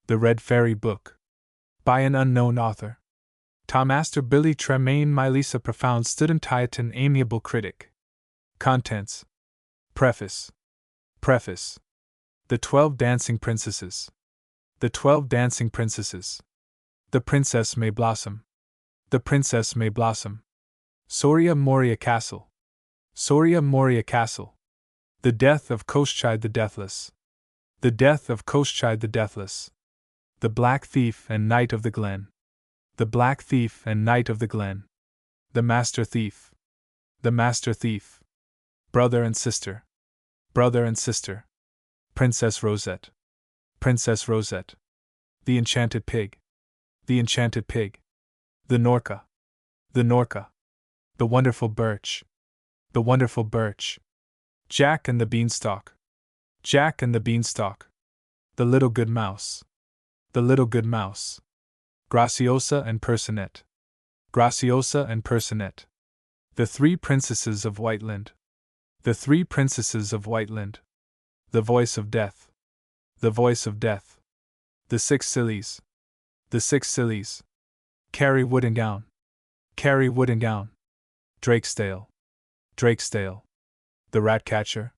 The Red Fairy Book. By an unknown author. Tom Astor Billy Tremaine Mylisa Profound Student Tieton Amiable Critic. Contents. Preface. Preface. The 12 Dancing Princesses. The 12 Dancing Princesses. The Princess May Blossom. The Princess May Blossom. Soria Moria Castle. Soria Moria Castle. The Death of Koschei the Deathless. The Death of Koschei the Deathless. The Black Thief and Knight of the Glen. The Black Thief and Knight of the Glen. The Master Thief. The Master Thief. Brother and Sister. Brother and Sister. Princess Rosette. Princess Rosette. The Enchanted Pig. The Enchanted Pig. The Norca. The Norca. The Wonderful Birch. The Wonderful Birch. Jack and the Beanstalk. Jack and the Beanstalk. The Little Good Mouse. The Little Good Mouse. Graciosa and Percinet. Graciosa and Percinet. The Three Princesses of Whiteland. The Three Princesses of Whiteland. The Voice of Death. The Voice of Death. The Six Sillies. The Six Sillies. Carrie Woodengown. Carrie Woodengown. Drakesdale. Drakesdale. The Ratcatcher.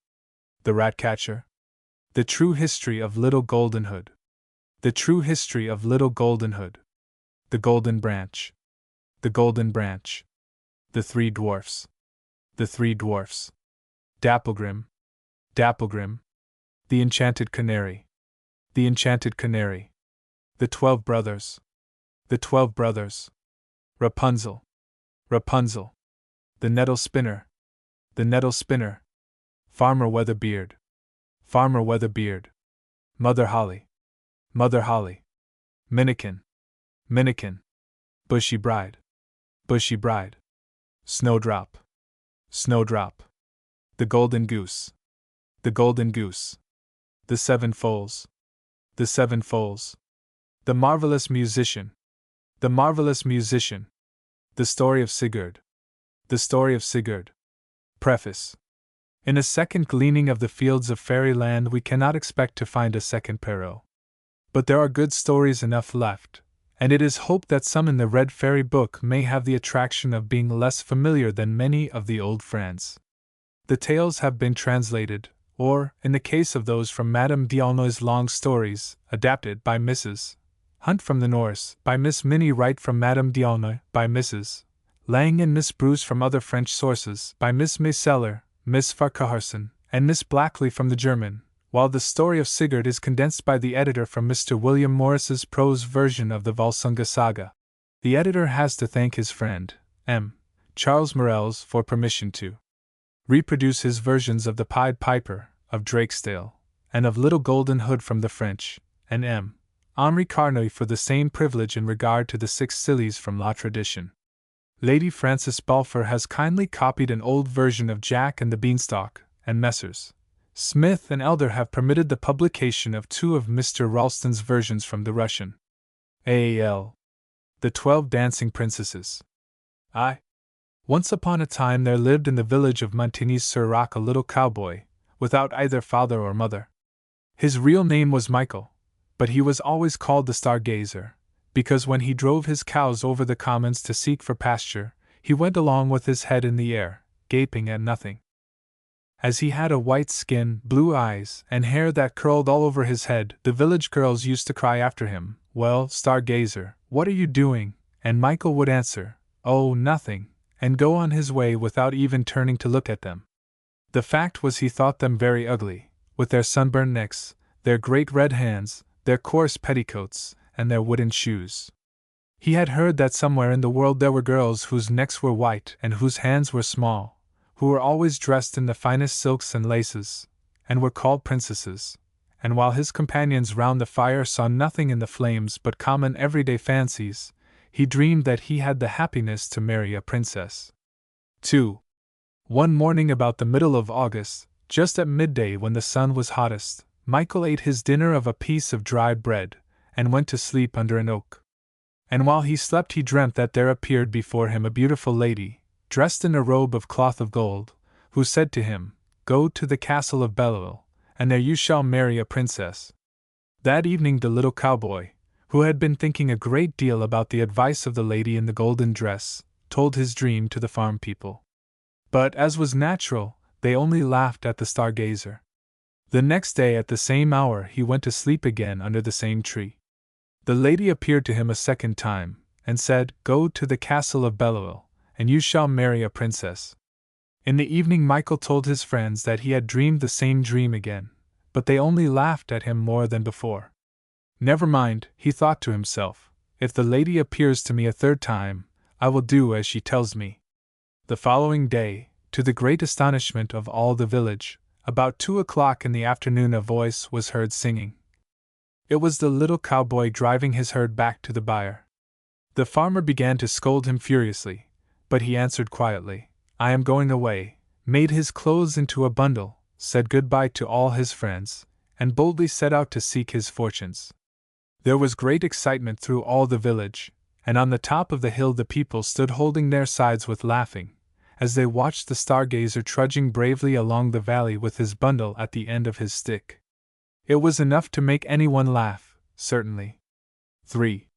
The Ratcatcher. The True History of Little Golden Hood. The True History of Little Golden Hood. The Golden Branch. The Golden Branch. The Three Dwarfs. The Three Dwarfs. Dapplegrim. Dapplegrim. The Enchanted Canary. The Enchanted Canary. The 12 Brothers. The 12 Brothers. Rapunzel. Rapunzel. The Nettle Spinner. The Nettle Spinner. Farmer Weatherbeard. Farmer Weatherbeard. Mother Holly. Mother Holly. Minnikin. Minnikin. Bushy Bride. Bushy Bride. Snowdrop. Snowdrop. The Golden Goose. The Golden Goose. The Seven Foals. The Seven Foals. The Marvelous Musician. The Marvelous Musician. The Story of Sigurd. The Story of Sigurd. Preface. In a second gleaning of the fields of fairyland, we cannot expect to find a second Perrault. But there are good stories enough left, and it is hoped that some in the Red Fairy Book may have the attraction of being less familiar than many of the old friends. The tales have been translated, or, in the case of those from Madame d'Aulnoy's long stories, adapted by Mrs. Hunt from the Norse, by Miss Minnie Wright from Madame d'Aulnoy, by Mrs. Lang and Miss Bruce from other French sources, by Miss Mayseller, Miss Farquharson, and Miss Blackley from the German, while the story of Sigurd is condensed by the editor from Mr. William Morris's prose version of the Volsunga Saga. The editor has to thank his friend, M. Charles Morels, for permission to reproduce his versions of the Pied Piper, of Drakesdale, and of Little Golden Hood from the French, and M. Henri Carnoy for the same privilege in regard to the Six Sillies from La Tradition. Lady Frances Balfour has kindly copied an old version of Jack and the Beanstalk, and Messrs. Smith and Elder have permitted the publication of 2 of Mr. Ralston's versions from the Russian. A.L. The 12 Dancing Princesses. Once upon a time there lived in the village of Montigny-sur-Roc a little cowboy, without either father or mother. His real name was Michael, but he was always called the Stargazer, because when he drove his cows over the commons to seek for pasture, he went along with his head in the air, gaping at nothing. As he had a white skin, blue eyes, and hair that curled all over his head, the village girls used to cry after him, "Well, Stargazer, what are you doing?" And Michael would answer, "Oh, nothing," and go on his way without even turning to look at them. The fact was he thought them very ugly, with their sunburned necks, their great red hands, their coarse petticoats, and their wooden shoes. He had heard that somewhere in the world there were girls whose necks were white and whose hands were small, who were always dressed in the finest silks and laces, and were called princesses, and while his companions round the fire saw nothing in the flames but common everyday fancies, he dreamed that he had the happiness to marry a princess. 2. One morning about the middle of August, just at midday when the sun was hottest, Michael ate his dinner of a piece of dry bread, and went to sleep under an oak. And while he slept he dreamt that there appeared before him a beautiful lady, dressed in a robe of cloth of gold, who said to him, "Go to the castle of Belleville, and there you shall marry a princess." That evening the little cowboy, who had been thinking a great deal about the advice of the lady in the golden dress, told his dream to the farm people. But, as was natural, they only laughed at the stargazer. The next day at the same hour he went to sleep again under the same tree. The lady appeared to him a second time, and said, "Go to the castle of Belial, and you shall marry a princess." In the evening Michael told his friends that he had dreamed the same dream again, but they only laughed at him more than before. "Never mind," he thought to himself, "if the lady appears to me a third time, I will do as she tells me." The following day, to the great astonishment of all the village, about 2 o'clock in the afternoon a voice was heard singing. It was the little cowboy driving his herd back to the byre. The farmer began to scold him furiously, but he answered quietly, "I am going away," made his clothes into a bundle, said goodbye to all his friends, and boldly set out to seek his fortunes. There was great excitement through all the village, and on the top of the hill the people stood holding their sides with laughing, as they watched the stargazer trudging bravely along the valley with his bundle at the end of his stick. It was enough to make anyone laugh, certainly. 3.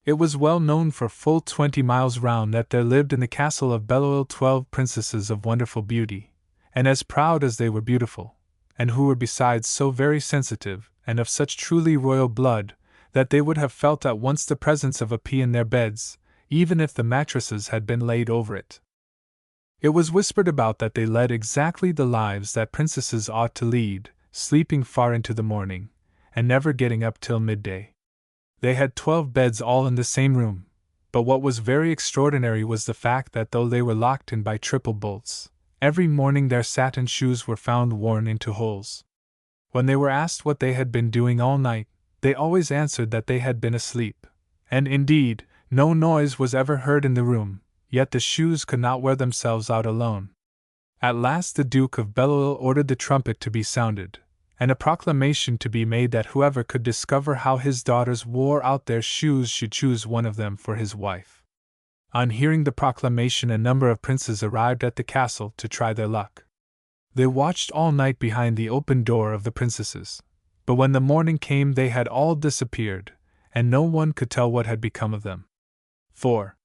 It was well known for full 20 miles round that there lived in the castle of Belial 12 princesses of wonderful beauty, and as proud as they were beautiful, and who were besides so very sensitive, and of such truly royal blood, that they would have felt at once the presence of a pea in their beds, even if the mattresses had been laid over it. It was whispered about that they led exactly the lives that princesses ought to lead, sleeping far into the morning, and never getting up till midday. They had 12 beds all in the same room, but what was very extraordinary was the fact that though they were locked in by triple bolts, every morning their satin shoes were found worn into holes. When they were asked what they had been doing all night, they always answered that they had been asleep, and indeed, no noise was ever heard in the room, yet the shoes could not wear themselves out alone. At last the Duke of Belial ordered the trumpet to be sounded, and a proclamation to be made that whoever could discover how his daughters wore out their shoes should choose one of them for his wife. On hearing the proclamation a number of princes arrived at the castle to try their luck. They watched all night behind the open door of the princesses, but when the morning came they had all disappeared, and no one could tell what had become of them. 4.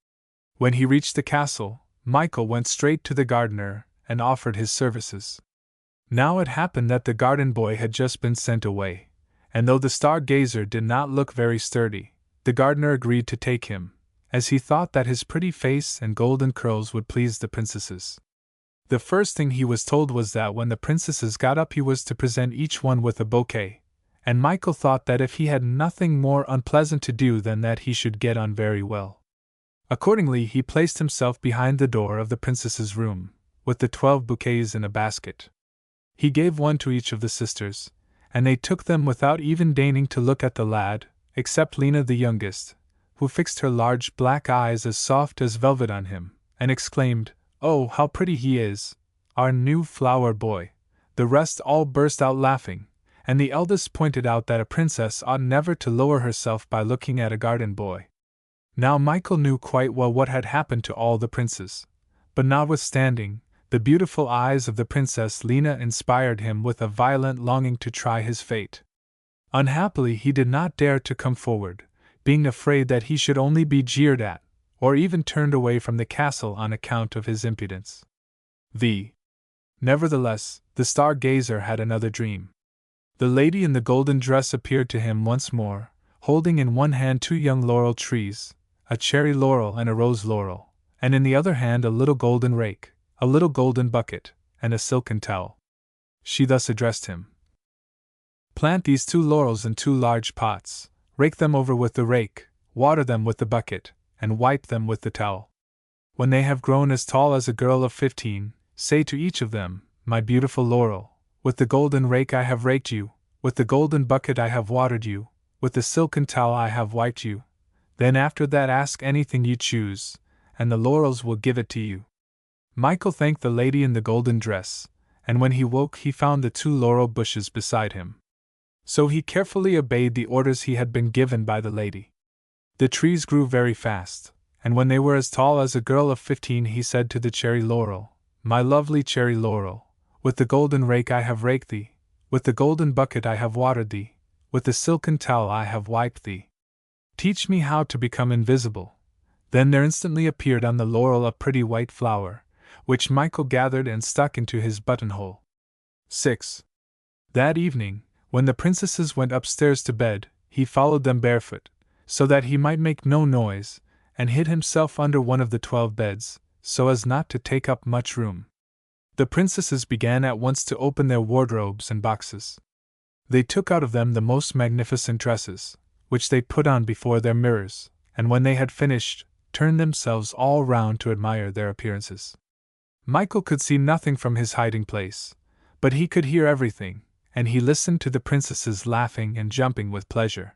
When he reached the castle, Michael went straight to the gardener and offered his services. Now it happened that the garden boy had just been sent away, and though the stargazer did not look very sturdy, the gardener agreed to take him, as he thought that his pretty face and golden curls would please the princesses. The first thing he was told was that when the princesses got up he was to present each one with a bouquet, and Michael thought that if he had nothing more unpleasant to do than that he should get on very well. Accordingly he placed himself behind the door of the princess's room, with the 12 bouquets in a basket. He gave one to each of the sisters, and they took them without even deigning to look at the lad, except Lena the youngest, who fixed her large black eyes as soft as velvet on him, and exclaimed, "Oh, how pretty he is, our new flower boy!" The rest all burst out laughing, and the eldest pointed out that a princess ought never to lower herself by looking at a garden boy. Now Michael knew quite well what had happened to all the princes, but notwithstanding, the beautiful eyes of the Princess Lena inspired him with a violent longing to try his fate. Unhappily he did not dare to come forward, being afraid that he should only be jeered at, or even turned away from the castle on account of his impudence. Nevertheless, the stargazer had another dream. The lady in the golden dress appeared to him once more, holding in one hand 2 young laurel trees, a cherry laurel and a rose laurel, and in the other hand a little golden rake, a little golden bucket, and a silken towel. She thus addressed him: "Plant these 2 laurels in 2 large pots, rake them over with the rake, water them with the bucket, and wipe them with the towel. When they have grown as tall as a girl of 15, say to each of them, 'My beautiful laurel, with the golden rake I have raked you, with the golden bucket I have watered you, with the silken towel I have wiped you. Then after that ask anything you choose, and the laurels will give it to you.'" Michael thanked the lady in the golden dress, and when he woke he found the 2 laurel bushes beside him. So he carefully obeyed the orders he had been given by the lady. The trees grew very fast, and when they were as tall as a girl of 15 he said to the cherry laurel, "My lovely cherry laurel, with the golden rake I have raked thee, with the golden bucket I have watered thee, with the silken towel I have wiped thee. Teach me how to become invisible." Then there instantly appeared on the laurel a pretty white flower, which Michael gathered and stuck into his buttonhole. 6. That evening, when the princesses went upstairs to bed, he followed them barefoot, so that he might make no noise, and hid himself under one of the 12 beds, so as not to take up much room. The princesses began at once to open their wardrobes and boxes. They took out of them the most magnificent dresses, which they put on before their mirrors, and when they had finished, turned themselves all round to admire their appearances. Michael could see nothing from his hiding place, but he could hear everything, and he listened to the princesses laughing and jumping with pleasure.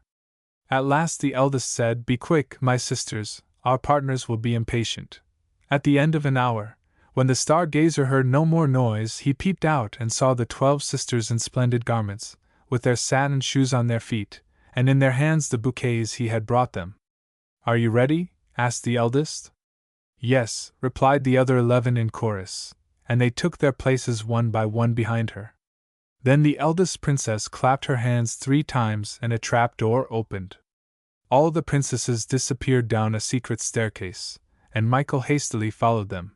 At last the eldest said, "Be quick, my sisters, our partners will be impatient." At the end of an hour, when the star-gazer heard no more noise, he peeped out and saw the 12 sisters in splendid garments, with their satin shoes on their feet, and in their hands the bouquets he had brought them. "Are you ready?" asked the eldest. "Yes," replied the other 11 in chorus, and they took their places one by one behind her. Then the eldest princess clapped her hands 3 times and a trap-door opened. All the princesses disappeared down a secret staircase, and Michael hastily followed them.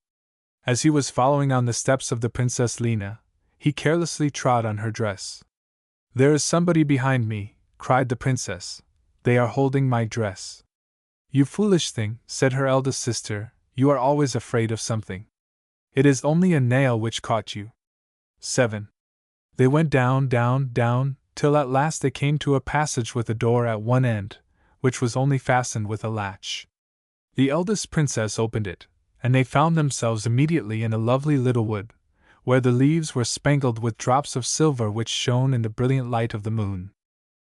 As he was following on the steps of the Princess Lena, he carelessly trod on her dress. "There is somebody behind me," cried the princess. "They are holding my dress." "You foolish thing," said her eldest sister, "you are always afraid of something. It is only a nail which caught you." 7. They went down, down, down, till at last they came to a passage with a door at one end, which was only fastened with a latch. The eldest princess opened it, and they found themselves immediately in a lovely little wood, where the leaves were spangled with drops of silver which shone in the brilliant light of the moon.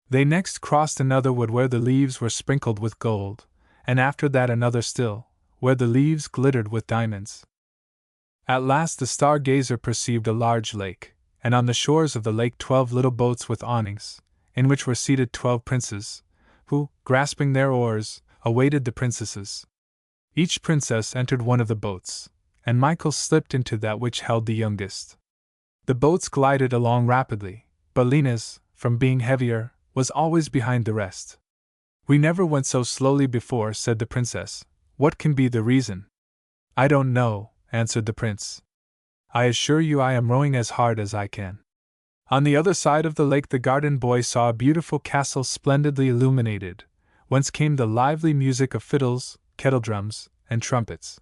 They next crossed another wood where the leaves were sprinkled with gold, and after that another still, where the leaves glittered with diamonds. At last the star-gazer perceived a large lake, and on the shores of the lake 12 little boats with awnings, in which were seated 12 princes, who, grasping their oars, awaited the princesses. Each princess entered one of the boats, and Michael slipped into that which held the youngest. The boats glided along rapidly, but Lena's, from being heavier, was always behind the rest. "We never went so slowly before," said the princess. "What can be the reason?" "I don't know," answered the prince. "I assure you I am rowing as hard as I can." On the other side of the lake the garden boy saw a beautiful castle splendidly illuminated, whence came the lively music of fiddles, kettledrums, and trumpets.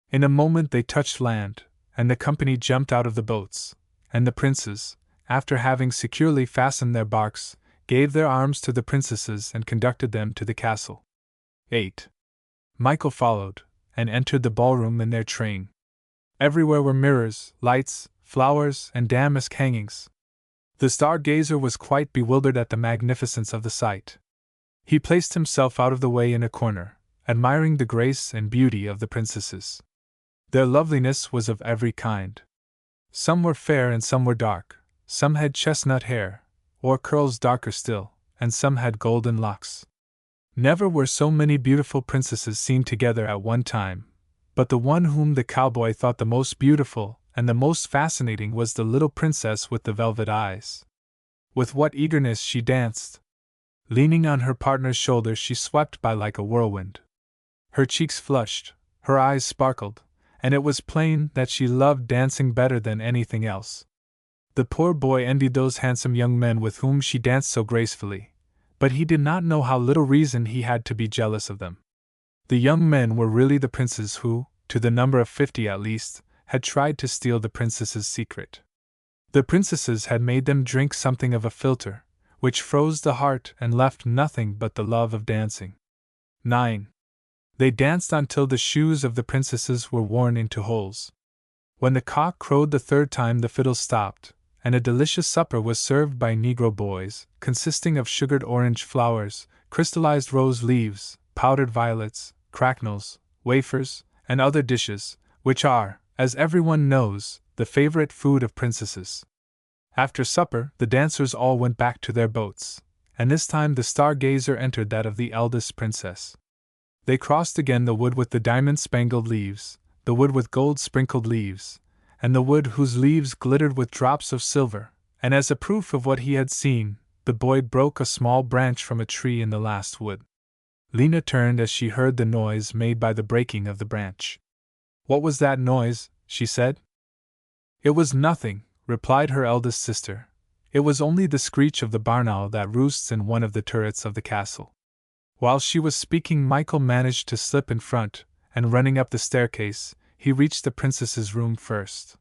In a moment they touched land, and the company jumped out of the boats, and the princes, after having securely fastened their barks, gave their arms to the princesses and conducted them to the castle. 8. Michael followed, and entered the ballroom in their train. Everywhere were mirrors, lights, flowers, and damask hangings. The star-gazer was quite bewildered at the magnificence of the sight. He placed himself out of the way in a corner, admiring the grace and beauty of the princesses. Their loveliness was of every kind. Some were fair and some were dark, some had chestnut hair, or curls darker still, and some had golden locks. Never were so many beautiful princesses seen together at one time, but the one whom the cowboy thought the most beautiful and the most fascinating was the little princess with the velvet eyes. With what eagerness she danced! Leaning on her partner's shoulder, she swept by like a whirlwind. Her cheeks flushed, her eyes sparkled, and it was plain that she loved dancing better than anything else. The poor boy envied those handsome young men with whom she danced so gracefully, but he did not know how little reason he had to be jealous of them. The young men were really the princes who, to the number of 50 at least, had tried to steal the princess's secret. The princesses had made them drink something of a philtre, which froze the heart and left nothing but the love of dancing. 9. They danced until the shoes of the princesses were worn into holes. When the cock crowed the 3rd time, the fiddle stopped, and a delicious supper was served by Negro boys, consisting of sugared orange flowers, crystallized rose leaves, powdered violets, cracknels, wafers, and other dishes, which are, as everyone knows, the favorite food of princesses. After supper, the dancers all went back to their boats, and this time the star-gazer entered that of the eldest princess. They crossed again the wood with the diamond-spangled leaves, the wood with gold-sprinkled leaves, and the wood whose leaves glittered with drops of silver, and as a proof of what he had seen, the boy broke a small branch from a tree in the last wood. Lena turned as she heard the noise made by the breaking of the branch. "What was that noise?" she said. "It was nothing," replied her eldest sister. "It was only the screech of the barn owl that roosts in one of the turrets of the castle." While she was speaking, Michael managed to slip in front, and running up the staircase, he reached the princess's room first.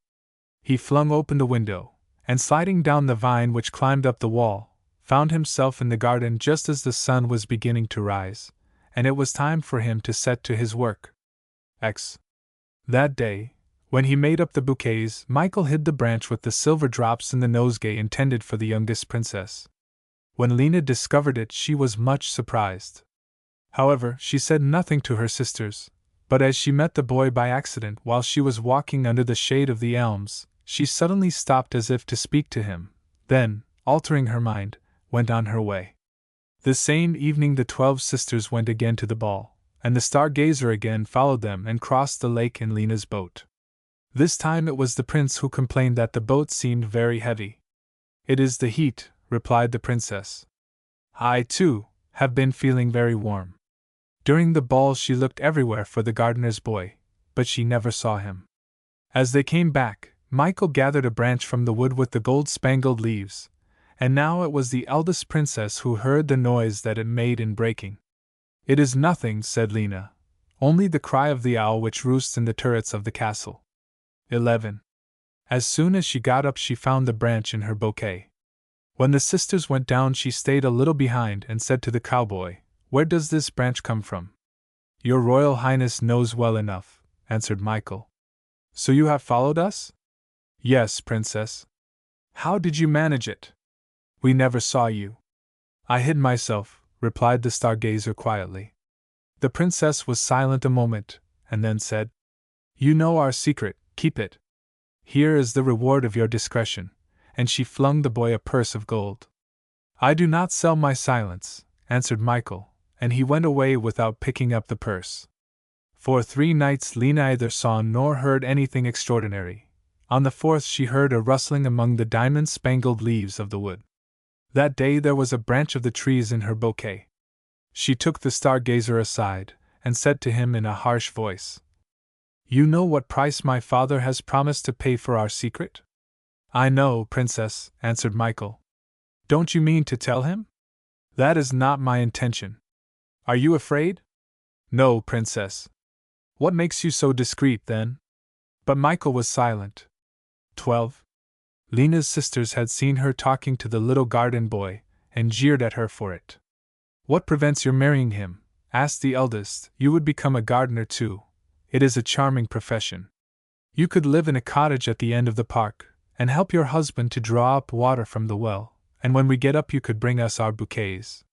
He flung open the window, and sliding down the vine which climbed up the wall, found himself in the garden just as the sun was beginning to rise, and it was time for him to set to his work. That day, when he made up the bouquets, Michael hid the branch with the silver drops in the nosegay intended for the youngest princess. When Lena discovered it, she was much surprised. However, she said nothing to her sisters, but as she met the boy by accident while she was walking under the shade of the elms, she suddenly stopped as if to speak to him, then, altering her mind, went on her way. The same evening the 12 sisters went again to the ball, and the stargazer again followed them and crossed the lake in Lena's boat. This time it was the prince who complained that the boat seemed very heavy. "It is the heat," replied the princess. "I, too, have been feeling very warm." During the ball she looked everywhere for the gardener's boy, but she never saw him. As they came back, Michael gathered a branch from the wood with the gold-spangled leaves, and now it was the eldest princess who heard the noise that it made in breaking. "It is nothing," said Lena, "only the cry of the owl which roosts in the turrets of the castle." 11. As soon as she got up she found the branch in her bouquet. When the sisters went down she stayed a little behind and said to the cowboy, "Where does this branch come from?" "Your Royal Highness knows well enough," answered Michael. "So you have followed us?" "Yes, Princess." "How did you manage it?" "We never saw you." "I hid myself," replied the stargazer quietly. The princess was silent a moment, and then said, "You know our secret, keep it. Here is the reward of your discretion," and she flung the boy a purse of gold. "I do not sell my silence," answered Michael, and he went away without picking up the purse. For 3 nights Lena neither saw nor heard anything extraordinary. On the 4th she heard a rustling among the diamond-spangled leaves of the wood. That day there was a branch of the trees in her bouquet. She took the stargazer aside, and said to him in a harsh voice, "You know what price my father has promised to pay for our secret?" "I know, Princess," answered Michael. "Don't you mean to tell him?" "That is not my intention." "Are you afraid?" "No, Princess." "What makes you so discreet, then?" But Michael was silent. 12. Lena's sisters had seen her talking to the little garden boy, and jeered at her for it. "What prevents your marrying him?" asked the eldest. "You would become a gardener too. It is a charming profession. You could live in a cottage at the end of the park, and help your husband to draw up water from the well, and when we get up you could bring us our bouquets."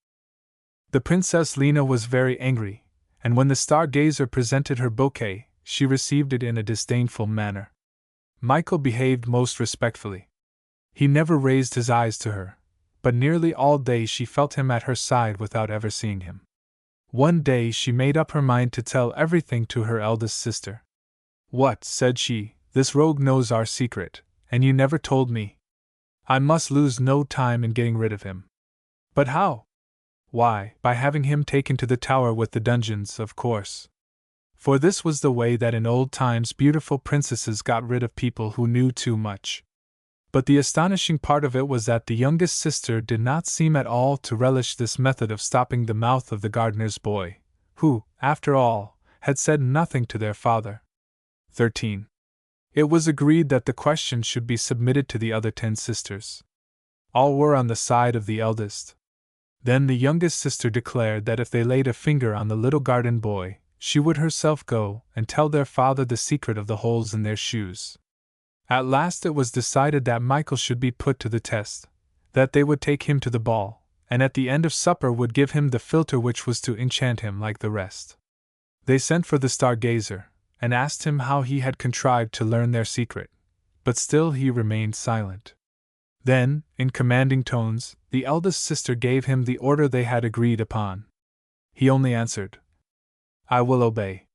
The Princess Lena was very angry, and when the stargazer presented her bouquet, she received it in a disdainful manner. Michael behaved most respectfully. He never raised his eyes to her, but nearly all day she felt him at her side without ever seeing him. One day she made up her mind to tell everything to her eldest sister. "What," said she, "this rogue knows our secret, and you never told me. I must lose no time in getting rid of him." "But how?" "Why, by having him taken to the tower with the dungeons, of course." For this was the way that in old times beautiful princesses got rid of people who knew too much. But the astonishing part of it was that the youngest sister did not seem at all to relish this method of stopping the mouth of the gardener's boy, who, after all, had said nothing to their father. 13. It was agreed that the question should be submitted to the other 10 sisters. All were on the side of the eldest. Then the youngest sister declared that if they laid a finger on the little garden boy, she would herself go and tell their father the secret of the holes in their shoes. At last it was decided that Michael should be put to the test, that they would take him to the ball, and at the end of supper would give him the philtre which was to enchant him like the rest. They sent for the stargazer, and asked him how he had contrived to learn their secret, but still he remained silent. Then, in commanding tones, the eldest sister gave him the order they had agreed upon. He only answered, "I will obey."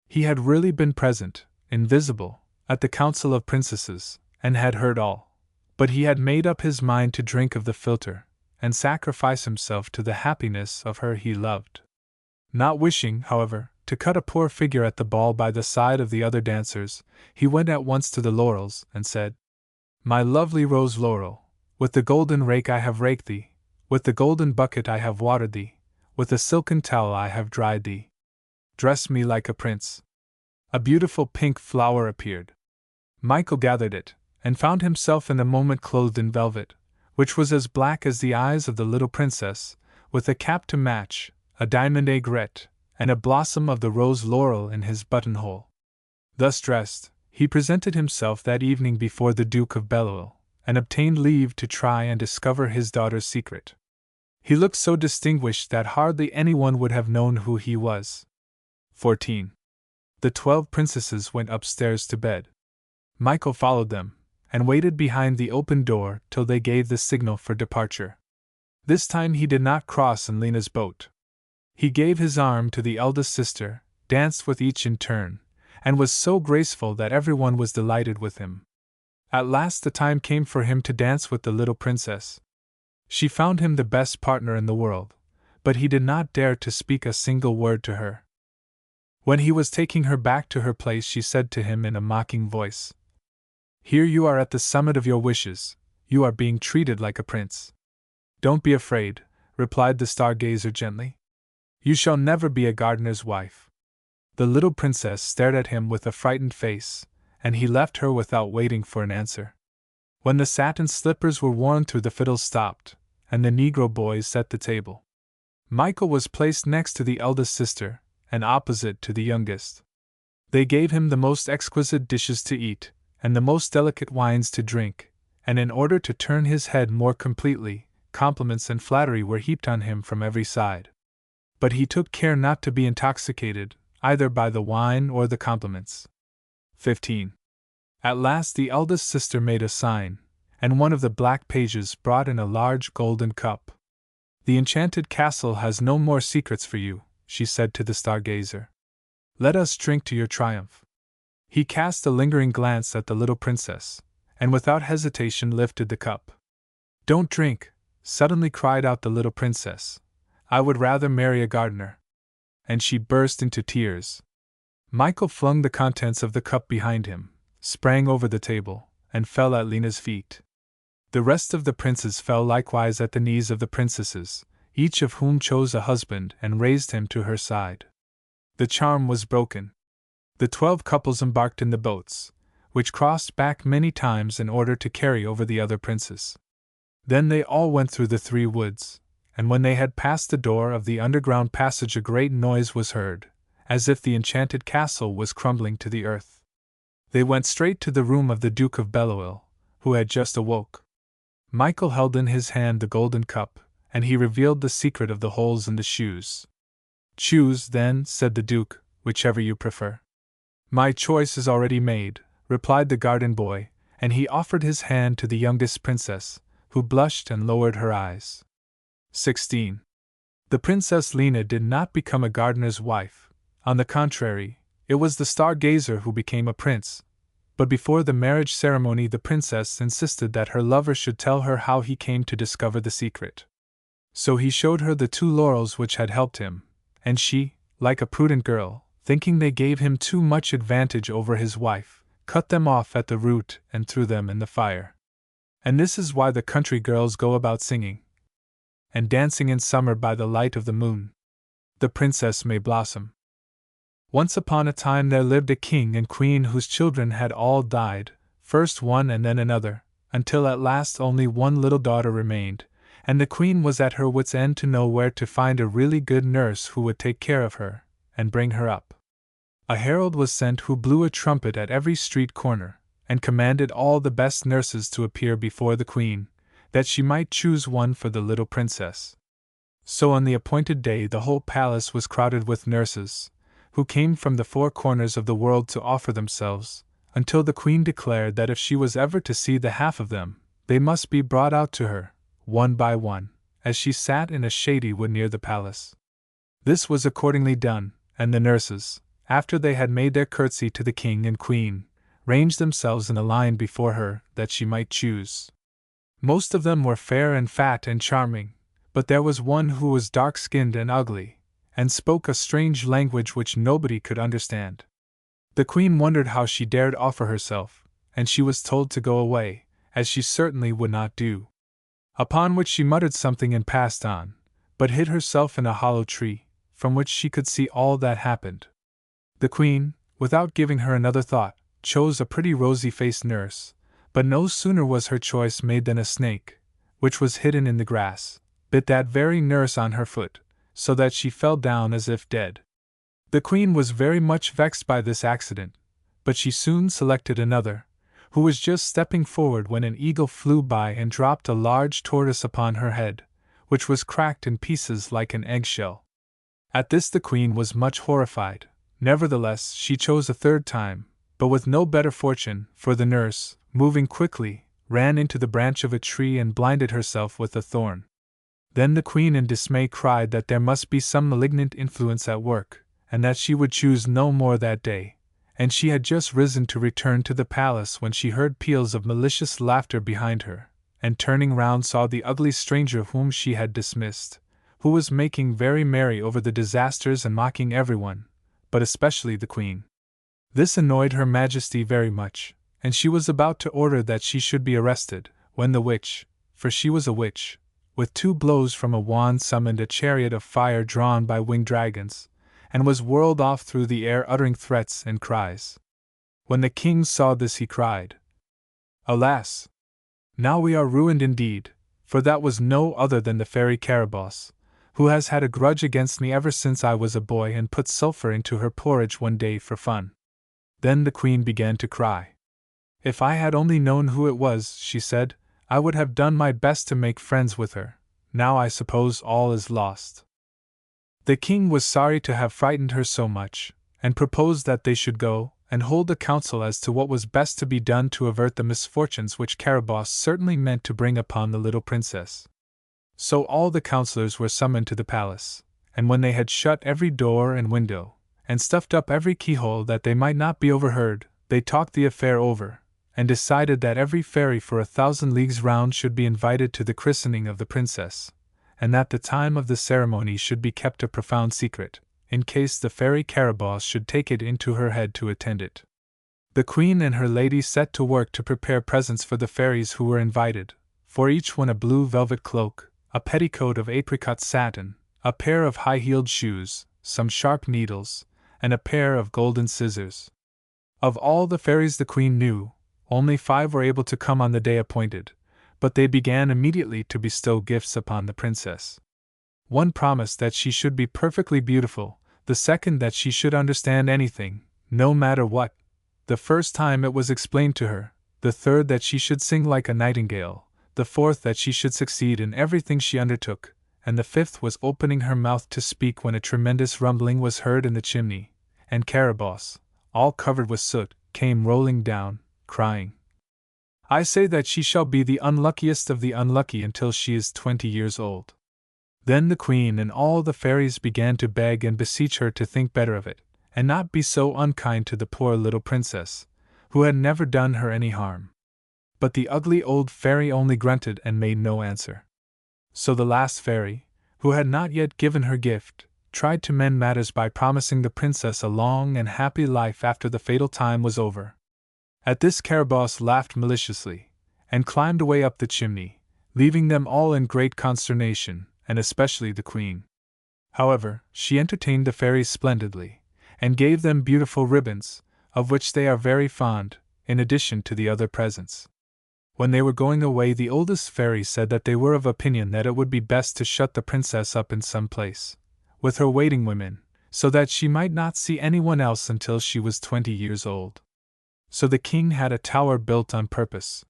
He had really been present, invisible, at the Council of Princesses, and had heard all. But he had made up his mind to drink of the philtre, and sacrifice himself to the happiness of her he loved. Not wishing, however, to cut a poor figure at the ball by the side of the other dancers, he went at once to the laurels, and said, "My lovely rose laurel, with the golden rake I have raked thee, with the golden bucket I have watered thee, with the silken towel I have dried thee. Dress me like a prince." A beautiful pink flower appeared. Michael gathered it, and found himself in a moment clothed in velvet, which was as black as the eyes of the little princess, with a cap to match, a diamond aigrette, and a blossom of the rose laurel in his buttonhole. Thus dressed, he presented himself that evening before the Duke of Belleisle, and obtained leave to try and discover his daughter's secret. He looked so distinguished that hardly anyone would have known who he was. 14. The 12 princesses went upstairs to bed. Michael followed them, and waited behind the open door till they gave the signal for departure. This time he did not cross in Lena's boat. He gave his arm to the eldest sister, danced with each in turn, and was so graceful that everyone was delighted with him. At last the time came for him to dance with the little princess. She found him the best partner in the world, but he did not dare to speak a single word to her. When he was taking her back to her place, she said to him in a mocking voice, "Here you are at the summit of your wishes, you are being treated like a prince." "Don't be afraid," replied the stargazer gently. "You shall never be a gardener's wife." The little princess stared at him with a frightened face, and he left her without waiting for an answer. When the satin slippers were worn through, the fiddles stopped, and the Negro boys set the table. Michael was placed next to the eldest sister, and opposite to the youngest. They gave him the most exquisite dishes to eat, and the most delicate wines to drink, and in order to turn his head more completely, compliments and flattery were heaped on him from every side. But he took care not to be intoxicated, either by the wine or the compliments. 15. At last the eldest sister made a sign, and one of the black pages brought in a large golden cup. "The enchanted castle has no more secrets for you," she said to the stargazer. "Let us drink to your triumph." He cast a lingering glance at the little princess, and without hesitation lifted the cup. "Don't drink," suddenly cried out the little princess. "I would rather marry a gardener." And she burst into tears. Michael flung the contents of the cup behind him, sprang over the table, and fell at Lena's feet. The rest of the princes fell likewise at the knees of the princesses, each of whom chose a husband and raised him to her side. The charm was broken. The 12 couples embarked in the boats, which crossed back many times in order to carry over the other princes. Then they all went through the 3 woods, and when they had passed the door of the underground passage a great noise was heard, as if the enchanted castle was crumbling to the earth. They went straight to the room of the Duke of Belleisle, who had just awoke. Michael held in his hand the golden cup, and he revealed the secret of the holes in the shoes. "Choose, then," said the Duke, "whichever you prefer." "My choice is already made," replied the garden boy, and he offered his hand to the youngest princess, who blushed and lowered her eyes. 16. The Princess Lena did not become a gardener's wife. On the contrary, it was the stargazer who became a prince. But before the marriage ceremony the princess insisted that her lover should tell her how he came to discover the secret. So he showed her the 2 laurels which had helped him, and she, like a prudent girl, thinking they gave him too much advantage over his wife, cut them off at the root and threw them in the fire. And this is why the country girls go about singing and dancing in summer by the light of the moon. The princess may blossom. Once upon a time there lived a king and queen whose children had all died, first one and then another, until at last only one little daughter remained, and the queen was at her wits' end to know where to find a really good nurse who would take care of her, and bring her up. A herald was sent who blew a trumpet at every street corner, and commanded all the best nurses to appear before the queen, that she might choose one for the little princess. So on the appointed day the whole palace was crowded with nurses, who came from the 4 corners of the world to offer themselves, until the queen declared that if she was ever to see the half of them, they must be brought out to her, one by one, as she sat in a shady wood near the palace. This was accordingly done, and the nurses, after they had made their curtsy to the king and queen, ranged themselves in a line before her that she might choose. Most of them were fair and fat and charming, but there was one who was dark-skinned and ugly, and spoke a strange language which nobody could understand. The queen wondered how she dared offer herself, and she was told to go away, as she certainly would not do. Upon which she muttered something and passed on, but hid herself in a hollow tree, from which she could see all that happened. The queen, without giving her another thought, chose a pretty rosy-faced nurse, but no sooner was her choice made than a snake, which was hidden in the grass, bit that very nurse on her foot, so that she fell down as if dead. The queen was very much vexed by this accident, but she soon selected another, who was just stepping forward when an eagle flew by and dropped a large tortoise upon her head, which was cracked in pieces like an eggshell. At this the queen was much horrified. Nevertheless, she chose a third time, but with no better fortune, for the nurse, moving quickly, ran into the branch of a tree and blinded herself with a thorn. Then the queen in dismay cried that there must be some malignant influence at work, and that she would choose no more that day, and she had just risen to return to the palace when she heard peals of malicious laughter behind her, and turning round saw the ugly stranger whom she had dismissed, who was making very merry over the disasters and mocking everyone, but especially the queen. This annoyed her Majesty very much, and she was about to order that she should be arrested, when the witch, for she was a witch, with 2 blows from a wand summoned a chariot of fire drawn by winged dragons, and was whirled off through the air uttering threats and cries. When the king saw this he cried, "Alas! Now we are ruined indeed, for that was no other than the fairy Caraboss, who has had a grudge against me ever since I was a boy and put sulphur into her porridge one day for fun." Then the queen began to cry. "If I had only known who it was," she said, "I would have done my best to make friends with her. Now I suppose all is lost." The king was sorry to have frightened her so much, and proposed that they should go and hold a council as to what was best to be done to avert the misfortunes which Caraboss certainly meant to bring upon the little princess. So all the counselors were summoned to the palace, and when they had shut every door and window, and stuffed up every keyhole that they might not be overheard, they talked the affair over, and decided that every fairy for 1,000 leagues round should be invited to the christening of the princess, and that the time of the ceremony should be kept a profound secret, in case the fairy Caraboss should take it into her head to attend it. The queen and her ladies set to work to prepare presents for the fairies who were invited, for each one a blue velvet cloak, a petticoat of apricot satin, a pair of high-heeled shoes, some sharp needles, and a pair of golden scissors. Of all the fairies the queen knew, only 5 were able to come on the day appointed, but they began immediately to bestow gifts upon the princess. One promised that she should be perfectly beautiful, the second that she should understand anything, no matter what, the first time it was explained to her, the third that she should sing like a nightingale, the fourth that she should succeed in everything she undertook, and the fifth was opening her mouth to speak when a tremendous rumbling was heard in the chimney, and Caraboss, all covered with soot, came rolling down, crying, "I say that she shall be the unluckiest of the unlucky until she is 20 years old." Then the queen and all the fairies began to beg and beseech her to think better of it, and not be so unkind to the poor little princess, who had never done her any harm. But the ugly old fairy only grunted and made no answer. So the last fairy, who had not yet given her gift, tried to mend matters by promising the princess a long and happy life after the fatal time was over. At this Caraboss laughed maliciously, and climbed away up the chimney, leaving them all in great consternation, and especially the queen. However, she entertained the fairies splendidly, and gave them beautiful ribbons, of which they are very fond, in addition to the other presents. When they were going away, the oldest fairy said that they were of opinion that it would be best to shut the princess up in some place, with her waiting women, so that she might not see anyone else until she was 20 years old. So the king had a tower built on purpose.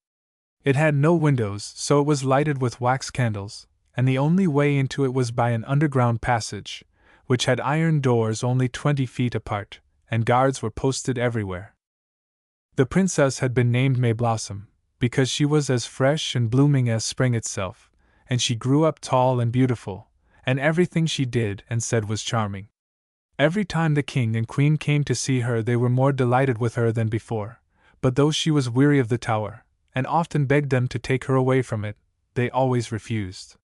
It had no windows, so it was lighted with wax candles, and the only way into it was by an underground passage, which had iron doors only 20 feet apart, and guards were posted everywhere. The princess had been named May Blossom, because she was as fresh and blooming as spring itself, and she grew up tall and beautiful, and everything she did and said was charming. Every time the king and queen came to see her they were more delighted with her than before, but though she was weary of the tower, and often begged them to take her away from it, they always refused.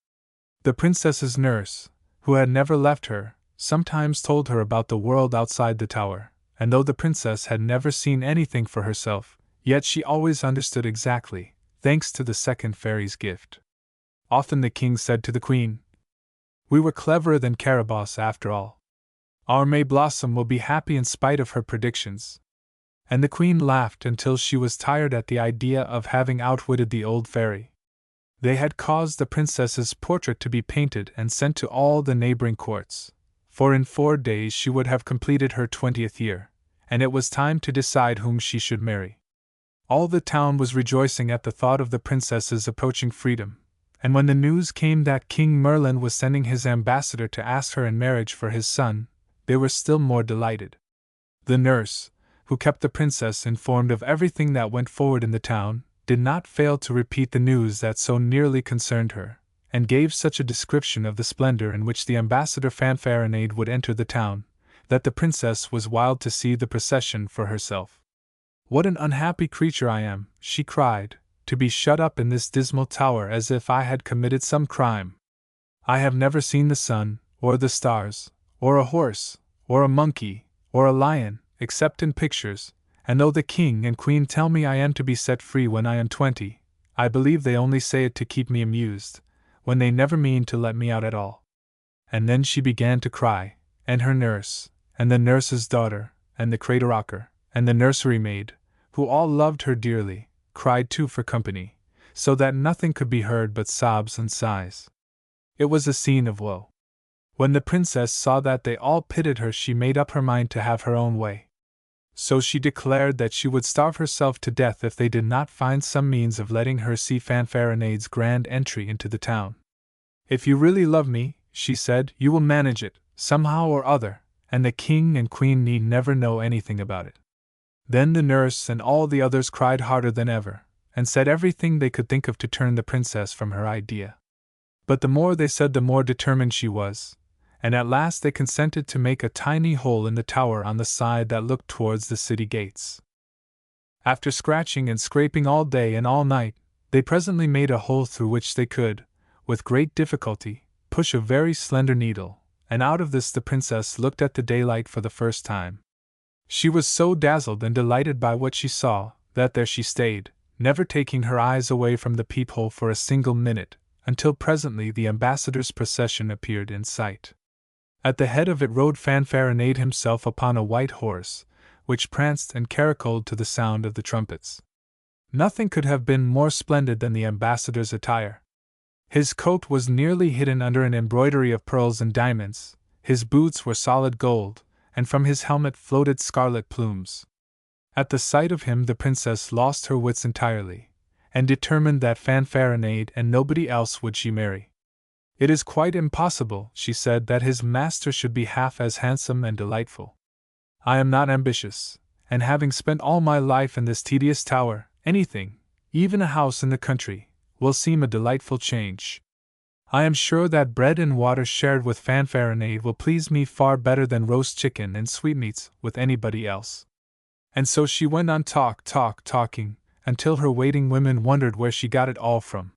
The princess's nurse, who had never left her, sometimes told her about the world outside the tower, and though the princess had never seen anything for herself, yet she always understood exactly, thanks to the second fairy's gift. Often the king said to the queen, "We were cleverer than Caraboss after all. Our May Blossom will be happy in spite of her predictions." And the queen laughed until she was tired at the idea of having outwitted the old fairy. They had caused the princess's portrait to be painted and sent to all the neighboring courts, for in 4 days she would have completed her 20th year, and it was time to decide whom she should marry. All the town was rejoicing at the thought of the princess's approaching freedom, and when the news came that King Merlin was sending his ambassador to ask her in marriage for his son, they were still more delighted. The nurse, who kept the princess informed of everything that went forward in the town, did not fail to repeat the news that so nearly concerned her, and gave such a description of the splendor in which the ambassador Fanfaronade would enter the town, that the princess was wild to see the procession for herself. "What an unhappy creature I am," she cried, "to be shut up in this dismal tower as if I had committed some crime. I have never seen the sun, or the stars, or a horse, or a monkey, or a lion, except in pictures, and though the king and queen tell me I am to be set free when I am 20, I believe they only say it to keep me amused, when they never mean to let me out at all." And then she began to cry, and her nurse, and the nurse's daughter, and the cradle rocker, and the nursery maid, who all loved her dearly, cried too for company, so that nothing could be heard but sobs and sighs. It was a scene of woe. When the princess saw that they all pitied her, she made up her mind to have her own way. So she declared that she would starve herself to death if they did not find some means of letting her see Fanfaronade's grand entry into the town. "If you really love me," she said, "you will manage it, somehow or other, and the king and queen need never know anything about it." Then the nurse and all the others cried harder than ever, and said everything they could think of to turn the princess from her idea. But the more they said, the more determined she was, and at last they consented to make a tiny hole in the tower on the side that looked towards the city gates. After scratching and scraping all day and all night, they presently made a hole through which they could, with great difficulty, push a very slender needle, and out of this the princess looked at the daylight for the first time. She was so dazzled and delighted by what she saw, that there she stayed, never taking her eyes away from the peephole for a single minute, until presently the ambassador's procession appeared in sight. At the head of it rode Fanfaronade himself upon a white horse, which pranced and caracoled to the sound of the trumpets. Nothing could have been more splendid than the ambassador's attire. His coat was nearly hidden under an embroidery of pearls and diamonds, his boots were solid gold, and from his helmet floated scarlet plumes. At the sight of him the princess lost her wits entirely, and determined that Fanfaronade and nobody else would she marry. "It is quite impossible," she said, "that his master should be half as handsome and delightful. I am not ambitious, and having spent all my life in this tedious tower, anything, even a house in the country, will seem a delightful change. I am sure that bread and water shared with Fanfaronade will please me far better than roast chicken and sweetmeats with anybody else." And so she went on talking, until her waiting women wondered where she got it all from.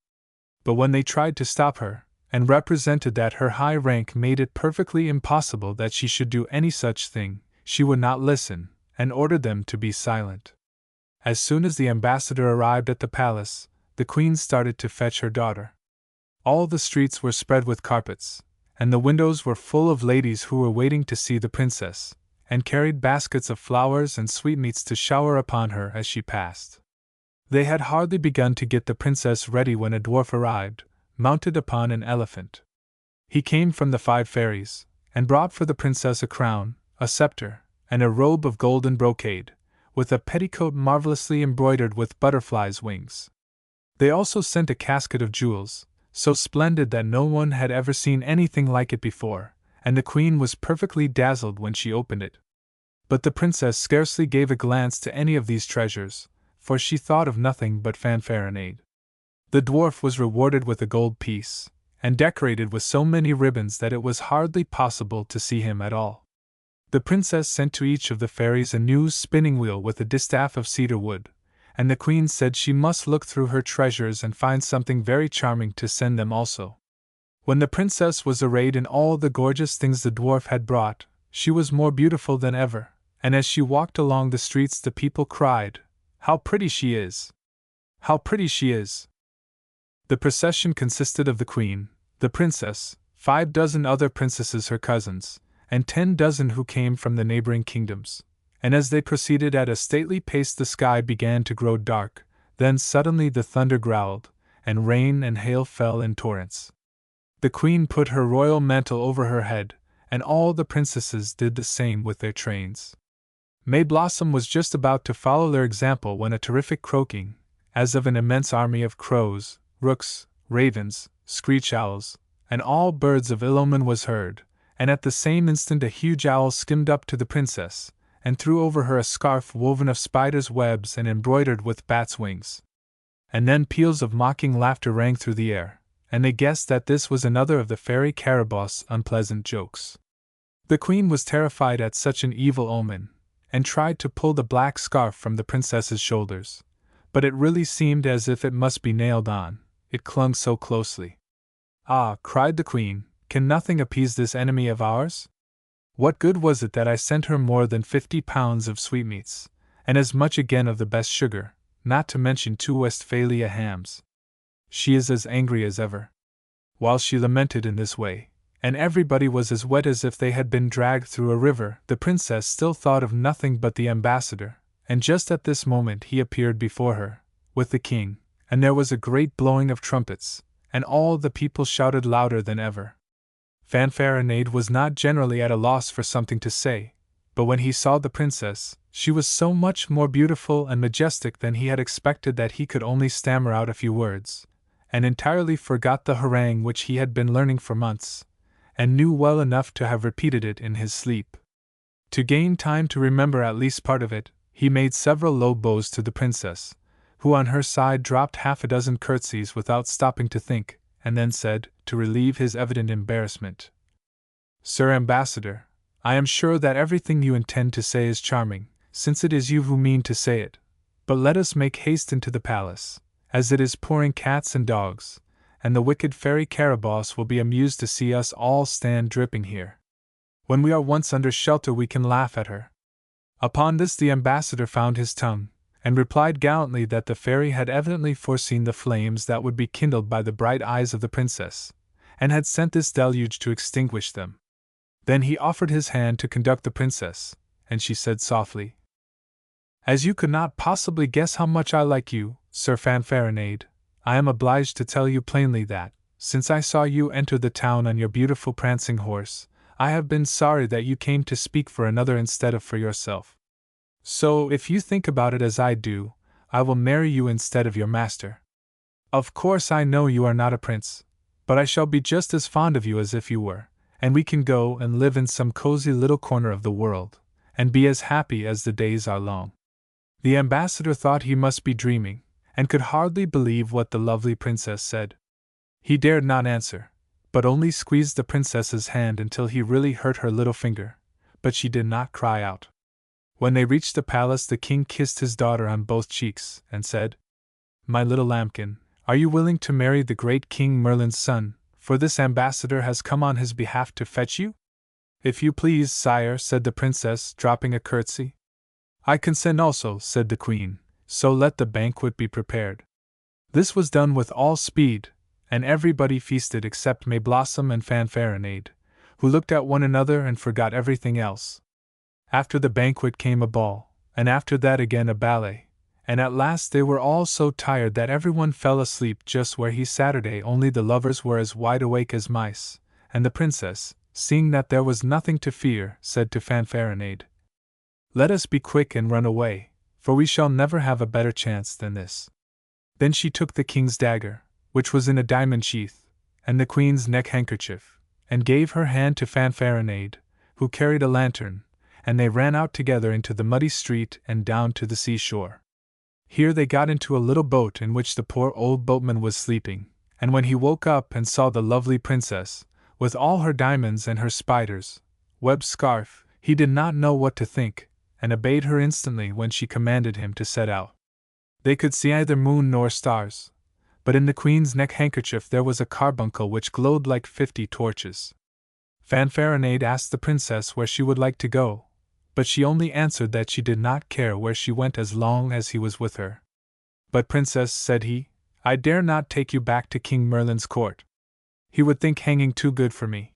But when they tried to stop her, and represented that her high rank made it perfectly impossible that she should do any such thing, she would not listen, and ordered them to be silent. As soon as the ambassador arrived at the palace, the queen started to fetch her daughter. All the streets were spread with carpets, and the windows were full of ladies who were waiting to see the princess, and carried baskets of flowers and sweetmeats to shower upon her as she passed. They had hardly begun to get the princess ready when a dwarf arrived, mounted upon an elephant. He came from the 5 fairies, and brought for the princess a crown, a scepter, and a robe of golden brocade, with a petticoat marvelously embroidered with butterflies' wings. They also sent a casket of jewels, so splendid that no one had ever seen anything like it before, and the queen was perfectly dazzled when she opened it. But the princess scarcely gave a glance to any of these treasures, for she thought of nothing but Fanfaronade. The dwarf was rewarded with a gold piece, and decorated with so many ribbons that it was hardly possible to see him at all. The princess sent to each of the fairies a new spinning wheel with a distaff of cedar wood, and the queen said she must look through her treasures and find something very charming to send them also. When the princess was arrayed in all the gorgeous things the dwarf had brought, she was more beautiful than ever, and as she walked along the streets the people cried, "How pretty she is! How pretty she is!" The procession consisted of the queen, the princess, 5 dozen other princesses her cousins, and 10 dozen who came from the neighboring kingdoms, and as they proceeded at a stately pace the sky began to grow dark, then suddenly the thunder growled, and rain and hail fell in torrents. The queen put her royal mantle over her head, and all the princesses did the same with their trains. May Blossom was just about to follow their example when a terrific croaking, as of an immense army of crows, rooks, ravens, screech owls, and all birds of ill omen was heard, and at the same instant a huge owl skimmed up to the princess, and threw over her a scarf woven of spiders' webs and embroidered with bats' wings. And then peals of mocking laughter rang through the air, and they guessed that this was another of the fairy Caraboss's unpleasant jokes. The queen was terrified at such an evil omen, and tried to pull the black scarf from the princess's shoulders, but it really seemed as if it must be nailed on, it clung so closely. "Ah," cried the queen, "can nothing appease this enemy of ours? What good was it that I sent her more than 50 pounds of sweetmeats, and as much again of the best sugar, not to mention 2 Westphalia hams? She is as angry as ever." While she lamented in this way, and everybody was as wet as if they had been dragged through a river, the princess still thought of nothing but the ambassador, and just at this moment he appeared before her, with the king, and there was a great blowing of trumpets, and all the people shouted louder than ever. Fanfaronade was not generally at a loss for something to say, but when he saw the princess, she was so much more beautiful and majestic than he had expected that he could only stammer out a few words, and entirely forgot the harangue which he had been learning for months, and knew well enough to have repeated it in his sleep. To gain time to remember at least part of it, he made several low bows to the princess, who on her side dropped 6 curtsies without stopping to think, and then said, to relieve his evident embarrassment, "Sir Ambassador, I am sure that everything you intend to say is charming, since it is you who mean to say it, but let us make haste into the palace, as it is pouring cats and dogs, and the wicked fairy Caraboss will be amused to see us all stand dripping here. When we are once under shelter we can laugh at her." Upon this the ambassador found his tongue, and replied gallantly that the fairy had evidently foreseen the flames that would be kindled by the bright eyes of the princess, and had sent this deluge to extinguish them. Then he offered his hand to conduct the princess, and she said softly, "As you could not possibly guess how much I like you, Sir Fanfaronade, I am obliged to tell you plainly that, since I saw you enter the town on your beautiful prancing horse, I have been sorry that you came to speak for another instead of for yourself. So, if you think about it as I do, I will marry you instead of your master. Of course I know you are not a prince, but I shall be just as fond of you as if you were, and we can go and live in some cozy little corner of the world, and be as happy as the days are long." The ambassador thought he must be dreaming, and could hardly believe what the lovely princess said. He dared not answer, but only squeezed the princess's hand until he really hurt her little finger, but she did not cry out. When they reached the palace the king kissed his daughter on both cheeks, and said, "My little lambkin, are you willing to marry the great King Merlin's son, for this ambassador has come on his behalf to fetch you?" "If you please, sire," said the princess, dropping a curtsy. "I consent also," said the queen, "so let the banquet be prepared." This was done with all speed, and everybody feasted except May Blossom and Fanfaronade, who looked at one another and forgot everything else. After the banquet came a ball, and after that again a ballet, and at last they were all so tired that everyone fell asleep just where he Saturday. Only the lovers were as wide awake as mice, and the princess, seeing that there was nothing to fear, said to Fanfaronade, "Let us be quick and run away, for we shall never have a better chance than this." Then she took the king's dagger, which was in a diamond sheath, and the queen's neck handkerchief, and gave her hand to Fanfaronade, who carried a lantern, and they ran out together into the muddy street and down to the seashore. Here they got into a little boat in which the poor old boatman was sleeping, and when he woke up and saw the lovely princess, with all her diamonds and her spiders' web scarf, he did not know what to think, and obeyed her instantly when she commanded him to set out. They could see neither moon nor stars, but in the queen's neck-handkerchief there was a carbuncle which glowed like 50 torches. Fanfaronade asked the princess where she would like to go, but she only answered that she did not care where she went as long as he was with her. "But princess," said he, "I dare not take you back to King Merlin's court. He would think hanging too good for me."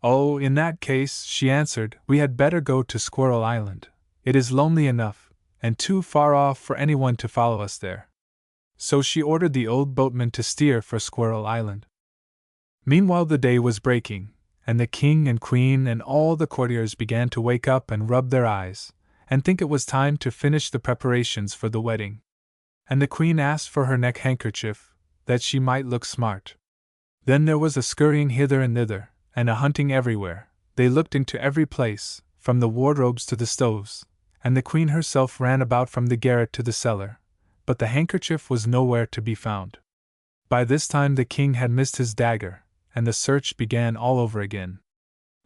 "Oh, in that case," she answered, "we had better go to Squirrel Island. It is lonely enough, and too far off for anyone to follow us there." So she ordered the old boatman to steer for Squirrel Island. Meanwhile the day was breaking, and the king and queen and all the courtiers began to wake up and rub their eyes, and think it was time to finish the preparations for the wedding. And the queen asked for her neck-handkerchief, that she might look smart. Then there was a scurrying hither and thither, and a hunting everywhere. They looked into every place, from the wardrobes to the stoves, and the queen herself ran about from the garret to the cellar, but the handkerchief was nowhere to be found. By this time the king had missed his dagger, and the search began all over again.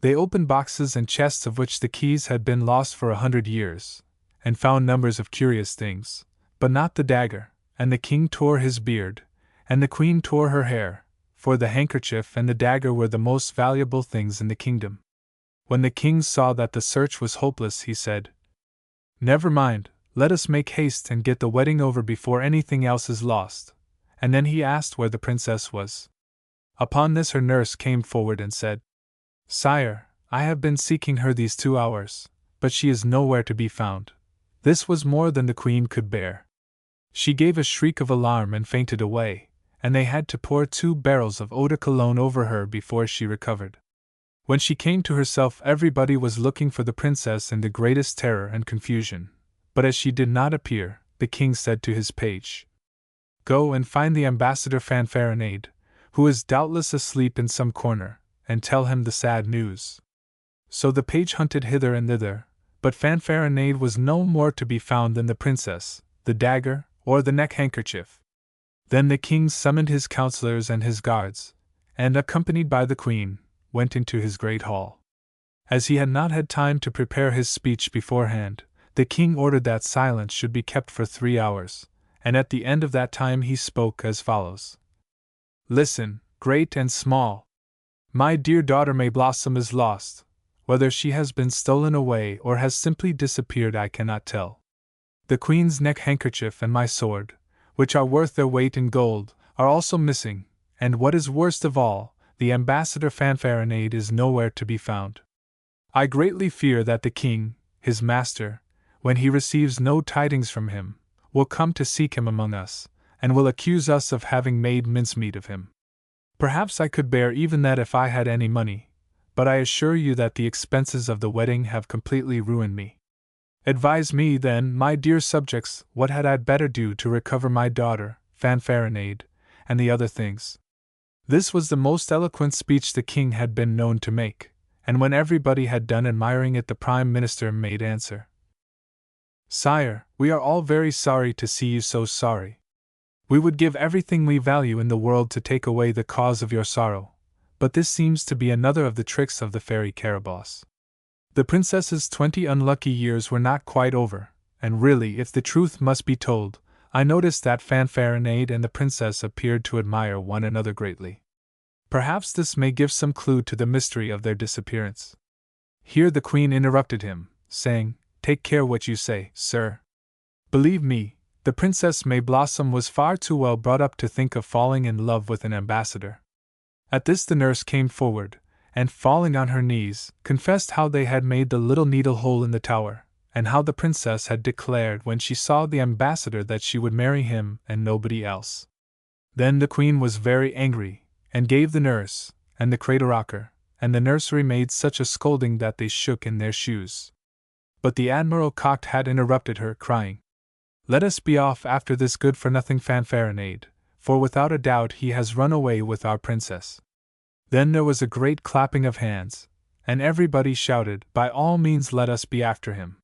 They opened boxes and chests of which the keys had been lost for 100 years, and found numbers of curious things, but not the dagger, and the king tore his beard, and the queen tore her hair, for the handkerchief and the dagger were the most valuable things in the kingdom. When the king saw that the search was hopeless, he said, "Never mind, let us make haste and get the wedding over before anything else is lost." And then he asked where the princess was. Upon this her nurse came forward and said, "Sire, I have been seeking her these 2 hours, but she is nowhere to be found." This was more than the queen could bear. She gave a shriek of alarm and fainted away, and they had to pour 2 barrels of eau de cologne over her before she recovered. When she came to herself, everybody was looking for the princess in the greatest terror and confusion, but as she did not appear, the king said to his page, "Go and find the ambassador Fanfaronade, who is doubtless asleep in some corner, and tell him the sad news." So the page hunted hither and thither, but Fanfaronade was no more to be found than the princess, the dagger, or the neck-handkerchief. Then the king summoned his counselors and his guards, and, accompanied by the queen, went into his great hall. As he had not had time to prepare his speech beforehand, the king ordered that silence should be kept for 3 hours, and at the end of that time he spoke as follows: "Listen, great and small. My dear daughter May Blossom is lost. Whether she has been stolen away or has simply disappeared I cannot tell. The queen's neck-handkerchief and my sword, which are worth their weight in gold, are also missing, and what is worst of all, the ambassador Fanfaronade is nowhere to be found. I greatly fear that the king, his master, when he receives no tidings from him, will come to seek him among us, and will accuse us of having made mincemeat of him. Perhaps I could bear even that if I had any money, but I assure you that the expenses of the wedding have completely ruined me. Advise me, then, my dear subjects, what had I better do to recover my daughter, Fanfaronade, and the other things?" This was the most eloquent speech the king had been known to make, and when everybody had done admiring it, the prime minister made answer: "Sire, we are all very sorry to see you so sorry. We would give everything we value in the world to take away the cause of your sorrow, but this seems to be another of the tricks of the fairy Caraboss. The princess's 20 unlucky years were not quite over, and really, if the truth must be told, I noticed that Fanfaronade and the princess appeared to admire one another greatly. Perhaps this may give some clue to the mystery of their disappearance." Here the queen interrupted him, saying, "Take care what you say, sir. Believe me, the Princess May Blossom was far too well brought up to think of falling in love with an ambassador." At this the nurse came forward, and falling on her knees, confessed how they had made the little needle hole in the tower, and how the princess had declared when she saw the ambassador that she would marry him and nobody else. Then the queen was very angry, and gave the nurse, and the cradle rocker, and the nursery maid such a scolding that they shook in their shoes. But the Admiral Cocked Hat interrupted her, crying, "Let us be off after this good-for-nothing Fanfaronade, for without a doubt he has run away with our princess." Then there was a great clapping of hands, and everybody shouted, "By all means let us be after him."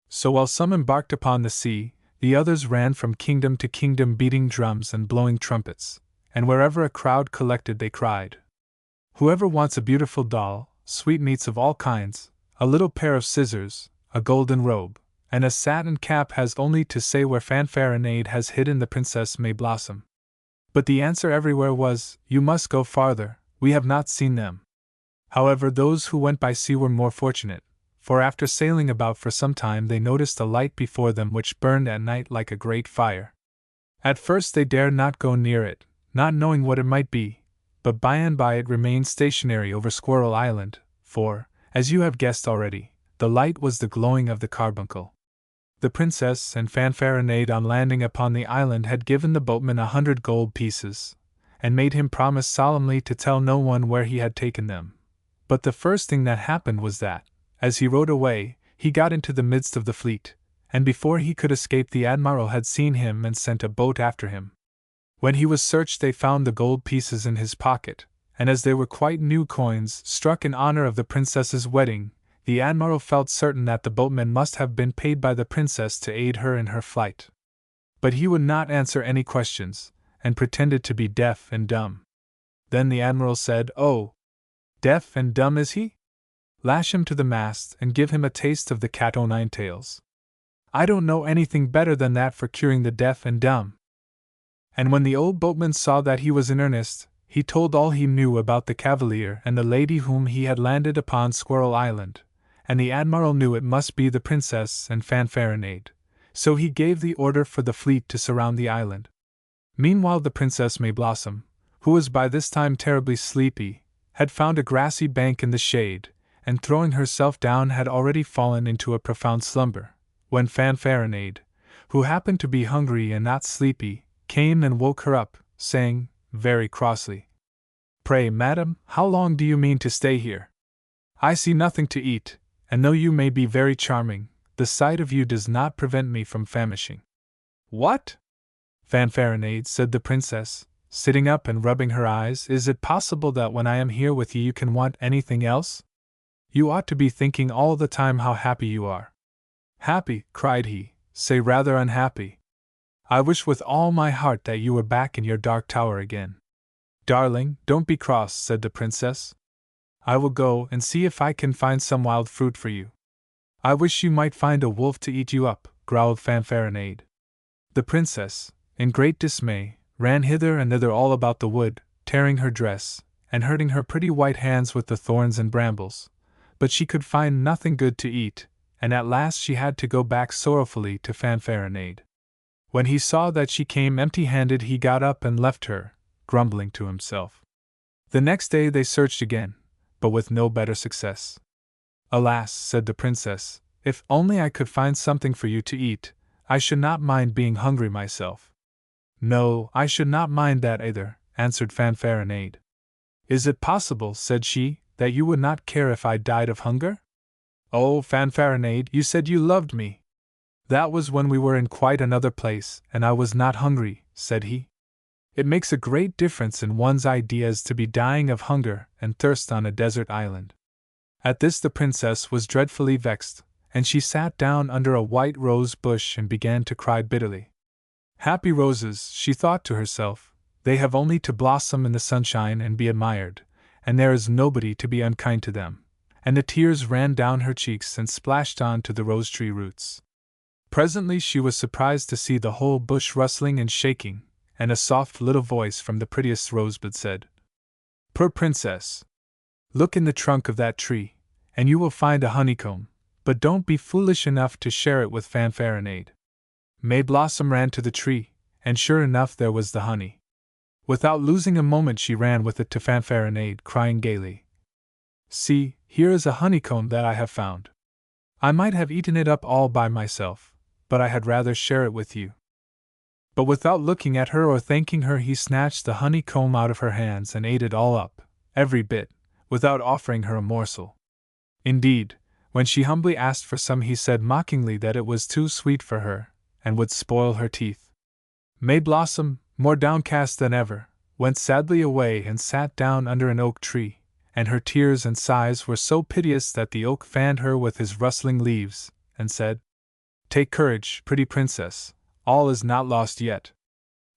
So while some embarked upon the sea, the others ran from kingdom to kingdom beating drums and blowing trumpets, and wherever a crowd collected they cried, "Whoever wants a beautiful doll, sweetmeats of all kinds, a little pair of scissors, a golden robe, and a satin cap has only to say where Fanfaronade has hidden the Princess May Blossom. But the answer everywhere was, "You must go farther, we have not seen them." However, those who went by sea were more fortunate, for after sailing about for some time they noticed a light before them which burned at night like a great fire. At first they dared not go near it, not knowing what it might be, but by and by it remained stationary over Squirrel Island, for, as you have guessed already, the light was the glowing of the carbuncle. The Princess and Fanfaronade on landing upon the island had given the boatman 100 gold pieces, and made him promise solemnly to tell no one where he had taken them. But the first thing that happened was that, as he rowed away, he got into the midst of the fleet, and before he could escape the admiral had seen him and sent a boat after him. When he was searched they found the gold pieces in his pocket, and as they were quite new coins struck in honor of the princess's wedding, the admiral felt certain that the boatman must have been paid by the princess to aid her in her flight. But he would not answer any questions, and pretended to be deaf and dumb. Then the admiral said, "Oh, deaf and dumb is he? Lash him to the mast and give him a taste of the cat-o'-nine-tails. I don't know anything better than that for curing the deaf and dumb." And when the old boatman saw that he was in earnest, he told all he knew about the cavalier and the lady whom he had landed upon Squirrel Island, and the admiral knew it must be the Princess and Fanfaronade, so he gave the order for the fleet to surround the island. Meanwhile the Princess May Blossom, who was by this time terribly sleepy, had found a grassy bank in the shade, and throwing herself down had already fallen into a profound slumber, when Fanfaronade, who happened to be hungry and not sleepy, came and woke her up, saying, very crossly, "Pray, madam, how long do you mean to stay here? I see nothing to eat, and though you may be very charming, the sight of you does not prevent me from famishing." "What? Fanfaronade," said the princess, sitting up and rubbing her eyes, "is it possible that when I am here with you can want anything else? You ought to be thinking all the time how happy you are." "Happy," cried he, "say rather unhappy. I wish with all my heart that you were back in your dark tower again." "Darling, don't be cross," said the princess. "I will go and see if I can find some wild fruit for you." "I wish you might find a wolf to eat you up," growled Fanfaronade. The princess, in great dismay, ran hither and thither all about the wood, tearing her dress, and hurting her pretty white hands with the thorns and brambles, but she could find nothing good to eat, and at last she had to go back sorrowfully to Fanfaronade. When he saw that she came empty-handed he got up and left her, grumbling to himself. The next day they searched again, but with no better success. "Alas," said the princess, "if only I could find something for you to eat, I should not mind being hungry myself." "No, I should not mind that either," answered Fanfaronade. "Is it possible," said she, "that you would not care if I died of hunger?" "Oh, Fanfaronade, you said you loved me." "That was when we were in quite another place, and I was not hungry," said he. "It makes a great difference in one's ideas to be dying of hunger and thirst on a desert island." At this the princess was dreadfully vexed, and she sat down under a white rose bush and began to cry bitterly. "Happy roses," she thought to herself, "they have only to blossom in the sunshine and be admired, and there is nobody to be unkind to them," and the tears ran down her cheeks and splashed on to the rose-tree roots. Presently she was surprised to see the whole bush rustling and shaking, and a soft little voice from the prettiest rosebud said, "Poor princess, look in the trunk of that tree, and you will find a honeycomb, but don't be foolish enough to share it with Fanfaronade." May Blossom ran to the tree, and sure enough there was the honey. Without losing a moment she ran with it to Fanfaronade, crying gaily, "See, here is a honeycomb that I have found. I might have eaten it up all by myself, but I had rather share it with you." But without looking at her or thanking her he snatched the honeycomb out of her hands and ate it all up, every bit, without offering her a morsel. Indeed, when she humbly asked for some he said mockingly that it was too sweet for her, and would spoil her teeth. May Blossom, more downcast than ever, went sadly away and sat down under an oak tree, and her tears and sighs were so piteous that the oak fanned her with his rustling leaves, and said, "Take courage, pretty princess, all is not lost yet.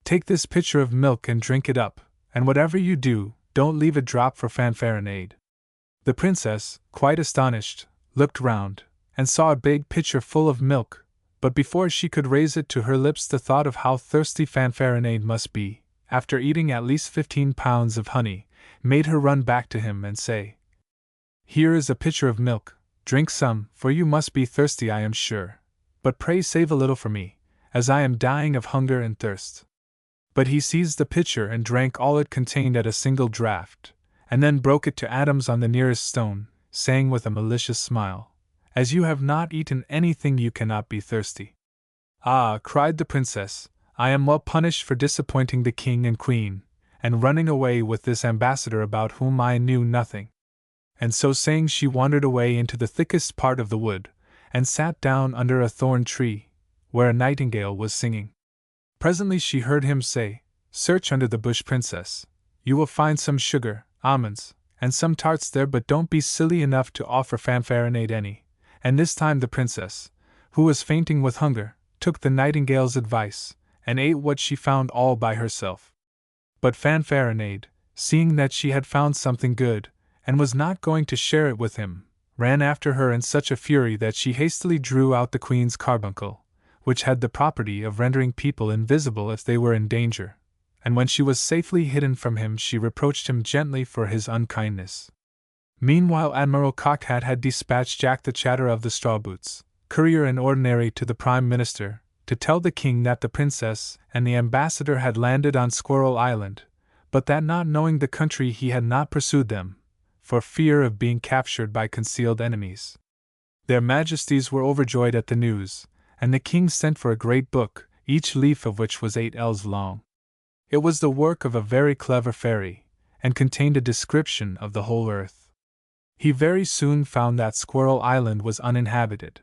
Take this pitcher of milk and drink it up, and whatever you do, don't leave a drop for Fanfaronade." The princess, quite astonished, looked round, and saw a big pitcher full of milk, but before she could raise it to her lips the thought of how thirsty Fanfaronade must be, after eating at least 15 pounds of honey, made her run back to him and say, "Here is a pitcher of milk, drink some, for you must be thirsty I am sure, but pray save a little for me, as I am dying of hunger and thirst." But he seized the pitcher and drank all it contained at a single draught, and then broke it to atoms on the nearest stone, saying with a malicious smile, "As you have not eaten anything you cannot be thirsty." "Ah," cried the princess, "I am well punished for disappointing the king and queen, and running away with this ambassador about whom I knew nothing." And so saying she wandered away into the thickest part of the wood, and sat down under a thorn tree, where a nightingale was singing. Presently she heard him say, "Search under the bush, princess. You will find some sugar, almonds, and some tarts there, but don't be silly enough to offer Fanfaronade any." And this time the princess, who was fainting with hunger, took the nightingale's advice, and ate what she found all by herself. But Fanfaronade, seeing that she had found something good, and was not going to share it with him, ran after her in such a fury that she hastily drew out the queen's carbuncle, which had the property of rendering people invisible if they were in danger, and when she was safely hidden from him she reproached him gently for his unkindness. Meanwhile Admiral Cockhat had dispatched Jack the Chatterer of the Strawboots, courier in ordinary to the Prime Minister, to tell the king that the princess and the ambassador had landed on Squirrel Island, but that not knowing the country he had not pursued them, for fear of being captured by concealed enemies. Their Majesties were overjoyed at the news, and the king sent for a great book, each leaf of which was 8 ells long. It was the work of a very clever fairy, and contained a description of the whole earth. He very soon found that Squirrel Island was uninhabited.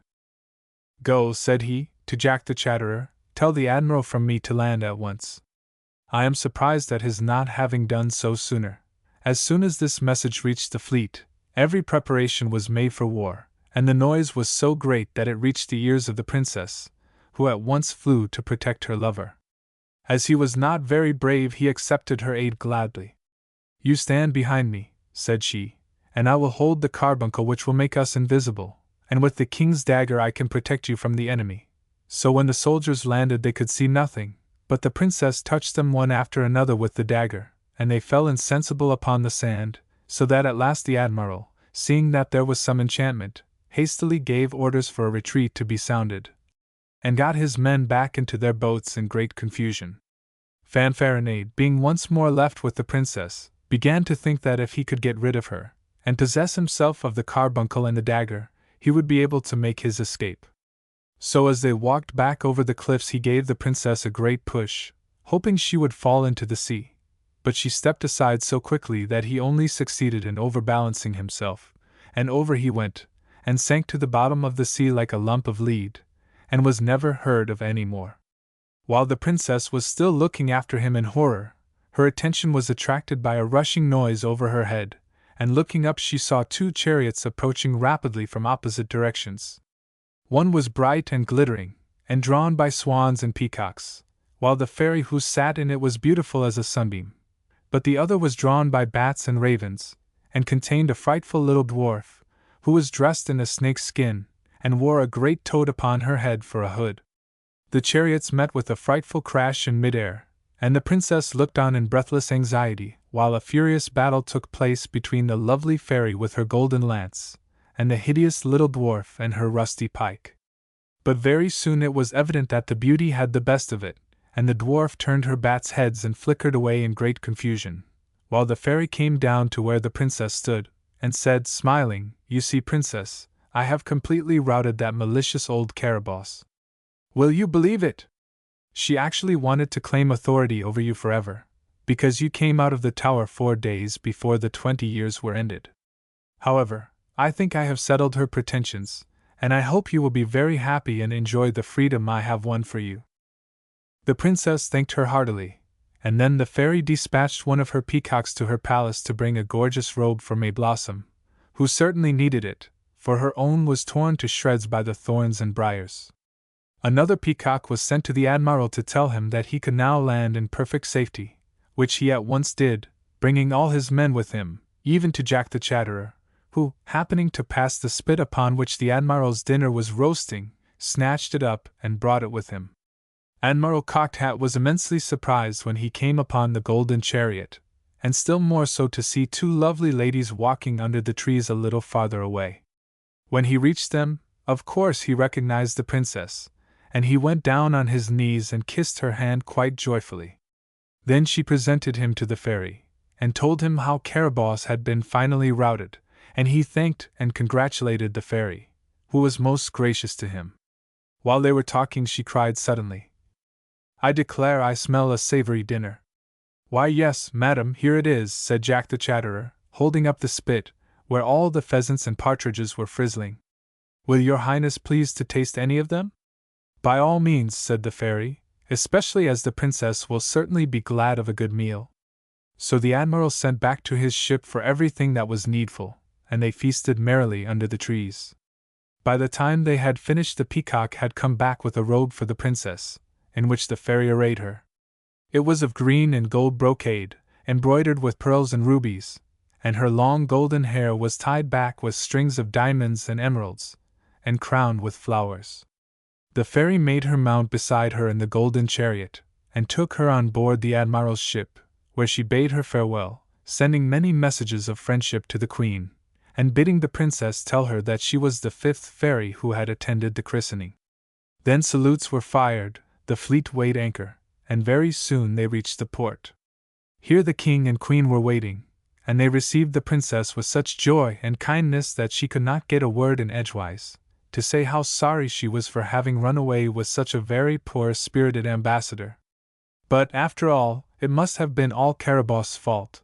"Go," said he, to Jack the Chatterer, "tell the admiral from me to land at once. I am surprised at his not having done so sooner." As soon as this message reached the fleet, every preparation was made for war, and the noise was so great that it reached the ears of the princess, who at once flew to protect her lover. As he was not very brave, he accepted her aid gladly. "You stand behind me," said she, "and I will hold the carbuncle which will make us invisible, and with the king's dagger I can protect you from the enemy." So when the soldiers landed they could see nothing, but the princess touched them one after another with the dagger, and they fell insensible upon the sand, so that at last the admiral, seeing that there was some enchantment, hastily gave orders for a retreat to be sounded, and got his men back into their boats in great confusion. Fanfaronade, being once more left with the princess, began to think that if he could get rid of her, and possess himself of the carbuncle and the dagger, he would be able to make his escape. So as they walked back over the cliffs he gave the princess a great push, hoping she would fall into the sea, but she stepped aside so quickly that he only succeeded in overbalancing himself, and over he went, and sank to the bottom of the sea like a lump of lead, and was never heard of any more. While the princess was still looking after him in horror, her attention was attracted by a rushing noise over her head, and looking up she saw 2 chariots approaching rapidly from opposite directions. One was bright and glittering, and drawn by swans and peacocks, while the fairy who sat in it was beautiful as a sunbeam. But the other was drawn by bats and ravens, and contained a frightful little dwarf, who was dressed in a snake's skin, and wore a great toad upon her head for a hood. The chariots met with a frightful crash in mid-air, and the princess looked on in breathless anxiety, while a furious battle took place between the lovely fairy with her golden lance, and the hideous little dwarf and her rusty pike. But very soon it was evident that the beauty had the best of it, and the dwarf turned her bats' heads and flickered away in great confusion, while the fairy came down to where the princess stood, and said, smiling, "You see, princess, I have completely routed that malicious old caraboss. Will you believe it? She actually wanted to claim authority over you forever, because you came out of the tower 4 days before the 20 years were ended. However, I think I have settled her pretensions, and I hope you will be very happy and enjoy the freedom I have won for you." The princess thanked her heartily, and then the fairy dispatched one of her peacocks to her palace to bring a gorgeous robe for May Blossom, who certainly needed it, for her own was torn to shreds by the thorns and briars. Another peacock was sent to the admiral to tell him that he could now land in perfect safety, which he at once did, bringing all his men with him, even to Jack the Chatterer, who, happening to pass the spit upon which the admiral's dinner was roasting, snatched it up, and brought it with him. Admiral Cocked Hat was immensely surprised when he came upon the golden chariot, and still more so to see two lovely ladies walking under the trees a little farther away. When he reached them, of course he recognized the princess, and he went down on his knees and kissed her hand quite joyfully. Then she presented him to the fairy, and told him how Caraboss had been finally routed, and he thanked and congratulated the fairy, who was most gracious to him. While they were talking, she cried suddenly, "I declare I smell a savory dinner." "Why, yes, madam, here it is," said Jack the Chatterer, holding up the spit, where all the pheasants and partridges were frizzling. "Will your highness please to taste any of them?" "By all means," said the fairy, "especially as the princess will certainly be glad of a good meal." So the admiral sent back to his ship for everything that was needful, and they feasted merrily under the trees. By the time they had finished, the peacock had come back with a robe for the princess, in which the fairy arrayed her. It was of green and gold brocade, embroidered with pearls and rubies, and her long golden hair was tied back with strings of diamonds and emeralds, and crowned with flowers. The fairy made her mount beside her in the golden chariot, and took her on board the admiral's ship, where she bade her farewell, sending many messages of friendship to the queen, and bidding the princess tell her that she was the fifth fairy who had attended the christening. Then salutes were fired, the fleet weighed anchor, and very soon they reached the port. Here the king and queen were waiting, and they received the princess with such joy and kindness that she could not get a word in edgewise, to say how sorry she was for having run away with such a very poor-spirited ambassador. But, after all, it must have been all Caraboss's fault.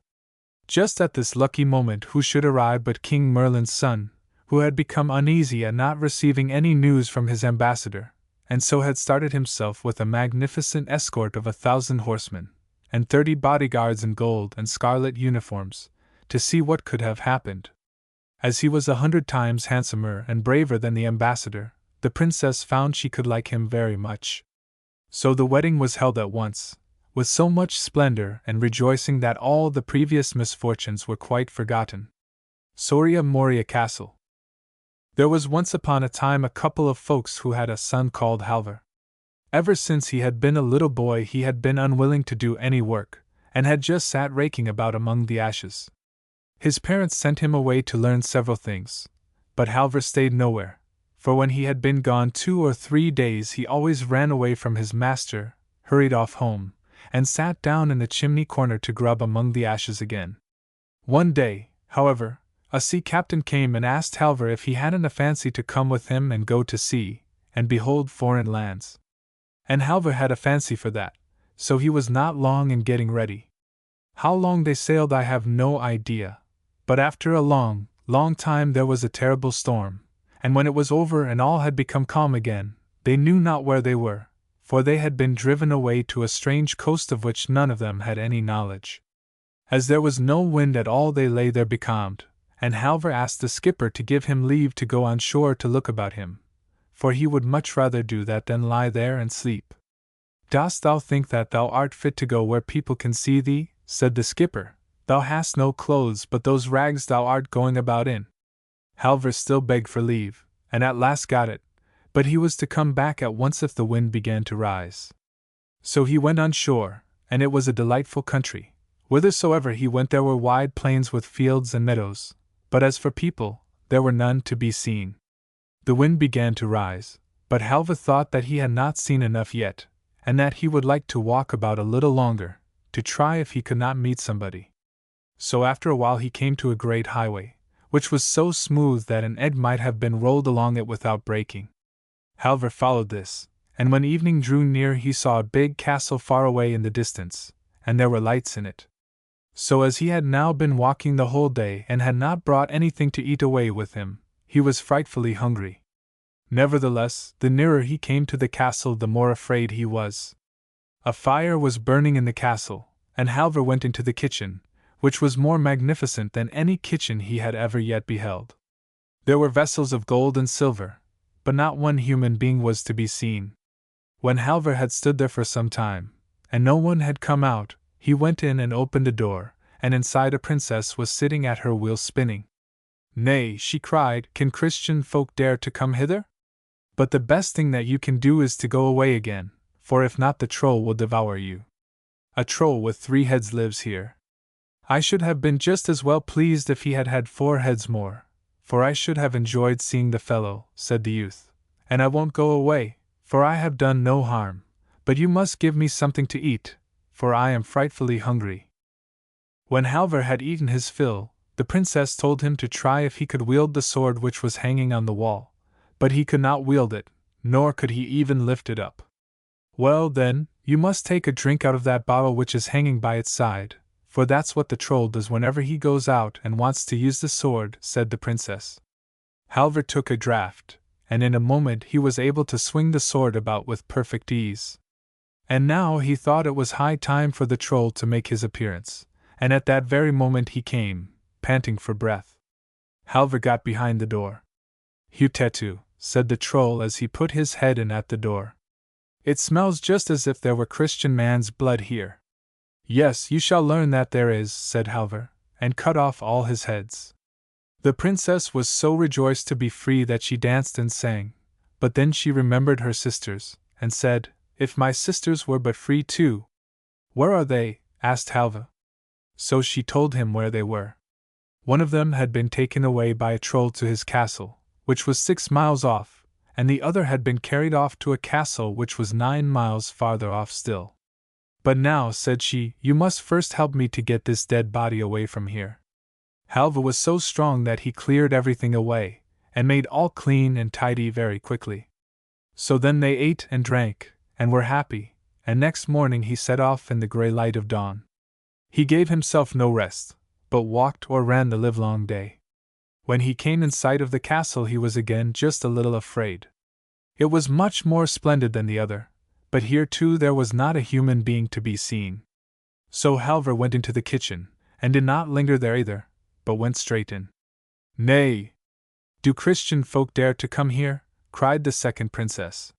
Just at this lucky moment who should arrive but King Merlin's son, who had become uneasy at not receiving any news from his ambassador, and so had started himself with a magnificent escort of 1,000 horsemen, and 30 bodyguards in gold and scarlet uniforms, to see what could have happened. As he was 100 times handsomer and braver than the ambassador, the princess found she could like him very much. So the wedding was held at once, with so much splendor and rejoicing that all the previous misfortunes were quite forgotten. Soria Moria Castle. There was once upon a time a couple of folks who had a son called Halvor. Ever since he had been a little boy he had been unwilling to do any work, and had just sat raking about among the ashes. His parents sent him away to learn several things, but Halvor stayed nowhere, for when he had been gone 2 or 3 days he always ran away from his master, hurried off home, and sat down in the chimney corner to grub among the ashes again. One day, however, a sea captain came and asked Halvor if he hadn't a fancy to come with him and go to sea, and behold foreign lands. And Halvor had a fancy for that, so he was not long in getting ready. How long they sailed I have no idea, but after a long, long time there was a terrible storm, and when it was over and all had become calm again, they knew not where they were, for they had been driven away to a strange coast of which none of them had any knowledge. As there was no wind at all they lay there becalmed, and Halvor asked the skipper to give him leave to go on shore to look about him, for he would much rather do that than lie there and sleep. "Dost thou think that thou art fit to go where people can see thee?" said the skipper. "Thou hast no clothes but those rags thou art going about in." Halvor still begged for leave, and at last got it, but he was to come back at once if the wind began to rise. So he went on shore, and it was a delightful country. Whithersoever he went there were wide plains with fields and meadows, but as for people, there were none to be seen. The wind began to rise, but Halvor thought that he had not seen enough yet, and that he would like to walk about a little longer, to try if he could not meet somebody. So after a while he came to a great highway, which was so smooth that an egg might have been rolled along it without breaking. Halvor followed this, and when evening drew near he saw a big castle far away in the distance, and there were lights in it. So as he had now been walking the whole day and had not brought anything to eat away with him, he was frightfully hungry. Nevertheless, the nearer he came to the castle the more afraid he was. A fire was burning in the castle, and Halvor went into the kitchen, which was more magnificent than any kitchen he had ever yet beheld. There were vessels of gold and silver, but not one human being was to be seen. When Halvor had stood there for some time, and no one had come out, he went in and opened a door, and inside a princess was sitting at her wheel spinning. "Nay," she cried, "can Christian folk dare to come hither?" But the best thing that you can do is to go away again, for if not the troll will devour you. A troll with 3 heads lives here. I should have been just as well pleased if he had had 4 heads more, for I should have enjoyed seeing the fellow, said the youth. And I won't go away, for I have done no harm, but you must give me something to eat, for I am frightfully hungry. When Halvor had eaten his fill, the princess told him to try if he could wield the sword which was hanging on the wall, but he could not wield it, nor could he even lift it up. Well then, you must take a drink out of that bottle which is hanging by its side, for that's what the troll does whenever he goes out and wants to use the sword, said the princess. Halvor took a draught, and in a moment he was able to swing the sword about with perfect ease. And now he thought it was high time for the troll to make his appearance, and at that very moment he came, panting for breath. Halvor got behind the door. "Hutetu," said the troll as he put his head in at the door. "It smells just as if there were Christian man's blood here." "Yes, you shall learn that there is," said Halvor, and cut off all his heads. The princess was so rejoiced to be free that she danced and sang, but then she remembered her sisters, and said, "If my sisters were but free too." "Where are they?" asked Halvor. So she told him where they were. One of them had been taken away by a troll to his castle, which was 6 miles off, and the other had been carried off to a castle which was 9 miles farther off still. "But now," said she, "you must first help me to get this dead body away from here." Halvor was so strong that he cleared everything away, and made all clean and tidy very quickly. So then they ate and drank, and were happy, and next morning he set off in the grey light of dawn. He gave himself no rest, but walked or ran the livelong day. When he came in sight of the castle he was again just a little afraid. It was much more splendid than the other, but here too there was not a human being to be seen. So Halvor went into the kitchen, and did not linger there either, but went straight in. "Nay! Do Christian folk dare to come here?" cried the second princess.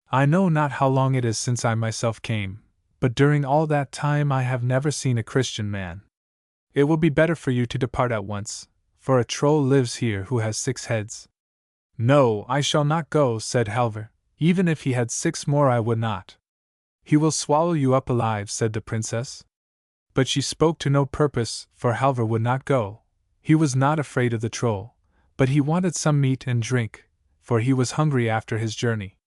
"I know not how long it is since I myself came, but during all that time I have never seen a Christian man. It will be better for you to depart at once, for a troll lives here who has 6 heads." "No, I shall not go," said Halvor. "Even if he had 6 more I would not." "He will swallow you up alive," said the princess. But she spoke to no purpose, for Halvor would not go. He was not afraid of the troll, but he wanted some meat and drink, for he was hungry after his journey.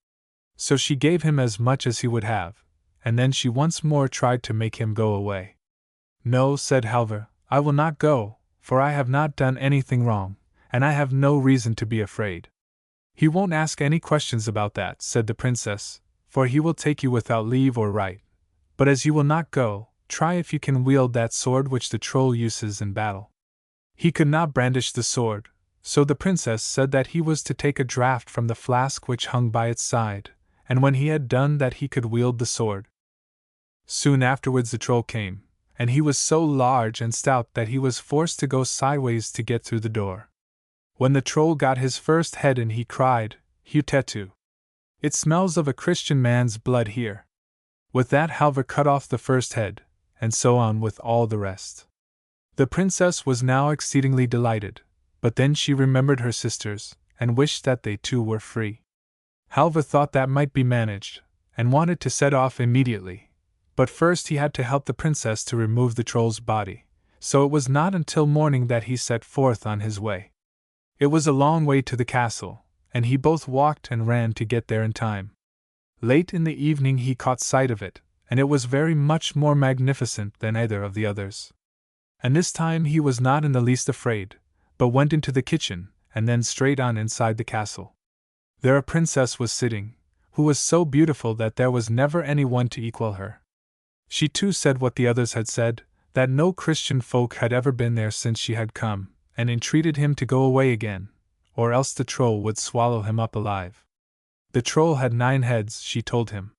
So she gave him as much as he would have, and then she once more tried to make him go away. "No," said Halvor, "I will not go, for I have not done anything wrong, and I have no reason to be afraid." "He won't ask any questions about that," said the princess, "for he will take you without leave or right. But as you will not go, try if you can wield that sword which the troll uses in battle." He could not brandish the sword, so the princess said that he was to take a draught from the flask which hung by its side, and when he had done that he could wield the sword. Soon afterwards the troll came, and he was so large and stout that he was forced to go sideways to get through the door. When the troll got his first head in he cried, "Hutetu! It smells of a Christian man's blood here." With that Halvor cut off the first head, and so on with all the rest. The princess was now exceedingly delighted, but then she remembered her sisters, and wished that they too were free. Halvor thought that might be managed, and wanted to set off immediately, but first he had to help the princess to remove the troll's body, so it was not until morning that he set forth on his way. It was a long way to the castle, and he both walked and ran to get there in time. Late in the evening he caught sight of it, and it was very much more magnificent than either of the others. And this time he was not in the least afraid, but went into the kitchen, and then straight on inside the castle. There a princess was sitting, who was so beautiful that there was never any one to equal her. She too said what the others had said, that no Christian folk had ever been there since she had come, and entreated him to go away again, or else the troll would swallow him up alive. The troll had 9 heads, she told him.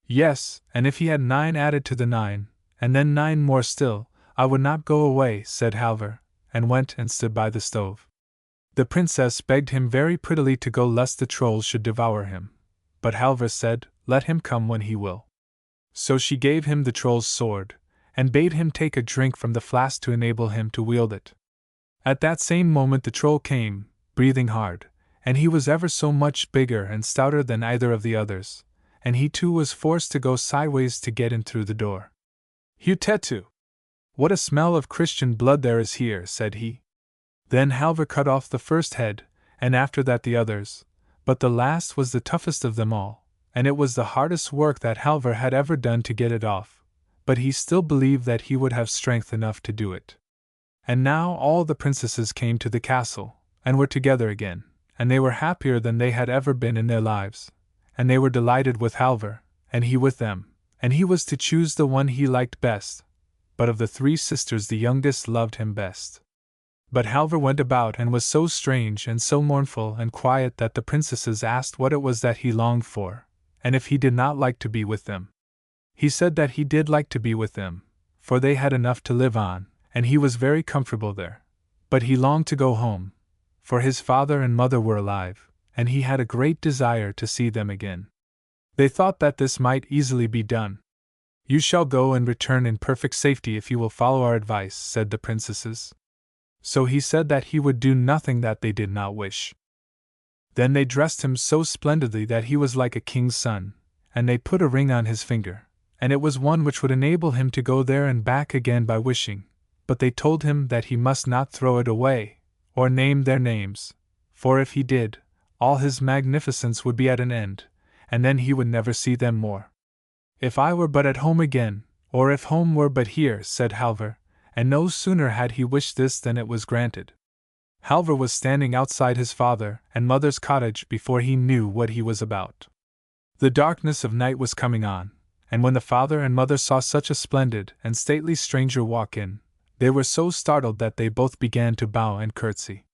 Yes, and if he had 9 added to the 9, and then 9 more still, I would not go away, said Halvor, and went and stood by the stove. The princess begged him very prettily to go lest the troll should devour him, but Halvor said, let him come when he will. So she gave him the troll's sword, and bade him take a drink from the flask to enable him to wield it. At that same moment the troll came, breathing hard, and he was ever so much bigger and stouter than either of the others, and he too was forced to go sideways to get in through the door. "Hutetu! What a smell of Christian blood there is here," said he. Then Halvor cut off the first head, and after that the others, but the last was the toughest of them all, and it was the hardest work that Halvor had ever done to get it off, but he still believed that he would have strength enough to do it. And now all the princesses came to the castle, and were together again, and they were happier than they had ever been in their lives, and they were delighted with Halvor, and he with them, and he was to choose the one he liked best, but of the three sisters the youngest loved him best. But Halvor went about and was so strange and so mournful and quiet that the princesses asked what it was that he longed for, and if he did not like to be with them. He said that he did like to be with them, for they had enough to live on, and he was very comfortable there. But he longed to go home, for his father and mother were alive, and he had a great desire to see them again. They thought that this might easily be done. "You shall go and return in perfect safety if you will follow our advice," said the princesses. So he said that he would do nothing that they did not wish. Then they dressed him so splendidly that he was like a king's son, and they put a ring on his finger, and it was one which would enable him to go there and back again by wishing, but they told him that he must not throw it away, or name their names, for if he did, all his magnificence would be at an end, and then he would never see them more. "If I were but at home again, or if home were but here," said Halvor, and no sooner had he wished this than it was granted. Halvor was standing outside his father and mother's cottage before he knew what he was about. The darkness of night was coming on, and when the father and mother saw such a splendid and stately stranger walk in, they were so startled that they both began to bow and curtsy.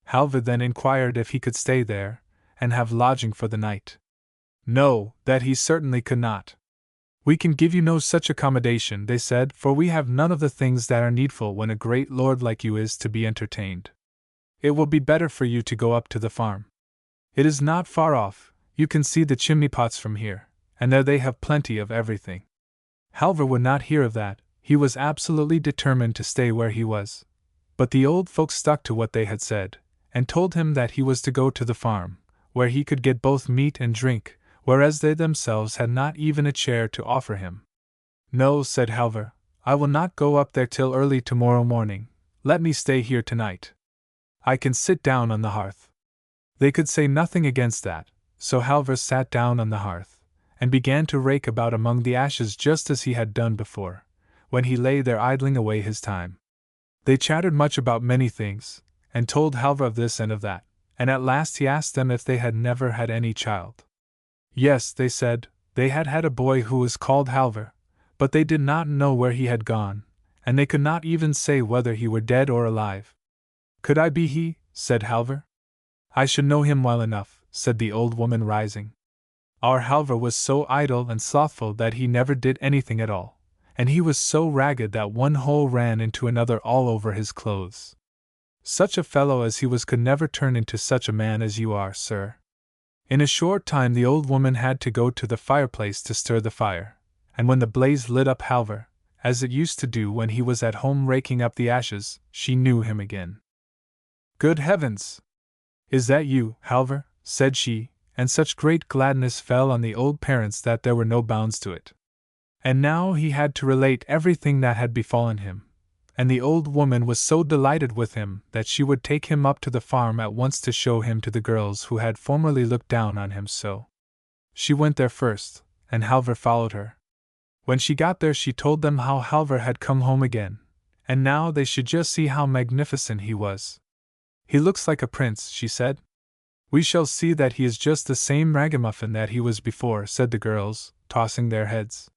Halvor then inquired if he could stay there, and have lodging for the night. No, that he certainly could not. "We can give you no such accommodation," they said, "for we have none of the things that are needful when a great lord like you is to be entertained. It will be better for you to go up to the farm. It is not far off, you can see the chimney pots from here, and there they have plenty of everything." Halvor would not hear of that, he was absolutely determined to stay where he was. But the old folks stuck to what they had said, and told him that he was to go to the farm, where he could get both meat and drink, whereas they themselves had not even a chair to offer him. "No," said Halvor, "I will not go up there till early tomorrow morning, let me stay here tonight. I can sit down on the hearth." They could say nothing against that, so Halvor sat down on the hearth, and began to rake about among the ashes just as he had done before, when he lay there idling away his time. They chattered much about many things, and told Halvor of this and of that, and at last he asked them if they had never had any child. Yes, they said, they had had a boy who was called Halvor, but they did not know where he had gone, and they could not even say whether he were dead or alive. "Could I be he?" said Halvor. "I should know him well enough," said the old woman, rising. "Our Halvor was so idle and slothful that he never did anything at all, and he was so ragged that one hole ran into another all over his clothes. Such a fellow as he was could never turn into such a man as you are, sir." In a short time the old woman had to go to the fireplace to stir the fire, and when the blaze lit up Halvor, as it used to do when he was at home raking up the ashes, she knew him again. "Good heavens! Is that you, Halvor?" said she, and such great gladness fell on the old parents that there were no bounds to it. And now he had to relate everything that had befallen him, and the old woman was so delighted with him that she would take him up to the farm at once to show him to the girls who had formerly looked down on him so. She went there first, and Halvor followed her. When she got there she told them how Halvor had come home again, and now they should just see how magnificent he was. "He looks like a prince," she said. "We shall see that he is just the same ragamuffin that he was before," said the girls, tossing their heads.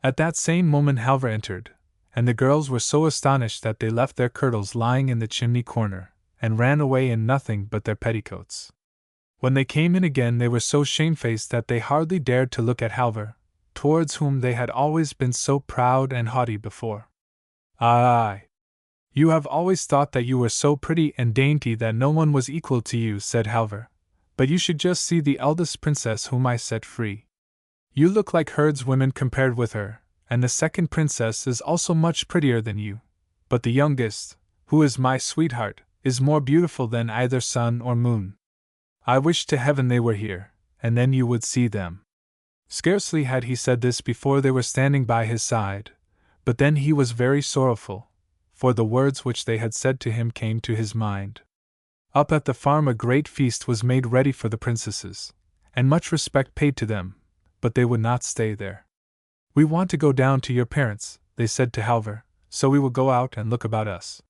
At that same moment Halvor entered, and the girls were so astonished that they left their kirtles lying in the chimney corner, and ran away in nothing but their petticoats. When they came in again they were so shamefaced that they hardly dared to look at Halvor, towards whom they had always been so proud and haughty before. "Aye! You have always thought that you were so pretty and dainty that no one was equal to you," said Halvor, "but you should just see the eldest princess whom I set free. You look like herdswomen compared with her, and the second princess is also much prettier than you, but the youngest, who is my sweetheart, is more beautiful than either sun or moon." I wish to heaven they were here, and then you would see them. Scarcely had he said this before they were standing by his side, but then he was very sorrowful, for the words which they had said to him came to his mind. Up at the farm a great feast was made ready for the princesses, and much respect paid to them, but they would not stay there. We want to go down to your parents, they said to Halvor, so we will go out and look about us.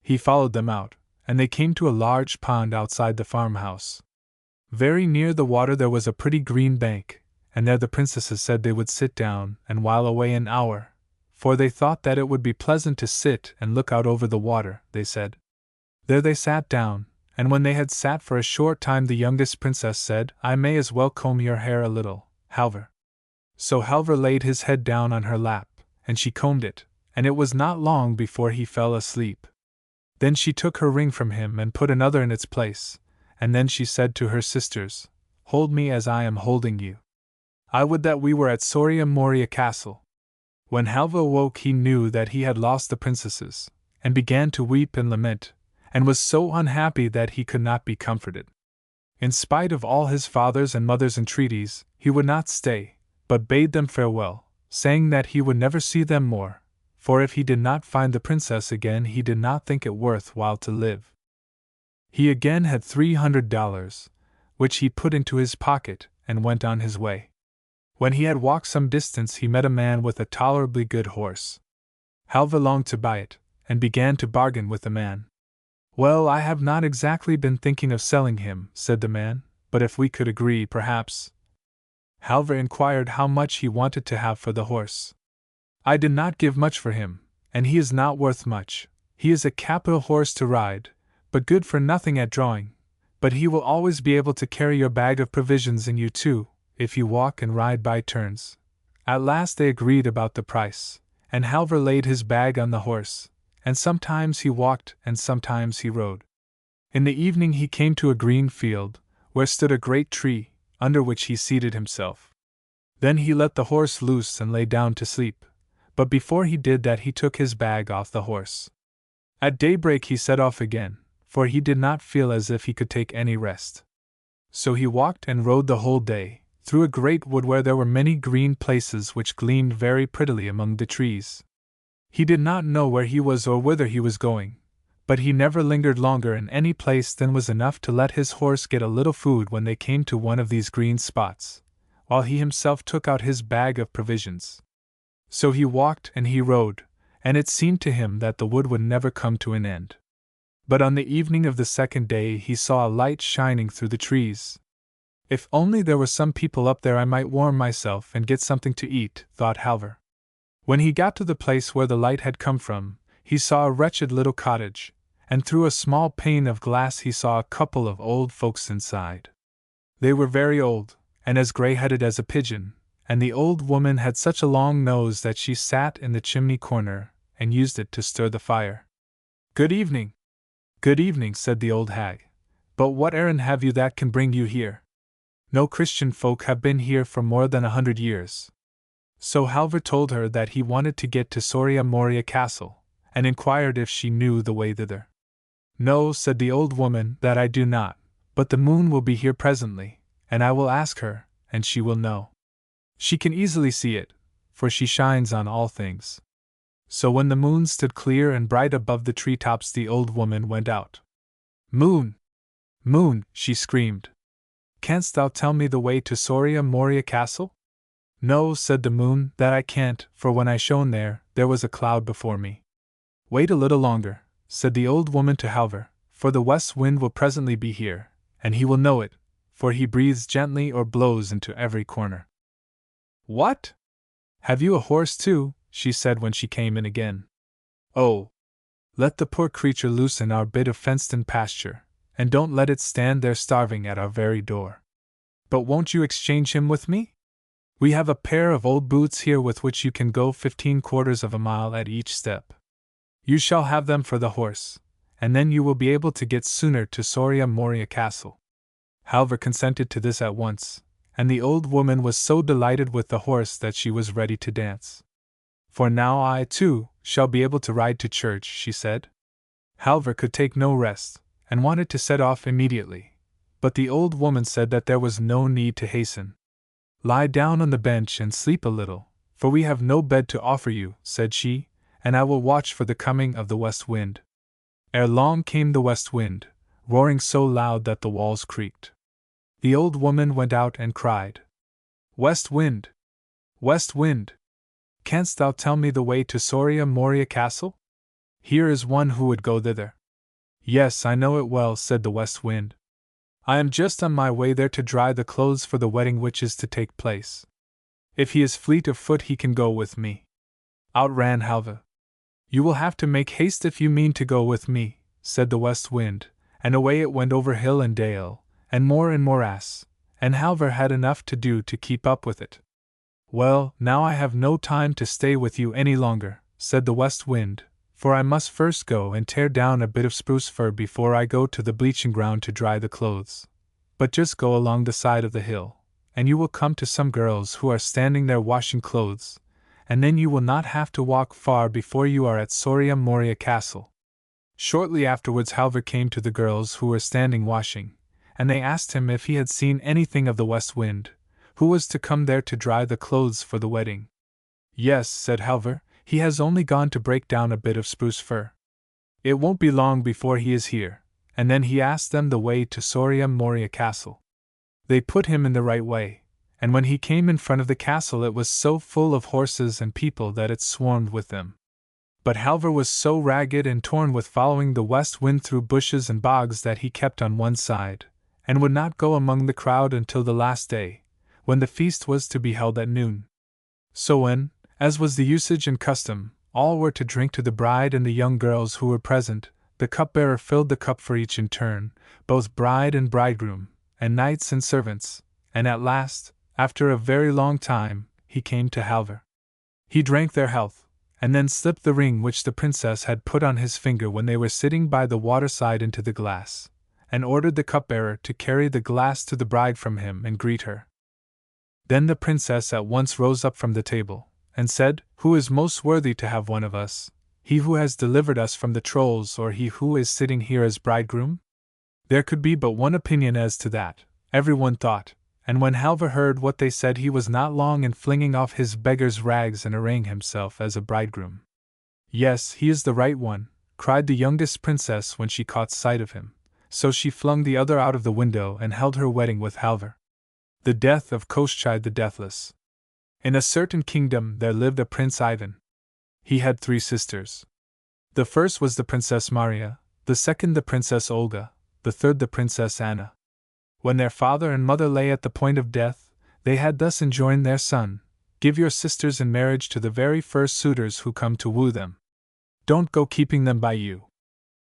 He followed them out, and they came to a large pond outside the farmhouse. Very near the water there was a pretty green bank, and there the princesses said they would sit down and while away an hour, for they thought that it would be pleasant to sit and look out over the water, they said. There they sat down, and when they had sat for a short time the youngest princess said, I may as well comb your hair a little, Halvor. So Halvor laid his head down on her lap, and she combed it, and it was not long before he fell asleep. Then she took her ring from him and put another in its place, and then she said to her sisters, Hold me as I am holding you. I would that we were at Soria Moria Castle. When Halvor awoke he knew that he had lost the princesses, and began to weep and lament, and was so unhappy that he could not be comforted. In spite of all his father's and mother's entreaties, he would not stay, but bade them farewell, saying that he would never see them more, for if he did not find the princess again he did not think it worth while to live. He again had $300, which he put into his pocket, and went on his way. When he had walked some distance he met a man with a tolerably good horse. Halvor longed to buy it, and began to bargain with the man. Well, I have not exactly been thinking of selling him, said the man, but if we could agree, perhaps. Halvor inquired how much he wanted to have for the horse. I did not give much for him, and he is not worth much. He is a capital horse to ride, but good for nothing at drawing. But he will always be able to carry your bag of provisions and you too, if you walk and ride by turns. At last they agreed about the price, and Halvor laid his bag on the horse, and sometimes he walked and sometimes he rode. In the evening he came to a green field, where stood a great tree, under which he seated himself. Then he let the horse loose and lay down to sleep, but before he did that he took his bag off the horse. At daybreak he set off again, for he did not feel as if he could take any rest. So he walked and rode the whole day, through a great wood where there were many green places which gleamed very prettily among the trees. He did not know where he was or whither he was going, but he never lingered longer in any place than was enough to let his horse get a little food when they came to one of these green spots, while he himself took out his bag of provisions. So he walked and he rode, and it seemed to him that the wood would never come to an end. But on the evening of the second day he saw a light shining through the trees. If only there were some people up there I might warm myself and get something to eat, thought Halvor. When he got to the place where the light had come from, he saw a wretched little cottage, and through a small pane of glass he saw a couple of old folks inside. They were very old, and as grey-headed as a pigeon, and the old woman had such a long nose that she sat in the chimney corner and used it to stir the fire. Good evening. Good evening, said the old hag. But what errand have you that can bring you here? No Christian folk have been here for more than 100 years. So Halvor told her that he wanted to get to Soria Moria Castle, and inquired if she knew the way thither. No, said the old woman, that I do not, but the moon will be here presently, and I will ask her, and she will know. She can easily see it, for she shines on all things. So when the moon stood clear and bright above the treetops the old woman went out. Moon! Moon! She screamed. Canst thou tell me the way to Soria Moria Castle? No, said the moon, that I can't, for when I shone there, there was a cloud before me. Wait a little longer, said the old woman to Halvor, for the west wind will presently be here, and he will know it, for he breathes gently or blows into every corner. What? Have you a horse too? She said when she came in again. Oh! Let the poor creature loose in our bit of fenced-in pasture, and don't let it stand there starving at our very door. But won't you exchange him with me? We have a pair of old boots here with which you can go 15/4 of a mile at each step. You shall have them for the horse, and then you will be able to get sooner to Soria Moria Castle. Halvor consented to this at once, and the old woman was so delighted with the horse that she was ready to dance. For now I, too, shall be able to ride to church, she said. Halvor could take no rest, and wanted to set off immediately, But the old woman said that there was no need to hasten. "Lie down on the bench and sleep a little, for we have no bed to offer you," said she, "and I will watch for the coming of the west wind." Ere long came the west wind, roaring so loud that the walls creaked. The old woman went out and cried, "West wind! West wind! Canst thou tell me the way to Soria Moria Castle? Here is one who would go thither." "Yes, I know it well," said the west wind. "I am just on my way there to dry the clothes for the wedding which is to take place. If he is fleet of foot he can go with me." Out ran Halvor. "You will have to make haste if you mean to go with me," said the west wind, and away it went over hill and dale, and morass, and Halvor had enough to do to keep up with it. "Well, now I have no time to stay with you any longer," said the west wind, "for I must first go and tear down a bit of spruce fir before I go to the bleaching ground to dry the clothes. But just go along the side of the hill, and you will come to some girls who are standing there washing clothes, and then you will not have to walk far before you are at Soria Moria Castle." Shortly afterwards Halvor came to the girls who were standing washing, and they asked him if he had seen anything of the west wind, who was to come there to dry the clothes for the wedding. "Yes," said Halvor, "he has only gone to break down a bit of spruce fir. It won't be long before he is here," and then he asked them the way to Soria Moria Castle. They put him in the right way, and when he came in front of the castle it was so full of horses and people that it swarmed with them. But Halvor was so ragged and torn with following the west wind through bushes and bogs that he kept on one side, and would not go among the crowd until the last day, when the feast was to be held at noon. So when, as was the usage and custom, all were to drink to the bride and the young girls who were present, the cupbearer filled the cup for each in turn, both bride and bridegroom, and knights and servants, and at last, after a very long time, he came to Halvor. He drank their health, and then slipped the ring which the princess had put on his finger when they were sitting by the waterside into the glass, and ordered the cupbearer to carry the glass to the bride from him and greet her. Then the princess at once rose up from the table, and said, "Who is most worthy to have one of us, he who has delivered us from the trolls or he who is sitting here as bridegroom?" There could be but one opinion as to that, everyone thought, and when Halvor heard what they said he was not long in flinging off his beggar's rags and arraying himself as a bridegroom. "Yes, he is the right one," cried the youngest princess when she caught sight of him, so she flung the other out of the window and held her wedding with Halvor. The death of Koschei the Deathless. In a certain kingdom there lived a Prince Ivan. He had 3 sisters. The first was the Princess Maria, the second the Princess Olga, the third the Princess Anna. When their father and mother lay at the point of death, they had thus enjoined their son, "Give your sisters in marriage to the very first suitors who come to woo them. Don't go keeping them by you."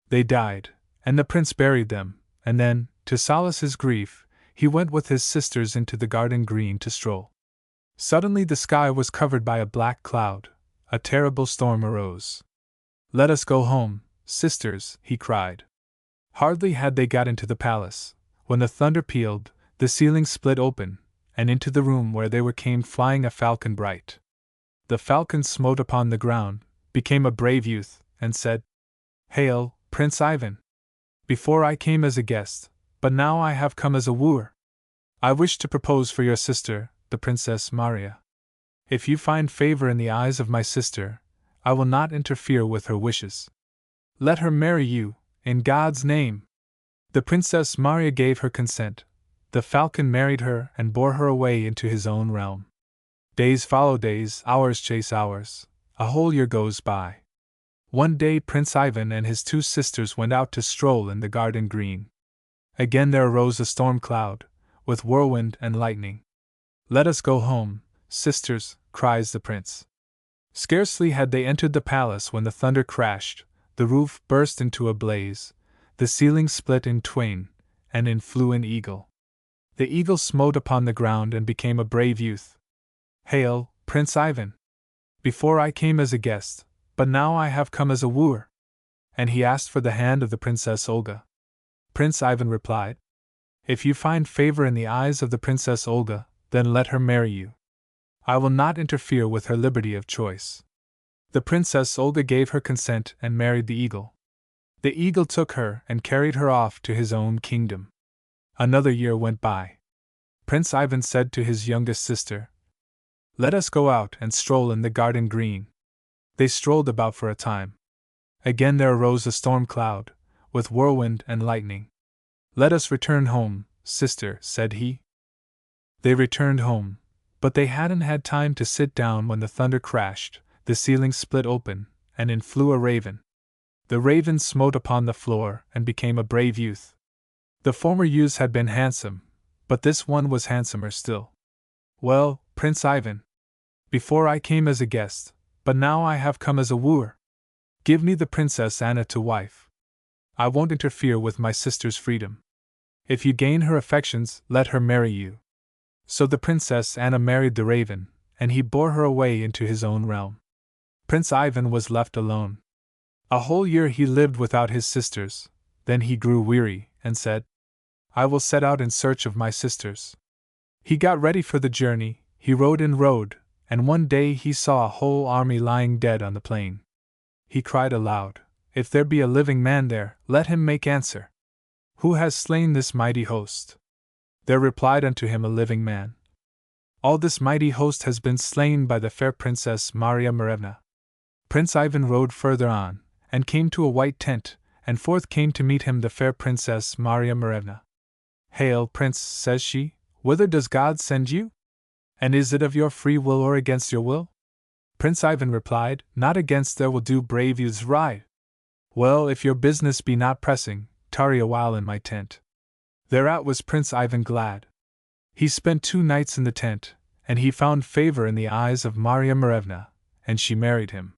They died, and the prince buried them, and then, to solace his grief, he went with his sisters into the garden green to stroll. Suddenly the sky was covered by a black cloud. A terrible storm arose. "Let us go home, sisters," he cried. Hardly had they got into the palace, when the thunder pealed, the ceiling split open, and into the room where they were came flying a falcon bright. The falcon smote upon the ground, became a brave youth, and said, "Hail, Prince Ivan! Before I came as a guest, but now I have come as a wooer. I wish to propose for your sister, the Princess Maria. If you find favor in the eyes of my sister, I will not interfere with her wishes. Let her marry you, in God's name." The Princess Maria gave her consent. The falcon married her and bore her away into his own realm. Days follow days, hours chase hours, a whole year goes by. One day Prince Ivan and his 2 sisters went out to stroll in the garden green. Again there arose a storm cloud, with whirlwind and lightning. "Let us go home, sisters," cries the prince. Scarcely had they entered the palace when the thunder crashed, the roof burst into a blaze, the ceiling split in twain, and in flew an eagle. The eagle smote upon the ground and became a brave youth. "Hail, Prince Ivan! Before I came as a guest, but now I have come as a wooer." And he asked for the hand of the Princess Olga. Prince Ivan replied, "If you find favor in the eyes of the Princess Olga, then let her marry you. I will not interfere with her liberty of choice." The Princess Olga gave her consent and married the eagle. The eagle took her and carried her off to his own kingdom. Another year went by. Prince Ivan said to his youngest sister, "Let us go out and stroll in the garden green." They strolled about for a time. Again there arose a storm cloud, with whirlwind and lightning. "Let us return home, sister," said he. They returned home, but they hadn't had time to sit down when the thunder crashed, the ceiling split open, and in flew a raven. The raven smote upon the floor and became a brave youth. The former youths had been handsome, but this one was handsomer still. "Well, Prince Ivan, before I came as a guest, but now I have come as a wooer. Give me the Princess Anna to wife. I won't interfere with my sister's freedom. If you gain her affections, let her marry you." So the Princess Anna married the raven, and he bore her away into his own realm. Prince Ivan was left alone. A whole year he lived without his sisters, then he grew weary, and said, "I will set out in search of my sisters." He got ready for the journey, he rode and rode, and one day he saw a whole army lying dead on the plain. He cried aloud, "If there be a living man there, let him make answer. Who has slain this mighty host?" There replied unto him a living man, "All this mighty host has been slain by the fair Princess Marya Marevna." Prince Ivan rode further on, and came to a white tent, and forth came to meet him the fair Princess Marya Marevna. "Hail, Prince," says she, "whither does God send you? And is it of your free will or against your will?" Prince Ivan replied, "Not against, there will do brave youths ride." "Well, if your business be not pressing, tarry a while in my tent." Thereat was Prince Ivan glad. He spent 2 nights in the tent, and he found favor in the eyes of Marya Marevna, and she married him.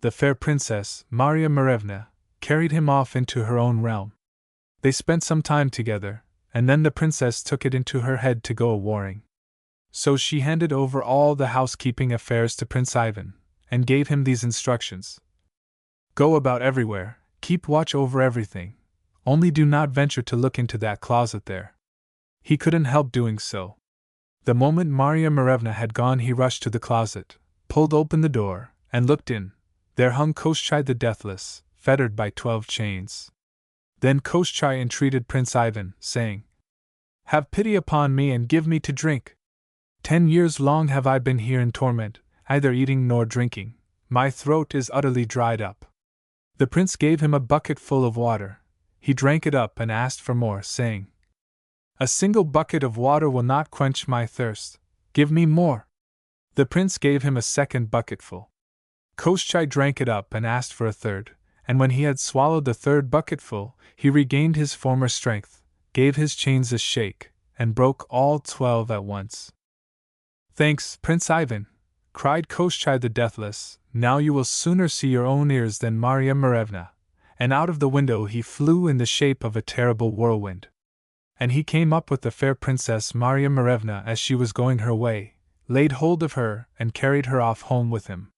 The fair Princess, Marya Marevna, carried him off into her own realm. They spent some time together, and then the princess took it into her head to go a-warring. So she handed over all the housekeeping affairs to Prince Ivan, and gave him these instructions: "Go about everywhere, keep watch over everything, only do not venture to look into that closet there." He couldn't help doing so. The moment Marya Marevna had gone, he rushed to the closet, pulled open the door, and looked in. There hung Koschei the Deathless, fettered by 12 chains. Then Koschei entreated Prince Ivan, saying, "Have pity upon me and give me to drink. 10 years long have I been here in torment, neither eating nor drinking. My throat is utterly dried up." The prince gave him a bucket full of water. He drank it up and asked for more, saying, "A single bucket of water will not quench my thirst. Give me more." The prince gave him a second bucketful. Koschei drank it up and asked for a third, and when he had swallowed the third bucketful, he regained his former strength, gave his chains a shake, and broke all 12 at once. "Thanks, Prince Ivan," cried Koschei the Deathless, "now you will sooner see your own ears than Marya Marevna," and out of the window he flew in the shape of a terrible whirlwind. And he came up with the fair Princess Marya Marevna as she was going her way, laid hold of her, and carried her off home with him.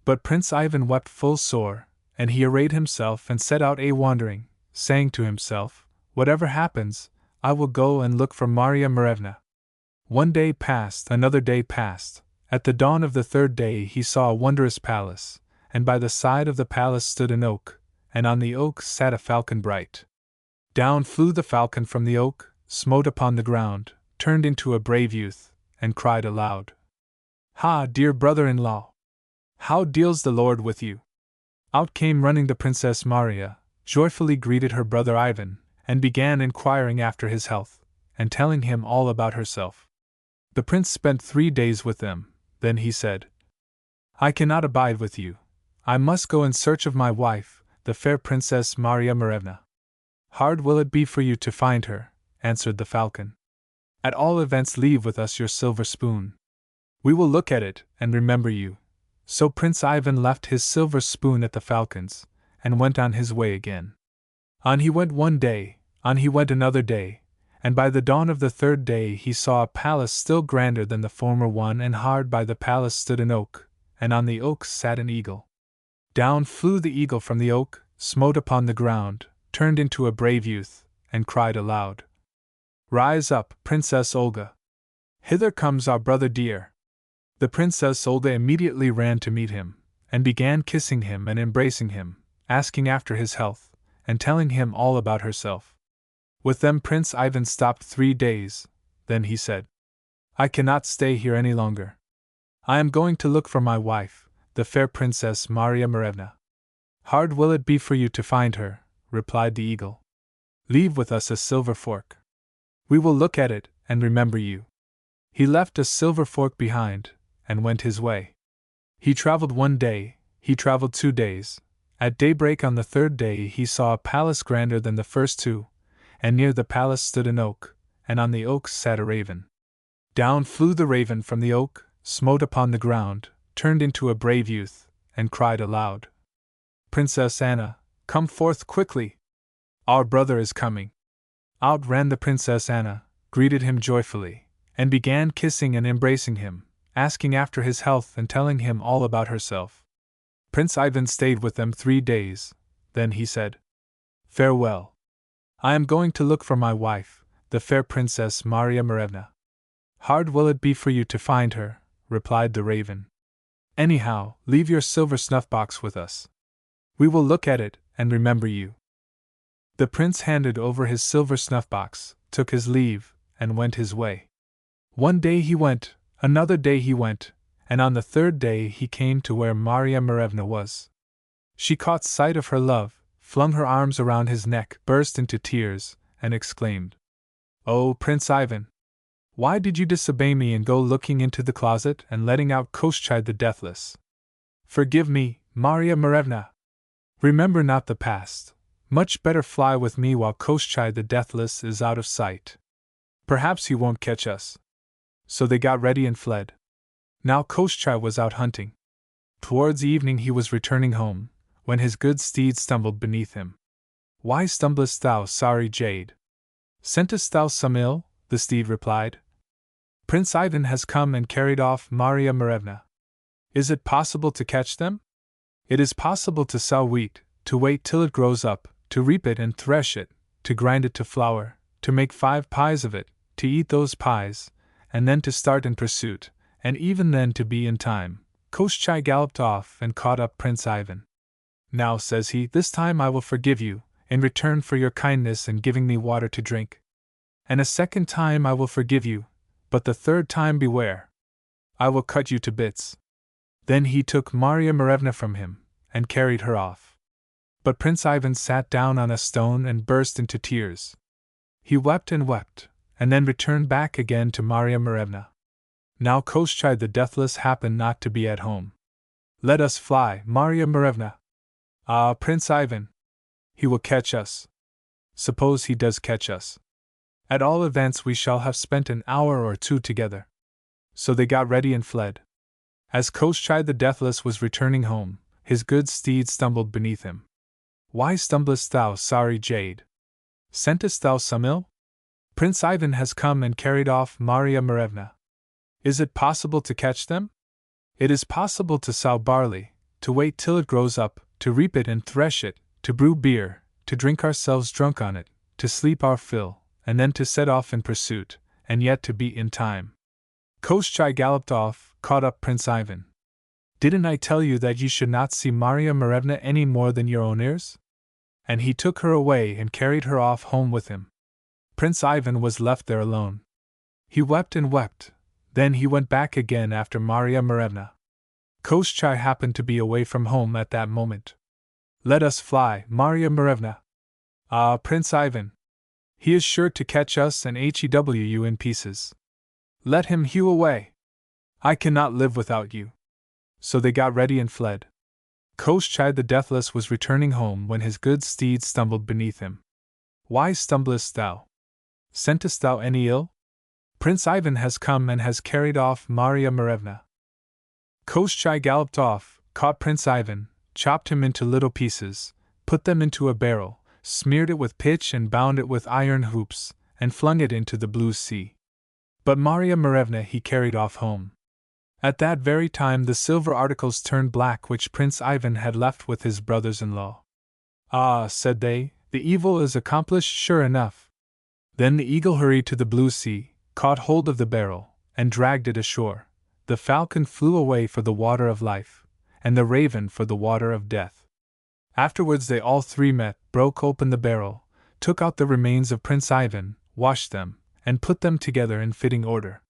But Prince Ivan wept full sore, and he arrayed himself and set out a-wandering, saying to himself, "Whatever happens, I will go and look for Marya Marevna." One day passed, another day passed. At the dawn of the 3rd day he saw a wondrous palace, and by the side of the palace stood an oak, and on the oak sat a falcon bright. Down flew the falcon from the oak, smote upon the ground, turned into a brave youth, and cried aloud, "Ha, dear brother-in-law! How deals the Lord with you?" Out came running the Princess Marya, joyfully greeted her brother Ivan, and began inquiring after his health, and telling him all about herself. The prince spent 3 days with them, then he said, "I cannot abide with you. I must go in search of my wife, the fair Princess Marya Marevna." "Hard will it be for you to find her," answered the falcon. "At all events leave with us your silver spoon. We will look at it, and remember you." So Prince Ivan left his silver spoon at the falcon's, and went on his way again. On he went one day, on he went another day, and by the dawn of the 3rd day he saw a palace still grander than the former one, and hard by the palace stood an oak, and on the oak sat an eagle. Down flew the eagle from the oak, smote upon the ground, turned into a brave youth, and cried aloud, "Rise up, Princess Olga! Hither comes our brother dear." The Princess Olga immediately ran to meet him, and began kissing him and embracing him, asking after his health, and telling him all about herself. With them Prince Ivan stopped 3 days, then he said, I cannot stay here any longer. I am going to look for my wife, the fair Princess Maria Marevna. Hard will it be for you to find her, replied the eagle. Leave with us a silver fork. We will look at it and remember you. He left a silver fork behind, and went his way. He traveled 1 day, he traveled 2 days. At daybreak on the 3rd day he saw a palace grander than the first 2, and near the palace stood an oak, and on the oak sat a raven. Down flew the raven from the oak, smote upon the ground, turned into a brave youth, and cried aloud, Princess Anna, come forth quickly! Our brother is coming. Out ran the Princess Anna, greeted him joyfully, and began kissing and embracing him, asking after his health and telling him all about herself. Prince Ivan stayed with them 3 days, then he said, Farewell. I am going to look for my wife, the fair Princess Maria Marevna. Hard will it be for you to find her, replied the raven. Anyhow, leave your silver snuff-box with us. We will look at it and remember you. The prince handed over his silver snuff-box, took his leave, and went his way. 1 day he went, another day he went, and on the 3rd day he came to where Maria Marevna was. She caught sight of her love, flung her arms around his neck, burst into tears, and exclaimed, Oh, Prince Ivan! Why did you disobey me and go looking into the closet and letting out Koschei the Deathless? Forgive me, Maria Marevna! Remember not the past. Much better fly with me while Koschei the Deathless is out of sight. Perhaps he won't catch us. So they got ready and fled. Now Koschei was out hunting. Towards evening he was returning home, when his good steed stumbled beneath him. Why stumblest thou, sorry jade? Scentest thou some ill? The steed replied. Prince Ivan has come and carried off Maria Marevna. Is it possible to catch them? It is possible to sow wheat, to wait till it grows up, to reap it and thresh it, to grind it to flour, to make 5 pies of it, to eat those pies, and then to start in pursuit, and even then to be in time. Koschei galloped off and caught up Prince Ivan. Now, says he, this time I will forgive you, in return for your kindness in giving me water to drink. And a second time I will forgive you, but the 3rd time beware. I will cut you to bits. Then he took Maria Marevna from him, and carried her off. But Prince Ivan sat down on a stone and burst into tears. He wept, and then returned back again to Maria Marevna. Now Koschei the Deathless happened not to be at home. Let us fly, Maria Marevna. Ah, Prince Ivan! He will catch us. Suppose he does catch us. At all events we shall have spent an hour or 2 together. So they got ready and fled. As Koschei the Deathless was returning home, his good steed stumbled beneath him. Why stumblest thou, sorry jade? Scentest thou some ill? Prince Ivan has come and carried off Maria Marevna. Is it possible to catch them? It is possible to sow barley, to wait till it grows up, to reap it and thresh it, to brew beer, to drink ourselves drunk on it, to sleep our fill, and then to set off in pursuit, and yet to be in time. Koschei galloped off, caught up Prince Ivan. Didn't I tell you that you should not see Maria Marevna any more than your own ears? And he took her away and carried her off home with him. Prince Ivan was left there alone. He wept, then he went back again after Maria Marevna. Koschei happened to be away from home at that moment. Let us fly, Maria Marevna. Ah, Prince Ivan! He is sure to catch us and hew you in pieces. Let him hew away. I cannot live without you. So they got ready and fled. Koschei the Deathless was returning home when his good steed stumbled beneath him. Why stumblest thou? Scentest thou any ill? Prince Ivan has come and has carried off Maria Marevna. Koschei galloped off, caught Prince Ivan, chopped him into little pieces, put them into a barrel, smeared it with pitch and bound it with iron hoops, and flung it into the blue sea. But Maria Marevna he carried off home. At that very time the silver articles turned black which Prince Ivan had left with his brothers-in-law. Ah, said they, the evil is accomplished sure enough. Then the eagle hurried to the blue sea, caught hold of the barrel, and dragged it ashore. The falcon flew away for the water of life, and the raven for the water of death. Afterwards they all 3 met, broke open the barrel, took out the remains of Prince Ivan, washed them, and put them together in fitting order.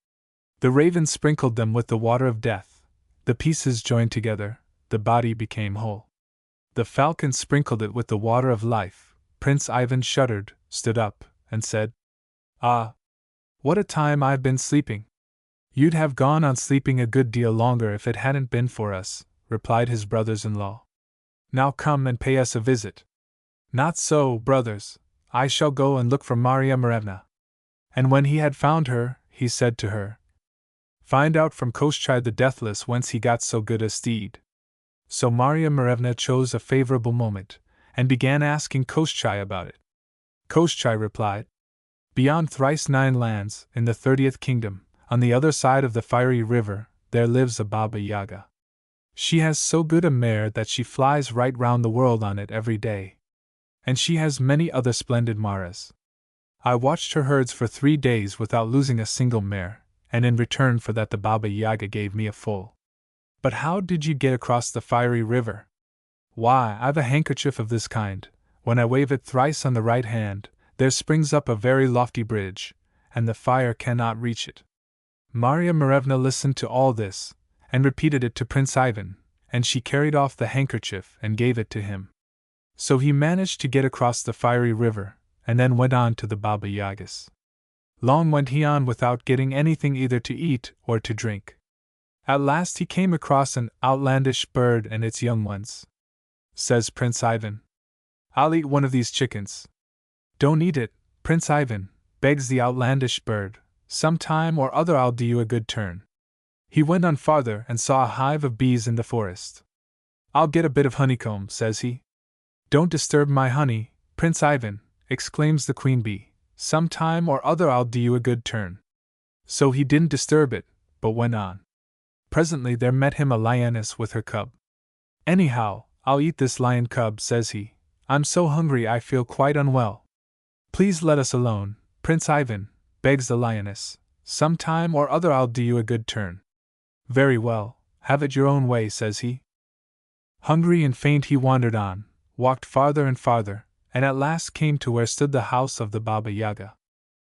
The raven sprinkled them with the water of death. The pieces joined together, the body became whole. The falcon sprinkled it with the water of life. Prince Ivan shuddered, stood up, and said, "Ah! What a time I've been sleeping!" "You'd have gone on sleeping a good deal longer if it hadn't been for us," replied his brothers-in-law. "Now come and pay us a visit." "Not so, brothers. I shall go and look for Marya Morevna." And when he had found her, he said to her, "Find out from Koschei the Deathless whence he got so good a steed." So Marya Morevna chose a favorable moment, and began asking Koschei about it. Koschei replied, "Beyond thrice 9 lands, in the 30th kingdom, on the other side of the fiery river, there lives a Baba Yaga. She has so good a mare that she flies right round the world on it every day. And she has many other splendid maras. I watched her herds for 3 days without losing a single mare, and in return for that the Baba Yaga gave me a foal." "But how did you get across the fiery river?" "Why, I've a handkerchief of this kind. When I wave it thrice on the right hand, there springs up a very lofty bridge, and the fire cannot reach it." Marya Morevna listened to all this, and repeated it to Prince Ivan, and she carried off the handkerchief and gave it to him. So he managed to get across the fiery river, and then went on to the Baba Yagas. Long went he on without getting anything either to eat or to drink. At last he came across an outlandish bird and its young ones. Says Prince Ivan, "I'll eat one of these chickens." "Don't eat it, Prince Ivan," begs the outlandish bird. "Some time or other I'll do you a good turn." He went on farther and saw a hive of bees in the forest. "I'll get a bit of honeycomb," says he. "Don't disturb my honey, Prince Ivan," exclaims the queen bee. "Some time or other I'll do you a good turn." So he didn't disturb it, but went on. Presently there met him a lioness with her cub. "Anyhow, I'll eat this lion cub," says he. "I'm so hungry I feel quite unwell." "Please let us alone, Prince Ivan," begs the lioness. "Some time or other I'll do you a good turn." "Very well, have it your own way," says he. Hungry and faint he wandered on, walked farther and farther, and at last came to where stood the house of the Baba Yaga.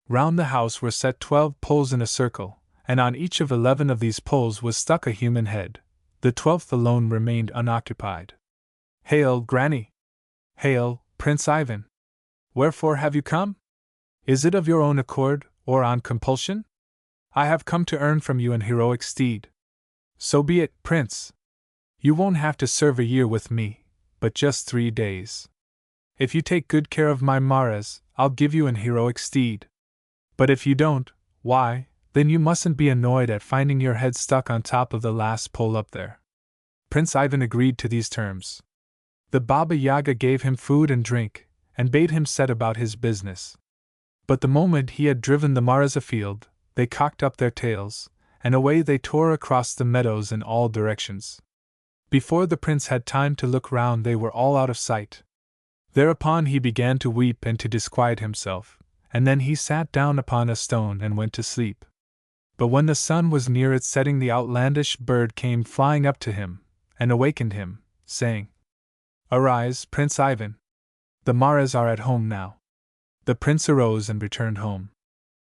Round the house were set 12 poles in a circle, and on each of 11 of these poles was stuck a human head. The 12th alone remained unoccupied. "Hail, Granny!" "Hail, Prince Ivan! Wherefore have you come? Is it of your own accord, or on compulsion?" "I have come to earn from you an heroic steed." "So be it, Prince. You won't have to serve a year with me, but just 3 days. If you take good care of my maras, I'll give you an heroic steed. But if you don't, why, then you mustn't be annoyed at finding your head stuck on top of the last pole up there." Prince Ivan agreed to these terms. The Baba Yaga gave him food and drink, and bade him set about his business. But the moment he had driven the maras afield, they cocked up their tails, and away they tore across the meadows in all directions. Before the prince had time to look round they were all out of sight. Thereupon he began to weep and to disquiet himself, and then he sat down upon a stone and went to sleep. But when the sun was near its setting the outlandish bird came flying up to him, and awakened him, saying, "Arise, Prince Ivan. The maras are at home now." The prince arose and returned home.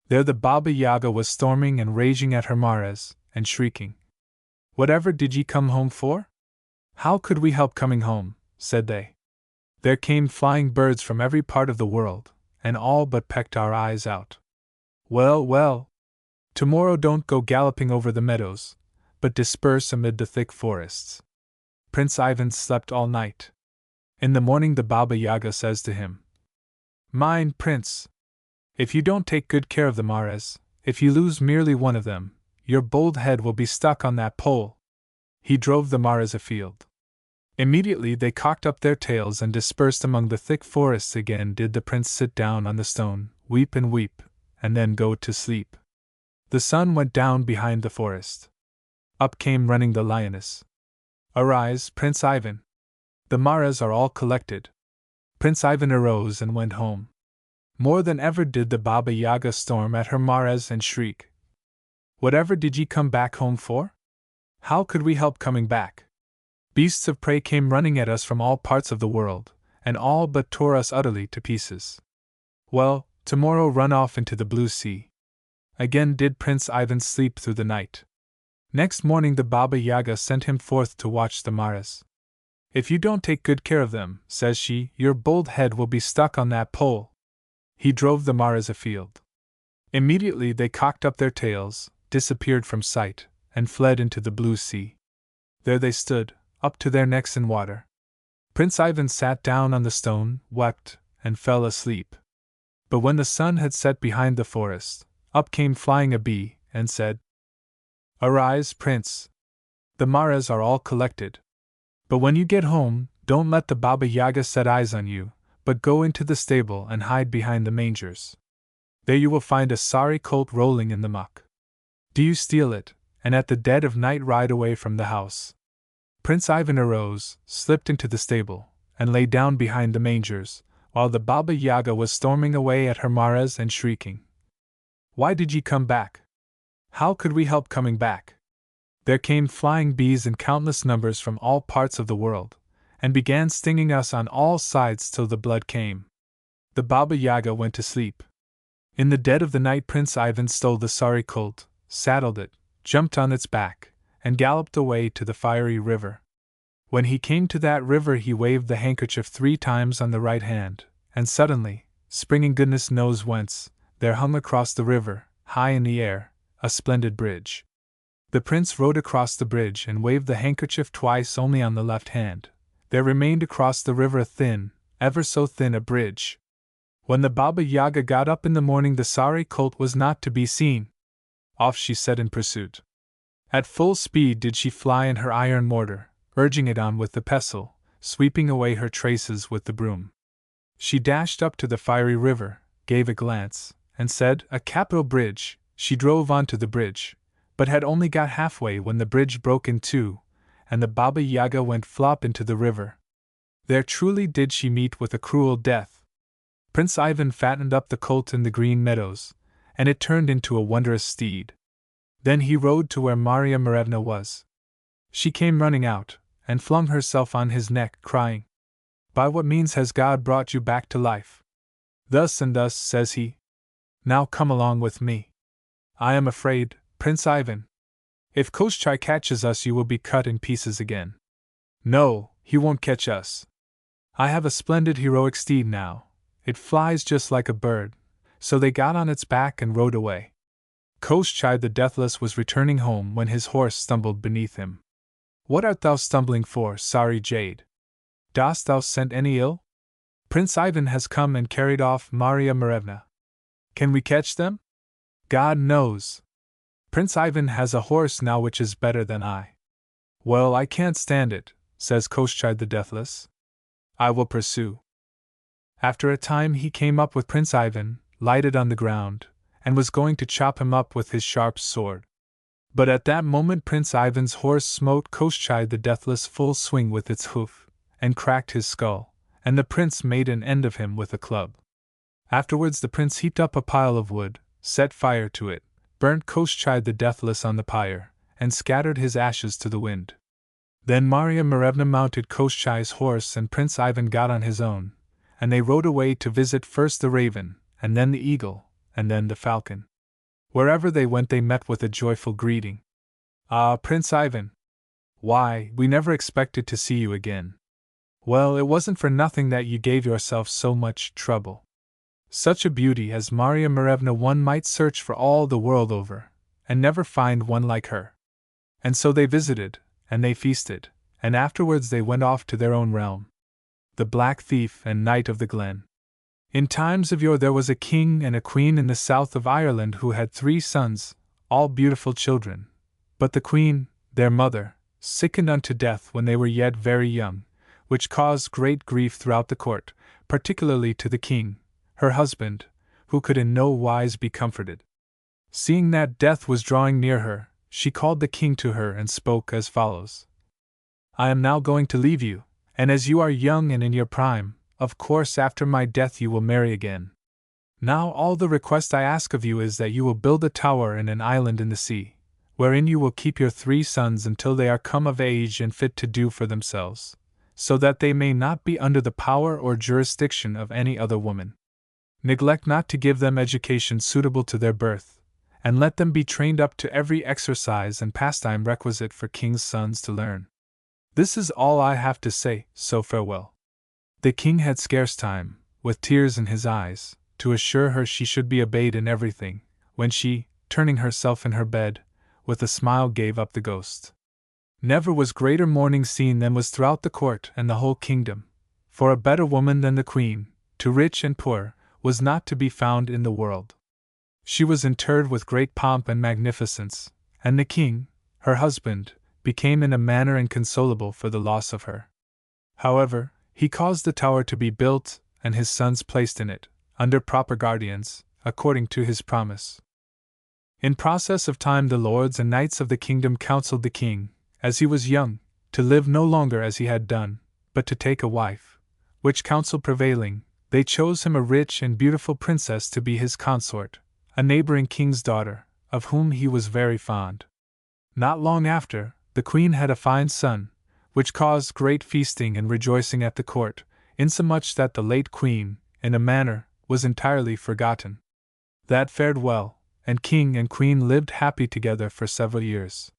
There the Baba Yaga was storming and raging at her maras, and shrieking. "Whatever did ye come home for?" "How could we help coming home?" said they. "There came flying birds from every part of the world, and all but pecked our eyes out." "Well, well! Tomorrow don't go galloping over the meadows, but disperse amid the thick forests." Prince Ivan slept all night. In the morning the Baba Yaga says to him, "Mind, Prince! If you don't take good care of the maras, if you lose merely one of them, your bold head will be stuck on that pole." He drove the maras afield. Immediately they cocked up their tails and dispersed among the thick forests. Again did the prince sit down on the stone, weep, and then go to sleep. The sun went down behind the forest. Up came running the lioness. "Arise, Prince Ivan! The maras are all collected." Prince Ivan arose and went home. More than ever did the Baba Yaga storm at her maras and shriek, "Whatever did ye come back home for? How could we help coming back? Beasts of prey came running at us from all parts of the world, and all but tore us utterly to pieces. Well, tomorrow run off into the blue sea. Again did Prince Ivan sleep through the night. Next morning the Baba Yaga sent him forth to watch the maras. If you don't take good care of them, says she, your bold head will be stuck on that pole. He drove the maras afield. Immediately they cocked up their tails, disappeared from sight, and fled into the blue sea. There they stood, up to their necks in water. Prince Ivan sat down on the stone, wept, and fell asleep. But when the sun had set behind the forest, up came flying a bee, and said, Arise, Prince! The maras are all collected. But when you get home, don't let the Baba Yaga set eyes on you, but go into the stable and hide behind the mangers. There you will find a sorry colt rolling in the muck. Do you steal it, and at the dead of night ride away from the house. Prince Ivan arose, slipped into the stable, and lay down behind the mangers, while the Baba Yaga was storming away at her maras and shrieking. Why did ye come back? How could we help coming back? There came flying bees in countless numbers from all parts of the world, and began stinging us on all sides till the blood came. The Baba Yaga went to sleep. In the dead of the night Prince Ivan stole the sorry colt, saddled it, jumped on its back, and galloped away to the fiery river. When he came to that river he waved the handkerchief 3 times on the right hand, and suddenly, springing goodness knows whence, there hung across the river, high in the air, a splendid bridge. The prince rode across the bridge and waved the handkerchief twice only on the left hand. There remained across the river a thin, ever so thin a bridge. When the Baba Yaga got up in the morning the sorry colt was not to be seen. Off she set in pursuit. At full speed did she fly in her iron mortar, urging it on with the pestle, sweeping away her traces with the broom. She dashed up to the fiery river, gave a glance, and said, A capital bridge. She drove on to the bridge, but had only got halfway when the bridge broke in two, and the Baba Yaga went flop into the river. There truly did she meet with a cruel death. Prince Ivan fattened up the colt in the green meadows, and it turned into a wondrous steed. Then he rode to where Marya Morevna was. She came running out, and flung herself on his neck, crying, By what means has God brought you back to life? Thus and thus, says he. Now come along with me. I am afraid, Prince Ivan. If Koschei catches us you will be cut in pieces again. No, he won't catch us. I have a splendid heroic steed now. It flies just like a bird. So they got on its back and rode away. Koschei the Deathless was returning home when his horse stumbled beneath him. What art thou stumbling for, sorry jade? Dost thou scent any ill? Prince Ivan has come and carried off Marya Morevna. Can we catch them? God knows. Prince Ivan has a horse now which is better than I. Well, I can't stand it, says Koschei the Deathless. I will pursue. After a time he came up with Prince Ivan, lighted on the ground, and was going to chop him up with his sharp sword. But at that moment Prince Ivan's horse smote Koschei the Deathless full swing with its hoof, and cracked his skull, and the prince made an end of him with a club. Afterwards the prince heaped up a pile of wood, set fire to it, burnt Koschei the Deathless on the pyre, and scattered his ashes to the wind. Then Marya Morevna mounted Koschei's horse and Prince Ivan got on his own, and they rode away to visit first the raven, and then the eagle, and then the falcon. Wherever they went they met with a joyful greeting. Ah, Prince Ivan! Why, we never expected to see you again. Well, it wasn't for nothing that you gave yourself so much trouble. Such a beauty as Marya Morevna one might search for all the world over, and never find one like her. And so they visited, and they feasted, and afterwards they went off to their own realm. The Black Thief and Knight of the Glen. In times of yore there was a king and a queen in the south of Ireland who had 3 sons, all beautiful children. But the queen, their mother, sickened unto death when they were yet very young, which caused great grief throughout the court, particularly to the king, her husband, who could in no wise be comforted. Seeing that death was drawing near her, she called the king to her and spoke as follows. I am now going to leave you, and as you are young and in your prime, of course after my death you will marry again. Now all the request I ask of you is that you will build a tower in an island in the sea, wherein you will keep your 3 sons until they are come of age and fit to do for themselves, so that they may not be under the power or jurisdiction of any other woman. Neglect not to give them education suitable to their birth, and let them be trained up to every exercise and pastime requisite for kings' sons to learn. This is all I have to say, so farewell. The king had scarce time, with tears in his eyes, to assure her she should be obeyed in everything, when she, turning herself in her bed, with a smile gave up the ghost. Never was greater mourning seen than was throughout the court and the whole kingdom, for a better woman than the queen, to rich and poor, was not to be found in the world. She was interred with great pomp and magnificence, and the king, her husband, became in a manner inconsolable for the loss of her. However, he caused the tower to be built, and his sons placed in it, under proper guardians, according to his promise. In process of time the lords and knights of the kingdom counseled the king, as he was young, to live no longer as he had done, but to take a wife, which counsel prevailing, they chose him a rich and beautiful princess to be his consort, a neighboring king's daughter, of whom he was very fond. Not long after, the queen had a fine son, which caused great feasting and rejoicing at the court, insomuch that the late queen, in a manner, was entirely forgotten. That fared well, and king and queen lived happy together for several years.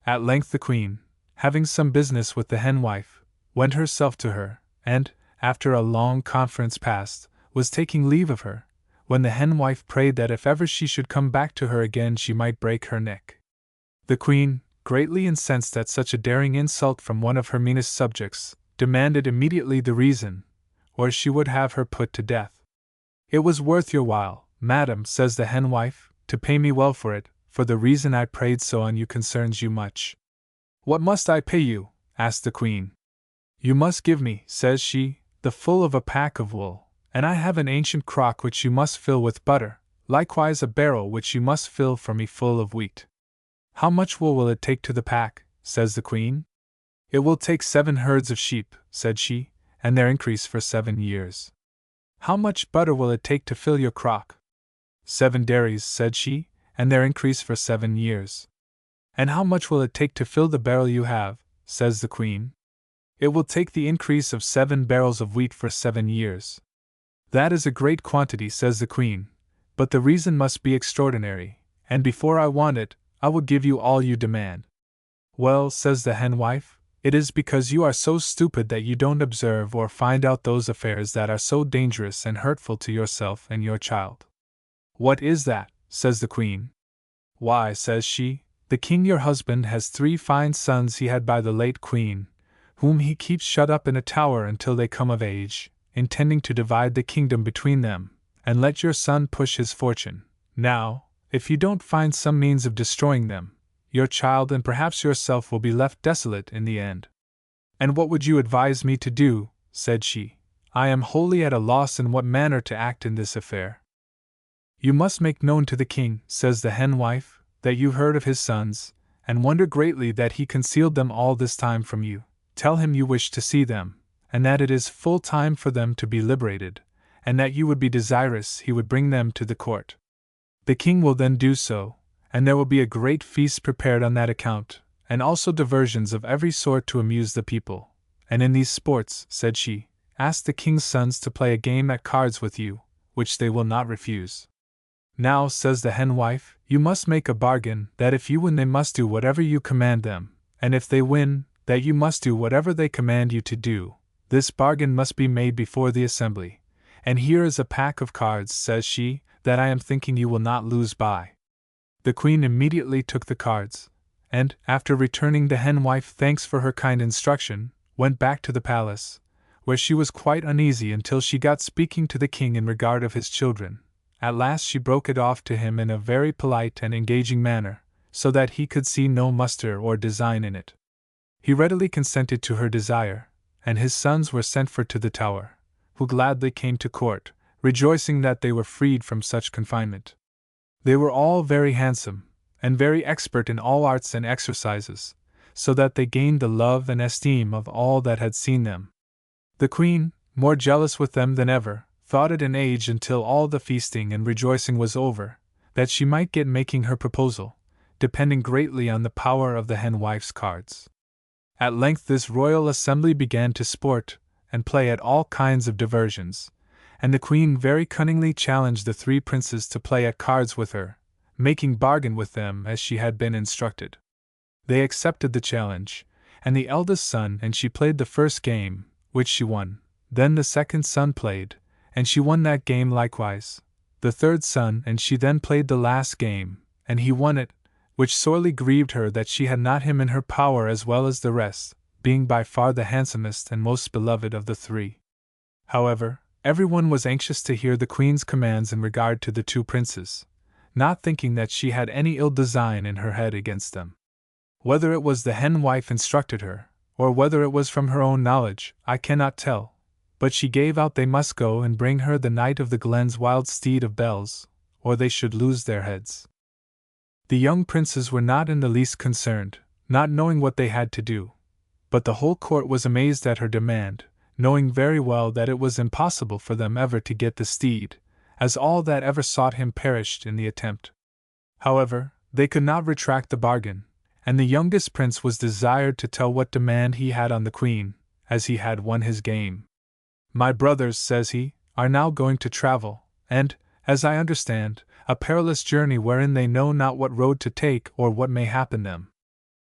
At length the queen, having some business with the henwife, went herself to her, and, after a long conference past, was taking leave of her, when the henwife prayed that if ever she should come back to her again she might break her neck. The queen, greatly incensed at such a daring insult from one of her meanest subjects, demanded immediately the reason, or she would have her put to death. It was worth your while, madam, says the henwife, to pay me well for it, for the reason I prayed so on you concerns you much. What must I pay you? asked the queen. You must give me, says she, the full of a pack of wool, and I have an ancient crock which you must fill with butter, likewise a barrel which you must fill for me full of wheat. How much wool will it take to the pack? says the queen. It will take 7 herds of sheep, said she, and their increase for 7 years. How much butter will it take to fill your crock? 7 dairies, said she, and their increase for 7 years. And how much will it take to fill the barrel you have? says the queen. It will take the increase of 7 barrels of wheat for 7 years. That is a great quantity, says the queen, but the reason must be extraordinary, and before I want it, I will give you all you demand. Well, says the henwife, it is because you are so stupid that you don't observe or find out those affairs that are so dangerous and hurtful to yourself and your child. What is that? says the queen. Why, says she, the king your husband has 3 fine sons he had by the late queen, whom he keeps shut up in a tower until they come of age, intending to divide the kingdom between them, and let your son push his fortune. Now, if you don't find some means of destroying them, your child and perhaps yourself will be left desolate in the end. And what would you advise me to do? said she. I am wholly at a loss in what manner to act in this affair. You must make known to the king, says the henwife, that you heard of his sons, and wonder greatly that he concealed them all this time from you. Tell him you wish to see them, and that it is full time for them to be liberated, and that you would be desirous he would bring them to the court. The king will then do so, and there will be a great feast prepared on that account, and also diversions of every sort to amuse the people. And in these sports, said she, ask the king's sons to play a game at cards with you, which they will not refuse. Now, says the henwife, you must make a bargain that if you win they must do whatever you command them, and if they win, that you must do whatever they command you to do. This bargain must be made before the assembly. And here is a pack of cards, says she, that I am thinking you will not lose by. The queen immediately took the cards, and, after returning the henwife thanks for her kind instruction, went back to the palace, where she was quite uneasy until she got speaking to the king in regard of his children. At last she broke it off to him in a very polite and engaging manner, so that he could see no muster or design in it. He readily consented to her desire, and his sons were sent for to the tower, who gladly came to court, rejoicing that they were freed from such confinement. They were all very handsome, and very expert in all arts and exercises, so that they gained the love and esteem of all that had seen them. The queen, more jealous with them than ever, thought it an age until all the feasting and rejoicing was over, that she might get making her proposal, depending greatly on the power of the henwife's cards. At length this royal assembly began to sport, and play at all kinds of diversions, and the queen very cunningly challenged the 3 princes to play at cards with her, making bargain with them as she had been instructed. They accepted the challenge, and the eldest son and she played the first game, which she won. Then the second son played, and she won that game likewise. The third son and she then played the last game, and he won it, which sorely grieved her that she had not him in her power as well as the rest, being by far the handsomest and most beloved of the 3. However, everyone was anxious to hear the queen's commands in regard to the 2 princes, not thinking that she had any ill design in her head against them. Whether it was the hen wife instructed her, or whether it was from her own knowledge, I cannot tell, but she gave out they must go and bring her the Knight of the Glen's wild steed of bells, or they should lose their heads. The young princes were not in the least concerned, not knowing what they had to do, but the whole court was amazed at her demand, knowing very well that it was impossible for them ever to get the steed, as all that ever sought him perished in the attempt. However, they could not retract the bargain, and the youngest prince was desired to tell what demand he had on the queen, as he had won his game. My brothers, says he, are now going to travel, and, as I understand, a perilous journey wherein they know not what road to take or what may happen them.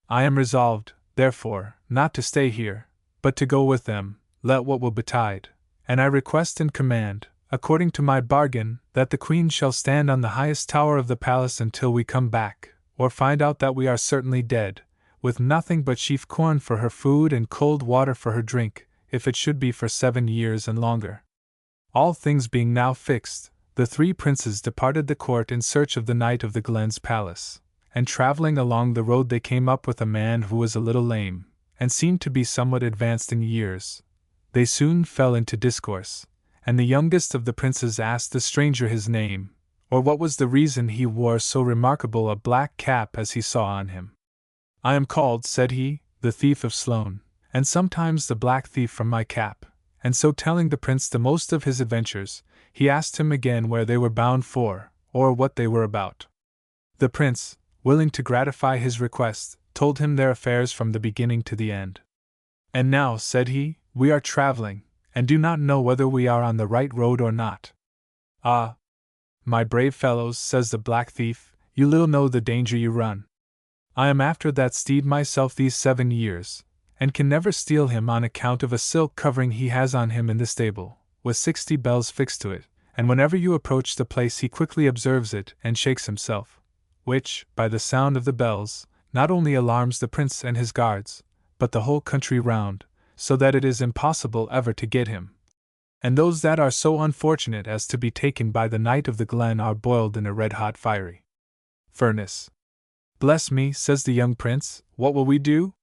I am resolved, therefore, not to stay here, but to go with them, let what will betide, and I request and command, according to my bargain, that the queen shall stand on the highest tower of the palace until we come back, or find out that we are certainly dead, with nothing but sheaf corn for her food and cold water for her drink, if it should be for 7 years and longer. All things being now fixed, the 3 princes departed the court in search of the Knight of the Glen's palace, and traveling along the road they came up with a man who was a little lame, and seemed to be somewhat advanced in years. They soon fell into discourse, and the youngest of the princes asked the stranger his name, or what was the reason he wore so remarkable a black cap as he saw on him. I am called, said he, the thief of Sloane, and sometimes the black thief from my cap, and so telling the prince the most of his adventures, he asked him again where they were bound for, or what they were about. The prince, willing to gratify his request, told him their affairs from the beginning to the end. And now, said he, we are traveling, and do not know whether we are on the right road or not. Ah, my brave fellows, says the black thief, you little know the danger you run. I am after that steed myself these 7 years, and can never steal him on account of a silk covering he has on him in the stable, with 60 bells fixed to it, and whenever you approach the place he quickly observes it and shakes himself, which, by the sound of the bells, not only alarms the prince and his guards, but the whole country round, so that it is impossible ever to get him. And those that are so unfortunate as to be taken by the Knight of the Glen are boiled in a red-hot fiery furnace. Bless me, says the young prince, what will we do?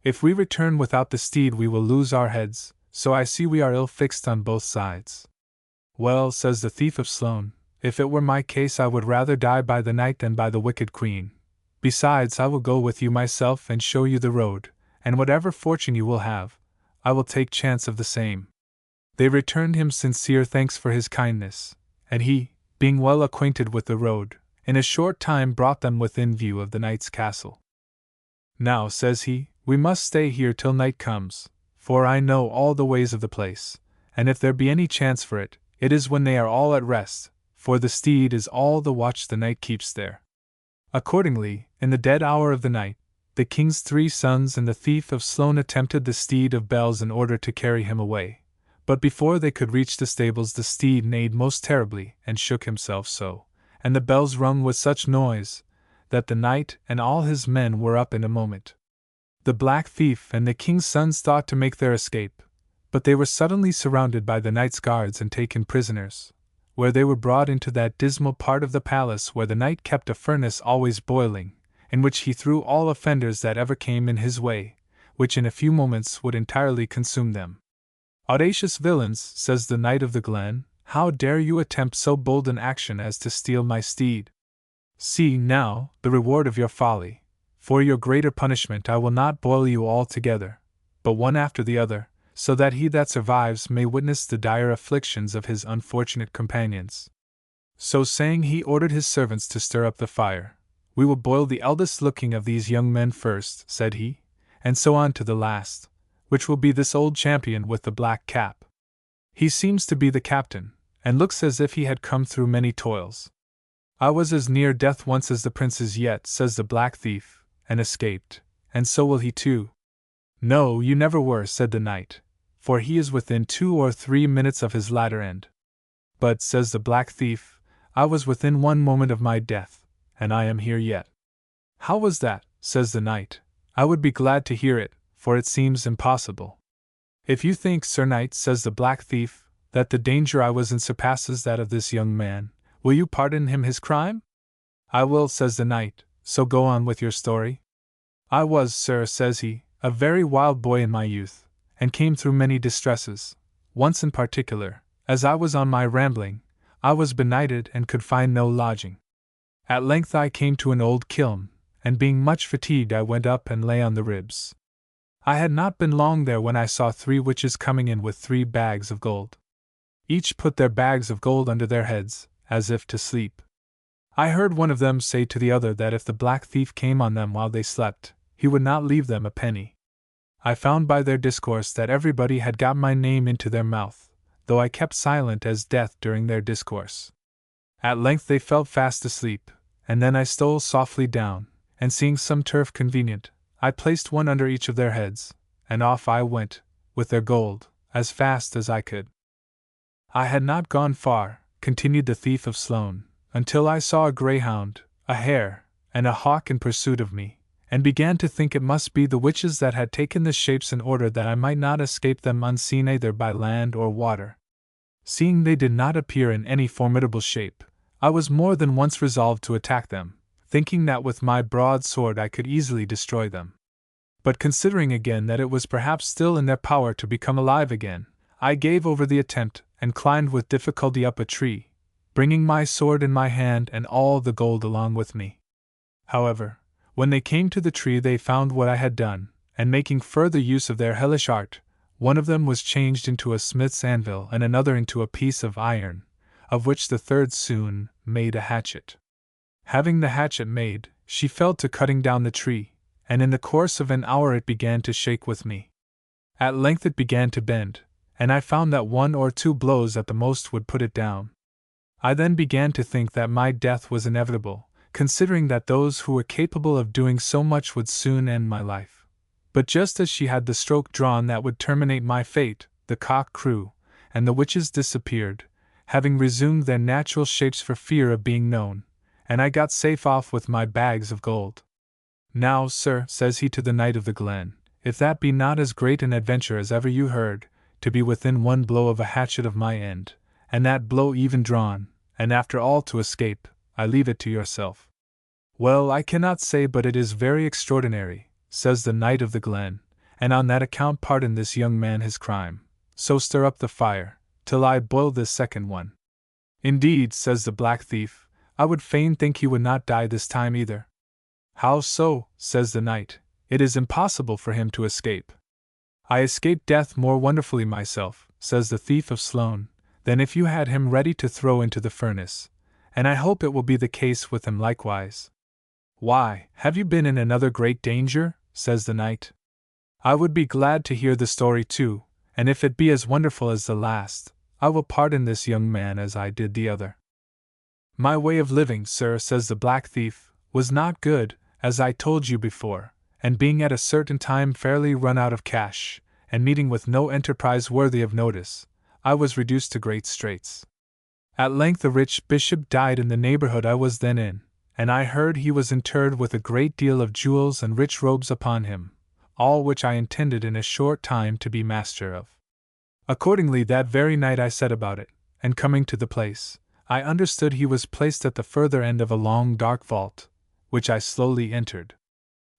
If we return without the steed we will lose our heads, so I see we are ill fixed on both sides. Well, says the thief of Sloane, if it were my case I would rather die by the night than by the wicked queen. Besides, I will go with you myself and show you the road, and whatever fortune you will have, I will take chance of the same. They returned him sincere thanks for his kindness, and he, being well acquainted with the road, in a short time brought them within view of the knight's castle. Now, says he, we must stay here till night comes, for I know all the ways of the place, and if there be any chance for it, it is when they are all at rest, for the steed is all the watch the knight keeps there. Accordingly, in the dead hour of the night, the king's 3 sons and the thief of Sloane attempted the steed of bells in order to carry him away, but before they could reach the stables the steed neighed most terribly and shook himself so, and the bells rung with such noise, that the knight and all his men were up in a moment. The black thief and the king's sons thought to make their escape, but they were suddenly surrounded by the knight's guards and taken prisoners, where they were brought into that dismal part of the palace where the knight kept a furnace always boiling, in which he threw all offenders that ever came in his way, which in a few moments would entirely consume them. Audacious villains, says the Knight of the Glen, how dare you attempt so bold an action as to steal my steed? See, now, the reward of your folly. For your greater punishment I will not boil you all together, but one after the other, so that he that survives may witness the dire afflictions of his unfortunate companions. So saying he ordered his servants to stir up the fire. We will boil the eldest looking of these young men first, said he, and so on to the last, which will be this old champion with the black cap. He seems to be the captain, and looks as if he had come through many toils. I was as near death once as the prince is yet, says the black thief, and escaped, and so will he too. No, you never were, said the knight, for he is within 2 or 3 minutes of his latter end. But, says the black thief, I was within 1 moment of my death, and I am here yet. How was that? Says the knight. I would be glad to hear it, for it seems impossible. If you think, Sir Knight, says the black thief, that the danger I was in surpasses that of this young man, will you pardon him his crime? I will, says the knight, so go on with your story. I was, sir, says he, a very wild boy in my youth, and came through many distresses. Once in particular, as I was on my rambling, I was benighted and could find no lodging. At length I came to an old kiln, and being much fatigued I went up and lay on the ribs. I had not been long there when I saw 3 witches coming in with 3 bags of gold. Each put their bags of gold under their heads, as if to sleep. I heard one of them say to the other that if the black thief came on them while they slept, he would not leave them a penny. I found by their discourse that everybody had got my name into their mouth, though I kept silent as death during their discourse. At length they fell fast asleep, and then I stole softly down, and seeing some turf convenient, I placed one under each of their heads, and off I went, with their gold, as fast as I could. I had not gone far, continued the thief of Sloane, until I saw a greyhound, a hare, and a hawk in pursuit of me, and began to think it must be the witches that had taken the shapes in order that I might not escape them unseen either by land or water. Seeing they did not appear in any formidable shape, I was more than once resolved to attack them, thinking that with my broadsword I could easily destroy them. But considering again that it was perhaps still in their power to become alive again, I gave over the attempt and climbed with difficulty up a tree, bringing my sword in my hand and all the gold along with me. However, when they came to the tree they found what I had done, and making further use of their hellish art, one of them was changed into a smith's anvil and another into a piece of iron, of which the third soon made a hatchet. Having the hatchet made, she fell to cutting down the tree, and in the course of an hour it began to shake with me. At length it began to bend, and I found that 1 or 2 blows at the most would put it down. I then began to think that my death was inevitable, considering that those who were capable of doing so much would soon end my life. But just as she had the stroke drawn that would terminate my fate, the cock crew, and the witches disappeared, having resumed their natural shapes for fear of being known, and I got safe off with my bags of gold. Now, sir, says he to the Knight of the Glen, if that be not as great an adventure as ever you heard, to be within 1 blow of a hatchet of my end, and that blow even drawn, and after all to escape, I leave it to yourself. Well, I cannot say but it is very extraordinary, says the Knight of the Glen, and on that account pardon this young man his crime, so stir up the fire, till I boil this second one. Indeed, says the black thief, I would fain think he would not die this time either. How so? Says the knight, it is impossible for him to escape. I escaped death more wonderfully myself, says the thief of Sloane, than if you had him ready to throw into the furnace, and I hope it will be the case with him likewise. Why, have you been in another great danger? Says the knight. I would be glad to hear the story too, and if it be as wonderful as the last, I will pardon this young man as I did the other. My way of living, sir, says the black thief, was not good, as I told you before, and being at a certain time fairly run out of cash, and meeting with no enterprise worthy of notice, I was reduced to great straits. At length a rich bishop died in the neighborhood I was then in, and I heard he was interred with a great deal of jewels and rich robes upon him, all which I intended in a short time to be master of. Accordingly that very night I set about it, and coming to the place, I understood he was placed at the further end of a long dark vault, which I slowly entered.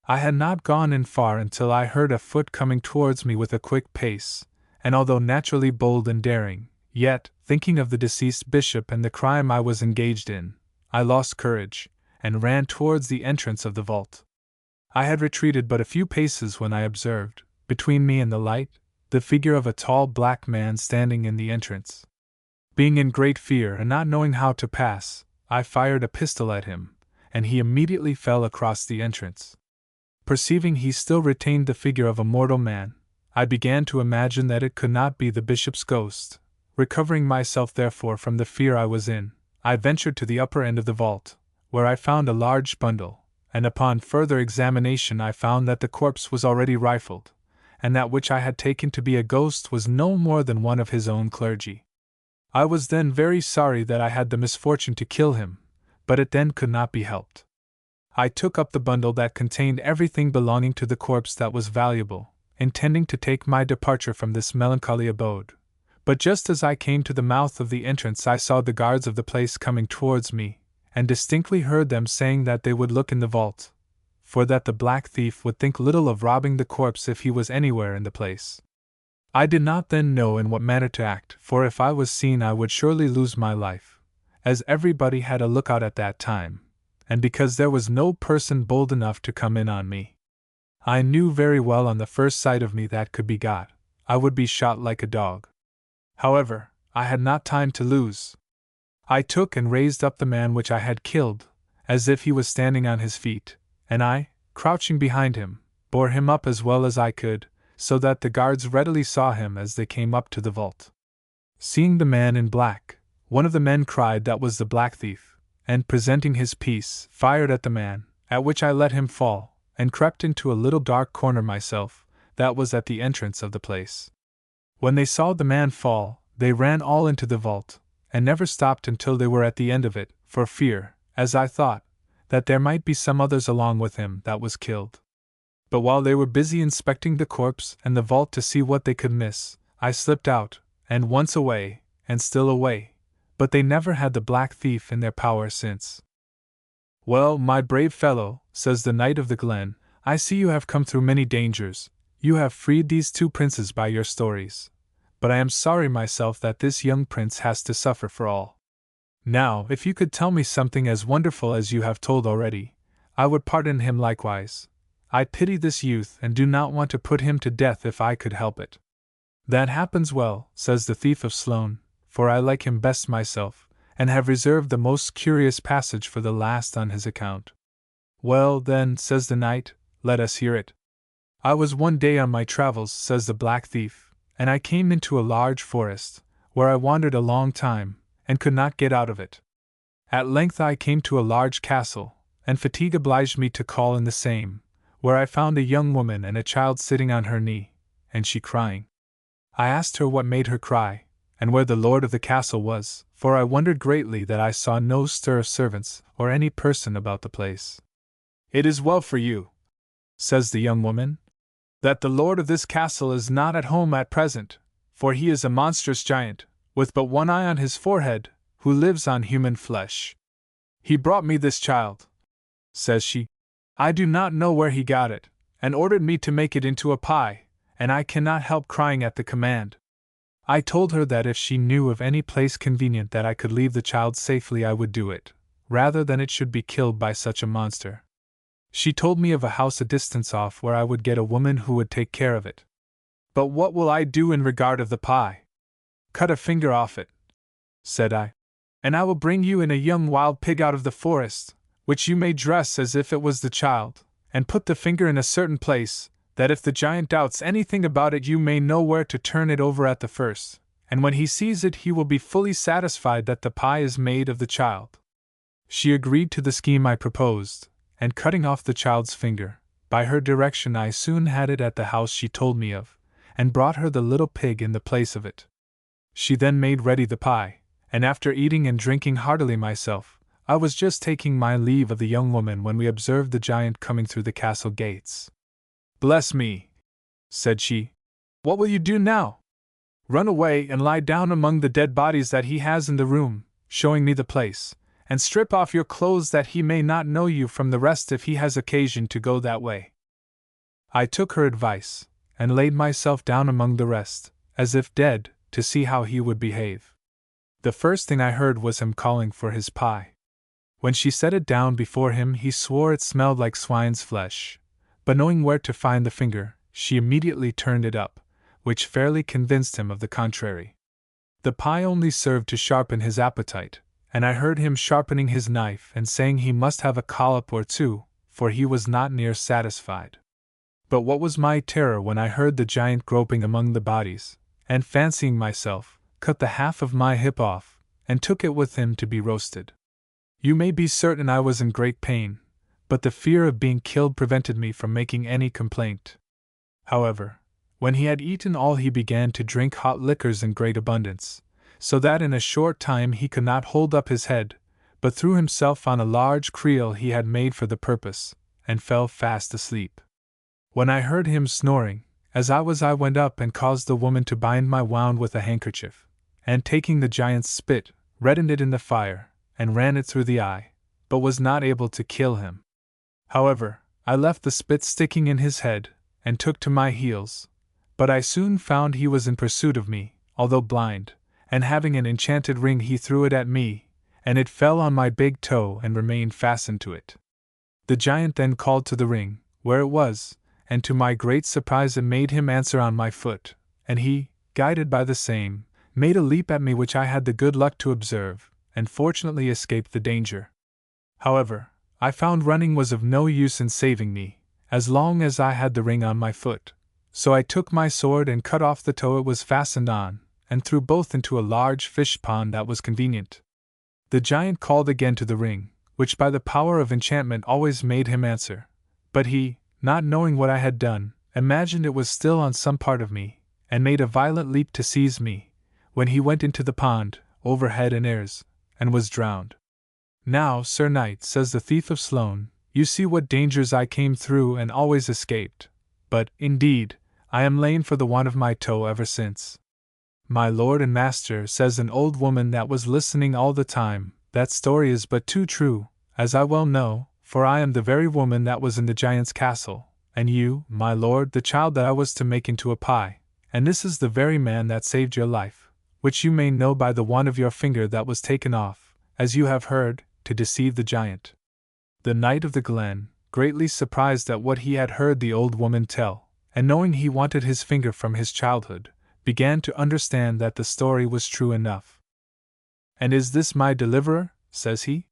I had not gone in far until I heard a foot coming towards me with a quick pace, and although naturally bold and daring, yet, thinking of the deceased bishop and the crime I was engaged in, I lost courage, and ran towards the entrance of the vault. I had retreated but a few paces when I observed, between me and the light, the figure of a tall black man standing in the entrance. Being in great fear and not knowing how to pass, I fired a pistol at him, and he immediately fell across the entrance. Perceiving he still retained the figure of a mortal man, I began to imagine that it could not be the bishop's ghost, Recovering myself therefore from the fear I was in, I ventured to the upper end of the vault, where I found a large bundle, and upon further examination I found that the corpse was already rifled, and that which I had taken to be a ghost was no more than one of his own clergy. I was then very sorry that I had the misfortune to kill him, but it then could not be helped. I took up the bundle that contained everything belonging to the corpse that was valuable, intending to take my departure from this melancholy abode. But just as I came to the mouth of the entrance I saw the guards of the place coming towards me, and distinctly heard them saying that they would look in the vault, for that the black thief would think little of robbing the corpse if he was anywhere in the place. I did not then know in what manner to act, for if I was seen I would surely lose my life, as everybody had a lookout at that time, and because there was no person bold enough to come in on me. I knew very well on the first sight of me that could be got, I would be shot like a dog. However, I had not time to lose. I took and raised up the man which I had killed, as if he was standing on his feet, and I, crouching behind him, bore him up as well as I could, so that the guards readily saw him as they came up to the vault. Seeing the man in black, one of the men cried that was the black thief, and presenting his piece, fired at the man, at which I let him fall, and crept into a little dark corner myself, that was at the entrance of the place. When they saw the man fall, they ran all into the vault, and never stopped until they were at the end of it, for fear, as I thought, that there might be some others along with him that was killed. But while they were busy inspecting the corpse and the vault to see what they could miss, I slipped out, and once away, and still away, but they never had the black thief in their power since. Well, my brave fellow, says the Knight of the Glen, I see you have come through many dangers, you have freed these two princes by your stories, but I am sorry myself that this young prince has to suffer for all. Now, if you could tell me something as wonderful as you have told already, I would pardon him likewise. I pity this youth and do not want to put him to death if I could help it. That happens well, says the Thief of Sloane, for I like him best myself, and have reserved the most curious passage for the last on his account. Well, then, says the knight, let us hear it. I was one day on my travels, says the black thief, and I came into a large forest, where I wandered a long time, and could not get out of it. At length I came to a large castle, and fatigue obliged me to call in the same, where I found a young woman and a child sitting on her knee, and she crying. I asked her what made her cry, and where the lord of the castle was, for I wondered greatly that I saw no stir of servants or any person about the place. It is well for you, says the young woman, that the lord of this castle is not at home at present, for he is a monstrous giant, with but one eye on his forehead, who lives on human flesh. He brought me this child, says she. I do not know where he got it, and ordered me to make it into a pie, and I cannot help crying at the command. I told her that if she knew of any place convenient that I could leave the child safely I would do it, rather than it should be killed by such a monster. She told me of a house a distance off where I would get a woman who would take care of it. But what will I do in regard of the pie? Cut a finger off it, said I, and I will bring you in a young wild pig out of the forest, which you may dress as if it was the child, and put the finger in a certain place, that if the giant doubts anything about it you may know where to turn it over at the first, and when he sees it he will be fully satisfied that the pie is made of the child. She agreed to the scheme I proposed, and cutting off the child's finger, by her direction I soon had it at the house she told me of, and brought her the little pig in the place of it. She then made ready the pie, and after eating and drinking heartily myself, I was just taking my leave of the young woman when we observed the giant coming through the castle gates. Bless me, said she, what will you do now? Run away and lie down among the dead bodies that he has in the room, showing me the place, and strip off your clothes that he may not know you from the rest if he has occasion to go that way. I took her advice, and laid myself down among the rest, as if dead, to see how he would behave. The first thing I heard was him calling for his pie. When she set it down before him he swore it smelled like swine's flesh, but knowing where to find the finger, she immediately turned it up, which fairly convinced him of the contrary. The pie only served to sharpen his appetite, and I heard him sharpening his knife and saying he must have a collop or two, for he was not near satisfied. But what was my terror when I heard the giant groping among the bodies, and fancying myself, cut the half of my hip off, and took it with him to be roasted. You may be certain I was in great pain, but the fear of being killed prevented me from making any complaint. However, when he had eaten all, he began to drink hot liquors in great abundance, so that in a short time he could not hold up his head, but threw himself on a large creel he had made for the purpose, and fell fast asleep. When I heard him snoring, I went up and caused the woman to bind my wound with a handkerchief, and taking the giant's spit, reddened it in the fire, and ran it through the eye, but was not able to kill him. However, I left the spit sticking in his head, and took to my heels, but I soon found he was in pursuit of me, although blind, and having an enchanted ring he threw it at me, and it fell on my big toe and remained fastened to it. The giant then called to the ring, where it was, and to my great surprise it made him answer on my foot, and he, guided by the same, made a leap at me which I had the good luck to observe, and fortunately escaped the danger. However, I found running was of no use in saving me, as long as I had the ring on my foot, so I took my sword and cut off the toe it was fastened on, and threw both into a large fish pond that was convenient. The giant called again to the ring, which by the power of enchantment always made him answer, but he, not knowing what I had done, imagined it was still on some part of me, and made a violent leap to seize me, when he went into the pond, over head and ears, and was drowned. Now, Sir Knight, says the thief of Sloane, you see what dangers I came through and always escaped, but, indeed, I am lame for the want of my toe ever since. My lord and master, says an old woman that was listening all the time, that story is but too true, as I well know, for I am the very woman that was in the giant's castle, and you, my lord, the child that I was to make into a pie, and this is the very man that saved your life, which you may know by the one of your finger that was taken off, as you have heard, to deceive the giant. The Knight of the Glen, greatly surprised at what he had heard the old woman tell, and knowing he wanted his finger from his childhood, began to understand that the story was true enough. And is this my deliverer? Says he.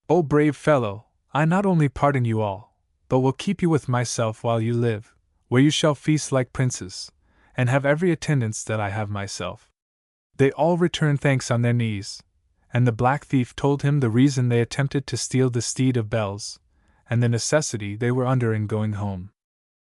O brave fellow, I not only pardon you all, but will keep you with myself while you live, where you shall feast like princes, and have every attendance that I have myself. They all returned thanks on their knees, and the black thief told him the reason they attempted to steal the steed of Bells, and the necessity they were under in going home.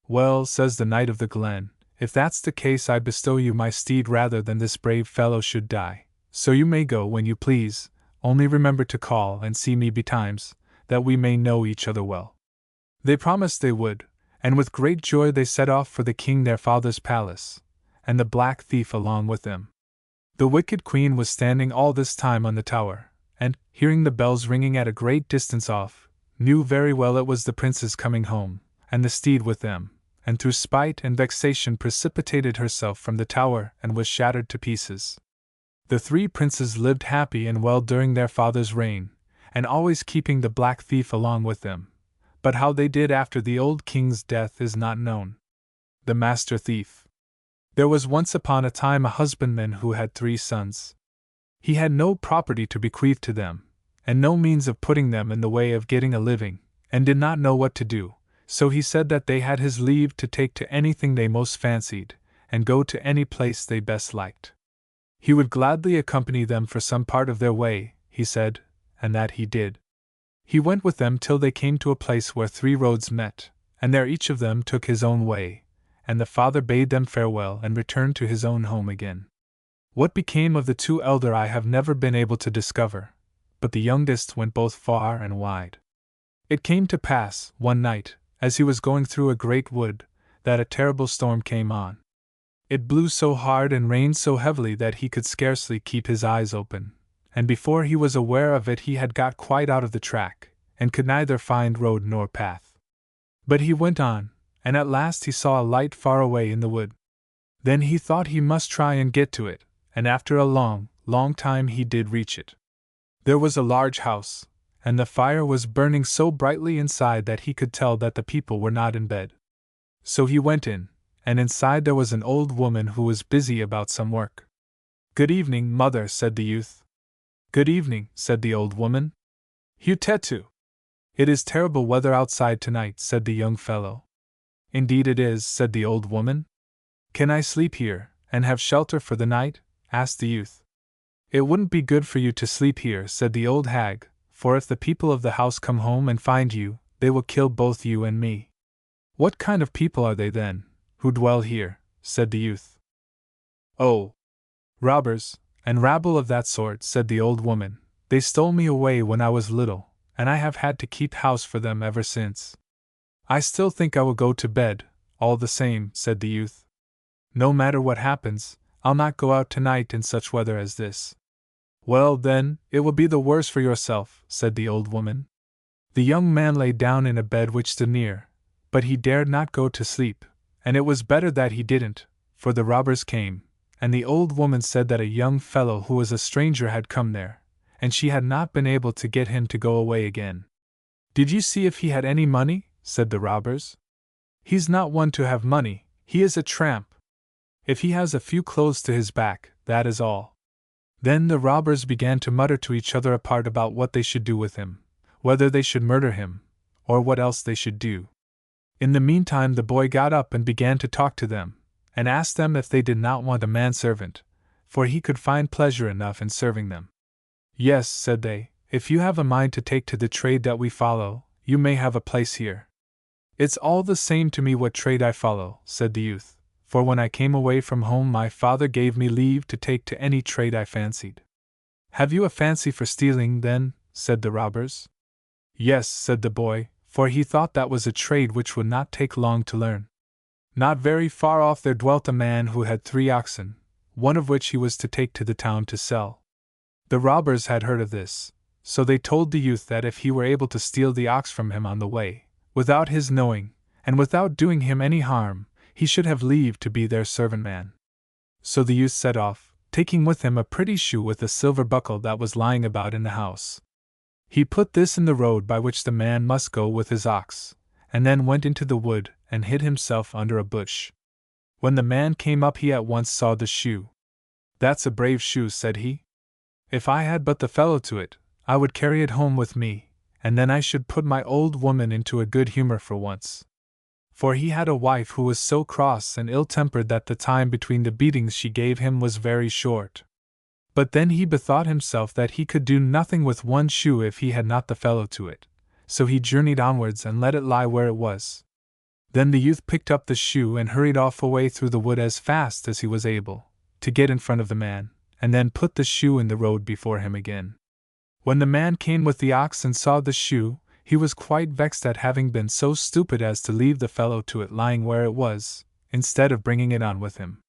Well, says the Knight of the Glen, if that's the case I bestow you my steed rather than this brave fellow should die, so you may go when you please, only remember to call and see me betimes, that we may know each other well. They promised they would, and with great joy they set off for the king their father's palace, and the black thief along with them. The wicked queen was standing all this time on the tower, and, hearing the bells ringing at a great distance off, knew very well it was the princes coming home, and the steed with them, and through spite and vexation precipitated herself from the tower and was shattered to pieces. The three princes lived happy and well during their father's reign, and always keeping the black thief along with them, but how they did after the old king's death is not known. The Master Thief. There was once upon a time a husbandman who had 3 sons. He had no property to bequeath to them, and no means of putting them in the way of getting a living, and did not know what to do, so he said that they had his leave to take to anything they most fancied, and go to any place they best liked. He would gladly accompany them for some part of their way, he said, and that he did. He went with them till they came to a place where 3 roads met, and there each of them took his own way, and the father bade them farewell and returned to his own home again. What became of the 2 elder I have never been able to discover, but the youngest went both far and wide. It came to pass, one night, as he was going through a great wood, that a terrible storm came on. It blew so hard and rained so heavily that he could scarcely keep his eyes open, and before he was aware of it he had got quite out of the track, and could neither find road nor path. But he went on, and at last he saw a light far away in the wood. Then he thought he must try and get to it, and after a long, long time he did reach it. There was a large house, and the fire was burning so brightly inside that he could tell that the people were not in bed. So he went in, and inside there was an old woman who was busy about some work. "Good evening, mother," said the youth. "Good evening," said the old woman. "Hutetu! It is terrible weather outside tonight," said the young fellow. "Indeed it is," said the old woman. "Can I sleep here, and have shelter for the night?" asked the youth. It wouldn't be good for you to sleep here, said the old hag, for if the people of the house come home and find you, they will kill both you and me. What kind of people are they then, who dwell here? Said the youth. Oh, robbers, and rabble of that sort, said the old woman. They stole me away when I was little, and I have had to keep house for them ever since. I still think I will go to bed, all the same, said the youth. No matter what happens, I'll not go out tonight in such weather as this. Well, then, it will be the worse for yourself, said the old woman. The young man lay down in a bed which stood near, but he dared not go to sleep, and it was better that he didn't, for the robbers came, and the old woman said that a young fellow who was a stranger had come there, and she had not been able to get him to go away again. Did you see if he had any money? Said the robbers. He's not one to have money, he is a tramp. If he has a few clothes to his back, that is all. Then the robbers began to mutter to each other apart about what they should do with him, whether they should murder him, or what else they should do. In the meantime the boy got up and began to talk to them, and asked them if they did not want a manservant, for he could find pleasure enough in serving them. Yes, said they, if you have a mind to take to the trade that we follow, you may have a place here. It's all the same to me what trade I follow, said the youth, for when I came away from home my father gave me leave to take to any trade I fancied. Have you a fancy for stealing, then? Said the robbers. Yes, said the boy, for he thought that was a trade which would not take long to learn. Not very far off there dwelt a man who had 3 oxen, one of which he was to take to the town to sell. The robbers had heard of this, so they told the youth that if he were able to steal the ox from him on the way, without his knowing, and without doing him any harm, he should have leave to be their servant man. So the youth set off, taking with him a pretty shoe with a silver buckle that was lying about in the house. He put this in the road by which the man must go with his ox, and then went into the wood and hid himself under a bush. When the man came up he at once saw the shoe. That's a brave shoe, said he. If I had but the fellow to it, I would carry it home with me, and then I should put my old woman into a good humor for once. For he had a wife who was so cross and ill-tempered that the time between the beatings she gave him was very short. But then he bethought himself that he could do nothing with one shoe if he had not the fellow to it, so he journeyed onwards and let it lie where it was. Then the youth picked up the shoe and hurried off away through the wood as fast as he was able, to get in front of the man, and then put the shoe in the road before him again. When the man came with the ox and saw the shoe, he was quite vexed at having been so stupid as to leave the fellow to it lying where it was, instead of bringing it on with him.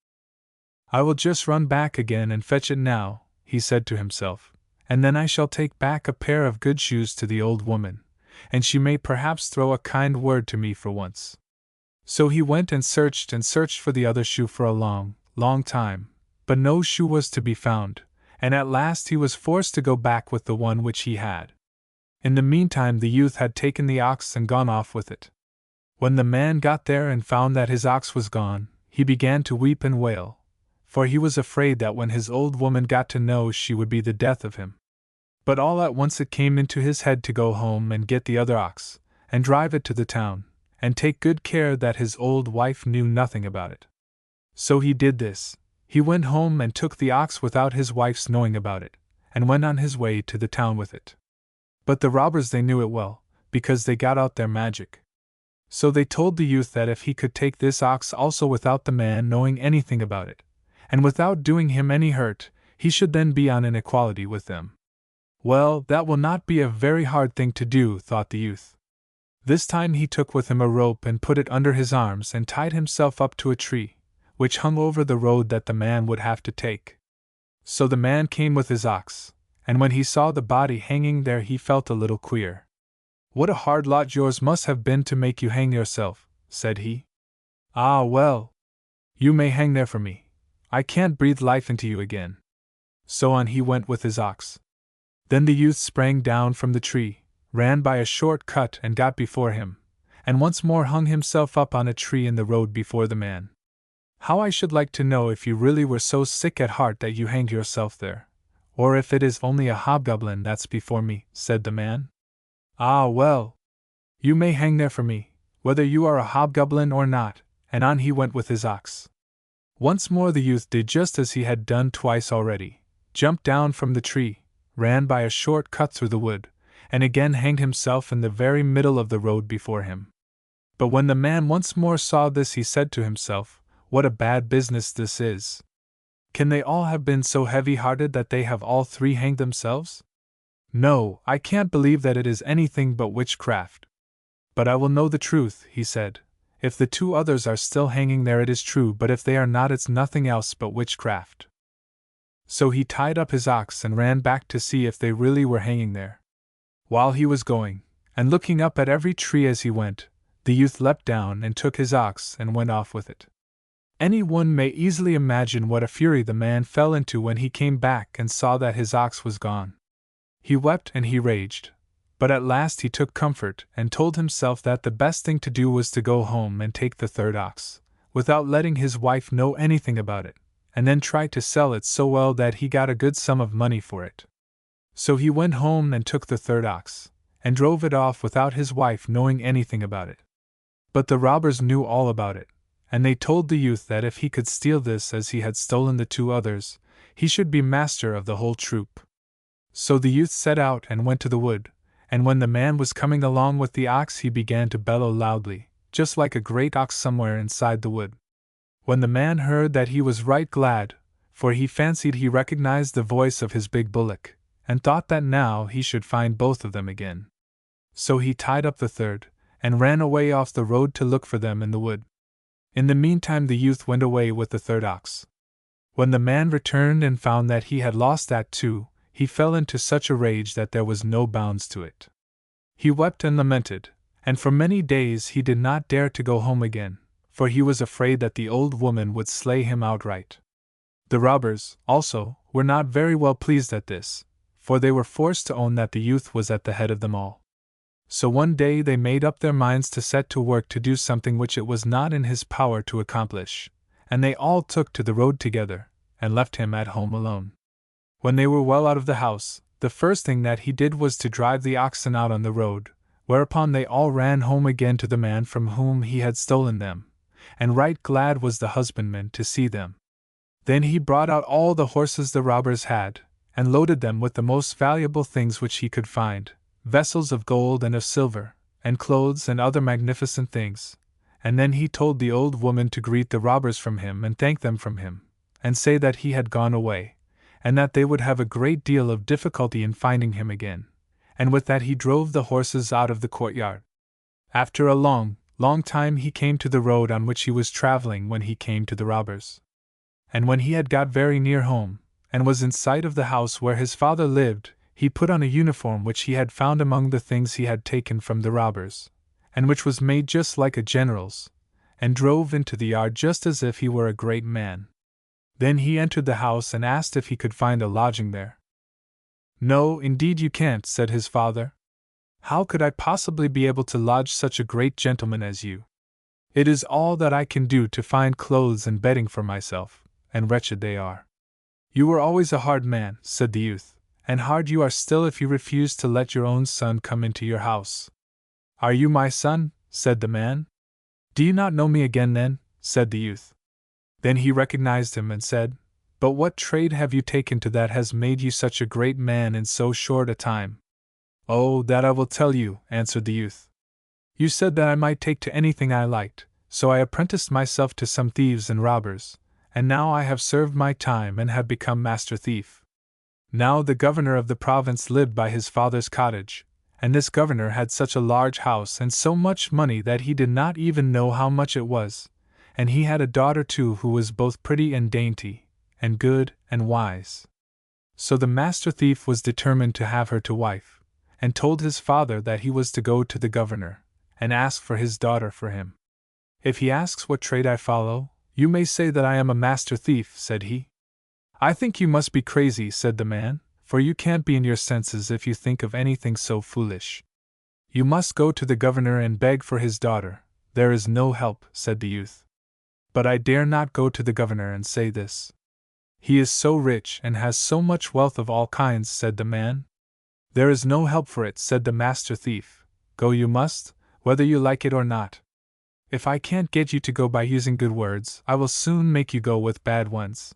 I will just run back again and fetch it now, he said to himself, and then I shall take back a pair of good shoes to the old woman, and she may perhaps throw a kind word to me for once. So he went and searched for the other shoe for a long, long time, but no shoe was to be found, and at last he was forced to go back with the one which he had. In the meantime the youth had taken the ox and gone off with it. When the man got there and found that his ox was gone, he began to weep and wail, for he was afraid that when his old woman got to know she would be the death of him. But all at once it came into his head to go home and get the other ox, and drive it to the town, and take good care that his old wife knew nothing about it. So he did this. He went home and took the ox without his wife's knowing about it, and went on his way to the town with it. But the robbers, they knew it well, because they got out their magic. So they told the youth that if he could take this ox also without the man knowing anything about it, and without doing him any hurt, he should then be on an equality with them. Well, that will not be a very hard thing to do, thought the youth. This time he took with him a rope and put it under his arms and tied himself up to a tree, which hung over the road that the man would have to take. So the man came with his ox, and when he saw the body hanging there he felt a little queer. What a hard lot yours must have been to make you hang yourself, said he. Ah, well, you may hang there for me. I can't breathe life into you again. So on he went with his ox. Then the youth sprang down from the tree, ran by a short cut and got before him, and once more hung himself up on a tree in the road before the man. How I should like to know if you really were so sick at heart that you hanged yourself there, or if it is only a hobgoblin that's before me, said the man. Ah, well, you may hang there for me, whether you are a hobgoblin or not, and on he went with his ox. Once more the youth did just as he had done twice already, jumped down from the tree, ran by a short cut through the wood, and again hanged himself in the very middle of the road before him. But when the man once more saw this, he said to himself, "What a bad business this is! Can they all have been so heavy-hearted that they have all three hanged themselves? No, I can't believe that it is anything but witchcraft. But I will know the truth," he said. "If the two others are still hanging there it is true, but if they are not it's nothing else but witchcraft." So he tied up his ox and ran back to see if they really were hanging there. While he was going, and looking up at every tree as he went, the youth leapt down and took his ox and went off with it. Any one may easily imagine what a fury the man fell into when he came back and saw that his ox was gone. He wept and he raged, but at last he took comfort and told himself that the best thing to do was to go home and take the third ox, without letting his wife know anything about it, and then try to sell it so well that he got a good sum of money for it. So he went home and took the third ox, and drove it off without his wife knowing anything about it. But the robbers knew all about it, and they told the youth that if he could steal this as he had stolen the two others, he should be master of the whole troop. So the youth set out and went to the wood, and when the man was coming along with the ox he began to bellow loudly, just like a great ox somewhere inside the wood. When the man heard that he was right glad, for he fancied he recognized the voice of his big bullock, and thought that now he should find both of them again. So he tied up the third, and ran away off the road to look for them in the wood. In the meantime the youth went away with the third ox. When the man returned and found that he had lost that too, he fell into such a rage that there was no bounds to it. He wept and lamented, and for many days he did not dare to go home again, for he was afraid that the old woman would slay him outright. The robbers, also, were not very well pleased at this, for they were forced to own that the youth was at the head of them all. So one day they made up their minds to set to work to do something which it was not in his power to accomplish, and they all took to the road together, and left him at home alone. When they were well out of the house, the first thing that he did was to drive the oxen out on the road, whereupon they all ran home again to the man from whom he had stolen them, and right glad was the husbandman to see them. Then he brought out all the horses the robbers had, and loaded them with the most valuable things which he could find, vessels of gold and of silver, and clothes and other magnificent things, and then he told the old woman to greet the robbers from him and thank them from him, and say that he had gone away, and that they would have a great deal of difficulty in finding him again, and with that he drove the horses out of the courtyard. After a long time he came to the road on which he was traveling when he came to the robbers. And when he had got very near home, and was in sight of the house where his father lived, he put on a uniform which he had found among the things he had taken from the robbers, and which was made just like a general's, and drove into the yard just as if he were a great man. Then he entered the house and asked if he could find a lodging there. "No, indeed you can't," said his father. "How could I possibly be able to lodge such a great gentleman as you? It is all that I can do to find clothes and bedding for myself, and wretched they are." "You were always a hard man," said the youth, "and hard you are still if you refuse to let your own son come into your house." "Are you my son?" said the man. "Do you not know me again then?" said the youth. Then he recognized him and said, "But what trade have you taken to that has made you such a great man in so short a time?" "Oh, that I will tell you," answered the youth. "You said that I might take to anything I liked, so I apprenticed myself to some thieves and robbers, and now I have served my time and have become master thief." Now the governor of the province lived by his father's cottage, and this governor had such a large house and so much money that he did not even know how much it was, and he had a daughter too who was both pretty and dainty, and good and wise. So the master thief was determined to have her to wife, and told his father that he was to go to the governor, and ask for his daughter for him. "If he asks what trade I follow, you may say that I am a master thief," said he. "I think you must be crazy," said the man, "for you can't be in your senses if you think of anything so foolish. You must go to the governor and beg for his daughter, there is no help," said the youth. "But I dare not go to the governor and say this. He is so rich and has so much wealth of all kinds," said the man. "There is no help for it," said the master thief. "Go you must, whether you like it or not." If I can't get you to go by using good words, I will soon make you go with bad ones."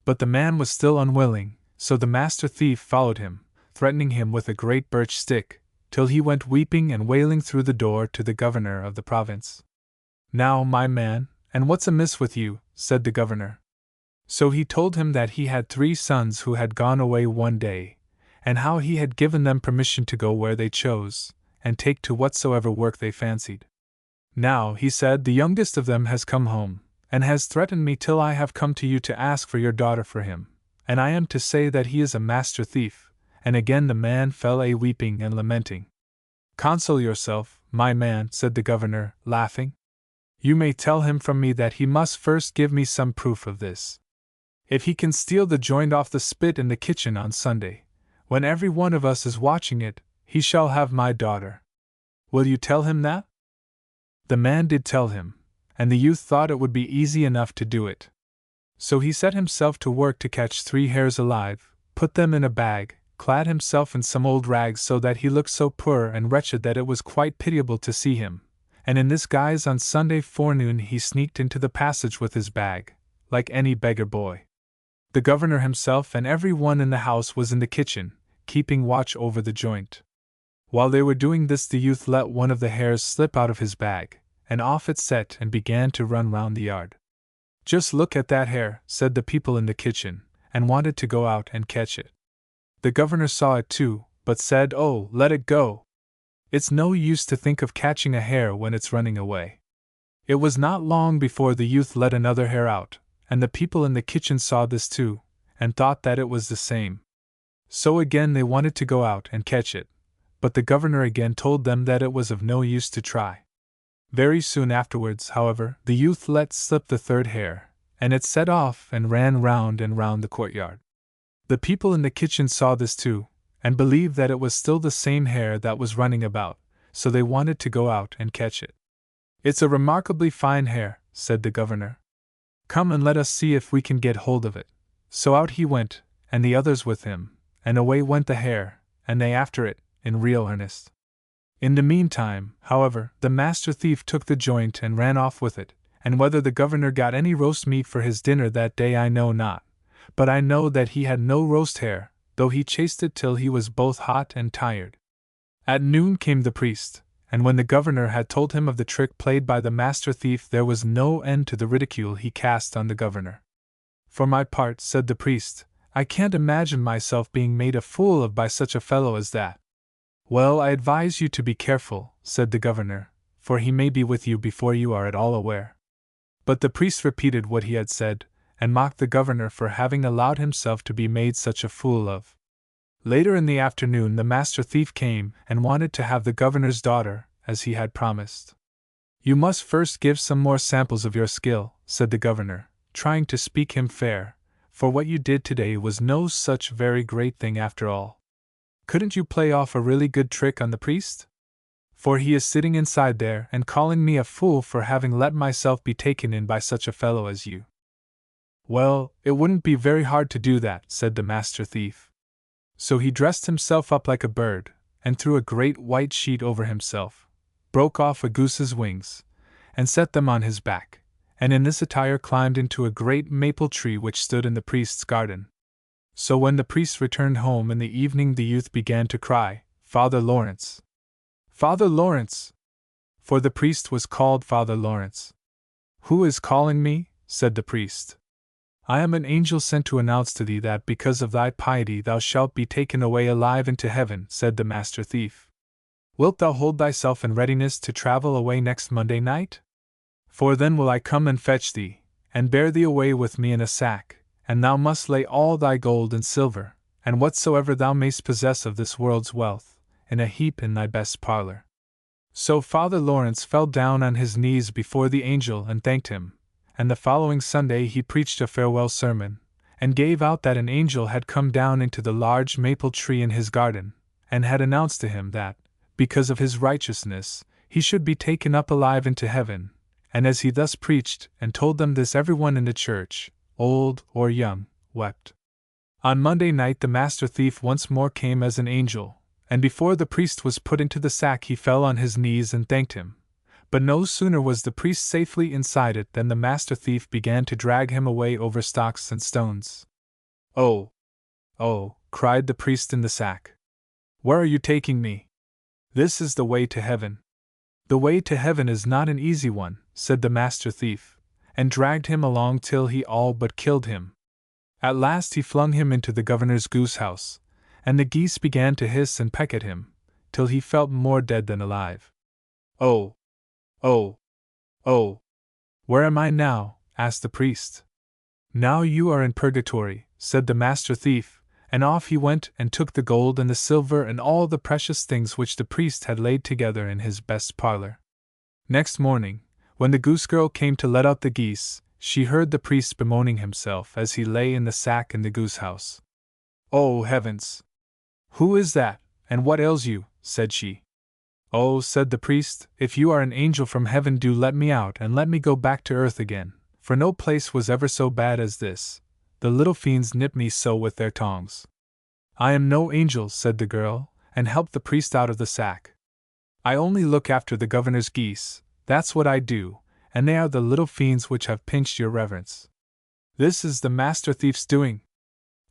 But the man was still unwilling, so the master thief followed him, threatening him with a great birch stick, till he went weeping and wailing through the door to the governor of the province. "Now, my man, and what's amiss with you?" said the governor. So he told him that he had 3 sons who had gone away one day, and how he had given them permission to go where they chose, and take to whatsoever work they fancied. "Now," he said, "the youngest of them has come home, and has threatened me till I have come to you to ask for your daughter for him, and I am to say that he is a master thief." And again the man fell a weeping and lamenting. "Console yourself, my man," said the governor, laughing. "You may tell him from me that he must first give me some proof of this. If he can steal the joint off the spit in the kitchen on Sunday, when every one of us is watching it, he shall have my daughter. Will you tell him that?" The man did tell him, and the youth thought it would be easy enough to do it. So he set himself to work to catch 3 hares alive, put them in a bag, clad himself in some old rags so that he looked so poor and wretched that it was quite pitiable to see him, and in this guise on Sunday forenoon he sneaked into the passage with his bag, like any beggar boy. The governor himself and every one in the house was in the kitchen, keeping watch over the joint. While they were doing this, the youth let one of the hares slip out of his bag, and off it set and began to run round the yard. "Just look at that hare," said the people in the kitchen, and wanted to go out and catch it. The governor saw it too, but said, "Oh, let it go. It's no use to think of catching a hare when it's running away." It was not long before the youth let another hare out, and the people in the kitchen saw this too, and thought that it was the same. So again they wanted to go out and catch it, but the governor again told them that it was of no use to try. Very soon afterwards, however, the youth let slip the 3rd hare, and it set off and ran round and round the courtyard. The people in the kitchen saw this too, and believed that it was still the same hare that was running about, so they wanted to go out and catch it. "It's a remarkably fine hare," said the governor. "Come and let us see if we can get hold of it." So out he went, and the others with him, and away went the hare, and they after it, in real earnest. In the meantime, however, the master thief took the joint and ran off with it, and whether the governor got any roast meat for his dinner that day I know not, but I know that he had no roast hare, though he chased it till he was both hot and tired. At noon came the priest, and when the governor had told him of the trick played by the master thief, there was no end to the ridicule he cast on the governor. "For my part," said the priest, "I can't imagine myself being made a fool of by such a fellow as that." "Well, I advise you to be careful," said the governor, "for he may be with you before you are at all aware." But the priest repeated what he had said, and mocked the governor for having allowed himself to be made such a fool of. Later in the afternoon the master thief came and wanted to have the governor's daughter, as he had promised. "You must first give some more samples of your skill," said the governor, trying to speak him fair, "for what you did today was no such very great thing after all. Couldn't you play off a really good trick on the priest? For he is sitting inside there and calling me a fool for having let myself be taken in by such a fellow as you." "Well, it wouldn't be very hard to do that," said the master thief. So he dressed himself up like a bird, and threw a great white sheet over himself, broke off a goose's wings, and set them on his back, and in this attire climbed into a great maple tree which stood in the priest's garden. So when the priest returned home in the evening, the youth began to cry, "Father Lawrence! Father Lawrence!" For the priest was called Father Lawrence. "Who is calling me?" said the priest. "I am an angel sent to announce to thee that because of thy piety thou shalt be taken away alive into heaven," said the master thief. "Wilt thou hold thyself in readiness to travel away next Monday night? For then will I come and fetch thee, and bear thee away with me in a sack, and thou must lay all thy gold and silver, and whatsoever thou mayst possess of this world's wealth, in a heap in thy best parlor." So Father Lawrence fell down on his knees before the angel and thanked him, and the following Sunday he preached a farewell sermon, and gave out that an angel had come down into the large maple tree in his garden, and had announced to him that, because of his righteousness, he should be taken up alive into heaven. And as he thus preached and told them this, everyone in the church, old or young, wept. On Monday night the master thief once more came as an angel, and before the priest was put into the sack he fell on his knees and thanked him, But no sooner was the priest safely inside it than the master thief began to drag him away over stocks and stones. "Oh! Oh!" cried the priest in the sack. "Where are you taking me? This is the way to heaven." "The way to heaven is not an easy one," said the master thief, and dragged him along till he all but killed him. At last he flung him into the governor's goose house, and the geese began to hiss and peck at him, till he felt more dead than alive. "Oh! Oh! Oh! Where am I now?" asked the priest. "Now you are in purgatory," said the master thief, and off he went and took the gold and the silver and all the precious things which the priest had laid together in his best parlor. Next morning, when the goose girl came to let out the geese, she heard the priest bemoaning himself as he lay in the sack in the goose house. "Oh, heavens! Who is that, and what ails you?" said she. "Oh," said the priest, "if you are an angel from heaven, do let me out and let me go back to earth again, for no place was ever so bad as this. The little fiends nip me so with their tongs." "I am no angel," said the girl, and helped the priest out of the sack. "I only look after the governor's geese, that's what I do, and they are the little fiends which have pinched your reverence. This is the master thief's doing."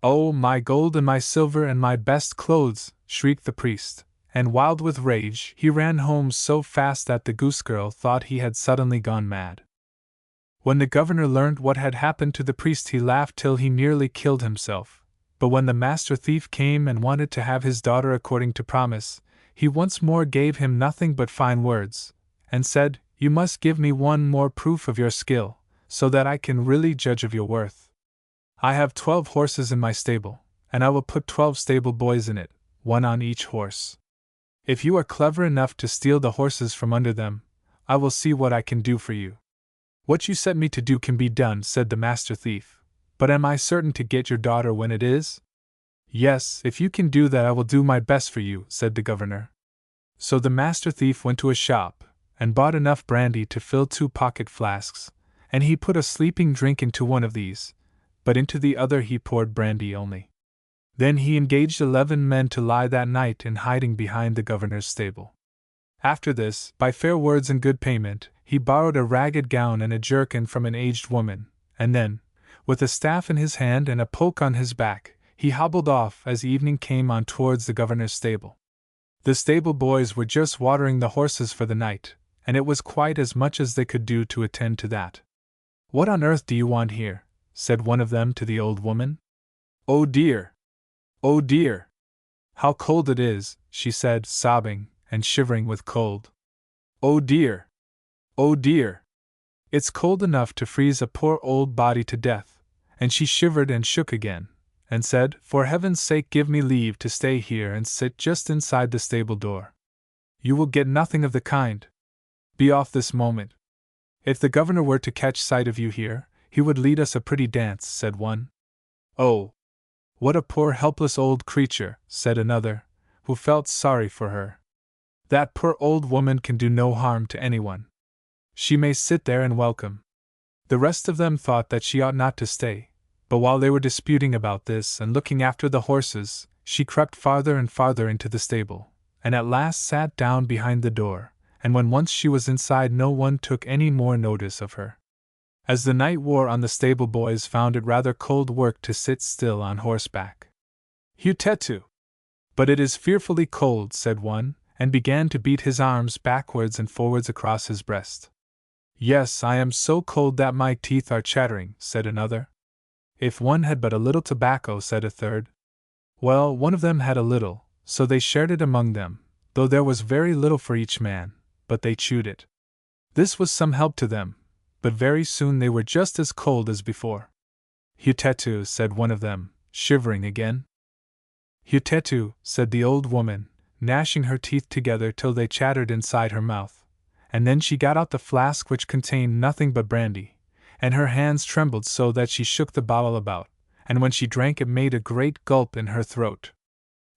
"Oh, my gold and my silver and my best clothes!" shrieked the priest, and wild with rage he ran home so fast that the goose girl thought he had suddenly gone mad. When the governor learned what had happened to the priest, he laughed till he nearly killed himself, but when the master thief came and wanted to have his daughter according to promise, he once more gave him nothing but fine words, and said, "You must give me one more proof of your skill, so that I can really judge of your worth. I have 12 horses in my stable, and I will put 12 stable boys in it, one on each horse. If you are clever enough to steal the horses from under them, I will see what I can do for you." "What you set me to do can be done," said the master thief, "but am I certain to get your daughter when it is?" "Yes, if you can do that I will do my best for you," said the governor. So the master thief went to a shop, and bought enough brandy to fill 2 pocket flasks, and he put a sleeping drink into one of these, but into the other he poured brandy only. Then he engaged 11 men to lie that night in hiding behind the governor's stable. After this, by fair words and good payment, he borrowed a ragged gown and a jerkin from an aged woman, and then, with a staff in his hand and a poke on his back, he hobbled off as evening came on towards the governor's stable. The stable boys were just watering the horses for the night, and it was quite as much as they could do to attend to that. "What on earth do you want here?" said one of them to the old woman. "Oh dear! Oh dear! How cold it is," she said, sobbing and shivering with cold. "Oh dear! Oh dear! It's cold enough to freeze a poor old body to death," and she shivered and shook again, and said, "For heaven's sake give me leave to stay here and sit just inside the stable door." "You will get nothing of the kind. Be off this moment. If the governor were to catch sight of you here, he would lead us a pretty dance," said one. "Oh, what a poor helpless old creature," said another, who felt sorry for her. "That poor old woman can do no harm to anyone. She may sit there and welcome." The rest of them thought that she ought not to stay, but while they were disputing about this and looking after the horses, she crept farther and farther into the stable, and at last sat down behind the door, and when once she was inside no one took any more notice of her. As the night wore on, the stable boys found it rather cold work to sit still on horseback. "Hutetu! But it is fearfully cold," said one, and began to beat his arms backwards and forwards across his breast. "Yes, I am so cold that my teeth are chattering," said another. "If one had but a little tobacco," said a third. Well, one of them had a little, so they shared it among them, though there was very little for each man, but they chewed it. This was some help to them, but very soon they were just as cold as before. "Hutetu," said one of them, shivering again. "Hutetu," said the old woman, gnashing her teeth together till they chattered inside her mouth, and then she got out the flask which contained nothing but brandy, and her hands trembled so that she shook the bottle about, and when she drank it made a great gulp in her throat.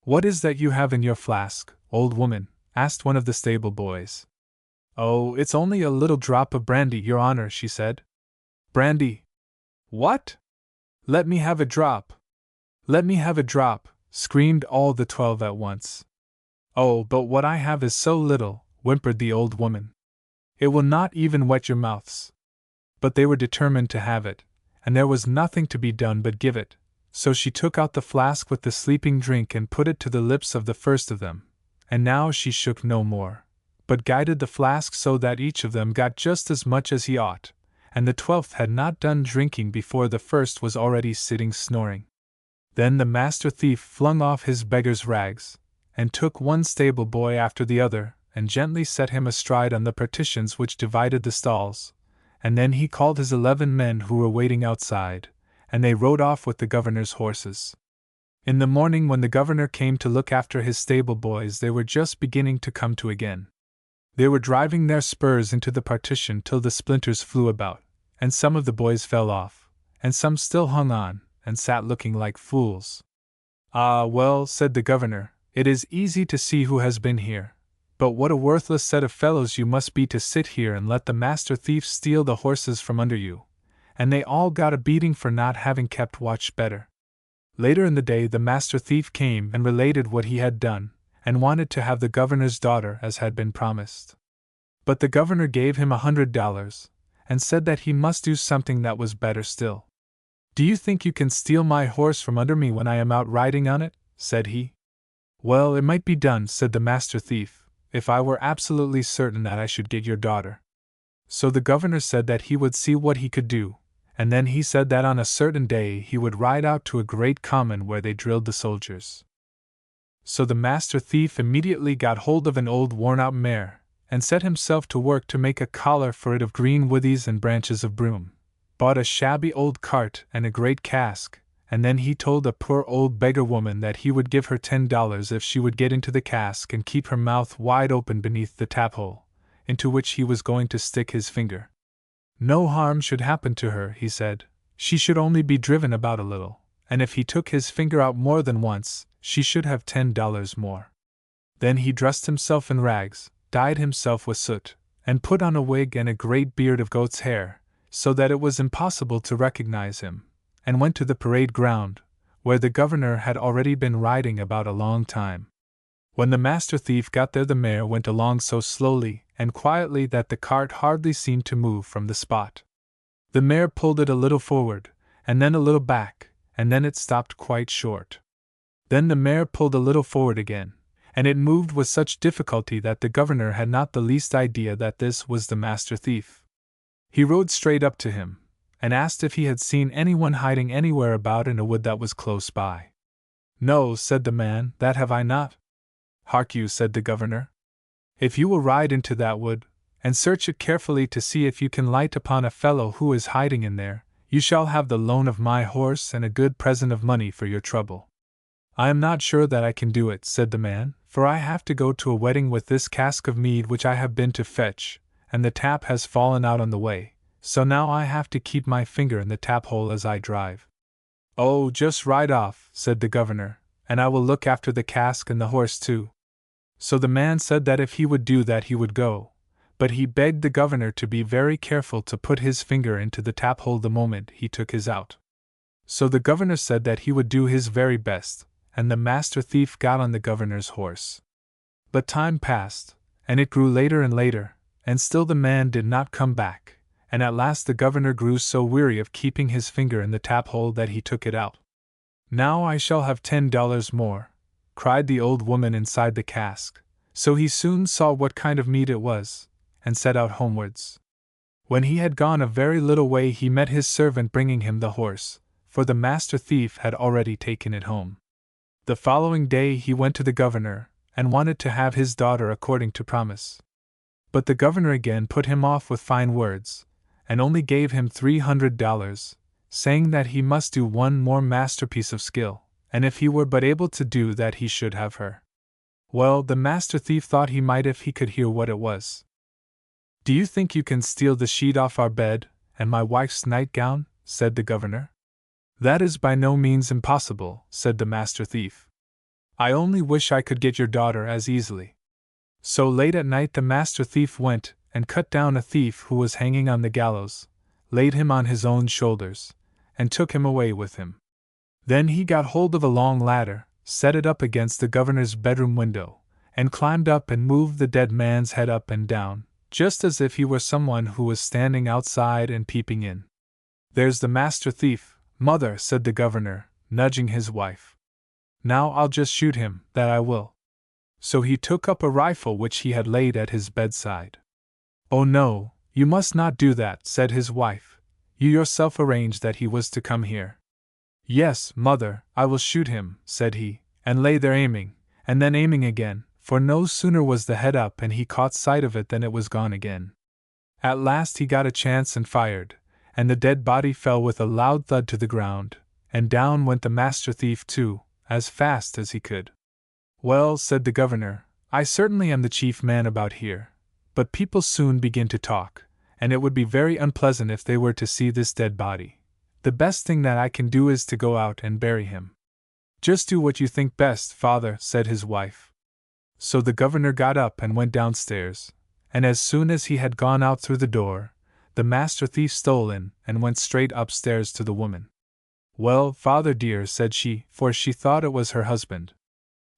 "What is that you have in your flask, old woman?" asked one of the stable boys. "Oh, it's only a little drop of brandy, your honor," she said. "Brandy? What? Let me have a drop! Let me have a drop!" screamed all the 12 at once. "Oh, but what I have is so little," whimpered the old woman. It will not even wet your mouths. But they were determined to have it, and there was nothing to be done but give it, so she took out the flask with the sleeping drink and put it to the lips of the first of them, and now she shook no more, but guided the flask so that each of them got just as much as he ought, and the 12th had not done drinking before the first was already sitting snoring. Then the master thief flung off his beggar's rags, and took one stable boy after the other, and gently set him astride on the partitions which divided the stalls, and then he called his 11 men who were waiting outside, and they rode off with the governor's horses. In the morning, when the governor came to look after his stable boys, they were just beginning to come to again. They were driving their spurs into the partition till the splinters flew about, and some of the boys fell off, and some still hung on, and sat looking like fools. "Ah, well," said the governor, "it is easy to see who has been here. But what a worthless set of fellows you must be to sit here and let the master thief steal the horses from under you." And they all got a beating for not having kept watch better. Later in the day the master thief came and related what he had done, and wanted to have the governor's daughter as had been promised. But the governor gave him $100, and said that he must do something that was better still. "Do you think you can steal my horse from under me when I am out riding on it?" said he. "Well, it might be done," said the master thief, "if I were absolutely certain that I should get your daughter." So the governor said that he would see what he could do, and then he said that on a certain day he would ride out to a great common where they drilled the soldiers. So the master thief immediately got hold of an old worn-out mare, and set himself to work to make a collar for it of green withies and branches of broom, bought a shabby old cart and a great cask, and then he told a poor old beggar woman that he would give her $10 if she would get into the cask and keep her mouth wide open beneath the tap-hole, into which he was going to stick his finger. No harm should happen to her, he said. She should only be driven about a little, and if he took his finger out more than once, she should have $10 more. Then he dressed himself in rags, dyed himself with soot, and put on a wig and a great beard of goat's hair, so that it was impossible to recognize him, and went to the parade ground, where the governor had already been riding about a long time. When the master thief got there, the mare went along so slowly and quietly that the cart hardly seemed to move from the spot. The mare pulled it a little forward, and then a little back, and then it stopped quite short. Then the mare pulled a little forward again, and it moved with such difficulty that the governor had not the least idea that this was the master thief. He rode straight up to him, and asked if he had seen anyone hiding anywhere about in a wood that was close by. "No," said the man, "that have I not." "Hark you," said the governor. "If you will ride into that wood, and search it carefully to see if you can light upon a fellow who is hiding in there, you shall have the loan of my horse and a good present of money for your trouble." "I am not sure that I can do it," said the man, "for I have to go to a wedding with this cask of mead which I have been to fetch, and the tap has fallen out on the way, so now I have to keep my finger in the tap-hole as I drive." "Oh, just ride off," said the governor, "and I will look after the cask and the horse too." So the man said that if he would do that he would go, but he begged the governor to be very careful to put his finger into the tap-hole the moment he took his out. So the governor said that he would do his very best, and the master thief got on the governor's horse. But time passed, and it grew later and later, and still the man did not come back, and at last the governor grew so weary of keeping his finger in the tap-hole that he took it out. "Now I shall have $10 more," cried the old woman inside the cask, so he soon saw what kind of meat it was, and set out homewards. When he had gone a very little way he met his servant bringing him the horse, for the master thief had already taken it home. The following day he went to the governor, and wanted to have his daughter according to promise. But the governor again put him off with fine words, and only gave him $300, saying that he must do one more masterpiece of skill, and if he were but able to do that he should have her. Well, the master thief thought he might if he could hear what it was. "Do you think you can steal the sheet off our bed, and my wife's nightgown?" said the governor. "That is by no means impossible," said the master thief. "I only wish I could get your daughter as easily." So late at night the master thief went and cut down a thief who was hanging on the gallows, laid him on his own shoulders, and took him away with him. Then he got hold of a long ladder, set it up against the governor's bedroom window, and climbed up and moved the dead man's head up and down, just as if he were someone who was standing outside and peeping in. "There's the master thief, mother," said the governor, nudging his wife. "Now I'll just shoot him, that I will." So he took up a rifle which he had laid at his bedside. "Oh no, you must not do that," said his wife. "You yourself arranged that he was to come here." "Yes, mother, I will shoot him," said he, and lay there aiming, and then aiming again, for no sooner was the head up and he caught sight of it than it was gone again. At last he got a chance and fired, and the dead body fell with a loud thud to the ground, and down went the master thief too, as fast as he could. "Well," said the governor, "I certainly am the chief man about here, but people soon begin to talk, and it would be very unpleasant if they were to see this dead body. The best thing that I can do is to go out and bury him." "Just do what you think best, father," said his wife. So the governor got up and went downstairs, and as soon as he had gone out through the door, the master thief stole in and went straight upstairs to the woman. "Well, father dear," said she, for she thought it was her husband,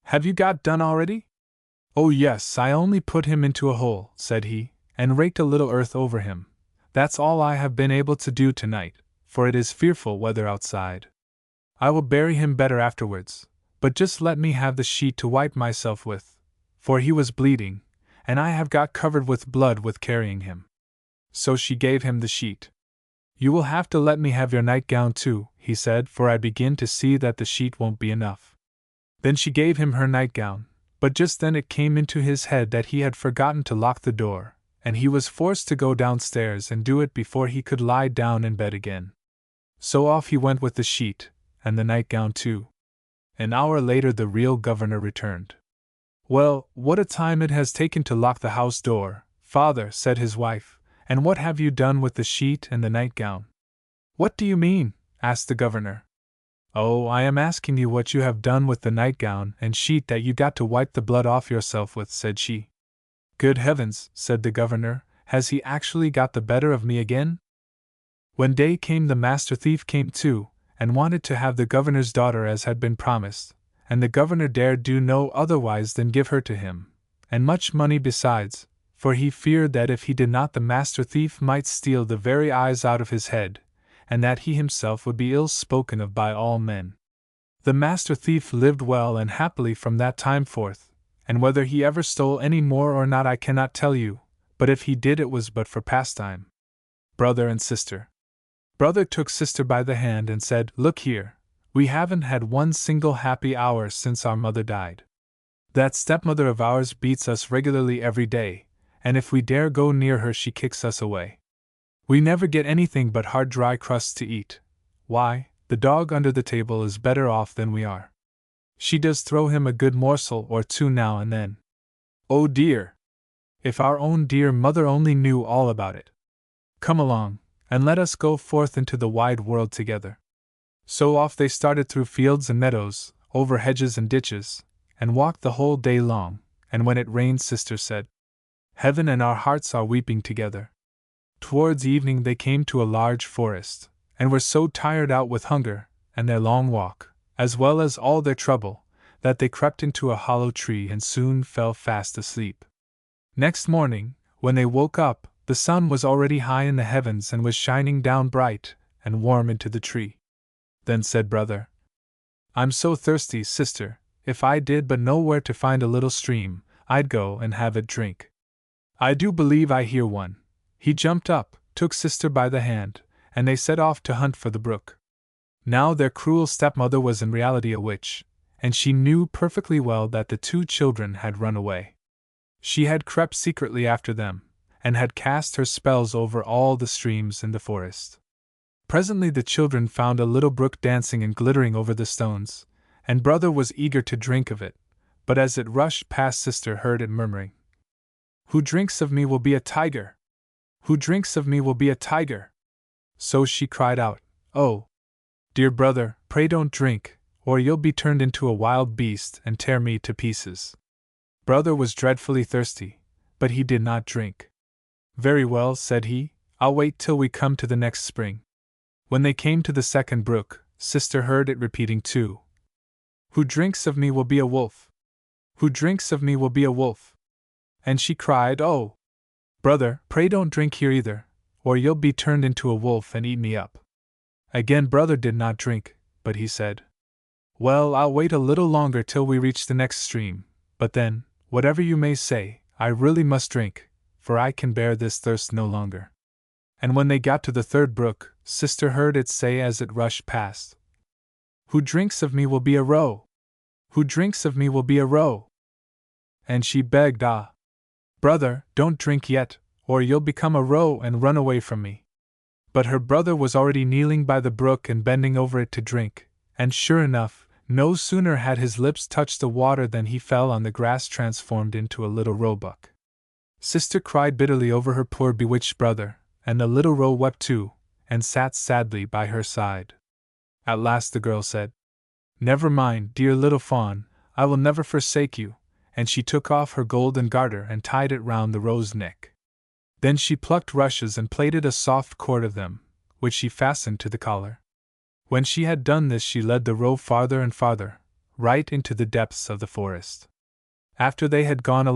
"have you got done already?" "Oh yes, I only put him into a hole," said he, "and raked a little earth over him. That's all I have been able to do tonight, for it is fearful weather outside. I will bury him better afterwards, but just let me have the sheet to wipe myself with, for he was bleeding, and I have got covered with blood with carrying him." So she gave him the sheet. "You will have to let me have your nightgown too," he said, "for I begin to see that the sheet won't be enough." Then she gave him her nightgown, but just then it came into his head that he had forgotten to lock the door, and he was forced to go downstairs and do it before he could lie down in bed again. So off he went with the sheet, and the nightgown too. An hour later the real governor returned. "Well, what a time it has taken to lock the house door, father," said his wife, "and what have you done with the sheet and the nightgown?" "What do you mean?" asked the governor. "Oh, I am asking you what you have done with the nightgown and sheet that you got to wipe the blood off yourself with," said she. "Good heavens," said the governor, "has he actually got the better of me again?" When day came the master thief came too, and wanted to have the governor's daughter as had been promised, and the governor dared do no otherwise than give her to him, and much money besides, for he feared that if he did not the master thief might steal the very eyes out of his head, and that he himself would be ill spoken of by all men. The master thief lived well and happily from that time forth, and whether he ever stole any more or not I cannot tell you, but if he did it was but for pastime. Brother and sister. Brother took sister by the hand and said, "Look here, we haven't had one single happy hour since our mother died. That stepmother of ours beats us regularly every day, and if we dare go near her she kicks us away. We never get anything but hard dry crusts to eat. Why, the dog under the table is better off than we are. She does throw him a good morsel or two now and then. Oh dear! If our own dear mother only knew all about it! Come along, and let us go forth into the wide world together." So off they started through fields and meadows, over hedges and ditches, and walked the whole day long, and when it rained sister said, "Heaven and our hearts are weeping together." Towards evening they came to a large forest, and were so tired out with hunger, and their long walk, as well as all their trouble, that they crept into a hollow tree and soon fell fast asleep. Next morning, when they woke up, the sun was already high in the heavens and was shining down bright and warm into the tree. Then said brother, "I'm so thirsty, sister, if I did but know where to find a little stream, I'd go and have a drink. I do believe I hear one." He jumped up, took sister by the hand, and they set off to hunt for the brook. Now their cruel stepmother was in reality a witch, and she knew perfectly well that the two children had run away. She had crept secretly after them, and had cast her spells over all the streams in the forest. Presently the children found a little brook dancing and glittering over the stones, and brother was eager to drink of it, but as it rushed past sister heard it murmuring, "Who drinks of me will be a tiger! Who drinks of me will be a tiger!" So she cried out, "Oh, dear brother, pray don't drink, or you'll be turned into a wild beast and tear me to pieces." Brother was dreadfully thirsty, but he did not drink. "Very well," said he, "I'll wait till we come to the next spring." When they came to the second brook, sister heard it repeating too, "Who drinks of me will be a wolf! Who drinks of me will be a wolf!" And she cried, "Oh, Brother, pray don't drink here either, or you'll be turned into a wolf and eat me up. Again brother did not drink, but he said, Well, I'll wait a little longer till we reach the next stream, but then, whatever you may say, I really must drink, for I can bear this thirst no longer. And when they got to the third brook, sister heard it say as it rushed past, Who drinks of me will be a roe! Who drinks of me will be a roe! And she begged, Brother, don't drink yet, or you'll become a roe and run away from me. But her brother was already kneeling by the brook and bending over it to drink, and sure enough, no sooner had his lips touched the water than he fell on the grass transformed into a little roebuck. Sister cried bitterly over her poor bewitched brother, and the little roe wept too, and sat sadly by her side. At last the girl said, Never mind, dear little fawn, I will never forsake you, and she took off her golden garter and tied it round the roe's neck. Then she plucked rushes and plaited a soft cord of them, which she fastened to the collar. When she had done this she led the roe farther and farther, right into the depths of the forest. After they had gone a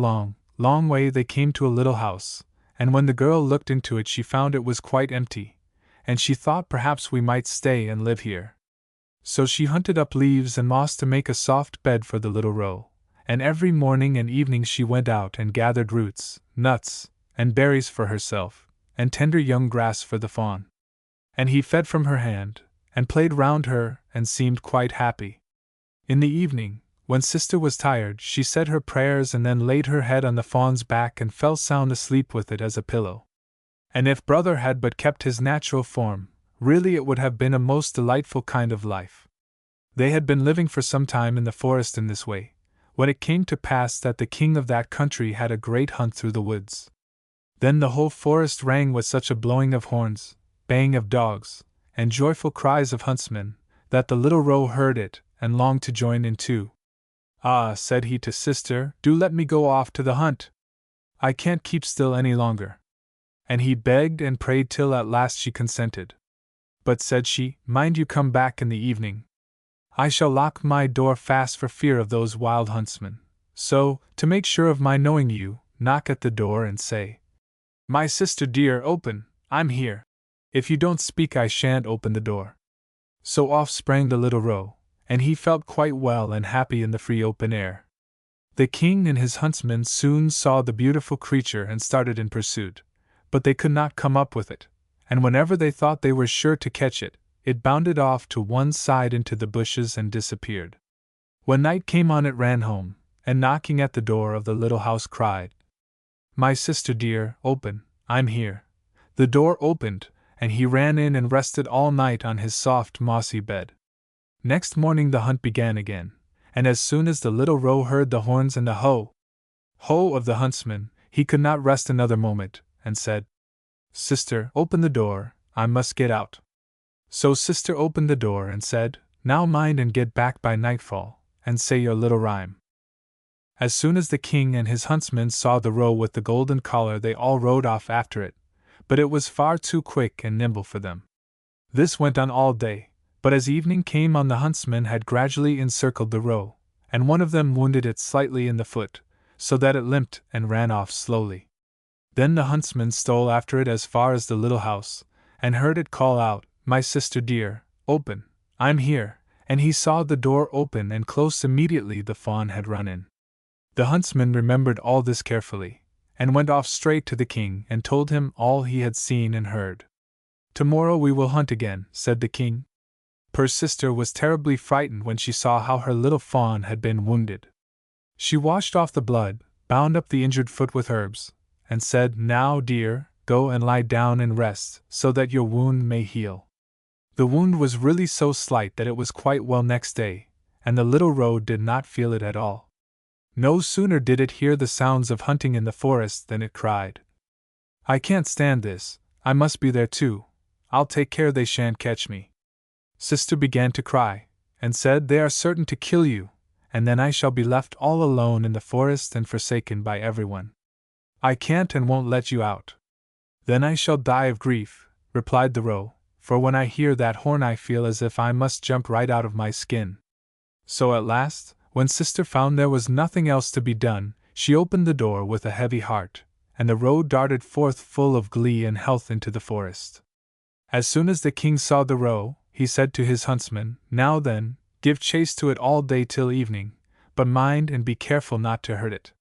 long way they came to a little house, and when the girl looked into it she found it was quite empty, and she thought perhaps we might stay and live here. So she hunted up leaves and moss to make a soft bed for the little roe, and every morning and evening she went out and gathered roots, nuts, and berries for herself, and tender young grass for the fawn. And he fed from her hand, and played round her, and seemed quite happy. In the evening, when sister was tired, she said her prayers and then laid her head on the fawn's back and fell sound asleep with it as a pillow. And if brother had but kept his natural form, really it would have been a most delightful kind of life. They had been living for some time in the forest in this way, when it came to pass that the king of that country had a great hunt through the woods. Then the whole forest rang with such a blowing of horns, baying of dogs, and joyful cries of huntsmen, that the little roe heard it, and longed to join in too. Said he to sister, do let me go off to the hunt. I can't keep still any longer. And he begged and prayed till at last she consented. But said she, Mind you come back in the evening. I shall lock my door fast for fear of those wild huntsmen, so, to make sure of my knowing you, knock at the door and say, My sister dear, open, I'm here. If you don't speak I shan't open the door. So off sprang the little roe, and he felt quite well and happy in the free open air. The king and his huntsmen soon saw the beautiful creature and started in pursuit, but they could not come up with it, and whenever they thought they were sure to catch it, it bounded off to one side into the bushes and disappeared. When night came on it ran home, and knocking at the door of the little house cried, My sister dear, open, I'm here. The door opened, and he ran in and rested all night on his soft mossy bed. Next morning the hunt began again, and as soon as the little roe heard the horns and the ho of the huntsman, he could not rest another moment, and said, Sister, open the door, I must get out. So sister opened the door and said, Now mind and get back by nightfall, and say your little rhyme. As soon as the king and his huntsmen saw the roe with the golden collar they all rode off after it, but it was far too quick and nimble for them. This went on all day, but as evening came on the huntsmen had gradually encircled the roe, and one of them wounded it slightly in the foot, so that it limped and ran off slowly. Then the huntsman stole after it as far as the little house, and heard it call out, My sister dear, open, I'm here, and he saw the door open and close immediately the fawn had run in. The huntsman remembered all this carefully, and went off straight to the king and told him all he had seen and heard. Tomorrow we will hunt again, said the king. Poor sister was terribly frightened when she saw how her little fawn had been wounded. She washed off the blood, bound up the injured foot with herbs, and said, Now, dear, go and lie down and rest, so that your wound may heal. The wound was really so slight that it was quite well next day, and the little roe did not feel it at all. No sooner did it hear the sounds of hunting in the forest than it cried, I can't stand this, I must be there too, I'll take care they shan't catch me. Sister began to cry, and said, They are certain to kill you, and then I shall be left all alone in the forest and forsaken by everyone. I can't and won't let you out. Then I shall die of grief, replied the roe, for when I hear that horn I feel as if I must jump right out of my skin. So at last, when sister found there was nothing else to be done, she opened the door with a heavy heart, and the roe darted forth full of glee and health into the forest. As soon as the king saw the roe, he said to his huntsman, "Now then, give chase to it all day till evening, but mind and be careful not to hurt it."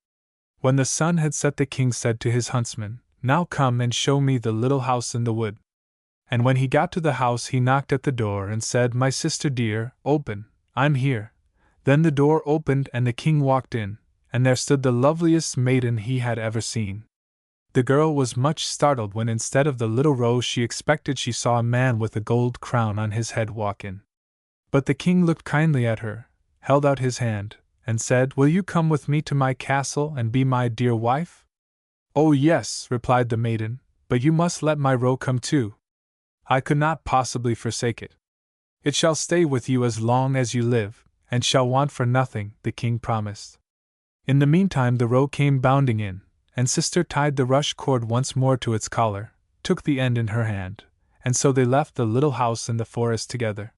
When the sun had set, the king said to his huntsman, "Now come and show me the little house in the wood." And when he got to the house, he knocked at the door and said, "My sister dear, open, I'm here." Then the door opened and the king walked in, and there stood the loveliest maiden he had ever seen. The girl was much startled when instead of the little roe she expected she saw a man with a gold crown on his head walk in. But the king looked kindly at her, held out his hand, and said, "Will you come with me to my castle and be my dear wife?" "Oh yes," replied the maiden, "but you must let my roe come too. I could not possibly forsake it." "It shall stay with you as long as you live, and shall want for nothing," the king promised. In the meantime the roe came bounding in, and sister tied the rush cord once more to its collar, took the end in her hand, and so they left the little house in the forest together.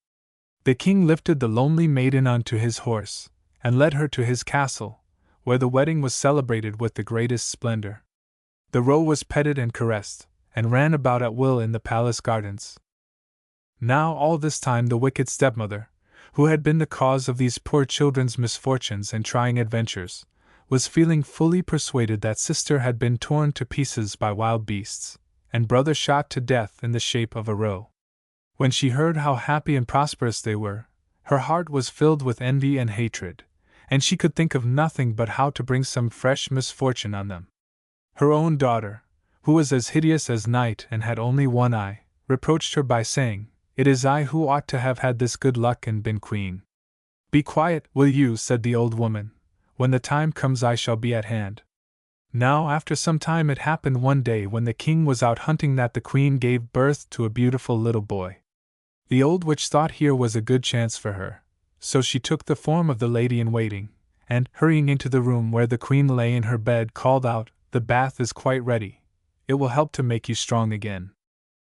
The king lifted the lonely maiden onto his horse, and led her to his castle, where the wedding was celebrated with the greatest splendor. The roe was petted and caressed, and ran about at will in the palace gardens. Now all this time the wicked stepmother, who had been the cause of these poor children's misfortunes and trying adventures, was feeling fully persuaded that sister had been torn to pieces by wild beasts, and brother shot to death in the shape of a roe. When she heard how happy and prosperous they were, her heart was filled with envy and hatred, and she could think of nothing but how to bring some fresh misfortune on them. Her own daughter, who was as hideous as night and had only one eye, reproached her by saying, "It is I who ought to have had this good luck and been queen." "Be quiet, will you?" said the old woman. "When the time comes I shall be at hand." Now after some time it happened one day when the king was out hunting that the queen gave birth to a beautiful little boy. The old witch thought here was a good chance for her, so she took the form of the lady-in-waiting, and, hurrying into the room where the queen lay in her bed, called out, "The bath is quite ready. It will help to make you strong again.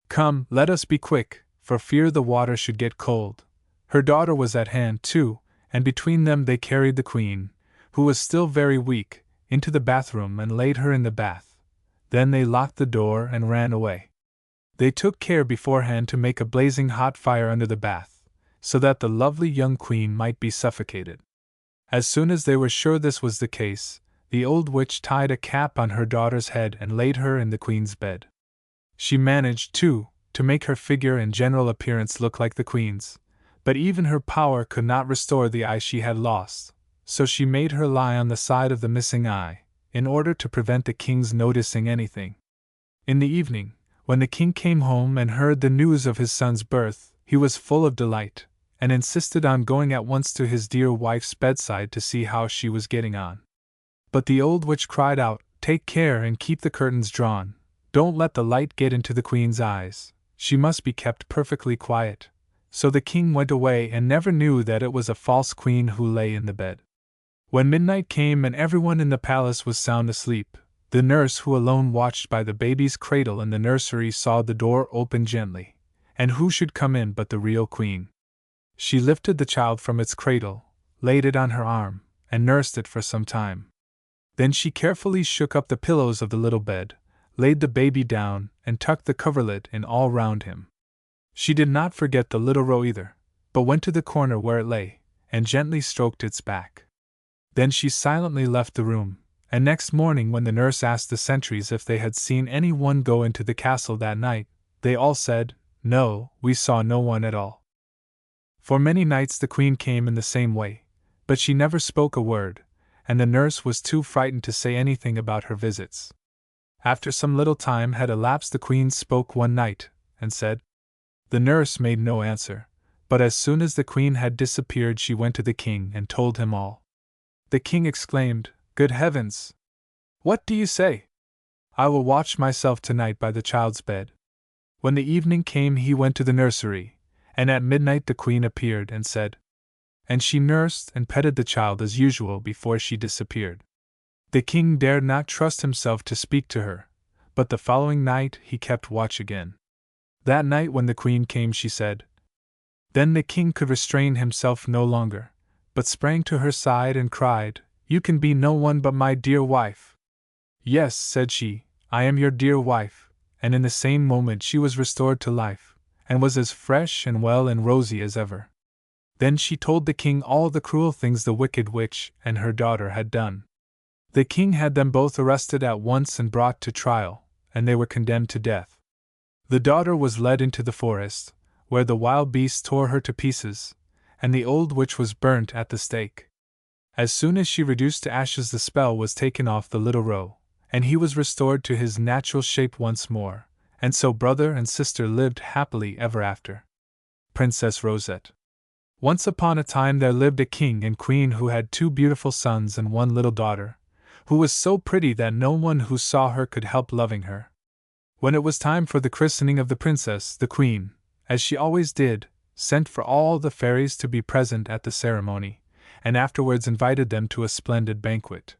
Come, let us be quick, for fear the water should get cold." Her daughter was at hand too, and between them they carried the queen, who was still very weak, into the bathroom and laid her in the bath. Then they locked the door and ran away. They took care beforehand to make a blazing hot fire under the bath, so that the lovely young queen might be suffocated. As soon as they were sure this was the case, the old witch tied a cap on her daughter's head and laid her in the queen's bed. She managed, too, to make her figure and general appearance look like the queen's, but even her power could not restore the eye she had lost, so she made her lie on the side of the missing eye, in order to prevent the king's noticing anything. In the evening, when the king came home and heard the news of his son's birth, he was full of delight, and insisted on going at once to his dear wife's bedside to see how she was getting on. But the old witch cried out, "Take care and keep the curtains drawn. Don't let the light get into the queen's eyes. She must be kept perfectly quiet." So the king went away and never knew that it was a false queen who lay in the bed. When midnight came and everyone in the palace was sound asleep, the nurse who alone watched by the baby's cradle in the nursery saw the door open gently, and who should come in but the real queen. She lifted the child from its cradle, laid it on her arm, and nursed it for some time. Then she carefully shook up the pillows of the little bed, laid the baby down, and tucked the coverlet in all round him. She did not forget the little roe either, but went to the corner where it lay, and gently stroked its back. Then she silently left the room, and next morning when the nurse asked the sentries if they had seen any one go into the castle that night, they all said, "No, we saw no one at all." For many nights the queen came in the same way, but she never spoke a word, and the nurse was too frightened to say anything about her visits. After some little time had elapsed, the queen spoke one night, and said. The nurse made no answer, but as soon as the queen had disappeared she went to the king and told him all. The king exclaimed, "Good heavens! What do you say? I will watch myself tonight by the child's bed." When the evening came he went to the nursery, and at midnight the queen appeared and said. And she nursed and petted the child as usual before she disappeared. The king dared not trust himself to speak to her, but the following night he kept watch again. That night when the queen came she said. Then the king could restrain himself no longer, but sprang to her side and cried, "You can be no one but my dear wife." "Yes," said she, I am your dear wife," and in the same moment she was restored to life, and was as fresh and well and rosy as ever. Then she told the king all the cruel things the wicked witch and her daughter had done. The king had them both arrested at once and brought to trial, and they were condemned to death. The daughter was led into the forest, where the wild beasts tore her to pieces, and the old witch was burnt at the stake. As soon as she reduced to ashes, the spell was taken off the little roe, and he was restored to his natural shape once more, and so brother and sister lived happily ever after. Princess Rosette. Once upon a time there lived a king and queen who had 2 beautiful sons and 1 little daughter, who was so pretty that no one who saw her could help loving her. When it was time for the christening of the princess, the queen, as she always did, sent for all the fairies to be present at the ceremony, and afterwards invited them to a splendid banquet.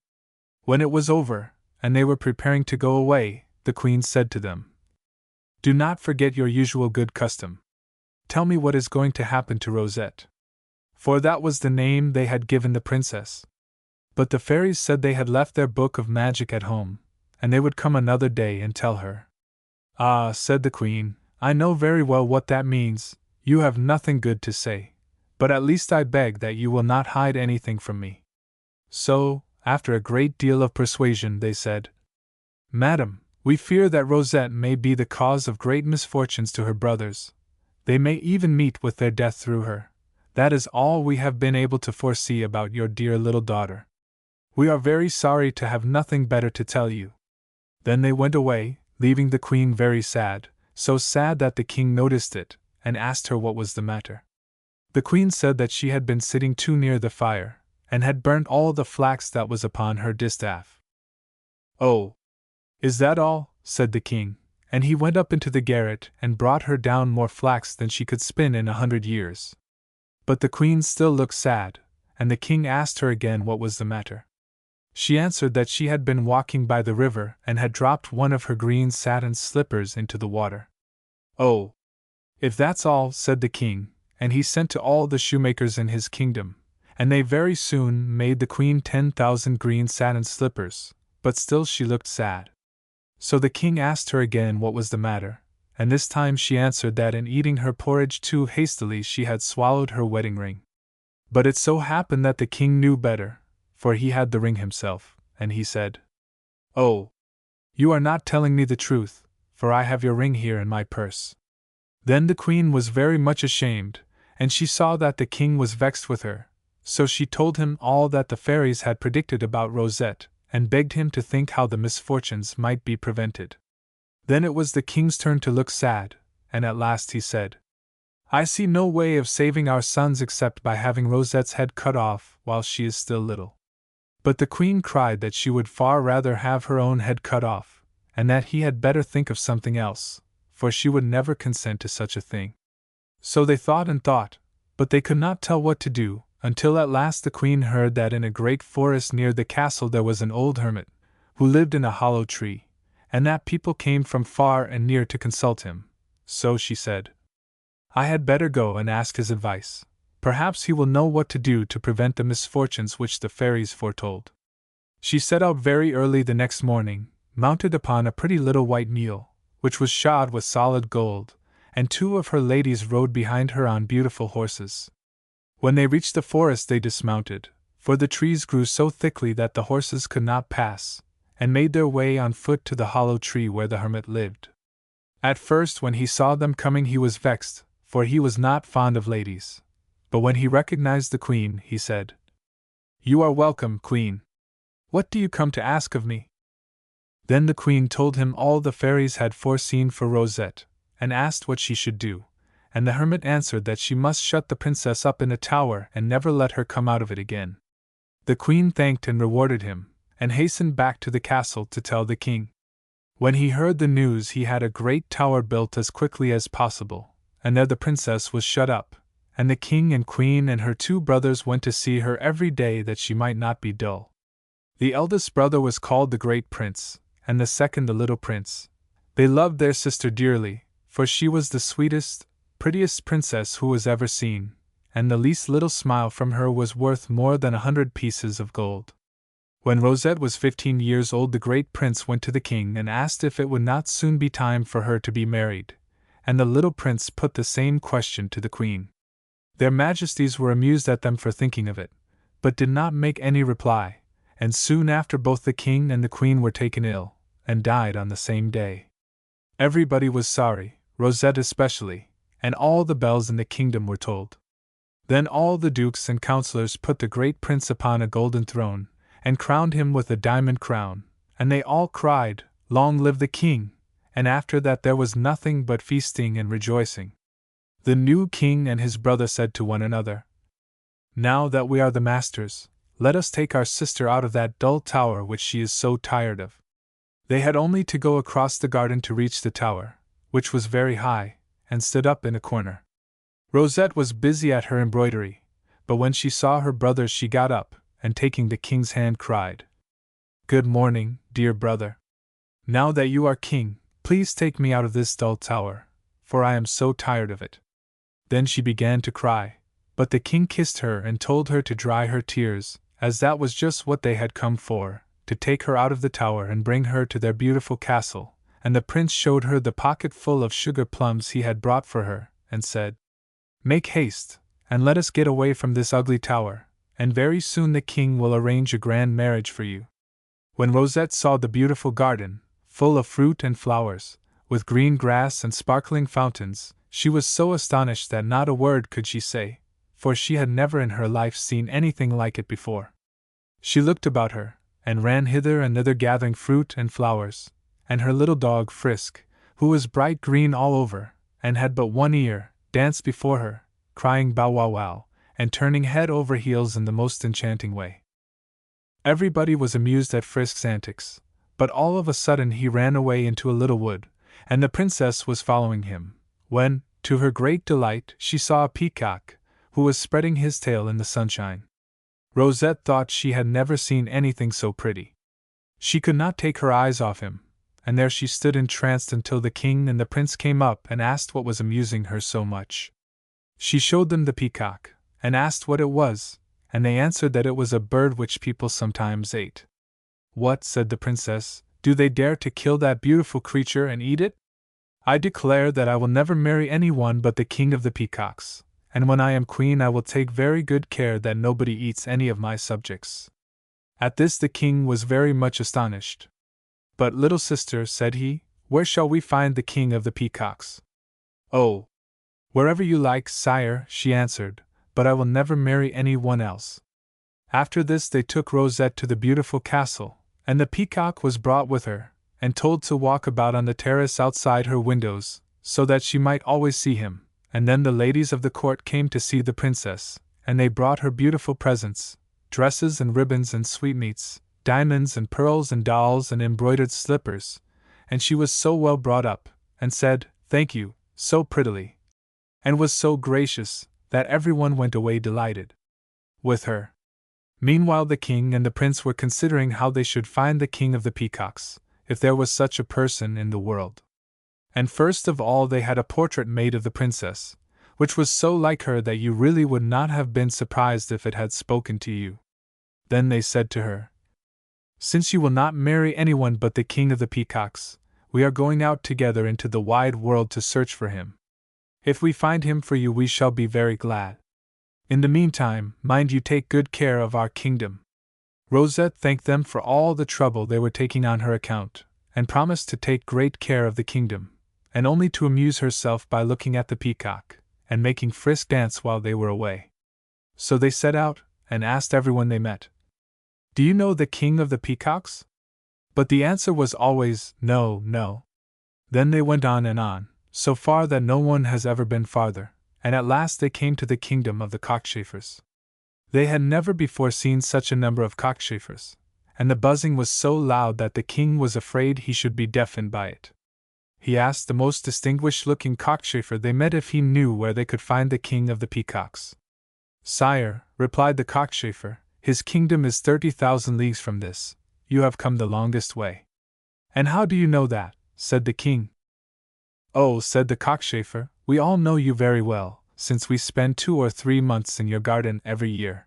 When it was over, and they were preparing to go away, the queen said to them, "Do not forget your usual good custom. Tell me what is going to happen to Rosette." For that was the name they had given the princess. But the fairies said they had left their book of magic at home, and they would come another day and tell her. "Ah," said the queen, "I know very well what that means. You have nothing good to say, but at least I beg that you will not hide anything from me." So, after a great deal of persuasion, they said, "Madam, we fear that Rosette may be the cause of great misfortunes to her brothers. They may even meet with their death through her. That is all we have been able to foresee about your dear little daughter. We are very sorry to have nothing better to tell you." Then they went away, leaving the queen very sad, so sad that the king noticed it, and asked her what was the matter. The queen said that she had been sitting too near the fire, and had burnt all the flax that was upon her distaff. "Oh, is that all?" said the king, and he went up into the garret and brought her down more flax than she could spin in 100 years. But the queen still looked sad, and the king asked her again what was the matter. She answered that she had been walking by the river and had dropped one of her green satin slippers into the water. "Oh, if that's all," said the king, and he sent to all the shoemakers in his kingdom, and they very soon made the queen 10,000 green satin slippers, but still she looked sad. So the king asked her again what was the matter, and this time she answered that in eating her porridge too hastily she had swallowed her wedding ring. But it so happened that the king knew better, for he had the ring himself, and he said, "Oh, you are not telling me the truth, for I have your ring here in my purse." Then the queen was very much ashamed, and she saw that the king was vexed with her, so she told him all that the fairies had predicted about Rosette, and begged him to think how the misfortunes might be prevented. Then it was the king's turn to look sad, and at last he said, "I see no way of saving our sons except by having Rosette's head cut off while she is still little." But the queen cried that she would far rather have her own head cut off, and that he had better think of something else, for she would never consent to such a thing. So they thought and thought, but they could not tell what to do, until at last the queen heard that in a great forest near the castle there was an old hermit, who lived in a hollow tree, and that people came from far and near to consult him. So she said, "I had better go and ask his advice. Perhaps he will know what to do to prevent the misfortunes which the fairies foretold." She set out very early the next morning, mounted upon a pretty little white mule, which was shod with solid gold, and 2 of her ladies rode behind her on beautiful horses. When they reached the forest they dismounted, for the trees grew so thickly that the horses could not pass, and made their way on foot to the hollow tree where the hermit lived. At first when he saw them coming he was vexed, for he was not fond of ladies. But when he recognized the queen, he said, "You are welcome, queen. What do you come to ask of me?" Then the queen told him all the fairies had foreseen for Rosette, and asked what she should do, and the hermit answered that she must shut the princess up in a tower and never let her come out of it again. The queen thanked and rewarded him, and hastened back to the castle to tell the king. When he heard the news he had a great tower built as quickly as possible, and there the princess was shut up, and the king and queen and her 2 brothers went to see her every day that she might not be dull. The eldest brother was called the Great Prince, and the second the Little Prince. They loved their sister dearly, for she was the sweetest, prettiest princess who was ever seen, and the least little smile from her was worth more than 100 pieces of gold. When Rosette was 15 years old, the great prince went to the king and asked if it would not soon be time for her to be married, and the little prince put the same question to the queen. Their majesties were amused at them for thinking of it, but did not make any reply, and soon after both the king and the queen were taken ill, and died on the same day. Everybody was sorry, Rosette especially, and all the bells in the kingdom were tolled. Then all the dukes and councillors put the great prince upon a golden throne, and crowned him with a diamond crown, and they all cried, "Long live the king!" And after that there was nothing but feasting and rejoicing. The new king and his brother said to one another, "Now that we are the masters, let us take our sister out of that dull tower which she is so tired of." They had only to go across the garden to reach the tower, which was very high, and stood up in a corner. Rosette was busy at her embroidery, but when she saw her brothers she got up, and taking the king's hand cried, "Good morning, dear brother. Now that you are king, please take me out of this dull tower, for I am so tired of it." Then she began to cry, but the king kissed her and told her to dry her tears, as that was just what they had come for, to take her out of the tower and bring her to their beautiful castle, and the prince showed her the pocket full of sugar plums he had brought for her, and said, "Make haste, and let us get away from this ugly tower, and very soon the king will arrange a grand marriage for you." When Rosette saw the beautiful garden, full of fruit and flowers, with green grass and sparkling fountains, she was so astonished that not a word could she say, for she had never in her life seen anything like it before. She looked about her, and ran hither and thither gathering fruit and flowers, and her little dog Frisk, who was bright green all over, and had but one ear, danced before her, crying bow wow wow, and turning head over heels in the most enchanting way. Everybody was amused at Frisk's antics, but all of a sudden he ran away into a little wood, and the princess was following him, when, to her great delight, she saw a peacock, who was spreading his tail in the sunshine. Rosette thought she had never seen anything so pretty. She could not take her eyes off him, and there she stood entranced until the king and the prince came up and asked what was amusing her so much. She showed them the peacock, and asked what it was, and they answered that it was a bird which people sometimes ate. "What," said the princess, "do they dare to kill that beautiful creature and eat it? I declare that I will never marry anyone but the king of the peacocks, and when I am queen I will take very good care that nobody eats any of my subjects." At this the king was very much astonished. "But, little sister," said he, "where shall we find the king of the peacocks?" "Oh, wherever you like, sire," she answered, "but I will never marry any one else." After this they took Rosette to the beautiful castle, and the peacock was brought with her, and told to walk about on the terrace outside her windows, so that she might always see him. And then the ladies of the court came to see the princess, and they brought her beautiful presents, dresses and ribbons and sweetmeats, diamonds and pearls and dolls and embroidered slippers, and she was so well brought up, and said, "Thank you," so prettily, and was so gracious, that everyone went away delighted with her. Meanwhile the king and the prince were considering how they should find the king of the peacocks, if there was such a person in the world. And first of all they had a portrait made of the princess, which was so like her that you really would not have been surprised if it had spoken to you. Then they said to her, "Since you will not marry anyone but the king of the peacocks, we are going out together into the wide world to search for him. If we find him for you we shall be very glad. In the meantime, mind you take good care of our kingdom." Rosette thanked them for all the trouble they were taking on her account, and promised to take great care of the kingdom, and only to amuse herself by looking at the peacock, and making Frisk dance while they were away. So they set out, and asked everyone they met, "Do you know the king of the peacocks?" But the answer was always, "No, no." Then they went on, so far that no one has ever been farther, and at last they came to the kingdom of the cockchafers. They had never before seen such a number of cockchafers, and the buzzing was so loud that the king was afraid he should be deafened by it. He asked the most distinguished-looking cockchafer they met if he knew where they could find the king of the peacocks. "Sire," replied the cockchafer, "his kingdom is 30,000 leagues from this. You have come the longest way." "And how do you know that?" said the king. "Oh," said the cockchafer, "we all know you very well, since we spend 2 or 3 months in your garden every year."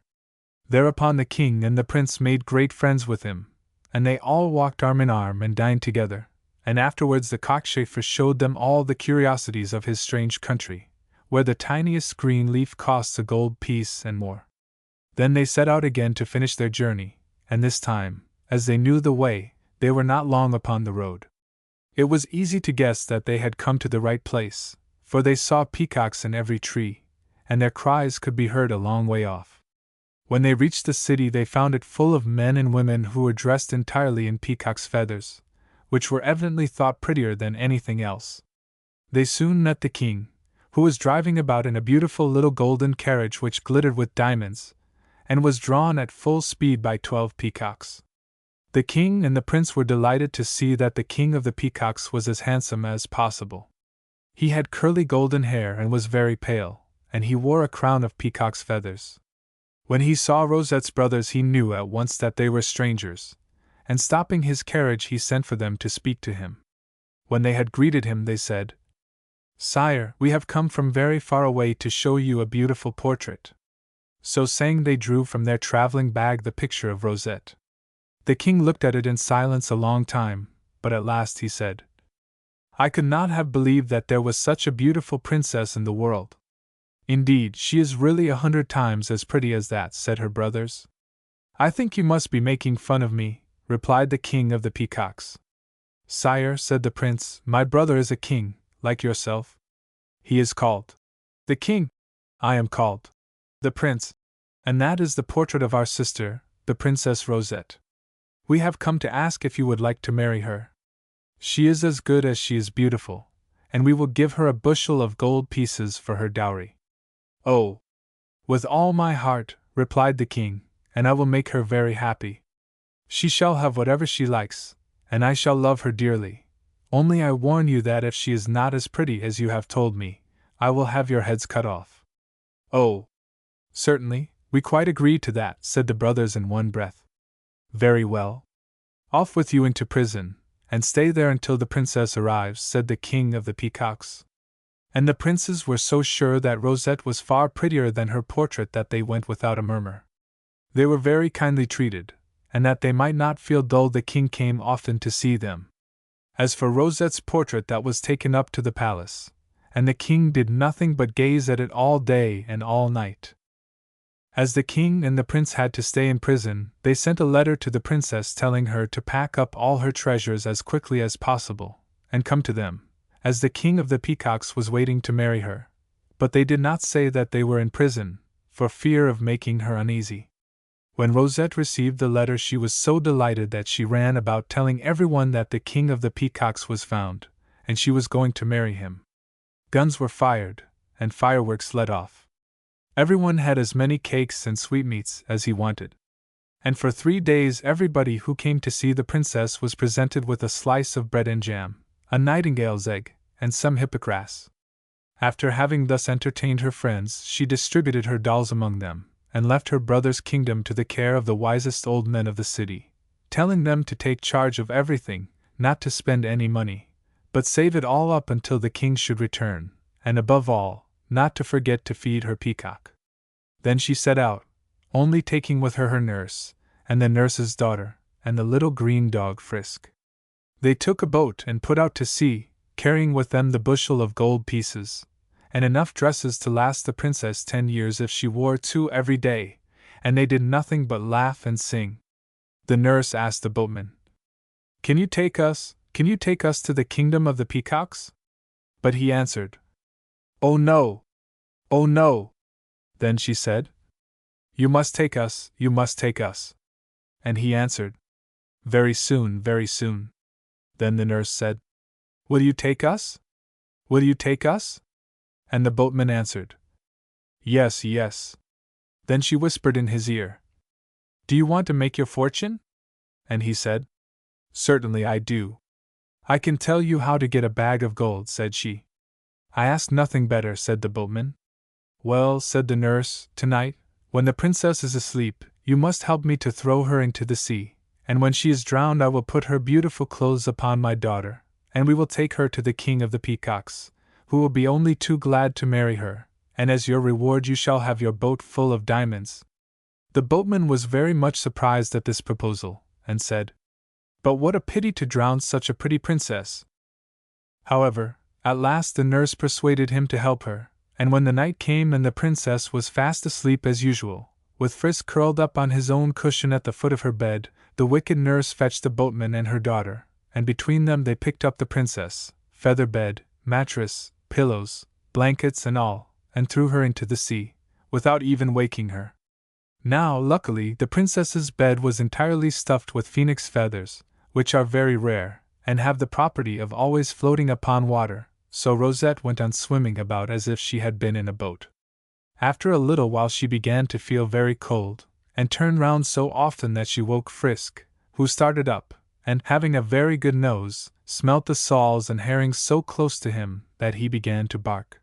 Thereupon the king and the prince made great friends with him, and they all walked arm in arm and dined together, and afterwards the cockchafer showed them all the curiosities of his strange country, where the tiniest green leaf costs a gold piece and more. Then they set out again to finish their journey, and this time, as they knew the way, they were not long upon the road. It was easy to guess that they had come to the right place, for they saw peacocks in every tree, and their cries could be heard a long way off. When they reached the city, they found it full of men and women who were dressed entirely in peacock's feathers, which were evidently thought prettier than anything else. They soon met the king, who was driving about in a beautiful little golden carriage which glittered with diamonds, and was drawn at full speed by 12 peacocks. The king and the prince were delighted to see that the king of the peacocks was as handsome as possible. He had curly golden hair and was very pale, and he wore a crown of peacock's feathers. When he saw Rosette's brothers, he knew at once that they were strangers, and stopping his carriage, he sent for them to speak to him. When they had greeted him, they said, "Sire, we have come from very far away to show you a beautiful portrait." So saying, they drew from their traveling bag the picture of Rosette. The king looked at it in silence a long time, but at last he said, "I could not have believed that there was such a beautiful princess in the world." "Indeed, she is really 100 times as pretty as that," said her brothers. "I think you must be making fun of me," replied the king of the peacocks. "Sire," said the prince, "my brother is a king, like yourself." "He is called the king." "I am called the prince. And that is the portrait of our sister, the Princess Rosette. We have come to ask if you would like to marry her. She is as good as she is beautiful, and we will give her a bushel of gold pieces for her dowry." "Oh, with all my heart," replied the king, "and I will make her very happy. She shall have whatever she likes, and I shall love her dearly. Only I warn you that if she is not as pretty as you have told me, I will have your heads cut off." "Oh, certainly, we quite agree to that," said the brothers in one breath. "Very well. Off with you into prison, and stay there until the princess arrives," said the king of the peacocks. And the princes were so sure that Rosette was far prettier than her portrait that they went without a murmur. They were very kindly treated, and that they might not feel dull, the king came often to see them. As for Rosette's portrait, that was taken up to the palace, and the king did nothing but gaze at it all day and all night. As the king and the prince had to stay in prison, they sent a letter to the princess telling her to pack up all her treasures as quickly as possible, and come to them, as the king of the peacocks was waiting to marry her. But they did not say that they were in prison, for fear of making her uneasy. When Rosette received the letter, she was so delighted that she ran about telling everyone that the king of the peacocks was found, and she was going to marry him. Guns were fired, and fireworks let off. Everyone had as many cakes and sweetmeats as he wanted. And for 3 days everybody who came to see the princess was presented with a slice of bread and jam, a nightingale's egg, and some hippocras. After having thus entertained her friends, she distributed her dolls among them, and left her brother's kingdom to the care of the wisest old men of the city, telling them to take charge of everything, not to spend any money, but save it all up until the king should return, and above all, not to forget to feed her peacock. Then she set out, only taking with her nurse, and the nurse's daughter, and the little green dog Frisk. They took a boat and put out to sea, carrying with them the bushel of gold pieces, and enough dresses to last the princess 10 years if she wore 2 every day, and they did nothing but laugh and sing. The nurse asked the boatman, Can you take us to the kingdom of the peacocks?" But he answered, "Oh no! Oh no!" Then she said, you must take us. And he answered, very soon, very soon." Then the nurse said, Will you take us? And the boatman answered, Yes, yes. Then she whispered in his ear, Do you want to make your fortune? And he said, Certainly I do. I can tell you how to get a bag of gold, said she. I ask nothing better, said the boatman. Well, said the nurse, tonight, when the princess is asleep, you must help me to throw her into the sea, and when she is drowned I will put her beautiful clothes upon my daughter, and we will take her to the king of the peacocks, who will be only too glad to marry her, and as your reward you shall have your boat full of diamonds. The boatman was very much surprised at this proposal, and said, "But what a pity to drown such a pretty princess!" However, at last the nurse persuaded him to help her, and when the night came and the princess was fast asleep as usual, with Frisk curled up on his own cushion at the foot of her bed, the wicked nurse fetched the boatman and her daughter, and between them they picked up the princess, feather bed, mattress, pillows, blankets and all, and threw her into the sea, without even waking her. Now, luckily, the princess's bed was entirely stuffed with phoenix feathers, which are very rare, and have the property of always floating upon water, so Rosette went on swimming about as if she had been in a boat. After a little while she began to feel very cold, and turned round so often that she woke Frisk, who started up, and, having a very good nose, smelt the soles and herrings so close to him that he began to bark.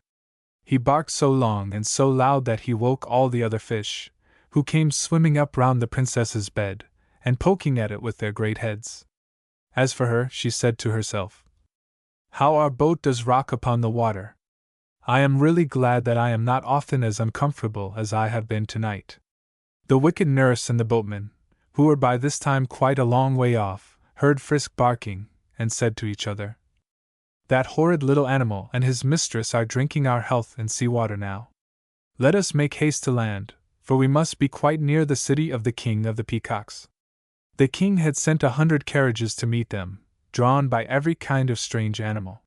He barked so long and so loud that he woke all the other fish, who came swimming up round the princess's bed, and poking at it with their great heads. As for her, she said to herself, "How our boat does rock upon the water! I am really glad that I am not often as uncomfortable as I have been tonight." The wicked nurse and the boatman, who were by this time quite a long way off, heard Frisk barking, and said to each other, "That horrid little animal and his mistress are drinking our health in sea water now. Let us make haste to land, for we must be quite near the city of the King of the Peacocks." The king had sent 100 carriages to meet them, drawn by every kind of strange animal.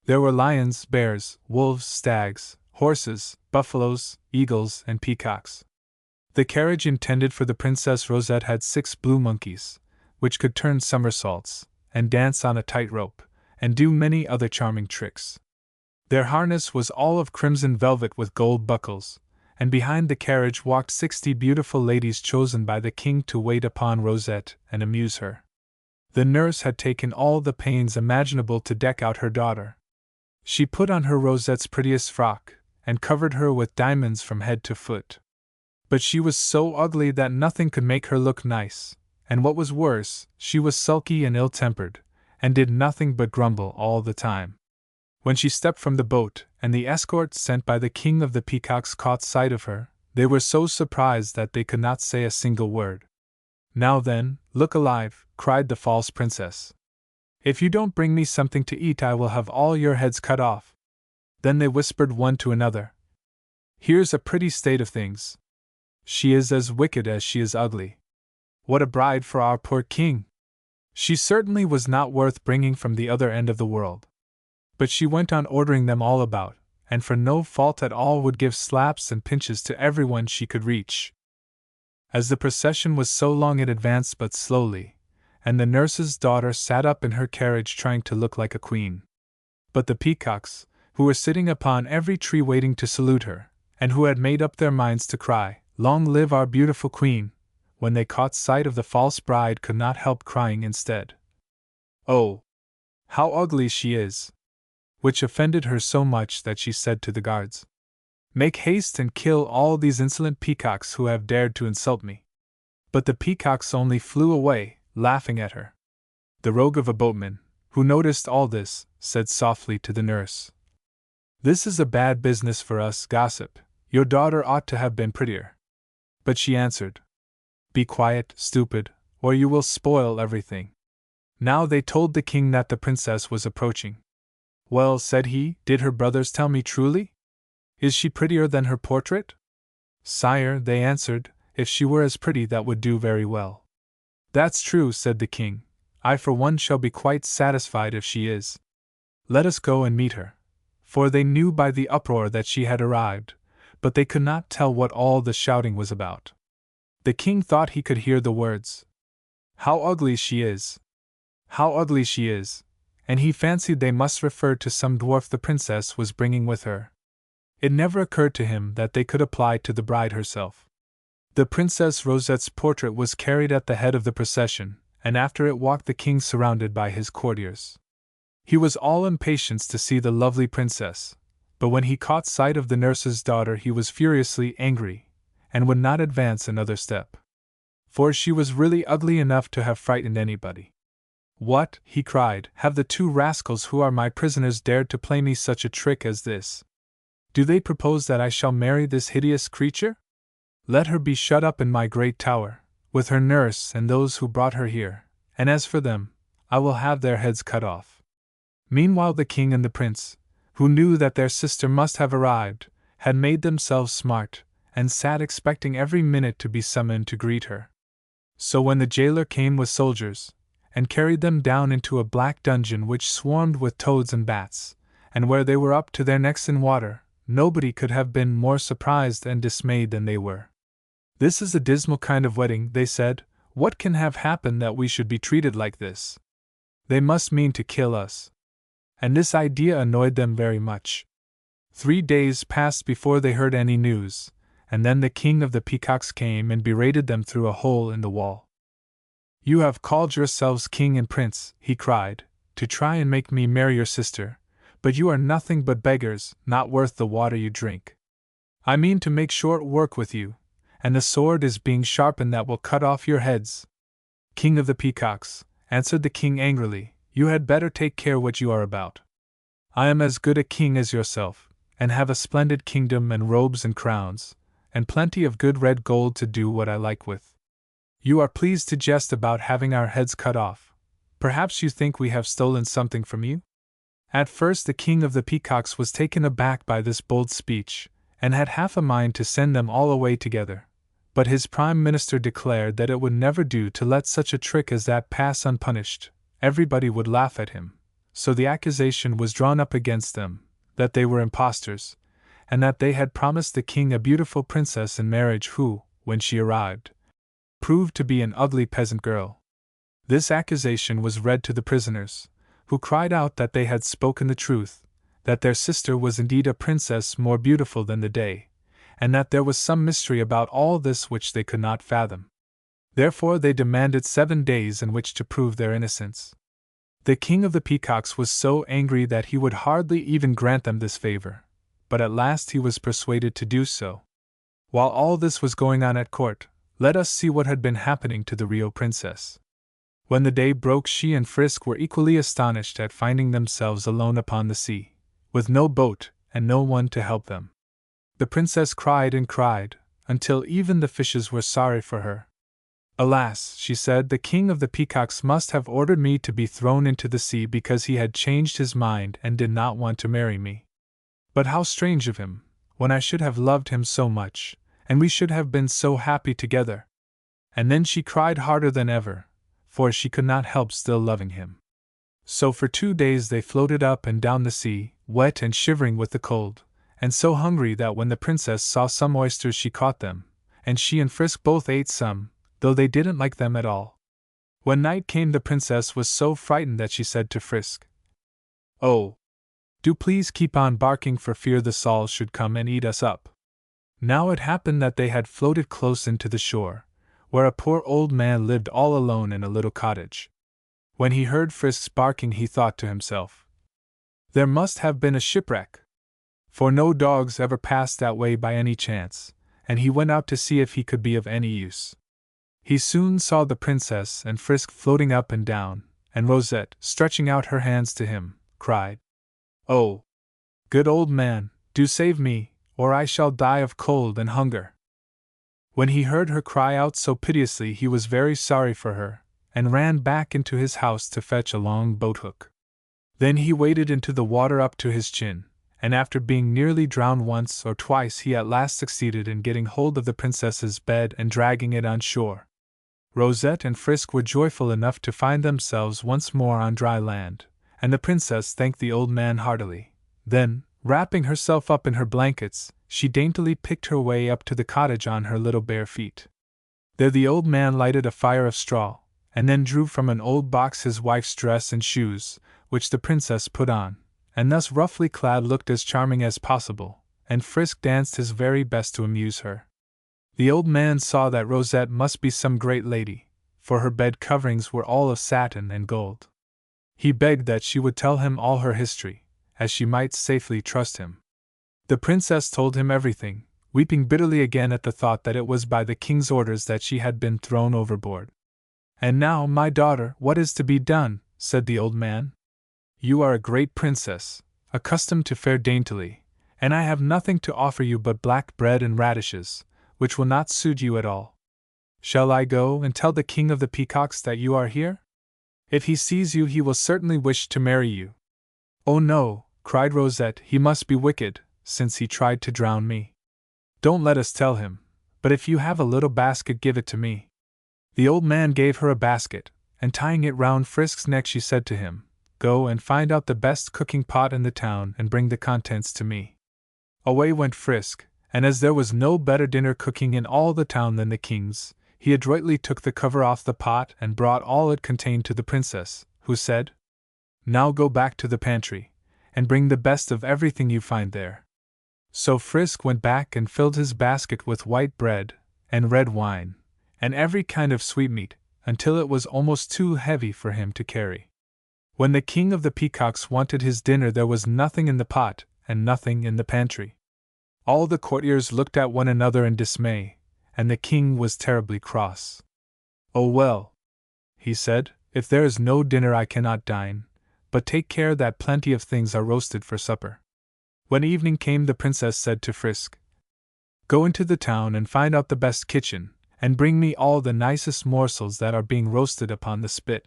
There were lions, bears, wolves, stags, horses, buffaloes, eagles, and peacocks. The carriage intended for the Princess Rosette had 6 blue monkeys, which could turn somersaults, and dance on a tight rope, and do many other charming tricks. Their harness was all of crimson velvet with gold buckles, and behind the carriage walked 60 beautiful ladies chosen by the king to wait upon Rosette and amuse her. The nurse had taken all the pains imaginable to deck out her daughter. She put on her Rosette's prettiest frock, and covered her with diamonds from head to foot. But she was so ugly that nothing could make her look nice, and what was worse, she was sulky and ill-tempered, and did nothing but grumble all the time. When she stepped from the boat, and the escort sent by the King of the Peacocks caught sight of her, they were so surprised that they could not say a single word. "Now then, look alive," cried the false princess. "If you don't bring me something to eat, I will have all your heads cut off." Then they whispered one to another, "Here's a pretty state of things. She is as wicked as she is ugly. What a bride for our poor king! She certainly was not worth bringing from the other end of the world." But she went on ordering them all about, and for no fault at all would give slaps and pinches to everyone she could reach. As the procession was so long it advanced but slowly, and the nurse's daughter sat up in her carriage trying to look like a queen. But the peacocks, who were sitting upon every tree waiting to salute her, and who had made up their minds to cry, "Long live our beautiful queen," when they caught sight of the false bride could not help crying instead, "Oh, how ugly she is!" which offended her so much that she said to the guards, "Make haste and kill all these insolent peacocks who have dared to insult me." But the peacocks only flew away, laughing at her. The rogue of a boatman, who noticed all this, said softly to the nurse, "This is a bad business for us, gossip. Your daughter ought to have been prettier." But she answered, "Be quiet, stupid, or you will spoil everything." Now they told the king that the princess was approaching. "Well," said he, "did her brothers tell me truly? Is she prettier than her portrait?" "Sire," they answered, "if she were as pretty that would do very well." "That's true," said the king. "I for one shall be quite satisfied if she is. Let us go and meet her." For they knew by the uproar that she had arrived, but they could not tell what all the shouting was about. The king thought he could hear the words, "How ugly she is! How ugly she is!" and he fancied they must refer to some dwarf the princess was bringing with her. It never occurred to him that they could apply to the bride herself. The Princess Rosette's portrait was carried at the head of the procession, and after it walked the king surrounded by his courtiers. He was all impatience to see the lovely princess, but when he caught sight of the nurse's daughter he was furiously angry, and would not advance another step. For she was really ugly enough to have frightened anybody. "What," he cried, "have the 2 rascals who are my prisoners dared to play me such a trick as this? Do they propose that I shall marry this hideous creature? Let her be shut up in my great tower, with her nurse and those who brought her here, and as for them, I will have their heads cut off." Meanwhile the king and the prince, who knew that their sister must have arrived, had made themselves smart, and sat expecting every minute to be summoned to greet her. So when the jailer came with soldiers, and carried them down into a black dungeon which swarmed with toads and bats, and where they were up to their necks in water, nobody could have been more surprised and dismayed than they were. "This is a dismal kind of wedding," they said. "What can have happened that we should be treated like this? They must mean to kill us." And this idea annoyed them very much. 3 days passed before they heard any news, and then the king of the peacocks came and berated them through a hole in the wall. "You have called yourselves king and prince," he cried, "to try and make me marry your sister, but you are nothing but beggars, not worth the water you drink. I mean to make short work with you, and the sword is being sharpened that will cut off your heads." "King of the peacocks," answered the king angrily, "you had better take care what you are about. I am as good a king as yourself, and have a splendid kingdom and robes and crowns, and plenty of good red gold to do what I like with. You are pleased to jest about having our heads cut off. Perhaps you think we have stolen something from you?" At first the king of the peacocks was taken aback by this bold speech, and had half a mind to send them all away together. But his prime minister declared that it would never do to let such a trick as that pass unpunished. Everybody would laugh at him. So the accusation was drawn up against them, that they were impostors, and that they had promised the king a beautiful princess in marriage who, when she arrived, proved to be an ugly peasant girl. This accusation was read to the prisoners, who cried out that they had spoken the truth, that their sister was indeed a princess more beautiful than the day, and that there was some mystery about all this which they could not fathom. Therefore they demanded 7 days in which to prove their innocence. The king of the peacocks was so angry that he would hardly even grant them this favor, but at last he was persuaded to do so. While all this was going on at court, let us see what had been happening to the Rio princess. When the day broke, she and Frisk were equally astonished at finding themselves alone upon the sea, with no boat and no one to help them. The princess cried and cried, until even the fishes were sorry for her. "Alas," she said, "the king of the peacocks must have ordered me to be thrown into the sea because he had changed his mind and did not want to marry me. But how strange of him, when I should have loved him so much, and we should have been so happy together." And then she cried harder than ever, for she could not help still loving him. So for 2 days they floated up and down the sea, wet and shivering with the cold, and so hungry that when the princess saw some oysters she caught them, and she and Frisk both ate some, though they didn't like them at all. When night came, the princess was so frightened that she said to Frisk, "Oh, do please keep on barking for fear the sols should come and eat us up." Now it happened that they had floated close into the shore, where a poor old man lived all alone in a little cottage. When he heard Frisk's barking he thought to himself, "There must have been a shipwreck," for no dogs ever passed that way by any chance, and he went out to see if he could be of any use. He soon saw the princess and Frisk floating up and down, and Rosette, stretching out her hands to him, cried, "Oh, good old man, do save me, or I shall die of cold and hunger." When he heard her cry out so piteously he was very sorry for her, and ran back into his house to fetch a long boat-hook. Then he waded into the water up to his chin, and after being nearly drowned once or twice he at last succeeded in getting hold of the princess's bed and dragging it on shore. Rosette and Frisk were joyful enough to find themselves once more on dry land, and the princess thanked the old man heartily. Then, wrapping herself up in her blankets, she daintily picked her way up to the cottage on her little bare feet. There the old man lighted a fire of straw, and then drew from an old box his wife's dress and shoes, which the princess put on, and thus roughly clad looked as charming as possible, and Frisk danced his very best to amuse her. The old man saw that Rosette must be some great lady, for her bed coverings were all of satin and gold. He begged that she would tell him all her history, as she might safely trust him. The princess told him everything, weeping bitterly again at the thought that it was by the king's orders that she had been thrown overboard. "And now, my daughter, what is to be done?" said the old man. "You are a great princess, accustomed to fare daintily, and I have nothing to offer you but black bread and radishes, which will not suit you at all. Shall I go and tell the king of the peacocks that you are here? If he sees you, he will certainly wish to marry you." "Oh no," cried Rosette, "he must be wicked, since he tried to drown me. Don't let us tell him, but if you have a little basket, give it to me." The old man gave her a basket, and tying it round Frisk's neck, she said to him, "Go and find out the best cooking pot in the town and bring the contents to me." Away went Frisk, and as there was no better dinner cooking in all the town than the king's, he adroitly took the cover off the pot and brought all it contained to the princess, who said, "Now go back to the pantry, and bring the best of everything you find there." So Frisk went back and filled his basket with white bread, and red wine, and every kind of sweetmeat, until it was almost too heavy for him to carry. When the king of the peacocks wanted his dinner, there was nothing in the pot, and nothing in the pantry. All the courtiers looked at one another in dismay, and the king was terribly cross. "Oh well," he said, "if there is no dinner I cannot dine, but take care that plenty of things are roasted for supper." When evening came, the princess said to Frisk, "Go into the town and find out the best kitchen, and bring me all the nicest morsels that are being roasted upon the spit."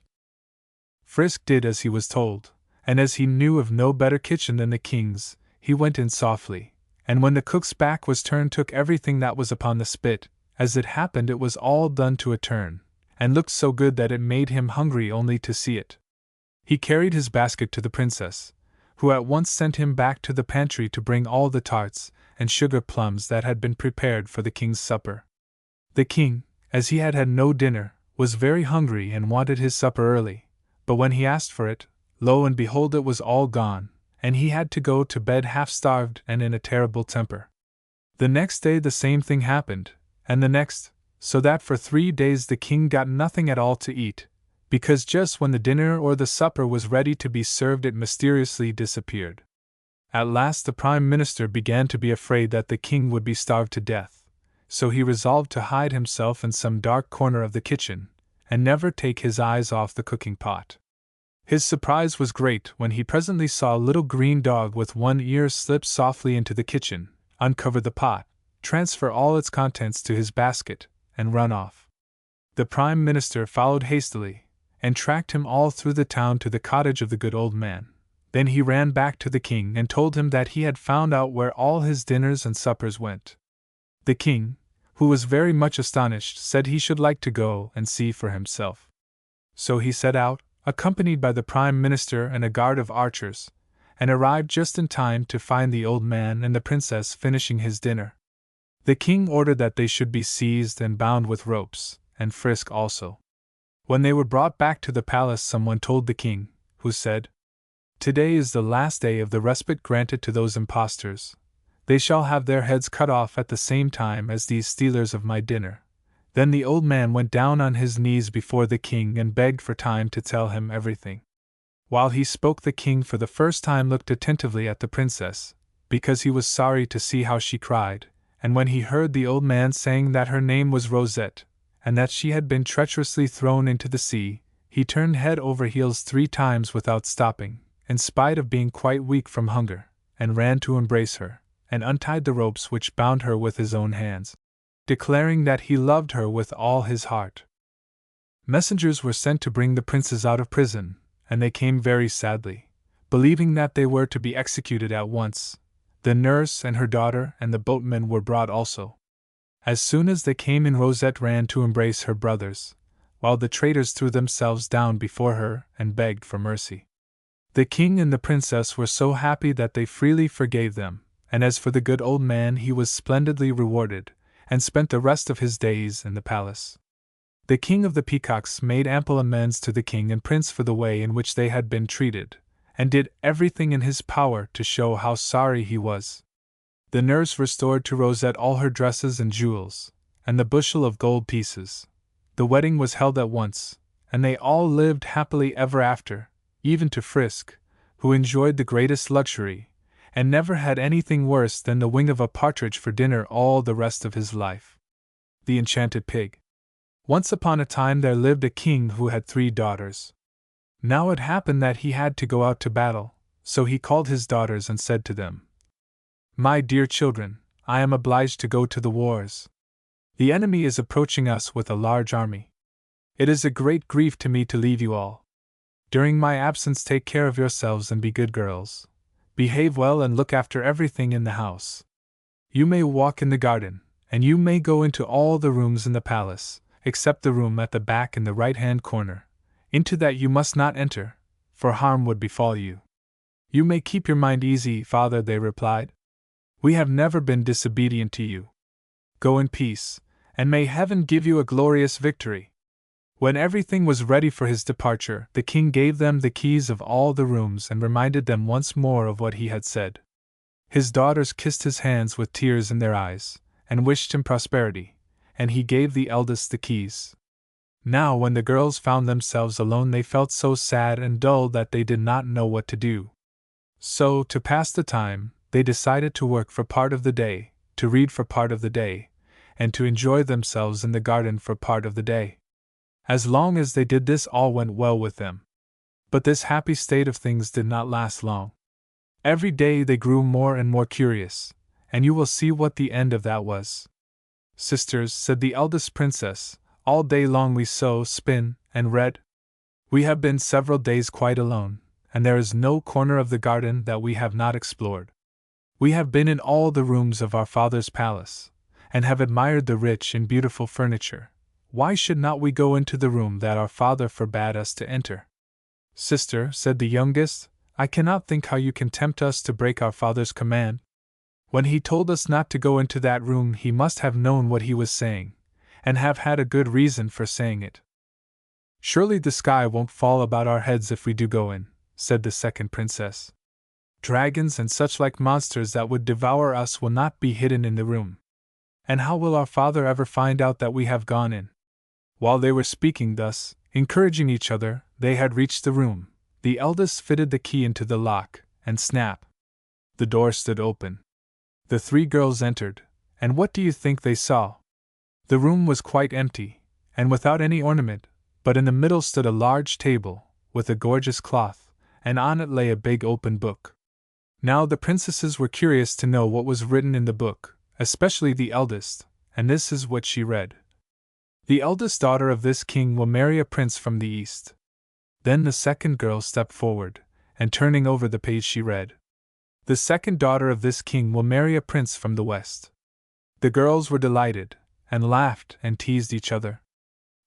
Frisk did as he was told, and as he knew of no better kitchen than the king's, he went in softly, and when the cook's back was turned, took everything that was upon the spit. As it happened, it was all done to a turn, and looked so good that it made him hungry only to see it. He carried his basket to the princess, who at once sent him back to the pantry to bring all the tarts and sugar plums that had been prepared for the king's supper. The king, as he had had no dinner, was very hungry and wanted his supper early, but when he asked for it, lo and behold, it was all gone, and he had to go to bed half-starved and in a terrible temper. The next day the same thing happened, and the next, so that for 3 days the king got nothing at all to eat, because just when the dinner or the supper was ready to be served, it mysteriously disappeared. At last the prime minister began to be afraid that the king would be starved to death, so he resolved to hide himself in some dark corner of the kitchen, and never take his eyes off the cooking pot. His surprise was great when he presently saw a little green dog with one ear slip softly into the kitchen, uncover the pot, transfer all its contents to his basket, and run off. The prime minister followed hastily, and tracked him all through the town to the cottage of the good old man. Then he ran back to the king and told him that he had found out where all his dinners and suppers went. The king, who was very much astonished, said he should like to go and see for himself. So he set out, accompanied by the prime minister and a guard of archers, and arrived just in time to find the old man and the princess finishing his dinner. The king ordered that they should be seized and bound with ropes, and Frisk also. When they were brought back to the palace, someone told the king, who said, "Today is the last day of the respite granted to those impostors. They shall have their heads cut off at the same time as these stealers of my dinner." Then the old man went down on his knees before the king and begged for time to tell him everything. While he spoke, the king for the first time looked attentively at the princess, because he was sorry to see how she cried, and when he heard the old man saying that her name was Rosette, and that she had been treacherously thrown into the sea, he turned head over heels 3 times without stopping, in spite of being quite weak from hunger, and ran to embrace her, and untied the ropes which bound her with his own hands, declaring that he loved her with all his heart. Messengers were sent to bring the princes out of prison, and they came very sadly, believing that they were to be executed at once. The nurse and her daughter and the boatmen were brought also. As soon as they came in, Rosette ran to embrace her brothers, while the traitors threw themselves down before her and begged for mercy. The king and the princess were so happy that they freely forgave them, and as for the good old man, he was splendidly rewarded, and spent the rest of his days in the palace. The king of the peacocks made ample amends to the king and prince for the way in which they had been treated, and did everything in his power to show how sorry he was. The nurse restored to Rosette all her dresses and jewels, and the bushel of gold pieces. The wedding was held at once, and they all lived happily ever after, even to Frisk, who enjoyed the greatest luxury, and never had anything worse than the wing of a partridge for dinner all the rest of his life. The Enchanted Pig. Once upon a time there lived a king who had 3 daughters. Now it happened that he had to go out to battle, so he called his daughters and said to them, "My dear children, I am obliged to go to the wars. The enemy is approaching us with a large army. It is a great grief to me to leave you all. During my absence, take care of yourselves and be good girls. Behave well and look after everything in the house. You may walk in the garden, and you may go into all the rooms in the palace, except the room at the back in the right-hand corner. Into that you must not enter, for harm would befall you. You may keep your mind easy, father, they replied. We have never been disobedient to you. Go in peace, and may heaven give you a glorious victory. When everything was ready for his departure, the king gave them the keys of all the rooms and reminded them once more of what he had said. His daughters kissed his hands with tears in their eyes, and wished him prosperity, and he gave the eldest the keys. Now, when the girls found themselves alone, they felt so sad and dull that they did not know what to do. So, to pass the time, they decided to work for part of the day, to read for part of the day, and to enjoy themselves in the garden for part of the day. As long as they did this, all went well with them. But this happy state of things did not last long. Every day they grew more and more curious, and you will see what the end of that was. Sisters, said the eldest princess, all day long we sew, spin, and read. We have been several days quite alone, and there is no corner of the garden that we have not explored. We have been in all the rooms of our father's palace, and have admired the rich and beautiful furniture. Why should not we go into the room that our father forbade us to enter? Sister, said the youngest, I cannot think how you can tempt us to break our father's command. When he told us not to go into that room, he must have known what he was saying, and have had a good reason for saying it. Surely the sky won't fall about our heads if we do go in, said the second princess. Dragons and such like monsters that would devour us will not be hidden in the room. And how will our father ever find out that we have gone in? While they were speaking thus, encouraging each other, they had reached the room. The eldest fitted the key into the lock, and snap! The door stood open. The three girls entered, and what do you think they saw? The room was quite empty, and without any ornament, but in the middle stood a large table, with a gorgeous cloth, and on it lay a big open book. Now the princesses were curious to know what was written in the book, especially the eldest, and this is what she read. The eldest daughter of this king will marry a prince from the east. Then the second girl stepped forward, and turning over the page she read. The second daughter of this king will marry a prince from the west. The girls were delighted, and laughed and teased each other.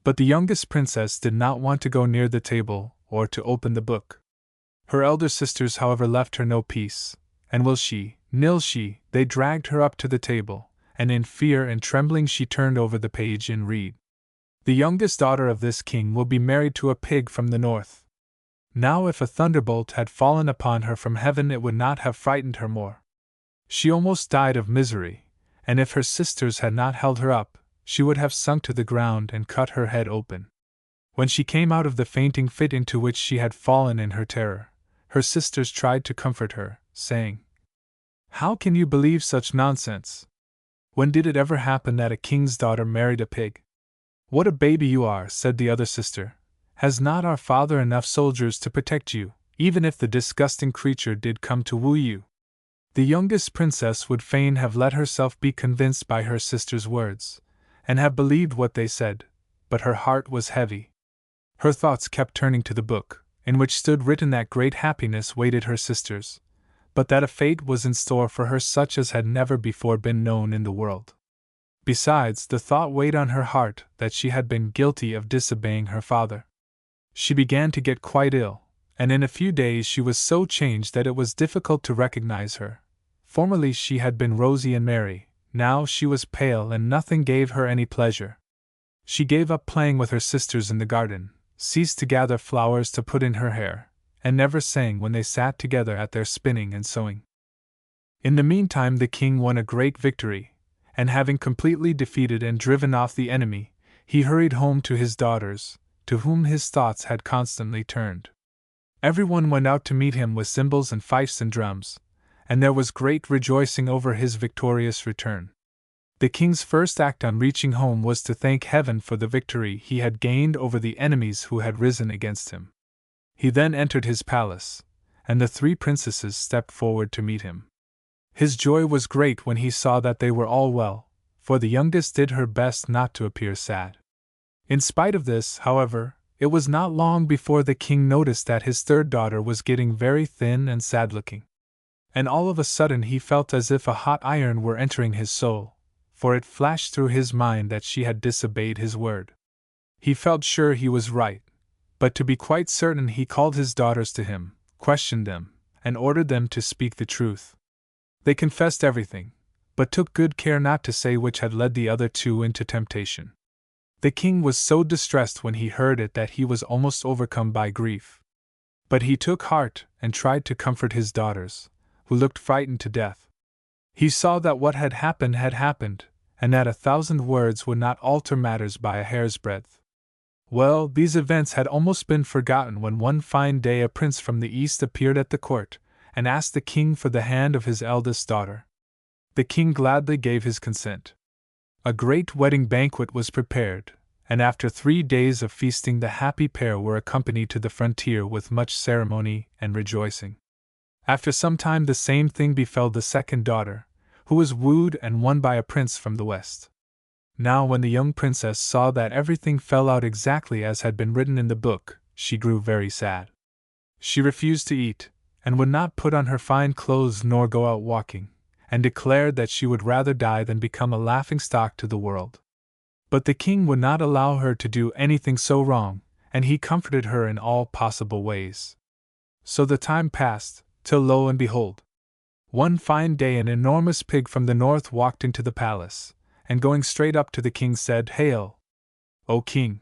But the youngest princess did not want to go near the table, or to open the book. Her elder sisters, however, left her no peace, and will she, nil she, they dragged her up to the table, and in fear and trembling she turned over the page and read. The youngest daughter of this king will be married to a pig from the north. Now if a thunderbolt had fallen upon her from heaven, it would not have frightened her more. She almost died of misery, and if her sisters had not held her up, she would have sunk to the ground and cut her head open. When she came out of the fainting fit into which she had fallen in her terror, her sisters tried to comfort her, saying, How can you believe such nonsense? When did it ever happen that a king's daughter married a pig? What a baby you are, said the other sister. Has not our father enough soldiers to protect you, even if the disgusting creature did come to woo you? The youngest princess would fain have let herself be convinced by her sister's words, and have believed what they said, but her heart was heavy. Her thoughts kept turning to the book, in which stood written that great happiness waited her sisters, but that a fate was in store for her such as had never before been known in the world. Besides, the thought weighed on her heart that she had been guilty of disobeying her father. She began to get quite ill, and in a few days she was so changed that it was difficult to recognize her. Formerly she had been rosy and merry, now she was pale and nothing gave her any pleasure. She gave up playing with her sisters in the garden, ceased to gather flowers to put in her hair, and never sang when they sat together at their spinning and sewing. In the meantime the king won a great victory, and having completely defeated and driven off the enemy, he hurried home to his daughters, to whom his thoughts had constantly turned. Everyone went out to meet him with cymbals and fifes and drums, and there was great rejoicing over his victorious return. The king's first act on reaching home was to thank heaven for the victory he had gained over the enemies who had risen against him. He then entered his palace, and the three princesses stepped forward to meet him. His joy was great when he saw that they were all well, for the youngest did her best not to appear sad. In spite of this, however, it was not long before the king noticed that his third daughter was getting very thin and sad-looking. And all of a sudden he felt as if a hot iron were entering his soul, for it flashed through his mind that she had disobeyed his word. He felt sure he was right, but to be quite certain he called his daughters to him, questioned them, and ordered them to speak the truth. They confessed everything, but took good care not to say which had led the other two into temptation. The king was so distressed when he heard it that he was almost overcome by grief. But he took heart and tried to comfort his daughters, who looked frightened to death. He saw that what had happened, and that 1,000 words would not alter matters by a hair's breadth. Well, these events had almost been forgotten when one fine day a prince from the east appeared at the court, and asked the king for the hand of his eldest daughter. The king gladly gave his consent. A great wedding banquet was prepared, and after 3 days of feasting the happy pair were accompanied to the frontier with much ceremony and rejoicing. After some time the same thing befell the second daughter, who was wooed and won by a prince from the west. Now when the young princess saw that everything fell out exactly as had been written in the book, she grew very sad. She refused to eat, and would not put on her fine clothes nor go out walking, and declared that she would rather die than become a laughing-stock to the world. But the king would not allow her to do anything so wrong, and he comforted her in all possible ways. So the time passed, till lo and behold! One fine day an enormous pig from the north walked into the palace, and going straight up to the king said, "Hail, O king!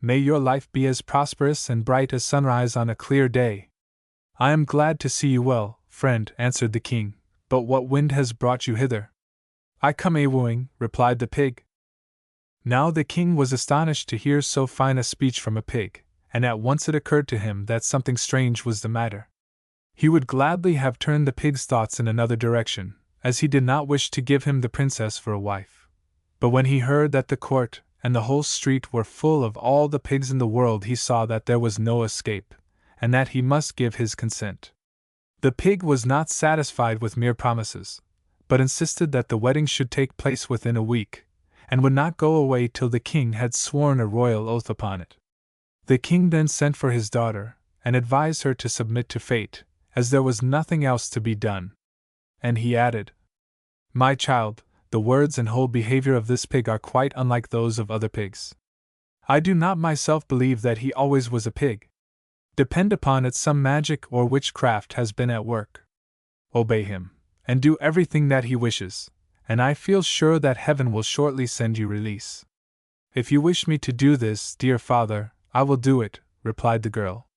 May your life be as prosperous and bright as sunrise on a clear day." "I am glad to see you well, friend," answered the king, "but what wind has brought you hither?" "I come a-wooing," replied the pig. Now the king was astonished to hear so fine a speech from a pig, and at once it occurred to him that something strange was the matter. He would gladly have turned the pig's thoughts in another direction, as he did not wish to give him the princess for a wife. But when he heard that the court and the whole street were full of all the pigs in the world, he saw that there was no escape, and that he must give his consent. The pig was not satisfied with mere promises, but insisted that the wedding should take place within a week, and would not go away till the king had sworn a royal oath upon it. The king then sent for his daughter, and advised her to submit to fate, as there was nothing else to be done. And he added, "My child, the words and whole behavior of this pig are quite unlike those of other pigs. I do not myself believe that he always was a pig. Depend upon it, some magic or witchcraft has been at work. Obey him, and do everything that he wishes, and I feel sure that heaven will shortly send you release." "If you wish me to do this, dear father, I will do it," replied the girl.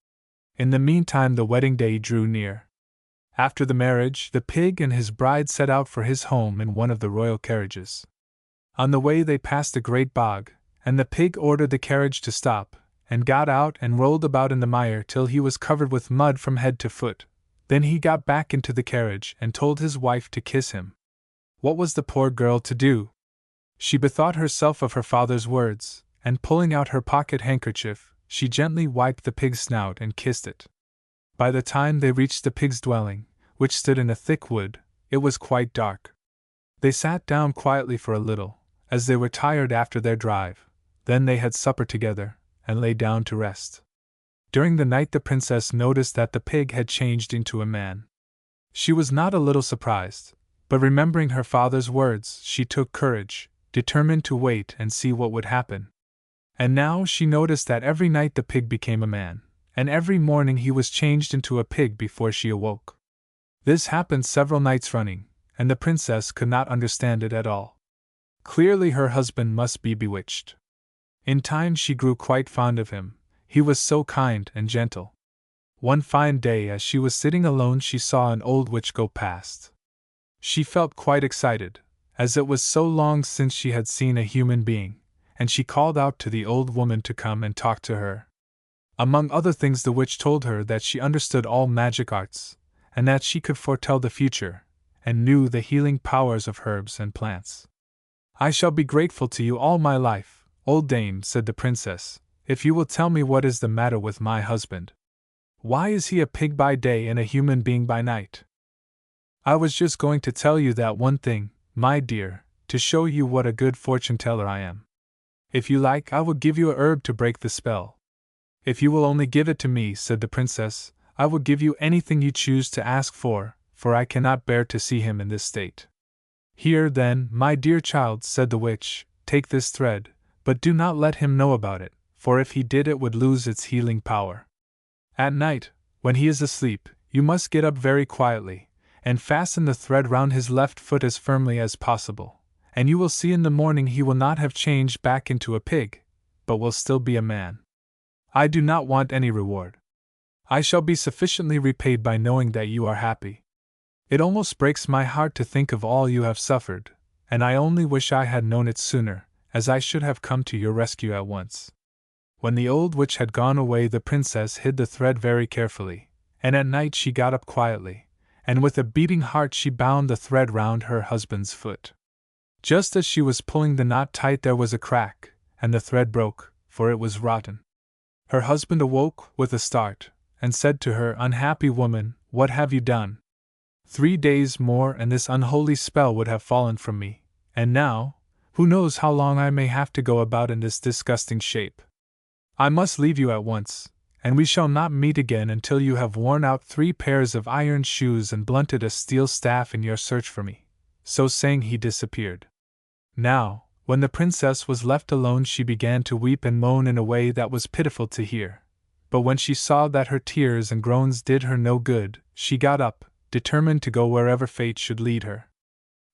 In the meantime the wedding day drew near. After the marriage, the pig and his bride set out for his home in one of the royal carriages. On the way they passed a great bog, and the pig ordered the carriage to stop, and got out and rolled about in the mire till he was covered with mud from head to foot. Then he got back into the carriage and told his wife to kiss him. What was the poor girl to do? She bethought herself of her father's words, and pulling out her pocket handkerchief, she gently wiped the pig's snout and kissed it. By the time they reached the pig's dwelling, which stood in a thick wood, it was quite dark. They sat down quietly for a little, as they were tired after their drive. Then they had supper together, and lay down to rest. During the night the princess noticed that the pig had changed into a man. She was not a little surprised, but remembering her father's words, she took courage, determined to wait and see what would happen. And now she noticed that every night the pig became a man, and every morning he was changed into a pig before she awoke. This happened several nights running, and the princess could not understand it at all. Clearly her husband must be bewitched. In time she grew quite fond of him, he was so kind and gentle. One fine day as she was sitting alone she saw an old witch go past. She felt quite excited, as it was so long since she had seen a human being, and she called out to the old woman to come and talk to her. Among other things the witch told her that she understood all magic arts, and that she could foretell the future, and knew the healing powers of herbs and plants. "I shall be grateful to you all my life, old dame," said the princess, "if you will tell me what is the matter with my husband. Why is he a pig by day and a human being by night?" "I was just going to tell you that one thing, my dear," to show you what a good fortune teller I am. If you like, I will give you a herb to break the spell. If you will only give it to me, said the princess, I will give you anything you choose to ask for I cannot bear to see him in this state. Here, then, my dear child, said the witch, take this thread, but do not let him know about it, for if he did it would lose its healing power. At night, when he is asleep, you must get up very quietly, and fasten the thread round his left foot as firmly as possible, and you will see in the morning he will not have changed back into a pig, but will still be a man. I do not want any reward. I shall be sufficiently repaid by knowing that you are happy. It almost breaks my heart to think of all you have suffered, and I only wish I had known it sooner, as I should have come to your rescue at once. When the old witch had gone away, the princess hid the thread very carefully, and at night she got up quietly, and with a beating heart she bound the thread round her husband's foot. Just as she was pulling the knot tight, there was a crack, and the thread broke, for it was rotten. Her husband awoke with a start, and said to her, Unhappy woman, what have you done? 3 days more and this unholy spell would have fallen from me, and now, who knows how long I may have to go about in this disgusting shape. I must leave you at once, and we shall not meet again until you have worn out 3 pairs of iron shoes and blunted a steel staff in your search for me. So saying, he disappeared. Now, when the princess was left alone, she began to weep and moan in a way that was pitiful to hear. But when she saw that her tears and groans did her no good, she got up, determined to go wherever fate should lead her.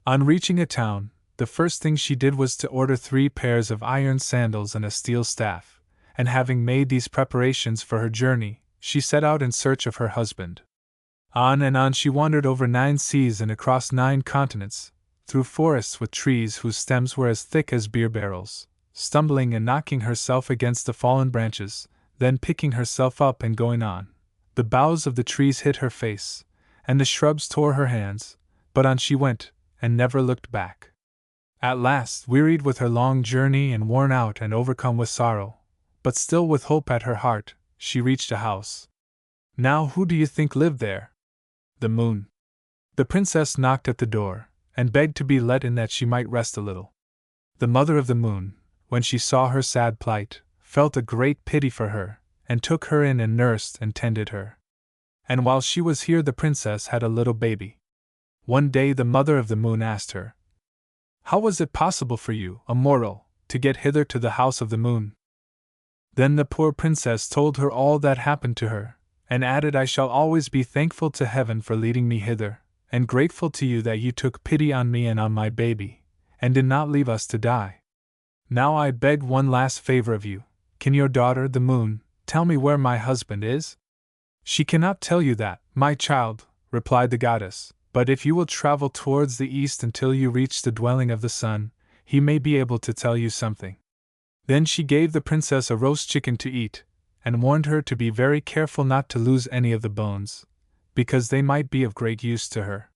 On reaching a town, the first thing she did was to order 3 pairs of iron sandals and a steel staff, and having made these preparations for her journey, she set out in search of her husband. On and on she wandered over 9 seas and across 9 continents, through forests with trees whose stems were as thick as beer barrels, stumbling and knocking herself against the fallen branches, then picking herself up and going on. The boughs of the trees hit her face, and the shrubs tore her hands, but on she went, and never looked back. At last, wearied with her long journey and worn out and overcome with sorrow, but still with hope at her heart, she reached a house. Now who do you think lived there? The moon. The princess knocked at the door, and begged to be let in that she might rest a little. The mother of the moon, when she saw her sad plight, felt a great pity for her, and took her in and nursed and tended her. And while she was here, the princess had a little baby. One day the mother of the moon asked her, How was it possible for you, a mortal, to get hither to the house of the moon? Then the poor princess told her all that happened to her, and added, I shall always be thankful to heaven for leading me hither, and grateful to you that you took pity on me and on my baby, and did not leave us to die. Now I beg one last favor of you. Can your daughter, the moon, tell me where my husband is? She cannot tell you that, my child, replied the goddess, but if you will travel towards the east until you reach the dwelling of the sun, he may be able to tell you something. Then she gave the princess a roast chicken to eat, and warned her to be very careful not to lose any of the bones, because they might be of great use to her.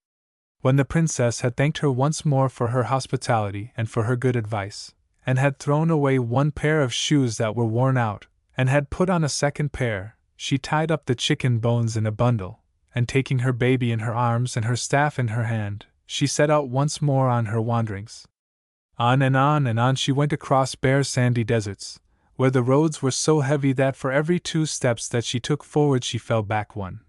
When the princess had thanked her once more for her hospitality and for her good advice, and had thrown away 1 pair of shoes that were worn out, and had put on a 2nd pair, she tied up the chicken bones in a bundle, and taking her baby in her arms and her staff in her hand, she set out once more on her wanderings. On and on she went across bare sandy deserts, where the roads were so heavy that for every 2 steps that she took forward she fell back 1.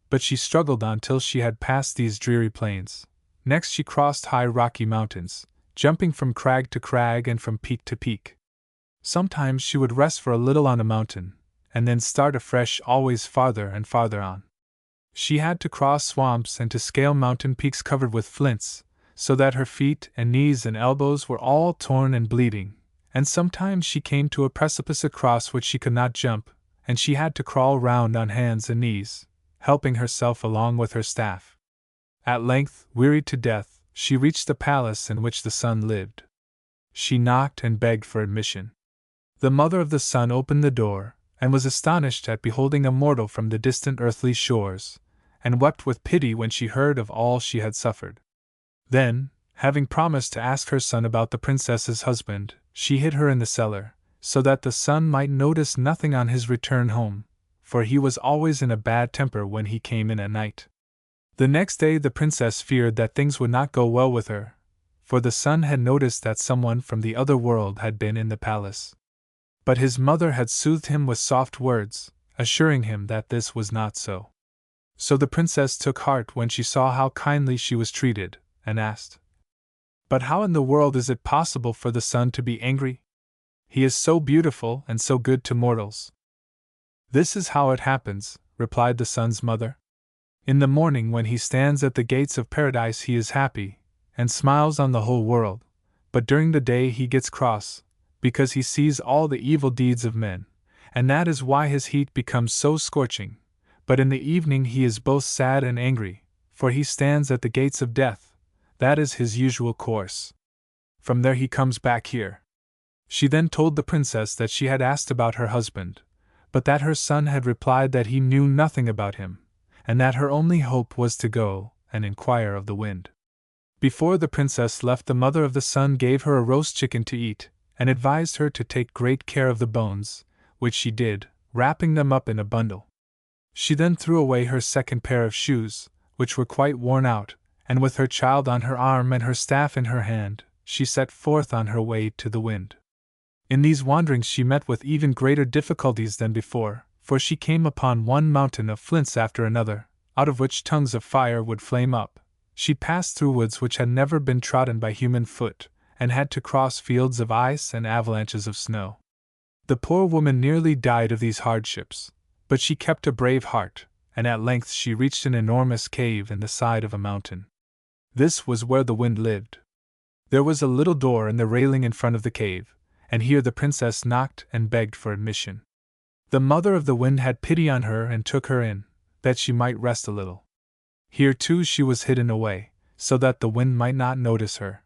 But she struggled on till she had passed these dreary plains. Next she crossed high rocky mountains, jumping from crag to crag and from peak to peak. Sometimes she would rest for a little on a mountain, and then start afresh, always farther and farther on. She had to cross swamps and to scale mountain peaks covered with flints, so that her feet and knees and elbows were all torn and bleeding, and sometimes she came to a precipice across which she could not jump, and she had to crawl round on hands and knees, helping herself along with her staff. At length, wearied to death, she reached the palace in which the sun lived. She knocked and begged for admission. The mother of the sun opened the door, and was astonished at beholding a mortal from the distant earthly shores, and wept with pity when she heard of all she had suffered. Then, having promised to ask her son about the princess's husband, she hid her in the cellar, so that the sun might notice nothing on his return home, for he was always in a bad temper when he came in at night. The next day the princess feared that things would not go well with her, for the son had noticed that someone from the other world had been in the palace. But his mother had soothed him with soft words, assuring him that this was not so. So the princess took heart when she saw how kindly she was treated, and asked, "But how in the world is it possible for the sun to be angry? He is so beautiful and so good to mortals." "This is how it happens," replied the sun's mother. "In the morning when he stands at the gates of paradise he is happy, and smiles on the whole world, but during the day he gets cross, because he sees all the evil deeds of men, and that is why his heat becomes so scorching. But in the evening he is both sad and angry, for he stands at the gates of death. That is his usual course. From there he comes back here." She then told the princess that she had asked about her husband, but that her son had replied that he knew nothing about him, and that her only hope was to go and inquire of the wind. Before the princess left, the mother of the sun gave her a roast chicken to eat, and advised her to take great care of the bones, which she did, wrapping them up in a bundle. She then threw away her second pair of shoes, which were quite worn out, and with her child on her arm and her staff in her hand, she set forth on her way to the wind. In these wanderings she met with even greater difficulties than before, for she came upon one mountain of flints after another, out of which tongues of fire would flame up. She passed through woods which had never been trodden by human foot, and had to cross fields of ice and avalanches of snow. The poor woman nearly died of these hardships, but she kept a brave heart, and at length she reached an enormous cave in the side of a mountain. This was where the wind lived. There was a little door in the railing in front of the cave, and here the princess knocked and begged for admission. The mother of the wind had pity on her and took her in, that she might rest a little. Here too she was hidden away, so that the wind might not notice her.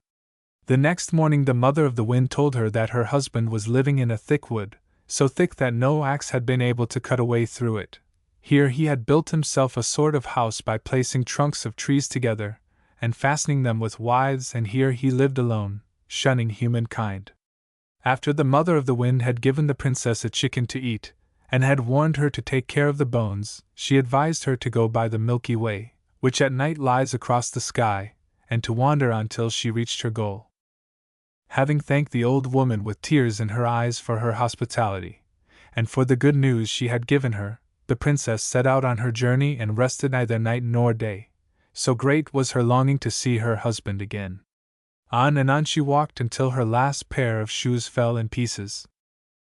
The next morning the mother of the wind told her that her husband was living in a thick wood, so thick that no axe had been able to cut a way through it. Here he had built himself a sort of house by placing trunks of trees together, and fastening them with withes, and here he lived alone, shunning humankind. After the mother of the wind had given the princess a chicken to eat, and had warned her to take care of the bones, she advised her to go by the Milky Way, which at night lies across the sky, and to wander on till she reached her goal. Having thanked the old woman with tears in her eyes for her hospitality, and for the good news she had given her, the princess set out on her journey and rested neither night nor day, so great was her longing to see her husband again. On and on she walked until her last pair of shoes fell in pieces.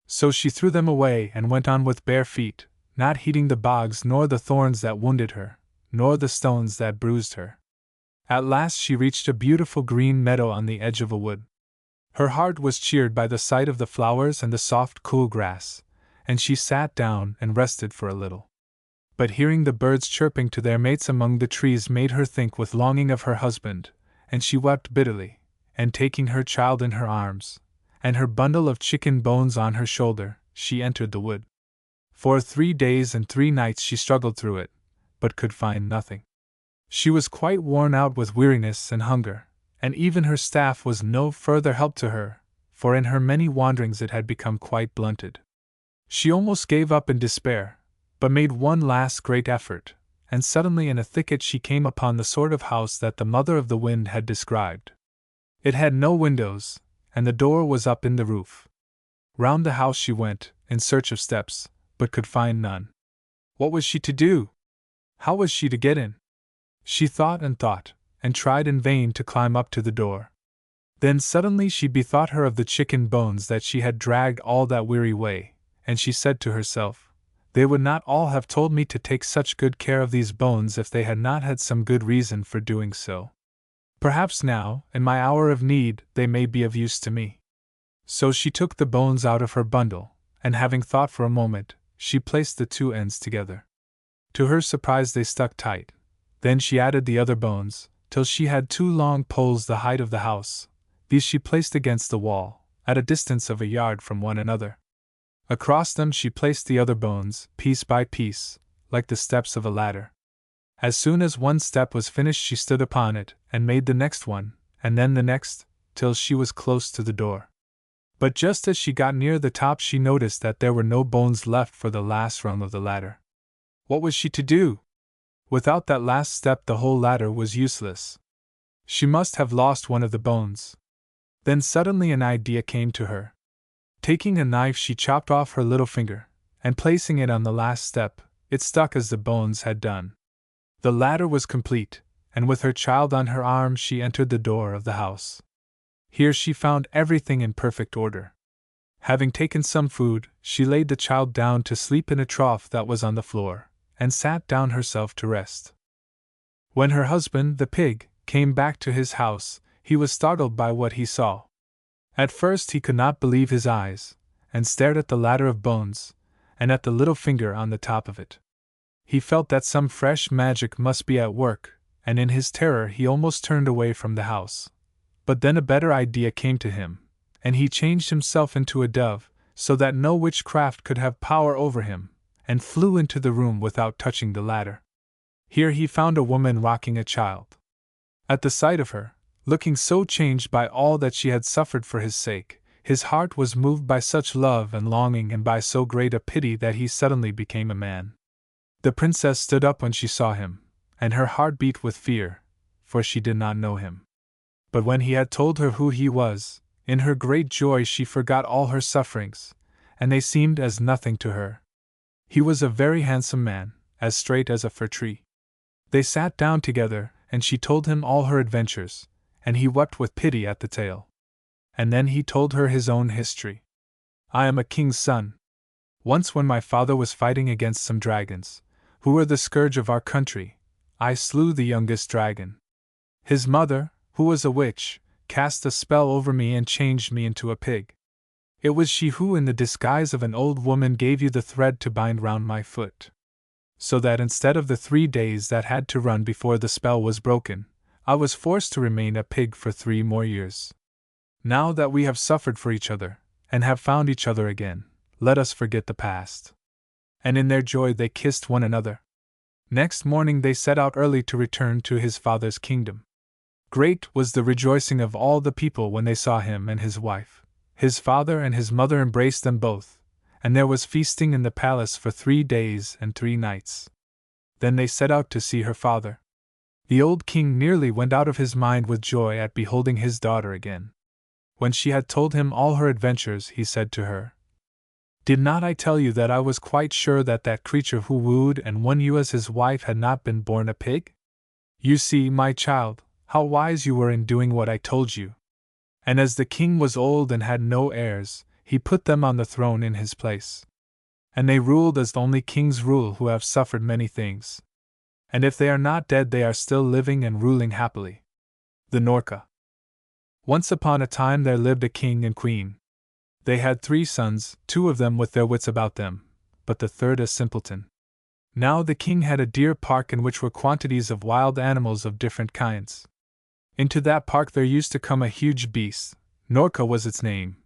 So she threw them away and went on with bare feet, not heeding the bogs nor the thorns that wounded her, nor the stones that bruised her. At last she reached a beautiful green meadow on the edge of a wood. Her heart was cheered by the sight of the flowers and the soft cool grass, and she sat down and rested for a little. But hearing the birds chirping to their mates among the trees made her think with longing of her husband, and she wept bitterly, and taking her child in her arms, and her bundle of chicken bones on her shoulder, she entered the wood. For 3 days and 3 nights she struggled through it, but could find nothing. She was quite worn out with weariness and hunger, and even her staff was no further help to her, for in her many wanderings it had become quite blunted. She almost gave up in despair, but made one last great effort, and suddenly in a thicket she came upon the sort of house that the mother of the wind had described. It had no windows, and the door was up in the roof. Round the house she went, in search of steps, but could find none. What was she to do? How was she to get in? She thought, and tried in vain to climb up to the door. Then suddenly she bethought her of the chicken bones that she had dragged all that weary way, and she said to herself, "They would not all have told me to take such good care of these bones if they had not had some good reason for doing so. Perhaps now, in my hour of need, they may be of use to me." So she took the bones out of her bundle, and having thought for a moment, she placed the 2 ends together. To her surprise they stuck tight. Then she added the other bones, till she had 2 long poles the height of the house. These she placed against the wall, at a distance of a yard from one another. Across them she placed the other bones, piece by piece, like the steps of a ladder. As soon as one step was finished she stood upon it, and made the next one, and then the next, till she was close to the door. But just as she got near the top she noticed that there were no bones left for the last rung of the ladder. What was she to do? Without that last step the whole ladder was useless. She must have lost one of the bones. Then suddenly an idea came to her. Taking a knife, she chopped off her little finger, and placing it on the last step, it stuck as the bones had done. The ladder was complete, and with her child on her arm she entered the door of the house. Here she found everything in perfect order. Having taken some food, she laid the child down to sleep in a trough that was on the floor, and sat down herself to rest. When her husband, the pig, came back to his house, he was startled by what he saw. At first he could not believe his eyes, and stared at the ladder of bones, and at the little finger on the top of it. He felt that some fresh magic must be at work, and in his terror he almost turned away from the house. But then a better idea came to him, and he changed himself into a dove, so that no witchcraft could have power over him, and flew into the room without touching the ladder. Here he found a woman rocking a child. At the sight of her, looking so changed by all that she had suffered for his sake, his heart was moved by such love and longing and by so great a pity that he suddenly became a man. The princess stood up when she saw him, and her heart beat with fear, for she did not know him. But when he had told her who he was, in her great joy she forgot all her sufferings, and they seemed as nothing to her. He was a very handsome man, as straight as a fir tree. They sat down together, and she told him all her adventures, and he wept with pity at the tale. And then he told her his own history. I am a king's son. Once when my father was fighting against some dragons, who were the scourge of our country, I slew the youngest dragon. His mother, who was a witch, cast a spell over me and changed me into a pig. It was she who, in the disguise of an old woman, gave you the thread to bind round my foot. So that instead of the 3 days that had to run before the spell was broken, I was forced to remain a pig for 3 more years. Now that we have suffered for each other, and have found each other again, let us forget the past. And in their joy they kissed one another. Next morning they set out early to return to his father's kingdom. Great was the rejoicing of all the people when they saw him and his wife. His father and his mother embraced them both, and there was feasting in the palace for 3 days and 3 nights. Then they set out to see her father. The old king nearly went out of his mind with joy at beholding his daughter again. When she had told him all her adventures, he said to her, "Did not I tell you that I was quite sure that that creature who wooed and won you as his wife had not been born a pig? You see, my child, how wise you were in doing what I told you." And as the king was old and had no heirs, he put them on the throne in his place. And they ruled as only kings rule who have suffered many things. And if they are not dead, they are still living and ruling happily. The Norka. Once upon a time there lived a king and queen. They had 3 sons, 2 of them with their wits about them, but the third a simpleton. Now the king had a deer park in which were quantities of wild animals of different kinds. Into that park there used to come a huge beast, Norka was its name,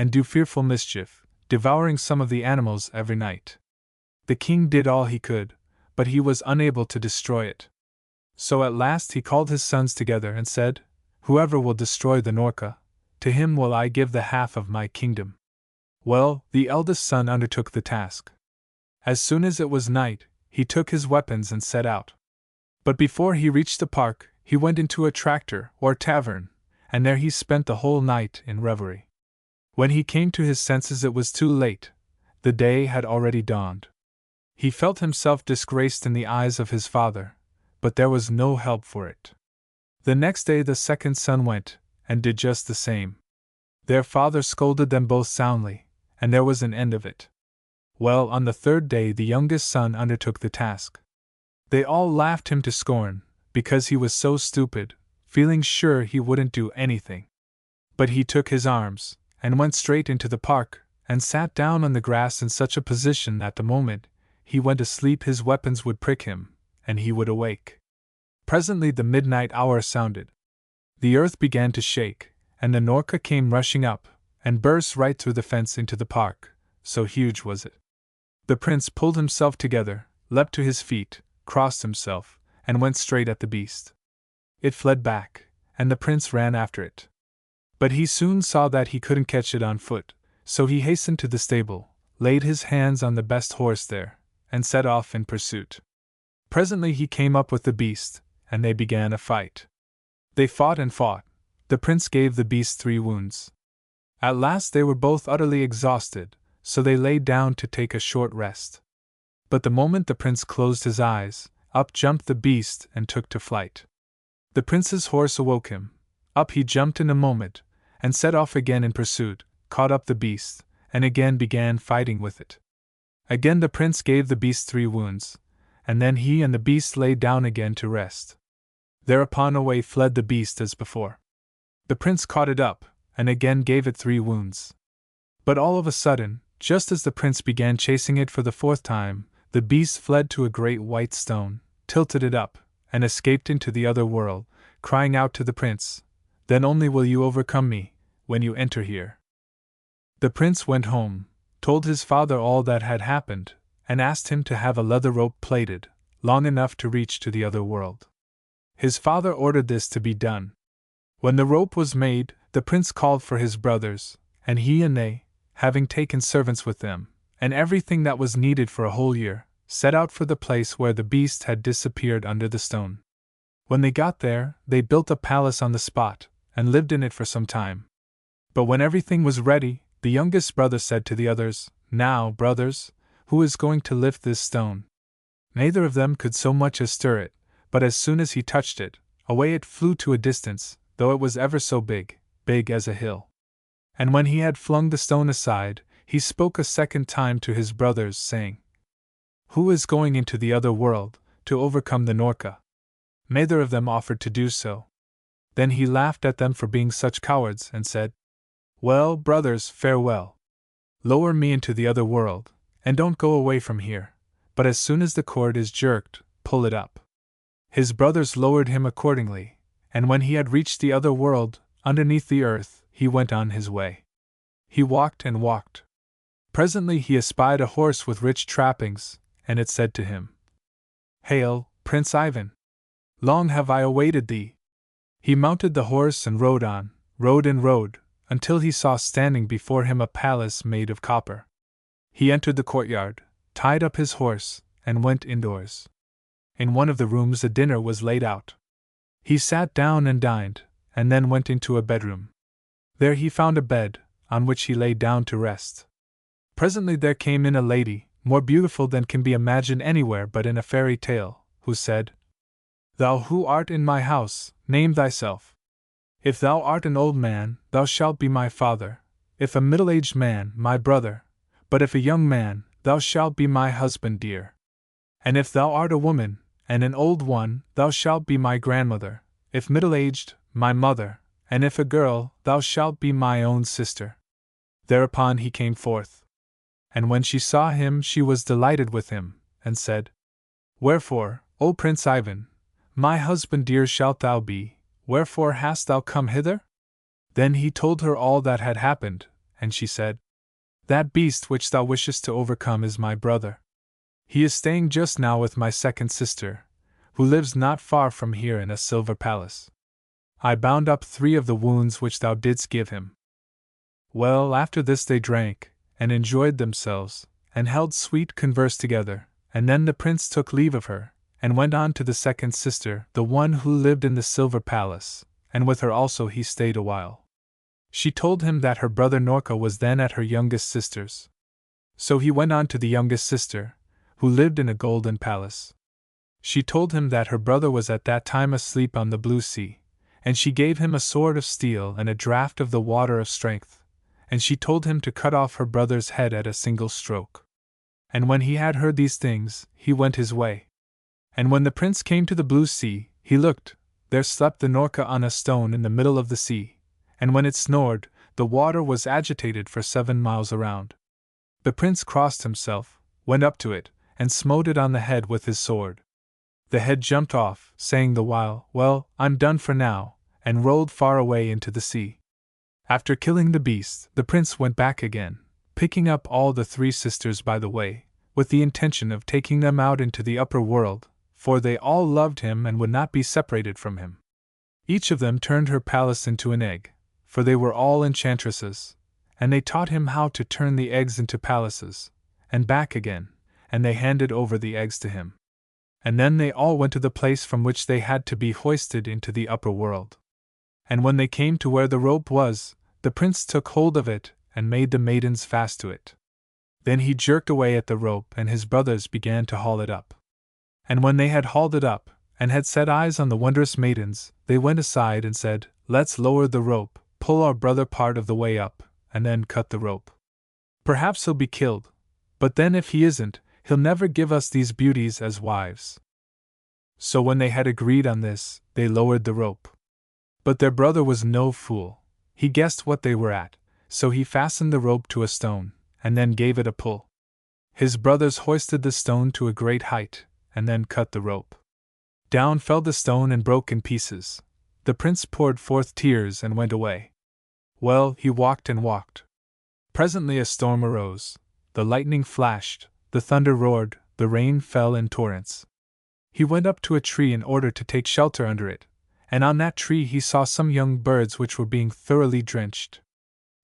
and do fearful mischief, devouring some of the animals every night. The king did all he could, but he was unable to destroy it. So at last he called his sons together and said, "Whoever will destroy the Norka, to him will I give the half of my kingdom." Well, the eldest son undertook the task. As soon as it was night, he took his weapons and set out. But before he reached the park, he went into a traktor, or tavern, and there he spent the whole night in reverie. When he came to his senses it was too late. The day had already dawned. He felt himself disgraced in the eyes of his father, but there was no help for it. The next day the second son went, and did just the same. Their father scolded them both soundly, and there was an end of it. Well, on the 3rd day the youngest son undertook the task. They all laughed him to scorn, because he was so stupid, feeling sure he wouldn't do anything. But he took his arms, and went straight into the park, and sat down on the grass in such a position that the moment he went to sleep his weapons would prick him, and he would awake. Presently the midnight hour sounded. The earth began to shake, and the Norka came rushing up, and burst right through the fence into the park, so huge was it. The prince pulled himself together, leapt to his feet, crossed himself, and went straight at the beast. It fled back, and the prince ran after it. But he soon saw that he couldn't catch it on foot, so he hastened to the stable, laid his hands on the best horse there, and set off in pursuit. Presently he came up with the beast, and they began a fight. They fought and fought. The prince gave the beast 3 wounds. At last they were both utterly exhausted, so they lay down to take a short rest. But the moment the prince closed his eyes, up jumped the beast and took to flight. The prince's horse awoke him. Up he jumped in a moment, and set off again in pursuit, caught up the beast, and again began fighting with it. Again the prince gave the beast 3 wounds, and then he and the beast lay down again to rest. Thereupon away fled the beast as before. The prince caught it up, and again gave it 3 wounds. But all of a sudden, just as the prince began chasing it for the 4th time, the beast fled to a great white stone, tilted it up, and escaped into the other world, crying out to the prince, "Then only will you overcome me, when you enter here." The prince went home, told his father all that had happened, and asked him to have a leather rope plaited, long enough to reach to the other world. His father ordered this to be done. When the rope was made, the prince called for his brothers, and he and they, having taken servants with them, and everything that was needed for a whole year, set out for the place where the beast had disappeared under the stone. When they got there, they built a palace on the spot, and lived in it for some time. But when everything was ready, the youngest brother said to the others, "Now, brothers, who is going to lift this stone?" Neither of them could so much as stir it, but as soon as he touched it, away it flew to a distance, though it was ever so big, big as a hill. And when he had flung the stone aside, he spoke a second time to his brothers, saying, "Who is going into the other world, to overcome the Norka?" Neither of them offered to do so. Then he laughed at them for being such cowards, and said, "Well, brothers, farewell. Lower me into the other world, and don't go away from here, but as soon as the cord is jerked, pull it up." His brothers lowered him accordingly, and when he had reached the other world, underneath the earth, he went on his way. He walked and walked. Presently he espied a horse with rich trappings, and it said to him, "Hail, Prince Ivan! Long have I awaited thee." He mounted the horse and rode on, rode and rode, until he saw standing before him a palace made of copper. He entered the courtyard, tied up his horse, and went indoors. In one of the rooms a dinner was laid out. He sat down and dined, and then went into a bedroom. There he found a bed, on which he lay down to rest. Presently there came in a lady, more beautiful than can be imagined anywhere but in a fairy tale, who said, "Thou who art in my house, name thyself. If thou art an old man, thou shalt be my father, if a middle-aged man, my brother, but if a young man, thou shalt be my husband dear. And if thou art a woman, and an old one, thou shalt be my grandmother, if middle-aged, my mother, and if a girl, thou shalt be my own sister." Thereupon he came forth. And when she saw him she was delighted with him, and said, "Wherefore, O Prince Ivan, my husband dear shalt thou be, wherefore hast thou come hither?" Then he told her all that had happened, and she said, "That beast which thou wishest to overcome is my brother. He is staying just now with my second sister, who lives not far from here in a silver palace. I bound up 3 of the wounds which thou didst give him." Well, after this they drank, and enjoyed themselves, and held sweet converse together, and then the prince took leave of her, and went on to the second sister, the one who lived in the silver palace, and with her also he stayed a while. She told him that her brother Norka was then at her youngest sister's. So he went on to the youngest sister, who lived in a golden palace. She told him that her brother was at that time asleep on the blue sea, and she gave him a sword of steel and a draught of the water of strength, and she told him to cut off her brother's head at a single stroke. And when he had heard these things, he went his way. And when the prince came to the blue sea, he looked, there slept the Norka on a stone in the middle of the sea, and when it snored, the water was agitated for 7 miles around. The prince crossed himself, went up to it, and smote it on the head with his sword. The head jumped off, saying the while, "Well, I'm done for now," and rolled far away into the sea. After killing the beast, the prince went back again, picking up all the 3 sisters by the way, with the intention of taking them out into the upper world, for they all loved him and would not be separated from him. Each of them turned her palace into an egg, for they were all enchantresses, and they taught him how to turn the eggs into palaces, and back again, and they handed over the eggs to him. And then they all went to the place from which they had to be hoisted into the upper world. And when they came to where the rope was, the prince took hold of it and made the maidens fast to it. Then he jerked away at the rope, and his brothers began to haul it up. And when they had hauled it up, and had set eyes on the wondrous maidens, they went aside and said, "Let's lower the rope, pull our brother part of the way up, and then cut the rope. Perhaps he'll be killed, but then if he isn't, he'll never give us these beauties as wives." So when they had agreed on this, they lowered the rope. But their brother was no fool. He guessed what they were at, so he fastened the rope to a stone, and then gave it a pull. His brothers hoisted the stone to a great height, and then cut the rope. Down fell the stone and broke in pieces. The prince poured forth tears and went away. Well, he walked and walked. Presently a storm arose. The lightning flashed, the thunder roared, the rain fell in torrents. He went up to a tree in order to take shelter under it, and on that tree he saw some young birds which were being thoroughly drenched.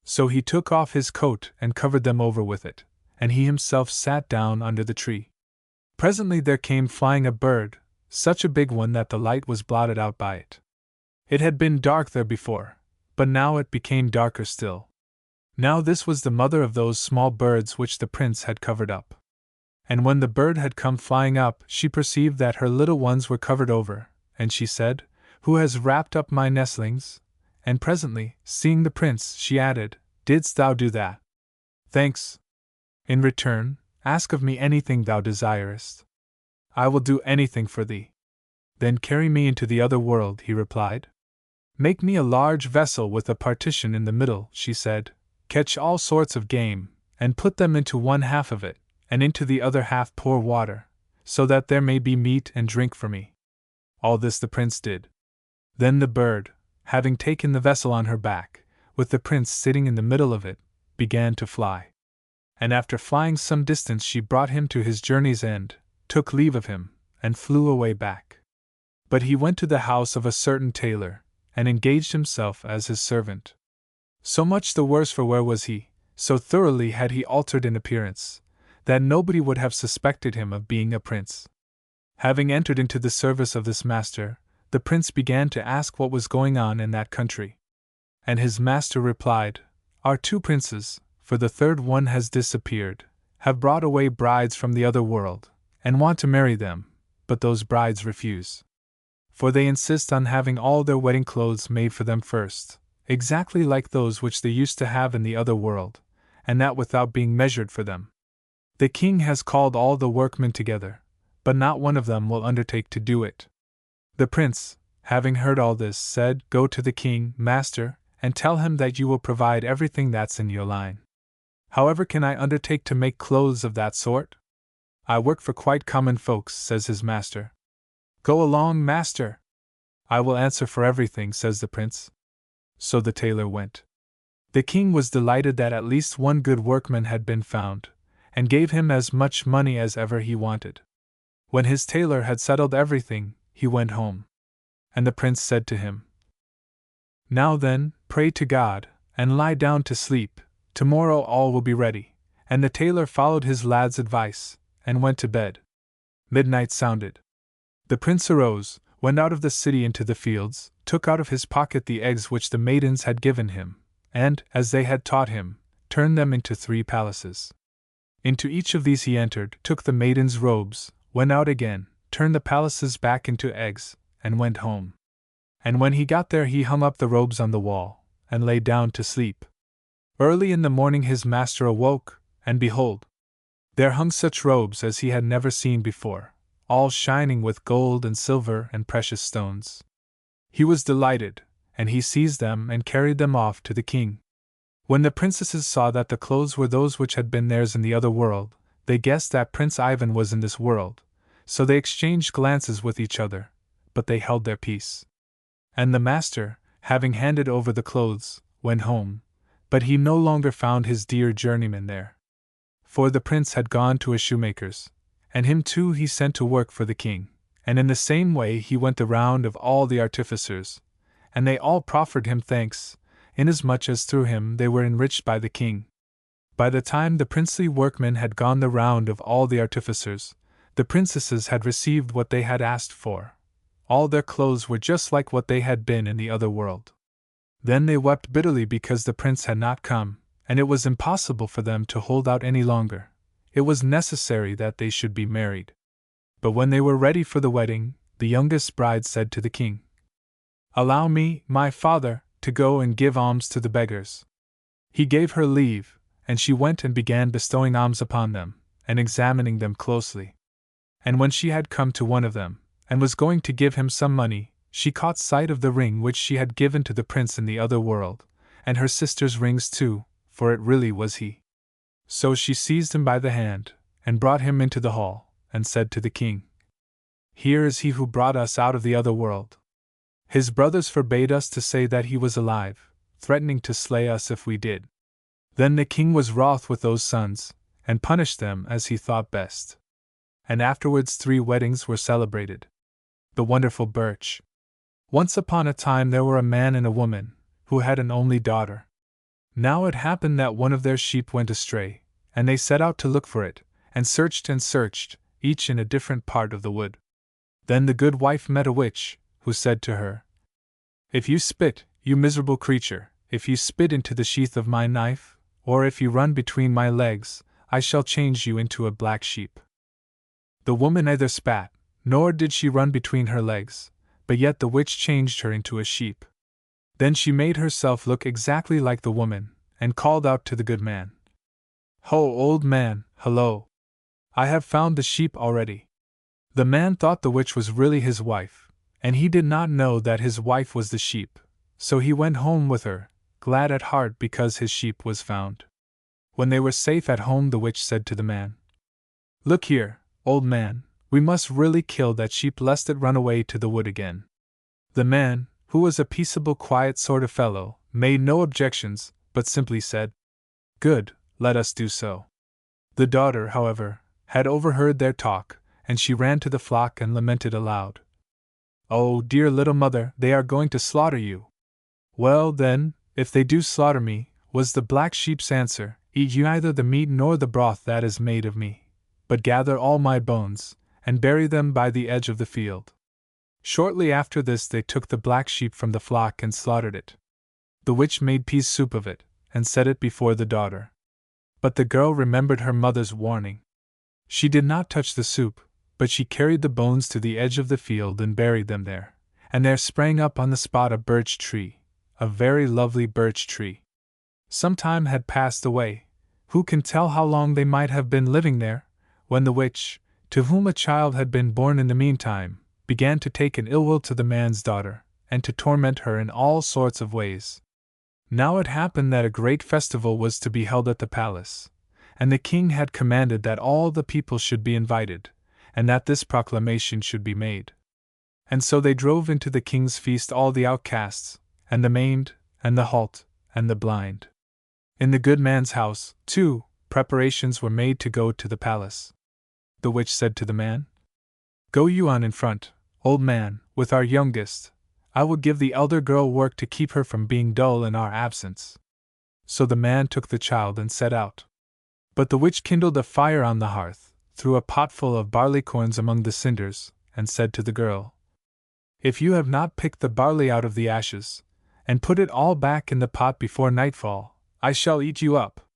So he took off his coat and covered them over with it, and he himself sat down under the tree. Presently there came flying a bird, such a big one that the light was blotted out by it. It had been dark there before, but now it became darker still. Now this was the mother of those small birds which the prince had covered up. And when the bird had come flying up, she perceived that her little ones were covered over, and she said, "Who has wrapped up my nestlings?" And presently, seeing the prince, she added, "Didst thou do that? Thanks. In return, ask of me anything thou desirest. I will do anything for thee." "Then carry me into the other world," he replied. "Make me a large vessel with a partition in the middle," she said. "Catch all sorts of game, and put them into one half of it, and into the other half pour water, so that there may be meat and drink for me." All this the prince did. Then the bird, having taken the vessel on her back, with the prince sitting in the middle of it, began to fly. And after flying some distance she brought him to his journey's end, took leave of him, and flew away back. But he went to the house of a certain tailor, and engaged himself as his servant. So much the worse for where was he, so thoroughly had he altered in appearance, that nobody would have suspected him of being a prince. Having entered into the service of this master, the prince began to ask what was going on in that country. And his master replied, "Our two princes, for the third one has disappeared, have brought away brides from the other world, and want to marry them, but those brides refuse. For they insist on having all their wedding clothes made for them first, exactly like those which they used to have in the other world, and that without being measured for them. The king has called all the workmen together, but not one of them will undertake to do it." The prince, having heard all this, said, "Go to the king, master, and tell him that you will provide everything that's in your line." "However can I undertake to make clothes of that sort? I work for quite common folks," says his master. "Go along, master. I will answer for everything," says the prince. So the tailor went. The king was delighted that at least one good workman had been found, and gave him as much money as ever he wanted. When his tailor had settled everything, he went home. And the prince said to him, "Now then, pray to God, and lie down to sleep. Tomorrow all will be ready." And the tailor followed his lad's advice, and went to bed. Midnight sounded. The prince arose, went out of the city into the fields, took out of his pocket the eggs which the maidens had given him, and, as they had taught him, turned them into 3 palaces. Into each of these he entered, took the maidens' robes, went out again, turned the palaces back into eggs, and went home. And when he got there he hung up the robes on the wall, and lay down to sleep. Early in the morning his master awoke, and behold, there hung such robes as he had never seen before, all shining with gold and silver and precious stones. He was delighted, and he seized them and carried them off to the king. When the princesses saw that the clothes were those which had been theirs in the other world, they guessed that Prince Ivan was in this world, so they exchanged glances with each other, but they held their peace. And the master, having handed over the clothes, went home, but he no longer found his dear journeyman there. For the prince had gone to a shoemaker's, and him too he sent to work for the king, and in the same way he went the round of all the artificers, and they all proffered him thanks, inasmuch as through him they were enriched by the king. By the time the princely workmen had gone the round of all the artificers, the princesses had received what they had asked for. All their clothes were just like what they had been in the other world. Then they wept bitterly because the prince had not come, and it was impossible for them to hold out any longer. It was necessary that they should be married. But when they were ready for the wedding, the youngest bride said to the king, "Allow me, my father, to go and give alms to the beggars." He gave her leave, and she went and began bestowing alms upon them, and examining them closely. And when she had come to one of them, and was going to give him some money, she caught sight of the ring which she had given to the prince in the other world, and her sister's rings too, for it really was he. So she seized him by the hand, and brought him into the hall, and said to the king, "Here is he who brought us out of the other world. His brothers forbade us to say that he was alive, threatening to slay us if we did." Then the king was wroth with those sons, and punished them as he thought best. And afterwards 3 weddings were celebrated. The wonderful birch. Once upon a time there were a man and a woman, who had an only daughter. Now it happened that one of their sheep went astray, and they set out to look for it, and searched, each in a different part of the wood. Then the good wife met a witch, who said to her, "If you spit, you miserable creature, if you spit into the sheath of my knife, or if you run between my legs, I shall change you into a black sheep." The woman neither spat, nor did she run between her legs, but yet the witch changed her into a sheep. Then she made herself look exactly like the woman, and called out to the good man, "Ho, old man, hello! I have found the sheep already." The man thought the witch was really his wife, and he did not know that his wife was the sheep, so he went home with her, glad at heart because his sheep was found. When they were safe at home, the witch said to the man, "Look here, old man, we must really kill that sheep lest it run away to the wood again." The man, who was a peaceable, quiet sort of fellow, made no objections, but simply said, "Good, let us do so." The daughter, however, had overheard their talk, and she ran to the flock and lamented aloud, "Oh, dear little mother, they are going to slaughter you." "Well, then, if they do slaughter me," was the black sheep's answer, "eat you neither the meat nor the broth that is made of me, but gather all my bones, and bury them by the edge of the field." Shortly after this they took the black sheep from the flock and slaughtered it. The witch made peas soup of it, and set it before the daughter. But the girl remembered her mother's warning. She did not touch the soup, but she carried the bones to the edge of the field and buried them there, and there sprang up on the spot a birch tree, a very lovely birch tree. Some time had passed away, who can tell how long they might have been living there, when the witch, to whom a child had been born in the meantime, began to take an ill will to the man's daughter, and to torment her in all sorts of ways. Now it happened that a great festival was to be held at the palace, and the king had commanded that all the people should be invited, and that this proclamation should be made. And so they drove into the king's feast all the outcasts, and the maimed, and the halt, and the blind. In the good man's house, too, preparations were made to go to the palace. The witch said to the man, "Go you on in front, old man, with our youngest. I will give the elder girl work to keep her from being dull in our absence." So the man took the child and set out. But the witch kindled a fire on the hearth, threw a pot full of barleycorns among the cinders, and said to the girl, "If you have not picked the barley out of the ashes, and put it all back in the pot before nightfall, I shall eat you up."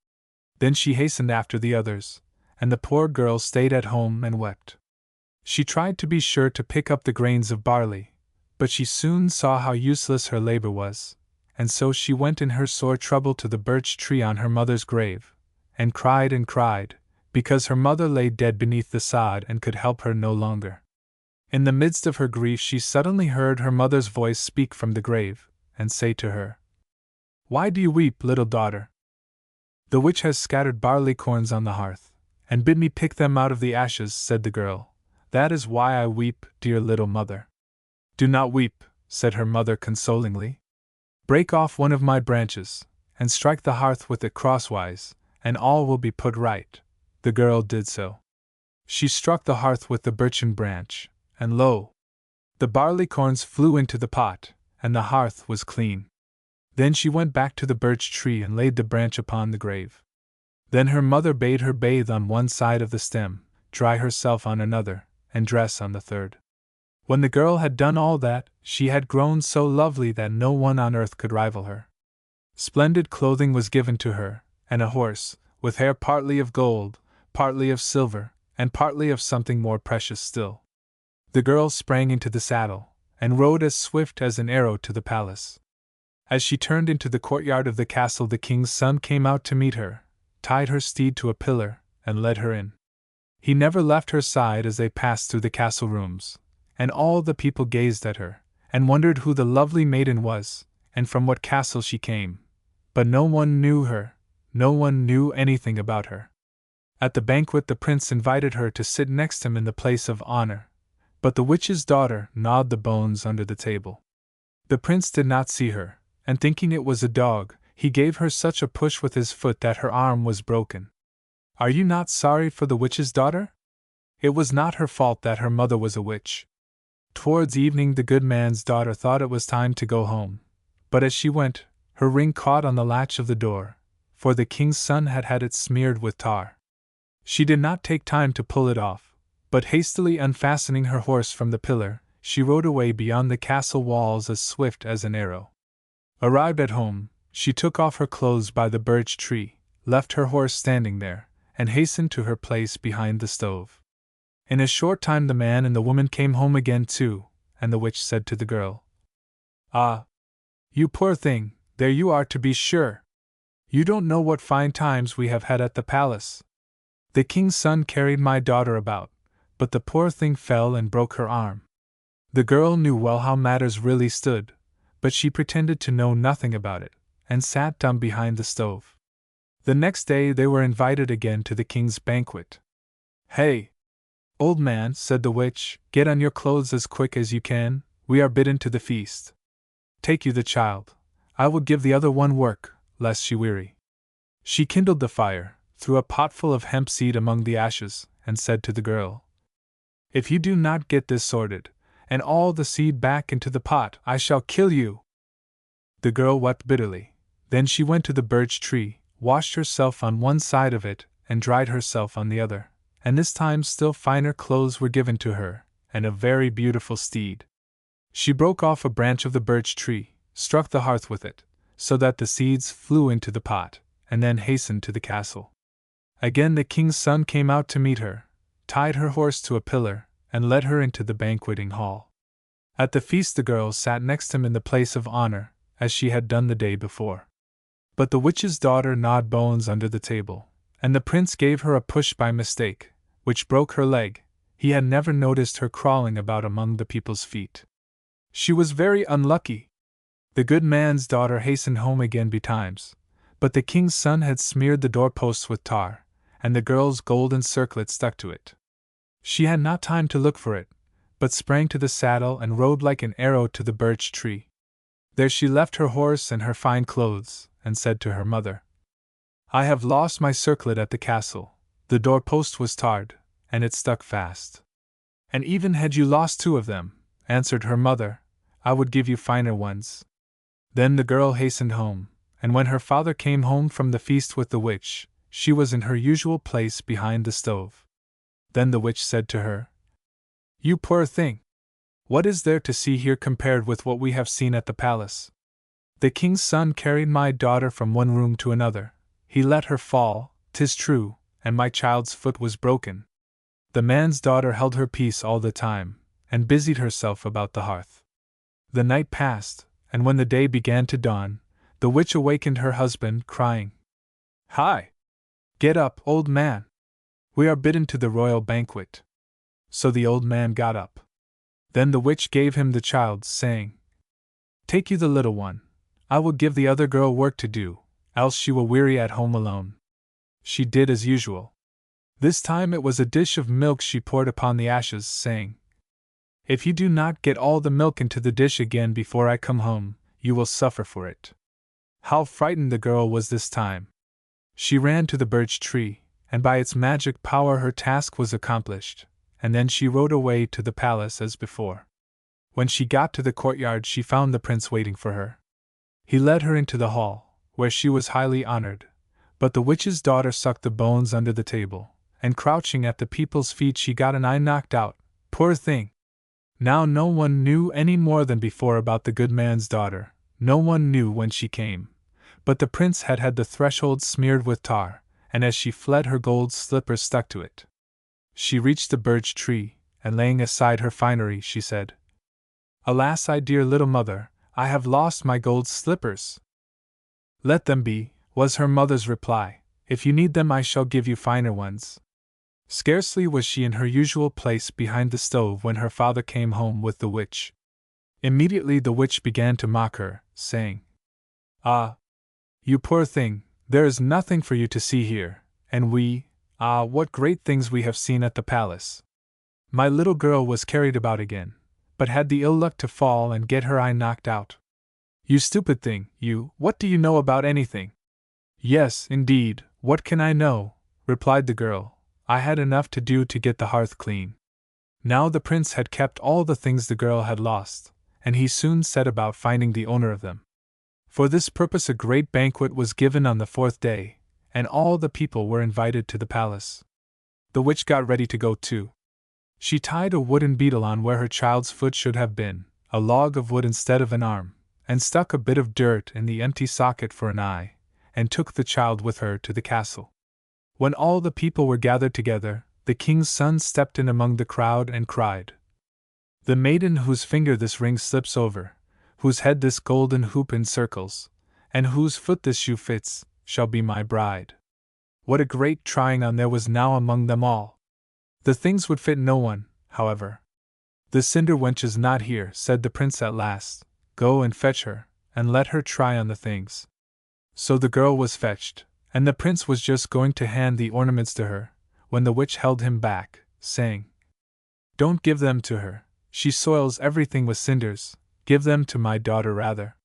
Then she hastened after the others, and the poor girl stayed at home and wept. She tried to be sure to pick up the grains of barley, but she soon saw how useless her labor was, and so she went in her sore trouble to the birch tree on her mother's grave, and cried, because her mother lay dead beneath the sod and could help her no longer. In the midst of her grief she suddenly heard her mother's voice speak from the grave, and say to her, "Why do you weep, little daughter?" "The witch has scattered barleycorns on the hearth, and bid me pick them out of the ashes," said the girl. "That is why I weep, dear little mother." "Do not weep," said her mother consolingly. "Break off one of my branches, and strike the hearth with it crosswise, and all will be put right." The girl did so. She struck the hearth with the birchen branch, and lo! the barleycorns flew into the pot, and the hearth was clean. Then she went back to the birch tree and laid the branch upon the grave. Then her mother bade her bathe on one side of the stem, dry herself on another, and dress on the third. When the girl had done all that, she had grown so lovely that no one on earth could rival her. Splendid clothing was given to her, and a horse, with hair partly of gold, partly of silver, and partly of something more precious still. The girl sprang into the saddle, and rode as swift as an arrow to the palace. As she turned into the courtyard of the castle, the king's son came out to meet her, tied her steed to a pillar, and led her in. He never left her side as they passed through the castle rooms, and all the people gazed at her, and wondered who the lovely maiden was, and from what castle she came. But no one knew her, no one knew anything about her. At the banquet the prince invited her to sit next him in the place of honor, but the witch's daughter gnawed the bones under the table. The prince did not see her, and thinking it was a dog, he gave her such a push with his foot that her arm was broken. Are you not sorry for the witch's daughter? It was not her fault that her mother was a witch. Towards evening the good man's daughter thought it was time to go home, but as she went, her ring caught on the latch of the door, for the king's son had had it smeared with tar. She did not take time to pull it off, but hastily unfastening her horse from the pillar, she rode away beyond the castle walls as swift as an arrow. Arrived at home, she took off her clothes by the birch tree, left her horse standing there, and hastened to her place behind the stove. In a short time the man and the woman came home again too, and the witch said to the girl, "Ah, you poor thing, there you are to be sure! You don't know what fine times we have had at the palace. The king's son carried my daughter about, but the poor thing fell and broke her arm." The girl knew well how matters really stood, but she pretended to know nothing about it, and sat dumb behind the stove. The next day they were invited again to the king's banquet. "Hey, old man," said the witch, "get on your clothes as quick as you can, we are bidden to the feast. Take you the child, I will give the other one work, lest she weary." She kindled the fire, threw a potful of hemp seed among the ashes, and said to the girl, "If you do not get this sorted, and all the seed back into the pot, I shall kill you." The girl wept bitterly. Then she went to the birch tree, washed herself on one side of it, and dried herself on the other, and this time still finer clothes were given to her, and a very beautiful steed. She broke off a branch of the birch tree, struck the hearth with it, so that the seeds flew into the pot, and then hastened to the castle. Again the king's son came out to meet her, tied her horse to a pillar, and led her into the banqueting hall. At the feast the girl sat next him in the place of honor, as she had done the day before. But the witch's daughter gnawed bones under the table, and the prince gave her a push by mistake, which broke her leg. He had never noticed her crawling about among the people's feet. She was very unlucky. The good man's daughter hastened home again betimes, but the king's son had smeared the doorposts with tar, and the girl's golden circlet stuck to it. She had not time to look for it, but sprang to the saddle and rode like an arrow to the birch tree. There she left her horse and her fine clothes, and said to her mother, "I have lost my circlet at the castle. The doorpost was tarred, and it stuck fast." "And even had you lost 2 of them," answered her mother, "I would give you finer ones." Then the girl hastened home, and when her father came home from the feast with the witch, she was in her usual place behind the stove. Then the witch said to her, "You poor thing! What is there to see here compared with what we have seen at the palace? The king's son carried my daughter from one room to another. He let her fall, 'tis true, and my child's foot was broken." The man's daughter held her peace all the time, and busied herself about the hearth. The night passed, and when the day began to dawn, the witch awakened her husband, crying, "Hi! Get up, old man! We are bidden to the royal banquet." So the old man got up. Then the witch gave him the child, saying, "Take you the little one. I will give the other girl work to do, else she will weary at home alone." She did as usual. This time it was a dish of milk she poured upon the ashes, saying, "If you do not get all the milk into the dish again before I come home, you will suffer for it." How frightened the girl was this time! She ran to the birch tree, and by its magic power her task was accomplished, and then she rode away to the palace as before. When she got to the courtyard she found the prince waiting for her. He led her into the hall, where she was highly honored, but the witch's daughter sucked the bones under the table, and crouching at the people's feet she got an eye knocked out, poor thing! Now no one knew any more than before about the good man's daughter, no one knew when she came. But the prince had had the threshold smeared with tar, and as she fled her gold slippers stuck to it. She reached the birch tree, and laying aside her finery, she said, "Alas, dear little mother, I have lost my gold slippers." "Let them be," was her mother's reply. "If you need them, I shall give you finer ones." Scarcely was she in her usual place behind the stove when her father came home with the witch. Immediately the witch began to mock her, saying, "Ah, you poor thing, there is nothing for you to see here, and what great things we have seen at the palace. My little girl was carried about again, but had the ill luck to fall and get her eye knocked out. You stupid thing, you, what do you know about anything?" "Yes, indeed, what can I know?" replied the girl. "I had enough to do to get the hearth clean." Now the prince had kept all the things the girl had lost, and he soon set about finding the owner of them. For this purpose a great banquet was given on the 4th day, and all the people were invited to the palace. The witch got ready to go too. She tied a wooden beetle on where her child's foot should have been, a log of wood instead of an arm, and stuck a bit of dirt in the empty socket for an eye, and took the child with her to the castle. When all the people were gathered together, the king's son stepped in among the crowd and cried, "The maiden whose finger this ring slips over, whose head this golden hoop encircles, and whose foot this shoe fits, shall be my bride." What a great trying on there was now among them all! The things would fit no one, however. "The cinder wench is not here," said the prince at last. "Go and fetch her, and let her try on the things." So the girl was fetched, and the prince was just going to hand the ornaments to her, when the witch held him back, saying, "Don't give them to her, she soils everything with cinders, give them to my daughter rather."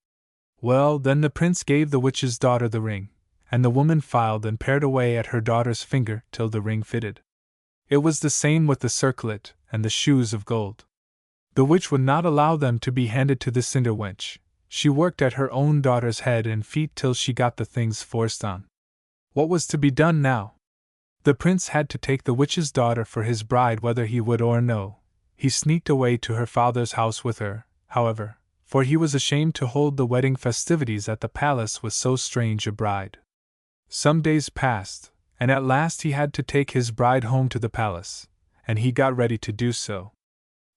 Well, then the prince gave the witch's daughter the ring, and the woman filed and pared away at her daughter's finger till the ring fitted. It was the same with the circlet and the shoes of gold. The witch would not allow them to be handed to the cinder wench. She worked at her own daughter's head and feet till she got the things forced on. What was to be done now? The prince had to take the witch's daughter for his bride whether he would or no. He sneaked away to her father's house with her, however, for he was ashamed to hold the wedding festivities at the palace with so strange a bride. Some days passed, and at last he had to take his bride home to the palace, and he got ready to do so.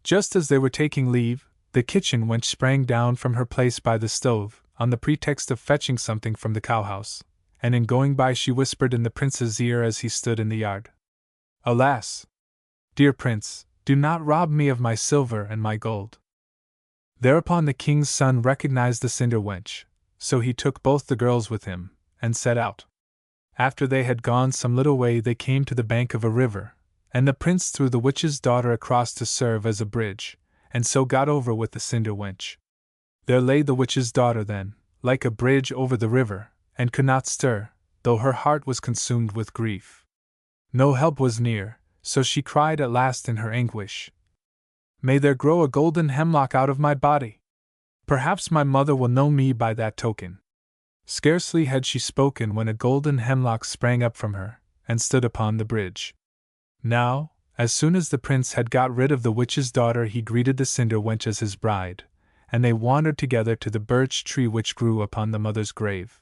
Just as they were taking leave, the kitchen wench sprang down from her place by the stove, on the pretext of fetching something from the cowhouse, and in going by she whispered in the prince's ear as he stood in the yard, "Alas, dear prince, do not rob me of my silver and my gold." Thereupon the king's son recognized the cinder wench, so he took both the girls with him, and set out. After they had gone some little way they came to the bank of a river, and the prince threw the witch's daughter across to serve as a bridge, and so got over with the cinder wench. There lay the witch's daughter then, like a bridge over the river, and could not stir, though her heart was consumed with grief. No help was near, so she cried at last in her anguish, "May there grow a golden hemlock out of my body! Perhaps my mother will know me by that token." Scarcely had she spoken when a golden hemlock sprang up from her, and stood upon the bridge. Now, as soon as the prince had got rid of the witch's daughter, he greeted the cinder wench as his bride, and they wandered together to the birch tree which grew upon the mother's grave.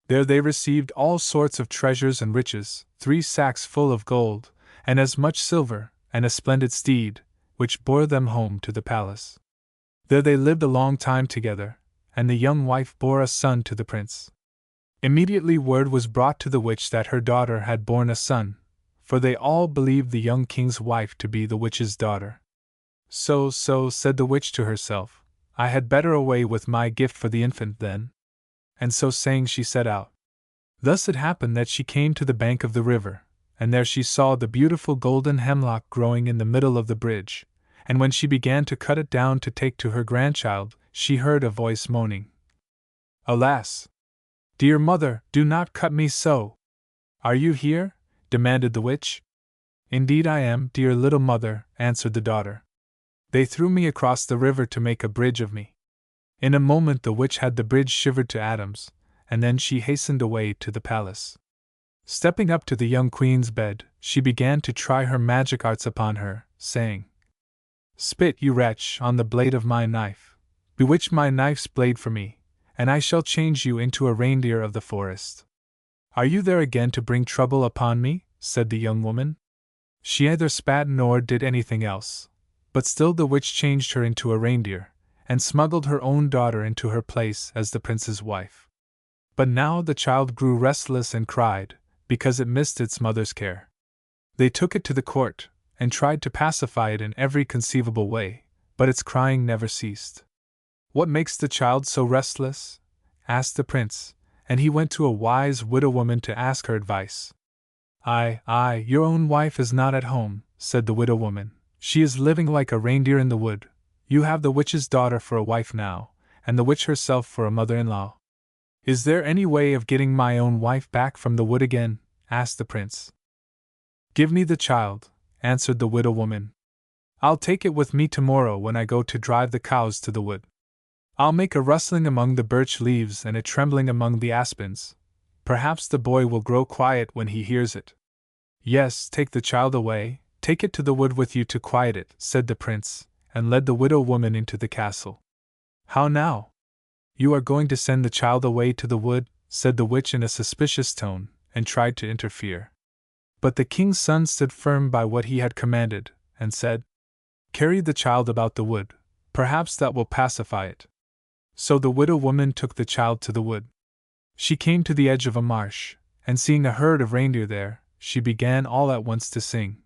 There they received all sorts of treasures and riches, 3 sacks full of gold, and as much silver, and a splendid steed, which bore them home to the palace. There they lived a long time together, and the young wife bore a son to the prince. Immediately word was brought to the witch that her daughter had borne a son, for they all believed the young king's wife to be the witch's daughter. So, said the witch to herself, "I had better away with my gift for the infant then." And so saying she set out. Thus it happened that she came to the bank of the river, and there she saw the beautiful golden hemlock growing in the middle of the bridge, and when she began to cut it down to take to her grandchild, she heard a voice moaning, "Alas! Dear mother, do not cut me so!" "Are you here?" demanded the witch. "Indeed I am, dear little mother," answered the daughter. "They threw me across the river to make a bridge of me." In a moment the witch had the bridge shivered to atoms, and then she hastened away to the palace. Stepping up to the young queen's bed, she began to try her magic arts upon her, saying, Spit, you wretch, on the blade of my knife. Bewitch my knife's blade for me, and I shall change you into a reindeer of the forest. Are you there again to bring trouble upon me? Said the young woman. She neither spat nor did anything else, but still the witch changed her into a reindeer, and smuggled her own daughter into her place as the prince's wife. But now the child grew restless and cried, because it missed its mother's care. They took it to the court, and tried to pacify it in every conceivable way, but its crying never ceased. What makes the child so restless? Asked the prince, and he went to a wise widow woman to ask her advice. Your own wife is not at home, said the widow woman. She is living like a reindeer in the wood. You have the witch's daughter for a wife now, and the witch herself for a mother-in-law. Is there any way of getting my own wife back from the wood again? Asked the prince. Give me the child, answered the widow woman. I'll take it with me tomorrow when I go to drive the cows to the wood. I'll make a rustling among the birch leaves and a trembling among the aspens. Perhaps the boy will grow quiet when he hears it. Yes, take the child away, take it to the wood with you to quiet it, said the prince, and led the widow woman into the castle. How now? You are going to send the child away to the wood, said the witch in a suspicious tone, and tried to interfere. But the king's son stood firm by what he had commanded, and said, Carry the child about the wood, perhaps that will pacify it. So the widow woman took the child to the wood. She came to the edge of a marsh, and seeing a herd of reindeer there, she began all at once to sing.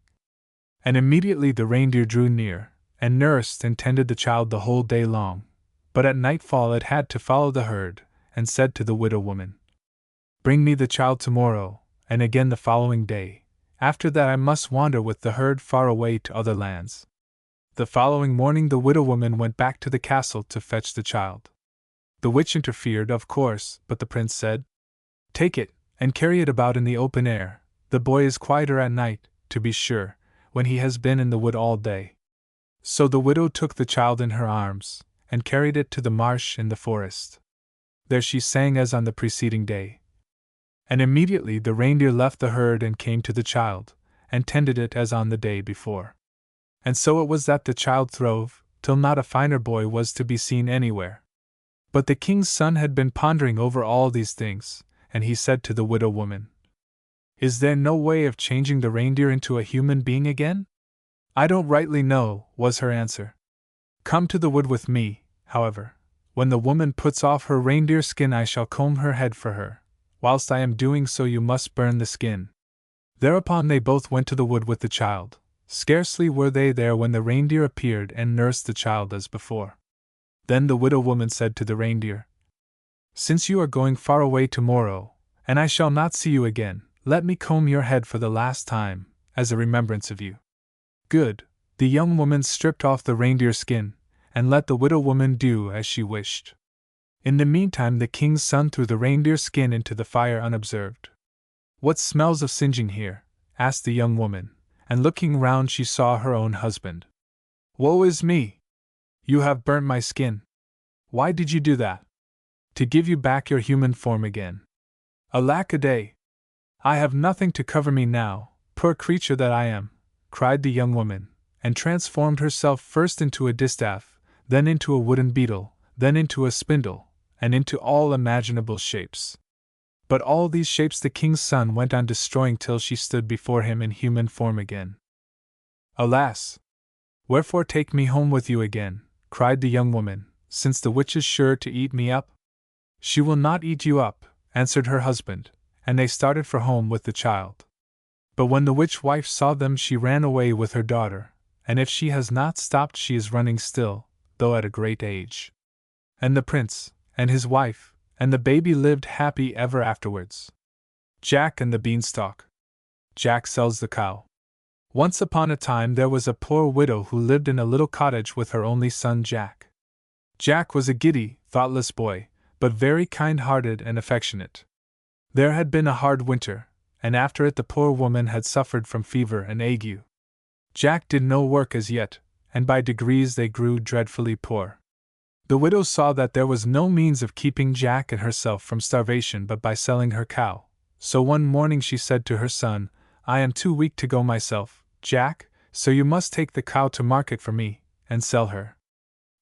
And immediately the reindeer drew near, and nursed and tended the child the whole day long. But at nightfall it had to follow the herd, and said to the widow woman, Bring me the child tomorrow, and again the following day. After that I must wander with the herd far away to other lands. The following morning the widow woman went back to the castle to fetch the child. The witch interfered, of course, but the prince said, Take it, and carry it about in the open air. The boy is quieter at night, to be sure, when he has been in the wood all day. So the widow took the child in her arms, and carried it to the marsh in the forest. There she sang as on the preceding day. And immediately the reindeer left the herd and came to the child, and tended it as on the day before. And so it was that the child throve, till not a finer boy was to be seen anywhere. But the king's son had been pondering over all these things, and he said to the widow woman, Is there no way of changing the reindeer into a human being again? I don't rightly know, was her answer. Come to the wood with me, however. When the woman puts off her reindeer skin I shall comb her head for her. Whilst I am doing so you must burn the skin. Thereupon they both went to the wood with the child. Scarcely were they there when the reindeer appeared and nursed the child as before. Then the widow woman said to the reindeer, Since you are going far away tomorrow, and I shall not see you again, let me comb your head for the last time, as a remembrance of you. Good. The young woman stripped off the reindeer skin, and let the widow woman do as she wished. In the meantime the king's son threw the reindeer skin into the fire unobserved. What smells of singeing here? Asked the young woman, and looking round she saw her own husband. Woe is me! You have burnt my skin. Why did you do that? To give you back your human form again. Alack-a-day! I have nothing to cover me now, poor creature that I am, cried the young woman, and transformed herself first into a distaff, then into a wooden beetle, then into a spindle, and into all imaginable shapes. But all these shapes the king's son went on destroying till she stood before him in human form again. Alas! Wherefore take me home with you again, cried the young woman, since the witch is sure to eat me up? She will not eat you up, answered her husband, and they started for home with the child. But when the witch wife saw them she ran away with her daughter, and if she has not stopped she is running still, though at a great age. And the prince, and his wife, and the baby lived happy ever afterwards. Jack and the Beanstalk. Jack sells the cow. Once upon a time there was a poor widow who lived in a little cottage with her only son Jack. Jack was a giddy, thoughtless boy, but very kind-hearted and affectionate. There had been a hard winter, and after it the poor woman had suffered from fever and ague. Jack did no work as yet, and by degrees they grew dreadfully poor. The widow saw that there was no means of keeping Jack and herself from starvation but by selling her cow, so one morning she said to her son, I am too weak to go myself, Jack, so you must take the cow to market for me, and sell her.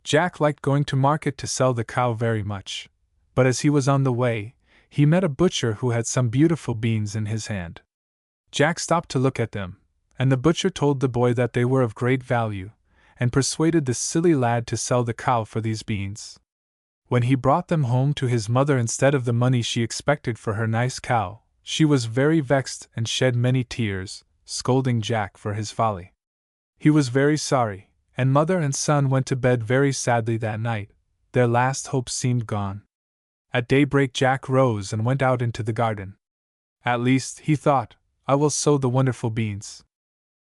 Jack liked going to market to sell the cow very much, but as he was on the way, he met a butcher who had some beautiful beans in his hand. Jack stopped to look at them, and the butcher told the boy that they were of great value, and persuaded the silly lad to sell the cow for these beans. When he brought them home to his mother instead of the money she expected for her nice cow, she was very vexed and shed many tears, scolding Jack for his folly. He was very sorry, and mother and son went to bed very sadly that night. Their last hope seemed gone. At daybreak Jack rose and went out into the garden. At least, he thought, I will sow the wonderful beans.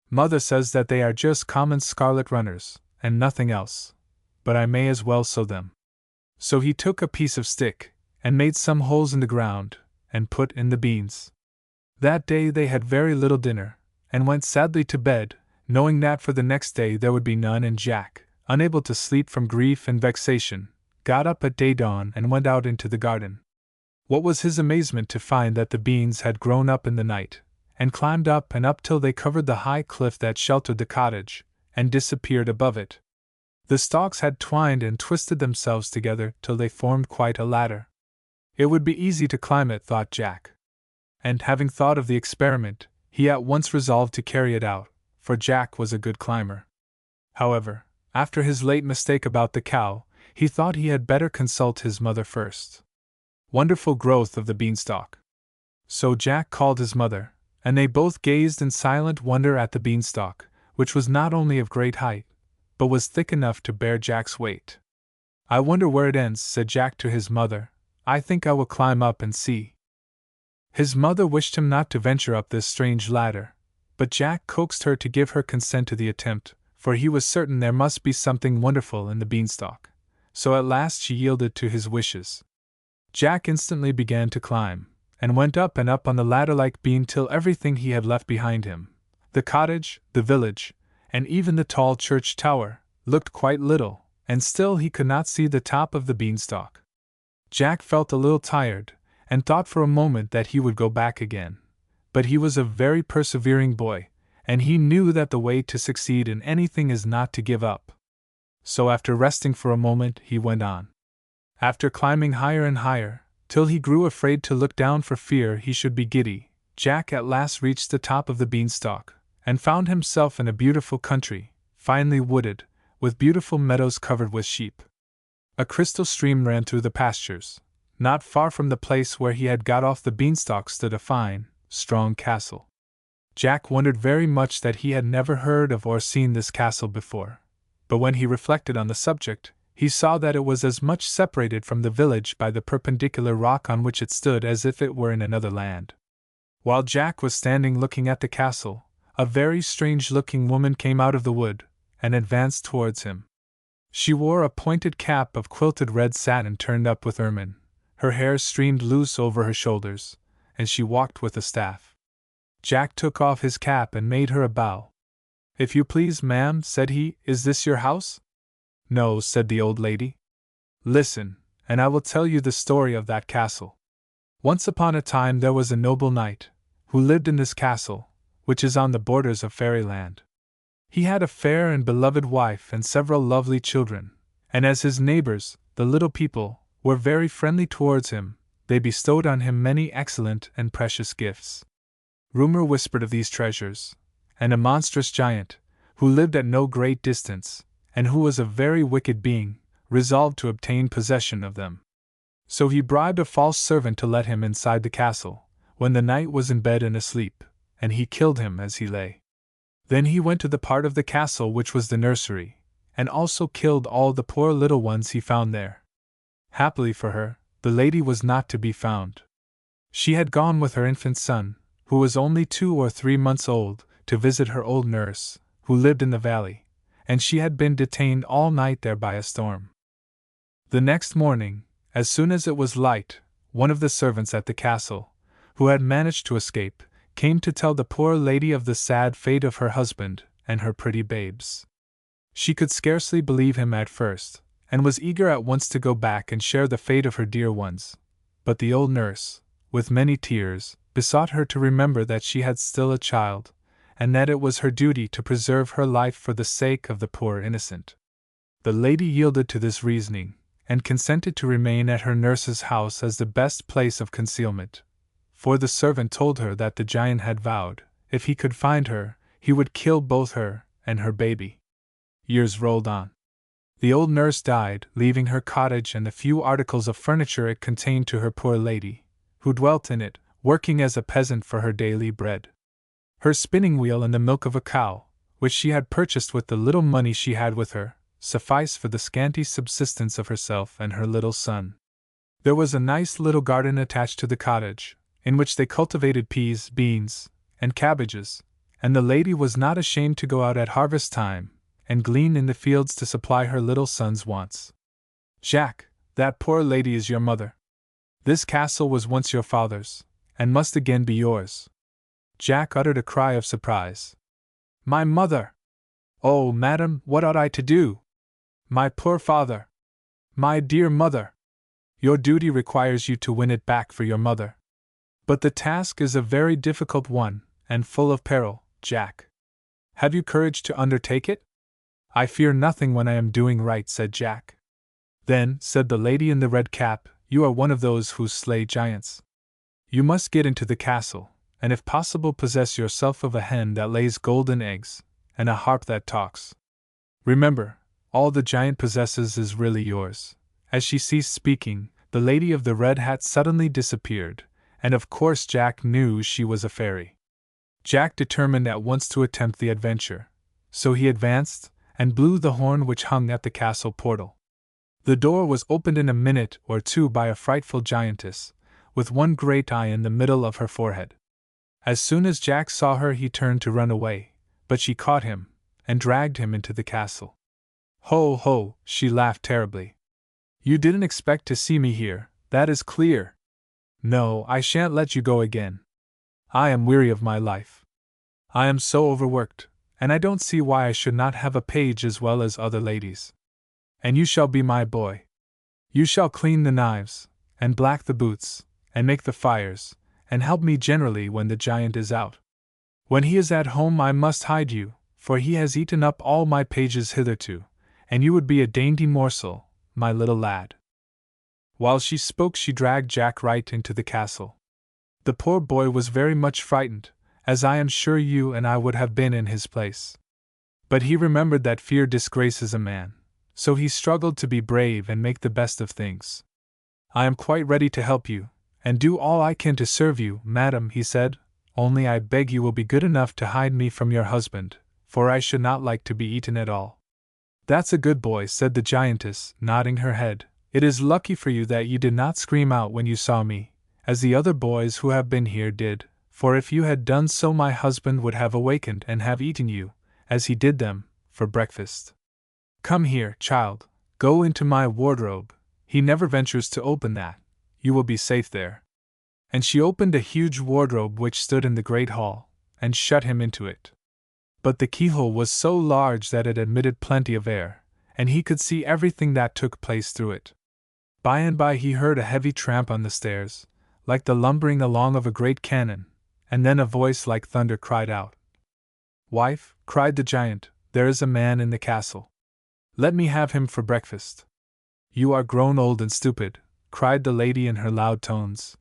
Mother says that they are just common scarlet runners, and nothing else, but I may as well sow them. So he took a piece of stick, and made some holes in the ground, and put in the beans. That day they had very little dinner, and went sadly to bed, knowing that for the next day there would be none, and Jack, unable to sleep from grief and vexation, got up at day dawn and went out into the garden. What was his amazement to find that the beans had grown up in the night, and climbed up and up till they covered the high cliff that sheltered the cottage, and disappeared above it. The stalks had twined and twisted themselves together till they formed quite a ladder. It would be easy to climb it, thought Jack. And having thought of the experiment, he at once resolved to carry it out, for Jack was a good climber. However, after his late mistake about the cow, he thought he had better consult his mother first. Wonderful growth of the beanstalk! So Jack called his mother, and they both gazed in silent wonder at the beanstalk, which was not only of great height, but was thick enough to bear Jack's weight. I wonder where it ends, said Jack to his mother. I think I will climb up and see. His mother wished him not to venture up this strange ladder, but Jack coaxed her to give her consent to the attempt, for he was certain there must be something wonderful in the beanstalk. So at last she yielded to his wishes. Jack instantly began to climb, and went up and up on the ladder-like beam till everything he had left behind him, the cottage, the village, and even the tall church tower, looked quite little, and still he could not see the top of the beanstalk. Jack felt a little tired, and thought for a moment that he would go back again. But he was a very persevering boy, and he knew that the way to succeed in anything is not to give up. So after resting for a moment, he went on. After climbing higher and higher, till he grew afraid to look down for fear he should be giddy, Jack at last reached the top of the beanstalk, and found himself in a beautiful country, finely wooded, with beautiful meadows covered with sheep. A crystal stream ran through the pastures. Not far from the place where he had got off the beanstalk stood a fine, strong castle. Jack wondered very much that he had never heard of or seen this castle before, but when he reflected on the subject, he saw that it was as much separated from the village by the perpendicular rock on which it stood as if it were in another land. While Jack was standing looking at the castle, a very strange-looking woman came out of the wood, and advanced towards him. She wore a pointed cap of quilted red satin turned up with ermine, her hair streamed loose over her shoulders, and she walked with a staff. Jack took off his cap and made her a bow. "If you please, ma'am," said he, "is this your house?" "No," said the old lady. "Listen, and I will tell you the story of that castle. Once upon a time there was a noble knight, who lived in this castle, which is on the borders of fairyland. He had a fair and beloved wife and several lovely children, and as his neighbors, the little people, were very friendly towards him, they bestowed on him many excellent and precious gifts. Rumor whispered of these treasures, and a monstrous giant, who lived at no great distance, and who was a very wicked being, resolved to obtain possession of them. So he bribed a false servant to let him inside the castle, when the knight was in bed and asleep, and he killed him as he lay. Then he went to the part of the castle which was the nursery, and also killed all the poor little ones he found there. Happily for her, the lady was not to be found. She had gone with her infant son, who was only 2 or 3 months old, to visit her old nurse, who lived in the valley, and she had been detained all night there by a storm. The next morning, as soon as it was light, one of the servants at the castle, who had managed to escape, came to tell the poor lady of the sad fate of her husband and her pretty babes. She could scarcely believe him at first, and was eager at once to go back and share the fate of her dear ones. But the old nurse, with many tears, besought her to remember that she had still a child, and that it was her duty to preserve her life for the sake of the poor innocent. The lady yielded to this reasoning, and consented to remain at her nurse's house as the best place of concealment, for the servant told her that the giant had vowed, if he could find her, he would kill both her and her baby. Years rolled on. The old nurse died, leaving her cottage and the few articles of furniture it contained to her poor lady, who dwelt in it, working as a peasant for her daily bread. Her spinning wheel and the milk of a cow, which she had purchased with the little money she had with her, sufficed for the scanty subsistence of herself and her little son. There was a nice little garden attached to the cottage, in which they cultivated peas, beans, and cabbages, and the lady was not ashamed to go out at harvest time and glean in the fields to supply her little son's wants. Jacques, that poor lady is your mother. This castle was once your father's, and must again be yours. Jack uttered a cry of surprise. My mother! Oh, madam, what ought I to do? My poor father! My dear mother! Your duty requires you to win it back for your mother. But the task is a very difficult one, and full of peril, Jack. Have you courage to undertake it? I fear nothing when I am doing right, said Jack. Then, said the lady in the red cap, you are one of those who slay giants. You must get into the castle, and if possible possess yourself of a hen that lays golden eggs, and a harp that talks. Remember, all the giant possesses is really yours. As she ceased speaking, the lady of the red hat suddenly disappeared, and of course Jack knew she was a fairy. Jack determined at once to attempt the adventure, so he advanced, and blew the horn which hung at the castle portal. The door was opened in a minute or two by a frightful giantess, with one great eye in the middle of her forehead. As soon as Jack saw her he turned to run away, but she caught him, and dragged him into the castle. Ho, ho, she laughed terribly. You didn't expect to see me here, that is clear. No, I shan't let you go again. I am weary of my life. I am so overworked, and I don't see why I should not have a page as well as other ladies. And you shall be my boy. You shall clean the knives, and black the boots, and make the fires, and help me generally when the giant is out. When he is at home I must hide you, for he has eaten up all my pages hitherto, and you would be a dainty morsel, my little lad. While she spoke she dragged Jack right into the castle. The poor boy was very much frightened, as I am sure you and I would have been in his place. But he remembered that fear disgraces a man, so he struggled to be brave and make the best of things. I am quite ready to help you, and do all I can to serve you, madam, he said, only I beg you will be good enough to hide me from your husband, for I should not like to be eaten at all. That's a good boy, said the giantess, nodding her head. It is lucky for you that you did not scream out when you saw me, as the other boys who have been here did, for if you had done so my husband would have awakened and have eaten you, as he did them, for breakfast. Come here, child, go into my wardrobe, he never ventures to open that, you will be safe there. And she opened a huge wardrobe which stood in the great hall, and shut him into it. But the keyhole was so large that it admitted plenty of air, and he could see everything that took place through it. By and by he heard a heavy tramp on the stairs, like the lumbering along of a great cannon, and then a voice like thunder cried out. Wife, cried the giant, there is a man in the castle. Let me have him for breakfast. You are grown old and stupid, cried the lady in her loud tones.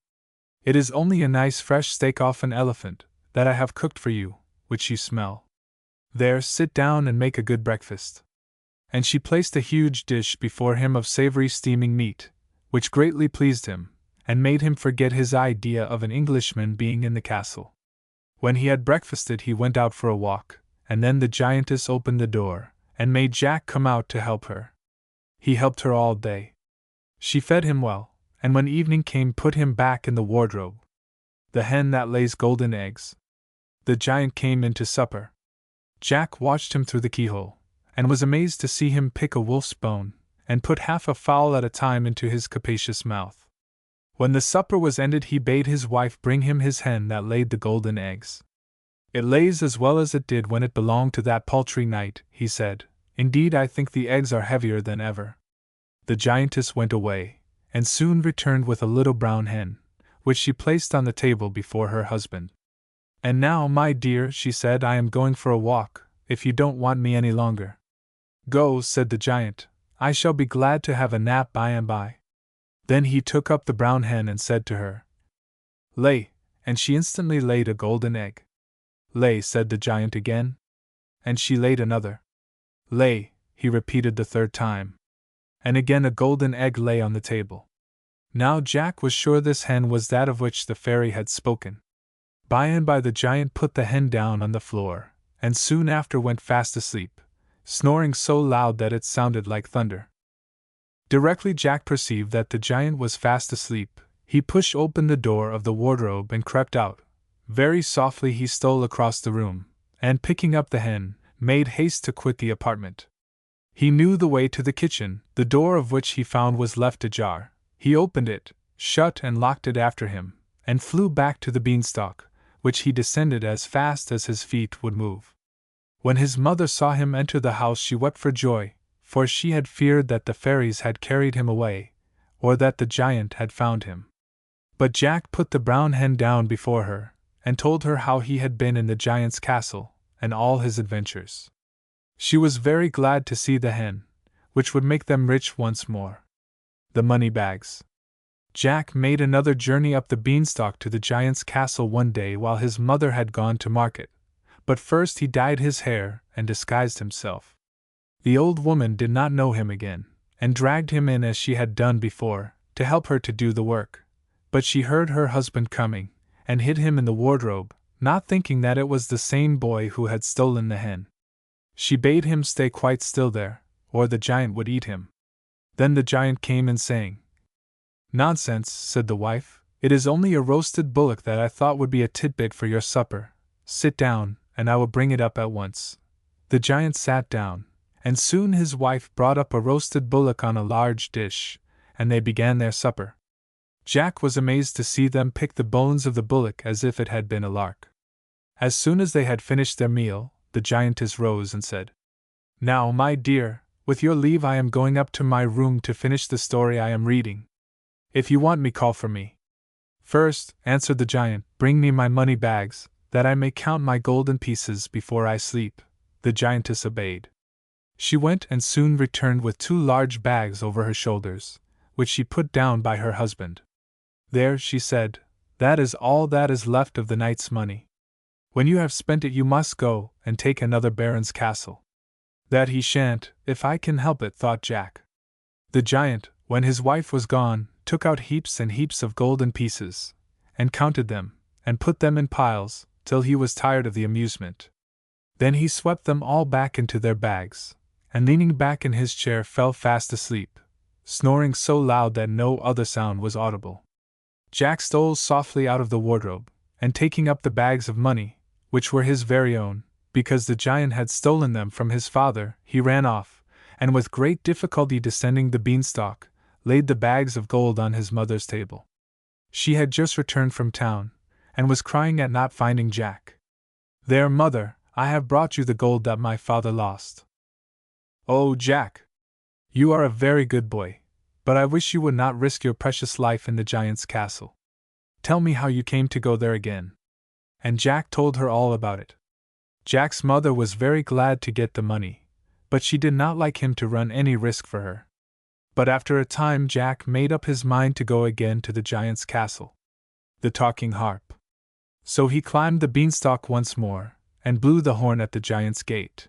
It is only a nice fresh steak off an elephant, that I have cooked for you, which you smell. There, sit down and make a good breakfast. And she placed a huge dish before him of savory steaming meat, which greatly pleased him, and made him forget his idea of an Englishman being in the castle. When he had breakfasted he went out for a walk, and then the giantess opened the door, and made Jack come out to help her. He helped her all day. She fed him well, and when evening came put him back in the wardrobe. The hen that lays golden eggs. The giant came in to supper. Jack watched him through the keyhole, and was amazed to see him pick a wolf's bone, and put half a fowl at a time into his capacious mouth. When the supper was ended he bade his wife bring him his hen that laid the golden eggs. It lays as well as it did when it belonged to that paltry knight, he said. Indeed I think the eggs are heavier than ever. The giantess went away, and soon returned with a little brown hen, which she placed on the table before her husband. And now, my dear, she said, I am going for a walk, if you don't want me any longer. Go, said the giant, I shall be glad to have a nap by and by. Then he took up the brown hen and said to her, Lay, and she instantly laid a golden egg. Lay, said the giant again. And she laid another. Lay, he repeated the third time. And again a golden egg lay on the table. Now Jack was sure this hen was that of which the fairy had spoken. By and by the giant put the hen down on the floor, and soon after went fast asleep, snoring so loud that it sounded like thunder. Directly Jack perceived that the giant was fast asleep, he pushed open the door of the wardrobe and crept out. Very softly he stole across the room, and picking up the hen, made haste to quit the apartment. He knew the way to the kitchen, the door of which he found was left ajar. He opened it, shut and locked it after him, and flew back to the beanstalk, which he descended as fast as his feet would move. When his mother saw him enter the house she wept for joy, for she had feared that the fairies had carried him away, or that the giant had found him. But Jack put the brown hen down before her, and told her how he had been in the giant's castle, and all his adventures. She was very glad to see the hen, which would make them rich once more. The money bags. Jack made another journey up the beanstalk to the giant's castle one day while his mother had gone to market, but first he dyed his hair and disguised himself. The old woman did not know him again, and dragged him in as she had done before, to help her to do the work, but she heard her husband coming, and hid him in the wardrobe, not thinking that it was the same boy who had stolen the hen. She bade him stay quite still there, or the giant would eat him. Then the giant came in saying, Nonsense, said the wife, it is only a roasted bullock that I thought would be a tidbit for your supper. Sit down, and I will bring it up at once. The giant sat down, and soon his wife brought up a roasted bullock on a large dish, and they began their supper. Jack was amazed to see them pick the bones of the bullock as if it had been a lark. As soon as they had finished their meal, the giantess rose and said, Now, my dear, with your leave I am going up to my room to finish the story I am reading. If you want me, call for me. First, answered the giant, bring me my money bags, that I may count my golden pieces before I sleep. The giantess obeyed. She went and soon returned with 2 large bags over her shoulders, which she put down by her husband. There, she said, that is all that is left of the night's money. When you have spent it you must go and take another baron's castle. That he shan't, if I can help it, thought Jack. The giant, when his wife was gone, took out heaps and heaps of golden pieces, and counted them, and put them in piles, till he was tired of the amusement. Then he swept them all back into their bags, and leaning back in his chair fell fast asleep, snoring so loud that no other sound was audible. Jack stole softly out of the wardrobe, and taking up the bags of money, which were his very own, because the giant had stolen them from his father, he ran off, and with great difficulty descending the beanstalk, laid the bags of gold on his mother's table. She had just returned from town, and was crying at not finding Jack. There, mother, I have brought you the gold that my father lost. Oh, Jack! You are a very good boy, but I wish you would not risk your precious life in the giant's castle. Tell me how you came to go there again. And Jack told her all about it. Jack's mother was very glad to get the money, but she did not like him to run any risk for her. But after a time Jack made up his mind to go again to the giant's castle. The talking harp. So he climbed the beanstalk once more, and blew the horn at the giant's gate.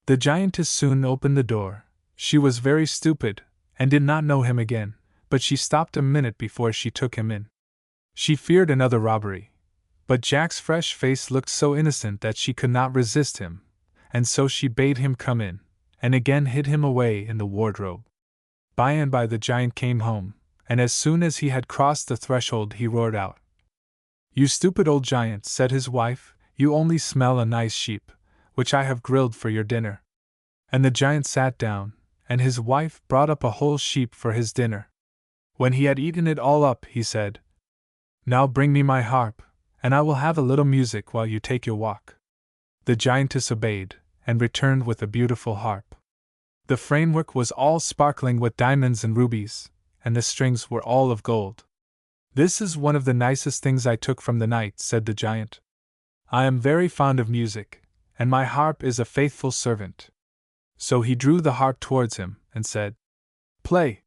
The giantess soon opened the door. She was very stupid, and did not know him again, but she stopped a minute before she took him in. She feared another robbery, but Jack's fresh face looked so innocent that she could not resist him, and so she bade him come in, and again hid him away in the wardrobe. By and by the giant came home, and as soon as he had crossed the threshold he roared out. You stupid old giant, said his wife, you only smell a nice sheep, which I have grilled for your dinner. And the giant sat down, and his wife brought up a whole sheep for his dinner. When he had eaten it all up, he said, Now bring me my harp, and I will have a little music while you take your walk. The giantess obeyed, and returned with a beautiful harp. The framework was all sparkling with diamonds and rubies, and the strings were all of gold. This is one of the nicest things I took from the knight, said the giant. I am very fond of music, and my harp is a faithful servant. So he drew the harp towards him, and said, Play!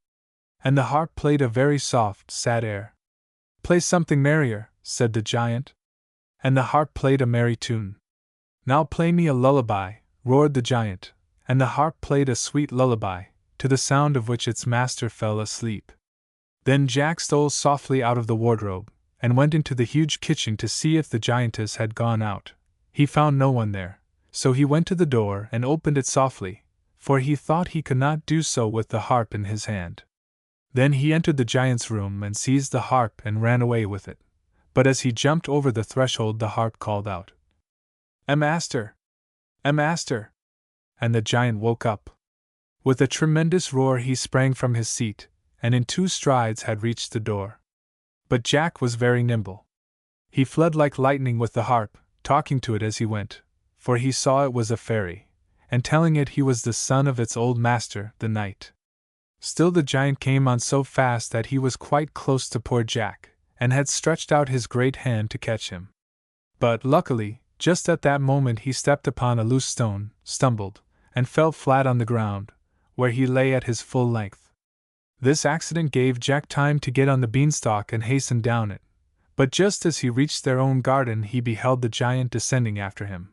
And the harp played a very soft, sad air. Play something merrier, said the giant. And the harp played a merry tune. Now play me a lullaby, roared the giant, and the harp played a sweet lullaby, to the sound of which its master fell asleep. Then Jack stole softly out of the wardrobe, and went into the huge kitchen to see if the giantess had gone out. He found no one there, so he went to the door and opened it softly, for he thought he could not do so with the harp in his hand. Then he entered the giant's room and seized the harp and ran away with it. But as he jumped over the threshold, the harp called out, Master! Master! And the giant woke up. With a tremendous roar he sprang from his seat, and in 2 strides had reached the door. But Jack was very nimble. He fled like lightning with the harp, talking to it as he went, for he saw it was a fairy, and telling it he was the son of its old master, the knight. Still the giant came on so fast that he was quite close to poor Jack, and had stretched out his great hand to catch him. But, luckily, just at that moment he stepped upon a loose stone, stumbled, and fell flat on the ground, where he lay at his full length. This accident gave Jack time to get on the beanstalk and hasten down it, but just as he reached their own garden he beheld the giant descending after him.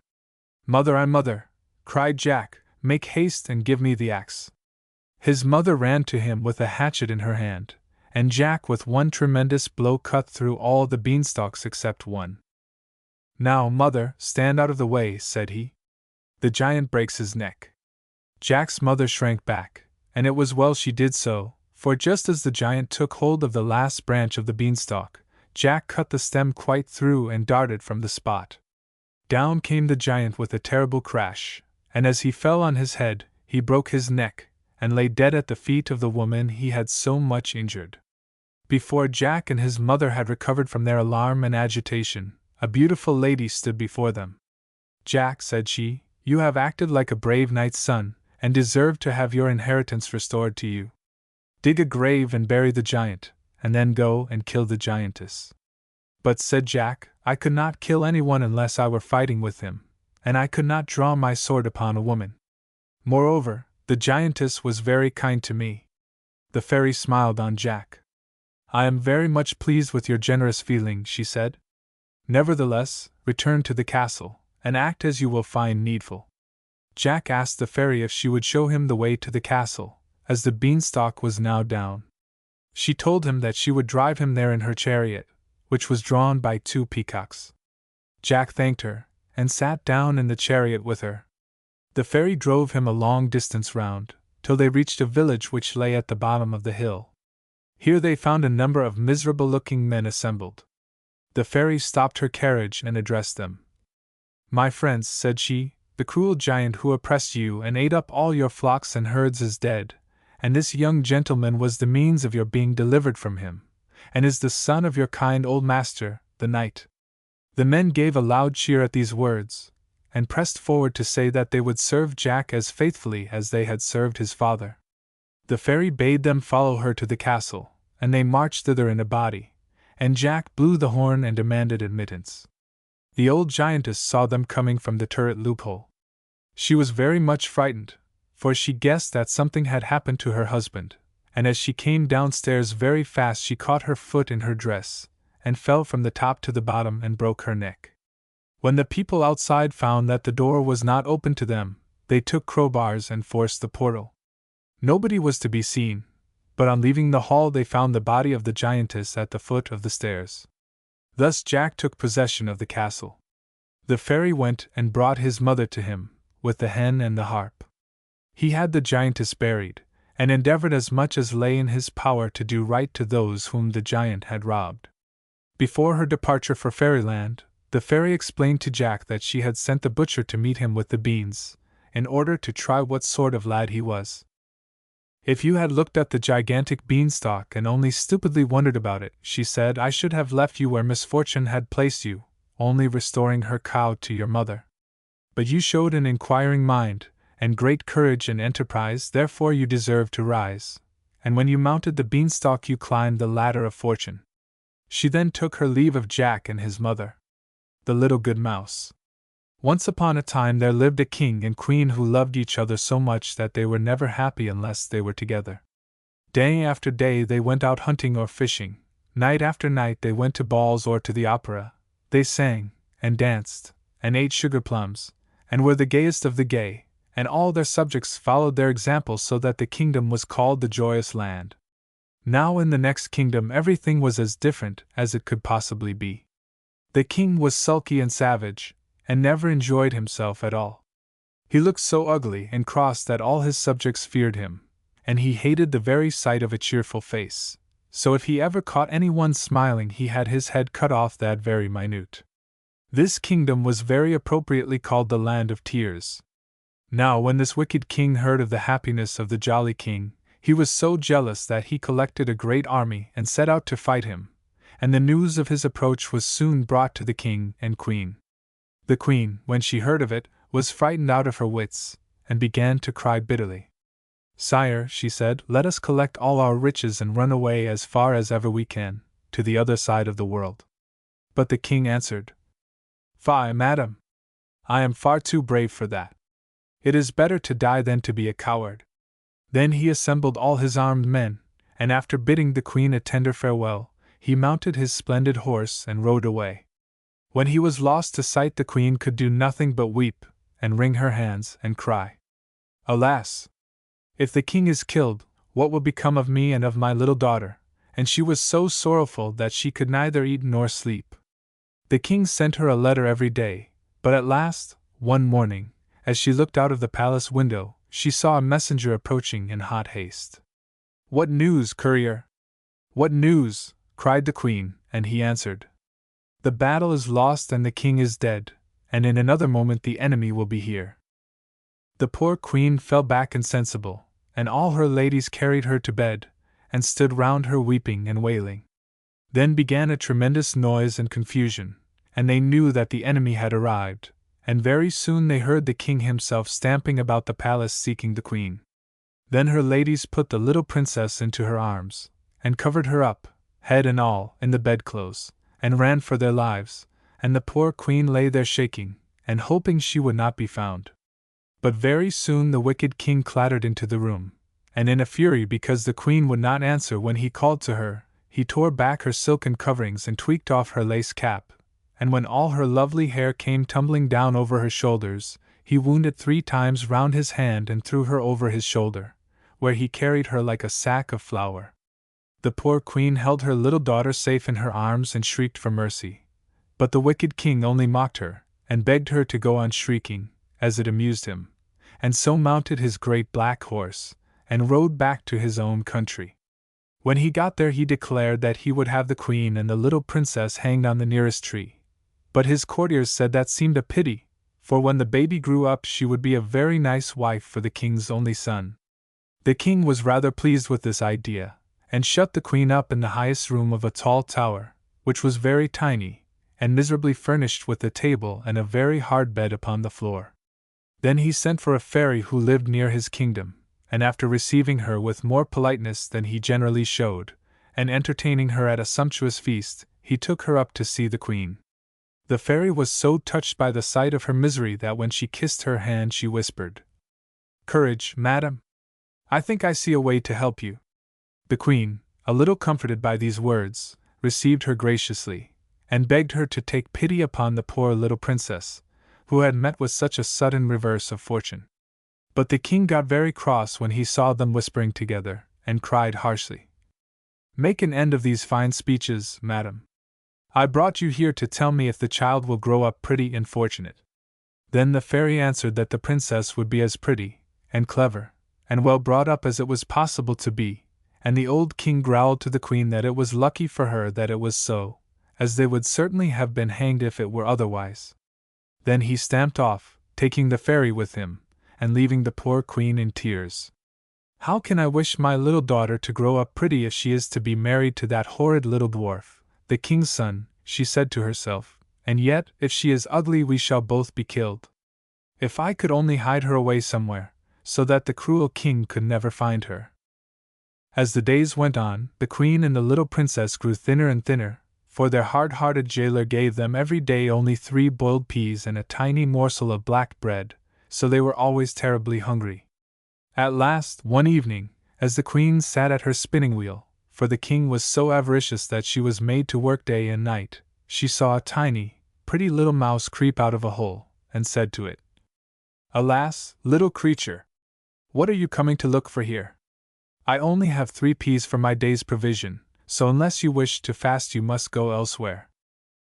Mother, cried Jack, make haste and give me the axe. His mother ran to him with a hatchet in her hand, and Jack with one tremendous blow cut through all the beanstalks except one. Now, mother, stand out of the way, said he. The giant breaks his neck. Jack's mother shrank back, and it was well she did so, for just as the giant took hold of the last branch of the beanstalk, Jack cut the stem quite through and darted from the spot. Down came the giant with a terrible crash, and as he fell on his head, he broke his neck, and lay dead at the feet of the woman he had so much injured. Before Jack and his mother had recovered from their alarm and agitation, a beautiful lady stood before them. Jack, said she, you have acted like a brave knight's son, and deserve to have your inheritance restored to you. Dig a grave and bury the giant, and then go and kill the giantess. But, said Jack, I could not kill anyone unless I were fighting with him, and I could not draw my sword upon a woman. Moreover, the giantess was very kind to me. The fairy smiled on Jack. I am very much pleased with your generous feeling, she said. Nevertheless, return to the castle, and act as you will find needful. Jack asked the fairy if she would show him the way to the castle, as the beanstalk was now down. She told him that she would drive him there in her chariot, which was drawn by 2 peacocks. Jack thanked her, and sat down in the chariot with her. The fairy drove him a long distance round, till they reached a village which lay at the bottom of the hill. Here they found a number of miserable-looking men assembled. The fairy stopped her carriage and addressed them. My friends, said she, the cruel giant who oppressed you and ate up all your flocks and herds is dead, and this young gentleman was the means of your being delivered from him, and is the son of your kind old master, the knight. The men gave a loud cheer at these words, and pressed forward to say that they would serve Jack as faithfully as they had served his father. The fairy bade them follow her to the castle, and they marched thither in a body, and Jack blew the horn and demanded admittance. The old giantess saw them coming from the turret loophole. She was very much frightened, for she guessed that something had happened to her husband, and as she came downstairs very fast she caught her foot in her dress, and fell from the top to the bottom and broke her neck. When the people outside found that the door was not open to them, they took crowbars and forced the portal. Nobody was to be seen, but on leaving the hall they found the body of the giantess at the foot of the stairs. Thus Jack took possession of the castle. The fairy went and brought his mother to him, with the hen and the harp. He had the giantess buried, and endeavored as much as lay in his power to do right to those whom the giant had robbed. Before her departure for fairyland, the fairy explained to Jack that she had sent the butcher to meet him with the beans, in order to try what sort of lad he was. If you had looked at the gigantic beanstalk and only stupidly wondered about it, she said, I should have left you where misfortune had placed you, only restoring her cow to your mother. But you showed an inquiring mind, and great courage and enterprise, therefore you deserve to rise, and when you mounted the beanstalk you climbed the ladder of fortune. She then took her leave of Jack and his mother. The Little Good Mouse. Once upon a time there lived a king and queen who loved each other so much that they were never happy unless they were together. Day after day they went out hunting or fishing, night after night they went to balls or to the opera, they sang, and danced, and ate sugar plums, and were the gayest of the gay, and all their subjects followed their example, so that the kingdom was called the Joyous Land. Now in the next kingdom everything was as different as it could possibly be. The king was sulky and savage, and never enjoyed himself at all. He looked so ugly and cross that all his subjects feared him, and he hated the very sight of a cheerful face, so if he ever caught anyone smiling he had his head cut off that very minute. This kingdom was very appropriately called the Land of Tears. Now when this wicked king heard of the happiness of the jolly king, he was so jealous that he collected a great army and set out to fight him, and the news of his approach was soon brought to the king and queen. The queen, when she heard of it, was frightened out of her wits, and began to cry bitterly. "Sire," she said, "let us collect all our riches and run away as far as ever we can, to the other side of the world." But the king answered, "Fie, madam! I am far too brave for that. It is better to die than to be a coward." Then he assembled all his armed men, and after bidding the queen a tender farewell, he mounted his splendid horse and rode away. When he was lost to sight, the queen could do nothing but weep, and wring her hands, and cry, "Alas! If the king is killed, what will become of me and of my little daughter?" And she was so sorrowful that she could neither eat nor sleep. The king sent her a letter every day, but at last, one morning, as she looked out of the palace window, she saw a messenger approaching in hot haste. "What news, courier? What news?" cried the queen, and he answered, "The battle is lost and the king is dead, and in another moment the enemy will be here." The poor queen fell back insensible, and all her ladies carried her to bed, and stood round her weeping and wailing. Then began a tremendous noise and confusion, and they knew that the enemy had arrived, and very soon they heard the king himself stamping about the palace seeking the queen. Then her ladies put the little princess into her arms, and covered her up, head and all, in the bedclothes, and ran for their lives, and the poor queen lay there shaking, and hoping she would not be found. But very soon the wicked king clattered into the room, and in a fury because the queen would not answer when he called to her, he tore back her silken coverings and tweaked off her lace cap, and when all her lovely hair came tumbling down over her shoulders, he wound it 3 times round his hand and threw her over his shoulder, where he carried her like a sack of flour. The poor queen held her little daughter safe in her arms and shrieked for mercy, but the wicked king only mocked her, and begged her to go on shrieking, as it amused him, and so mounted his great black horse, and rode back to his own country. When he got there he declared that he would have the queen and the little princess hanged on the nearest tree, but his courtiers said that seemed a pity, for when the baby grew up she would be a very nice wife for the king's only son. The king was rather pleased with this idea, and shut the queen up in the highest room of a tall tower, which was very tiny, and miserably furnished with a table and a very hard bed upon the floor. Then he sent for a fairy who lived near his kingdom, and after receiving her with more politeness than he generally showed, and entertaining her at a sumptuous feast, he took her up to see the queen. The fairy was so touched by the sight of her misery that when she kissed her hand she whispered, "Courage, madam! I think I see a way to help you." The queen, a little comforted by these words, received her graciously, and begged her to take pity upon the poor little princess, who had met with such a sudden reverse of fortune. But the king got very cross when he saw them whispering together, and cried harshly, "Make an end of these fine speeches, madam. I brought you here to tell me if the child will grow up pretty and fortunate." Then the fairy answered that the princess would be as pretty, and clever, and well brought up as it was possible to be, and the old king growled to the queen that it was lucky for her that it was so, as they would certainly have been hanged if it were otherwise. Then he stamped off, taking the fairy with him, and leaving the poor queen in tears. "How can I wish my little daughter to grow up pretty if she is to be married to that horrid little dwarf, the king's son," she said to herself, "and yet, if she is ugly we shall both be killed. If I could only hide her away somewhere, so that the cruel king could never find her." As the days went on, the queen and the little princess grew thinner and thinner, for their hard-hearted jailer gave them every day only 3 boiled peas and a tiny morsel of black bread, so they were always terribly hungry. At last, one evening, as the queen sat at her spinning wheel, for the king was so avaricious that she was made to work day and night, she saw a tiny, pretty little mouse creep out of a hole, and said to it, "Alas, little creature! What are you coming to look for here? I only have 3 peas for my day's provision, so unless you wish to fast you must go elsewhere."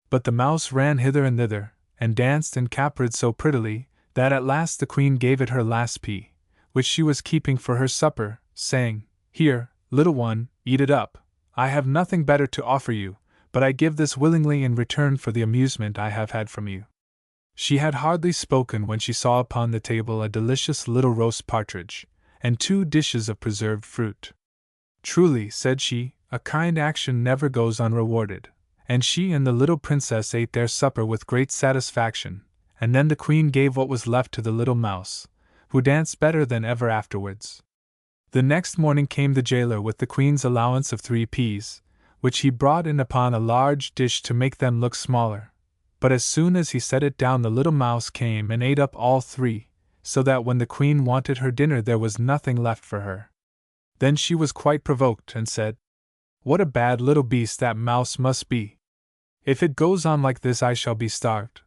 But the mouse ran hither and thither, and danced and capered so prettily, that at last the queen gave it her last pea, which she was keeping for her supper, saying, "Here, little one, eat it up. I have nothing better to offer you, but I give this willingly in return for the amusement I have had from you." She had hardly spoken when she saw upon the table a delicious little roast partridge, and 2 dishes of preserved fruit. "Truly," said she, "a kind action never goes unrewarded," and she and the little princess ate their supper with great satisfaction, and then the queen gave what was left to the little mouse, who danced better than ever afterwards. The next morning came the jailer with the queen's allowance of 3 peas, which he brought in upon a large dish to make them look smaller. But as soon as he set it down, the little mouse came and ate up all 3, so that when the queen wanted her dinner there was nothing left for her. Then she was quite provoked and said, "What a bad little beast that mouse must be! If it goes on like this I shall be starved."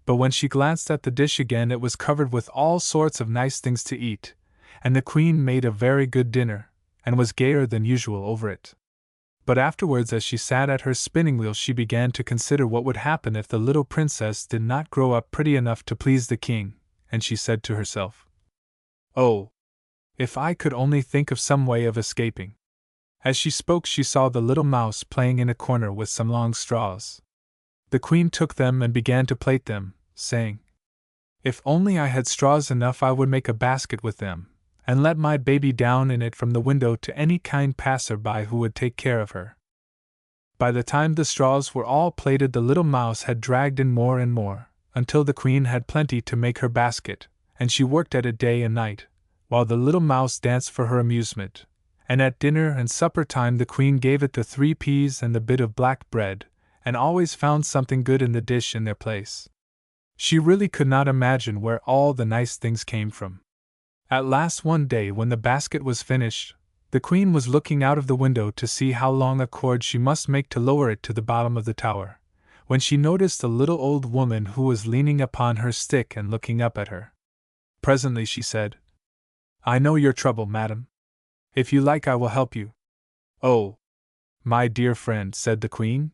But when she glanced at the dish again it was covered with all sorts of nice things to eat, and the queen made a very good dinner, and was gayer than usual over it. But afterwards, as she sat at her spinning wheel, she began to consider what would happen if the little princess did not grow up pretty enough to please the king, and she said to herself, "Oh, if I could only think of some way of escaping." As she spoke she saw the little mouse playing in a corner with some long straws. The queen took them and began to plait them, saying, "If only I had straws enough I would make a basket with them, and let my baby down in it from the window to any kind passer-by who would take care of her." By the time the straws were all plaited the little mouse had dragged in more and more, until the queen had plenty to make her basket, and she worked at it day and night, while the little mouse danced for her amusement, and at dinner and supper time the queen gave it the 3 peas and the bit of black bread, and always found something good in the dish in their place. She really could not imagine where all the nice things came from. At last one day when the basket was finished, the queen was looking out of the window to see how long a cord she must make to lower it to the bottom of the tower, when she noticed a little old woman who was leaning upon her stick and looking up at her. Presently she said, "I know your trouble, madam. If you like I will help you." "Oh, my dear friend," said the queen,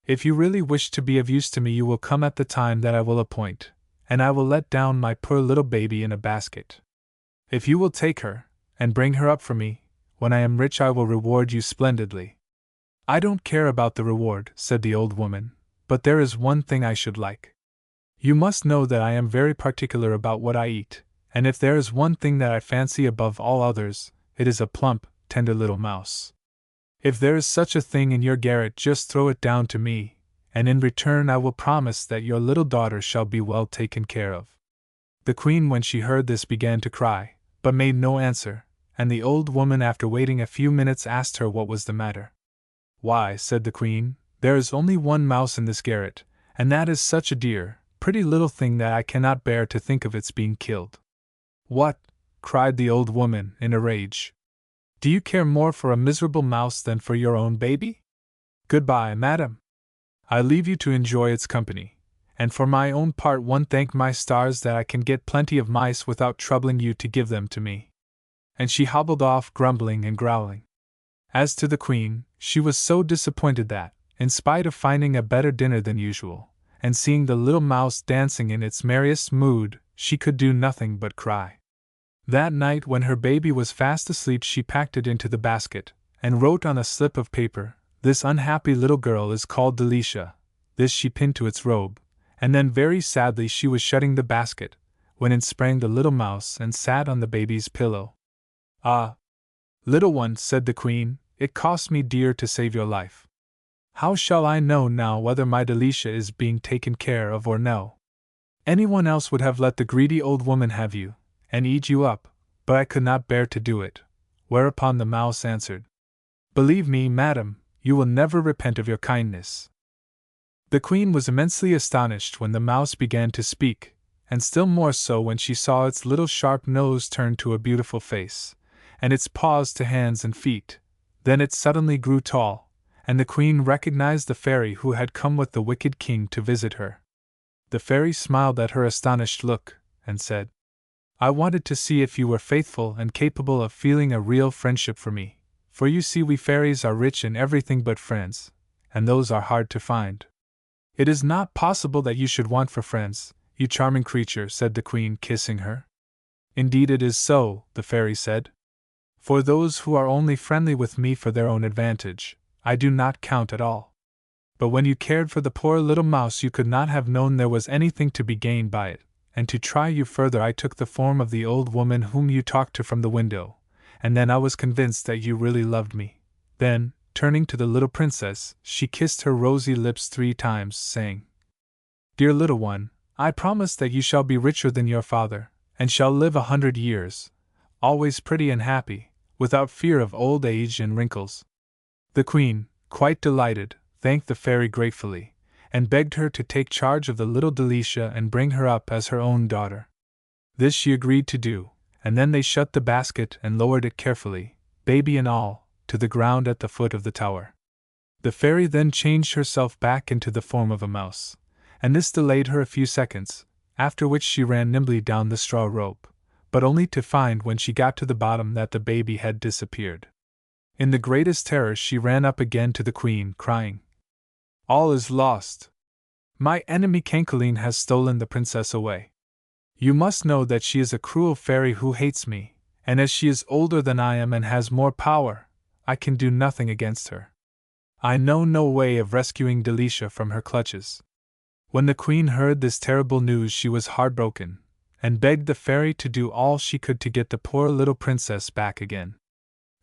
"if you really wish to be of use to me you will come at the time that I will appoint, and I will let down my poor little baby in a basket. If you will take her, and bring her up for me, when I am rich I will reward you splendidly." "I don't care about the reward," said the old woman, "but there is one thing I should like. You must know that I am very particular about what I eat, and if there is one thing that I fancy above all others, it is a plump, tender little mouse. If there is such a thing in your garret just throw it down to me, and in return I will promise that your little daughter shall be well taken care of." The queen when she heard this began to cry, but made no answer, and the old woman after waiting a few minutes asked her what was the matter. "Why," said the queen, "there is only one mouse in this garret, and that is such a dear, pretty little thing that I cannot bear to think of its being killed." "What?" cried the old woman, in a rage. "Do you care more for a miserable mouse than for your own baby? Goodbye, madam. I leave you to enjoy its company, and for my own part one thank my stars that I can get plenty of mice without troubling you to give them to me." And she hobbled off grumbling and growling. As to the queen, she was so disappointed that, in spite of finding a better dinner than usual, and seeing the little mouse dancing in its merriest mood, she could do nothing but cry. That night when her baby was fast asleep she packed it into the basket, and wrote on a slip of paper, "This unhappy little girl is called Delicia." This she pinned to its robe, and then very sadly she was shutting the basket, when in sprang the little mouse and sat on the baby's pillow. "Ah, little one," said the queen, "it cost me dear to save your life. How shall I know now whether my Delicia is being taken care of or no? Anyone else would have let the greedy old woman have you, and eat you up, but I could not bear to do it." Whereupon the mouse answered, "Believe me, madam, you will never repent of your kindness." The queen was immensely astonished when the mouse began to speak, and still more so when she saw its little sharp nose turn to a beautiful face, and its paws to hands and feet. Then it suddenly grew tall, and the queen recognized the fairy who had come with the wicked king to visit her. The fairy smiled at her astonished look, and said, "I wanted to see if you were faithful and capable of feeling a real friendship for me, for you see we fairies are rich in everything but friends, and those are hard to find." "It is not possible that you should want for friends, you charming creature," said the queen, kissing her. "Indeed it is so," the fairy said. "For those who are only friendly with me for their own advantage, I do not count at all. But when you cared for the poor little mouse you could not have known there was anything to be gained by it, and to try you further I took the form of the old woman whom you talked to from the window, and then I was convinced that you really loved me." Then, turning to the little princess, she kissed her rosy lips 3 times, saying, "Dear little one, I promise that you shall be richer than your father, and shall live 100 years, always pretty and happy, without fear of old age and wrinkles." The queen, quite delighted, thanked the fairy gratefully, and begged her to take charge of the little Delicia and bring her up as her own daughter. This she agreed to do, and then they shut the basket and lowered it carefully, baby and all, to the ground at the foot of the tower. The fairy then changed herself back into the form of a mouse, and this delayed her a few seconds, after which she ran nimbly down the straw rope, but only to find when she got to the bottom that the baby had disappeared. In the greatest terror she ran up again to the queen, crying, "All is lost! My enemy Cancaline has stolen the princess away. You must know that she is a cruel fairy who hates me, and as she is older than I am and has more power, I can do nothing against her. I know no way of rescuing Delicia from her clutches." When the queen heard this terrible news she was heartbroken, and begged the fairy to do all she could to get the poor little princess back again.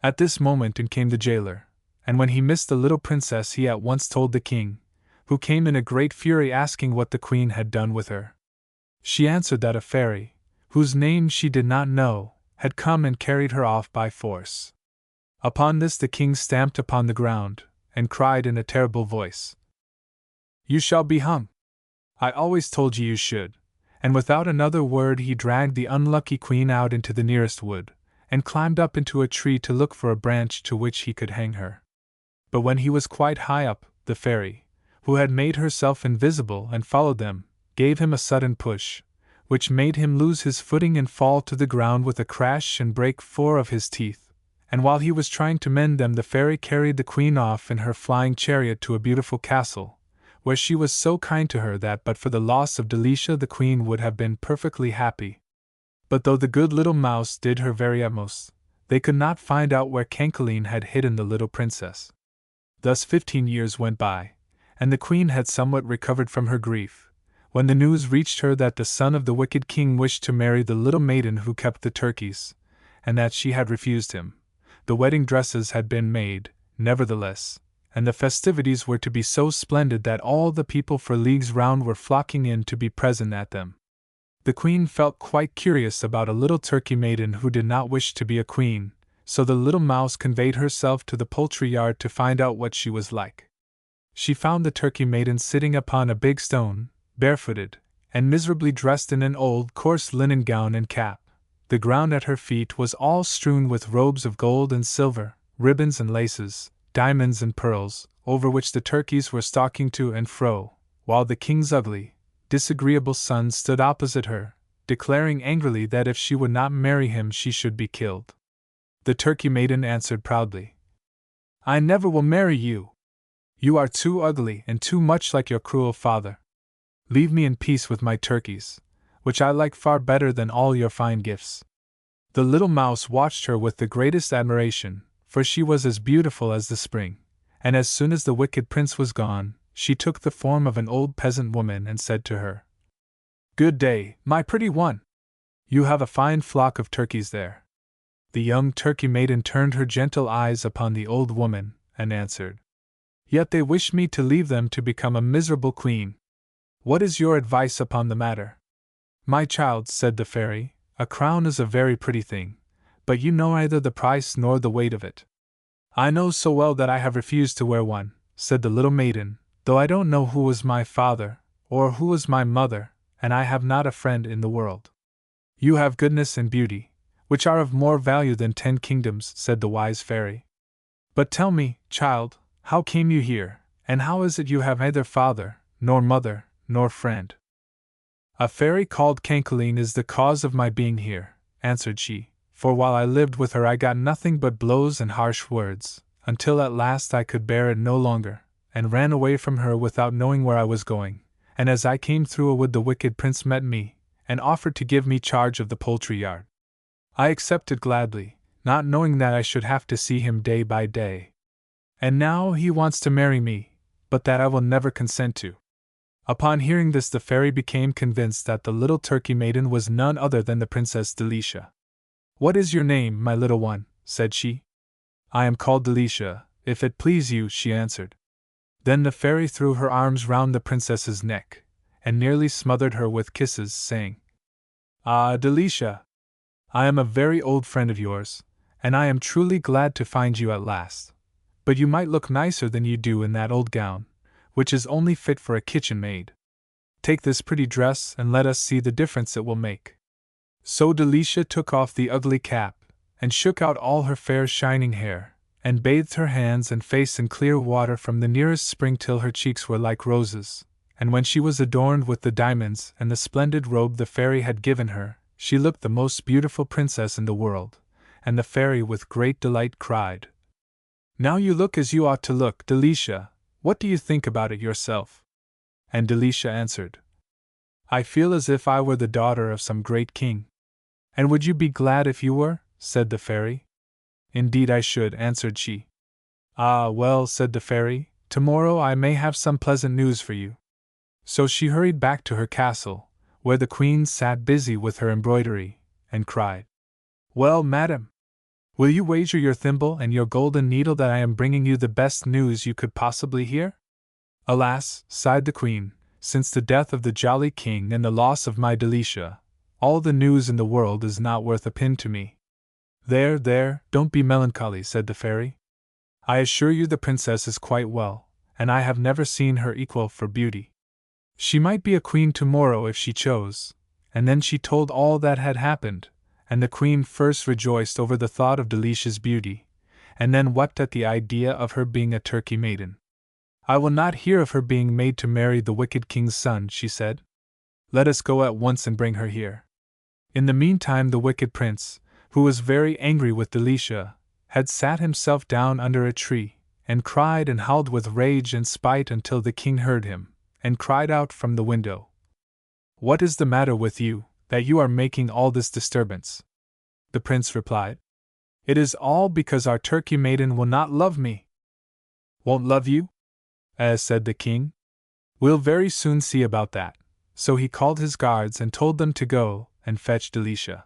At this moment in came the jailer, and when he missed the little princess he at once told the king, who came in a great fury asking what the queen had done with her. She answered that a fairy, whose name she did not know, had come and carried her off by force. Upon this the king stamped upon the ground, and cried in a terrible voice, "You shall be hung! I always told you should," and without another word he dragged the unlucky queen out into the nearest wood, and climbed up into a tree to look for a branch to which he could hang her. But when he was quite high up, the fairy, who had made herself invisible and followed them, gave him a sudden push, which made him lose his footing and fall to the ground with a crash and break 4 of his teeth, and while he was trying to mend them the fairy carried the queen off in her flying chariot to a beautiful castle, where she was so kind to her that but for the loss of Delicia the queen would have been perfectly happy. But though the good little mouse did her very utmost, they could not find out where Cancaline had hidden the little princess. Thus 15 years went by, and the queen had somewhat recovered from her grief, when the news reached her that the son of the wicked king wished to marry the little maiden who kept the turkeys, and that she had refused him. The wedding dresses had been made, nevertheless, and the festivities were to be so splendid that all the people for leagues round were flocking in to be present at them. The queen felt quite curious about a little turkey maiden who did not wish to be a queen, so the little mouse conveyed herself to the poultry yard to find out what she was like. She found the turkey maiden sitting upon a big stone, barefooted, and miserably dressed in an old coarse linen gown and cap. The ground at her feet was all strewn with robes of gold and silver, ribbons and laces, diamonds and pearls, over which the turkeys were stalking to and fro, while the king's ugly, disagreeable son stood opposite her, declaring angrily that if she would not marry him she should be killed. The turkey maiden answered proudly, "I never will marry you. You are too ugly and too much like your cruel father. Leave me in peace with my turkeys, which I like far better than all your fine gifts." The little mouse watched her with the greatest admiration, for she was as beautiful as the spring, and as soon as the wicked prince was gone, she took the form of an old peasant woman and said to her, "Good day, my pretty one. You have a fine flock of turkeys there." The young turkey maiden turned her gentle eyes upon the old woman, and answered, "Yet they wish me to leave them to become a miserable queen. What is your advice upon the matter?" "My child," said the fairy, "a crown is a very pretty thing, but you know neither the price nor the weight of it." "I know so well that I have refused to wear one," said the little maiden, "though I don't know who was my father, or who was my mother, and I have not a friend in the world. You have goodness and beauty, which are of more value than 10 kingdoms, said the wise fairy. But tell me, child, how came you here, and how is it you have neither father, nor mother, nor friend? A fairy called Cancaline is the cause of my being here, answered she, for while I lived with her I got nothing but blows and harsh words, until at last I could bear it no longer, and ran away from her without knowing where I was going, and as I came through a wood the wicked prince met me, and offered to give me charge of the poultry yard. I accepted gladly, not knowing that I should have to see him day by day. And now he wants to marry me, but that I will never consent to. Upon hearing this the fairy became convinced that the little turkey maiden was none other than the Princess Delicia. What is your name, my little one? Said she. I am called Delicia, if it please you, she answered. Then the fairy threw her arms round the princess's neck, and nearly smothered her with kisses, saying, Ah, Delicia! I am a very old friend of yours, and I am truly glad to find you at last. But you might look nicer than you do in that old gown, which is only fit for a kitchen maid. Take this pretty dress and let us see the difference it will make. So Delicia took off the ugly cap, and shook out all her fair shining hair, and bathed her hands and face in clear water from the nearest spring till her cheeks were like roses, and when she was adorned with the diamonds and the splendid robe the fairy had given her, she looked the most beautiful princess in the world, and the fairy with great delight cried, Now you look as you ought to look, Delicia. What do you think about it yourself? And Delicia answered, I feel as if I were the daughter of some great king. And would you be glad if you were? Said the fairy. Indeed I should, answered she. Ah, well, said the fairy, tomorrow I may have some pleasant news for you. So she hurried back to her castle, where the queen sat busy with her embroidery, and cried, Well, madam, will you wager your thimble and your golden needle that I am bringing you the best news you could possibly hear? Alas, sighed the queen, since the death of the jolly king and the loss of my Delicia, all the news in the world is not worth a pin to me. There, don't be melancholy, said the fairy. I assure you the princess is quite well, and I have never seen her equal for beauty. She might be a queen tomorrow if she chose. And then she told all that had happened, and the queen first rejoiced over the thought of Delicia's beauty, and then wept at the idea of her being a turkey maiden. I will not hear of her being made to marry the wicked king's son, she said. Let us go at once and bring her here. In the meantime the wicked prince, who was very angry with Delicia, had sat himself down under a tree, and cried and howled with rage and spite until the king heard him, and cried out from the window, What is the matter with you, that you are making all this disturbance? The prince replied, It is all because our turkey maiden will not love me. Won't love you? Said the king. We'll very soon see about that. So he called his guards and told them to go and fetch Delicia.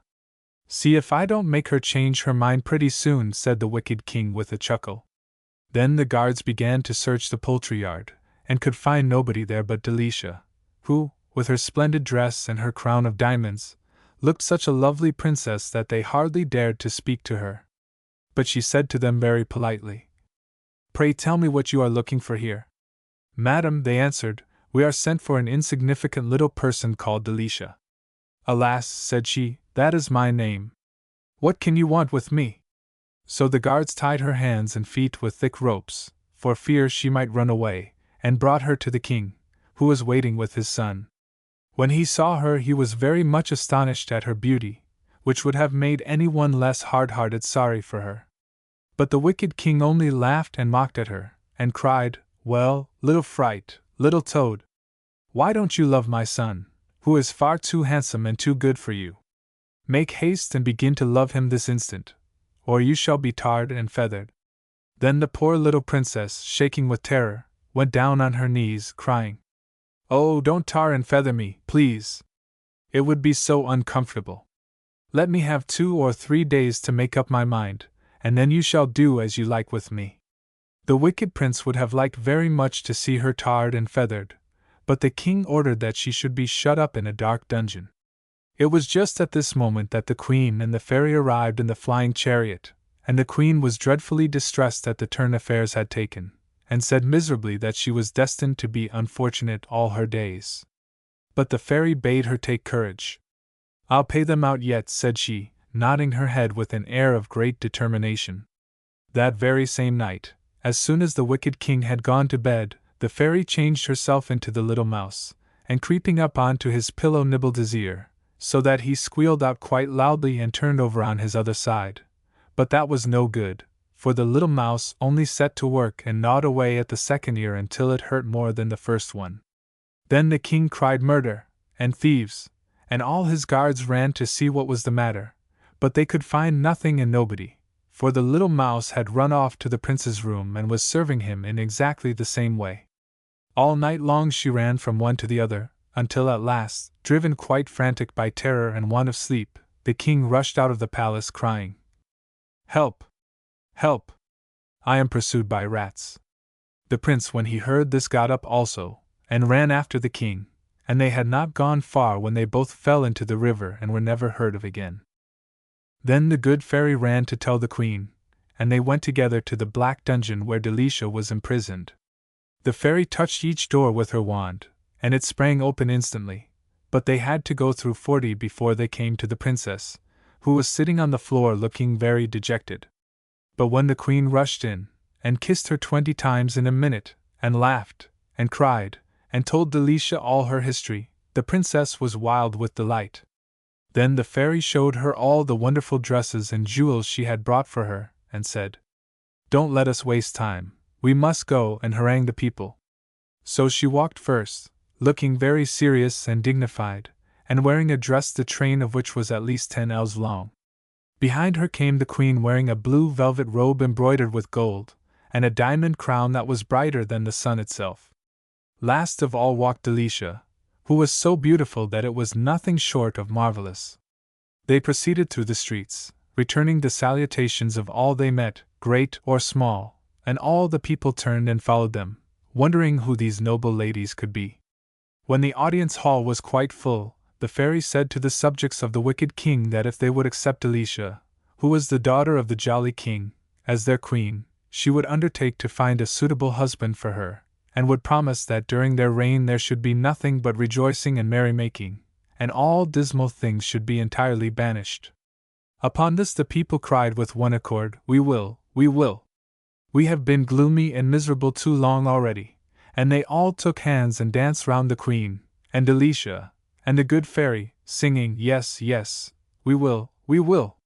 See if I don't make her change her mind pretty soon, said the wicked king with a chuckle. Then the guards began to search the poultry yard, and could find nobody there but Delicia, who, with her splendid dress and her crown of diamonds, looked such a lovely princess that they hardly dared to speak to her. But she said to them very politely, Pray tell me what you are looking for here. Madam, they answered, we are sent for an insignificant little person called Delicia. Alas, said she, that is my name. What can you want with me? So the guards tied her hands and feet with thick ropes, for fear she might run away, and brought her to the king, who was waiting with his son. When he saw her he was very much astonished at her beauty, which would have made anyone less hard-hearted sorry for her. But the wicked king only laughed and mocked at her, and cried, Well, little fright, little toad, why don't you love my son, who is far too handsome and too good for you? Make haste and begin to love him this instant, or you shall be tarred and feathered. Then the poor little princess, shaking with terror, went down on her knees, crying, Oh, don't tar and feather me, please. It would be so uncomfortable. Let me have 2 or 3 days to make up my mind, and then you shall do as you like with me. The wicked prince would have liked very much to see her tarred and feathered, but the king ordered that she should be shut up in a dark dungeon. It was just at this moment that the queen and the fairy arrived in the flying chariot, and the queen was dreadfully distressed at the turn affairs had taken, and said miserably that she was destined to be unfortunate all her days. But the fairy bade her take courage. I'll pay them out yet, said she, nodding her head with an air of great determination. That very same night, as soon as the wicked king had gone to bed, the fairy changed herself into the little mouse, and creeping up onto his pillow nibbled his ear, so that he squealed out quite loudly and turned over on his other side. But that was no good, for the little mouse only set to work and gnawed away at the second ear until it hurt more than the first one. Then the king cried murder, and thieves, and all his guards ran to see what was the matter, but they could find nothing and nobody, for the little mouse had run off to the prince's room and was serving him in exactly the same way. All night long she ran from one to the other, until at last, driven quite frantic by terror and want of sleep, the king rushed out of the palace crying, "Help! Help! I am pursued by rats." The prince, when he heard this, got up also, and ran after the king, and they had not gone far when they both fell into the river and were never heard of again. Then the good fairy ran to tell the queen, and they went together to the black dungeon where Delicia was imprisoned. The fairy touched each door with her wand, and it sprang open instantly, but they had to go through 40 before they came to the princess, who was sitting on the floor looking very dejected. But when the queen rushed in, and kissed her 20 times in a minute, and laughed, and cried, and told Delicia all her history, the princess was wild with delight. Then the fairy showed her all the wonderful dresses and jewels she had brought for her, and said, "Don't let us waste time, we must go and harangue the people." So she walked first, looking very serious and dignified, and wearing a dress the train of which was at least 10 ells long. Behind her came the queen wearing a blue velvet robe embroidered with gold, and a diamond crown that was brighter than the sun itself. Last of all walked Delicia, who was so beautiful that it was nothing short of marvelous. They proceeded through the streets, returning the salutations of all they met, great or small, and all the people turned and followed them, wondering who these noble ladies could be. When the audience hall was quite full, the fairy said to the subjects of the wicked king that if they would accept Delicia, who was the daughter of the jolly king, as their queen, she would undertake to find a suitable husband for her, and would promise that during their reign there should be nothing but rejoicing and merrymaking, and all dismal things should be entirely banished. Upon this the people cried with one accord, "We will, we will! We have been gloomy and miserable too long already," and they all took hands and danced round the queen, and Delicia, and the good fairy, singing, "Yes, yes, we will, we will!"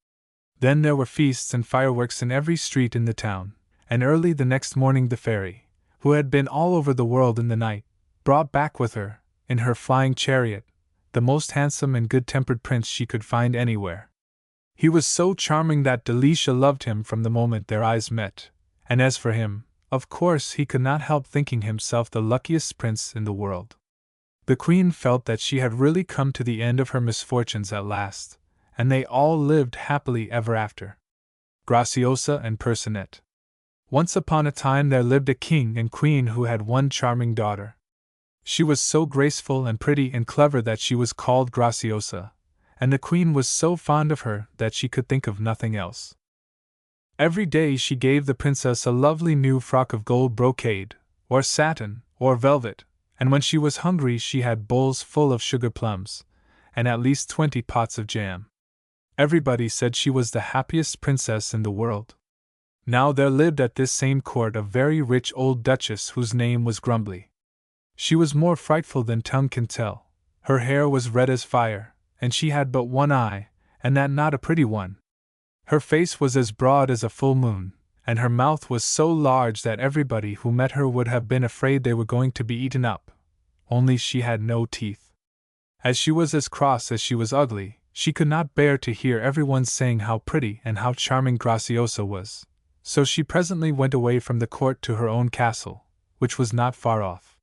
Then there were feasts and fireworks in every street in the town, and early the next morning the fairy, who had been all over the world in the night, brought back with her, in her flying chariot, the most handsome and good-tempered prince she could find anywhere. He was so charming that Delicia loved him from the moment their eyes met, and as for him, of course he could not help thinking himself the luckiest prince in the world. The queen felt that she had really come to the end of her misfortunes at last, and they all lived happily ever after. Graciosa and Percinet. Once upon a time there lived a king and queen who had one charming daughter. She was so graceful and pretty and clever that she was called Graciosa, and the queen was so fond of her that she could think of nothing else. Every day she gave the princess a lovely new frock of gold brocade, or satin, or velvet, and when she was hungry she had bowls full of sugar plums, and at least 20 pots of jam. Everybody said she was the happiest princess in the world. Now there lived at this same court a very rich old duchess whose name was Grumbly. She was more frightful than tongue can tell. Her hair was red as fire, and she had but one eye, and that not a pretty one. Her face was as broad as a full moon, and her mouth was so large that everybody who met her would have been afraid they were going to be eaten up, only she had no teeth. As she was as cross as she was ugly, she could not bear to hear everyone saying how pretty and how charming Graciosa was, so she presently went away from the court to her own castle, which was not far off.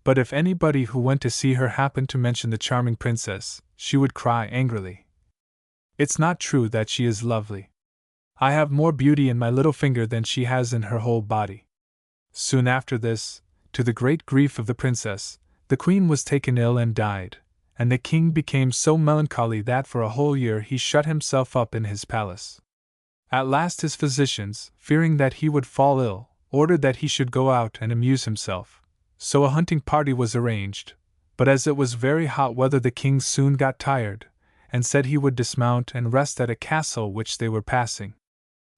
But if anybody who went to see her happened to mention the charming princess, she would cry angrily, "It's not true that she is lovely. I have more beauty in my little finger than she has in her whole body." Soon after this, to the great grief of the princess, the queen was taken ill and died, and the king became so melancholy that for a whole year he shut himself up in his palace. At last his physicians, fearing that he would fall ill, ordered that he should go out and amuse himself, so a hunting party was arranged, but as it was very hot weather the king soon got tired, and said he would dismount and rest at a castle which they were passing.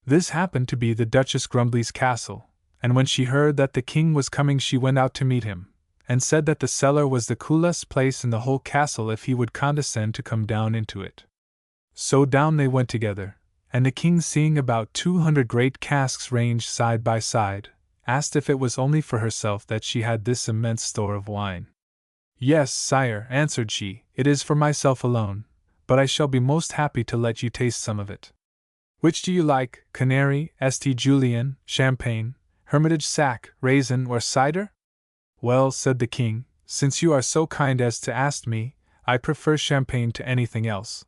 This happened to be the Duchess Grumbly's castle, and when she heard that the king was coming she went out to meet him, and said that the cellar was the coolest place in the whole castle if he would condescend to come down into it. So down they went together, and the king, seeing about 200 great casks ranged side by side, asked if it was only for herself that she had this immense store of wine. Yes, sire, answered she, it is for myself alone, but I shall be most happy to let you taste some of it. Which do you like, Canary, St. Julien, Champagne, Hermitage sack, raisin, or cider? Well, said the king, since you are so kind as to ask me, I prefer champagne to anything else.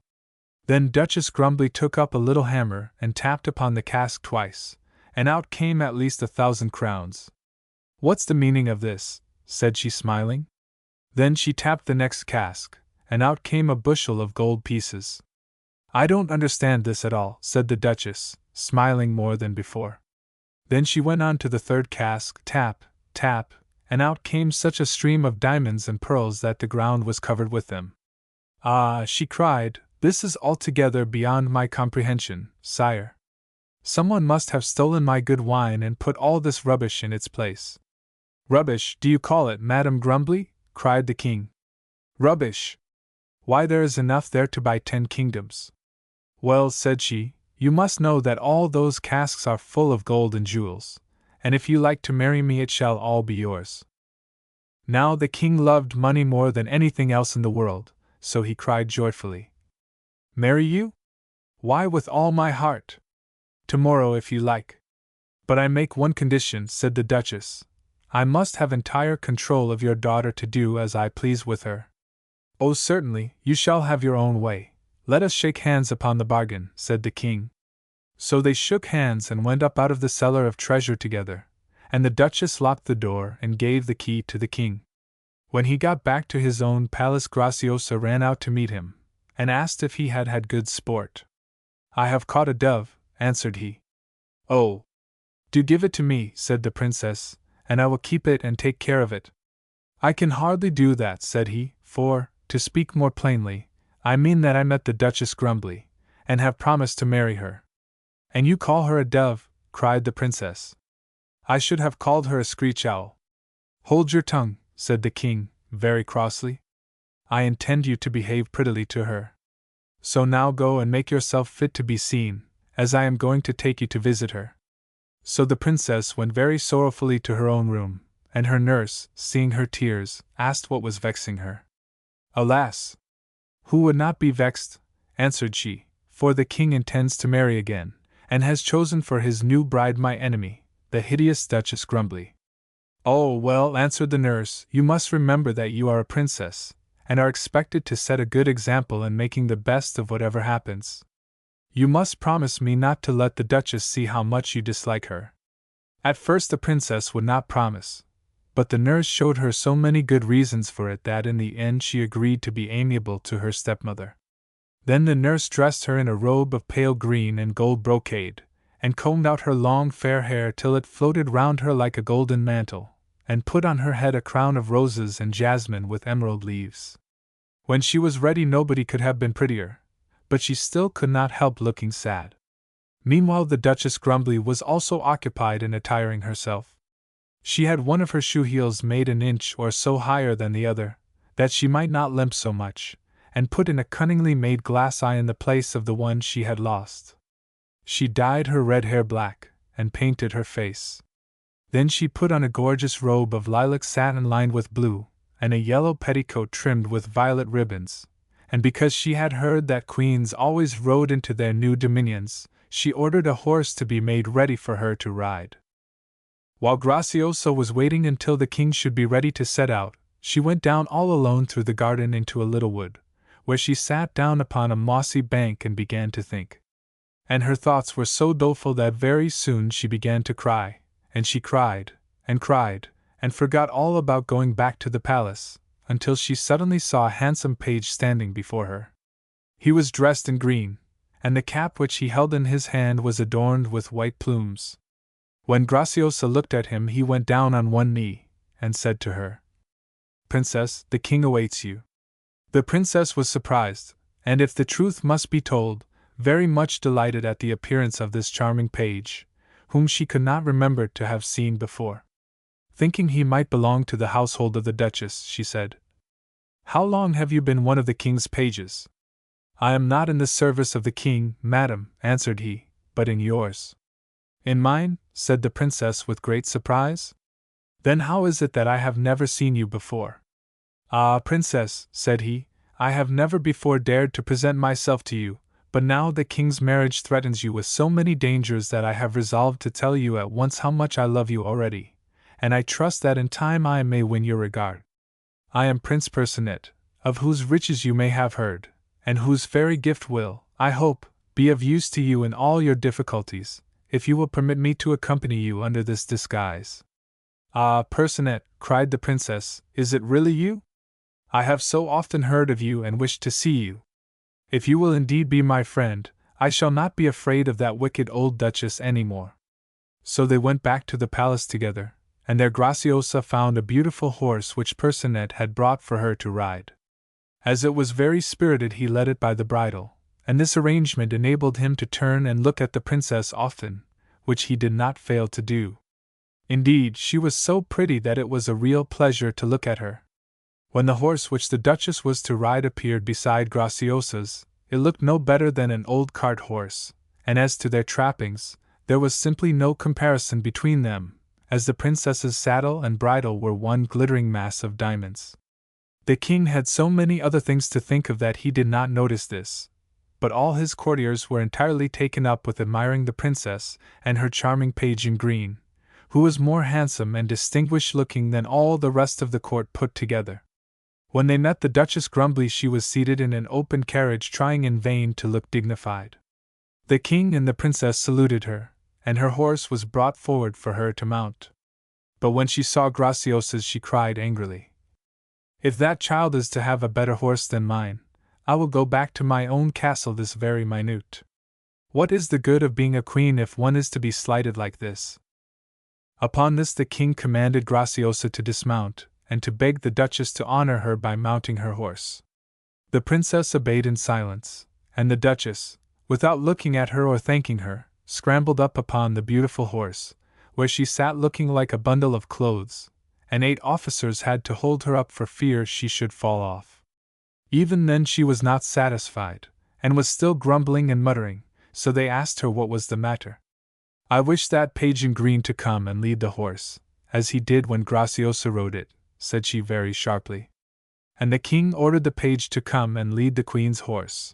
Then Duchess Grumbly took up a little hammer and tapped upon the cask twice, and out came at least 1,000 crowns. What's the meaning of this? Said she, smiling. Then she tapped the next cask, and out came a bushel of gold pieces. I don't understand this at all, said the Duchess, smiling more than before. Then she went on to the third cask, tap, tap, and out came such a stream of diamonds and pearls that the ground was covered with them. Ah, she cried, this is altogether beyond my comprehension, sire. Someone must have stolen my good wine and put all this rubbish in its place. Rubbish, do you call it, Madame Grumbly? Cried the king. Rubbish! Why, there is enough there to buy 10 kingdoms. Well, said she, you must know that all those casks are full of gold and jewels, and if you like to marry me it shall all be yours. Now the king loved money more than anything else in the world, so he cried joyfully, Marry you? Why, with all my heart. Tomorrow if you like. But I make one condition, said the Duchess. I must have entire control of your daughter to do as I please with her. Oh, certainly, you shall have your own way. Let us shake hands upon the bargain, said the king. So they shook hands and went up out of the cellar of treasure together, and the Duchess locked the door and gave the key to the king. When he got back to his own palace, Graciosa ran out to meet him, and asked if he had had good sport. I have caught a dove, answered he. Oh! Do give it to me, said the princess, and I will keep it and take care of it. I can hardly do that, said he, for, to speak more plainly, I mean that I met the Duchess Grumbly, and have promised to marry her. And you call her a dove, cried the princess. I should have called her a screech owl. Hold your tongue, said the king, very crossly. I intend you to behave prettily to her. So now go and make yourself fit to be seen, as I am going to take you to visit her. So the princess went very sorrowfully to her own room, and her nurse, seeing her tears, asked what was vexing her. Alas! Who would not be vexed, answered she, for the king intends to marry again, and has chosen for his new bride my enemy, the hideous Duchess Grumbly. Oh, well, answered the nurse, you must remember that you are a princess, and are expected to set a good example in making the best of whatever happens. You must promise me not to let the Duchess see how much you dislike her. At first the princess would not promise, but the nurse showed her so many good reasons for it that in the end she agreed to be amiable to her stepmother. Then the nurse dressed her in a robe of pale green and gold brocade, and combed out her long fair hair till it floated round her like a golden mantle, and put on her head a crown of roses and jasmine with emerald leaves. When she was ready nobody could have been prettier, but she still could not help looking sad. Meanwhile the Duchess Grumbly was also occupied in attiring herself. She had one of her shoe heels made an inch or so higher than the other, that she might not limp so much, and put in a cunningly made glass eye in the place of the one she had lost. She dyed her red hair black, and painted her face. Then she put on a gorgeous robe of lilac satin lined with blue, and a yellow petticoat trimmed with violet ribbons, and because she had heard that queens always rode into their new dominions, she ordered a horse to be made ready for her to ride. While Graciosa was waiting until the king should be ready to set out, she went down all alone through the garden into a little wood, where she sat down upon a mossy bank and began to think. And her thoughts were so doleful that very soon she began to cry, and she cried, and cried, and forgot all about going back to the palace, until she suddenly saw a handsome page standing before her. He was dressed in green, and the cap which he held in his hand was adorned with white plumes. When Graciosa looked at him he went down on one knee, and said to her, "Princess, the king awaits you." The princess was surprised, and if the truth must be told, very much delighted at the appearance of this charming page, whom she could not remember to have seen before. Thinking he might belong to the household of the Duchess, she said, "How long have you been one of the king's pages?" "I am not in the service of the king, madam," answered he, "but in yours." "In mine?" said the princess with great surprise. "Then how is it that I have never seen you before?" "Ah, princess," said he, "I have never before dared to present myself to you, but now the king's marriage threatens you with so many dangers that I have resolved to tell you at once how much I love you already, and I trust that in time I may win your regard. I am Prince Percinet, of whose riches you may have heard, and whose fairy gift will, I hope, be of use to you in all your difficulties, if you will permit me to accompany you under this disguise." "Ah, Percinet," cried the princess, "is it really you? I have so often heard of you and wished to see you. If you will indeed be my friend, I shall not be afraid of that wicked old Duchess any more." So they went back to the palace together, and there Graciosa found a beautiful horse which Percinet had brought for her to ride. As it was very spirited, he led it by the bridle, and this arrangement enabled him to turn and look at the princess often, which he did not fail to do. Indeed, she was so pretty that it was a real pleasure to look at her. When the horse which the Duchess was to ride appeared beside Graciosa's, it looked no better than an old cart horse, and as to their trappings, there was simply no comparison between them, as the princess's saddle and bridle were one glittering mass of diamonds. The king had so many other things to think of that he did not notice this, but all his courtiers were entirely taken up with admiring the princess and her charming page in green, who was more handsome and distinguished looking than all the rest of the court put together. When they met the Duchess Grumbly, she was seated in an open carriage trying in vain to look dignified. The king and the princess saluted her, and her horse was brought forward for her to mount. But when she saw Graciosa's, she cried angrily, "If that child is to have a better horse than mine, I will go back to my own castle this very minute. What is the good of being a queen if one is to be slighted like this?" Upon this the king commanded Graciosa to dismount, and to beg the Duchess to honor her by mounting her horse. The princess obeyed in silence, and the Duchess, without looking at her or thanking her, scrambled up upon the beautiful horse, where she sat looking like a bundle of clothes, and 8 officers had to hold her up for fear she should fall off. Even then she was not satisfied, and was still grumbling and muttering, so they asked her what was the matter. "I wish that page in green to come and lead the horse, as he did when Graciosa rode it," said she very sharply. And the king ordered the page to come and lead the queen's horse.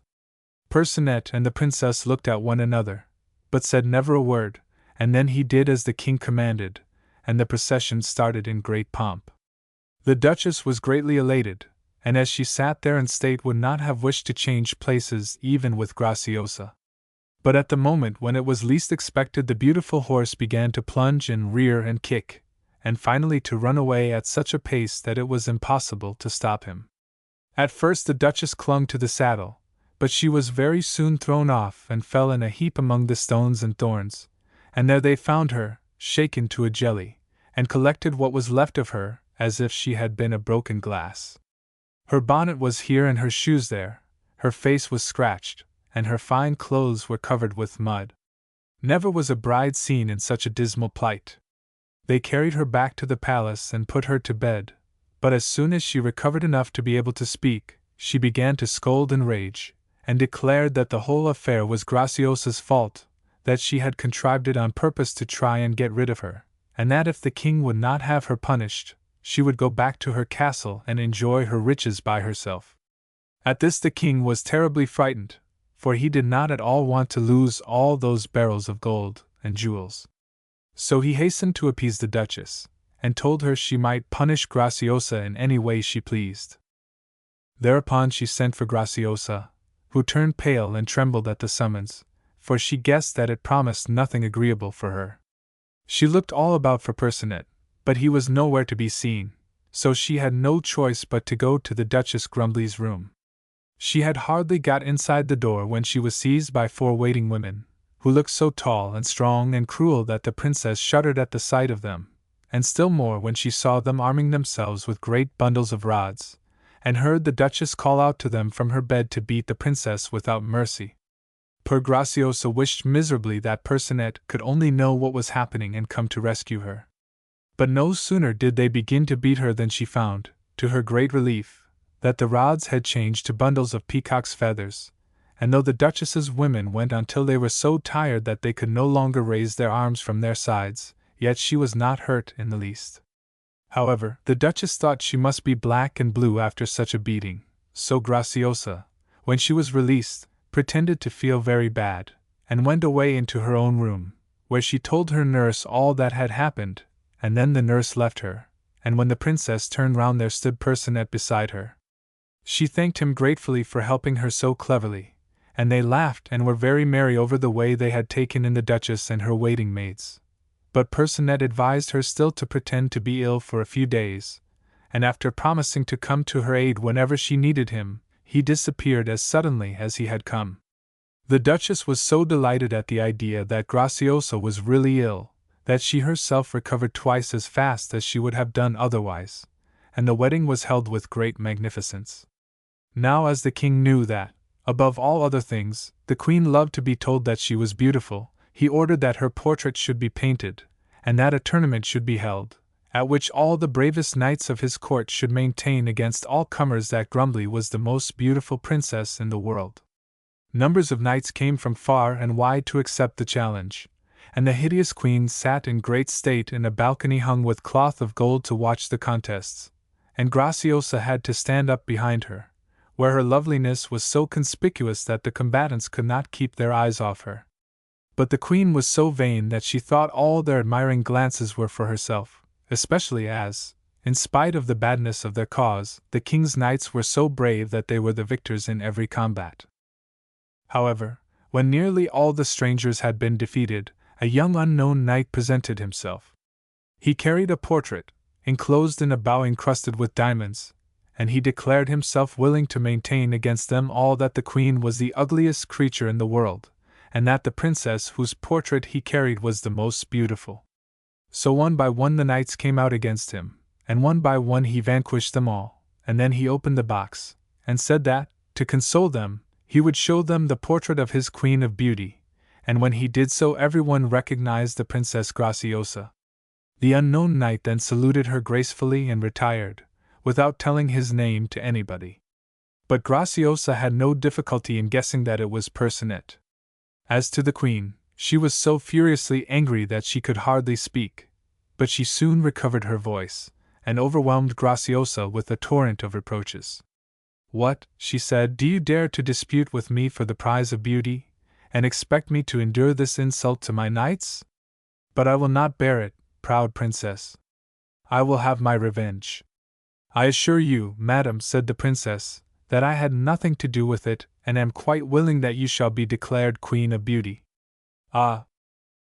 Percinet and the princess looked at one another, but said never a word, and then he did as the king commanded, and the procession started in great pomp. The Duchess was greatly elated, and as she sat there in state would not have wished to change places even with Graciosa. But at the moment when it was least expected, the beautiful horse began to plunge and rear and kick, and finally to run away at such a pace that it was impossible to stop him. At first the Duchess clung to the saddle, but she was very soon thrown off and fell in a heap among the stones and thorns, and there they found her, shaken to a jelly, and collected what was left of her, as if she had been a broken glass. Her bonnet was here and her shoes there, her face was scratched, and her fine clothes were covered with mud. Never was a bride seen in such a dismal plight. They carried her back to the palace and put her to bed, but as soon as she recovered enough to be able to speak, she began to scold and rage, and declared that the whole affair was Graciosa's fault, that she had contrived it on purpose to try and get rid of her, and that if the king would not have her punished, she would go back to her castle and enjoy her riches by herself. At this the king was terribly frightened, for he did not at all want to lose all those barrels of gold and jewels. So he hastened to appease the Duchess, and told her she might punish Graciosa in any way she pleased. Thereupon she sent for Graciosa, who turned pale and trembled at the summons, for she guessed that it promised nothing agreeable for her. She looked all about for Percinet, but he was nowhere to be seen, so she had no choice but to go to the Duchess Grumbly's room. She had hardly got inside the door when she was seized by 4 waiting women, who looked so tall and strong and cruel that the princess shuddered at the sight of them, and still more when she saw them arming themselves with great bundles of rods, and heard the Duchess call out to them from her bed to beat the princess without mercy. Poor Graciosa wished miserably that Percinet could only know what was happening and come to rescue her. But no sooner did they begin to beat her than she found, to her great relief, that the rods had changed to bundles of peacock's feathers, and though the Duchess's women went until they were so tired that they could no longer raise their arms from their sides, yet she was not hurt in the least. However, the Duchess thought she must be black and blue after such a beating, so Graciosa, when she was released, pretended to feel very bad, and went away into her own room, where she told her nurse all that had happened, and then the nurse left her, and when the princess turned round there stood Percinet beside her. She thanked him gratefully for helping her so cleverly, and they laughed and were very merry over the way they had taken in the Duchess and her waiting maids. But Percinet advised her still to pretend to be ill for a few days, and after promising to come to her aid whenever she needed him, he disappeared as suddenly as he had come. The Duchess was so delighted at the idea that Graciosa was really ill, that she herself recovered twice as fast as she would have done otherwise, and the wedding was held with great magnificence. Now as the king knew that, above all other things, the queen loved to be told that she was beautiful, he ordered that her portrait should be painted, and that a tournament should be held, at which all the bravest knights of his court should maintain against all comers that Grumbly was the most beautiful princess in the world. Numbers of knights came from far and wide to accept the challenge, and the hideous queen sat in great state in a balcony hung with cloth of gold to watch the contests, and Graciosa had to stand up behind her, where her loveliness was so conspicuous that the combatants could not keep their eyes off her. But the queen was so vain that she thought all their admiring glances were for herself, especially as, in spite of the badness of their cause, the king's knights were so brave that they were the victors in every combat. However, when nearly all the strangers had been defeated, a young unknown knight presented himself. He carried a portrait, enclosed in a bow encrusted with diamonds, and he declared himself willing to maintain against them all that the queen was the ugliest creature in the world, and that the princess whose portrait he carried was the most beautiful. So one by one the knights came out against him, and one by one he vanquished them all, and then he opened the box, and said that, to console them, he would show them the portrait of his Queen of Beauty, and when he did so everyone recognized the Princess Graciosa. The unknown knight then saluted her gracefully and retired, without telling his name to anybody. But Graciosa had no difficulty in guessing that it was Percinet. As to the queen, she was so furiously angry that she could hardly speak, but she soon recovered her voice, and overwhelmed Graciosa with a torrent of reproaches. "What," she said, "do you dare to dispute with me for the prize of beauty, and expect me to endure this insult to my knights? But I will not bear it, proud princess. I will have my revenge." "I assure you, madam," said the princess, "that I had nothing to do with it, and am quite willing that you shall be declared Queen of Beauty." "Ah!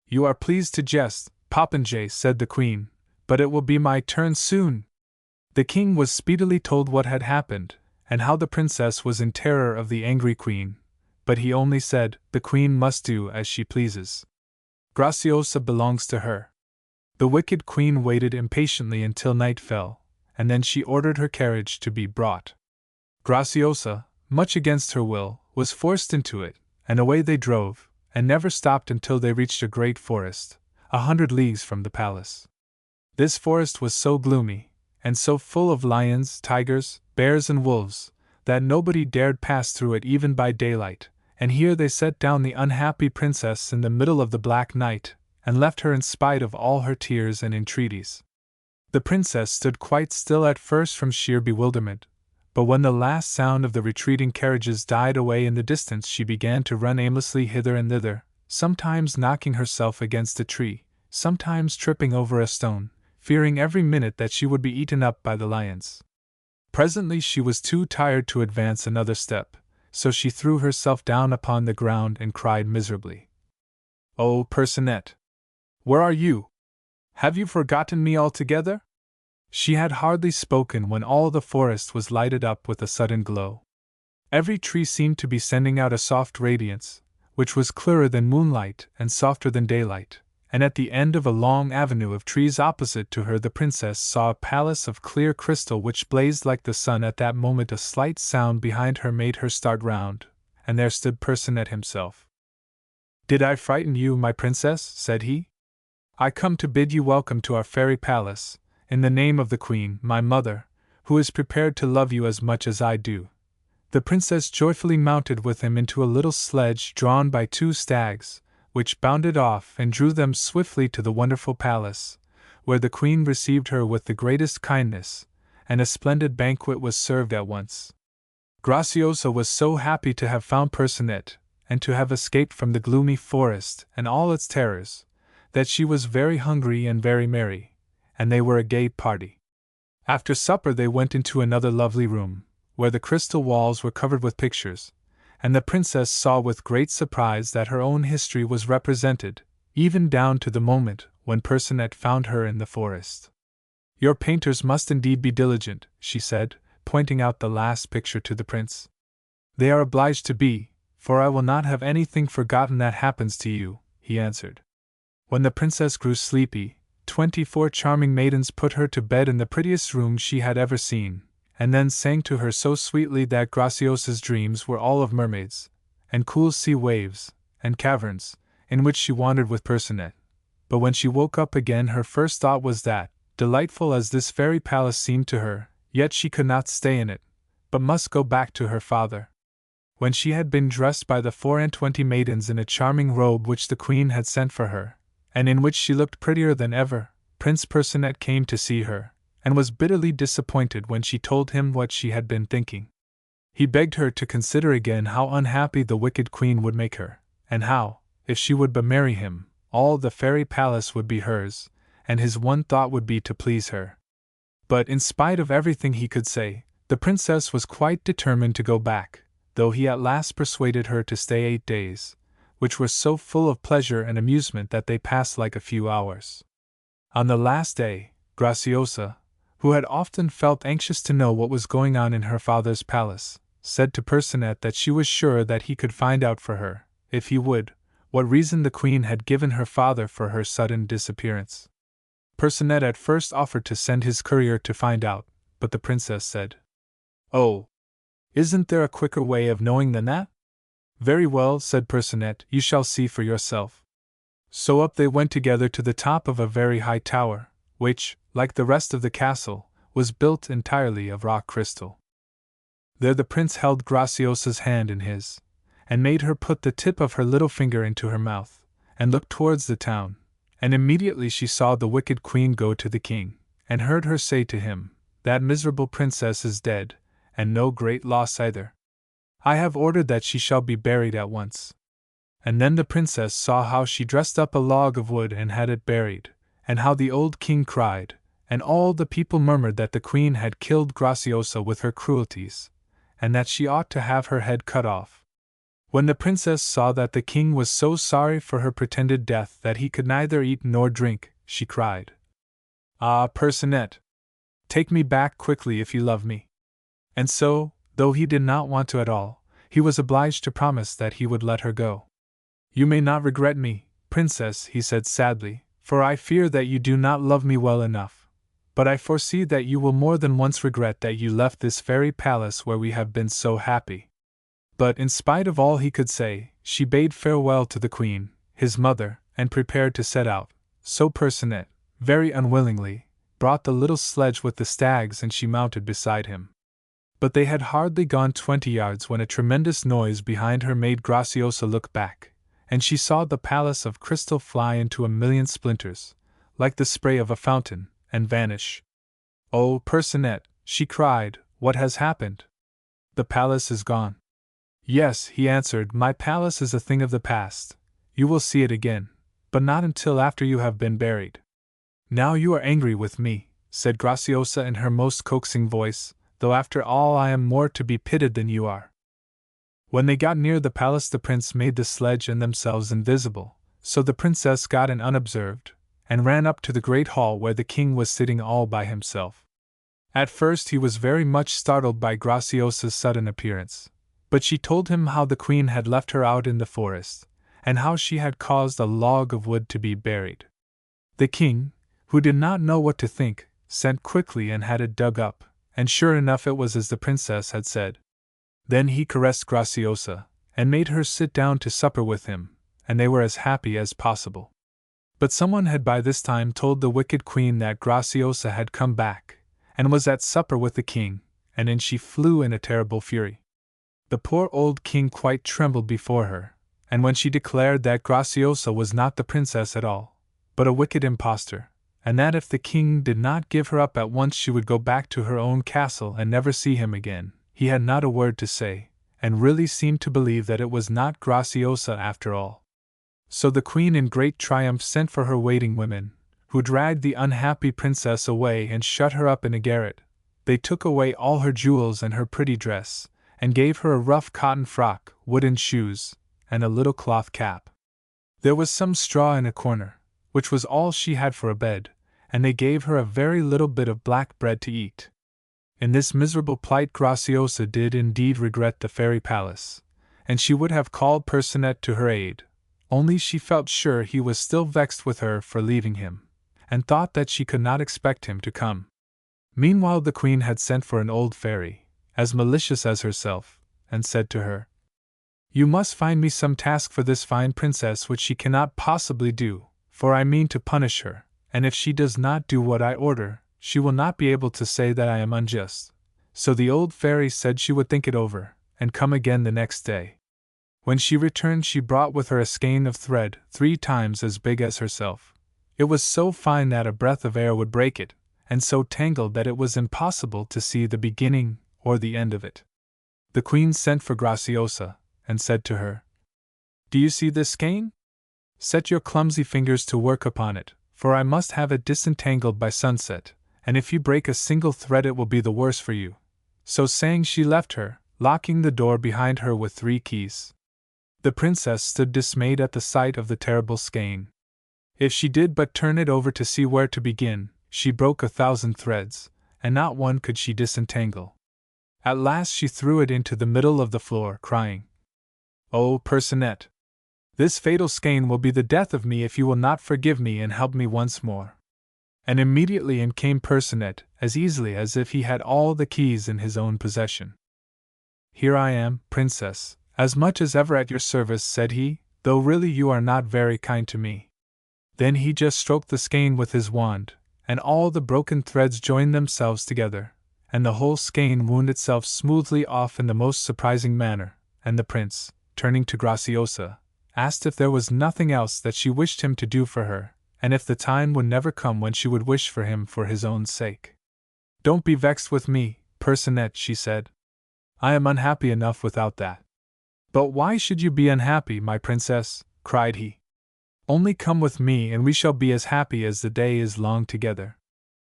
You are pleased to jest, popinjay," said the queen, "but it will be my turn soon." The king was speedily told what had happened, and how the princess was in terror of the angry queen, but he only said, "The queen must do as she pleases. Graciosa belongs to her." The wicked queen waited impatiently until night fell, and then she ordered her carriage to be brought. Graciosa, much against her will, was forced into it, and away they drove, and never stopped until they reached a great forest, 100 leagues from the palace. This forest was so gloomy, and so full of lions, tigers, bears and wolves, that nobody dared pass through it even by daylight, and here they set down the unhappy princess in the middle of the black night, and left her in spite of all her tears and entreaties. The princess stood quite still at first from sheer bewilderment, but when the last sound of the retreating carriages died away in the distance she began to run aimlessly hither and thither, sometimes knocking herself against a tree, sometimes tripping over a stone, fearing every minute that she would be eaten up by the lions. Presently she was too tired to advance another step, so she threw herself down upon the ground and cried miserably. "Oh, Percinet! Where are you? Have you forgotten me altogether?" She had hardly spoken when all the forest was lighted up with a sudden glow. Every tree seemed to be sending out a soft radiance, which was clearer than moonlight and softer than daylight, and at the end of a long avenue of trees opposite to her the princess saw a palace of clear crystal which blazed like the sun. At that moment a slight sound behind her made her start round, and there stood Percinet himself. "Did I frighten you, my princess?" said he. "I come to bid you welcome to our fairy palace, in the name of the Queen, my mother, who is prepared to love you as much as I do." The princess joyfully mounted with him into a little sledge drawn by 2 stags, which bounded off and drew them swiftly to the wonderful palace, where the Queen received her with the greatest kindness, and a splendid banquet was served at once. Graciosa was so happy to have found Percinet, and to have escaped from the gloomy forest and all its terrors, that she was very hungry and very merry, and they were a gay party. After supper they went into another lovely room, where the crystal walls were covered with pictures, and the princess saw with great surprise that her own history was represented, even down to the moment when Percinet found her in the forest. "Your painters must indeed be diligent," she said, pointing out the last picture to the prince. "They are obliged to be, for I will not have anything forgotten that happens to you," he answered. When the princess grew sleepy, 24 charming maidens put her to bed in the prettiest room she had ever seen, and then sang to her so sweetly that Graciosa's dreams were all of mermaids, and cool sea waves, and caverns, in which she wandered with Percinet. But when she woke up again her first thought was that, delightful as this fairy palace seemed to her, yet she could not stay in it, but must go back to her father. When she had been dressed by the 24 maidens in a charming robe which the Queen had sent for her, and in which she looked prettier than ever, Prince Percinet came to see her, and was bitterly disappointed when she told him what she had been thinking. He begged her to consider again how unhappy the wicked Queen would make her, and how, if she would but marry him, all the fairy palace would be hers, and his one thought would be to please her. But in spite of everything he could say, the princess was quite determined to go back, though he at last persuaded her to stay 8 days, which were so full of pleasure and amusement that they passed like a few hours. On the last day, Graciosa, who had often felt anxious to know what was going on in her father's palace, said to Percinet that she was sure that he could find out for her, if he would, what reason the Queen had given her father for her sudden disappearance. Percinet at first offered to send his courier to find out, but the princess said, "Oh, isn't there a quicker way of knowing than that?" "Very well," said Percinet, "you shall see for yourself." So up they went together to the top of a very high tower, which, like the rest of the castle, was built entirely of rock crystal. There the prince held Graciosa's hand in his, and made her put the tip of her little finger into her mouth, and look towards the town, and immediately she saw the wicked Queen go to the king, and heard her say to him, "That miserable princess is dead, and no great loss either. I have ordered that she shall be buried at once." And then the princess saw how she dressed up a log of wood and had it buried, and how the old king cried, and all the people murmured that the Queen had killed Graciosa with her cruelties, and that she ought to have her head cut off. When the princess saw that the king was so sorry for her pretended death that he could neither eat nor drink, she cried, "Ah, Percinet! Take me back quickly if you love me." And so, though he did not want to at all, he was obliged to promise that he would let her go. "You may not regret me, princess," he said sadly, "for I fear that you do not love me well enough. But I foresee that you will more than once regret that you left this fairy palace where we have been so happy." But in spite of all he could say, she bade farewell to the Queen, his mother, and prepared to set out. So Percinet, very unwillingly, brought the little sledge with the stags and she mounted beside him. But they had hardly gone 20 yards when a tremendous noise behind her made Graciosa look back, and she saw the palace of crystal fly into a million splinters, like the spray of a fountain, and vanish. "Oh, Percinet," she cried, "what has happened? The palace is gone." "Yes," he answered, "my palace is a thing of the past. You will see it again, but not until after you have been buried." "Now you are angry with me," said Graciosa in her most coaxing voice, "though after all I am more to be pitied than you are." When they got near the palace the prince made the sledge and themselves invisible, so the princess got in unobserved, and ran up to the great hall where the king was sitting all by himself. At first he was very much startled by Graciosa's sudden appearance, but she told him how the Queen had left her out in the forest, and how she had caused a log of wood to be buried. The king, who did not know what to think, sent quickly and had it dug up, and sure enough it was as the princess had said. Then he caressed Graciosa, and made her sit down to supper with him, and they were as happy as possible. But someone had by this time told the wicked queen that Graciosa had come back, and was at supper with the king, and in she flew in a terrible fury. The poor old king quite trembled before her, and when she declared that Graciosa was not the princess at all, but a wicked impostor, and that if the king did not give her up at once she would go back to her own castle and never see him again, he had not a word to say, and really seemed to believe that it was not Graciosa after all. So the queen in great triumph sent for her waiting women, who dragged the unhappy princess away and shut her up in a garret. They took away all her jewels and her pretty dress, and gave her a rough cotton frock, wooden shoes, and a little cloth cap. There was some straw in a corner, which was all she had for a bed, and they gave her a very little bit of black bread to eat. In this miserable plight Graciosa did indeed regret the fairy palace, and she would have called Percinet to her aid, only she felt sure he was still vexed with her for leaving him, and thought that she could not expect him to come. Meanwhile the queen had sent for an old fairy, as malicious as herself, and said to her, "You must find me some task for this fine princess which she cannot possibly do, for I mean to punish her, and if she does not do what I order, she will not be able to say that I am unjust." So the old fairy said she would think it over, and come again the next day. When she returned she brought with her a skein of thread 3 times as big as herself. It was so fine that a breath of air would break it, and so tangled that it was impossible to see the beginning or the end of it. The queen sent for Graciosa, and said to her, "Do you see this skein? Set your clumsy fingers to work upon it, for I must have it disentangled by sunset, and if you break a single thread it will be the worse for you." So saying she left her, locking the door behind her with 3 keys. The princess stood dismayed at the sight of the terrible skein. If she did but turn it over to see where to begin, she broke 1,000 threads, and not one could she disentangle. At last she threw it into the middle of the floor, crying, "Oh, Percinet! This fatal skein will be the death of me if you will not forgive me and help me once more." And immediately in came Percinet, as easily as if he had all the keys in his own possession. "Here I am, princess, as much as ever at your service," said he, "though really you are not very kind to me." Then he just stroked the skein with his wand, and all the broken threads joined themselves together, and the whole skein wound itself smoothly off in the most surprising manner, and the prince, turning to Graciosa, asked if there was nothing else that she wished him to do for her, and if the time would never come when she would wish for him for his own sake. "Don't be vexed with me, Percinet," she said. "I am unhappy enough without that." "But why should you be unhappy, my princess?" cried he. "Only come with me and we shall be as happy as the day is long together."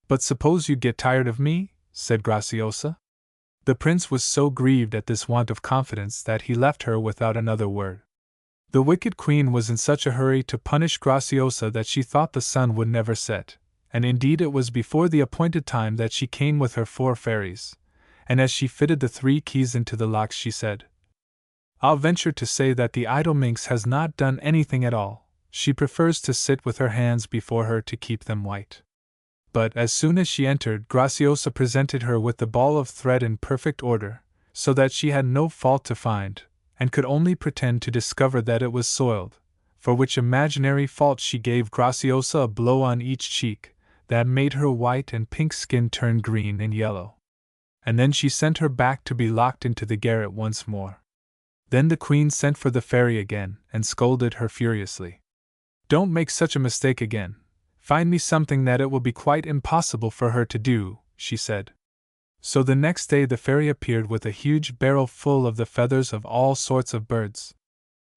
"But suppose you get tired of me?" said Graciosa. The prince was so grieved at this want of confidence that he left her without another word. The wicked queen was in such a hurry to punish Graciosa that she thought the sun would never set, and indeed it was before the appointed time that she came with her 4 fairies, and as she fitted the 3 keys into the locks she said, "I'll venture to say that the idle minx has not done anything at all. She prefers to sit with her hands before her to keep them white." But as soon as she entered, Graciosa presented her with the ball of thread in perfect order, so that she had no fault to find, and could only pretend to discover that it was soiled, for which imaginary fault she gave Graciosa a blow on each cheek, that made her white and pink skin turn green and yellow. And then she sent her back to be locked into the garret once more. Then the queen sent for the fairy again, and scolded her furiously. "Don't make such a mistake again. Find me something that it will be quite impossible for her to do," she said. So the next day the fairy appeared with a huge barrel full of the feathers of all sorts of birds.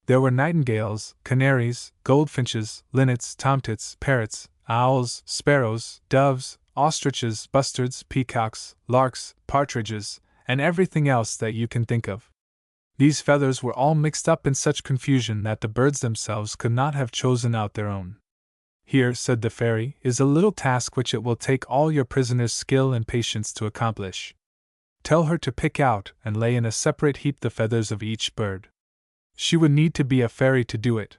There were nightingales, canaries, goldfinches, linnets, tomtits, parrots, owls, sparrows, doves, ostriches, bustards, peacocks, larks, partridges, and everything else that you can think of. These feathers were all mixed up in such confusion that the birds themselves could not have chosen out their own. "Here," said the fairy, "is a little task which it will take all your prisoner's skill and patience to accomplish. Tell her to pick out and lay in a separate heap the feathers of each bird. She would need to be a fairy to do it.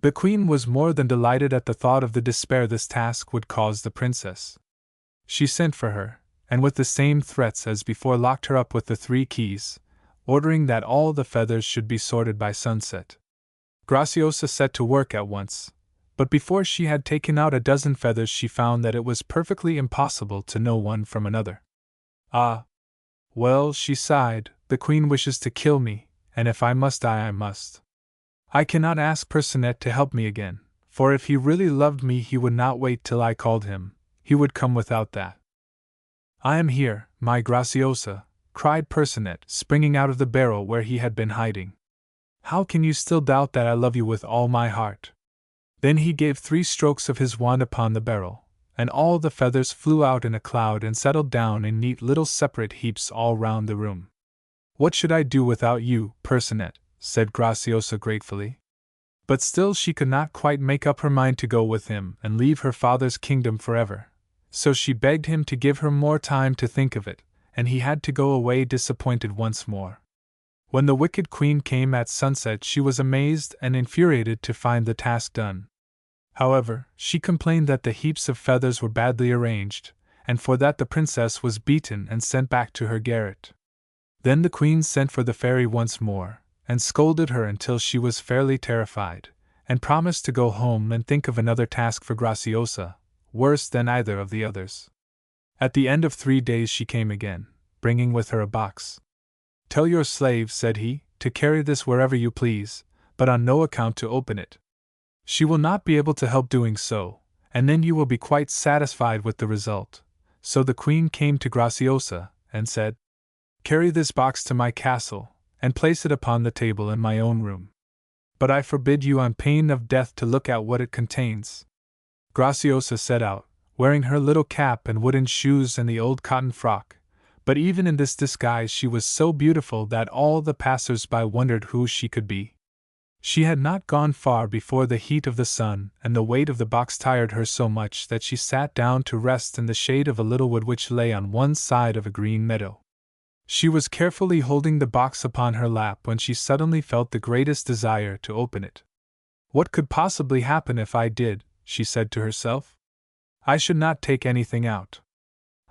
The queen was more than delighted at the thought of the despair this task would cause the princess. She sent for her, and with the same threats as before locked her up with the 3 keys, ordering that all the feathers should be sorted by sunset. Graciosa set to work at once, but before she had taken out a dozen feathers she found that it was perfectly impossible to know one from another. Ah! Well, she sighed, the queen wishes to kill me, and if I must die I must. I cannot ask Percinet to help me again, for if he really loved me he would not wait till I called him, he would come without that. I am here, my Graciosa, cried Percinet, springing out of the barrel where he had been hiding. How can you still doubt that I love you with all my heart? Then he gave 3 strokes of his wand upon the barrel, and all the feathers flew out in a cloud and settled down in neat little separate heaps all round the room. What should I do without you, Percinet? Said Graciosa gratefully. But still she could not quite make up her mind to go with him and leave her father's kingdom forever, so she begged him to give her more time to think of it, and he had to go away disappointed once more. When the wicked queen came at sunset she was amazed and infuriated to find the task done. However, she complained that the heaps of feathers were badly arranged, and for that the princess was beaten and sent back to her garret. Then the queen sent for the fairy once more, and scolded her until she was fairly terrified, and promised to go home and think of another task for Graciosa, worse than either of the others. At the end of 3 days she came again, bringing with her a box. Tell your slave, said he, to carry this wherever you please, but on no account to open it. She will not be able to help doing so, and then you will be quite satisfied with the result. So the queen came to Graciosa, and said, Carry this box to my castle, and place it upon the table in my own room. But I forbid you on pain of death to look at what it contains. Graciosa set out, wearing her little cap and wooden shoes and the old cotton frock, but even in this disguise she was so beautiful that all the passers-by wondered who she could be. She had not gone far before the heat of the sun and the weight of the box tired her so much that she sat down to rest in the shade of a little wood which lay on one side of a green meadow. She was carefully holding the box upon her lap when she suddenly felt the greatest desire to open it. What could possibly happen if I did, she said to herself. I should not take anything out.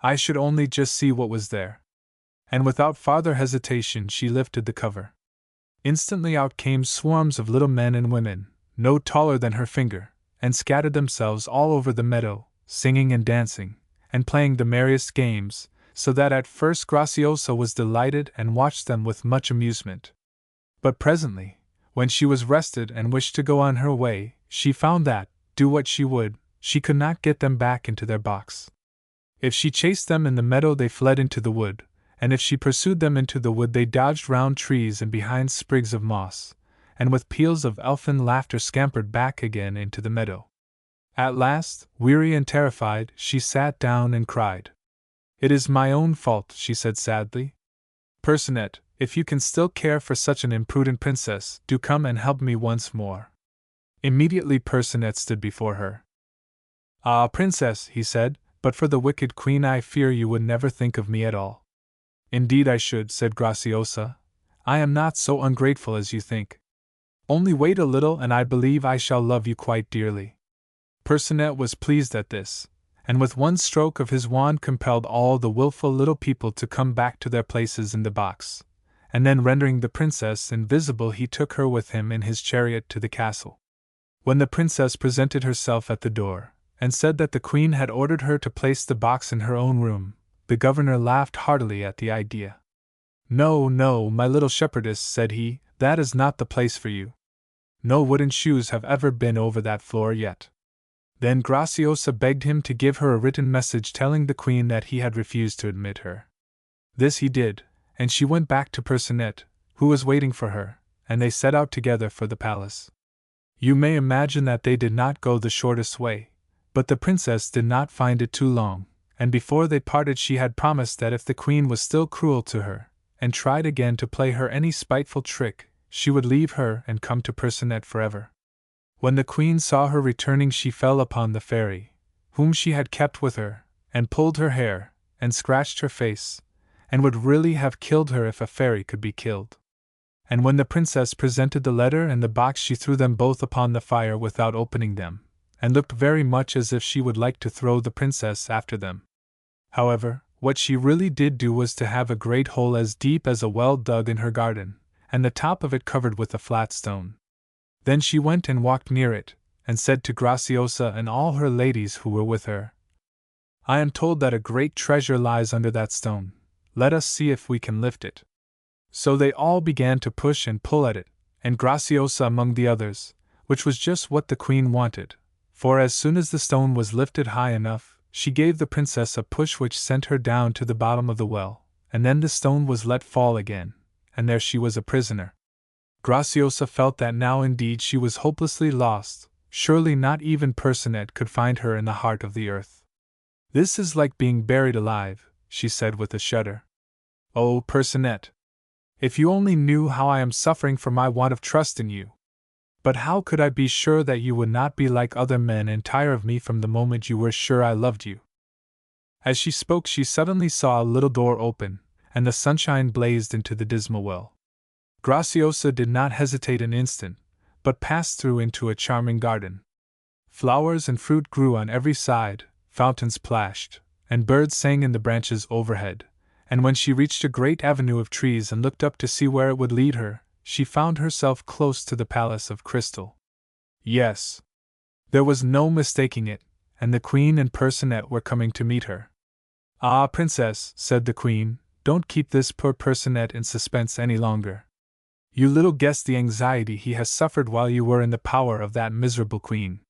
I should only just see what was there. And without farther hesitation she lifted the cover. Instantly out came swarms of little men and women, no taller than her finger, and scattered themselves all over the meadow, singing and dancing, and playing the merriest games, so that at first Graciosa was delighted and watched them with much amusement. But presently, when she was rested and wished to go on her way, she found that, do what she would, she could not get them back into their box. If she chased them in the meadow they fled into the wood, and if she pursued them into the wood they dodged round trees and behind sprigs of moss, and with peals of elfin laughter scampered back again into the meadow. At last, weary and terrified, she sat down and cried. It is my own fault, she said sadly. Percinet, if you can still care for such an imprudent princess, do come and help me once more. Immediately Percinet stood before her. Ah, princess, he said, but for the wicked queen I fear you would never think of me at all. Indeed I should, said Graciosa. I am not so ungrateful as you think. Only wait a little and I believe I shall love you quite dearly. Percinet was pleased at this, and with one stroke of his wand compelled all the wilful little people to come back to their places in the box, and then rendering the princess invisible he took her with him in his chariot to the castle. When the princess presented herself at the door, and said that the queen had ordered her to place the box in her own room, the governor laughed heartily at the idea. No, no, my little shepherdess, said he, that is not the place for you. No wooden shoes have ever been over that floor yet. Then Graciosa begged him to give her a written message telling the queen that he had refused to admit her. This he did, and she went back to Percinet, who was waiting for her, and they set out together for the palace. You may imagine that they did not go the shortest way, but the princess did not find it too long, and before they parted she had promised that if the queen was still cruel to her, and tried again to play her any spiteful trick, she would leave her and come to Percinet forever. When the queen saw her returning she fell upon the fairy, whom she had kept with her, and pulled her hair, and scratched her face, and would really have killed her if a fairy could be killed. and when the princess presented the letter and the box she threw them both upon the fire without opening them, and looked very much as if she would like to throw the princess after them. However, what she really did do was to have a great hole as deep as a well dug in her garden, and the top of it covered with a flat stone. Then she went and walked near it, and said to Graciosa and all her ladies who were with her, "I am told that a great treasure lies under that stone. Let us see if we can lift it." So they all began to push and pull at it, and Graciosa among the others, which was just what the queen wanted, for as soon as the stone was lifted high enough, she gave the princess a push which sent her down to the bottom of the well, and then the stone was let fall again, and there she was a prisoner. Graciosa felt that now indeed she was hopelessly lost. Surely not even Percinet could find her in the heart of the earth. "This is like being buried alive," she said with a shudder. "Oh, Percinet! If you only knew how I am suffering for my want of trust in you! But how could I be sure that you would not be like other men and tire of me from the moment you were sure I loved you?" As she spoke, she suddenly saw a little door open, and the sunshine blazed into the dismal well. Graciosa did not hesitate an instant, but passed through into a charming garden. Flowers and fruit grew on every side, fountains plashed, and birds sang in the branches overhead, and when she reached a great avenue of trees and looked up to see where it would lead her, she found herself close to the palace of crystal. Yes, there was no mistaking it, and the queen and Percinet were coming to meet her. "Ah, princess," said the queen, "don't keep this poor Percinet in suspense any longer. You little guess the anxiety he has suffered while you were in the power of that miserable queen."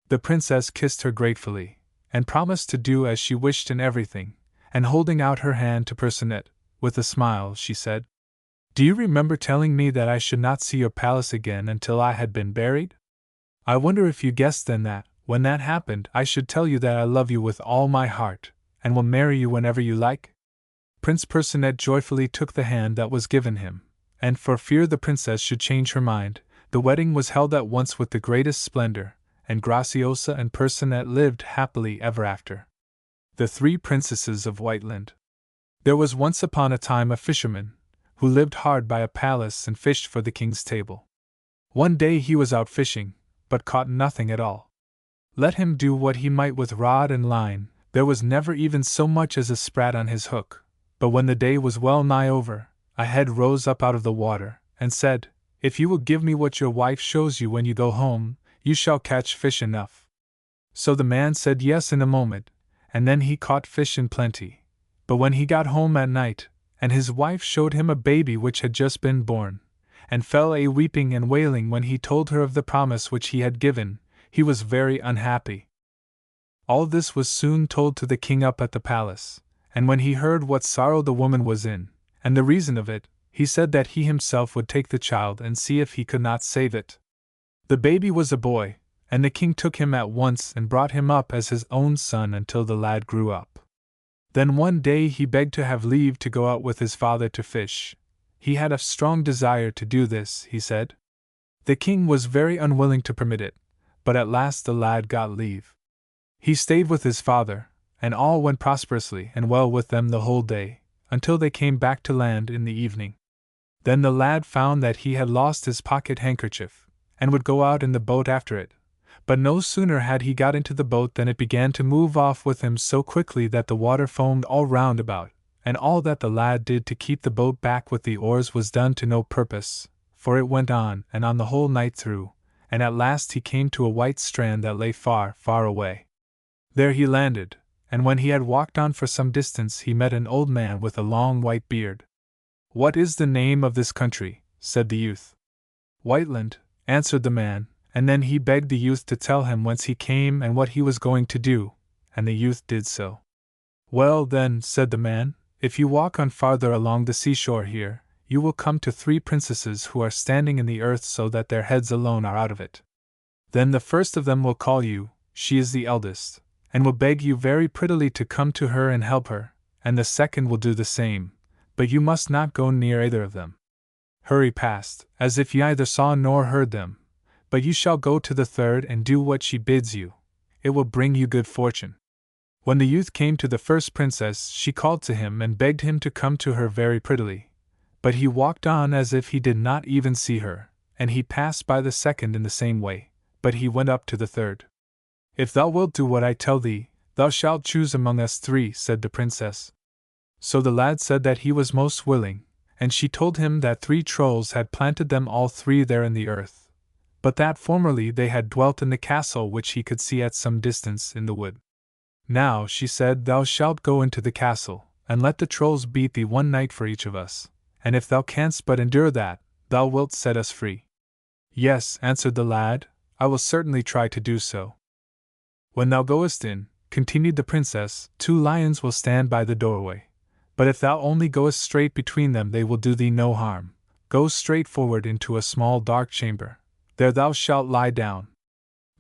The princess kissed her gratefully, and promised to do as she wished in everything, and holding out her hand to Percinet, with a smile, she said, "Do you remember telling me that I should not see your palace again until I had been buried? I wonder if you guessed then that, when that happened, I should tell you that I love you with all my heart, and will marry you whenever you like?" Prince Percinet joyfully took the hand that was given him, and for fear the princess should change her mind, the wedding was held at once with the greatest splendor, and Graciosa and Percinet lived happily ever after. The Three Princesses of Whiteland. There was once upon a time a fisherman, who lived hard by a palace and fished for the king's table. One day he was out fishing, but caught nothing at all. Let him do what he might with rod and line, there was never even so much as a sprat on his hook. But when the day was well nigh over, a head rose up out of the water, and said, "If you will give me what your wife shows you when you go home, you shall catch fish enough." So the man said yes in a moment, and then he caught fish in plenty. But when he got home at night, and his wife showed him a baby which had just been born, and fell a weeping and wailing when he told her of the promise which he had given, he was very unhappy. All this was soon told to the king up at the palace, and when he heard what sorrow the woman was in, and the reason of it, he said that he himself would take the child and see if he could not save it. The baby was a boy, and the king took him at once and brought him up as his own son until the lad grew up. Then one day he begged to have leave to go out with his father to fish. He had a strong desire to do this, he said. The king was very unwilling to permit it, but at last the lad got leave. He stayed with his father, and all went prosperously and well with them the whole day, until they came back to land in the evening. Then the lad found that he had lost his pocket handkerchief, and would go out in the boat after it. But no sooner had he got into the boat than it began to move off with him so quickly that the water foamed all round about, and all that the lad did to keep the boat back with the oars was done to no purpose, for it went on and on the whole night through, and at last he came to a white strand that lay far, far away. There he landed, and when he had walked on for some distance he met an old man with a long white beard. "What is the name of this country?" said the youth. "Whiteland," answered the man, and then he begged the youth to tell him whence he came and what he was going to do, and the youth did so. "Well, then," said the man, "if you walk on farther along the seashore here, you will come to three princesses who are standing in the earth so that their heads alone are out of it. Then the first of them will call you, she is the eldest, and will beg you very prettily to come to her and help her, and the second will do the same, but you must not go near either of them. Hurry past, as if you neither saw nor heard them, but you shall go to the third and do what she bids you. It will bring you good fortune." When the youth came to the first princess, she called to him and begged him to come to her very prettily, but he walked on as if he did not even see her, and he passed by the second in the same way, but he went up to the third. "If thou wilt do what I tell thee, thou shalt choose among us three," said the princess. So the lad said that he was most willing, and she told him that 3 trolls had planted them all 3 there in the earth, but that formerly they had dwelt in the castle which he could see at some distance in the wood. "Now," she said, "thou shalt go into the castle, and let the trolls beat thee one night for each of us, and if thou canst but endure that, thou wilt set us free." "Yes," answered the lad, "I will certainly try to do so." "When thou goest in," continued the princess, 2 lions will stand by the doorway. But if thou only goest straight between them, they will do thee no harm. Go straight forward into a small dark chamber. There thou shalt lie down.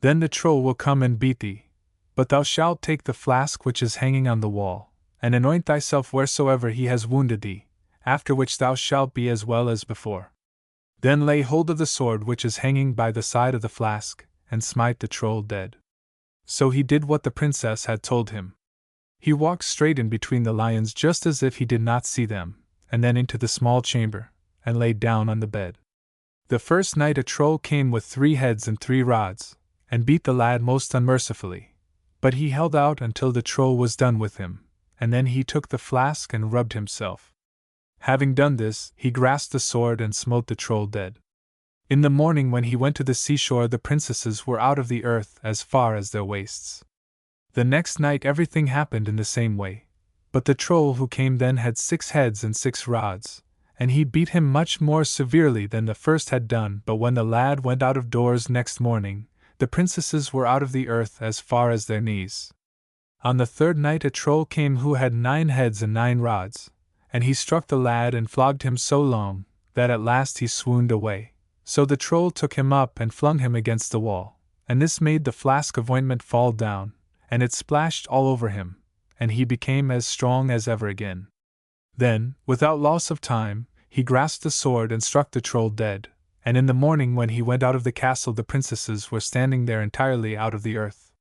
Then the troll will come and beat thee. But thou shalt take the flask which is hanging on the wall, and anoint thyself wheresoever he has wounded thee, after which thou shalt be as well as before. Then lay hold of the sword which is hanging by the side of the flask, and smite the troll dead. So he did what the princess had told him. He walked straight in between the lions just as if he did not see them, and then into the small chamber, and lay down on the bed. The first night a troll came with 3 heads and 3 rods, and beat the lad most unmercifully. But he held out until the troll was done with him, and then he took the flask and rubbed himself. Having done this, he grasped the sword and smote the troll dead. In the morning when he went to the seashore, the princesses were out of the earth as far as their waists. The next night everything happened in the same way, but the troll who came then had 6 heads and 6 rods, and he beat him much more severely than the first had done. But when the lad went out of doors next morning, the princesses were out of the earth as far as their knees. On the 3rd night a troll came who had 9 heads and 9 rods, and he struck the lad and flogged him so long, that at last he swooned away. So the troll took him up and flung him against the wall, and this made the flask of ointment fall down, and it splashed all over him, and he became as strong as ever again. Then, without loss of time, he grasped the sword and struck the troll dead, and in the morning when he went out of the castle the princesses were standing there entirely out of the earth.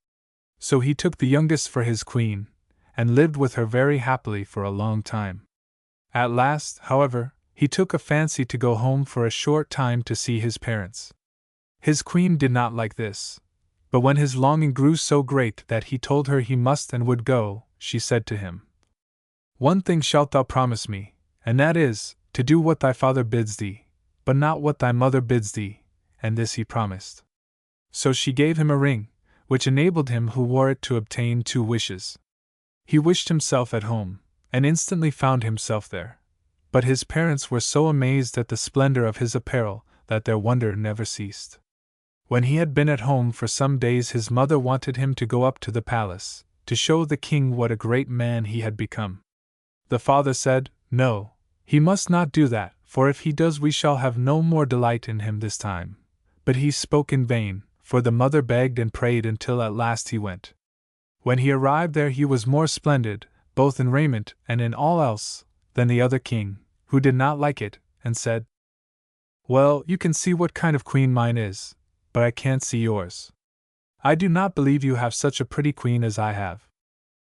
So he took the youngest for his queen, and lived with her very happily for a long time. At last, however, he took a fancy to go home for a short time to see his parents. His queen did not like this, but when his longing grew so great that he told her he must and would go, she said to him, "One thing shalt thou promise me, and that is, to do what thy father bids thee, but not what thy mother bids thee," and this he promised. So she gave him a ring, which enabled him who wore it to obtain 2 wishes. He wished himself at home, and instantly found himself there. But his parents were so amazed at the splendor of his apparel that their wonder never ceased. When he had been at home for some days, his mother wanted him to go up to the palace, to show the king what a great man he had become. The father said, "No, he must not do that, for if he does we shall have no more delight in him this time." But he spoke in vain, for the mother begged and prayed until at last he went. When he arrived there he was more splendid, both in raiment and in all else, than the other king, who did not like it, and said, "Well, you can see what kind of queen mine is, but I can't see yours. I do not believe you have such a pretty queen as I have.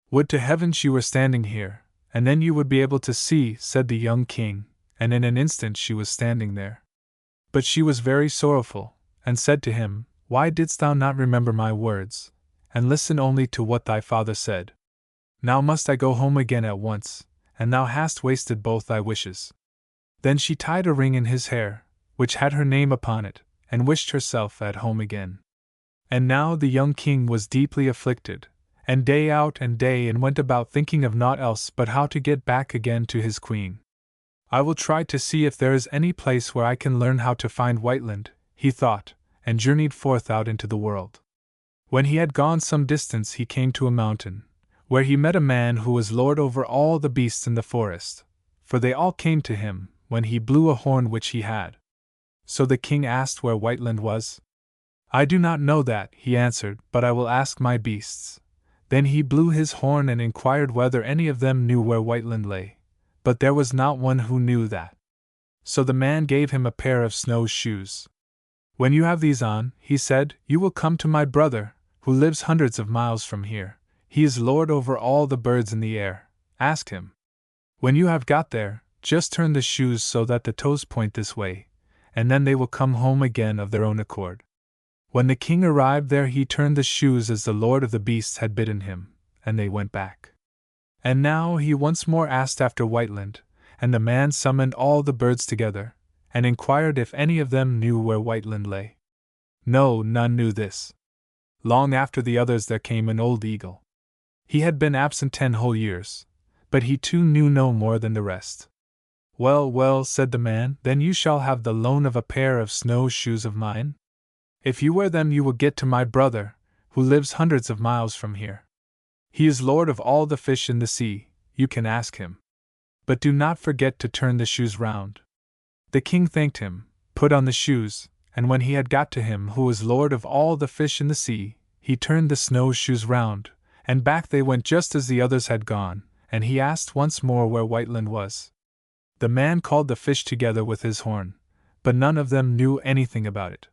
Would to heaven she were standing here, and then you would be able to see," said the young king, and in an instant she was standing there. But she was very sorrowful, and said to him, "Why didst thou not remember my words, and listen only to what thy father said? Now must I go home again at once, and thou hast wasted both thy wishes." Then she tied a ring in his hair, which had her name upon it, and wished herself at home again. And now the young king was deeply afflicted, and day out and day in went about thinking of naught else but how to get back again to his queen. "I will try to see if there is any place where I can learn how to find Whiteland," he thought, and journeyed forth out into the world. When he had gone some distance he came to a mountain, where he met a man who was lord over all the beasts in the forest, for they all came to him when he blew a horn which he had. So the king asked where Whiteland was. "I do not know that," he answered, "but I will ask my beasts." Then he blew his horn and inquired whether any of them knew where Whiteland lay, but there was not one who knew that. So the man gave him a pair of snow shoes. "When you have these on," he said, "you will come to my brother, who lives hundreds of miles from here. He is lord over all the birds in the air. Ask him. When you have got there, just turn the shoes so that the toes point this way, and then they will come home again of their own accord. When the king arrived there, he turned the shoes as the lord of the beasts had bidden him, and they went back. And now he once more asked after Whiteland, and the man summoned all the birds together, and inquired if any of them knew where Whiteland lay. No, none knew this. Long after the others there came an old eagle. He had been absent 10 whole years, but he too knew no more than the rest. Well, well, said the man, then you shall have the loan of a pair of snowshoes of mine. If you wear them you will get to my brother, who lives hundreds of miles from here. He is lord of all the fish in the sea, you can ask him. But do not forget to turn the shoes round. The king thanked him, put on the shoes, and when he had got to him who was lord of all the fish in the sea, he turned the snowshoes round, and back they went just as the others had gone, and he asked once more where Whiteland was. The man called the fish together with his horn, but none of them knew anything about it.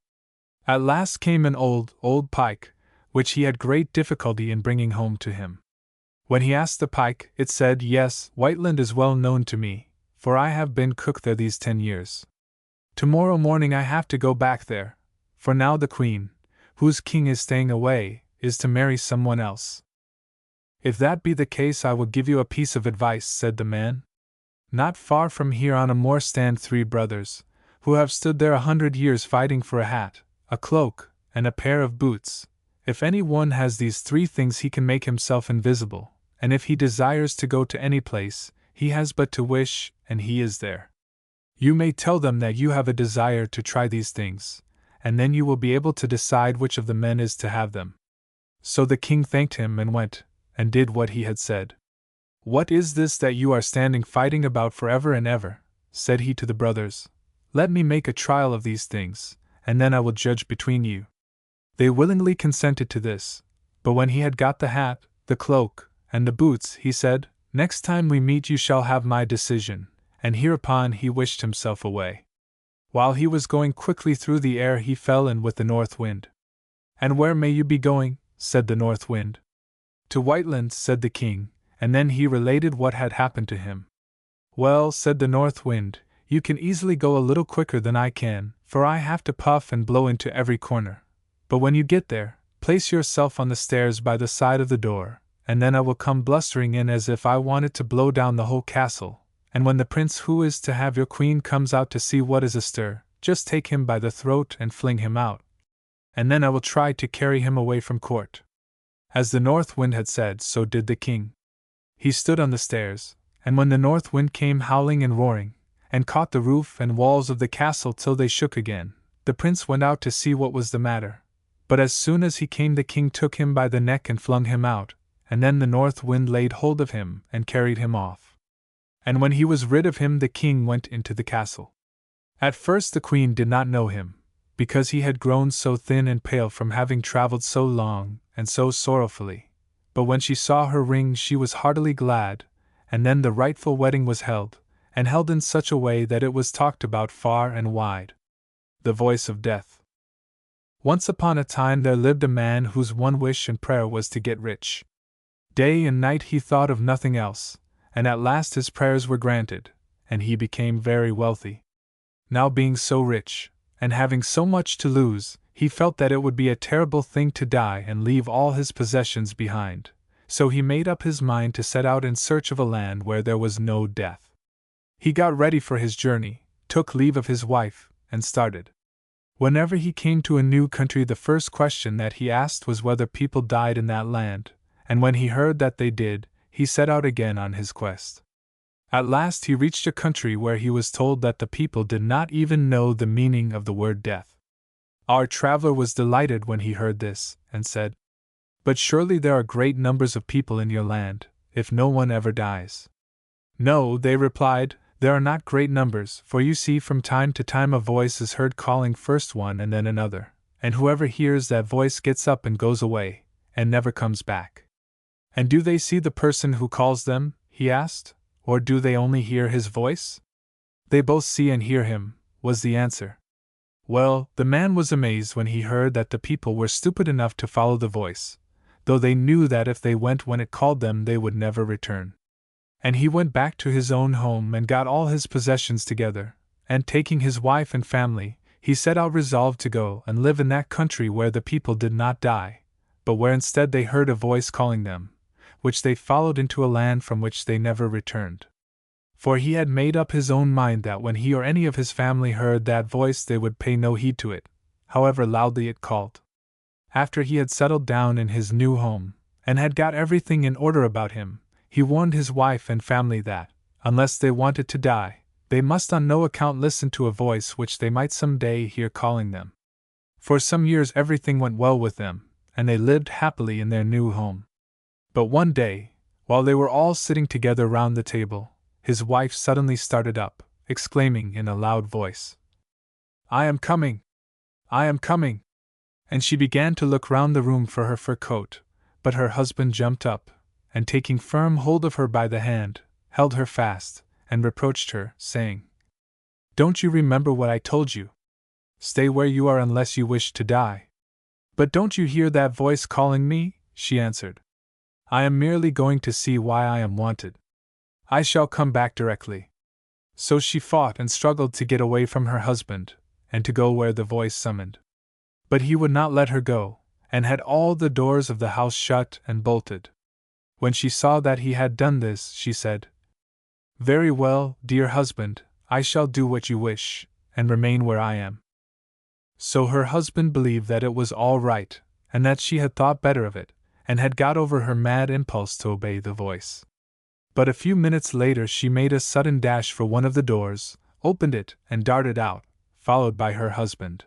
At last came an old pike, which he had great difficulty in bringing home to him. When he asked the pike, it said, Yes, Whiteland is well known to me, for I have been cook there these 10 years. Tomorrow morning I have to go back there, for now the queen, whose king is staying away, is to marry someone else. If that be the case I will give you a piece of advice, said the man. Not far from here on a moor stand 3 brothers, who have stood there 100 years fighting for a hat, a cloak, and a pair of boots. If any one has these 3 things he can make himself invisible, and if he desires to go to any place, he has but to wish, and he is there. You may tell them that you have a desire to try these things, and then you will be able to decide which of the men is to have them. So the king thanked him and went, and did what he had said. What is this that you are standing fighting about forever and ever? Said he to the brothers. Let me make a trial of these things, and then I will judge between you. They willingly consented to this, but when he had got the hat, the cloak, and the boots, he said, Next time we meet you shall have my decision, and hereupon he wished himself away. While he was going quickly through the air he fell in with the north wind. And where may you be going? Said the north wind. To Whiteland, said the king, and then he related what had happened to him. Well, said the north wind, you can easily go a little quicker than I can, for I have to puff and blow into every corner. But when you get there, place yourself on the stairs by the side of the door, and then I will come blustering in as if I wanted to blow down the whole castle, and when the prince who is to have your queen comes out to see what is astir, just take him by the throat and fling him out. And then I will try to carry him away from court. As the north wind had said, so did the king. He stood on the stairs, and when the north wind came howling and roaring, and caught the roof and walls of the castle till they shook again, the prince went out to see what was the matter. But as soon as he came the king took him by the neck and flung him out, and then the north wind laid hold of him and carried him off. And when he was rid of him the king went into the castle. At first the queen did not know him, because he had grown so thin and pale from having travelled so long and so sorrowfully. But when she saw her ring she was heartily glad, and then the rightful wedding was held, and held in such a way that it was talked about far and wide. The voice of death. Once upon a time there lived a man whose one wish and prayer was to get rich. Day and night he thought of nothing else, and at last his prayers were granted, and he became very wealthy. Now being so rich, and having so much to lose, he felt that it would be a terrible thing to die and leave all his possessions behind, so he made up his mind to set out in search of a land where there was no death. He got ready for his journey, took leave of his wife, and started. Whenever he came to a new country the first question that he asked was whether people died in that land, and when he heard that they did, he set out again on his quest. At last he reached a country where he was told that the people did not even know the meaning of the word death. Our traveler was delighted when he heard this, and said, But surely there are great numbers of people in your land, if no one ever dies. No, they replied, there are not great numbers, for you see from time to time a voice is heard calling first one and then another, and whoever hears that voice gets up and goes away, and never comes back. And do they see the person who calls them? He asked, or do they only hear his voice? They both see and hear him, was the answer. Well, the man was amazed when he heard that the people were stupid enough to follow the voice, though they knew that if they went when it called them they would never return. And he went back to his own home and got all his possessions together, and taking his wife and family, he set out resolved to go and live in that country where the people did not die, but where instead they heard a voice calling them, which they followed into a land from which they never returned. For he had made up his own mind that when he or any of his family heard that voice they would pay no heed to it, however loudly it called. After he had settled down in his new home, and had got everything in order about him, he warned his wife and family that, unless they wanted to die, they must on no account listen to a voice which they might some day hear calling them. For some years everything went well with them, and they lived happily in their new home. But one day, while they were all sitting together round the table, his wife suddenly started up, exclaiming in a loud voice, "I am coming! I am coming!" And she began to look round the room for her fur coat, but her husband jumped up, and taking firm hold of her by the hand, held her fast, and reproached her, saying, "Don't you remember what I told you? Stay where you are unless you wish to die." "But don't you hear that voice calling me?" she answered. "I am merely going to see why I am wanted. I shall come back directly." So she fought and struggled to get away from her husband, and to go where the voice summoned. But he would not let her go, and had all the doors of the house shut and bolted. When she saw that he had done this, she said, "Very well, dear husband, I shall do what you wish, and remain where I am." So her husband believed that it was all right, and that she had thought better of it, and had got over her mad impulse to obey the voice. But a few minutes later she made a sudden dash for one of the doors, opened it, and darted out, followed by her husband.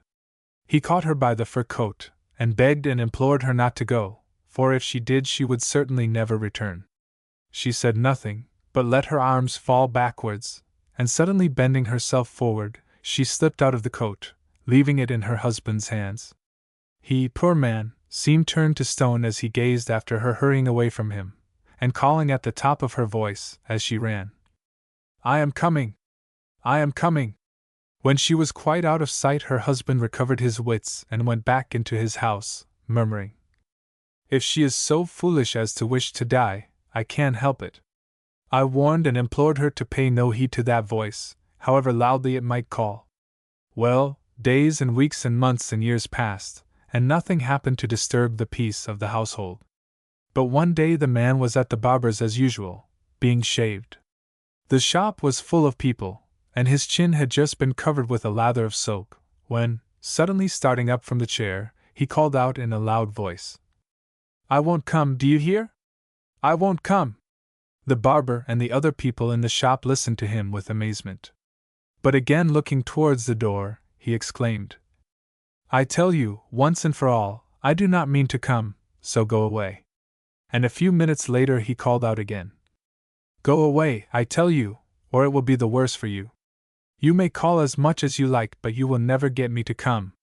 He caught her by the fur coat, and begged and implored her not to go, for if she did she would certainly never return. She said nothing, but let her arms fall backwards, and suddenly bending herself forward, she slipped out of the coat, leaving it in her husband's hands. He, poor man, seemed turned to stone as he gazed after her hurrying away from him, and calling at the top of her voice, as she ran, "I am coming! I am coming!" When she was quite out of sight her husband recovered his wits and went back into his house, murmuring, "If she is so foolish as to wish to die, I can't help it." I warned and implored her to pay no heed to that voice, however loudly it might call. Well, days and weeks and months and years passed, and nothing happened to disturb the peace of the household. But one day the man was at the barber's as usual, being shaved. The shop was full of people, and his chin had just been covered with a lather of soap, when, suddenly starting up from the chair, he called out in a loud voice, "I won't come, do you hear? I won't come!" The barber and the other people in the shop listened to him with amazement. But again looking towards the door, he exclaimed, "I tell you, once and for all, I do not mean to come, so go away." And a few minutes later he called out again, "Go away, I tell you, or it will be the worse for you. You may call as much as you like, but you will never get me to come."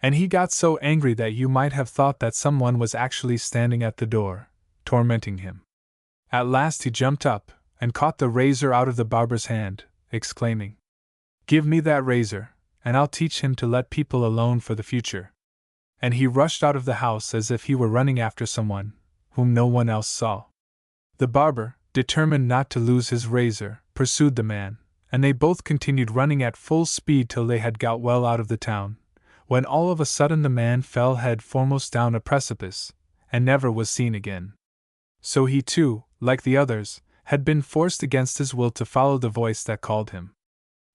And he got so angry that you might have thought that someone was actually standing at the door, tormenting him. At last he jumped up, and caught the razor out of the barber's hand, exclaiming, "Give me that razor, and I'll teach him to let people alone for the future." And he rushed out of the house as if he were running after someone, whom no one else saw. The barber, determined not to lose his razor, pursued the man, and they both continued running at full speed till they had got well out of the town, when all of a sudden the man fell head foremost down a precipice, and never was seen again. So he too, like the others, had been forced against his will to follow the voice that called him.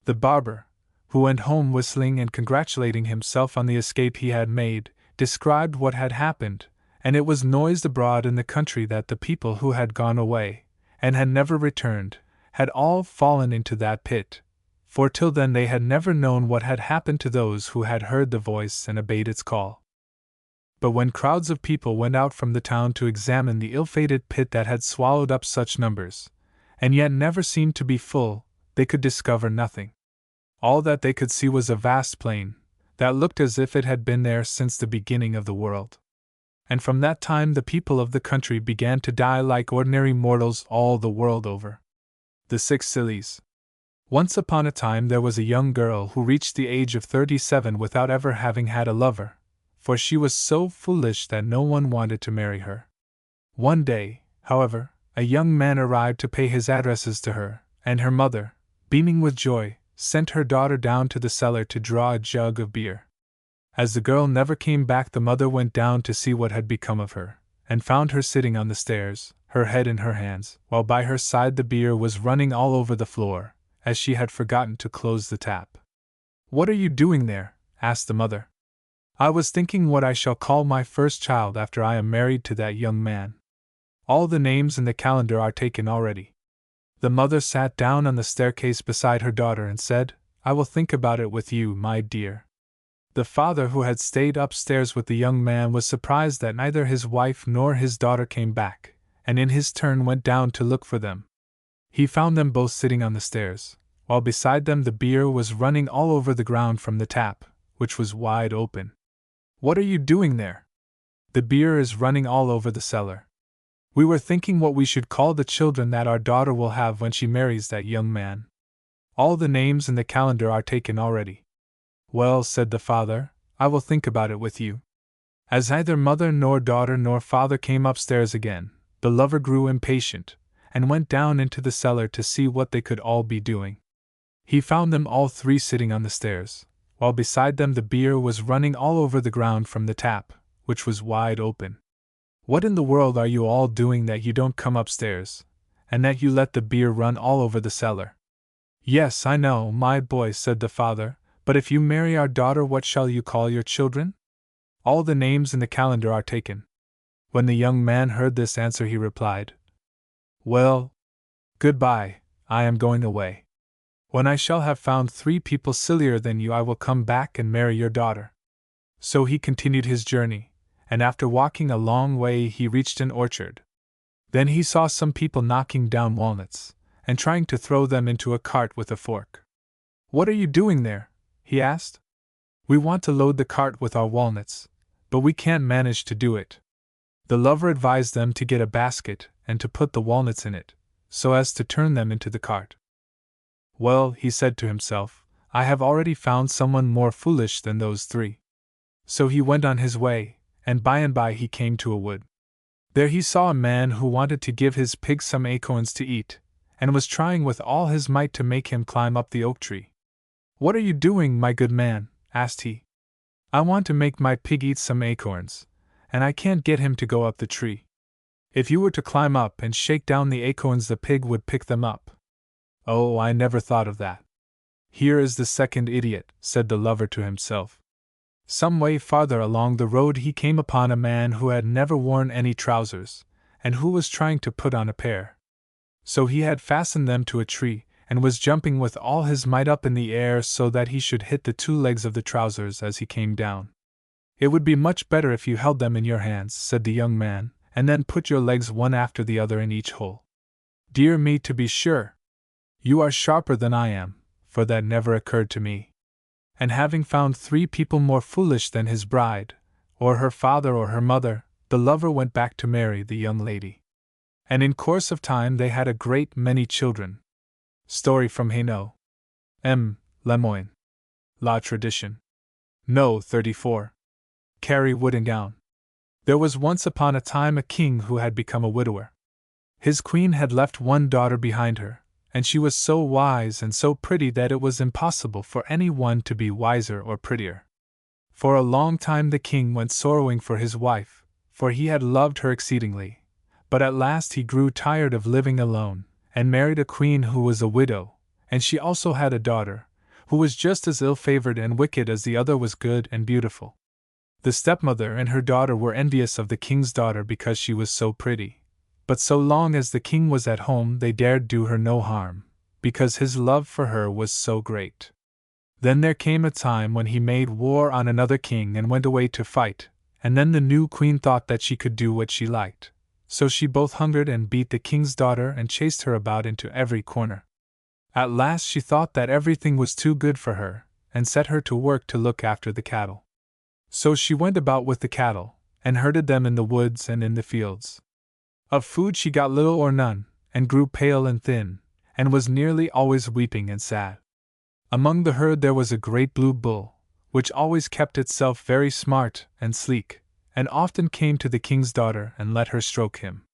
The barber, who went home whistling and congratulating himself on the escape he had made, described what had happened, and it was noised abroad in the country that the people who had gone away, and had never returned, had all fallen into that pit, for till then they had never known what had happened to those who had heard the voice and obeyed its call. But when crowds of people went out from the town to examine the ill-fated pit that had swallowed up such numbers, and yet never seemed to be full, they could discover nothing. All that they could see was a vast plain, that looked as if it had been there since the beginning of the world. And from that time the people of the country began to die like ordinary mortals all the world over. The 6 Sillies. Once upon a time there was a young girl who reached the age of 37 without ever having had a lover, for she was so foolish that no one wanted to marry her. One day, however, a young man arrived to pay his addresses to her, and her mother, beaming with joy, sent her daughter down to the cellar to draw a jug of beer. As the girl never came back, the mother went down to see what had become of her, and found her sitting on the stairs, her head in her hands, while by her side the beer was running all over the floor, as she had forgotten to close the tap. "What are you doing there?" asked the mother. "I was thinking what I shall call my first child after I am married to that young man. All the names in the calendar are taken already." The mother sat down on the staircase beside her daughter and said, "I will think about it with you, my dear." The father, who had stayed upstairs with the young man, was surprised that neither his wife nor his daughter came back, and in his turn went down to look for them. He found them both sitting on the stairs, while beside them the beer was running all over the ground from the tap, which was wide open. "What are you doing there?" "The beer is running all over the cellar. We were thinking what we should call the children that our daughter will have when she marries that young man. All the names in the calendar are taken already." "Well," said the father, "I will think about it with you." As neither mother nor daughter nor father came upstairs again, the lover grew impatient, and went down into the cellar to see what they could all be doing. He found them all three sitting on the stairs, while beside them the beer was running all over the ground from the tap, which was wide open. "What in the world are you all doing that you don't come upstairs, and that you let the beer run all over the cellar?" "Yes, I know, my boy," said the father, "but if you marry our daughter, what shall you call your children?" "All the names in the calendar are taken." When the young man heard this answer, he replied, "Well, goodbye, I am going away. When I shall have found 3 people sillier than you, I will come back and marry your daughter." So he continued his journey, and after walking a long way he reached an orchard. Then he saw some people knocking down walnuts, and trying to throw them into a cart with a fork. "What are you doing there?" he asked. "We want to load the cart with our walnuts, but we can't manage to do it." The lover advised them to get a basket and to put the walnuts in it, so as to turn them into the cart. "Well," he said to himself, "I have already found someone more foolish than those 3. So he went on his way, and by he came to a wood. There he saw a man who wanted to give his pig some acorns to eat, and was trying with all his might to make him climb up the oak tree. "What are you doing, my good man?" asked he. "I want to make my pig eat some acorns, and I can't get him to go up the tree. If you were to climb up and shake down the acorns, the pig would pick them up." "Oh, I never thought of that. Here is the second idiot," said the lover to himself. Some way farther along the road he came upon a man who had never worn any trousers, and who was trying to put on a pair. So he had fastened them to a tree, and was jumping with all his might up in the air so that he should hit the 2 legs of the trousers as he came down. "It would be much better if you held them in your hands," said the young man, "and then put your legs one after the other in each hole." "Dear me, to be sure! You are sharper than I am, for that never occurred to me." And having found 3 people more foolish than his bride, or her father or her mother, the lover went back to marry the young lady. And in course of time they had a great many children. Story from Hainaut. M. Lemoyne. La Tradition. No. 34. Carrie Wood and Gown. There was once upon a time a king who had become a widower. His queen had left one daughter behind her, and she was so wise and so pretty that it was impossible for any one to be wiser or prettier. For a long time the king went sorrowing for his wife, for he had loved her exceedingly, but at last he grew tired of living alone, and married a queen who was a widow, and she also had a daughter, who was just as ill-favored and wicked as the other was good and beautiful. The stepmother and her daughter were envious of the king's daughter because she was so pretty, but so long as the king was at home they dared do her no harm, because his love for her was so great. Then there came a time when he made war on another king and went away to fight, and then the new queen thought that she could do what she liked. So she both hungered and beat the king's daughter and chased her about into every corner. At last she thought that everything was too good for her, and set her to work to look after the cattle. So she went about with the cattle, and herded them in the woods and in the fields. Of food she got little or none, and grew pale and thin, and was nearly always weeping and sad. Among the herd there was a great blue bull, which always kept itself very smart and sleek, and often came to the king's daughter and let her stroke him.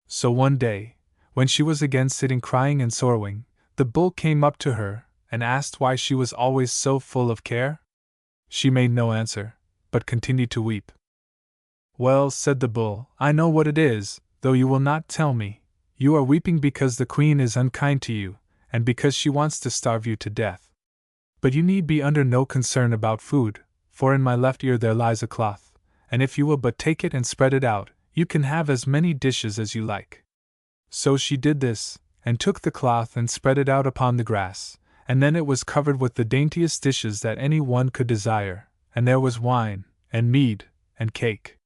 So one day, When she was again sitting crying and sorrowing, the bull came up to her and asked why she was always so full of care. She made no answer, but continued to weep. Well, said the bull, I know what it is, though you will not tell me. You are weeping because the queen is unkind to you, and because she wants to starve you to death. But you need be under no concern about food, for in my left ear there lies a cloth, and if you will but take it and spread it out, you can have as many dishes as you like. So she did this, and took the cloth and spread it out upon the grass, and then it was covered with the daintiest dishes that any one could desire, and there was wine, and mead, and cake.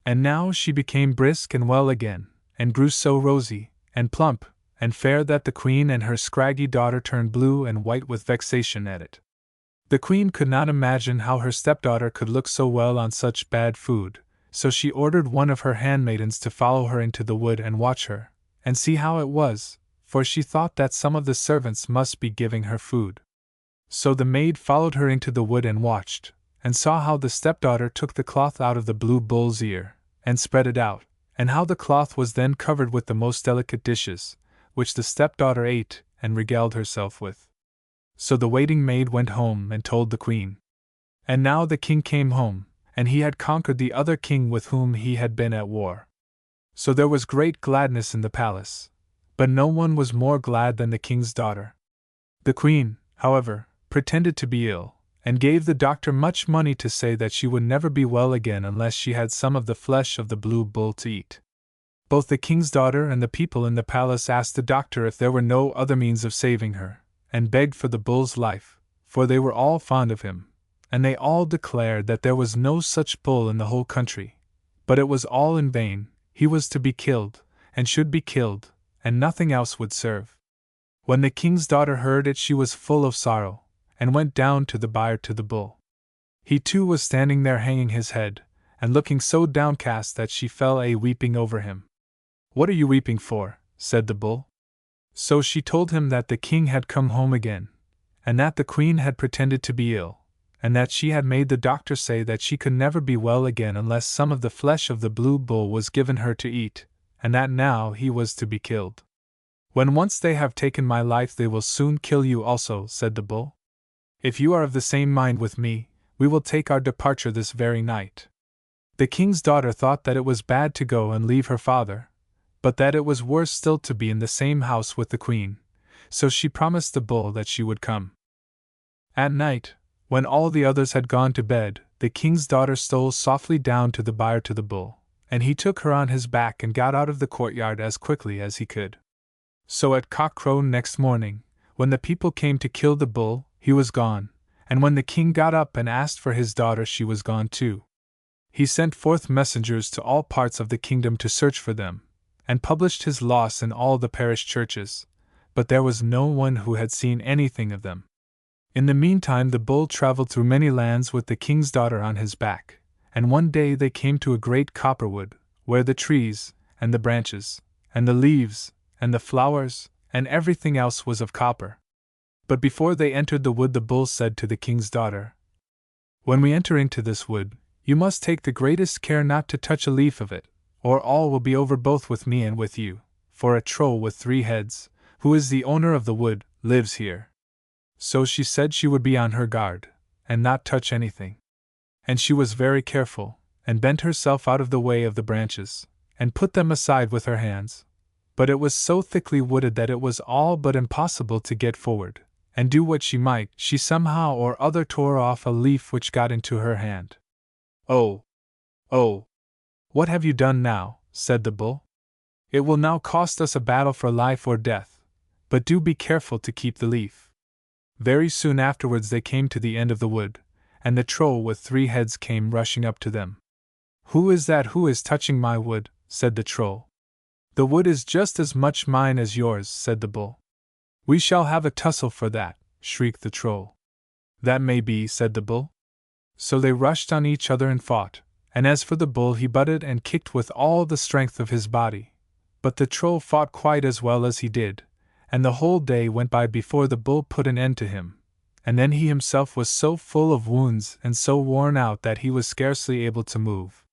And now she became brisk and well again, and grew so rosy, and plump, and fair that the queen and her scraggy daughter turned blue and white with vexation at it. The queen could not imagine how her stepdaughter could look so well on such bad food, so she ordered one of her handmaidens to follow her into the wood and watch her, and see how it was, for she thought that some of the servants must be giving her food. So the maid followed her into the wood and watched, and saw how the stepdaughter took the cloth out of the blue bull's ear, and spread it out, and how the cloth was then covered with the most delicate dishes, which the stepdaughter ate and regaled herself with. So the waiting maid went home and told the queen. And now the king came home, and he had conquered the other king with whom he had been at war. So there was great gladness in the palace, but no one was more glad than the king's daughter. The queen, however, pretended to be ill, and gave the doctor much money to say that she would never be well again unless she had some of the flesh of the blue bull to eat. Both the king's daughter and the people in the palace asked the doctor if there were no other means of saving her, and begged for the bull's life, for they were all fond of him, and they all declared that there was no such bull in the whole country. But it was all in vain, he was to be killed, and should be killed, and nothing else would serve. When the king's daughter heard it, she was full of sorrow, and went down to the byre to the bull. He too was standing there hanging his head, and looking so downcast that she fell a weeping over him. What are you weeping for? Said the bull. So she told him that the king had come home again, and that the queen had pretended to be ill, and that she had made the doctor say that she could never be well again unless some of the flesh of the blue bull was given her to eat, and that now he was to be killed. When once they have taken my life they will soon kill you also, said the bull. If you are of the same mind with me, we will take our departure this very night. The king's daughter thought that it was bad to go and leave her father, but that it was worse still to be in the same house with the queen, so she promised the bull that she would come. At night, when all the others had gone to bed, the king's daughter stole softly down to the byre to the bull, and he took her on his back and got out of the courtyard as quickly as he could. So at cock-crow next morning, when the people came to kill the bull, he was gone, and when the king got up and asked for his daughter, she was gone too. He sent forth messengers to all parts of the kingdom to search for them, and published his loss in all the parish churches, but there was no one who had seen anything of them. In the meantime the bull traveled through many lands with the king's daughter on his back, and one day they came to a great copperwood, where the trees, and the branches, and the leaves, and the flowers, and everything else was of copper. But before they entered the wood the bull said to the king's daughter, "When we enter into this wood, you must take the greatest care not to touch a leaf of it, or all will be over both with me and with you, for a troll with 3 heads, who is the owner of the wood, lives here." So she said she would be on her guard, and not touch anything. And she was very careful, and bent herself out of the way of the branches, and put them aside with her hands. But it was so thickly wooded that it was all but impossible to get forward, and do what she might, she somehow or other tore off a leaf which got into her hand. "Oh! Oh! What have you done now?" said the bull. "It will now cost us a battle for life or death, but do be careful to keep the leaf." Very soon afterwards they came to the end of the wood, and the troll with 3 heads came rushing up to them. "Who is that who is touching my wood?" said the troll. "The wood is just as much mine as yours," said the bull. "We shall have a tussle for that," shrieked the troll. "That may be," said the bull. So they rushed on each other and fought, and as for the bull he butted and kicked with all the strength of his body. But the troll fought quite as well as he did, and the whole day went by before the bull put an end to him, and then he himself was so full of wounds and so worn out that he was scarcely able to move.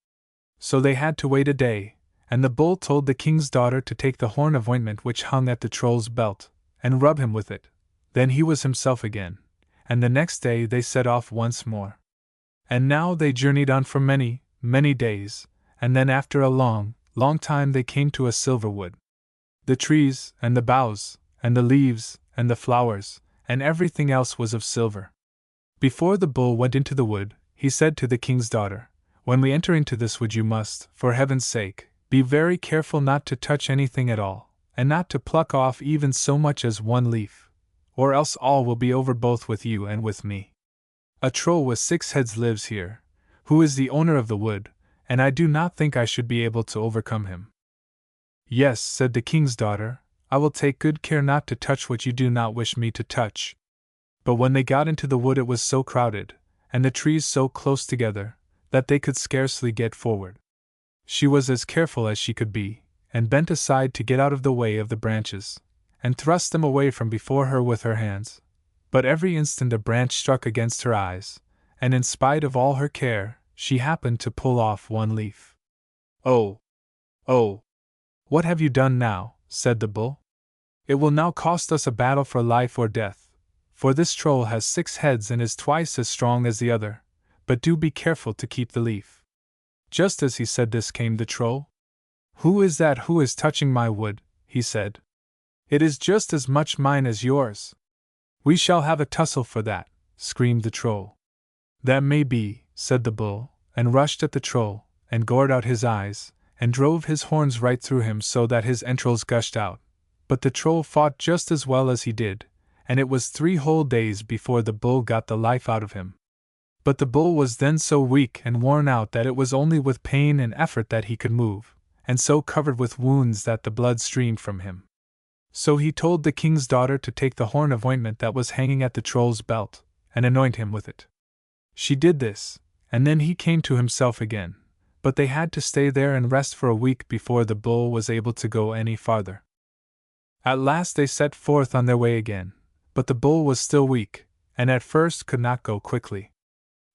So they had to wait a day, And the bull told the king's daughter to take the horn of ointment which hung at the troll's belt, and rub him with it. Then he was himself again, and the next day they set off once more. And now they journeyed on for many, many days, and then after a long, long time they came to a silver wood. The trees, and the boughs, and the leaves, and the flowers, and everything else was of silver. Before the bull went into the wood, he said to the king's daughter, "When we enter into this wood you must, for heaven's sake, be very careful not to touch anything at all, and not to pluck off even so much as one leaf, or else all will be over both with you and with me. A troll with 6 heads lives here, who is the owner of the wood, and I do not think I should be able to overcome him." "Yes," said the king's daughter, "I will take good care not to touch what you do not wish me to touch." But when they got into the wood it was so crowded, and the trees so close together, that they could scarcely get forward. She was as careful as she could be, and bent aside to get out of the way of the branches, and thrust them away from before her with her hands. But every instant a branch struck against her eyes, and in spite of all her care, she happened to pull off one leaf. "Oh! Oh! What have you done now?" said the bull. "It will now cost us a battle for life or death, for this troll has 6 heads and is twice as strong as the other, but do be careful to keep the leaf." Just as he said this came the troll. "Who is that who is touching my wood?" he said. "It is just as much mine as yours." "We shall have a tussle for that," screamed the troll. "That may be," said the bull, and rushed at the troll, and gored out his eyes, and drove his horns right through him so that his entrails gushed out. But the troll fought just as well as he did, and it was 3 whole days before the bull got the life out of him. But the bull was then so weak and worn out that it was only with pain and effort that he could move, and so covered with wounds that the blood streamed from him. So he told the king's daughter to take the horn of ointment that was hanging at the troll's belt, and anoint him with it. She did this, and then he came to himself again, but they had to stay there and rest for a week before the bull was able to go any farther. At last they set forth on their way again, but the bull was still weak, and at first could not go quickly.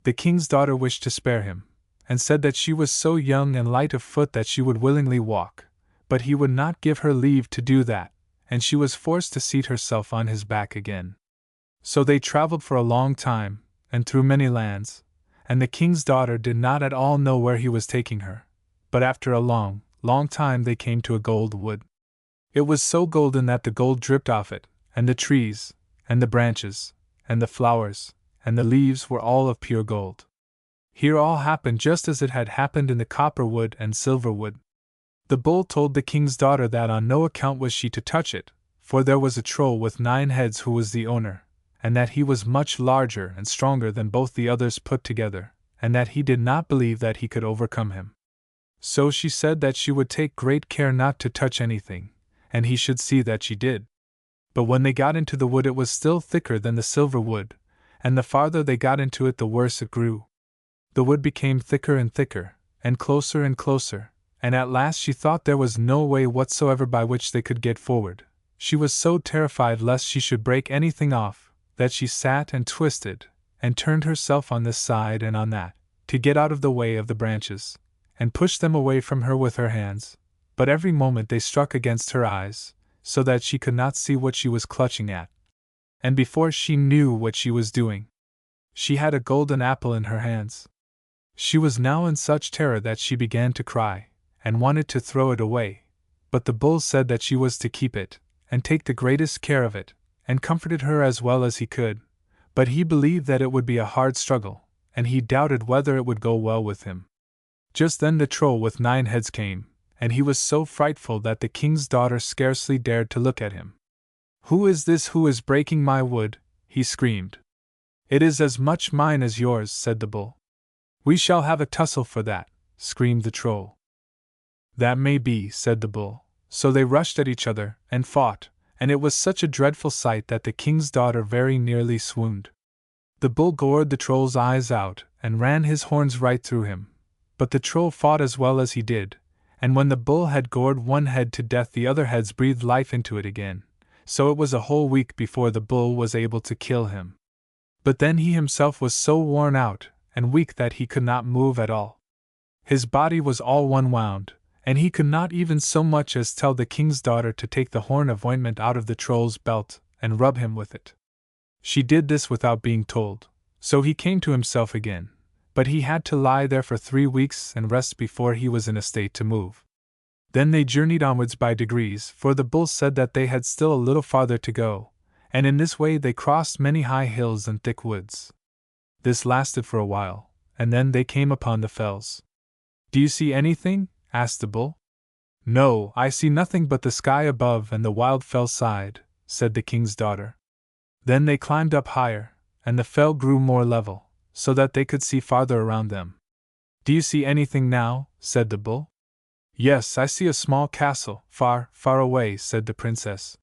The king's daughter wished to spare him, and said that she was so young and light of foot that she would willingly walk, but he would not give her leave to do that, and she was forced to seat herself on his back again. So they traveled for a long time, and through many lands, and the king's daughter did not at all know where he was taking her, but after a long, long time they came to a gold wood. It was so golden that the gold dripped off it, and the trees, and the branches, and the flowers, and the leaves were all of pure gold. Here all happened just as it had happened in the copper wood and silver wood. The bull told the king's daughter that on no account was she to touch it, for there was a troll with 9 heads who was the owner, and that he was much larger and stronger than both the others put together, and that he did not believe that he could overcome him. So she said that she would take great care not to touch anything, and he should see that she did. But when they got into the wood it was still thicker than the silver wood, and the farther they got into it the worse it grew. The wood became thicker and thicker, and closer, and at last she thought there was no way whatsoever by which they could get forward. She was so terrified lest she should break anything off, that she sat and twisted, and turned herself on this side and on that, to get out of the way of the branches, and pushed them away from her with her hands, but every moment they struck against her eyes, so that she could not see what she was clutching at. And before she knew what she was doing, she had a golden apple in her hands. She was now in such terror that she began to cry, and wanted to throw it away, but the bull said that she was to keep it, and take the greatest care of it, and comforted her as well as he could, but he believed that it would be a hard struggle, and he doubted whether it would go well with him. Just then the troll with 9 heads came, and he was so frightful that the king's daughter scarcely dared to look at him. "Who is this who is breaking my wood?" he screamed. "It is as much mine as yours," said the bull. "We shall have a tussle for that," screamed the troll. "That may be," said the bull. So they rushed at each other, and fought, and it was such a dreadful sight that the king's daughter very nearly swooned. The bull gored the troll's eyes out, and ran his horns right through him, but the troll fought as well as he did, and when the bull had gored one head to death the other heads breathed life into it again, so it was a whole week before the bull was able to kill him. But then he himself was so worn out and weak that he could not move at all. His body was all unwound, and he could not even so much as tell the king's daughter to take the horn of ointment out of the troll's belt and rub him with it. She did this without being told, so he came to himself again, but he had to lie there for 3 weeks and rest before he was in a state to move. Then they journeyed onwards by degrees, for the bull said that they had still a little farther to go, and in this way they crossed many high hills and thick woods. This lasted for a while, and then they came upon the fells. "Do you see anything?" asked the bull. "No, I see nothing but the sky above and the wild fell side," said the king's daughter. Then they climbed up higher, and the fell grew more level, so that they could see farther around them. "Do you see anything now?" said the bull. "Yes, I see a small castle, far, far away," said the princess.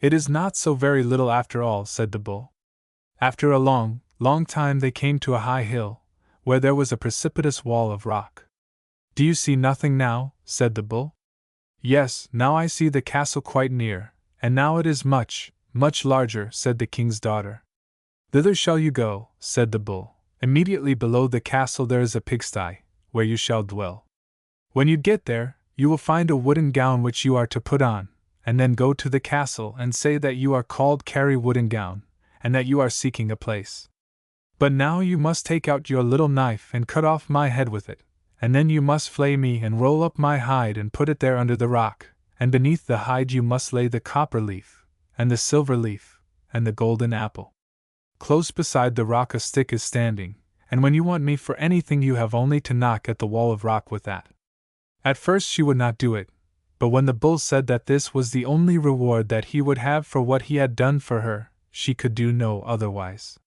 "It is not so very little after all," said the bull. After a long, long time they came to a high hill, where there was a precipitous wall of rock. "Do you see nothing now?" said the bull. "Yes, now I see the castle quite near, and now it is much, much larger," said the king's daughter. "Thither shall you go," said the bull. "Immediately below the castle there is a pigsty, where you shall dwell. When you get there, you will find a wooden gown which you are to put on, and then go to the castle and say that you are called Carry Wooden Gown, and that you are seeking a place. But now you must take out your little knife and cut off my head with it, and then you must flay me and roll up my hide and put it there under the rock, and beneath the hide you must lay the copper leaf, and the silver leaf, and the golden apple. Close beside the rock a stick is standing, and when you want me for anything you have only to knock at the wall of rock with that." At first she would not do it, but when the bull said that this was the only reward that he would have for what he had done for her, she could do no otherwise.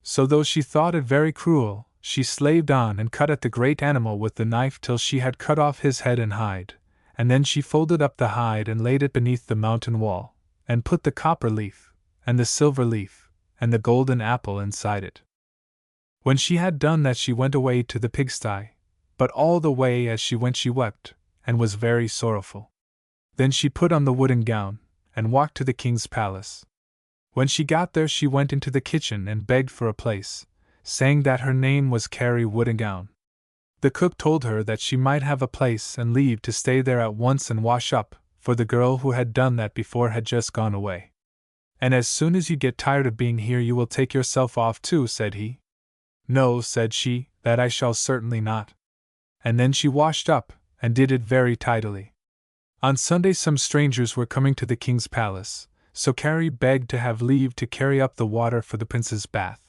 So though she thought it very cruel, she slaved on and cut at the great animal with the knife till she had cut off his head and hide, and then she folded up the hide and laid it beneath the mountain wall, and put the copper leaf, and the silver leaf, and the golden apple inside it. When she had done that she went away to the pigsty, but all the way as she went she wept, and was very sorrowful. Then she put on the wooden gown, and walked to the king's palace. When she got there she went into the kitchen and begged for a place, saying that her name was Carry Wooden Gown. The cook told her that she might have a place and leave to stay there at once and wash up, for the girl who had done that before had just gone away. "And as soon as you get tired of being here you will take yourself off too," said he. "No," said she, "that I shall certainly not." And then she washed up, and did it very tidily. On Sunday some strangers were coming to the king's palace, so Carrie begged to have leave to carry up the water for the prince's bath.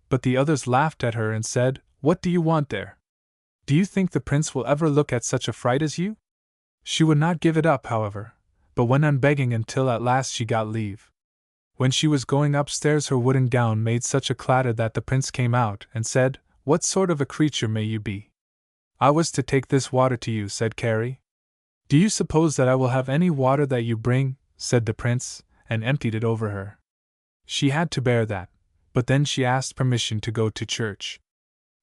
But the others laughed at her and said, "What do you want there? Do you think the prince will ever look at such a fright as you?" She would not give it up, however, but went on begging until at last she got leave. When she was going upstairs her wooden gown made such a clatter that the prince came out and said, "What sort of a creature may you be?" "I was to take this water to you," said Carrie. "Do you suppose that I will have any water that you bring?" said the prince, and emptied it over her. She had to bear that, but then she asked permission to go to church.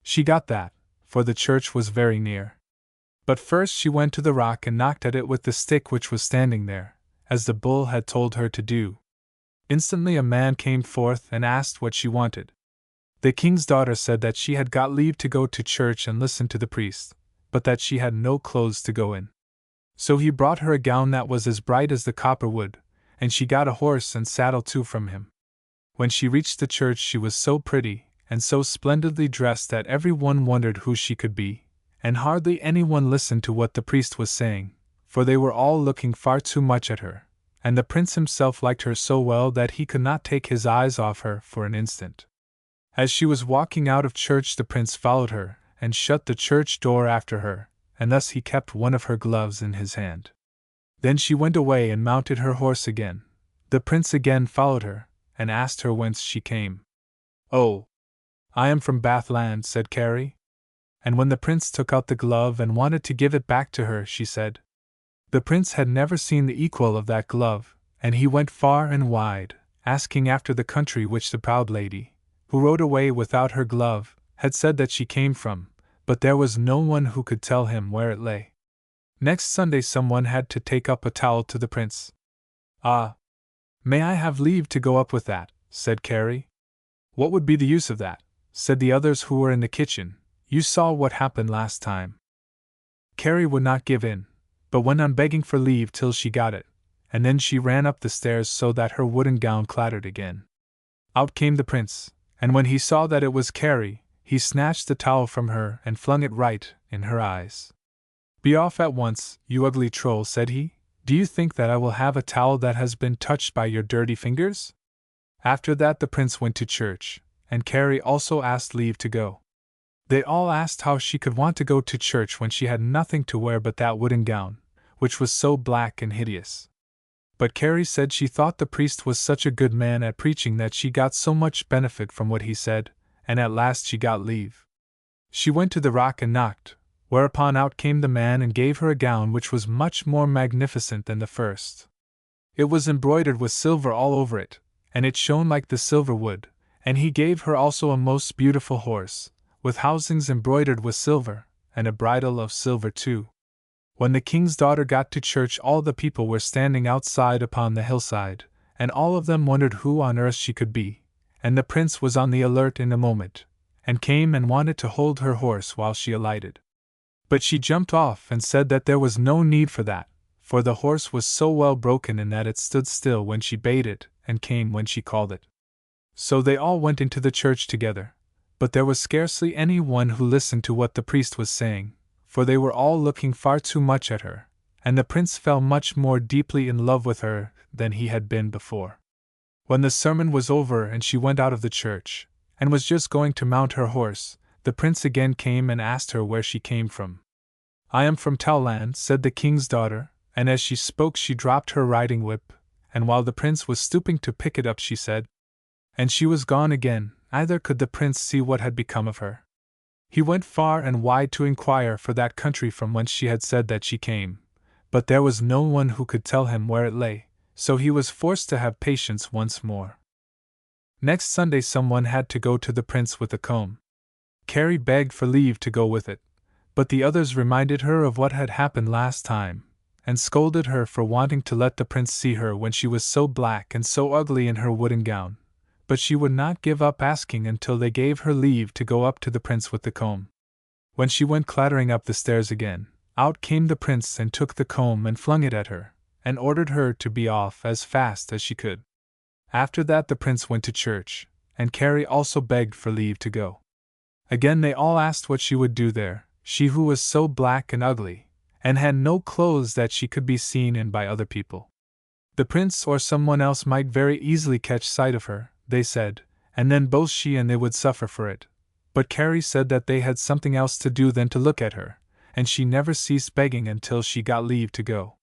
She got that, for the church was very near. But first she went to the rock and knocked at it with the stick which was standing there, as the bull had told her to do. Instantly a man came forth and asked what she wanted. The king's daughter said that she had got leave to go to church and listen to the priest, but that she had no clothes to go in. So he brought her a gown that was as bright as the copper wood, and she got a horse and saddle too from him. When she reached the church she was so pretty and so splendidly dressed that every one wondered who she could be, and hardly anyone listened to what the priest was saying, for they were all looking far too much at her, and the prince himself liked her so well that he could not take his eyes off her for an instant. As she was walking out of church the prince followed her, and shut the church door after her, and thus he kept one of her gloves in his hand. Then she went away and mounted her horse again. The prince again followed her, and asked her whence she came. "Oh, I am from Bathland," said Carrie. And when the prince took out the glove and wanted to give it back to her, she said. The prince had never seen the equal of that glove, and he went far and wide, asking after the country which the proud lady, who rode away without her glove, had said that she came from, but there was no one who could tell him where it lay. Next Sunday someone had to take up a towel to the prince. "Ah, may I have leave to go up with that?" said Carrie. "What would be the use of that?" said the others who were in the kitchen. "You saw what happened last time." Carrie would not give in, but went on begging for leave till she got it, and then she ran up the stairs so that her wooden gown clattered again. Out came the prince, and when he saw that it was Carrie, he snatched the towel from her and flung it right in her eyes. "Be off at once, you ugly troll," said he. "Do you think that I will have a towel that has been touched by your dirty fingers?" After that the prince went to church, and Carrie also asked leave to go. They all asked how she could want to go to church when she had nothing to wear but that wooden gown, which was so black and hideous. But Carrie said she thought the priest was such a good man at preaching that she got so much benefit from what he said, and at last she got leave. She went to the rock and knocked, whereupon out came the man and gave her a gown which was much more magnificent than the first. It was embroidered with silver all over it, and it shone like the silver wood, and he gave her also a most beautiful horse, with housings embroidered with silver, and a bridle of silver too. When the king's daughter got to church, all the people were standing outside upon the hillside, and all of them wondered who on earth she could be, and the prince was on the alert in a moment, and came and wanted to hold her horse while she alighted. But she jumped off and said that there was no need for that, for the horse was so well broken in that it stood still when she bade it, and came when she called it. So they all went into the church together, but there was scarcely any one who listened to what the priest was saying, for they were all looking far too much at her, and the prince fell much more deeply in love with her than he had been before. When the sermon was over and she went out of the church, and was just going to mount her horse, the prince again came and asked her where she came from. "I am from Towland," said the king's daughter, and as she spoke she dropped her riding whip, and while the prince was stooping to pick it up she said, and she was gone again. Neither could the prince see what had become of her. He went far and wide to inquire for that country from whence she had said that she came, but there was no one who could tell him where it lay, so he was forced to have patience once more. Next Sunday someone had to go to the prince with a comb. Carrie begged for leave to go with it, but the others reminded her of what had happened last time, and scolded her for wanting to let the prince see her when she was so black and so ugly in her wooden gown. But she would not give up asking until they gave her leave to go up to the prince with the comb. When she went clattering up the stairs again, out came the prince and took the comb and flung it at her, and ordered her to be off as fast as she could. After that the prince went to church, and Carrie also begged for leave to go. Again they all asked what she would do there, she who was so black and ugly, and had no clothes that she could be seen in by other people. The prince or someone else might very easily catch sight of her, they said, and then both she and they would suffer for it. But Carrie said that they had something else to do than to look at her, and she never ceased begging until she got leave to go.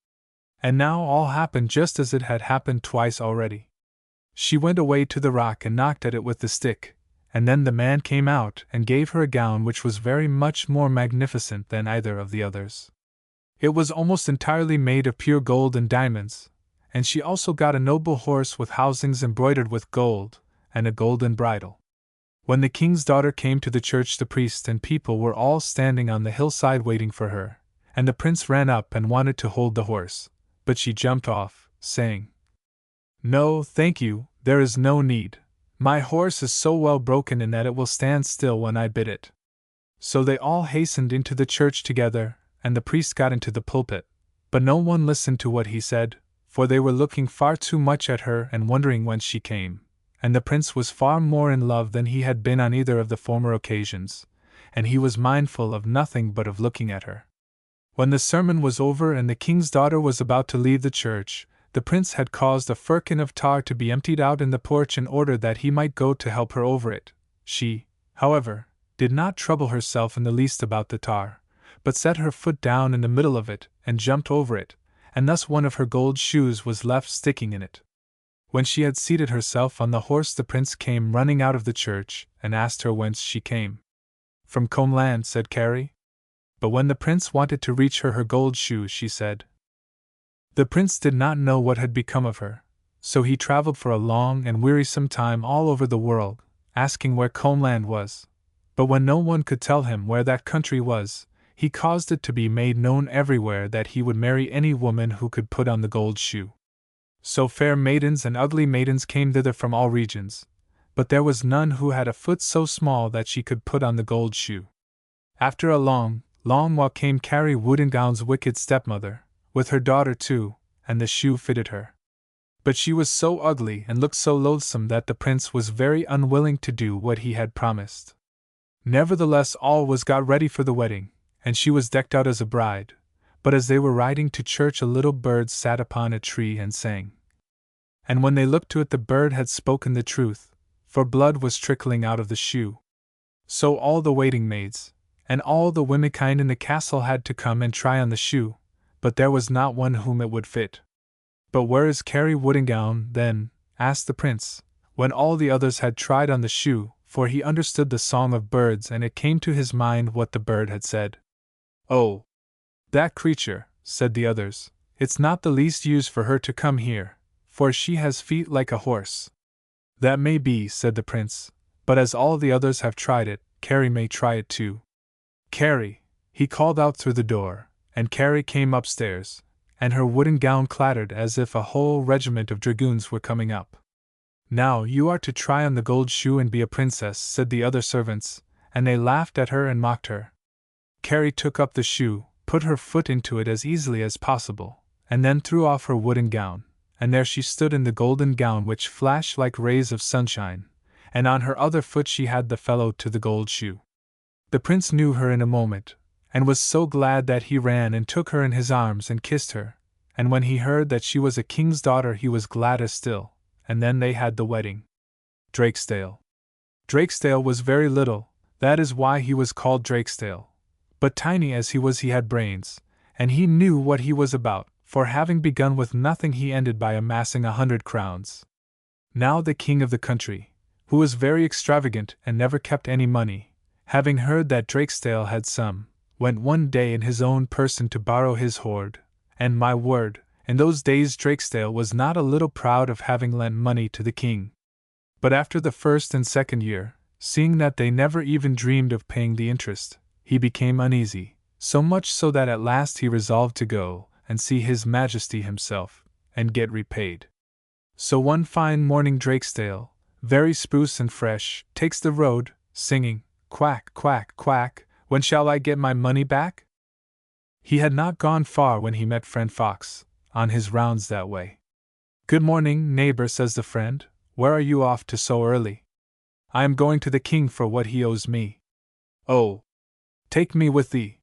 And now all happened just as it had happened twice already. She went away to the rock and knocked at it with the stick, and then the man came out and gave her a gown which was very much more magnificent than either of the others. It was almost entirely made of pure gold and diamonds, and she also got a noble horse with housings embroidered with gold, and a golden bridle. When the king's daughter came to the church, the priest and people were all standing on the hillside waiting for her, and the prince ran up and wanted to hold the horse, but she jumped off, saying, "No, thank you, there is no need. My horse is so well broken in that it will stand still when I bid it." So they all hastened into the church together, and the priest got into the pulpit, but no one listened to what he said, for they were looking far too much at her and wondering whence she came, and the prince was far more in love than he had been on either of the former occasions, and he was mindful of nothing but of looking at her. When the sermon was over and the king's daughter was about to leave the church, the prince had caused a firkin of tar to be emptied out in the porch in order that he might go to help her over it. She, however, did not trouble herself in the least about the tar, but set her foot down in the middle of it and jumped over it, and thus one of her gold shoes was left sticking in it. When she had seated herself on the horse, the prince came running out of the church and asked her whence she came. "From Combland," said Carrie. But when the prince wanted to reach her gold shoes, she said. The prince did not know what had become of her, so he traveled for a long and wearisome time all over the world, asking where Combland was. But when no one could tell him where that country was, he caused it to be made known everywhere that he would marry any woman who could put on the gold shoe. So fair maidens and ugly maidens came thither from all regions, but there was none who had a foot so small that she could put on the gold shoe. After a long while came Carrie Woodengown's wicked stepmother, with her daughter too, and the shoe fitted her. But she was so ugly and looked so loathsome that the prince was very unwilling to do what he had promised. Nevertheless, all was got ready for the wedding, and she was decked out as a bride. But as they were riding to church, a little bird sat upon a tree and sang. And when they looked to it, the bird had spoken the truth, for blood was trickling out of the shoe. So all the waiting maids, and all the womenkind in the castle had to come and try on the shoe, but there was not one whom it would fit. But where is Carrie Woodingown, then? Asked the prince, when all the others had tried on the shoe, for he understood the song of birds, and it came to his mind what the bird had said. Oh, that creature, said the others, it's not the least use for her to come here, for she has feet like a horse. That may be, said the prince, but as all the others have tried it, Carrie may try it too. Carrie, he called out through the door, and Carrie came upstairs, and her wooden gown clattered as if a whole regiment of dragoons were coming up. Now you are to try on the gold shoe and be a princess, said the other servants, and they laughed at her and mocked her. Carrie took up the shoe, put her foot into it as easily as possible, and then threw off her wooden gown, and there she stood in the golden gown which flashed like rays of sunshine, and on her other foot she had the fellow to the gold shoe. The prince knew her in a moment, and was so glad that he ran and took her in his arms and kissed her, and when he heard that she was a king's daughter he was gladder still, and then they had the wedding. Drakesdale. Drakesdale was very little, that is why he was called Drakesdale. But tiny as he was, he had brains, and he knew what he was about, for having begun with nothing he ended by amassing 100 crowns. Now the king of the country, who was very extravagant and never kept any money, having heard that Drakesdale had some, went one day in his own person to borrow his hoard, and my word, in those days Drakesdale was not a little proud of having lent money to the king. But after the first and second year, seeing that they never even dreamed of paying the interest, he became uneasy, so much so that at last he resolved to go and see His Majesty himself, and get repaid. So one fine morning Drakesdale, very spruce and fresh, takes the road, singing, "Quack, quack, quack, when shall I get my money back?" He had not gone far when he met friend Fox, on his rounds that way. "Good morning, neighbor," says the friend, "where are you off to so early?" "I am going to the king for what he owes me." "Oh, take me with thee."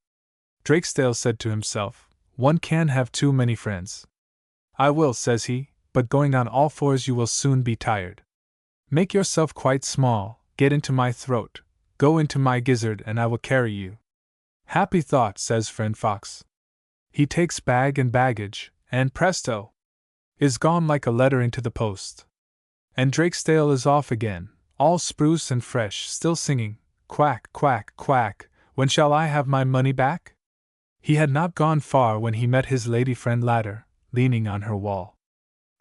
Drakesdale said to himself, "One can't have too many friends." "I will," says he, "but going on all fours you will soon be tired. Make yourself quite small, get into my throat, go into my gizzard, and I will carry you." "Happy thought," says friend Fox. He takes bag and baggage, and presto! Is gone like a letter into the post. And Drakesdale is off again, all spruce and fresh, still singing, "Quack, quack, quack, when shall I have my money back?" He had not gone far when he met his lady friend Ladder, leaning on her wall.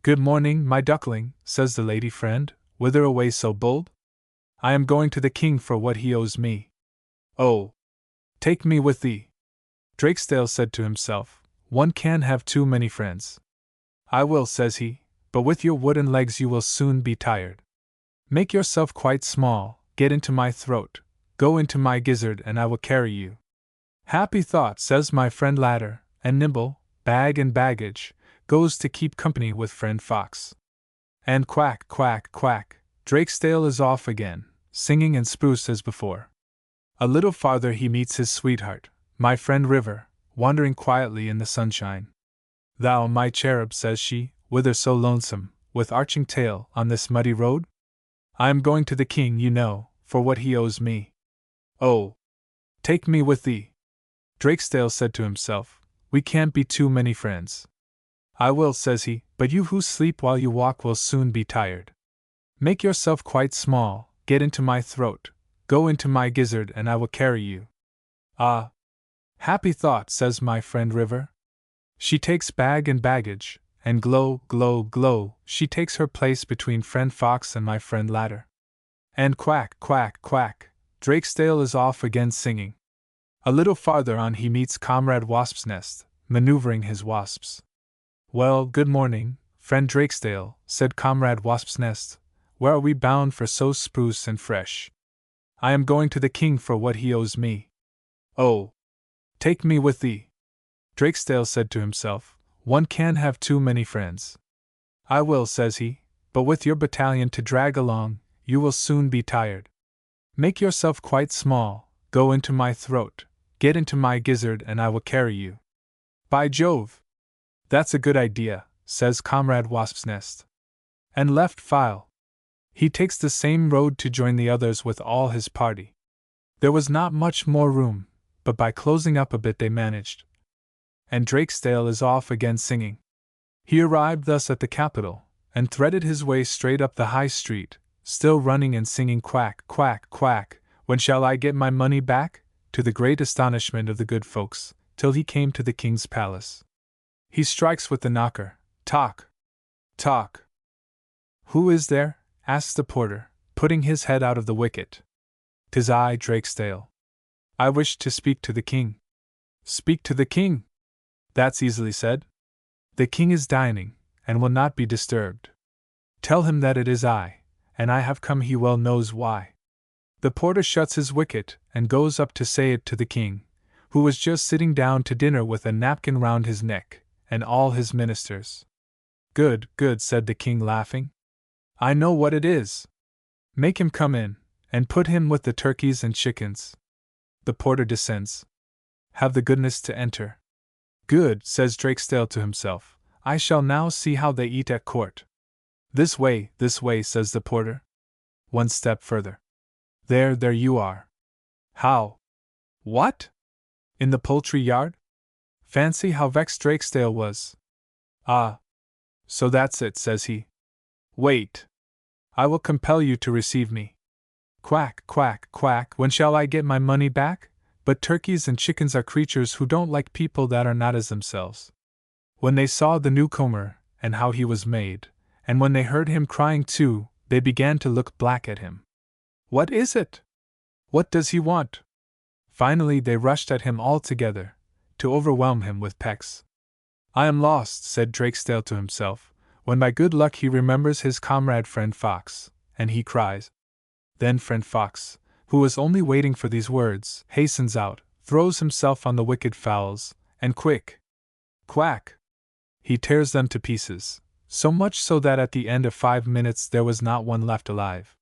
"Good morning, my duckling," says the lady friend, "whither away so bold?" "I am going to the king for what he owes me." "Oh, take me with thee." Drakesdale said to himself, "One can't have too many friends." "I will," says he, "but with your wooden legs you will soon be tired. Make yourself quite small, get into my throat, go into my gizzard, and I will carry you." "Happy thought," says my friend Ladder, and nimble, bag and baggage, goes to keep company with friend Fox. And quack, quack, quack, Drakesdale is off again, singing and spruce as before. A little farther he meets his sweetheart, my friend River, wandering quietly in the sunshine. "Thou, my cherub," says she, "whither so lonesome, with arching tail, on this muddy road?" "I am going to the king, you know, for what he owes me." "Oh, take me with thee." Drakesdale said to himself, "We can't be too many friends." "I will," says he, "but you who sleep while you walk will soon be tired. Make yourself quite small, get into my throat, go into my gizzard, and I will carry you." "Ah, happy thought," says my friend River. She takes bag and baggage, and glow, glow, glow, she takes her place between friend Fox and my friend Ladder. And quack, quack, quack, Drakesdale is off again singing. A little farther on he meets Comrade Wasp's nest, maneuvering his wasps. "Well, good morning, friend Drakesdale," said Comrade Wasp's nest, "where are we bound for so spruce and fresh?" "I am going to the king for what he owes me." "Oh, take me with thee." Drakesdale said to himself, One can't have too many friends. I will, says he, but with your battalion to drag along, you will soon be tired. Make yourself quite small, go into my throat, get into my gizzard, and I will carry you. By Jove! That's a good idea, says Comrade Wasp's Nest. And left file. He takes the same road to join the others with all his party. There was not much more room, but by closing up a bit they managed. And Drakesdale is off again singing. He arrived thus at the capital, and threaded his way straight up the high street, still running and singing quack, quack, quack, when shall I get my money back? To the great astonishment of the good folks, till he came to the king's palace. He strikes with the knocker. Tock! Tock! Who is there? Asks the porter, putting his head out of the wicket. 'Tis I, Drakesdale. I wish to speak to the king. Speak to the king? That's easily said. The king is dining, and will not be disturbed. Tell him that it is I, and I have come, he well knows why. The porter shuts his wicket, and goes up to say it to the king, who was just sitting down to dinner with a napkin round his neck, and all his ministers. Good, good, said the king, laughing. I know what it is. Make him come in, and put him with the turkeys and chickens. The porter descends. Have the goodness to enter. Good, says Drakesdale to himself, I shall now see how they eat at court. This way, says the porter. One step further. There you are. How? What? In the poultry yard? Fancy how vexed Drakesdale was. Ah. So that's it, says he. Wait. I will compel you to receive me. Quack, quack, quack, when shall I get my money back? But turkeys and chickens are creatures who don't like people that are not as themselves. When they saw the newcomer, and how he was made, and when they heard him crying too, they began to look black at him. What is it? What does he want? Finally they rushed at him all together, to overwhelm him with pecks. I am lost, said Drakesdale to himself, when by good luck he remembers his comrade Friend Fox, and he cries. Then Friend Fox, who was only waiting for these words, hastens out, throws himself on the wicked fowls, and quick! Quack! He tears them to pieces, so much so that at the end of 5 minutes there was not one left alive.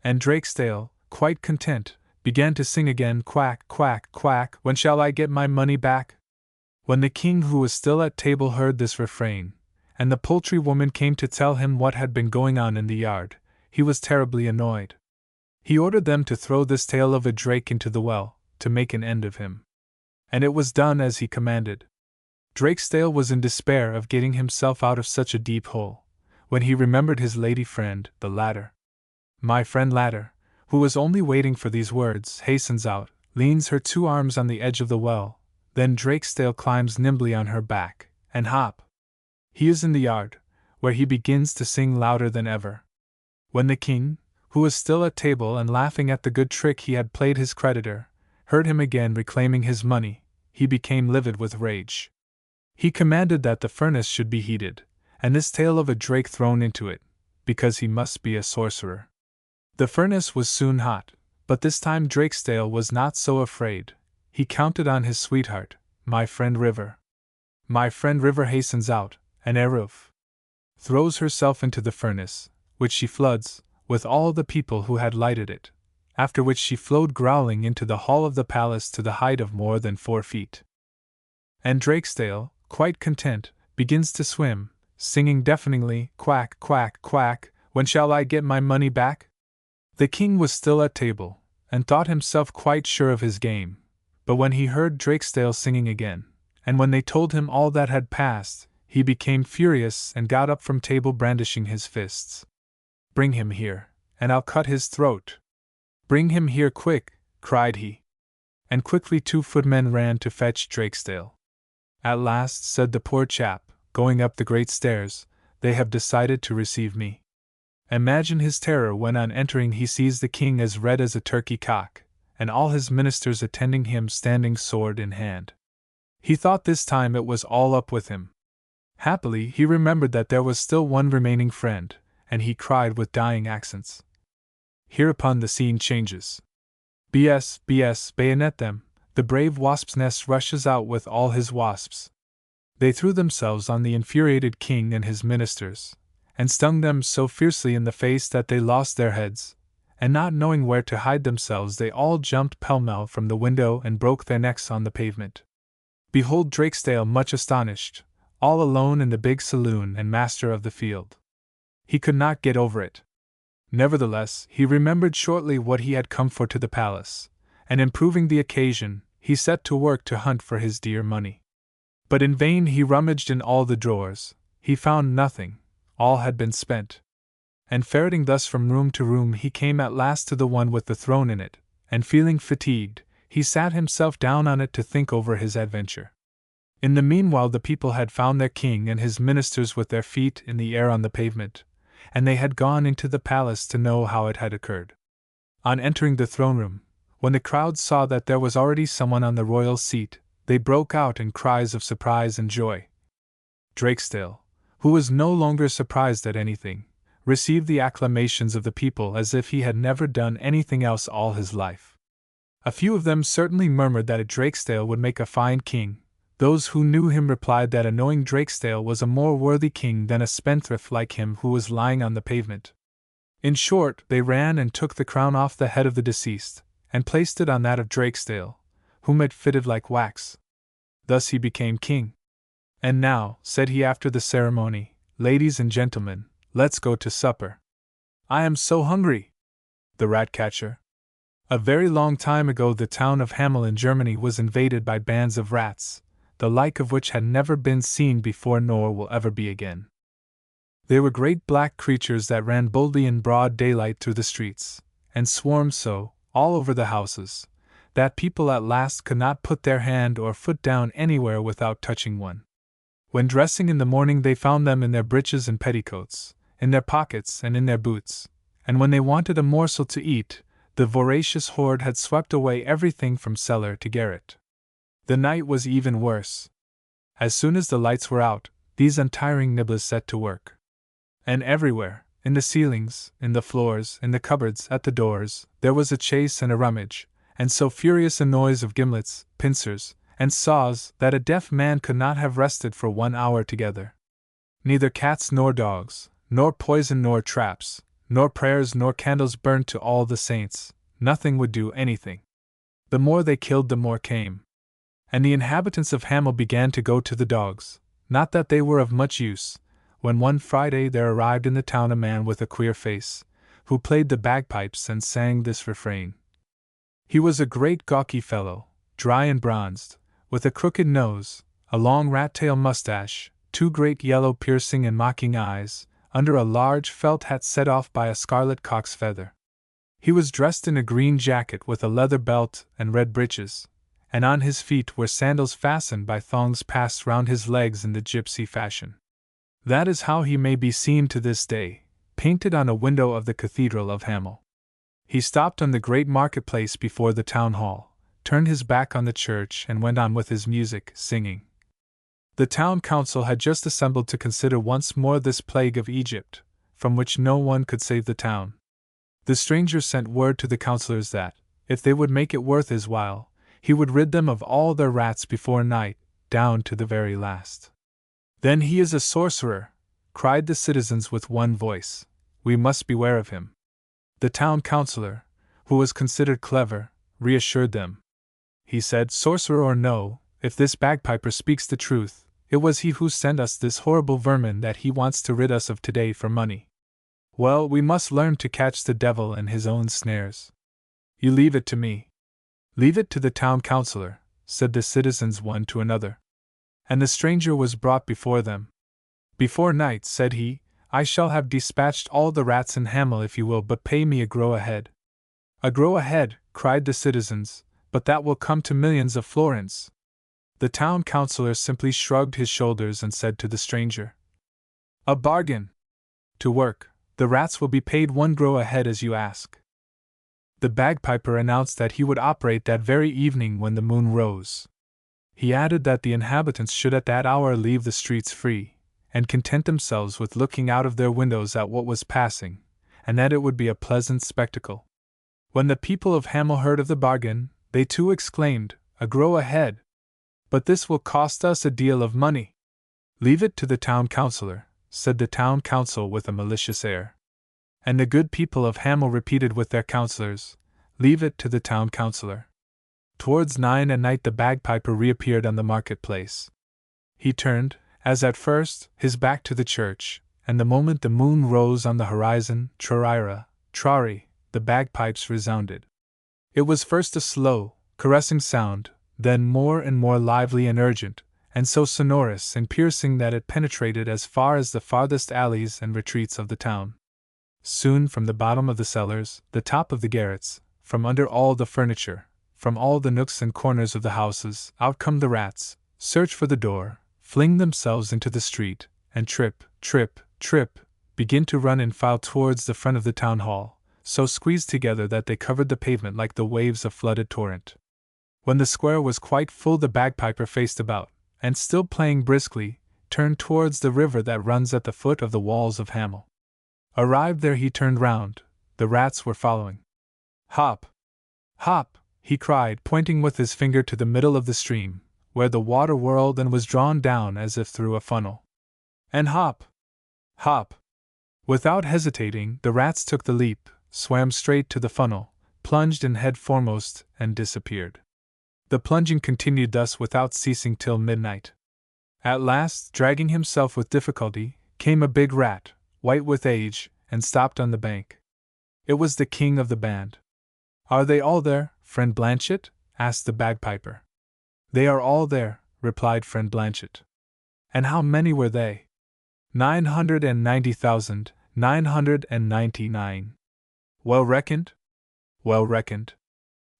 And Drakesdale, quite content, began to sing again, quack, quack, quack, when shall I get my money back? When the king, who was still at table, heard this refrain, and the poultry woman came to tell him what had been going on in the yard, he was terribly annoyed. He ordered them to throw this tail of a drake into the well, to make an end of him. And it was done as he commanded. Drakesdale was in despair of getting himself out of such a deep hole, when he remembered his lady friend, the Ladder. My friend Ladder, who was only waiting for these words, hastens out, leans her 2 arms on the edge of the well, then Drakesdale climbs nimbly on her back, and hop! He is in the yard, where he begins to sing louder than ever. When the king, who was still at table and laughing at the good trick he had played his creditor, heard him again reclaiming his money, he became livid with rage. He commanded that the furnace should be heated, and this tail of a drake thrown into it, because he must be a sorcerer. The furnace was soon hot, but this time Drakesdale was not so afraid. He counted on his sweetheart, my friend River. My friend River hastens out, and Eruf throws herself into the furnace, which she floods, with all the people who had lighted it, after which she flowed growling into the hall of the palace to the height of more than 4 feet. And Drakesdale, quite content, begins to swim, singing deafeningly, quack, quack, quack, when shall I get my money back? The king was still at table, and thought himself quite sure of his game, but when he heard Drakesdale singing again, and when they told him all that had passed, he became furious and got up from table brandishing his fists. Bring him here, and I'll cut his throat. Bring him here quick, cried he. And quickly 2 footmen ran to fetch Drakesdale. At last, said the poor chap, going up the great stairs, they have decided to receive me. Imagine his terror when on entering he sees the king as red as a turkey cock, and all his ministers attending him standing sword in hand. He thought this time it was all up with him. Happily he remembered that there was still one remaining friend, and he cried with dying accents. Hereupon the scene changes. BS, bayonet them, the brave wasp's nest rushes out with all his wasps. They threw themselves on the infuriated king and his ministers, and stung them so fiercely in the face that they lost their heads, and not knowing where to hide themselves they all jumped pell-mell from the window and broke their necks on the pavement. Behold Drakesdale much astonished, all alone in the big saloon and master of the field. He could not get over it. Nevertheless, he remembered shortly what he had come for to the palace, and improving the occasion, he set to work to hunt for his dear money. But in vain he rummaged in all the drawers, he found nothing, all had been spent. And ferreting thus from room to room he came at last to the one with the throne in it, and feeling fatigued, he sat himself down on it to think over his adventure. In the meanwhile the people had found their king and his ministers with their feet in the air on the pavement, and they had gone into the palace to know how it had occurred. On entering the throne room, when the crowd saw that there was already someone on the royal seat, they broke out in cries of surprise and joy. Drakesdale, who was no longer surprised at anything, received the acclamations of the people as if he had never done anything else all his life. A few of them certainly murmured that a Drakesdale would make a fine king. Those who knew him replied that a knowing Drakesdale was a more worthy king than a spendthrift like him who was lying on the pavement. In short, they ran and took the crown off the head of the deceased, and placed it on that of Drakesdale, whom it fitted like wax. Thus he became king. And now, said he after the ceremony, ladies and gentlemen, let's go to supper. I am so hungry. The Ratcatcher. A very long time ago the town of Hamel in Germany was invaded by bands of rats, the like of which had never been seen before nor will ever be again. They were great black creatures that ran boldly in broad daylight through the streets, and swarmed so, all over the houses, that people at last could not put their hand or foot down anywhere without touching one. When dressing in the morning they found them in their breeches and petticoats, in their pockets and in their boots, and when they wanted a morsel to eat, the voracious horde had swept away everything from cellar to garret. The night was even worse. As soon as the lights were out, these untiring nibblers set to work. And everywhere, in the ceilings, in the floors, in the cupboards, at the doors, there was a chase and a rummage, and so furious a noise of gimlets, pincers, and saws that a deaf man could not have rested for 1 hour together. Neither cats nor dogs, nor poison nor traps, nor prayers nor candles burnt to all the saints, nothing would do anything. The more they killed the more came. And the inhabitants of Hamel began to go to the dogs, not that they were of much use, when one Friday there arrived in the town a man with a queer face, who played the bagpipes and sang this refrain. He was a great gawky fellow, dry and bronzed, with a crooked nose, a long rat-tail mustache, 2 great yellow piercing and mocking eyes, under a large felt hat set off by a scarlet cock's feather. He was dressed in a green jacket with a leather belt and red breeches, and on his feet were sandals fastened by thongs passed round his legs in the gypsy fashion. That is how he may be seen to this day, painted on a window of the Cathedral of Hamel. He stopped on the great marketplace before the town hall, turned his back on the church and went on with his music, singing. The town council had just assembled to consider once more this plague of Egypt, from which no one could save the town. The stranger sent word to the councillors that, if they would make it worth his while, he would rid them of all their rats before night, down to the very last. Then he is a sorcerer, cried the citizens with one voice. We must beware of him. The town councillor, who was considered clever, reassured them. He said, sorcerer or no, if this bagpiper speaks the truth, it was he who sent us this horrible vermin that he wants to rid us of today for money. Well, we must learn to catch the devil in his own snares. You leave it to me. Leave it to the town councillor, said the citizens one to another. And the stranger was brought before them. Before night, said he, I shall have dispatched all the rats in Hamel if you will but pay me a grow a head. A grow a head, cried the citizens, but that will come to millions of florins. The town councillor simply shrugged his shoulders and said to the stranger, a bargain. To work, the rats will be paid 1 grow a head as you ask. The bagpiper announced that he would operate that very evening when the moon rose. He added that the inhabitants should at that hour leave the streets free, and content themselves with looking out of their windows at what was passing, and that it would be a pleasant spectacle. When the people of Hamel heard of the bargain, they too exclaimed, a grow a head. But this will cost us a deal of money. "Leave it to the town councillor," said the town council with a malicious air. And the good people of Hamel repeated with their councillors, "Leave it to the town councillor." Towards 9 at night the bagpiper reappeared on the market-place. He turned, as at first, his back to the church, and the moment the moon rose on the horizon, trarira, trari, the bagpipes resounded. It was first a slow, caressing sound, then more and more lively and urgent, and so sonorous and piercing that it penetrated as far as the farthest alleys and retreats of the town. Soon from the bottom of the cellars, the top of the garrets, from under all the furniture, from all the nooks and corners of the houses, out come the rats, search for the door, fling themselves into the street, and trip, trip, trip, begin to run in file towards the front of the town hall, so squeezed together that they covered the pavement like the waves of flooded torrent. When the square was quite full the bagpiper faced about, and still playing briskly, turned towards the river that runs at the foot of the walls of Hamel. Arrived there he turned round, the rats were following. "Hop! Hop!" he cried, pointing with his finger to the middle of the stream, where the water whirled and was drawn down as if through a funnel. "And hop! Hop!" Without hesitating, the rats took the leap, swam straight to the funnel, plunged in head foremost, and disappeared. The plunging continued thus without ceasing till midnight. At last, dragging himself with difficulty, came a big rat, white with age, and stopped on the bank. It was the king of the band. "Are they all there, friend Blanchet?" asked the bagpiper. "They are all there," replied friend Blanchet. "And how many were they?" 990,999. "Well reckoned?" "Well reckoned."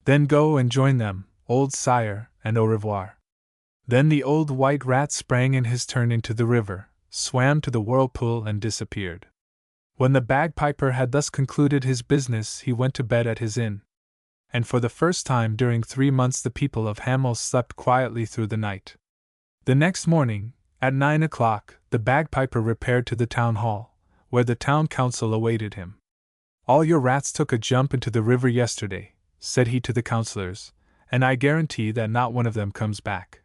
"Then go and join them, old sire, and au revoir." Then the old white rat sprang in his turn into the river, swam to the whirlpool and disappeared. When the bagpiper had thus concluded his business he went to bed at his inn. And for the first time during 3 months the people of Hamel slept quietly through the night. The next morning, at 9 o'clock, the bagpiper repaired to the town hall, where the town council awaited him. "All your rats took a jump into the river yesterday," said he to the councillors, "and I guarantee that not one of them comes back."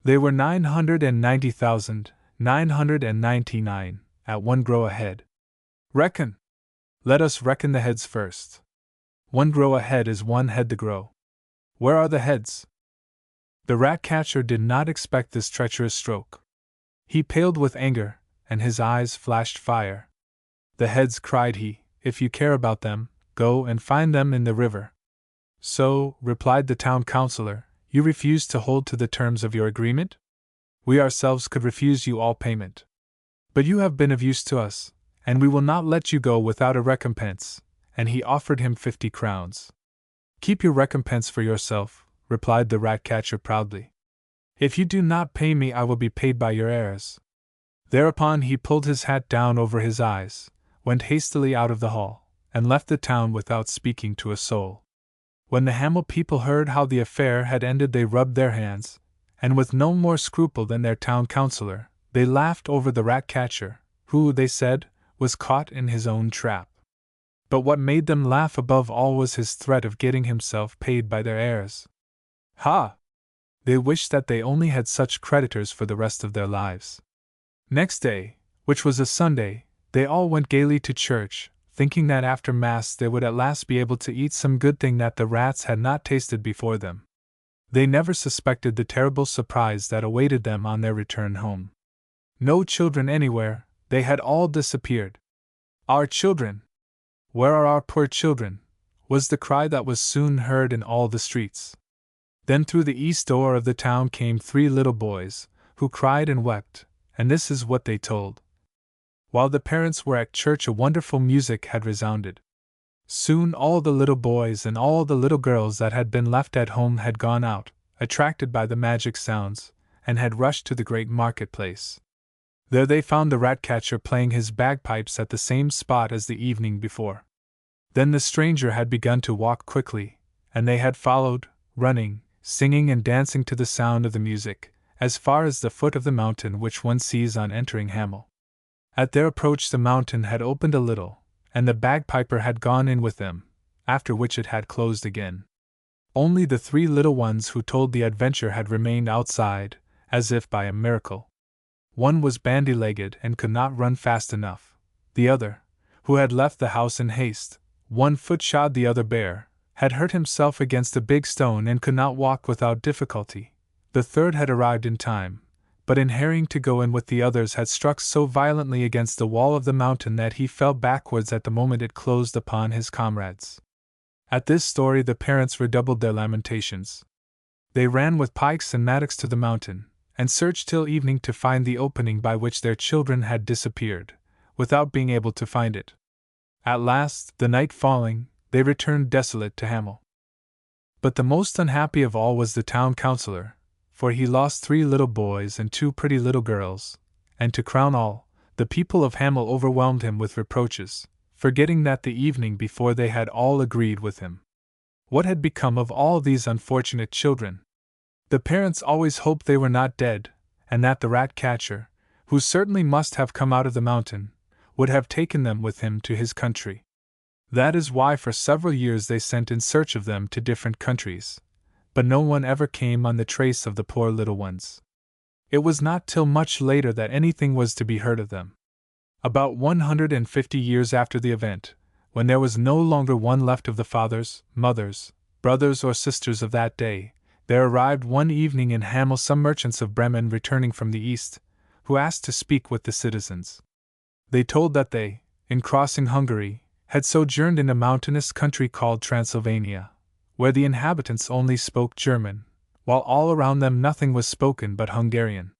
They were 990,999, at one grow ahead. "Reckon! Let us reckon the heads first. 1 grow ahead is 1 head the grow. Where are the heads?" The rat-catcher did not expect this treacherous stroke. He paled with anger, and his eyes flashed fire. "The heads," cried he, "if you care about them, go and find them in the river." "So," replied the town councillor, "you refuse to hold to the terms of your agreement? We ourselves could refuse you all payment. But you have been of use to us, and we will not let you go without a recompense," and he offered him 50 crowns. "Keep your recompense for yourself," replied the rat-catcher proudly. "If you do not pay me I will be paid by your heirs." Thereupon he pulled his hat down over his eyes, went hastily out of the hall, and left the town without speaking to a soul. When the Hamel people heard how the affair had ended they rubbed their hands, and with no more scruple than their town councillor, they laughed over the rat-catcher, who, they said, was caught in his own trap. But what made them laugh above all was his threat of getting himself paid by their heirs. Ha! They wished that they only had such creditors for the rest of their lives. Next day, which was a Sunday, they all went gaily to church, thinking that after Mass they would at last be able to eat some good thing that the rats had not tasted before them. They never suspected the terrible surprise that awaited them on their return home. No children anywhere, they had all disappeared. "Our children! Where are our poor children?" was the cry that was soon heard in all the streets. Then through the east door of the town came 3 little boys, who cried and wept, and this is what they told. While the parents were at church a wonderful music had resounded. Soon all the little boys and all the little girls that had been left at home had gone out, attracted by the magic sounds, and had rushed to the great market-place. There they found the rat-catcher playing his bagpipes at the same spot as the evening before. Then the stranger had begun to walk quickly, and they had followed, running, singing and dancing to the sound of the music, as far as the foot of the mountain which one sees on entering Hamel. At their approach the mountain had opened a little, and the bagpiper had gone in with them, after which it had closed again. Only the 3 little ones who told the adventure had remained outside, as if by a miracle. One was bandy-legged and could not run fast enough. The other, who had left the house in haste, one foot shod the other bare, had hurt himself against a big stone and could not walk without difficulty. The third had arrived in time, but in hurrying to go in with the others had struck so violently against the wall of the mountain that he fell backwards at the moment it closed upon his comrades. At this story the parents redoubled their lamentations. They ran with pikes and mattocks to the mountain, and searched till evening to find the opening by which their children had disappeared, without being able to find it. At last, the night falling, they returned desolate to Hamel. But the most unhappy of all was the town councillor, for he lost 3 little boys and 2 pretty little girls, and to crown all, the people of Hamel overwhelmed him with reproaches, forgetting that the evening before they had all agreed with him. What had become of all these unfortunate children? The parents always hoped they were not dead, and that the rat-catcher, who certainly must have come out of the mountain, would have taken them with him to his country. That is why for several years they sent in search of them to different countries, but no one ever came on the trace of the poor little ones. It was not till much later that anything was to be heard of them. About 150 years after the event, when there was no longer one left of the fathers, mothers, brothers or sisters of that day, there arrived one evening in Hamel some merchants of Bremen returning from the east, who asked to speak with the citizens. They told that they, in crossing Hungary, had sojourned in a mountainous country called Transylvania, where the inhabitants only spoke German, while all around them nothing was spoken but Hungarian.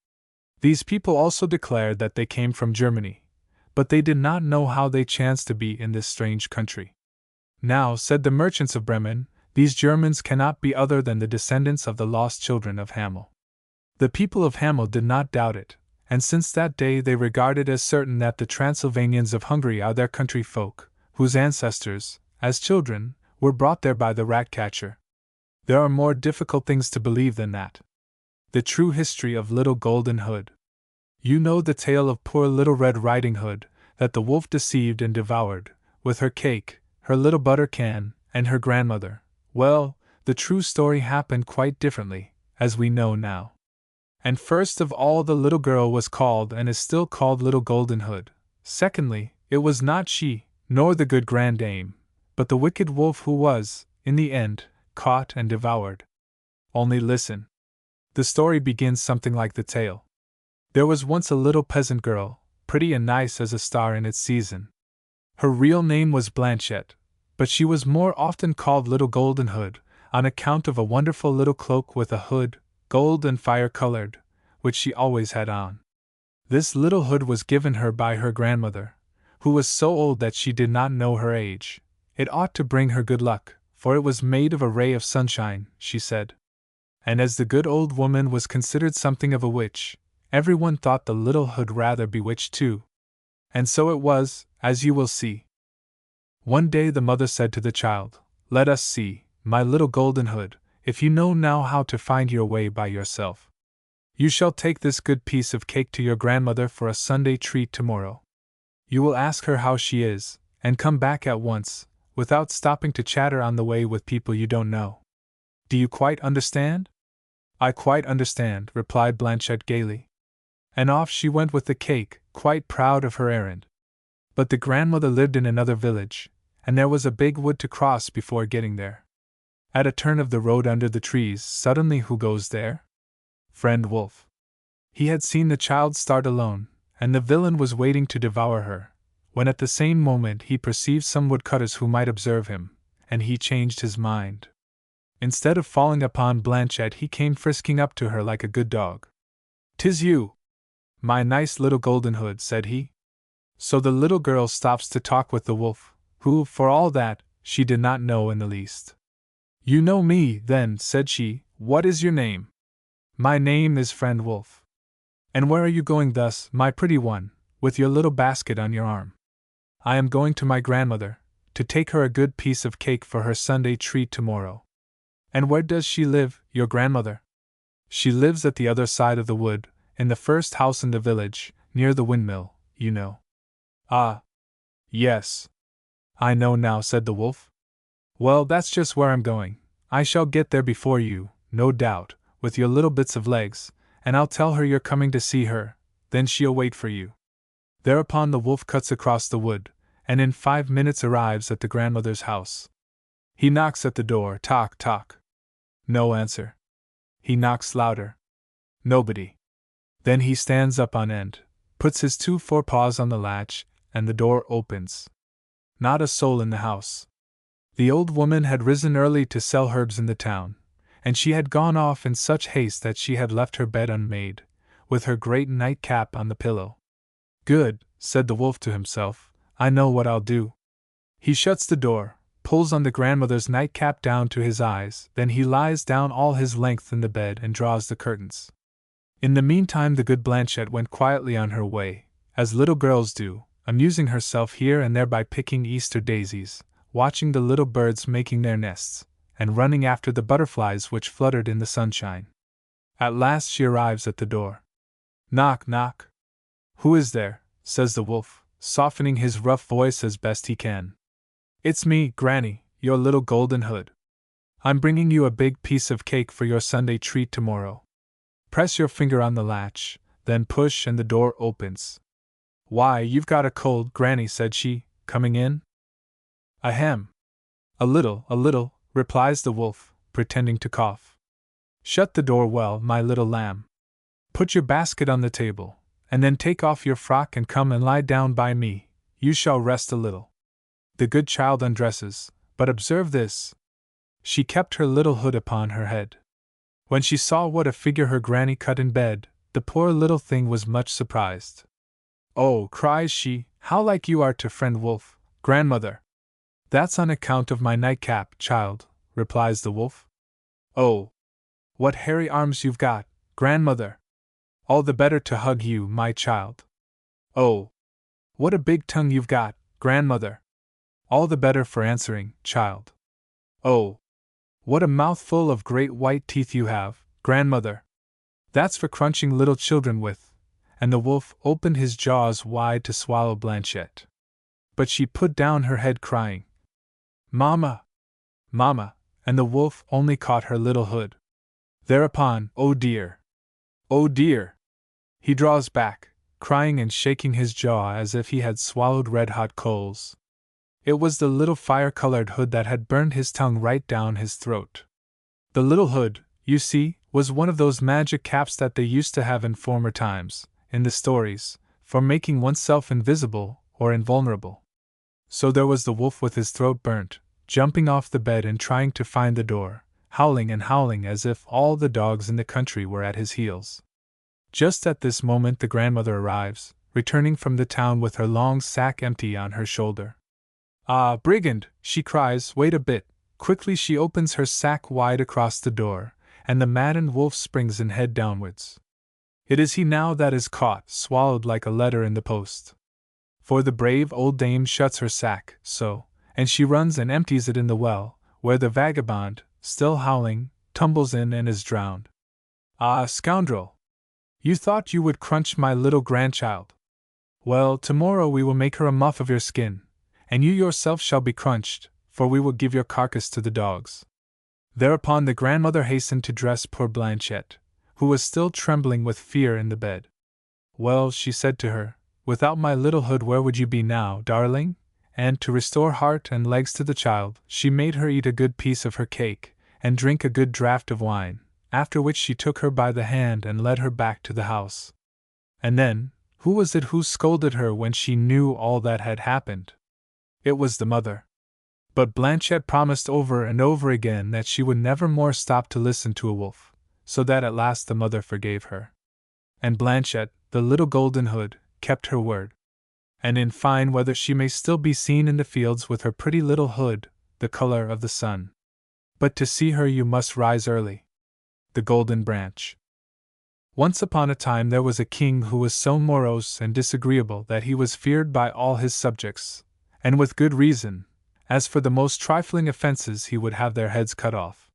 These people also declared that they came from Germany, but they did not know how they chanced to be in this strange country. Now, said the merchants of Bremen, these Germans cannot be other than the descendants of the lost children of Hamel. The people of Hamel did not doubt it, and since that day they regarded as certain that the Transylvanians of Hungary are their country folk, whose ancestors, as children, were brought there by the rat-catcher. There are more difficult things to believe than that. The true history of Little Golden Hood. You know the tale of poor Little Red Riding Hood, that the wolf deceived and devoured, with her cake, her little butter can, and her grandmother. Well, the true story happened quite differently, as we know now. And first of all, the little girl was called and is still called Little Golden Hood. Secondly, it was not she, nor the good grand dame, but the wicked wolf who was, in the end, caught and devoured. Only listen. The story begins something like the tale. There was once a little peasant girl, pretty and nice as a star in its season. Her real name was Blanchette, but she was more often called Little Golden Hood, on account of a wonderful little cloak with a hood, gold and fire-colored, which she always had on. This little hood was given her by her grandmother, who was so old that she did not know her age. It ought to bring her good luck, for it was made of a ray of sunshine, she said. And as the good old woman was considered something of a witch, everyone thought the little hood rather bewitched too. And so it was, as you will see. One day the mother said to the child, "Let us see, my little Golden Hood, if you know now how to find your way by yourself. You shall take this good piece of cake to your grandmother for a Sunday treat tomorrow. You will ask her how she is, and come back at once, without stopping to chatter on the way with people you don't know. Do you quite understand?" "I quite understand," replied Blanchette gaily. And off she went with the cake, quite proud of her errand. But the grandmother lived in another village, and there was a big wood to cross before getting there. At a turn of the road under the trees, suddenly who goes there? Friend Wolf. He had seen the child start alone, and the villain was waiting to devour her, when at the same moment he perceived some woodcutters who might observe him, and he changed his mind. Instead of falling upon Blanchette, he came frisking up to her like a good dog. "'Tis you, my nice little Golden Hood," said he. So the little girl stops to talk with the wolf, who, for all that, she did not know in the least. "You know me, then," said she. "What is your name?" "My name is Friend Wolf." "And where are you going thus, my pretty one, with your little basket on your arm?" "I am going to my grandmother, to take her a good piece of cake for her Sunday treat tomorrow." "And where does she live, your grandmother?" "She lives at the other side of the wood, in the first house in the village, near the windmill, you know." "Ah, yes. I know now," said the wolf. "Well, that's just where I'm going. I shall get there before you, no doubt, with your little bits of legs, and I'll tell her you're coming to see her, then she'll wait for you. Thereupon the wolf cuts across the wood, and in 5 minutes arrives at the grandmother's house. He knocks at the door, tock, tock. No answer. He knocks louder. Nobody. Then he stands up on end, puts his 2 forepaws on the latch, and the door opens. Not a soul in the house. The old woman had risen early to sell herbs in the town, and she had gone off in such haste that she had left her bed unmade, with her great nightcap on the pillow. Good, said the wolf to himself, I know what I'll do. He shuts the door, pulls on the grandmother's nightcap down to his eyes, then he lies down all his length in the bed and draws the curtains. In the meantime the good Blanchette went quietly on her way, as little girls do, amusing herself here and there by picking Easter daisies, watching the little birds making their nests, and running after the butterflies which fluttered in the sunshine. At last she arrives at the door. Knock, knock. Who is there? Says the wolf, softening his rough voice as best he can. It's me, Granny, your little golden hood. I'm bringing you a big piece of cake for your Sunday treat tomorrow. Press your finger on the latch, then push and the door opens. Why, you've got a cold, Granny, said she, coming in. Ahem. A little, replies the wolf, pretending to cough. Shut the door well, my little lamb. Put your basket on the table, and then take off your frock and come and lie down by me, you shall rest a little. The good child undresses, but observe this. She kept her little hood upon her head. When she saw what a figure her granny cut in bed, the poor little thing was much surprised. Oh, cries she, how like you are to friend Wolf, grandmother. That's on account of my nightcap, child, replies the wolf. Oh, what hairy arms you've got, grandmother. All the better to hug you, my child. Oh, what a big tongue you've got, grandmother. All the better for answering, child. Oh, what a mouthful of great white teeth you have, grandmother. That's for crunching little children with. And the wolf opened his jaws wide to swallow Blanchette. But she put down her head crying, Mamma! Mamma! And the wolf only caught her little hood. Thereupon, oh dear! Oh dear! He draws back, crying and shaking his jaw as if he had swallowed red-hot coals. It was the little fire-colored hood that had burned his tongue right down his throat. The little hood, you see, was one of those magic caps that they used to have in former times, in the stories, for making oneself invisible or invulnerable. So there was the wolf with his throat burnt, jumping off the bed and trying to find the door, howling and howling as if all the dogs in the country were at his heels. Just at this moment the grandmother arrives, returning from the town with her long sack empty on her shoulder. Ah, brigand, she cries, wait a bit. Quickly she opens her sack wide across the door, and the maddened wolf springs in head downwards. It is he now that is caught, swallowed like a letter in the post. For the brave old dame shuts her sack, so, and she runs and empties it in the well, where the vagabond, still howling, tumbles in and is drowned. Ah, scoundrel! You thought you would crunch my little grandchild. Well, tomorrow we will make her a muff of your skin, and you yourself shall be crunched, for we will give your carcass to the dogs. Thereupon the grandmother hastened to dress poor Blanchette, who was still trembling with fear in the bed. Well, she said to her, without my little hood where would you be now, darling? And to restore heart and legs to the child, she made her eat a good piece of her cake, and drink a good draught of wine, after which she took her by the hand and led her back to the house. And then, who was it who scolded her when she knew all that had happened? It was the mother. But Blanchette promised over and over again that she would never more stop to listen to a wolf, so that at last the mother forgave her. And Blanchette, the little golden hood, kept her word. And in fine weather she may still be seen in the fields with her pretty little hood, the color of the sun. But to see her you must rise early. The Golden Branch. Once upon a time there was a king who was so morose and disagreeable that he was feared by all his subjects, and with good reason, as for the most trifling offenses he would have their heads cut off.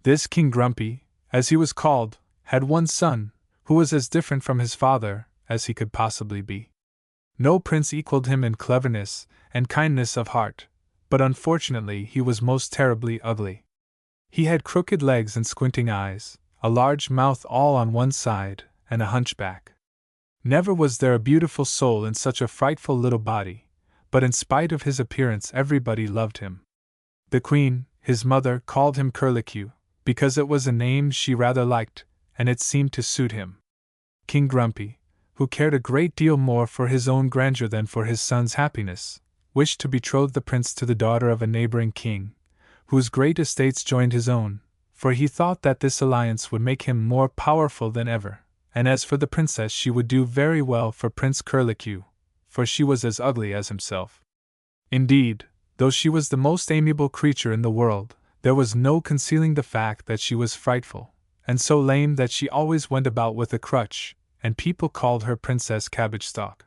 This King Grumpy, as he was called, had one son, who was as different from his father as he could possibly be. No prince equaled him in cleverness and kindness of heart, but unfortunately he was most terribly ugly. He had crooked legs and squinting eyes, a large mouth all on one side, and a hunchback. Never was there a beautiful soul in such a frightful little body, but in spite of his appearance everybody loved him. The queen, his mother, called him Curlicue, because it was a name she rather liked, and it seemed to suit him. King Grumpy, who cared a great deal more for his own grandeur than for his son's happiness, wished to betroth the prince to the daughter of a neighboring king, whose great estates joined his own, for he thought that this alliance would make him more powerful than ever, and as for the princess she would do very well for Prince Curlicue, for she was as ugly as himself. Indeed, though she was the most amiable creature in the world, there was no concealing the fact that she was frightful, and so lame that she always went about with a crutch, and people called her Princess Cabbage Stalk.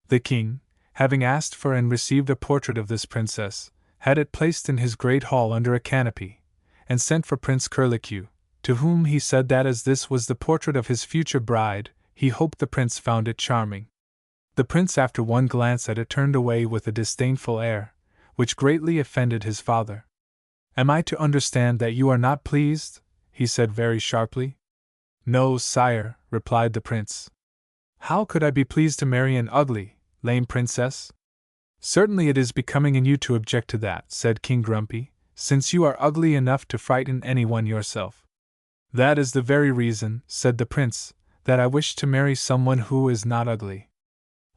The king, having asked for and received a portrait of this princess, had it placed in his great hall under a canopy, and sent for Prince Curlicue, to whom he said that as this was the portrait of his future bride, he hoped the prince found it charming. The prince, after one glance at it, turned away with a disdainful air, which greatly offended his father. "Am I to understand that you are not pleased?" he said very sharply. "No, sire," replied the prince. "How could I be pleased to marry an ugly, lame princess?" "Certainly it is becoming in you to object to that," said King Grumpy, "since you are ugly enough to frighten anyone yourself." "That is the very reason," said the prince, "that I wish to marry someone who is not ugly.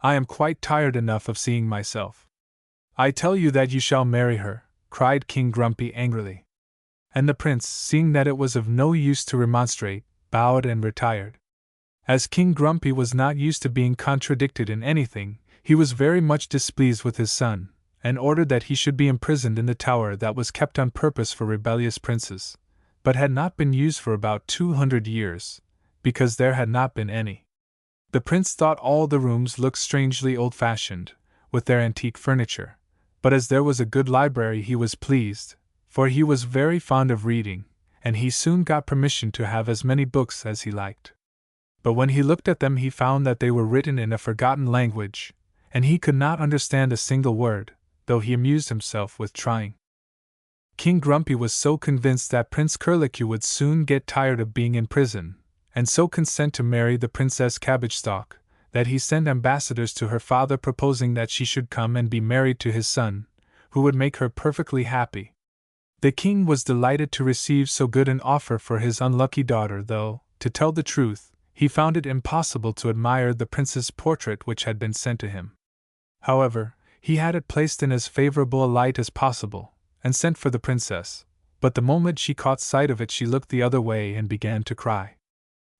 I am quite tired enough of seeing myself." "I tell you that you shall marry her," cried King Grumpy angrily. And the prince, seeing that it was of no use to remonstrate, bowed and retired. As King Grumpy was not used to being contradicted in anything, he was very much displeased with his son, and ordered that he should be imprisoned in the tower that was kept on purpose for rebellious princes, but had not been used for about 200 years, because there had not been any. The prince thought all the rooms looked strangely old-fashioned, with their antique furniture, but as there was a good library he was pleased, for he was very fond of reading, and he soon got permission to have as many books as he liked. But when he looked at them he found that they were written in a forgotten language, and he could not understand a single word, though he amused himself with trying. King Grumpy was so convinced that Prince Curlicue would soon get tired of being in prison, and so consent to marry the Princess Cabbage Stalk, that he sent ambassadors to her father proposing that she should come and be married to his son, who would make her perfectly happy. The king was delighted to receive so good an offer for his unlucky daughter, though, to tell the truth, he found it impossible to admire the prince's portrait which had been sent to him. However, he had it placed in as favorable a light as possible, and sent for the princess, but the moment she caught sight of it she looked the other way and began to cry.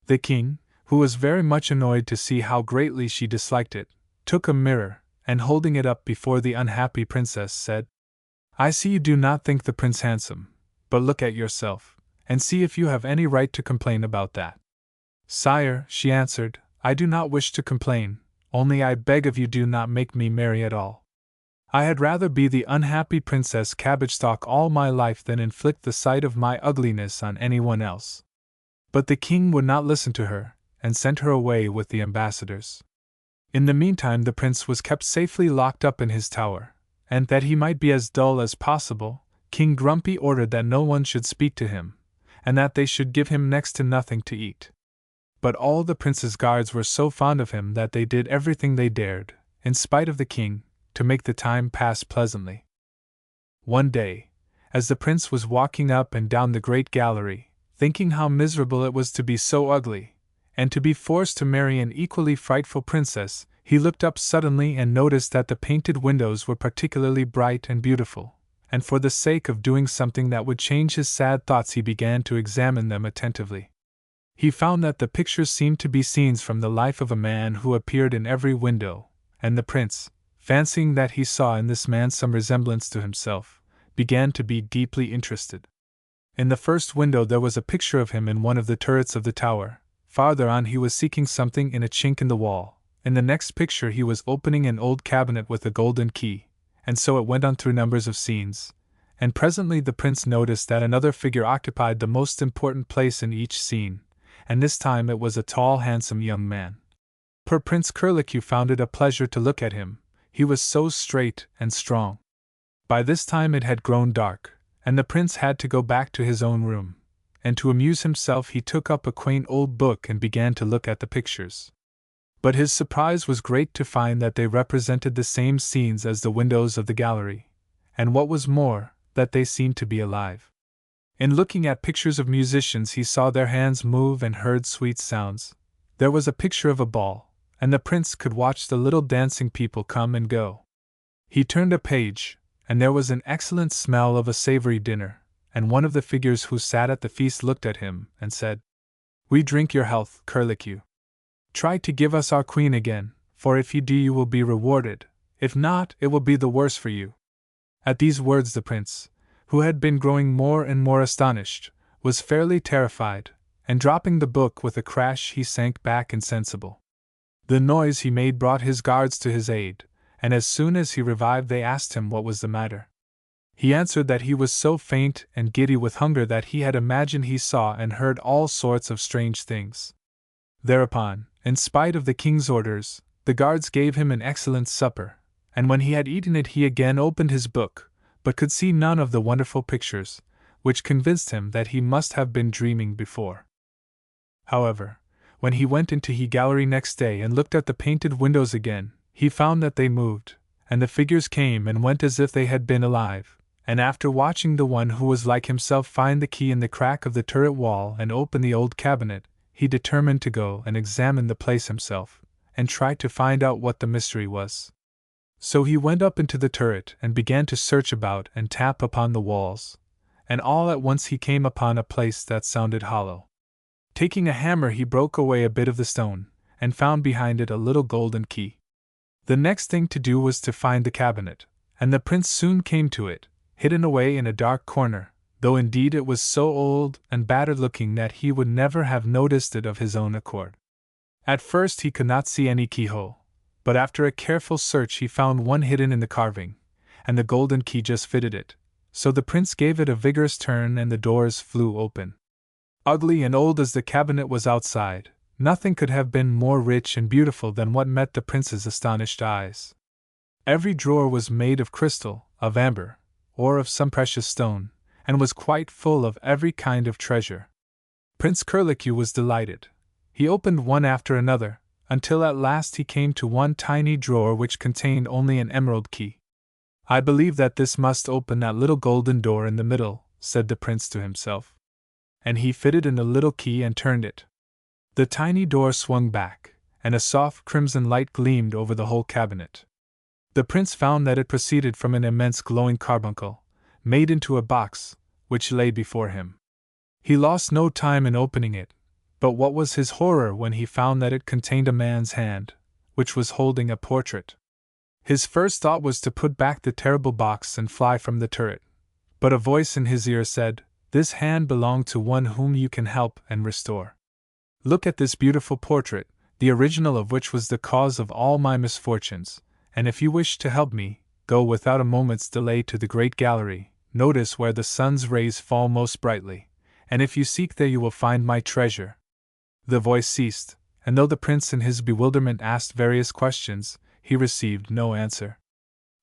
The king, who was very much annoyed to see how greatly she disliked it, took a mirror, and holding it up before the unhappy princess, said, "I see you do not think the prince handsome, but look at yourself, and see if you have any right to complain about that." "Sire," she answered, "I do not wish to complain, only I beg of you do not make me marry at all. I had rather be the unhappy Princess Cabbage Stalk all my life than inflict the sight of my ugliness on anyone else." But the king would not listen to her, and sent her away with the ambassadors. In the meantime the prince was kept safely locked up in his tower, and that he might be as dull as possible, King Grumpy ordered that no one should speak to him, and that they should give him next to nothing to eat. But all the prince's guards were so fond of him that they did everything they dared, in spite of the king, to make the time pass pleasantly. One day, as the prince was walking up and down the great gallery, thinking how miserable it was to be so ugly, and to be forced to marry an equally frightful princess, he looked up suddenly and noticed that the painted windows were particularly bright and beautiful, and for the sake of doing something that would change his sad thoughts he began to examine them attentively. He found that the pictures seemed to be scenes from the life of a man who appeared in every window, and the prince, fancying that he saw in this man some resemblance to himself, began to be deeply interested. In the first window there was a picture of him in one of the turrets of the tower. Farther on he was seeking something in a chink in the wall. In the next picture he was opening an old cabinet with a golden key, and so it went on through numbers of scenes, and presently the prince noticed that another figure occupied the most important place in each scene, and this time it was a tall, handsome young man. Prince Curlicue found it a pleasure to look at him, he was so straight and strong. By this time it had grown dark, and the prince had to go back to his own room, and to amuse himself he took up a quaint old book and began to look at the pictures. But his surprise was great to find that they represented the same scenes as the windows of the gallery, and what was more, that they seemed to be alive. In looking at pictures of musicians, he saw their hands move and heard sweet sounds. There was a picture of a ball, and the prince could watch the little dancing people come and go. He turned a page, and there was an excellent smell of a savory dinner, and one of the figures who sat at the feast looked at him and said, "We drink your health, Curlicue. Try to give us our queen again, for if you do you will be rewarded, if not it will be the worse for you." At these words the prince, who had been growing more and more astonished, was fairly terrified, and dropping the book with a crash he sank back insensible. The noise he made brought his guards to his aid, and as soon as he revived they asked him what was the matter. He answered that he was so faint and giddy with hunger that he had imagined he saw and heard all sorts of strange things. Thereupon, in spite of the king's orders, the guards gave him an excellent supper, and when he had eaten it he again opened his book, but could see none of the wonderful pictures, which convinced him that he must have been dreaming before. However, when he went into the gallery next day and looked at the painted windows again, he found that they moved, and the figures came and went as if they had been alive, and after watching the one who was like himself find the key in the crack of the turret wall and open the old cabinet, he determined to go and examine the place himself, and try to find out what the mystery was. So he went up into the turret and began to search about and tap upon the walls, and all at once he came upon a place that sounded hollow. Taking a hammer he broke away a bit of the stone, and found behind it a little golden key. The next thing to do was to find the cabinet, and the prince soon came to it, hidden away in a dark corner, though indeed it was so old and battered-looking that he would never have noticed it of his own accord. At first he could not see any keyhole, but after a careful search he found one hidden in the carving, and the golden key just fitted it, so the prince gave it a vigorous turn and the doors flew open. Ugly and old as the cabinet was outside, nothing could have been more rich and beautiful than what met the prince's astonished eyes. Every drawer was made of crystal, of amber, or of some precious stone, and was quite full of every kind of treasure. Prince Curlicue was delighted. He opened one after another, until at last he came to one tiny drawer which contained only an emerald key. "I believe that this must open that little golden door in the middle," said the prince to himself. And he fitted in the little key and turned it. The tiny door swung back, and a soft crimson light gleamed over the whole cabinet. The prince found that it proceeded from an immense glowing carbuncle, made into a box, which lay before him. He lost no time in opening it, but what was his horror when he found that it contained a man's hand, which was holding a portrait. His first thought was to put back the terrible box and fly from the turret, but a voice in his ear said, "This hand belonged to one whom you can help and restore. Look at this beautiful portrait, the original of which was the cause of all my misfortunes, and if you wish to help me, go without a moment's delay to the great gallery, notice where the sun's rays fall most brightly, and if you seek there you will find my treasure." The voice ceased, and though the prince in his bewilderment asked various questions, he received no answer.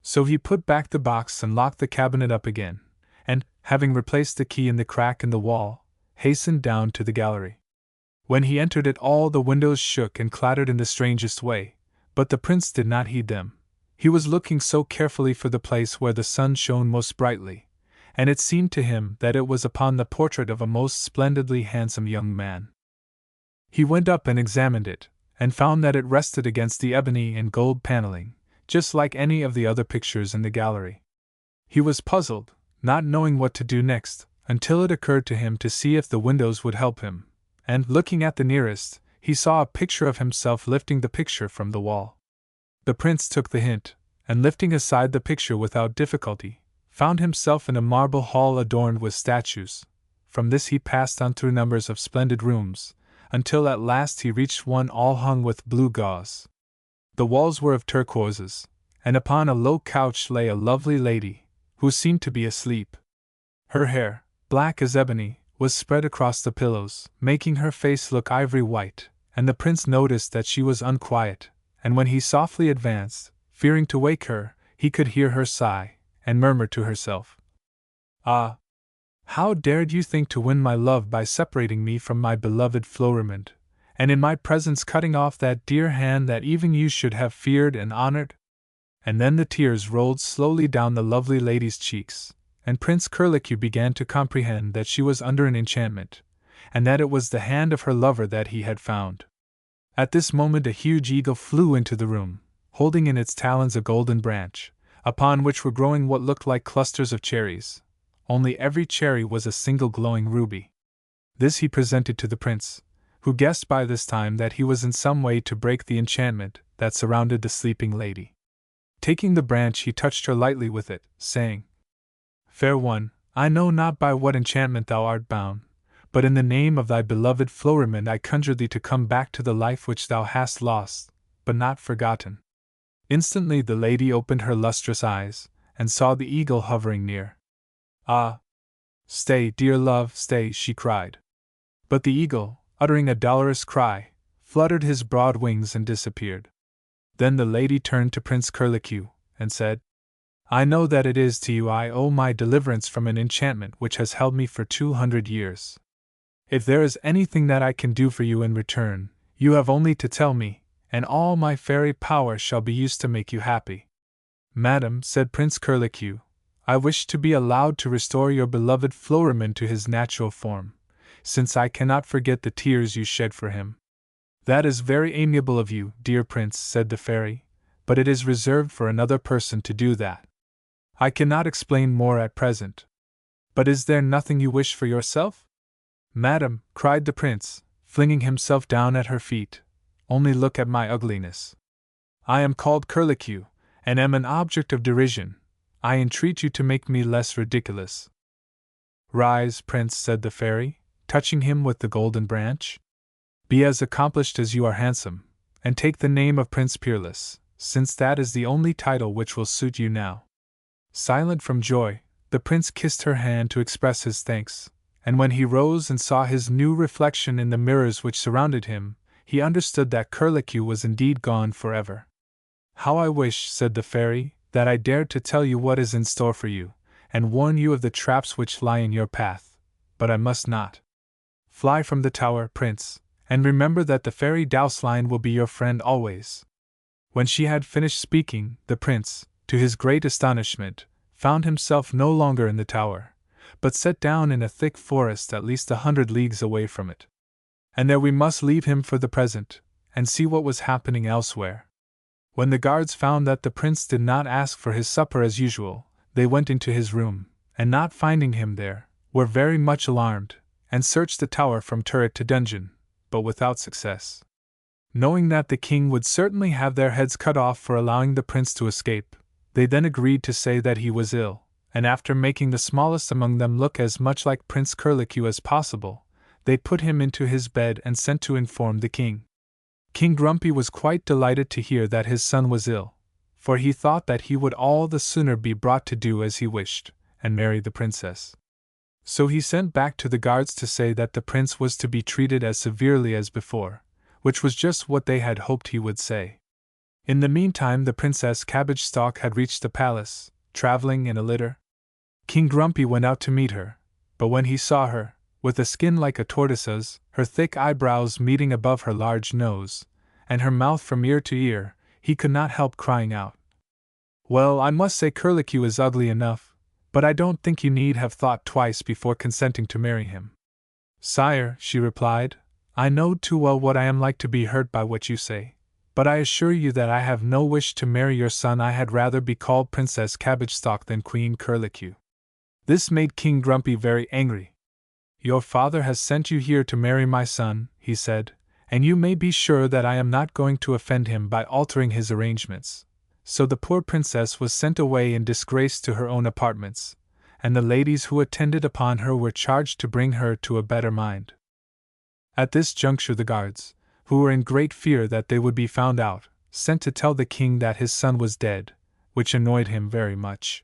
So he put back the box and locked the cabinet up again, and, having replaced the key in the crack in the wall, hastened down to the gallery. When he entered it all the windows shook and clattered in the strangest way, but the prince did not heed them. He was looking so carefully for the place where the sun shone most brightly, and it seemed to him that it was upon the portrait of a most splendidly handsome young man. He went up and examined it, and found that it rested against the ebony and gold paneling, just like any of the other pictures in the gallery. He was puzzled, not knowing what to do next, until it occurred to him to see if the windows would help him, and, looking at the nearest, he saw a picture of himself lifting the picture from the wall. The prince took the hint, and lifting aside the picture without difficulty, found himself in a marble hall adorned with statues. From this he passed on through numbers of splendid rooms, until at last he reached one all hung with blue gauze. The walls were of turquoises, and upon a low couch lay a lovely lady, who seemed to be asleep. Her hair, black as ebony, was spread across the pillows, making her face look ivory white, and the prince noticed that she was unquiet, and when he softly advanced, fearing to wake her, he could hear her sigh, and murmur to herself, "Ah! How dared you think to win my love by separating me from my beloved Florimond, and in my presence cutting off that dear hand that even you should have feared and honored? And then the tears rolled slowly down the lovely lady's cheeks, and Prince Curlicue began to comprehend that she was under an enchantment, and that it was the hand of her lover that he had found. At this moment a huge eagle flew into the room, holding in its talons a golden branch, upon which were growing what looked like clusters of cherries, only every cherry was a single glowing ruby. This he presented to the prince, who guessed by this time that he was in some way to break the enchantment that surrounded the sleeping lady. Taking the branch, he touched her lightly with it, saying, "Fair one, I know not by what enchantment thou art bound, but in the name of thy beloved Florimond I conjure thee to come back to the life which thou hast lost, but not forgotten." Instantly the lady opened her lustrous eyes, and saw the eagle hovering near. "Ah! Stay, dear love, stay," she cried. But the eagle, uttering a dolorous cry, fluttered his broad wings and disappeared. Then the lady turned to Prince Curlicue, and said, "I know that it is to you I owe my deliverance from an enchantment which has held me for 200 years. If there is anything that I can do for you in return, you have only to tell me, and all my fairy power shall be used to make you happy." "Madam," said Prince Curlicue, "I wish to be allowed to restore your beloved Florimond to his natural form, since I cannot forget the tears you shed for him." "That is very amiable of you, dear prince," said the fairy, "but it is reserved for another person to do that. I cannot explain more at present. But is there nothing you wish for yourself?" "Madam," cried the prince, flinging himself down at her feet, "only look at my ugliness. I am called Curlicue, and am an object of derision. I entreat you to make me less ridiculous." "Rise, prince," said the fairy, touching him with the golden branch. "Be as accomplished as you are handsome, and take the name of Prince Peerless, since that is the only title which will suit you now." Silent from joy, the prince kissed her hand to express his thanks, and when he rose and saw his new reflection in the mirrors which surrounded him, he understood that Curlicue was indeed gone forever. "How I wish," said the fairy, "that I dared to tell you what is in store for you, and warn you of the traps which lie in your path, but I must not. Fly from the tower, prince, and remember that the fairy Douceline will be your friend always." When she had finished speaking, the prince, to his great astonishment, found himself no longer in the tower, but set down in a thick forest at least 100 leagues away from it. And there we must leave him for the present, and see what was happening elsewhere. When the guards found that the prince did not ask for his supper as usual, they went into his room, and not finding him there, were very much alarmed, and searched the tower from turret to dungeon, but without success. Knowing that the king would certainly have their heads cut off for allowing the prince to escape, they then agreed to say that he was ill, and after making the smallest among them look as much like Prince Curlicue as possible, they put him into his bed and sent to inform the king. King Grumpy was quite delighted to hear that his son was ill, for he thought that he would all the sooner be brought to do as he wished, and marry the princess. So he sent back to the guards to say that the prince was to be treated as severely as before, which was just what they had hoped he would say. In the meantime the Princess Cabbage Stalk had reached the palace, traveling in a litter. King Grumpy went out to meet her, but when he saw her, with a skin like a tortoise's, her thick eyebrows meeting above her large nose, and her mouth from ear to ear, he could not help crying out, "Well, I must say Curlicue is ugly enough, but I don't think you need have thought twice before consenting to marry him." "Sire," she replied, "I know too well what I am like to be hurt by what you say, but I assure you that I have no wish to marry your son. I had rather be called Princess Cabbage Stalk than Queen Curlicue." This made King Grumpy very angry. "Your father has sent you here to marry my son," he said, "and you may be sure that I am not going to offend him by altering his arrangements." So the poor princess was sent away in disgrace to her own apartments, and the ladies who attended upon her were charged to bring her to a better mind. At this juncture the guards, who were in great fear that they would be found out, sent to tell the king that his son was dead, which annoyed him very much.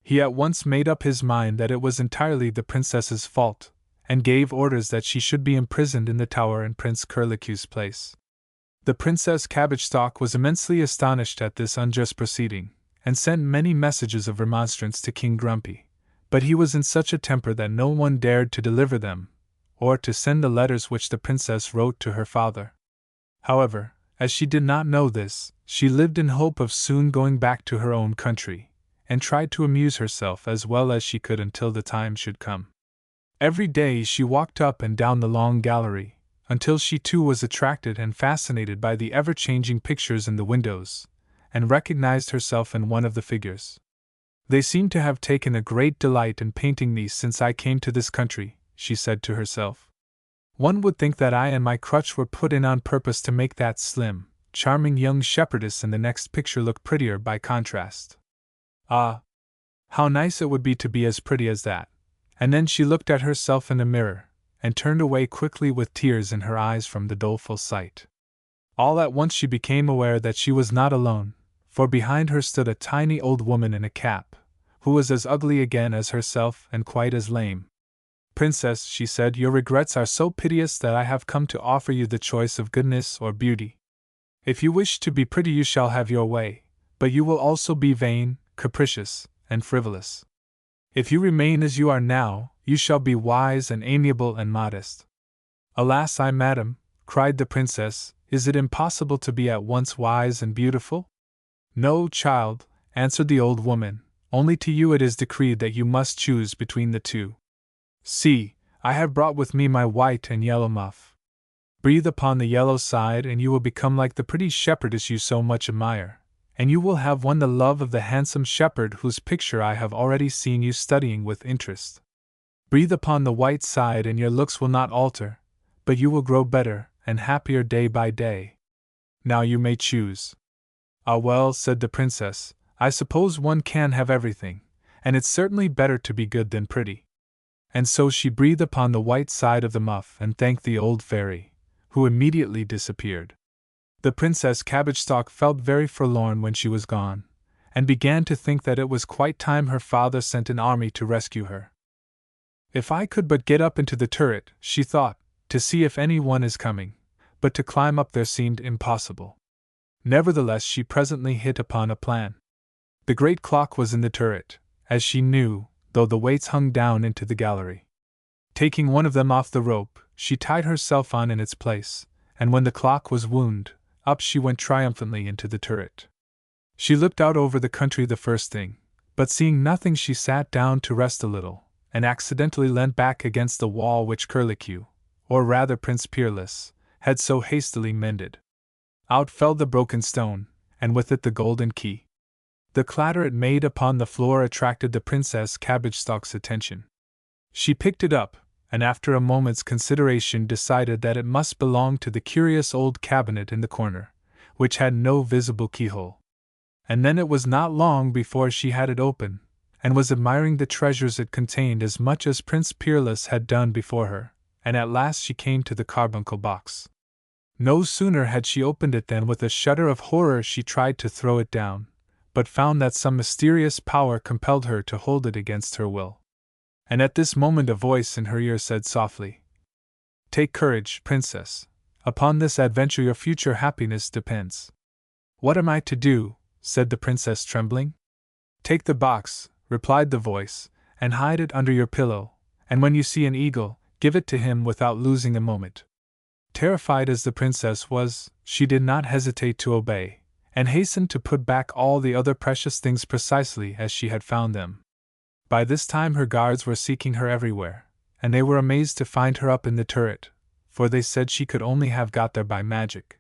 He at once made up his mind that it was entirely the princess's fault, and gave orders that she should be imprisoned in the tower in Prince Curlicue's place. The Princess Cabbage Stalk was immensely astonished at this unjust proceeding, and sent many messages of remonstrance to King Grumpy, but he was in such a temper that no one dared to deliver them, or to send the letters which the princess wrote to her father. However, as she did not know this, she lived in hope of soon going back to her own country, and tried to amuse herself as well as she could until the time should come. Every day she walked up and down the long gallery, until she too was attracted and fascinated by the ever-changing pictures in the windows, and recognized herself in one of the figures. "They seem to have taken a great delight in painting me since I came to this country," she said to herself. "One would think that I and my crutch were put in on purpose to make that slim, charming young shepherdess in the next picture look prettier by contrast. Ah, how nice it would be to be as pretty as that." And then she looked at herself in the mirror, and turned away quickly with tears in her eyes from the doleful sight. All at once she became aware that she was not alone, for behind her stood a tiny old woman in a cap, who was as ugly again as herself and quite as lame. "Princess," she said, "your regrets are so piteous that I have come to offer you the choice of goodness or beauty. If you wish to be pretty you shall have your way, but you will also be vain, capricious, and frivolous. If you remain as you are now, you shall be wise and amiable and modest." "Alas, madam," cried the princess, "is it impossible to be at once wise and beautiful?" "No, child," answered the old woman, "only to you it is decreed that you must choose between the two. See, I have brought with me my white and yellow muff. Breathe upon the yellow side and you will become like the pretty shepherdess you so much admire, and you will have won the love of the handsome shepherd whose picture I have already seen you studying with interest. Breathe upon the white side and your looks will not alter, but you will grow better and happier day by day. Now you may choose." "Ah well," said the princess, "I suppose one can have everything, and it's certainly better to be good than pretty." And so she breathed upon the white side of the muff and thanked the old fairy, who immediately disappeared. The Princess Cabbagestalk felt very forlorn when she was gone, and began to think that it was quite time her father sent an army to rescue her. "If I could but get up into the turret," she thought, "to see if any one is coming," but to climb up there seemed impossible. Nevertheless, she presently hit upon a plan. The great clock was in the turret, as she knew, though the weights hung down into the gallery. Taking one of them off the rope, she tied herself on in its place, and when the clock was wound, up she went triumphantly into the turret. She looked out over the country the first thing, but seeing nothing she sat down to rest a little, and accidentally leant back against the wall which Curlicue, or rather Prince Peerless, had so hastily mended. Out fell the broken stone, and with it the golden key. The clatter it made upon the floor attracted the Princess Cabbagestalk's attention. She picked it up, and after a moment's consideration decided that it must belong to the curious old cabinet in the corner, which had no visible keyhole. And then it was not long before she had it open, and was admiring the treasures it contained as much as Prince Peerless had done before her, and at last she came to the carbuncle box. No sooner had she opened it than with a shudder of horror she tried to throw it down, but found that some mysterious power compelled her to hold it against her will. And at this moment a voice in her ear said softly, "Take courage, Princess. Upon this adventure your future happiness depends." "What am I to do?" said the Princess, trembling. "Take the box," replied the voice, "and hide it under your pillow, and when you see an eagle, give it to him without losing a moment." Terrified as the Princess was, she did not hesitate to obey, and hastened to put back all the other precious things precisely as she had found them. By this time her guards were seeking her everywhere, and they were amazed to find her up in the turret, for they said she could only have got there by magic.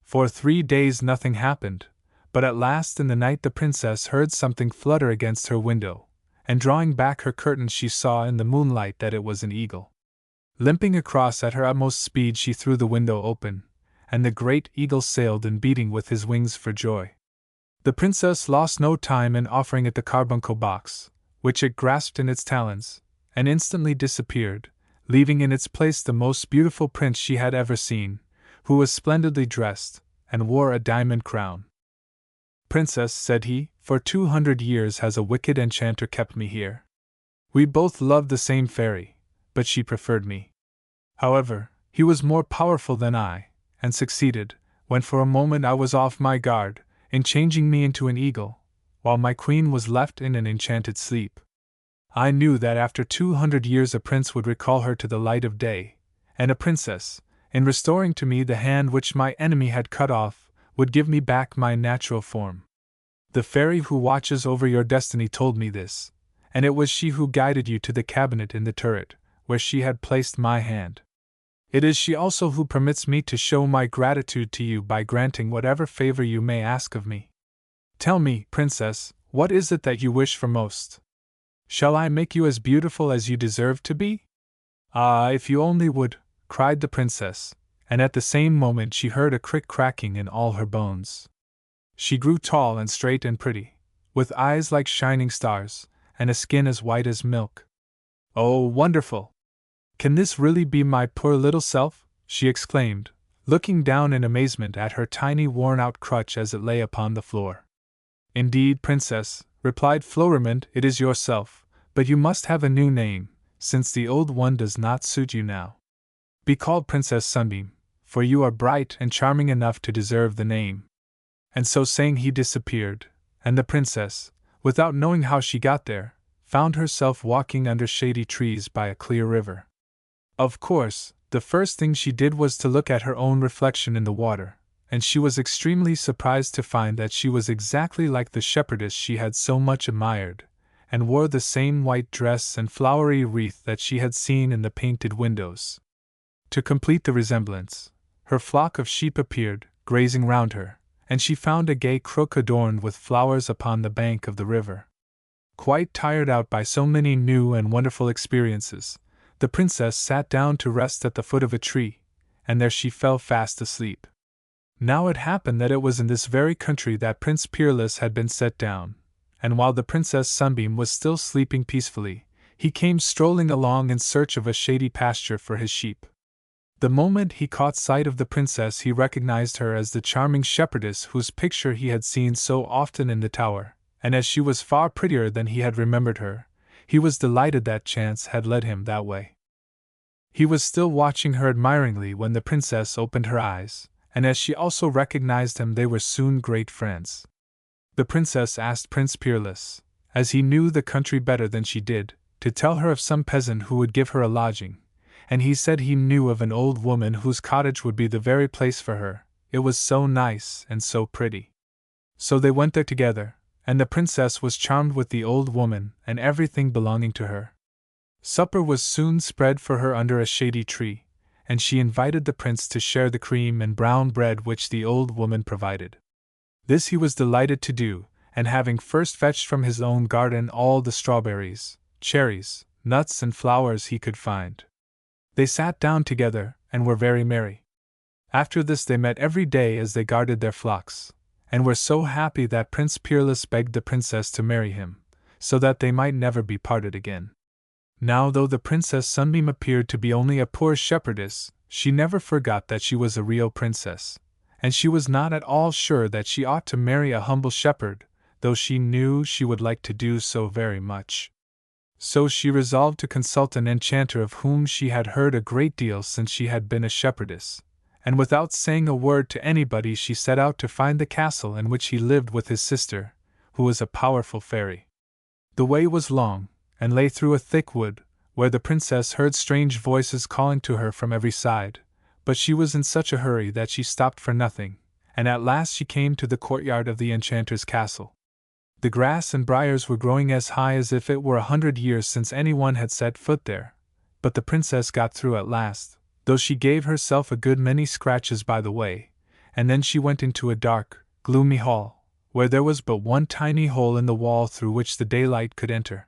For 3 days nothing happened, but at last in the night the princess heard something flutter against her window, and drawing back her curtains she saw in the moonlight that it was an eagle. Limping across at her utmost speed she threw the window open, and the great eagle sailed in beating with his wings for joy. The princess lost no time in offering it the carbuncle box, which it grasped in its talons, and instantly disappeared, leaving in its place the most beautiful prince she had ever seen, who was splendidly dressed, and wore a diamond crown. "Princess," said he, "for 200 years has a wicked enchanter kept me here. We both loved the same fairy, but she preferred me. However, he was more powerful than I, and succeeded, when for a moment I was off my guard, in changing me into an eagle, while my queen was left in an enchanted sleep. I knew that after 200 years a prince would recall her to the light of day, and a princess, in restoring to me the hand which my enemy had cut off, would give me back my natural form. The fairy who watches over your destiny told me this, and it was she who guided you to the cabinet in the turret, where she had placed my hand. It is she also who permits me to show my gratitude to you by granting whatever favor you may ask of me. Tell me, princess, what is it that you wish for most? Shall I make you as beautiful as you deserve to be? Ah, if you only would, cried the princess, and at the same moment she heard a cracking in all her bones. She grew tall and straight and pretty, with eyes like shining stars, and a skin as white as milk. Oh, wonderful! Can this really be my poor little self? She exclaimed, looking down in amazement at her tiny worn-out crutch as it lay upon the floor. Indeed, princess, replied Florimond, it is yourself, but you must have a new name, since the old one does not suit you now. Be called Princess Sunbeam, for you are bright and charming enough to deserve the name. And so saying he disappeared, and the princess, without knowing how she got there, found herself walking under shady trees by a clear river. Of course, the first thing she did was to look at her own reflection in the water, and she was extremely surprised to find that she was exactly like the shepherdess she had so much admired, and wore the same white dress and flowery wreath that she had seen in the painted windows. To complete the resemblance, her flock of sheep appeared, grazing round her, and she found a gay crook adorned with flowers upon the bank of the river. Quite tired out by so many new and wonderful experiences, the princess sat down to rest at the foot of a tree, and there she fell fast asleep. Now it happened that it was in this very country that Prince Peerless had been set down, and while the Princess Sunbeam was still sleeping peacefully, he came strolling along in search of a shady pasture for his sheep. The moment he caught sight of the princess he recognized her as the charming shepherdess whose picture he had seen so often in the tower, and as she was far prettier than he had remembered her, he was delighted that chance had led him that way. He was still watching her admiringly when the princess opened her eyes, and as she also recognized him they were soon great friends. The princess asked Prince Peerless, as he knew the country better than she did, to tell her of some peasant who would give her a lodging, and he said he knew of an old woman whose cottage would be the very place for her, it was so nice and so pretty. So they went there together, and the princess was charmed with the old woman and everything belonging to her. Supper was soon spread for her under a shady tree, and she invited the prince to share the cream and brown bread which the old woman provided. This he was delighted to do, and having first fetched from his own garden all the strawberries, cherries, nuts and flowers he could find, they sat down together and were very merry. After this they met every day as they guarded their flocks, and were so happy that Prince Peerless begged the princess to marry him, so that they might never be parted again. Now, though the Princess Sunbeam appeared to be only a poor shepherdess, she never forgot that she was a real princess, and she was not at all sure that she ought to marry a humble shepherd, though she knew she would like to do so very much. So she resolved to consult an enchanter of whom she had heard a great deal since she had been a shepherdess, and without saying a word to anybody she set out to find the castle in which he lived with his sister, who was a powerful fairy. The way was long, and lay through a thick wood, where the princess heard strange voices calling to her from every side, but she was in such a hurry that she stopped for nothing, and at last she came to the courtyard of the enchanter's castle. The grass and briars were growing as high as if it were 100 years since anyone had set foot there, but the princess got through at last, though she gave herself a good many scratches by the way, and then she went into a dark, gloomy hall, where there was but one tiny hole in the wall through which the daylight could enter.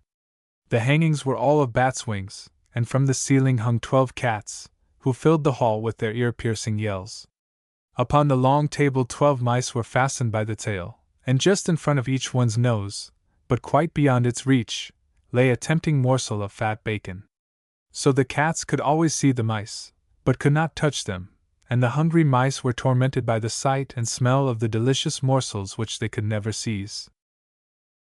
The hangings were all of bats' wings, and from the ceiling hung 12 cats, who filled the hall with their ear-piercing yells. Upon the long table 12 mice were fastened by the tail, and just in front of each one's nose, but quite beyond its reach, lay a tempting morsel of fat bacon. So the cats could always see the mice, but could not touch them, and the hungry mice were tormented by the sight and smell of the delicious morsels which they could never seize.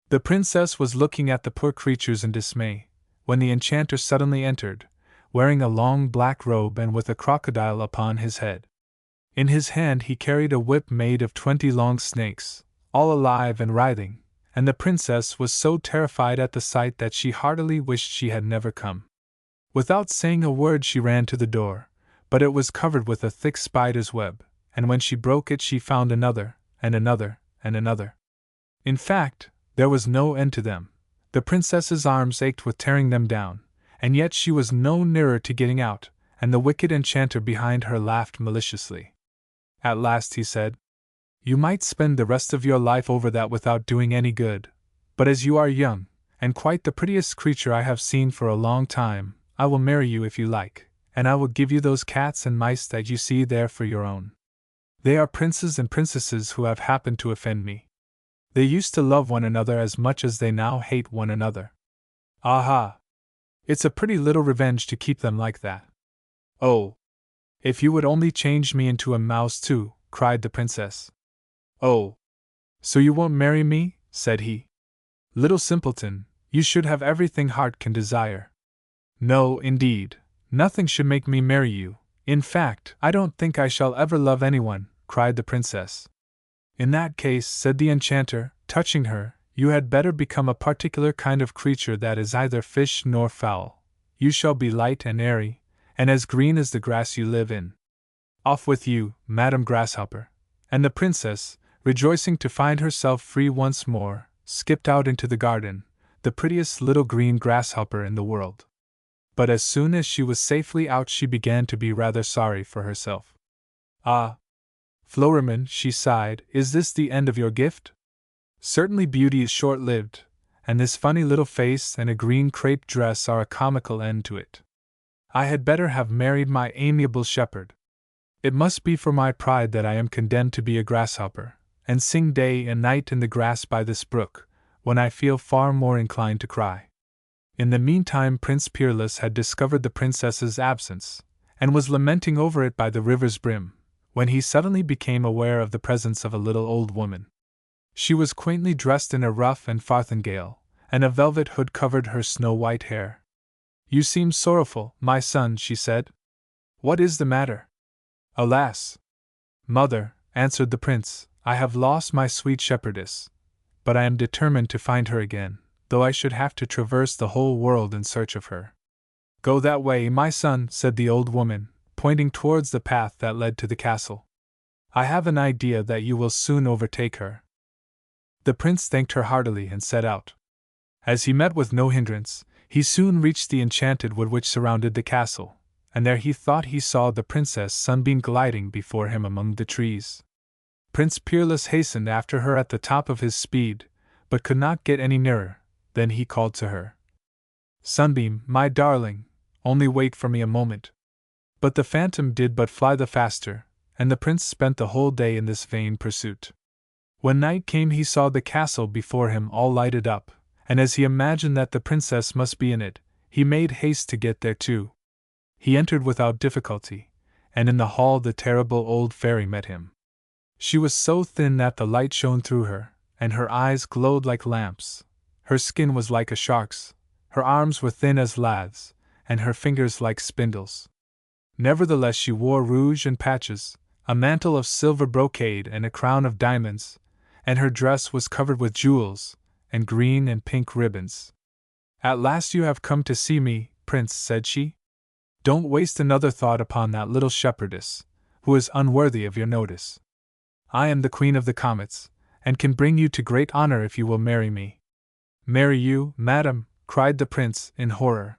The princess was looking at the poor creatures in dismay, when the enchanter suddenly entered, wearing a long black robe and with a crocodile upon his head. In his hand he carried a whip made of 20 long snakes, all alive and writhing, and the princess was so terrified at the sight that she heartily wished she had never come. Without saying a word she ran to the door, but it was covered with a thick spider's web, and when she broke it she found another, and another, and another. In fact, there was no end to them. The princess's arms ached with tearing them down, and yet she was no nearer to getting out, and the wicked enchanter behind her laughed maliciously. At last he said, "You might spend the rest of your life over that without doing any good, but as you are young, and quite the prettiest creature I have seen for a long time, I will marry you if you like, and I will give you those cats and mice that you see there for your own. They are princes and princesses who have happened to offend me. They used to love one another as much as they now hate one another. Aha! It's a pretty little revenge to keep them like that." "Oh! If you would only change me into a mouse too," cried the princess. "Oh! So you won't marry me?" said he. "Little simpleton, you should have everything heart can desire." "No, indeed, nothing should make me marry you. In fact, I don't think I shall ever love anyone," cried the princess. "In that case," said the enchanter, touching her, "you had better become a particular kind of creature that is neither fish nor fowl. You shall be light and airy, and as green as the grass you live in. Off with you, Madam Grasshopper." And the princess, rejoicing to find herself free once more, skipped out into the garden, the prettiest little green grasshopper in the world. But as soon as she was safely out she began to be rather sorry for herself. "Ah! Florimond," she sighed, "is this the end of your gift? Certainly beauty is short-lived, and this funny little face and a green crepe dress are a comical end to it. I had better have married my amiable shepherd. It must be for my pride that I am condemned to be a grasshopper, and sing day and night in the grass by this brook, when I feel far more inclined to cry." In the meantime Prince Peerless had discovered the princess's absence, and was lamenting over it by the river's brim, when he suddenly became aware of the presence of a little old woman. She was quaintly dressed in a ruff and farthingale, and a velvet hood covered her snow-white hair. "You seem sorrowful, my son," she said. "What is the matter?" "Alas! Mother," answered the prince, "I have lost my sweet shepherdess, but I am determined to find her again, though I should have to traverse the whole world in search of her." "Go that way, my son," said the old woman, pointing towards the path that led to the castle. "I have an idea that you will soon overtake her." The prince thanked her heartily and set out. As he met with no hindrance, he soon reached the enchanted wood which surrounded the castle, and there he thought he saw the Princess Sunbeam gliding before him among the trees. Prince Peerless hastened after her at the top of his speed, but could not get any nearer. Then he called to her, "Sunbeam, my darling, only wait for me a moment." But the phantom did but fly the faster, and the prince spent the whole day in this vain pursuit. When night came he saw the castle before him all lighted up, and as he imagined that the princess must be in it, he made haste to get there too. He entered without difficulty, and in the hall the terrible old fairy met him. She was so thin that the light shone through her, and her eyes glowed like lamps. Her skin was like a shark's, her arms were thin as laths, and her fingers like spindles. Nevertheless she wore rouge and patches, a mantle of silver brocade and a crown of diamonds, and her dress was covered with jewels, and green and pink ribbons. "At last you have come to see me, Prince," said she. "Don't waste another thought upon that little shepherdess, who is unworthy of your notice. I am the Queen of the Comets, and can bring you to great honor if you will marry me." "Marry you, madam?" cried the prince, in horror.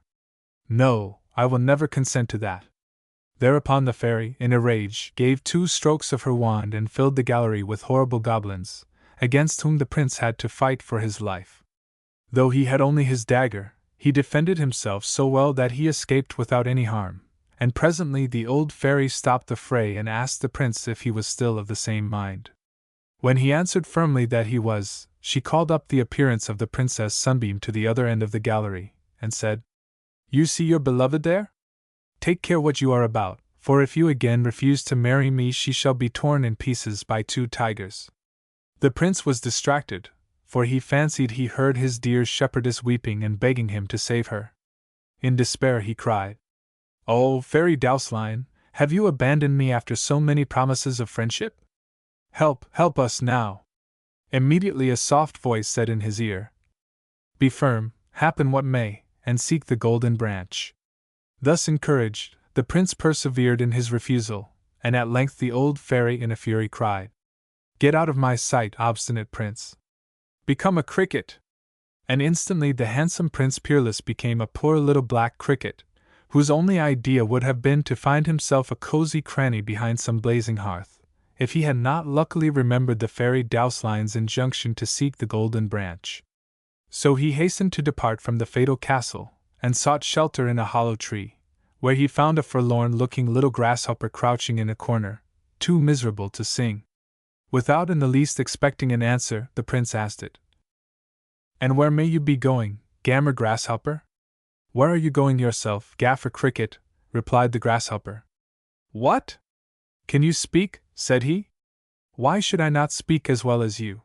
"No, I will never consent to that." Thereupon the fairy, in a rage, gave 2 strokes of her wand and filled the gallery with horrible goblins, against whom the prince had to fight for his life. Though he had only his dagger, he defended himself so well that he escaped without any harm, and presently the old fairy stopped the fray and asked the prince if he was still of the same mind. When he answered firmly that he was, she called up the appearance of the Princess Sunbeam to the other end of the gallery, and said, "You see your beloved there? Take care what you are about, for if you again refuse to marry me she shall be torn in pieces by 2 tigers." The prince was distracted, for he fancied he heard his dear shepherdess weeping and begging him to save her. In despair he cried, "Oh, Fairy Douceline, have you abandoned me after so many promises of friendship? Help, help us now!" Immediately a soft voice said in his ear, "Be firm, happen what may, and seek the golden branch." Thus encouraged, the prince persevered in his refusal, and at length the old fairy in a fury cried, "Get out of my sight, obstinate prince! Become a cricket!" And instantly the handsome Prince Peerless became a poor little black cricket, whose only idea would have been to find himself a cozy cranny behind some blazing hearth, if he had not luckily remembered the fairy Douseline's injunction to seek the golden branch. So he hastened to depart from the fatal castle, and sought shelter in a hollow tree, where he found a forlorn-looking little grasshopper crouching in a corner, too miserable to sing. Without in the least expecting an answer, the prince asked it, "And where may you be going, Gammer Grasshopper?" "Where are you going yourself, Gaffer Cricket?" replied the grasshopper. "What? Can you speak?" said he. "Why should I not speak as well as you?"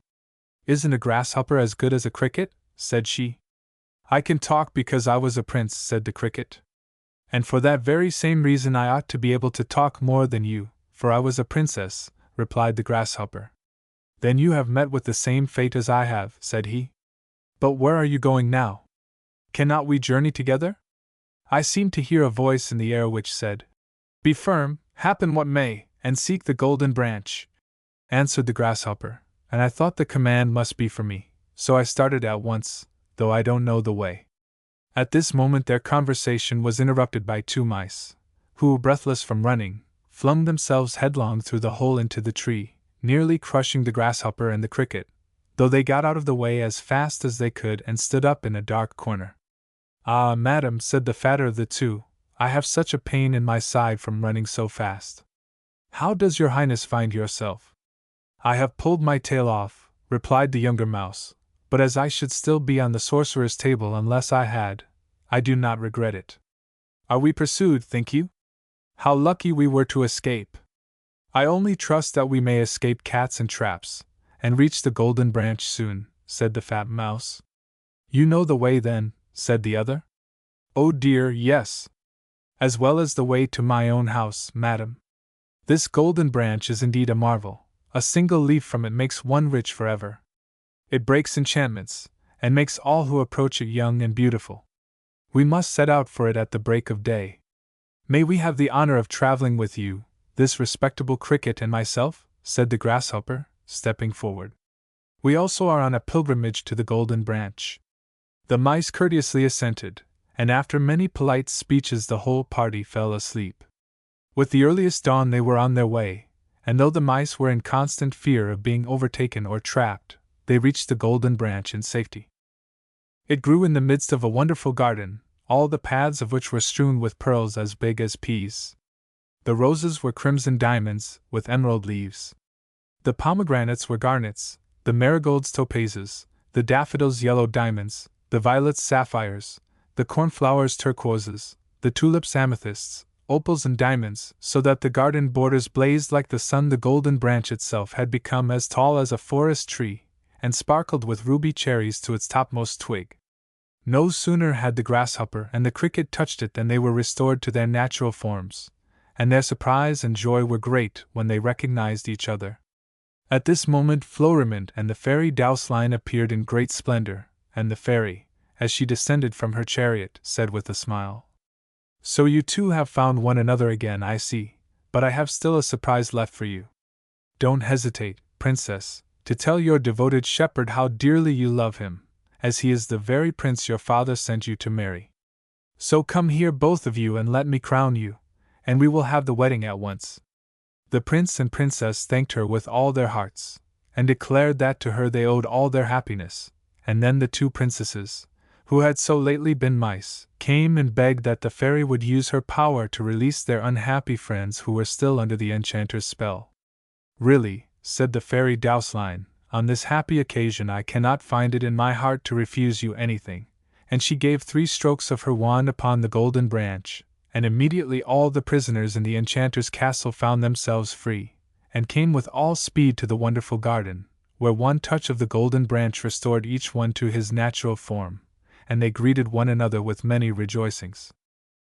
"Isn't a grasshopper as good as a cricket?" said she. "I can talk because I was a prince," said the cricket. "And for that very same reason I ought to be able to talk more than you, for I was a princess," replied the grasshopper. "Then you have met with the same fate as I have," said he. "But where are you going now? Cannot we journey together?" "I seemed to hear a voice in the air which said, 'Be firm, happen what may, and seek the golden branch,'" answered the grasshopper, "and I thought the command must be for me, so I started at once, though I don't know the way." At this moment their conversation was interrupted by two mice, who, breathless from running, flung themselves headlong through the hole into the tree, nearly crushing the grasshopper and the cricket, though they got out of the way as fast as they could and stood up in a dark corner. "Ah, madam," said the fatter of the two, "I have such a pain in my side from running so fast." "How does your highness find yourself?" "I have pulled my tail off," replied the younger mouse, "but as I should still be on the sorcerer's table unless I had, I do not regret it." "Are we pursued, think you? How lucky we were to escape!" "I only trust that we may escape cats and traps, and reach the golden branch soon," said the fat mouse. "You know the way then?" said the other. "Oh dear, yes. As well as the way to my own house, madam. This golden branch is indeed a marvel. A single leaf from it makes one rich forever. It breaks enchantments, and makes all who approach it young and beautiful. We must set out for it at the break of day. May we have the honor of traveling with you, this respectable cricket and myself?" said the grasshopper, stepping forward. "We also are on a pilgrimage to the golden branch." The mice courteously assented, and after many polite speeches the whole party fell asleep. With the earliest dawn they were on their way, and though the mice were in constant fear of being overtaken or trapped, they reached the golden branch in safety. It grew in the midst of a wonderful garden, all the paths of which were strewn with pearls as big as peas. The roses were crimson diamonds, with emerald leaves. The pomegranates were garnets, the marigolds topazes, the daffodils yellow diamonds, the violets sapphires, the cornflowers turquoises, the tulips amethysts, opals and diamonds, so that the garden borders blazed like the sun. The golden branch itself had become as tall as a forest tree, and sparkled with ruby cherries to its topmost twig. No sooner had the grasshopper and the cricket touched it than they were restored to their natural forms, and their surprise and joy were great when they recognized each other. At this moment Florimond and the fairy Douseline appeared in great splendor, and the fairy, as she descended from her chariot, said with a smile, "So you two have found one another again, I see, but I have still a surprise left for you. Don't hesitate, princess, to tell your devoted shepherd how dearly you love him, as he is the very prince your father sent you to marry. So come here both of you and let me crown you, and we will have the wedding at once." The prince and princess thanked her with all their hearts, and declared that to her they owed all their happiness, and then the two princesses, who had so lately been mice, came and begged that the fairy would use her power to release their unhappy friends who were still under the enchanter's spell. "Really," said the fairy Douseline, "on this happy occasion I cannot find it in my heart to refuse you anything," and she gave 3 strokes of her wand upon the golden branch, and immediately all the prisoners in the enchanter's castle found themselves free, and came with all speed to the wonderful garden, where one touch of the golden branch restored each one to his natural form, and they greeted one another with many rejoicings.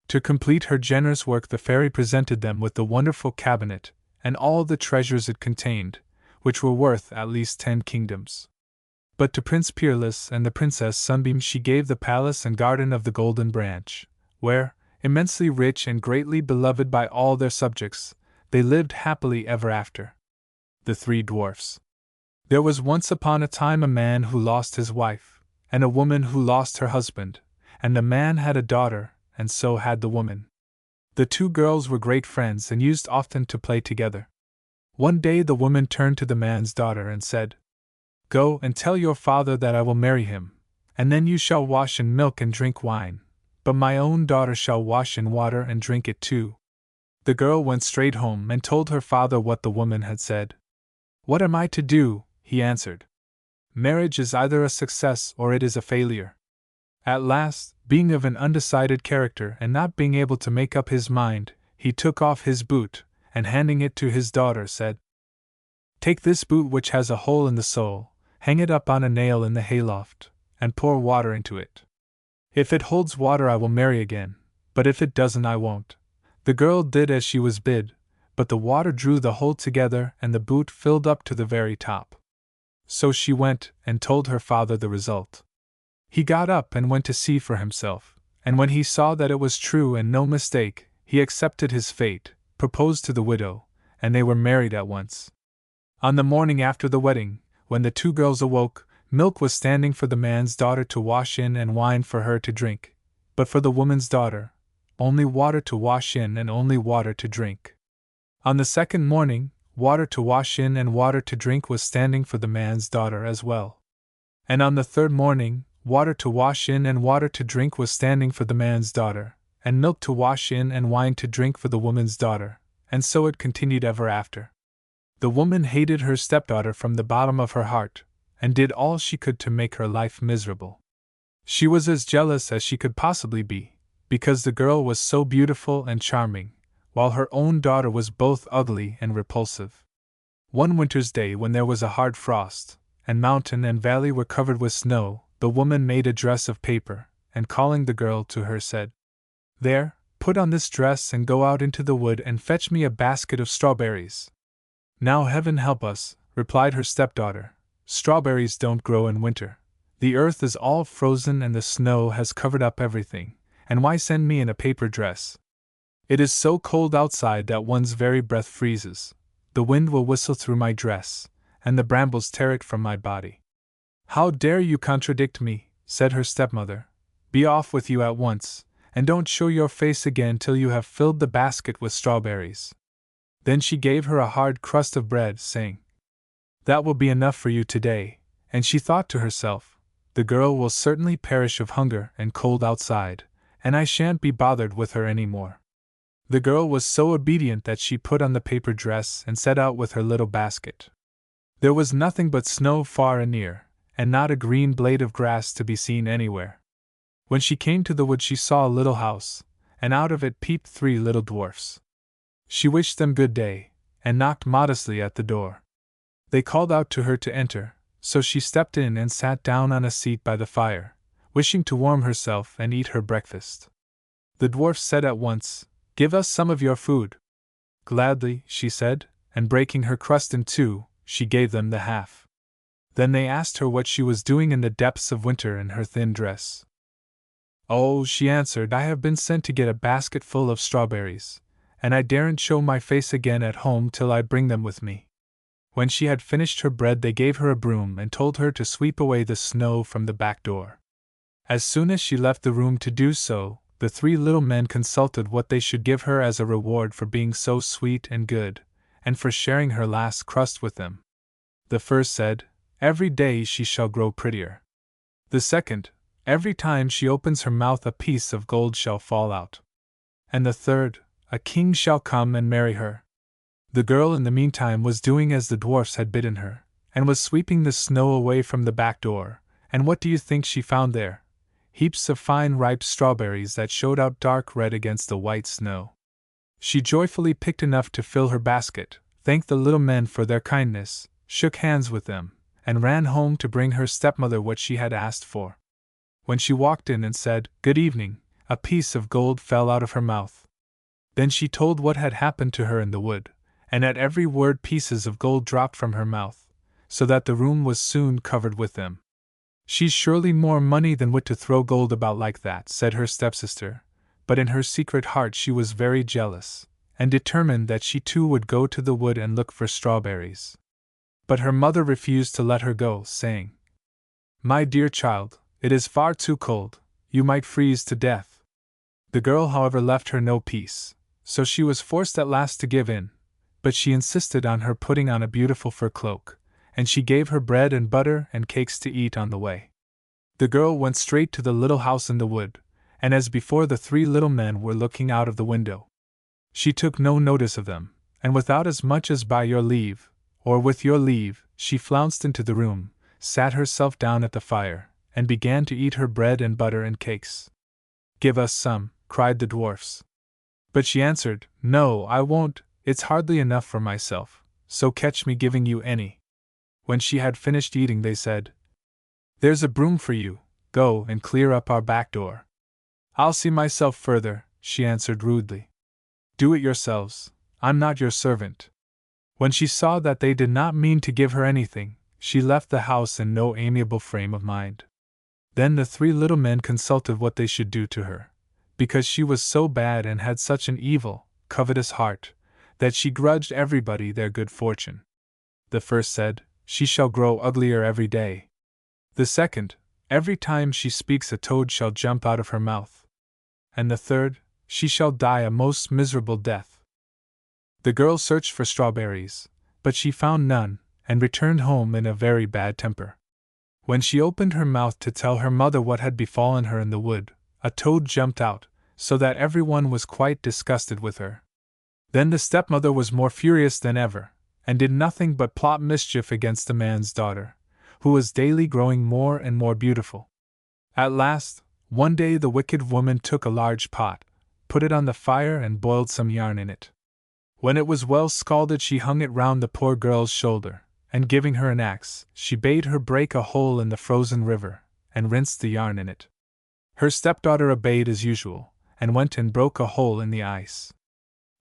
To complete her generous work the fairy presented them with the wonderful cabinet, and all the treasures it contained, which were worth at least 10 kingdoms. But to Prince Peerless and the Princess Sunbeam she gave the palace and garden of the Golden Branch, where, immensely rich and greatly beloved by all their subjects, they lived happily ever after. The Three Dwarfs. There was once upon a time a man who lost his wife, and a woman who lost her husband, and the man had a daughter, and so had the woman. The two girls were great friends and used often to play together. One day the woman turned to the man's daughter and said, "Go and tell your father that I will marry him, and then you shall wash in milk and drink wine, but my own daughter shall wash in water and drink it too." The girl went straight home and told her father what the woman had said. "What am I to do?" he answered. "Marriage is either a success or it is a failure." At last, being of an undecided character and not being able to make up his mind, he took off his boot, and handing it to his daughter said, "Take this boot which has a hole in the sole, hang it up on a nail in the hayloft, and pour water into it. If it holds water I will marry again, but if it doesn't I won't." The girl did as she was bid, but the water drew the hole together and the boot filled up to the very top. So she went and told her father the result. He got up and went to see for himself, and when he saw that it was true and no mistake, he accepted his fate, proposed to the widow, and they were married at once. On the morning after the wedding, when the two girls awoke, milk was standing for the man's daughter to wash in and wine for her to drink, but for the woman's daughter, only water to wash in and only water to drink. On the second morning, water to wash in and water to drink was standing for the man's daughter as well. And on the third morning, water to wash in and water to drink was standing for the man's daughter, and milk to wash in and wine to drink for the woman's daughter, and so it continued ever after. The woman hated her stepdaughter from the bottom of her heart, and did all she could to make her life miserable. She was as jealous as she could possibly be, because the girl was so beautiful and charming, while her own daughter was both ugly and repulsive. One winter's day when there was a hard frost, and mountain and valley were covered with snow, the woman made a dress of paper, and calling the girl to her said, "There, put on this dress and go out into the wood and fetch me a basket of strawberries." "Now heaven help us," replied her stepdaughter, "strawberries don't grow in winter. The earth is all frozen and the snow has covered up everything, and why send me in a paper dress? It is so cold outside that one's very breath freezes. The wind will whistle through my dress, and the brambles tear it from my body." "How dare you contradict me?" said her stepmother. "Be off with you at once, and don't show your face again till you have filled the basket with strawberries." Then she gave her a hard crust of bread, saying, "That will be enough for you today," and she thought to herself, "The girl will certainly perish of hunger and cold outside, and I shan't be bothered with her any more." The girl was so obedient that she put on the paper dress and set out with her little basket. There was nothing but snow far and near, and not a green blade of grass to be seen anywhere. When she came to the wood she saw a little house, and out of it peeped 3 little dwarfs. She wished them good day, and knocked modestly at the door. They called out to her to enter, so she stepped in and sat down on a seat by the fire, wishing to warm herself and eat her breakfast. The dwarfs said at once, "Give us some of your food." "Gladly," she said, and breaking her crust in two, she gave them the half. Then they asked her what she was doing in the depths of winter in her thin dress. "Oh," she answered, "I have been sent to get a basket full of strawberries, and I daren't show my face again at home till I bring them with me." When she had finished her bread they gave her a broom and told her to sweep away the snow from the back door. As soon as she left the room to do so, the 3 little men consulted what they should give her as a reward for being so sweet and good, and for sharing her last crust with them. The first said, "Every day she shall grow prettier." The second, "Every time she opens her mouth a piece of gold shall fall out." And the third, "A king shall come and marry her." The girl in the meantime was doing as the dwarfs had bidden her, and was sweeping the snow away from the back door, and what do you think she found there? Heaps of fine ripe strawberries that showed out dark red against the white snow. She joyfully picked enough to fill her basket, thanked the little men for their kindness, shook hands with them, and ran home to bring her stepmother what she had asked for. When she walked in and said, "Good evening," a piece of gold fell out of her mouth. Then she told what had happened to her in the wood, and at every word pieces of gold dropped from her mouth, so that the room was soon covered with them. "She's surely more money than wit to throw gold about like that," said her stepsister, but in her secret heart she was very jealous, and determined that she too would go to the wood and look for strawberries. But her mother refused to let her go, saying, "My dear child, it is far too cold, you might freeze to death." The girl, however, left her no peace, so she was forced at last to give in, but she insisted on her putting on a beautiful fur cloak, and she gave her bread and butter and cakes to eat on the way. The girl went straight to the little house in the wood, and as before the 3 little men were looking out of the window. She took no notice of them, and without as much as "by your leave," or "with your leave," she flounced into the room, sat herself down at the fire, and began to eat her bread and butter and cakes. "Give us some," cried the dwarfs. But she answered, "No, I won't, it's hardly enough for myself, so catch me giving you any." When she had finished eating, they said, "There's a broom for you, go and clear up our back door." "I'll see myself further," she answered rudely. "Do it yourselves, I'm not your servant." When she saw that they did not mean to give her anything, she left the house in no amiable frame of mind. Then the 3 little men consulted what they should do to her, because she was so bad and had such an evil, covetous heart, that she grudged everybody their good fortune. The first said, "She shall grow uglier every day." The second, "Every time she speaks a toad shall jump out of her mouth." And the third, "She shall die a most miserable death." The girl searched for strawberries, but she found none, and returned home in a very bad temper. When she opened her mouth to tell her mother what had befallen her in the wood, a toad jumped out, so that everyone was quite disgusted with her. Then the stepmother was more furious than ever, and did nothing but plot mischief against the man's daughter, who was daily growing more and more beautiful. At last, one day the wicked woman took a large pot, put it on the fire and boiled some yarn in it. When it was well scalded, she hung it round the poor girl's shoulder, and giving her an axe, she bade her break a hole in the frozen river, and rinse the yarn in it. Her stepdaughter obeyed as usual, and went and broke a hole in the ice.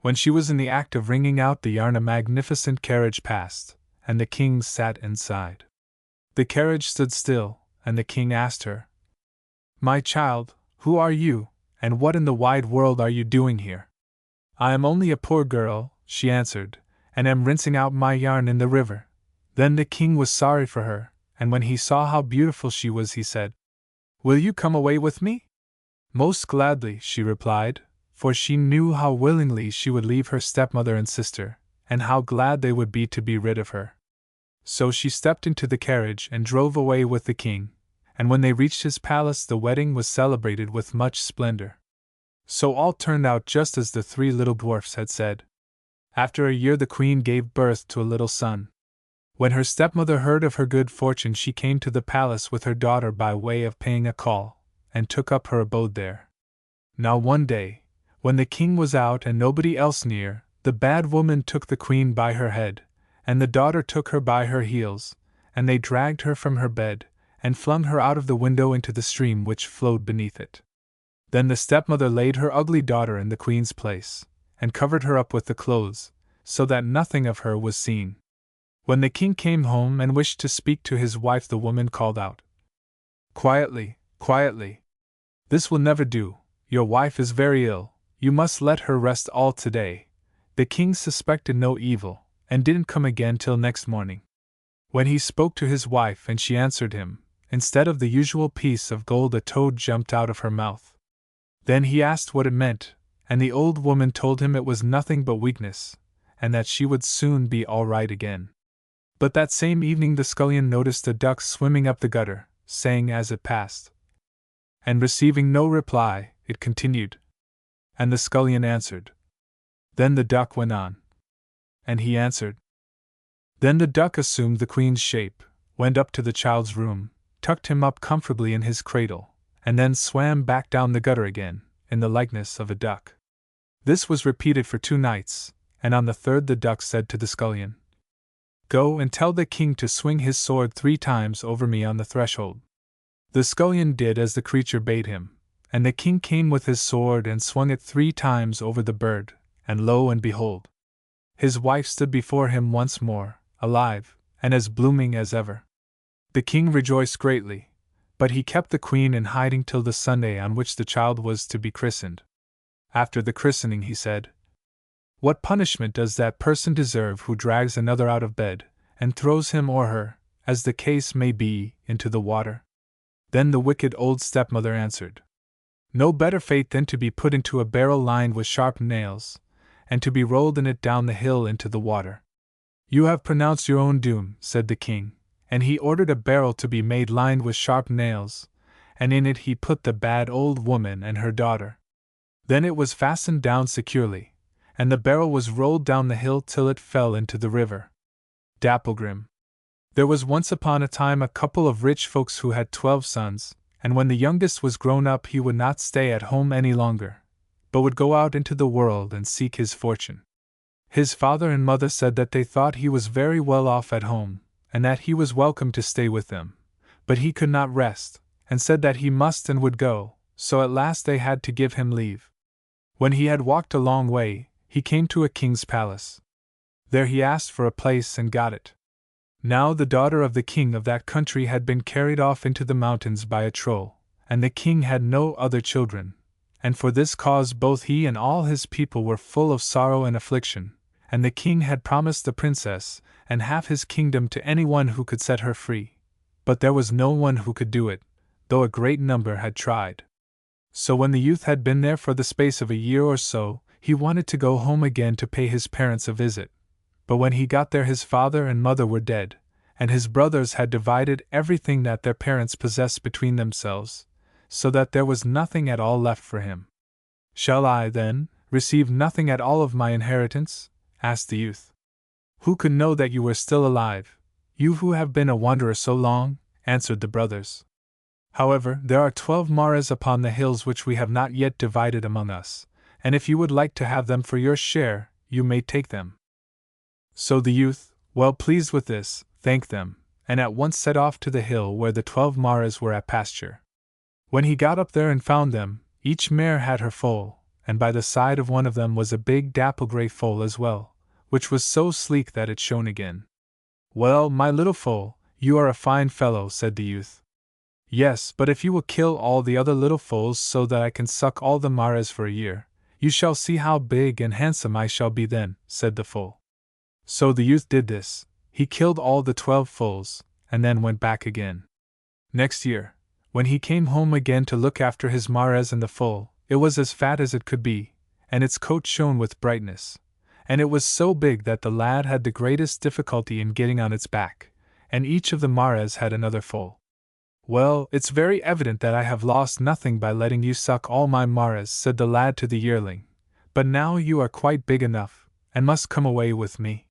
When she was in the act of wringing out the yarn, a magnificent carriage passed, and the king sat inside. The carriage stood still, and the king asked her, "My child, who are you, and what in the wide world are you doing here?" "I am only a poor girl," she answered, "and am rinsing out my yarn in the river." Then the king was sorry for her, and when he saw how beautiful she was, he said, "Will you come away with me?" "Most gladly," she replied, for she knew how willingly she would leave her stepmother and sister, and how glad they would be to be rid of her. So she stepped into the carriage and drove away with the king, and when they reached his palace the wedding was celebrated with much splendor. So all turned out just as the 3 little dwarfs had said. After a year the queen gave birth to a little son. When her stepmother heard of her good fortune, she came to the palace with her daughter by way of paying a call, and took up her abode there. Now one day, when the king was out and nobody else near, the bad woman took the queen by her head, and the daughter took her by her heels, and they dragged her from her bed, and flung her out of the window into the stream which flowed beneath it. Then the stepmother laid her ugly daughter in the queen's place, and covered her up with the clothes, so that nothing of her was seen. When the king came home and wished to speak to his wife, the woman called out, "Quietly, quietly. This will never do, your wife is very ill, you must let her rest all today." The king suspected no evil, and didn't come again till next morning. When he spoke to his wife and she answered him, instead of the usual piece of gold a toad jumped out of her mouth. Then he asked what it meant, and the old woman told him it was nothing but weakness, and that she would soon be all right again. But that same evening the scullion noticed a duck swimming up the gutter, saying as it passed, and receiving no reply, it continued, and the scullion answered. Then the duck went on, and he answered. Then the duck assumed the queen's shape, went up to the child's room, tucked him up comfortably in his cradle, and then swam back down the gutter again, in the likeness of a duck. This was repeated for 2 nights, and on the 3rd the duck said to the scullion, "Go and tell the king to swing his sword 3 times over me on the threshold." The scullion did as the creature bade him, and the king came with his sword and swung it 3 times over the bird, and lo and behold! His wife stood before him once more, alive, and as blooming as ever. The king rejoiced greatly, but he kept the queen in hiding till the Sunday on which the child was to be christened. After the christening he said, "What punishment does that person deserve who drags another out of bed, and throws him or her, as the case may be, into the water?" Then the wicked old stepmother answered, "No better fate than to be put into a barrel lined with sharp nails, and to be rolled in it down the hill into the water." "You have pronounced your own doom," said the king, and he ordered a barrel to be made lined with sharp nails, and in it he put the bad old woman and her daughter. Then it was fastened down securely, and the barrel was rolled down the hill till it fell into the river. Dapplegrim. There was once upon a time a couple of rich folks who had 12 sons, and when the youngest was grown up he would not stay at home any longer, but would go out into the world and seek his fortune. His father and mother said that they thought he was very well off at home, and that he was welcome to stay with them, but he could not rest, and said that he must and would go, so at last they had to give him leave. When he had walked a long way, he came to a king's palace. There he asked for a place and got it. Now the daughter of the king of that country had been carried off into the mountains by a troll, and the king had no other children, and for this cause both he and all his people were full of sorrow and affliction, and the king had promised the princess and half his kingdom to anyone who could set her free, but there was no one who could do it, though a great number had tried. So when the youth had been there for the space of a year or so, he wanted to go home again to pay his parents a visit. But when he got there his father and mother were dead, and his brothers had divided everything that their parents possessed between themselves, so that there was nothing at all left for him. "Shall I, then, receive nothing at all of my inheritance?" asked the youth. "Who could know that you were still alive, you who have been a wanderer so long?" answered the brothers. "However, there are 12 mares upon the hills which we have not yet divided among us, and if you would like to have them for your share, you may take them." So the youth, well pleased with this, thanked them, and at once set off to the hill where the 12 mares were at pasture. When he got up there and found them, each mare had her foal, and by the side of one of them was a big dapple-gray foal as well, which was so sleek that it shone again. "Well, my little foal, you are a fine fellow," said the youth. "Yes, but if you will kill all the other little foals so that I can suck all the mares for a year, you shall see how big and handsome I shall be then," said the foal. So the youth did this. He killed all the 12 foals, and then went back again. Next year, when he came home again to look after his mares and the foal, it was as fat as it could be, and its coat shone with brightness, and it was so big that the lad had the greatest difficulty in getting on its back, and each of the mares had another foal. "Well, it's very evident that I have lost nothing by letting you suck all my mares," said the lad to the yearling, "but now you are quite big enough, and must come away with me."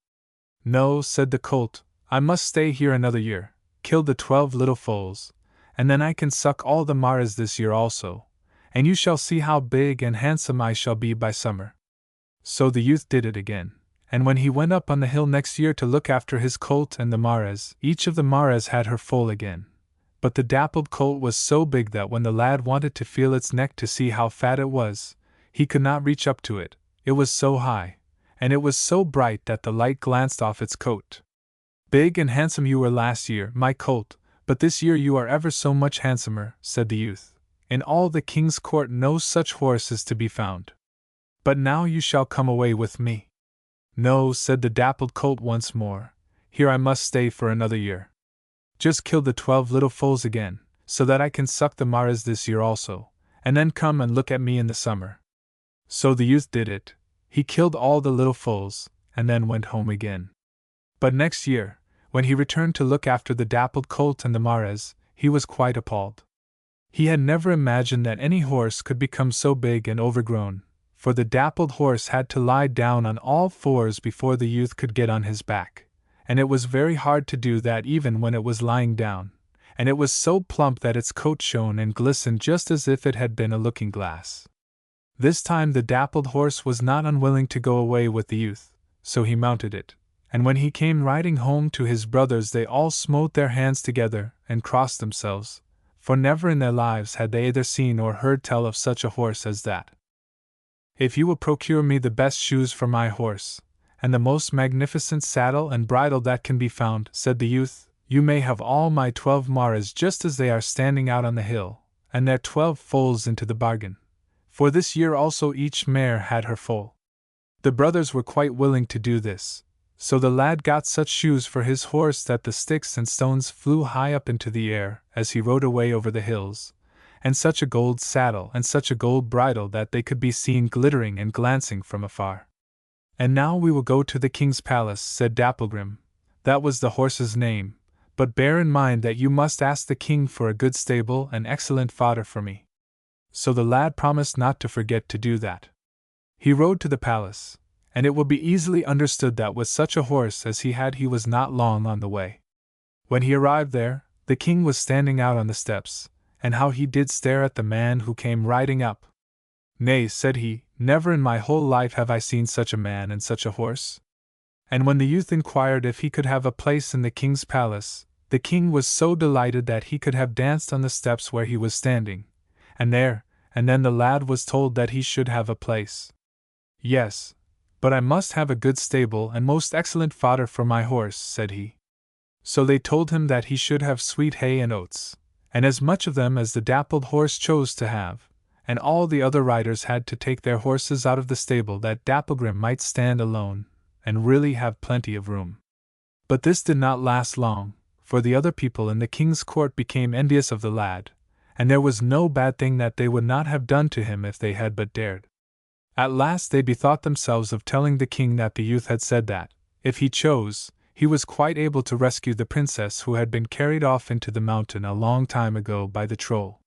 "No," said the colt, "I must stay here another year, kill the 12 little foals, and then I can suck all the mares this year also, and you shall see how big and handsome I shall be by summer." So the youth did it again, and when he went up on the hill next year to look after his colt and the mares, each of the mares had her foal again. But the dappled colt was so big that when the lad wanted to feel its neck to see how fat it was, he could not reach up to it, it was so high, and it was so bright that the light glanced off its coat. "Big and handsome you were last year, my colt, but this year you are ever so much handsomer," said the youth. "In all the king's court no such horse is to be found. But now you shall come away with me." "No," said the dappled colt once more, "here I must stay for another year. Just kill the 12 little foals again, so that I can suck the mares this year also, and then come and look at me in the summer." So the youth did it. He killed all the little foals, and then went home again. But next year, when he returned to look after the dappled colt and the mares, he was quite appalled. He had never imagined that any horse could become so big and overgrown, for the dappled horse had to lie down on all fours before the youth could get on his back, and it was very hard to do that even when it was lying down, and it was so plump that its coat shone and glistened just as if it had been a looking-glass. This time the dappled horse was not unwilling to go away with the youth, so he mounted it, and when he came riding home to his brothers they all smote their hands together and crossed themselves, for never in their lives had they either seen or heard tell of such a horse as that. "If you will procure me the best shoes for my horse, and the most magnificent saddle and bridle that can be found, said the youth. You may have all my 12 mares just as they are standing out on the hill, and their 12 foals into the bargain. For this year also each mare had her foal. The brothers were quite willing to do this, so the lad got such shoes for his horse that the sticks and stones flew high up into the air as he rode away over the hills, and such a gold saddle and such a gold bridle that they could be seen glittering and glancing from afar. And now we will go to the king's palace, said Dapplegrim. That was the horse's name, but bear in mind that you must ask the king for a good stable and excellent fodder for me. So the lad promised not to forget to do that. He rode to the palace, and it will be easily understood that with such a horse as he had he was not long on the way. When he arrived there, the king was standing out on the steps, and how he did stare at the man who came riding up. Nay, said he, never in my whole life have I seen such a man and such a horse. And when the youth inquired if he could have a place in the king's palace, the king was so delighted that he could have danced on the steps where he was standing, and then the lad was told that he should have a place. Yes, but I must have a good stable and most excellent fodder for my horse, said he. So they told him that he should have sweet hay and oats, and as much of them as the dappled horse chose to have, and all the other riders had to take their horses out of the stable that Dapplegrim might stand alone, and really have plenty of room. But this did not last long, for the other people in the king's court became envious of the lad, and there was no bad thing that they would not have done to him if they had but dared. At last they bethought themselves of telling the king that the youth had said that, if he chose, he was quite able to rescue the princess who had been carried off into the mountain a long time ago by the troll.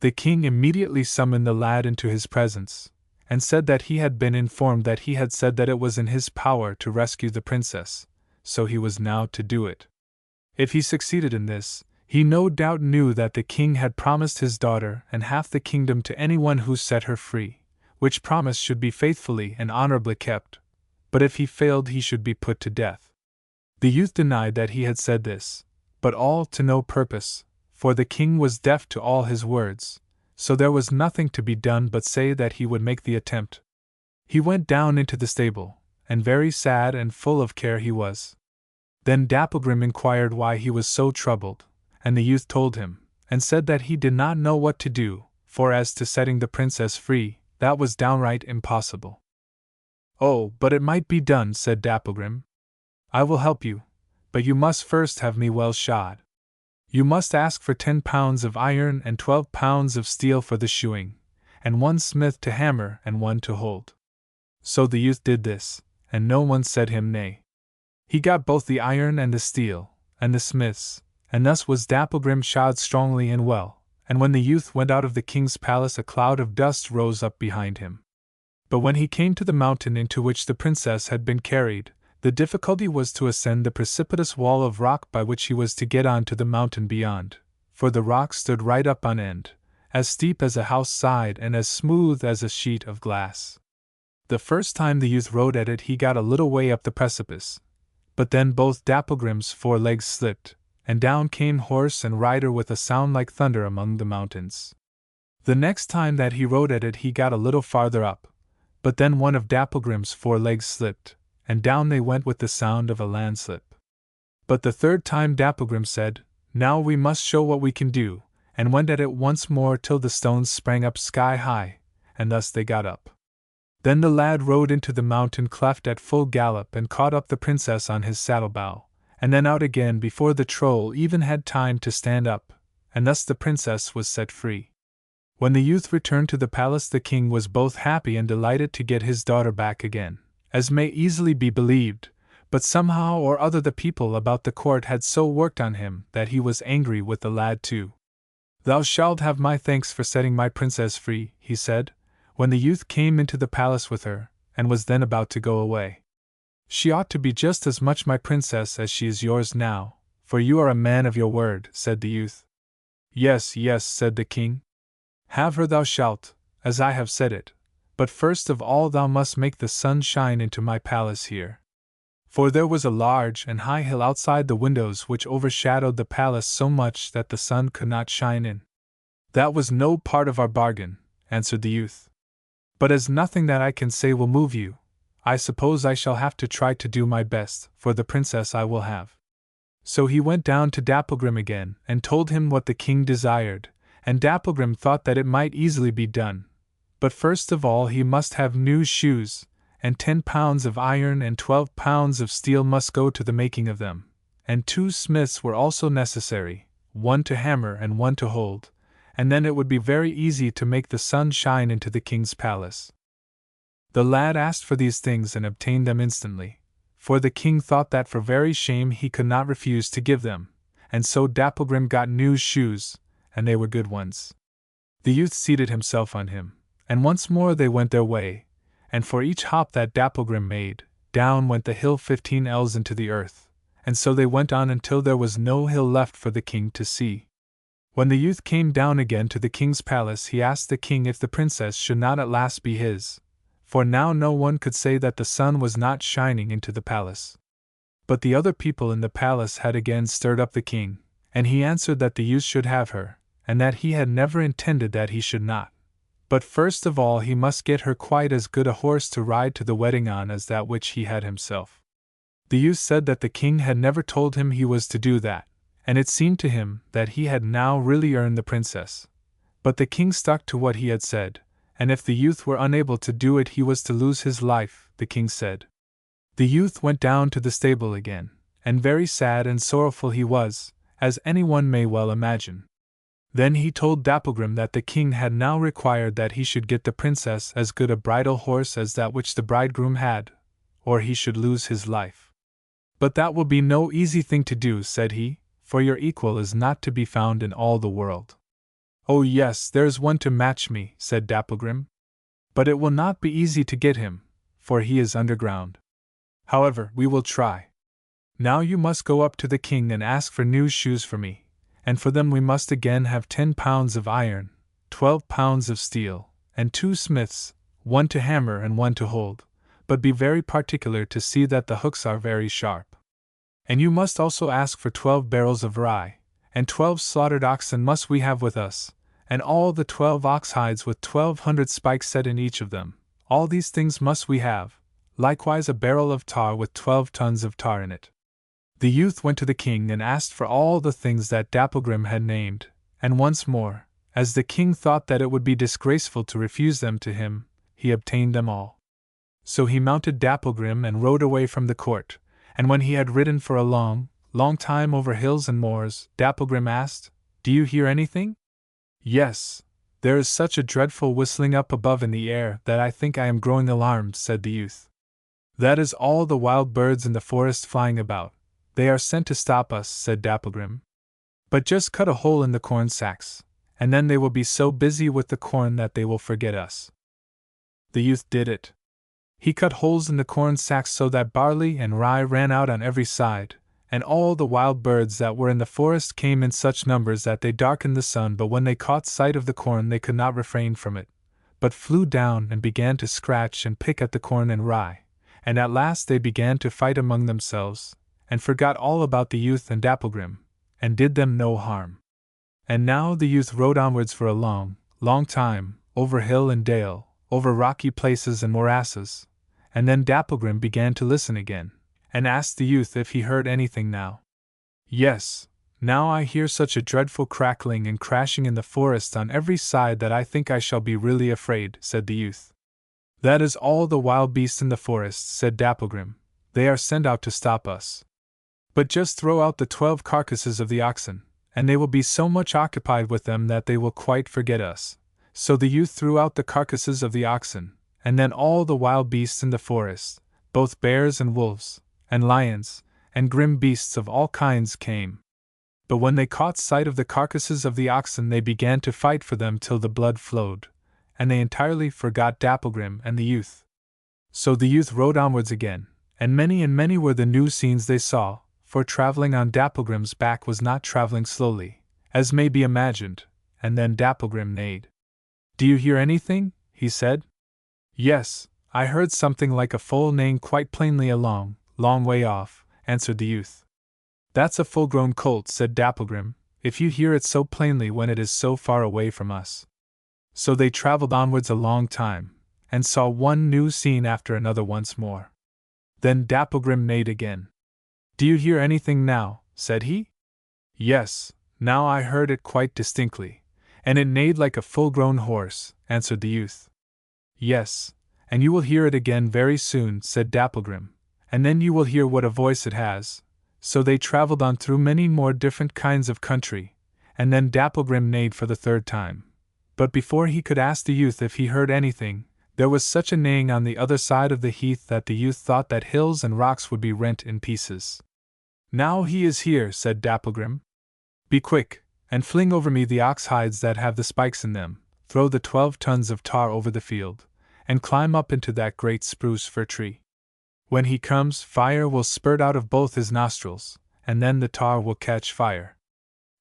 The king immediately summoned the lad into his presence, and said that he had been informed that he had said that it was in his power to rescue the princess, so he was now to do it. If he succeeded in this, he no doubt knew that the king had promised his daughter and half the kingdom to anyone who set her free, which promise should be faithfully and honorably kept, but if he failed he should be put to death. The youth denied that he had said this, but all to no purpose, for the king was deaf to all his words, so there was nothing to be done but say that he would make the attempt. He went down into the stable, and very sad and full of care he was. Then Dapplegrim inquired why he was so troubled, and the youth told him, and said that he did not know what to do, for as to setting the princess free, that was downright impossible. Oh, but it might be done, said Dapplegrim. I will help you, but you must first have me well shod. You must ask for 10 pounds of iron and 12 pounds of steel for the shoeing, and 1 smith to hammer and 1 to hold. So the youth did this, and no one said him nay. He got both the iron and the steel, and the smiths, and thus was Dapplegrim shod strongly and well, and when the youth went out of the king's palace a cloud of dust rose up behind him. But when he came to the mountain into which the princess had been carried, the difficulty was to ascend the precipitous wall of rock by which he was to get on to the mountain beyond, for the rock stood right up on end, as steep as a house side and as smooth as a sheet of glass. The first time the youth rode at it he got a little way up the precipice, but then both Dapplegrim's 4 legs slipped, and down came horse and rider with a sound like thunder among the mountains. The next time that he rode at it he got a little farther up, but then one of Dapplegrim's 4 legs slipped, and down they went with the sound of a landslip. But the third time Dapplegrim said, Now we must show what we can do, and went at it once more till the stones sprang up sky high, and thus they got up. Then the lad rode into the mountain cleft at full gallop and caught up the princess on his saddle-bow, and then out again before the troll even had time to stand up, and thus the princess was set free. When the youth returned to the palace the king was both happy and delighted to get his daughter back again, as may easily be believed, but somehow or other the people about the court had so worked on him that he was angry with the lad too. Thou shalt have my thanks for setting my princess free, he said, when the youth came into the palace with her, and was then about to go away. She ought to be just as much my princess as she is yours now, for you are a man of your word, said the youth. Yes, yes, said the king. Have her thou shalt, as I have said it, but first of all thou must make the sun shine into my palace here. For there was a large and high hill outside the windows which overshadowed the palace so much that the sun could not shine in. That was no part of our bargain, answered the youth. But as nothing that I can say will move you, I suppose I shall have to try to do my best, for the princess I will have. So he went down to Dapplegrim again, and told him what the king desired, and Dapplegrim thought that it might easily be done. But first of all he must have new shoes, and 10 pounds of iron and 12 pounds of steel must go to the making of them, and 2 smiths were also necessary, one to hammer and one to hold, and then it would be very easy to make the sun shine into the king's palace. The lad asked for these things and obtained them instantly, for the king thought that for very shame he could not refuse to give them, and so Dapplegrim got new shoes, and they were good ones. The youth seated himself on him, and once more they went their way, and for each hop that Dapplegrim made, down went the hill 15 ells into the earth, and so they went on until there was no hill left for the king to see. When the youth came down again to the king's palace, he asked the king if the princess should not at last be his, for now no one could say that the sun was not shining into the palace. But the other people in the palace had again stirred up the king, and he answered that the youth should have her, and that he had never intended that he should not. But first of all he must get her quite as good a horse to ride to the wedding on as that which he had himself. The youth said that the king had never told him he was to do that, and it seemed to him that he had now really earned the princess. But the king stuck to what he had said, and if the youth were unable to do it he was to lose his life, the king said. The youth went down to the stable again, and very sad and sorrowful he was, as anyone may well imagine. Then he told Dapplegrim that the king had now required that he should get the princess as good a bridal horse as that which the bridegroom had, or he should lose his life. But that will be no easy thing to do, said he, for your equal is not to be found in all the world. Oh yes, there's one to match me, said Dapplegrim. But it will not be easy to get him, for he is underground. However, we will try. Now you must go up to the king and ask for new shoes for me, and for them we must again have 10 pounds of iron, 12 pounds of steel, and 2 smiths, one to hammer and one to hold, but be very particular to see that the hooks are very sharp. And you must also ask for 12 barrels of rye, and 12 slaughtered oxen must we have with us, and all the 12 ox hides with 1200 spikes set in each of them. All these things must we have, likewise a barrel of tar with 12 tons of tar in it. The youth went to the king and asked for all the things that Dapplegrim had named, and once more, as the king thought that it would be disgraceful to refuse them to him, he obtained them all. So he mounted Dapplegrim and rode away from the court, and when he had ridden for a long time over hills and moors, Dapplegrim asked, "Do you hear anything?" "Yes, there is such a dreadful whistling up above in the air that I think I am growing alarmed," said the youth. "That is all the wild birds in the forest flying about. They are sent to stop us," said Dapplegrim. "But just cut a hole in the corn sacks, and then they will be so busy with the corn that they will forget us." The youth did it. He cut holes in the corn sacks so that barley and rye ran out on every side, and all the wild birds that were in the forest came in such numbers that they darkened the sun, but when they caught sight of the corn they could not refrain from it, but flew down and began to scratch and pick at the corn and rye, and at last they began to fight among themselves, and forgot all about the youth and Dapplegrim, and did them no harm. And now the youth rode onwards for a long time, over hill and dale, over rocky places and morasses, and then Dapplegrim began to listen again, and asked the youth if he heard anything now. "Yes, now I hear such a dreadful crackling and crashing in the forest on every side that I think I shall be really afraid," said the youth. "That is all the wild beasts in the forest," said Dapplegrim. "They are sent out to stop us. But just throw out the 12 carcasses of the oxen, and they will be so much occupied with them that they will quite forget us." So the youth threw out the carcasses of the oxen, and then all the wild beasts in the forest, both bears and wolves, and lions, and grim beasts of all kinds came. But when they caught sight of the carcasses of the oxen they began to fight for them till the blood flowed, and they entirely forgot Dapplegrim and the youth. So the youth rode onwards again, and many were the new scenes they saw, for travelling on Dapplegrim's back was not travelling slowly, as may be imagined, and then Dapplegrim neighed. "Do you hear anything?" he said. "Yes, I heard something like a foal neighing quite plainly a long way off," answered the youth. "That's a full-grown colt," said Dapplegrim, "if you hear it so plainly when it is so far away from us." So they travelled onwards a long time, and saw one new scene after another once more. Then Dapplegrim neighed again. "Do you hear anything now?" said he. "Yes, now I heard it quite distinctly, and it neighed like a full-grown horse," answered the youth. "Yes, and you will hear it again very soon," said Dapplegrim, "and then you will hear what a voice it has." So they travelled on through many more different kinds of country, and then Dapplegrim neighed for the third time. But before he could ask the youth if he heard anything, there was such a neighing on the other side of the heath that the youth thought that hills and rocks would be rent in pieces. "Now he is here," said Dapplegrim. "Be quick, and fling over me the ox hides that have the spikes in them, throw the 12 tons of tar over the field, and climb up into that great spruce fir tree. When he comes, fire will spurt out of both his nostrils, and then the tar will catch fire.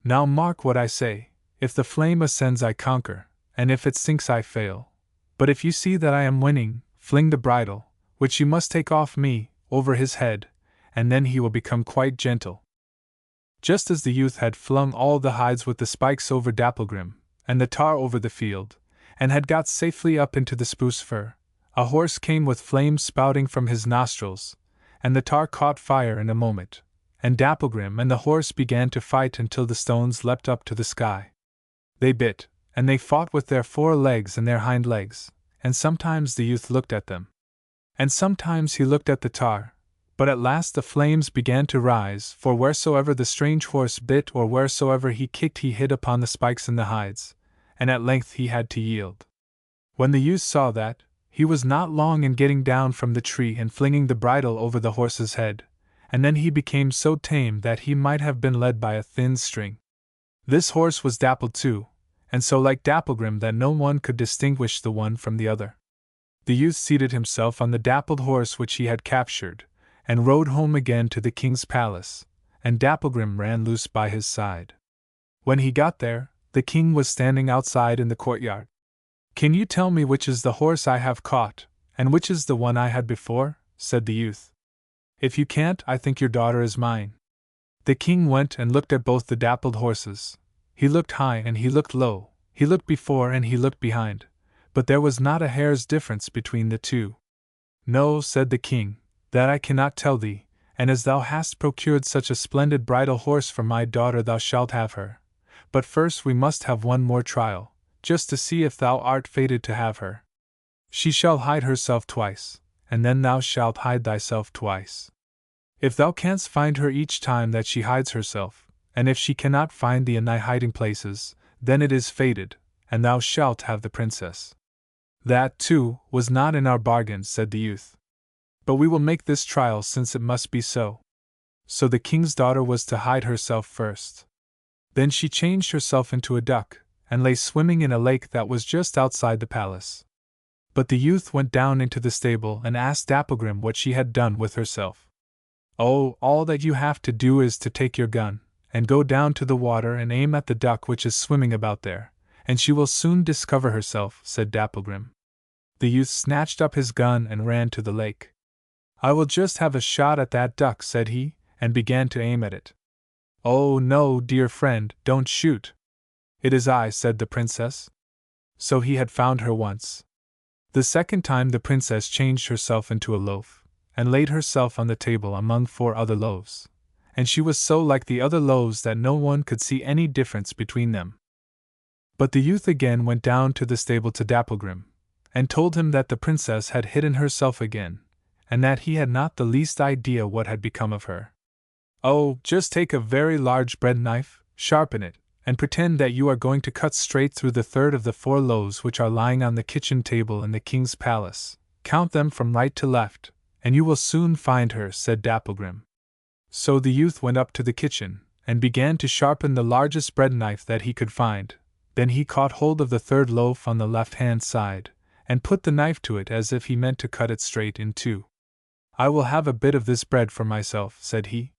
Now mark what I say, if the flame ascends I conquer, and if it sinks I fail. But if you see that I am winning, fling the bridle, which you must take off me, over his head, and then he will become quite gentle." Just as the youth had flung all the hides with the spikes over Dapplegrim, and the tar over the field, and had got safely up into the spruce fir, a horse came with flames spouting from his nostrils, and the tar caught fire in a moment, and Dapplegrim and the horse began to fight until the stones leapt up to the sky. They bit, and they fought with their 4 legs and their hind legs, and sometimes the youth looked at them, and sometimes he looked at the tar, but at last the flames began to rise, for wheresoever the strange horse bit or wheresoever he kicked he hit upon the spikes in the hides, and at length he had to yield. When the youth saw that, he was not long in getting down from the tree and flinging the bridle over the horse's head, and then he became so tame that he might have been led by a thin string. This horse was dappled too, and so like Dapplegrim that no one could distinguish the one from the other. The youth seated himself on the dappled horse which he had captured, and rode home again to the king's palace, and Dapplegrim ran loose by his side. When he got there, the king was standing outside in the courtyard. "Can you tell me which is the horse I have caught, and which is the one I had before?" said the youth. "If you can't, I think your daughter is mine." The king went and looked at both the dappled horses. He looked high and he looked low, he looked before and he looked behind, but there was not a hair's difference between the two. "No," said the king, "that I cannot tell thee, and as thou hast procured such a splendid bridal horse for my daughter thou shalt have her. But first we must have one more trial, just to see if thou art fated to have her. She shall hide herself twice, and then thou shalt hide thyself twice. If thou canst find her each time that she hides herself, and if she cannot find thee in thy hiding places, then it is fated, and thou shalt have the princess." "That, too, was not in our bargain," said the youth. "But we will make this trial since it must be so." So the king's daughter was to hide herself first. Then she changed herself into a duck, and lay swimming in a lake that was just outside the palace. But the youth went down into the stable and asked Dapplegrim what she had done with herself. "Oh, all that you have to do is to take your gun, and go down to the water and aim at the duck which is swimming about there, and she will soon discover herself," said Dapplegrim. The youth snatched up his gun and ran to the lake. "I will just have a shot at that duck," said he, and began to aim at it. "Oh, no, dear friend, don't shoot." "It is I," said the princess. So he had found her once. The second time the princess changed herself into a loaf, and laid herself on the table among 4 other loaves, and she was so like the other loaves that no one could see any difference between them. But the youth again went down to the stable to Dapplegrim, and told him that the princess had hidden herself again, and that he had not the least idea what had become of her. "Oh, just take a very large bread knife, sharpen it, and pretend that you are going to cut straight through the third of the 4 loaves which are lying on the kitchen table in the king's palace. Count them from right to left, and you will soon find her," said Dapplegrim. So the youth went up to the kitchen, and began to sharpen the largest bread knife that he could find. Then he caught hold of the 3rd loaf on the left-hand side, and put the knife to it as if he meant to cut it straight in 2. "I will have a bit of this bread for myself," said he.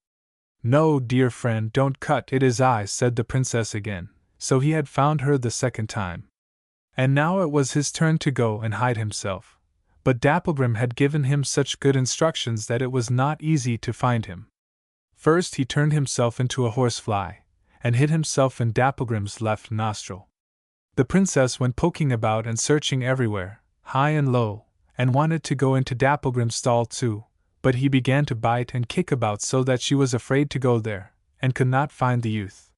"No, dear friend, don't cut, it is I," said the princess again, so he had found her the second time. And now it was his turn to go and hide himself, but Dapplegrim had given him such good instructions that it was not easy to find him. First he turned himself into a horsefly, and hid himself in Dapplegrim's left nostril. The princess went poking about and searching everywhere, high and low, and wanted to go into Dapplegrim's stall too, but he began to bite and kick about so that she was afraid to go there, and could not find the youth.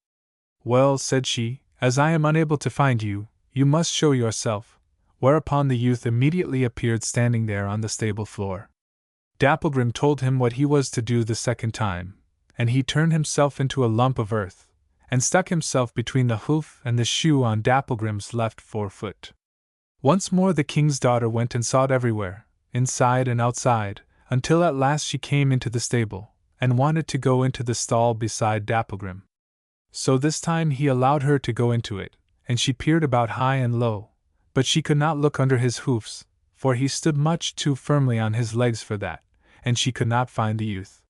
"Well," said she, "as I am unable to find you, you must show yourself," whereupon the youth immediately appeared standing there on the stable floor. Dapplegrim told him what he was to do the second time, and he turned himself into a lump of earth, and stuck himself between the hoof and the shoe on Dapplegrim's left forefoot. Once more the king's daughter went and sought everywhere, inside and outside, until at last she came into the stable, and wanted to go into the stall beside Dapplegrim. So this time he allowed her to go into it, and she peered about high and low, but she could not look under his hoofs, for he stood much too firmly on his legs for that, and she could not find the youth.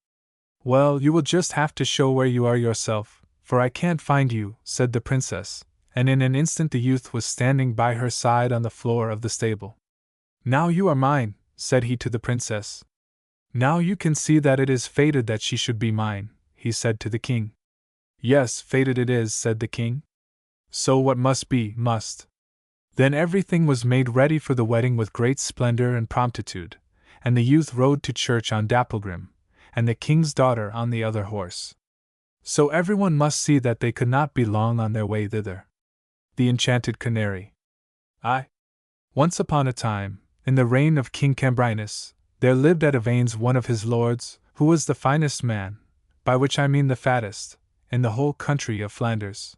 "Well, you will just have to show where you are yourself, for I can't find you," said the princess, and in an instant the youth was standing by her side on the floor of the stable. "Now you are mine," said he to the princess. "Now you can see that it is fated that she should be mine," he said to the king. "Yes, fated it is," said the king. "So what must be, must." Then everything was made ready for the wedding with great splendor and promptitude, and the youth rode to church on Dapplegrim, and the king's daughter on the other horse. So everyone must see that they could not be long on their way thither. The Enchanted Canary. Once upon a time, in the reign of King Cambrinus, there lived at Avaines one of his lords, who was the finest man, by which I mean the fattest, in the whole country of Flanders.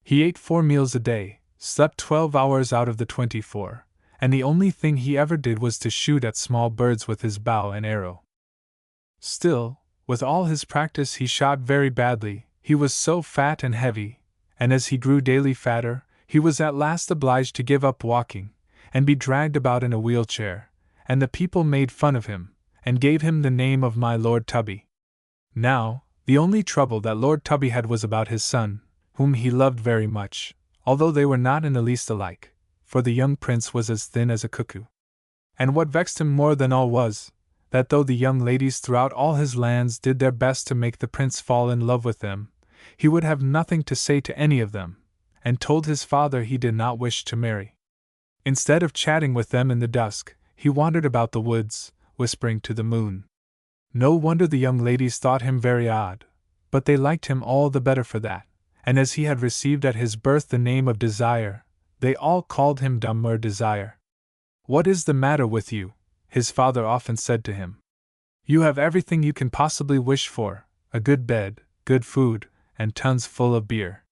He ate 4 meals a day, slept 12 hours out of the 24, and the only thing he ever did was to shoot at small birds with his bow and arrow. Still, with all his practice he shot very badly, he was so fat and heavy, and as he grew daily fatter, he was at last obliged to give up walking, and be dragged about in a wheelchair, and the people made fun of him, and gave him the name of my Lord Tubby. Now, the only trouble that Lord Tubby had was about his son, whom he loved very much, although they were not in the least alike, for the young prince was as thin as a cuckoo. And what vexed him more than all was, that though the young ladies throughout all his lands did their best to make the prince fall in love with them, he would have nothing to say to any of them, and told his father he did not wish to marry. Instead of chatting with them in the dusk, he wandered about the woods, whispering to the moon. No wonder the young ladies thought him very odd, but they liked him all the better for that, and as he had received at his birth the name of Desire, they all called him Dummer Desire. "What is the matter with you?" his father often said to him. "You have everything you can possibly wish for, a good bed, good food, and tons full of beer.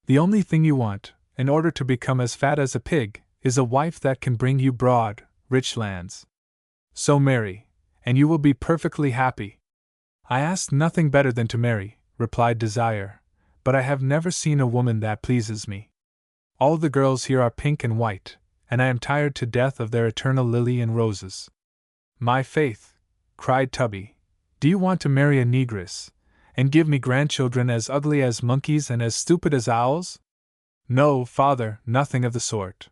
The only thing you want, in order to become as fat as a pig, is a wife that can bring you broad, rich lands. So marry, and you will be perfectly happy." "I ask nothing better than to marry," replied Desire, "but I have never seen a woman that pleases me. All the girls here are pink and white, and I am tired to death of their eternal lily and roses." "My faith," cried Tubby, "do you want to marry a negress, and give me grandchildren as ugly as monkeys and as stupid as owls?" "No, father, nothing of the sort.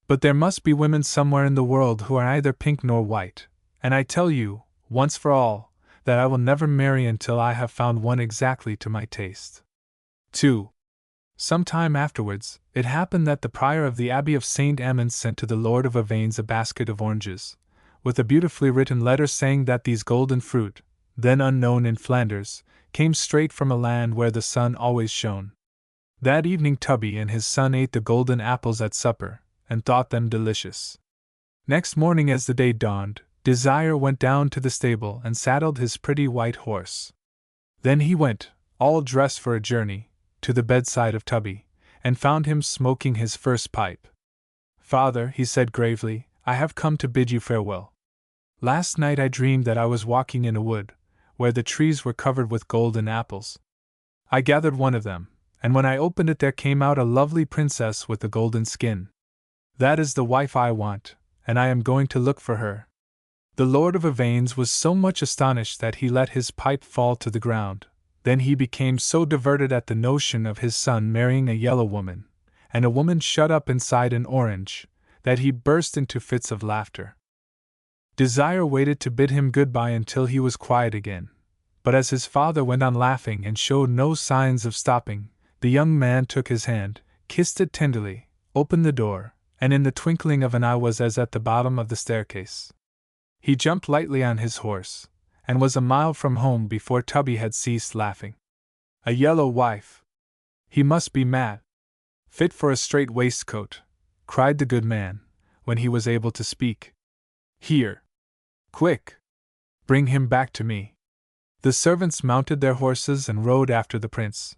But there must be women somewhere in the world who are neither pink nor white, and I tell you, once for all, that I will never marry until I have found one exactly to my taste." 2. Some time afterwards, it happened that the prior of the Abbey of St. Amand sent to the Lord of Avaines a basket of oranges, with a beautifully written letter saying that these golden fruit, then unknown in Flanders, came straight from a land where the sun always shone. That evening Tubby and his son ate the golden apples at supper, and thought them delicious. Next morning as the day dawned, Desire went down to the stable and saddled his pretty white horse. Then he went, all dressed for a journey, to the bedside of Tubby, and found him smoking his first pipe. "Father," he said gravely, "I have come to bid you farewell. Last night I dreamed that I was walking in a wood, where the trees were covered with golden apples. I gathered one of them, and when I opened it there came out a lovely princess with a golden skin. That is the wife I want, and I am going to look for her." The Lord of Avaines was so much astonished that he let his pipe fall to the ground. Then he became so diverted at the notion of his son marrying a yellow woman, and a woman shut up inside an orange, that he burst into fits of laughter. Desire waited to bid him good-bye until he was quiet again, but as his father went on laughing and showed no signs of stopping, the young man took his hand, kissed it tenderly, opened the door, and in the twinkling of an eye was as at the bottom of the staircase. He jumped lightly on his horse, and was a mile from home before Tubby had ceased laughing. A yellow wife! He must be mad. Fit for a strait waistcoat, cried the good man, when he was able to speak. Here! Quick! Bring him back to me. The servants mounted their horses and rode after the prince.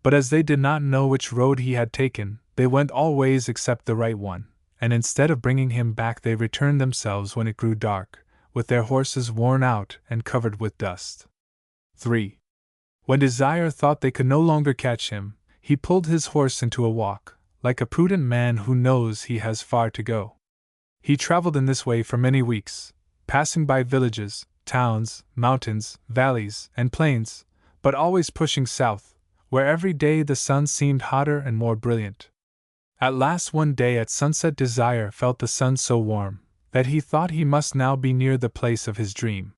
But as they did not know which road he had taken, they went all ways except the right one, and instead of bringing him back they returned themselves when it grew dark, with their horses worn out and covered with dust. 3. When Desire thought they could no longer catch him, he pulled his horse into a walk, like a prudent man who knows he has far to go. He traveled in this way for many weeks, passing by villages, towns, mountains, valleys, and plains, but always pushing south, where every day the sun seemed hotter and more brilliant. At last one day at sunset Desire felt the sun so warm that he thought he must now be near the place of his dream.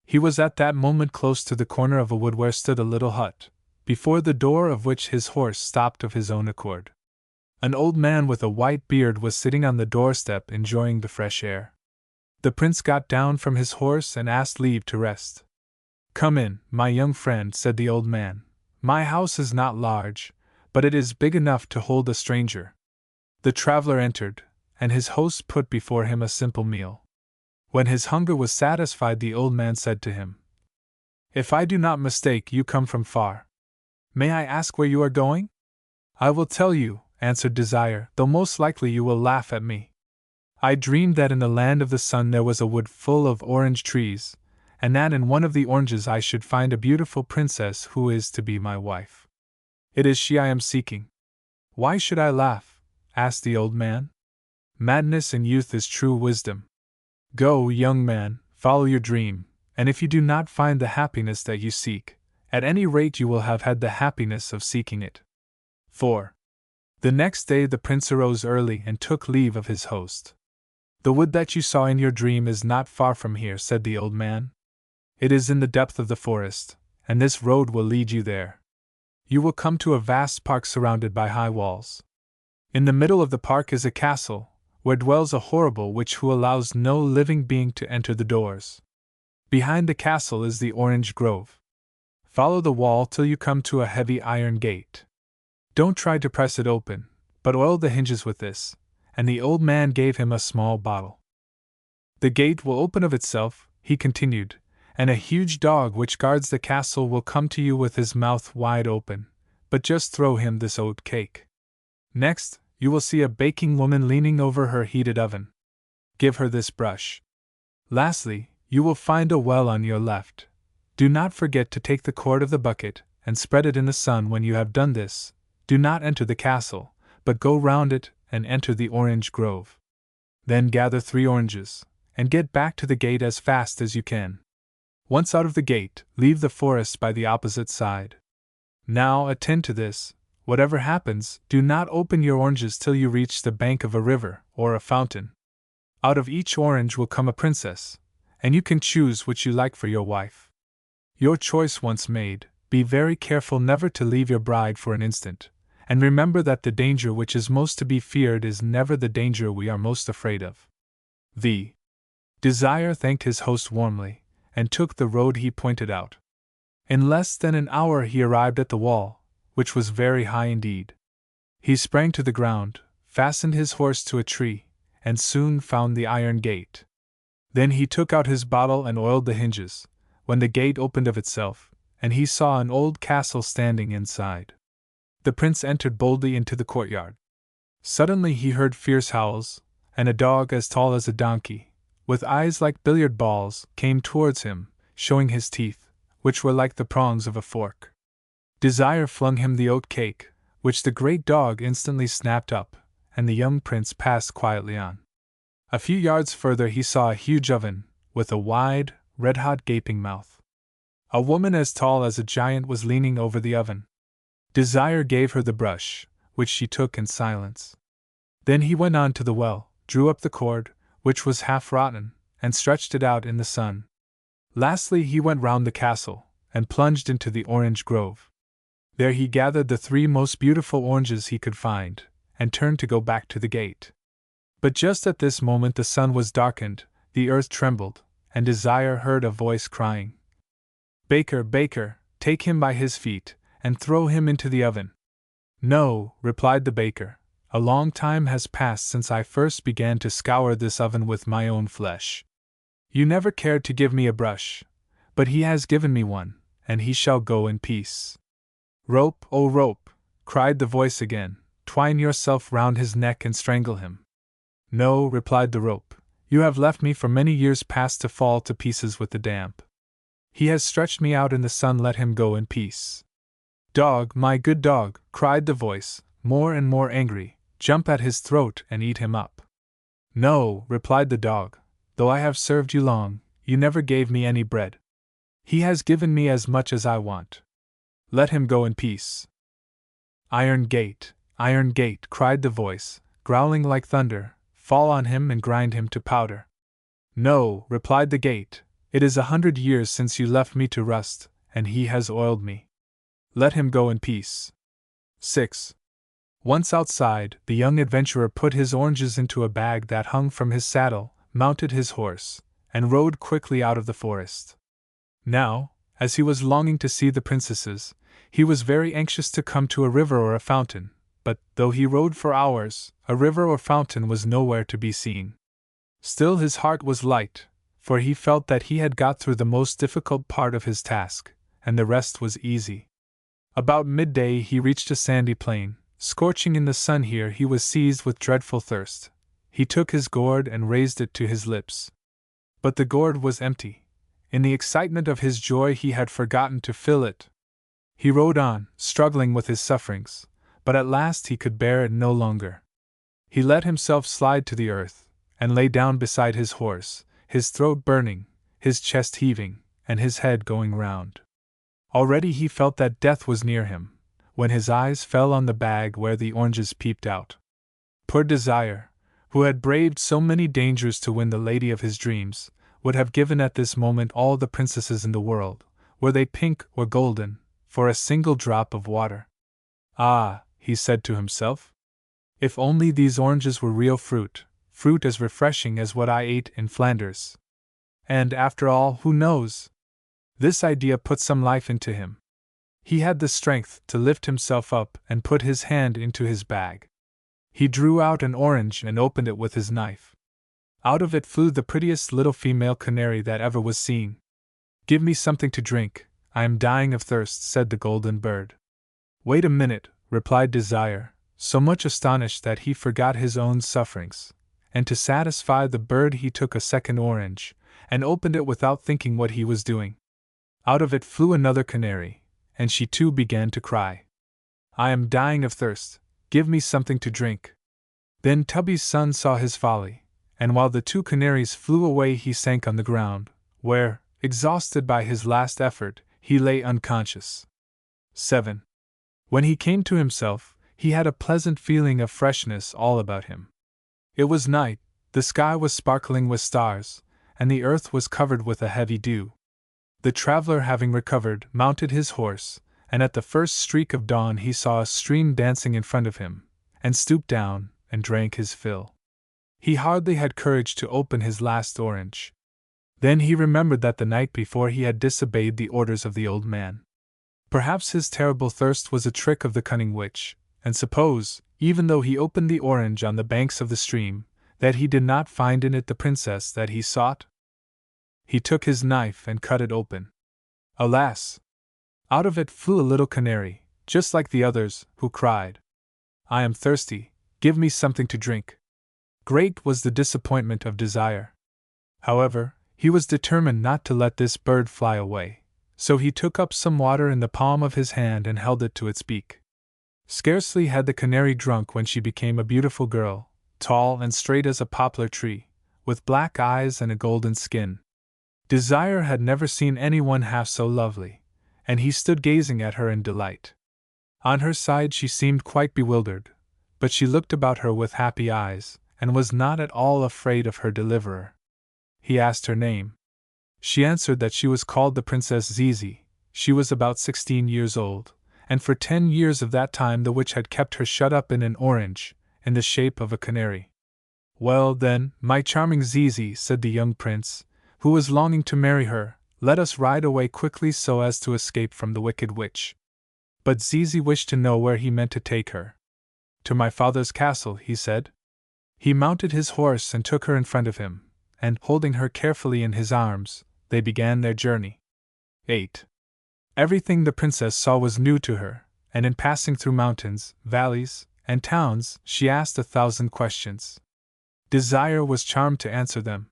He was at that moment close to the corner of a wood where stood a little hut, before the door of which his horse stopped of his own accord. An old man with a white beard was sitting on the doorstep enjoying the fresh air. The prince got down from his horse and asked leave to rest. "Come in, my young friend," said the old man. "My house is not large, but it is big enough to hold a stranger." The traveler entered, and his host put before him a simple meal. When his hunger was satisfied, the old man said to him, "If I do not mistake, you come from far. May I ask where you are going?" "I will tell you," answered Desire, "though most likely you will laugh at me. I dreamed that in the land of the sun there was a wood full of orange trees, and that in one of the oranges I should find a beautiful princess who is to be my wife. It is she I am seeking." "Why should I laugh?" asked the old man. "Madness in youth is true wisdom. Go, young man, follow your dream, and if you do not find the happiness that you seek, at any rate you will have had the happiness of seeking it." 4. The next day the prince arose early and took leave of his host. "The wood that you saw in your dream is not far from here," said the old man. "It is in the depth of the forest, and this road will lead you there. You will come to a vast park surrounded by high walls. In the middle of the park is a castle, where dwells a horrible witch who allows no living being to enter the doors. Behind the castle is the orange grove. Follow the wall till you come to a heavy iron gate. Don't try to press it open, but oil the hinges with this," and the old man gave him a small bottle. "The gate will open of itself," he continued, "and a huge dog which guards the castle will come to you with his mouth wide open, but just throw him this oat cake. Next, you will see a baking woman leaning over her heated oven. Give her this brush. Lastly, you will find a well on your left. Do not forget to take the cord of the bucket and spread it in the sun. When you have done this, do not enter the castle, but go round it and enter the orange grove. Then gather 3 oranges, and get back to the gate as fast as you can. Once out of the gate, leave the forest by the opposite side. Now attend to this. Whatever happens, do not open your oranges till you reach the bank of a river or a fountain. Out of each orange will come a princess, and you can choose which you like for your wife. Your choice once made, be very careful never to leave your bride for an instant, and remember that the danger which is most to be feared is never the danger we are most afraid of." The Desire thanked his host warmly, and took the road he pointed out. In less than an hour he arrived at the wall, which was very high indeed. He sprang to the ground, fastened his horse to a tree, and soon found the iron gate. Then he took out his bottle and oiled the hinges, when the gate opened of itself, and he saw an old castle standing inside. The prince entered boldly into the courtyard. Suddenly he heard fierce howls, and a dog as tall as a donkey, with eyes like billiard balls, came towards him, showing his teeth, which were like the prongs of a fork. Desire flung him the oat cake, which the great dog instantly snapped up, and the young prince passed quietly on. A few yards further he saw a huge oven, with a wide, red-hot gaping mouth. A woman as tall as a giant was leaning over the oven. Desire gave her the brush, which she took in silence. Then he went on to the well, drew up the cord, which was half rotten, and stretched it out in the sun. Lastly he went round the castle, and plunged into the orange grove. There he gathered the 3 most beautiful oranges he could find, and turned to go back to the gate. But just at this moment the sun was darkened, the earth trembled, and Desire heard a voice crying, "Baker, baker, take him by his feet, and throw him into the oven." "No," replied the baker, "a long time has passed since I first began to scour this oven with my own flesh. You never cared to give me a brush, but he has given me one, and he shall go in peace." "Rope, oh rope," cried the voice again, "twine yourself round his neck and strangle him." "No," replied the rope, "you have left me for many years past to fall to pieces with the damp. He has stretched me out in the sun, let him go in peace." "Dog, my good dog," cried the voice, more and more angry, "jump at his throat and eat him up." "No," replied the dog, "though I have served you long, you never gave me any bread. He has given me as much as I want. Let him go in peace." Iron gate," cried the voice, growling like thunder, "fall on him and grind him to powder." "No," replied the gate, "it is 100 years since you left me to rust, and he has oiled me. Let him go in peace." 6. Once outside, the young adventurer put his oranges into a bag that hung from his saddle, mounted his horse, and rode quickly out of the forest. Now, as he was longing to see the princesses, he was very anxious to come to a river or a fountain, but, though he rode for hours, a river or fountain was nowhere to be seen. Still his heart was light, for he felt that he had got through the most difficult part of his task, and the rest was easy. About midday he reached a sandy plain. Scorching in the sun here, he was seized with dreadful thirst. He took his gourd and raised it to his lips. But the gourd was empty. In the excitement of his joy he had forgotten to fill it. He rode on, struggling with his sufferings, but at last he could bear it no longer. He let himself slide to the earth, and lay down beside his horse, his throat burning, his chest heaving, and his head going round. Already he felt that death was near him, when his eyes fell on the bag where the oranges peeped out. Poor Desire, who had braved so many dangers to win the lady of his dreams, would have given at this moment all the princesses in the world, were they pink or golden, for a single drop of water. "Ah," he said to himself, "if only these oranges were real fruit, fruit as refreshing as what I ate in Flanders. And, after all, who knows?" This idea put some life into him. He had the strength to lift himself up and put his hand into his bag. He drew out an orange and opened it with his knife. Out of it flew the prettiest little female canary that ever was seen. "Give me something to drink, I am dying of thirst," said the golden bird. "Wait a minute," replied Desire, so much astonished that he forgot his own sufferings, and to satisfy the bird he took a second orange, and opened it without thinking what he was doing. Out of it flew another canary, and she too began to cry, "I am dying of thirst, give me something to drink." Then Tubby's son saw his folly, and while the two canaries flew away he sank on the ground, where, exhausted by his last effort, he lay unconscious. 7. When he came to himself, he had a pleasant feeling of freshness all about him. It was night, the sky was sparkling with stars, and the earth was covered with a heavy dew. The traveler, having recovered, mounted his horse, and at the first streak of dawn he saw a stream dancing in front of him, and stooped down and drank his fill. He hardly had courage to open his last orange. Then he remembered that the night before he had disobeyed the orders of the old man. Perhaps his terrible thirst was a trick of the cunning witch, and suppose, even though he opened the orange on the banks of the stream, that he did not find in it the princess that he sought? He took his knife and cut it open. Alas! Out of it flew a little canary, just like the others, who cried, "I am thirsty, give me something to drink." Great was the disappointment of Desire. However, he was determined not to let this bird fly away, so he took up some water in the palm of his hand and held it to its beak. Scarcely had the canary drunk when she became a beautiful girl, tall and straight as a poplar tree, with black eyes and a golden skin. Desire had never seen anyone half so lovely, and he stood gazing at her in delight. On her side she seemed quite bewildered, but she looked about her with happy eyes, and was not at all afraid of her deliverer. He asked her name. She answered that she was called the Princess Zizi. She was about 16 years old, and for 10 years of that time the witch had kept her shut up in an orange, in the shape of a canary. Well then, my charming Zizi, said the young prince, who was longing to marry her, let us ride away quickly so as to escape from the wicked witch. But Zizi wished to know where he meant to take her. To my father's castle, he said. He mounted his horse and took her in front of him, and, holding her carefully in his arms, they began their journey. 8. Everything the princess saw was new to her, and in passing through mountains, valleys, and towns, she asked 1,000 questions. Desire was charmed to answer them.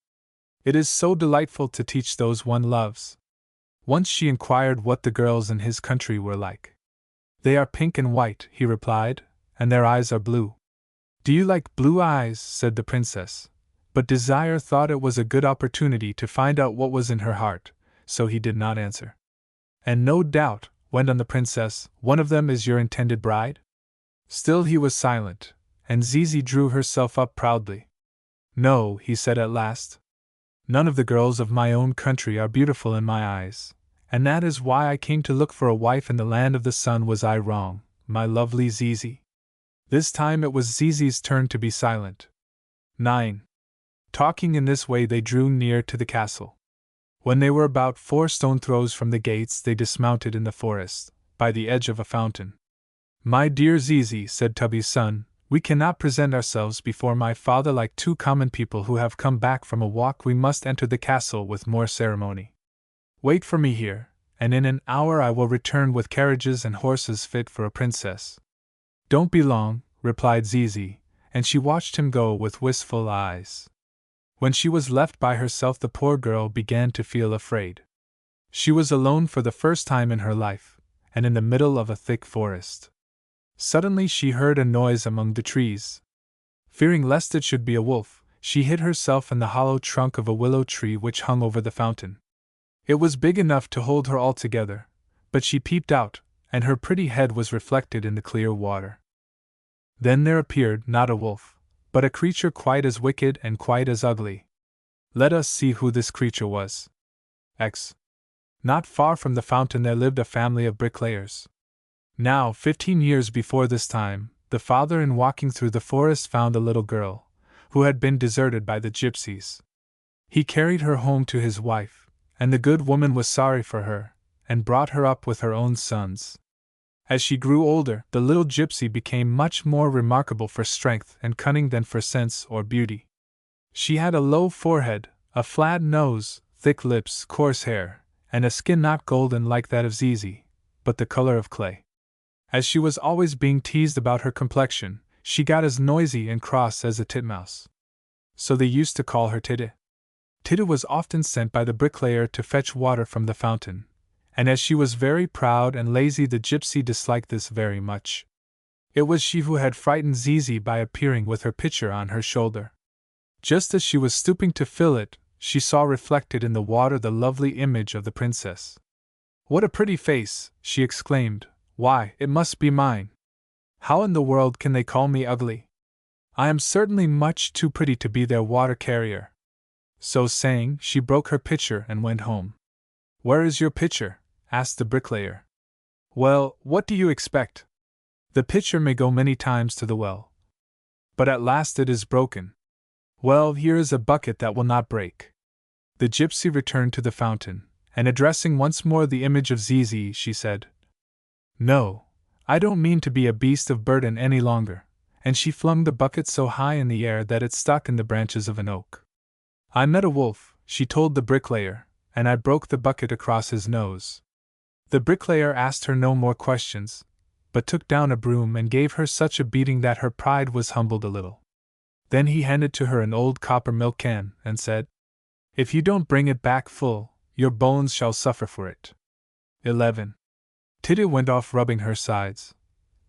It is so delightful to teach those one loves. Once she inquired what the girls in his country were like. They are pink and white, he replied, and their eyes are blue. Do you like blue eyes? Said the princess. But Desire thought it was a good opportunity to find out what was in her heart, so he did not answer. And no doubt, went on the princess, one of them is your intended bride? Still he was silent, and Zizi drew herself up proudly. No, he said at last. None of the girls of my own country are beautiful in my eyes, and that is why I came to look for a wife in the land of the sun. Was I wrong, my lovely Zizi? This time it was Zizi's turn to be silent. 9. Talking in this way they drew near to the castle. When they were about 4 stone throws from the gates they dismounted in the forest, by the edge of a fountain. My dear Zizi, said Tubby's son, we cannot present ourselves before my father like 2 common people who have come back from a walk. We must enter the castle with more ceremony. Wait for me here, and in an hour I will return with carriages and horses fit for a princess. Don't be long, replied Zizi, and she watched him go with wistful eyes. When she was left by herself the poor girl began to feel afraid. She was alone for the first time in her life, and in the middle of a thick forest. Suddenly she heard a noise among the trees. Fearing lest it should be a wolf, she hid herself in the hollow trunk of a willow tree which hung over the fountain. It was big enough to hold her altogether, but she peeped out, and her pretty head was reflected in the clear water. Then there appeared not a wolf, but a creature quite as wicked and quite as ugly. Let us see who this creature was. X. Not far from the fountain there lived a family of bricklayers. Now, 15 years before this time, the father in walking through the forest found a little girl, who had been deserted by the gypsies. He carried her home to his wife, and the good woman was sorry for her, and brought her up with her own sons. As she grew older, the little gypsy became much more remarkable for strength and cunning than for sense or beauty. She had a low forehead, a flat nose, thick lips, coarse hair, and a skin not golden like that of Zizi, but the color of clay. As she was always being teased about her complexion, she got as noisy and cross as a titmouse. So they used to call her Tita. Tita was often sent by the bricklayer to fetch water from the fountain, and as she was very proud and lazy the gypsy disliked this very much. It was she who had frightened Zizi by appearing with her pitcher on her shoulder. Just as she was stooping to fill it, she saw reflected in the water the lovely image of the princess. What a pretty face, she exclaimed. Why, it must be mine. How in the world can they call me ugly? I am certainly much too pretty to be their water carrier. So saying, she broke her pitcher and went home. Where is your pitcher? Asked the bricklayer. Well, what do you expect? The pitcher may go many times to the well, but at last it is broken. Well, here is a bucket that will not break. The gypsy returned to the fountain, and addressing once more the image of Zizi, she said, No, I don't mean to be a beast of burden any longer, and she flung the bucket so high in the air that it stuck in the branches of an oak. I met a wolf, she told the bricklayer, and I broke the bucket across his nose. The bricklayer asked her no more questions, but took down a broom and gave her such a beating that her pride was humbled a little. Then he handed to her an old copper milk can, and said, If you don't bring it back full, your bones shall suffer for it. 11. Tita went off rubbing her sides,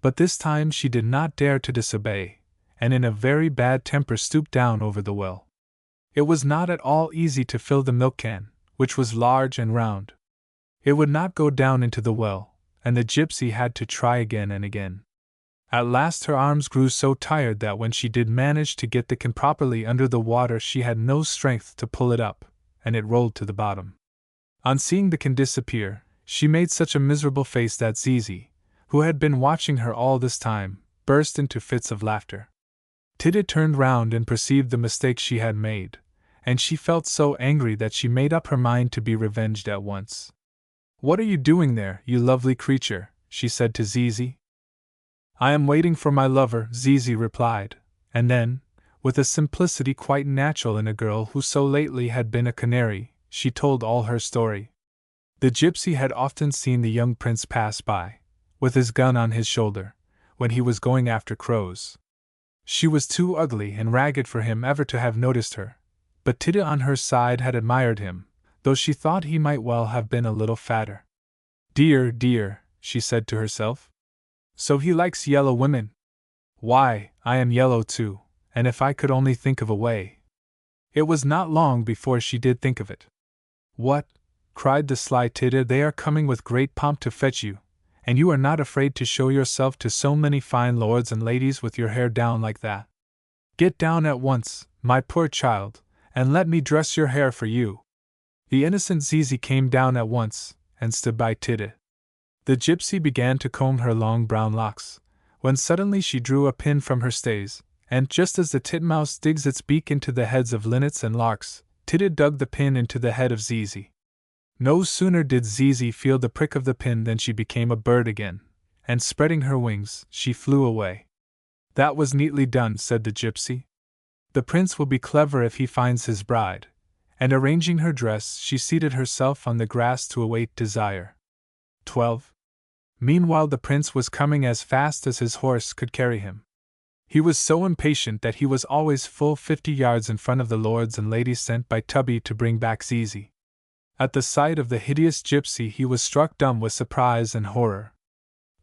but this time she did not dare to disobey, and in a very bad temper stooped down over the well. It was not at all easy to fill the milk can, which was large and round. It would not go down into the well, and the gypsy had to try again and again. At last her arms grew so tired that when she did manage to get the can properly under the water she had no strength to pull it up, and it rolled to the bottom. On seeing the can disappear, she made such a miserable face that Zizi, who had been watching her all this time, burst into fits of laughter. Tita turned round and perceived the mistake she had made, and she felt so angry that she made up her mind to be revenged at once. "What are you doing there, you lovely creature?" she said to Zizi. "I am waiting for my lover," Zizi replied, and then, with a simplicity quite natural in a girl who so lately had been a canary, she told all her story. The gypsy had often seen the young prince pass by, with his gun on his shoulder, when he was going after crows. She was too ugly and ragged for him ever to have noticed her, but Tita on her side had admired him, though she thought he might well have been a little fatter. "Dear, dear," she said to herself. "So he likes yellow women? Why, I am yellow too, and if I could only think of a way." It was not long before she did think of it. "What?" cried the sly Tita, "they are coming with great pomp to fetch you, and you are not afraid to show yourself to so many fine lords and ladies with your hair down like that? Get down at once, my poor child, and let me dress your hair for you." The innocent Zizi came down at once, and stood by Tita. The gypsy began to comb her long brown locks, when suddenly she drew a pin from her stays, and just as the titmouse digs its beak into the heads of linnets and larks, Tita dug the pin into the head of Zizi. No sooner did Zizi feel the prick of the pin than she became a bird again, and spreading her wings, she flew away. "That was neatly done," said the gypsy. "The prince will be clever if he finds his bride," and arranging her dress, she seated herself on the grass to await Desire. 12. Meanwhile the prince was coming as fast as his horse could carry him. He was so impatient that he was always full 50 yards in front of the lords and ladies sent by Tubby to bring back Zizi. At the sight of the hideous gypsy he was struck dumb with surprise and horror.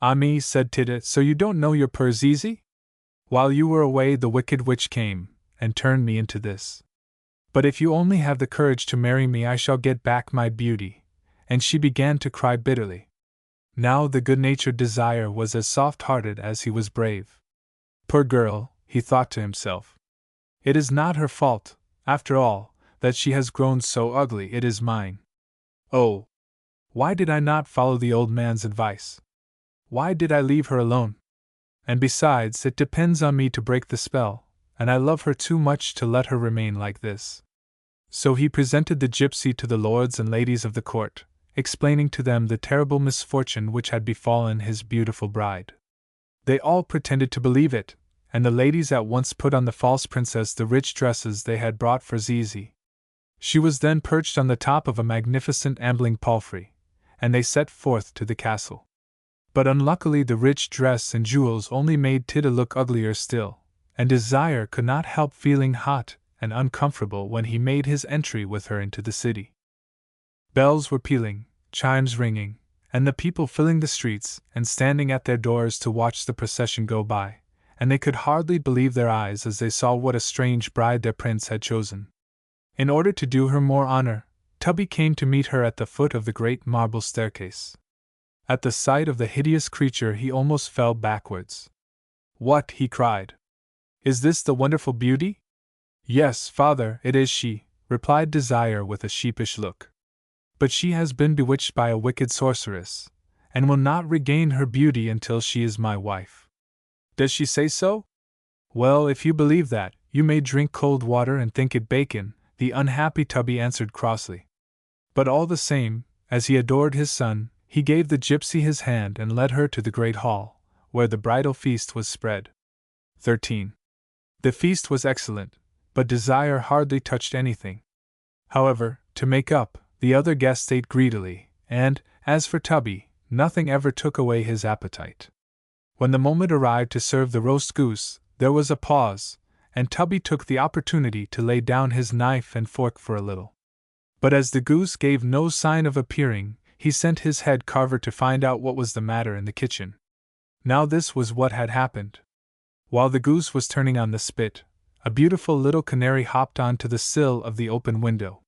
"Ah me," said Tita, "so you don't know your poor Zizi? While you were away the wicked witch came, and turned me into this. But if you only have the courage to marry me I shall get back my beauty," and she began to cry bitterly. Now the good-natured Desire was as soft-hearted as he was brave. "Poor girl," he thought to himself. "It is not her fault, after all, that she has grown so ugly, it is mine. Oh! Why did I not follow the old man's advice? Why did I leave her alone? And besides, it depends on me to break the spell, and I love her too much to let her remain like this." So he presented the gypsy to the lords and ladies of the court, explaining to them the terrible misfortune which had befallen his beautiful bride. They all pretended to believe it, and the ladies at once put on the false princess the rich dresses they had brought for Zizi. She was then perched on the top of a magnificent ambling palfrey, and they set forth to the castle. But unluckily the rich dress and jewels only made Tita look uglier still, and Desire could not help feeling hot and uncomfortable when he made his entry with her into the city. Bells were pealing, chimes ringing, and the people filling the streets and standing at their doors to watch the procession go by, and they could hardly believe their eyes as they saw what a strange bride their prince had chosen. In order to do her more honor, Tubby came to meet her at the foot of the great marble staircase. At the sight of the hideous creature he almost fell backwards. "What!" he cried. "Is this the wonderful beauty?" "Yes, father, it is she," replied Desire with a sheepish look. "But she has been bewitched by a wicked sorceress, and will not regain her beauty until she is my wife." "Does she say so? Well, if you believe that, you may drink cold water and think it bacon," the unhappy Tubby answered crossly. But all the same, as he adored his son, he gave the gypsy his hand and led her to the great hall, where the bridal feast was spread. 13. The feast was excellent, but Desire hardly touched anything. However, to make up, the other guests ate greedily, and, as for Tubby, nothing ever took away his appetite. When the moment arrived to serve the roast goose, there was a pause, and Tubby took the opportunity to lay down his knife and fork for a little. But as the goose gave no sign of appearing, he sent his head carver to find out what was the matter in the kitchen. Now this was what had happened. While the goose was turning on the spit, a beautiful little canary hopped on to the sill of the open window.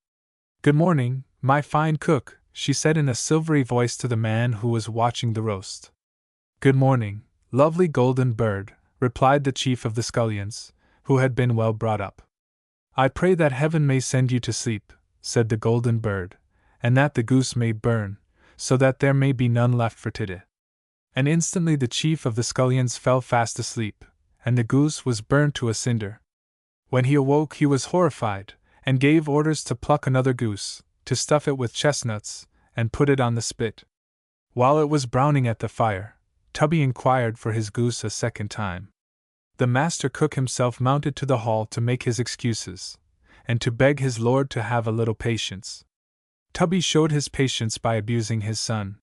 "Good morning, my fine cook," she said in a silvery voice to the man who was watching the roast. "Good morning, lovely golden bird," replied the chief of the scullions, who had been well brought up. "I pray that heaven may send you to sleep," said the golden bird, "and that the goose may burn, so that there may be none left for Tita." And instantly the chief of the scullions fell fast asleep, and the goose was burned to a cinder. When he awoke, he was horrified, and gave orders to pluck another goose, to stuff it with chestnuts, and put it on the spit. While it was browning at the fire, Tubby inquired for his goose a second time. The master cook himself mounted to the hall to make his excuses, and to beg his lord to have a little patience. Tubby showed his patience by abusing his son.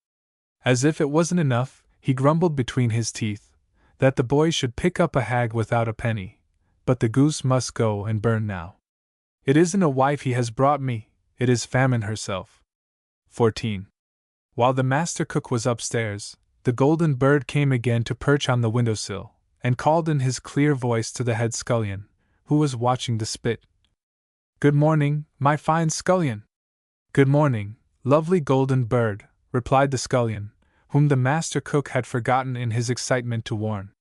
As if it wasn't enough, he grumbled between his teeth that the boy should pick up a hag without a penny, but the goose must go and burn now. It isn't a wife he has brought me, it is Famine herself. 14. While the master cook was upstairs, the golden bird came again to perch on the windowsill, and called in his clear voice to the head scullion, who was watching the spit. "Good morning, my fine scullion." "Good morning, lovely golden bird," replied the scullion, whom the master cook had forgotten in his excitement to warn.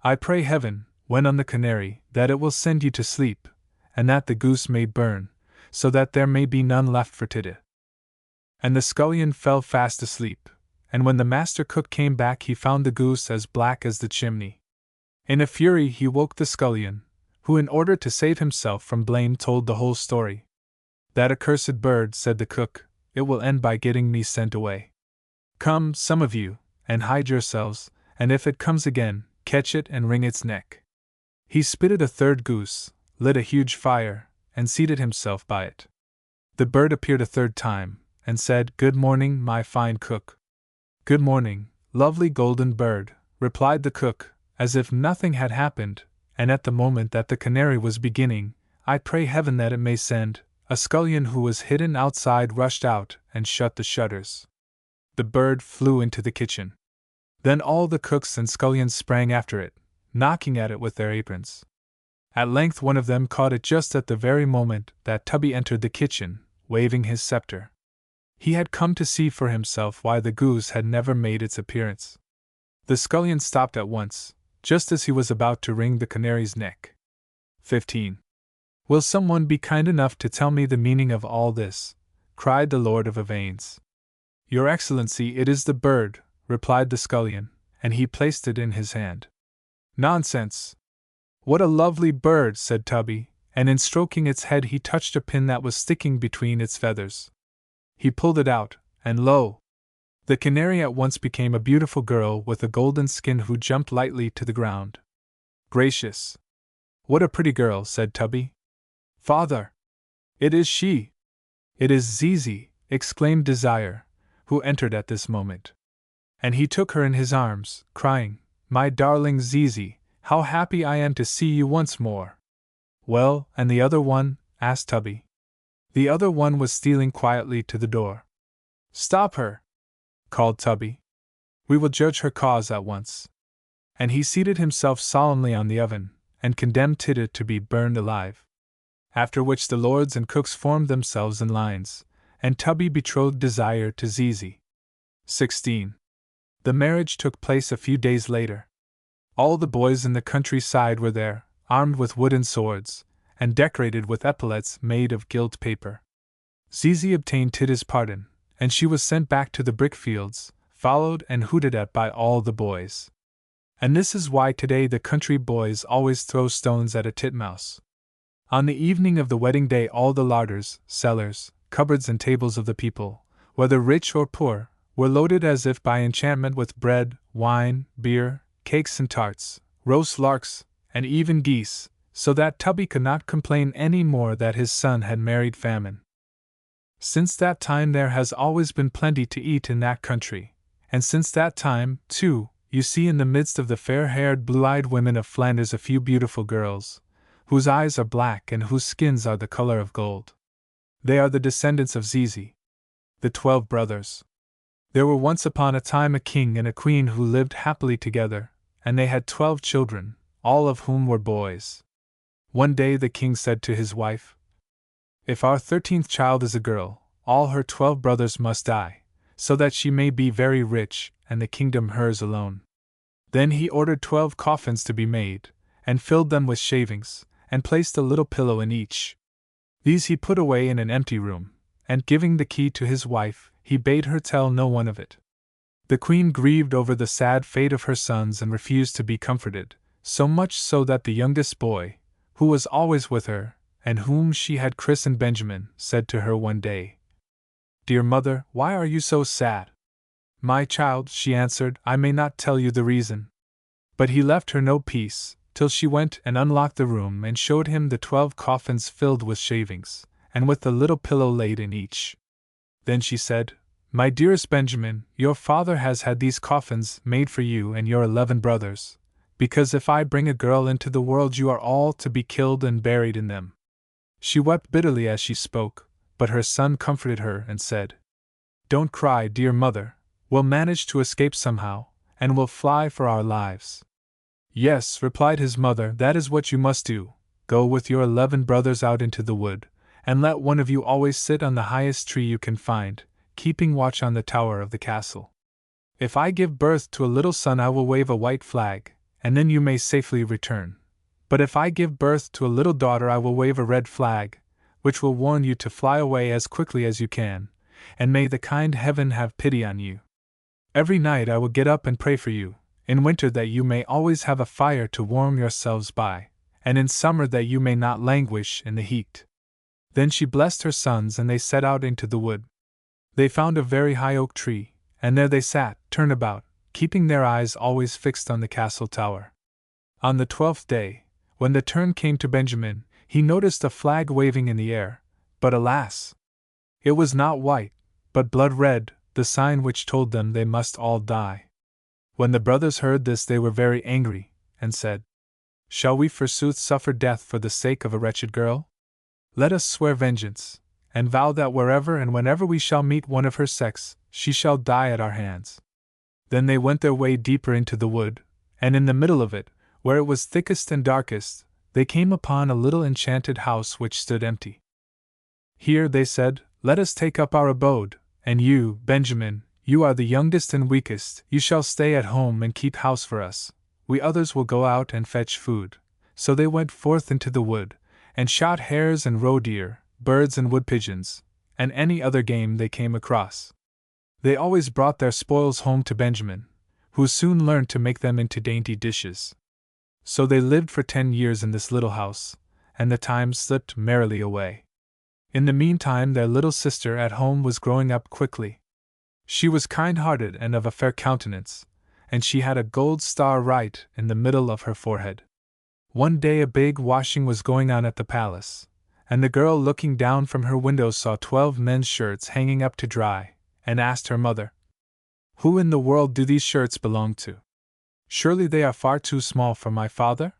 "I pray heaven," went on the canary, "that it will send you to sleep, and that the goose may burn, so that there may be none left for Tita." And the scullion fell fast asleep, and when the master cook came back he found the goose as black as the chimney. In a fury he woke the scullion, who in order to save himself from blame told the whole story. "That accursed bird," said the cook, "it will end by getting me sent away. Come, some of you, and hide yourselves, and if it comes again, catch it and wring its neck." He spitted a third goose, lit a huge fire, and seated himself by it. The bird appeared a third time, and said, "Good morning, my fine cook." "Good morning, lovely golden bird," replied the cook, as if nothing had happened, and at the moment that the canary was beginning, "I pray heaven that it may send," a scullion who was hidden outside rushed out and shut the shutters. The bird flew into the kitchen. Then all the cooks and scullions sprang after it, knocking at it with their aprons. At length one of them caught it just at the very moment that Tubby entered the kitchen, waving his scepter. He had come to see for himself why the goose had never made its appearance. The scullion stopped at once, just as he was about to wring the canary's neck. 15. "Will someone be kind enough to tell me the meaning of all this?" cried the Lord of Avanes. "Your Excellency, it is the bird," replied the scullion, and he placed it in his hand. "Nonsense! What a lovely bird," said Tubby, and in stroking its head he touched a pin that was sticking between its feathers. He pulled it out, and lo! The canary at once became a beautiful girl with a golden skin who jumped lightly to the ground. "Gracious! What a pretty girl," said Tubby. "Father! It is she! It is Zizi!" exclaimed Desire, who entered at this moment. And he took her in his arms, crying, "My darling Zizi, how happy I am to see you once more!" "Well, and the other one?" asked Tubby. The other one was stealing quietly to the door. "Stop her!" called Tubby. "We will judge her cause at once." And he seated himself solemnly on the oven, and condemned Tita to be burned alive. After which the lords and cooks formed themselves in lines, and Tubby betrothed Desire to Zizi. 16. The marriage took place a few days later. All the boys in the countryside were there, armed with wooden swords, and decorated with epaulets made of gilt paper. Zizi obtained Tita's pardon, and she was sent back to the brick-fields, followed and hooted at by all the boys. And this is why today the country boys always throw stones at a titmouse. On the evening of the wedding day all the larders, cellars, cupboards and tables of the people, whether rich or poor, were loaded as if by enchantment with bread, wine, beer, cakes and tarts, roast larks, and even geese, so that Tubby could not complain any more that his son had married Famine. Since that time there has always been plenty to eat in that country, and since that time, too, you see in the midst of the fair-haired, blue-eyed women of Flanders a few beautiful girls, whose eyes are black and whose skins are the color of gold. They are the descendants of Zizi, the 12 brothers. There were once upon a time a king and a queen who lived happily together, and they had 12 children, all of whom were boys. One day the king said to his wife, "If our 13th child is a girl, all her 12 brothers must die, so that she may be very rich, and the kingdom hers alone." Then he ordered 12 coffins to be made, and filled them with shavings, and placed a little pillow in each. These he put away in an empty room, and giving the key to his wife, he bade her tell no one of it. The queen grieved over the sad fate of her sons and refused to be comforted, so much so that the youngest boy, who was always with her, and whom she had christened Benjamin, said to her one day, "Dear mother, why are you so sad?" "My child," she answered, "I may not tell you the reason." But he left her no peace, till she went and unlocked the room and showed him the 12 coffins filled with shavings, and with a little pillow laid in each. Then she said, "My dearest Benjamin, your father has had these coffins made for you and your 11 brothers, because if I bring a girl into the world you are all to be killed and buried in them." She wept bitterly as she spoke, but her son comforted her and said, "Don't cry, dear mother, we'll manage to escape somehow, and we'll fly for our lives." "Yes," replied his mother, "that is what you must do. Go with your 11 brothers out into the wood, and let one of you always sit on the highest tree you can find, keeping watch on the tower of the castle. If I give birth to a little son I will wave a white flag, and then you may safely return. But if I give birth to a little daughter I will wave a red flag, which will warn you to fly away as quickly as you can, and may the kind heaven have pity on you. Every night I will get up and pray for you, in winter that you may always have a fire to warm yourselves by, and in summer that you may not languish in the heat." Then she blessed her sons and they set out into the wood. They found a very high oak tree, and there they sat, turnabout, keeping their eyes always fixed on the castle tower. On the 12th day, when the turn came to Benjamin, he noticed a flag waving in the air, but alas! It was not white, but blood red, the sign which told them they must all die. When the brothers heard this they were very angry, and said, "Shall we forsooth suffer death for the sake of a wretched girl? Let us swear vengeance, and vow that wherever and whenever we shall meet one of her sex, she shall die at our hands." Then they went their way deeper into the wood, and in the middle of it, where it was thickest and darkest, they came upon a little enchanted house which stood empty. "Here," they said, "let us take up our abode, and you, Benjamin, you are the youngest and weakest, you shall stay at home and keep house for us. We others will go out and fetch food." So they went forth into the wood, and shot hares and roe deer, birds and wood pigeons, and any other game they came across. They always brought their spoils home to Benjamin, who soon learned to make them into dainty dishes. So they lived for 10 years in this little house, and the time slipped merrily away. In the meantime their little sister at home was growing up quickly. She was kind-hearted and of a fair countenance, and she had a gold star right in the middle of her forehead. One day a big washing was going on at the palace, and the girl looking down from her window saw 12 men's shirts hanging up to dry, and asked her mother, "Who in the world do these shirts belong to? Surely they are far too small for my father?"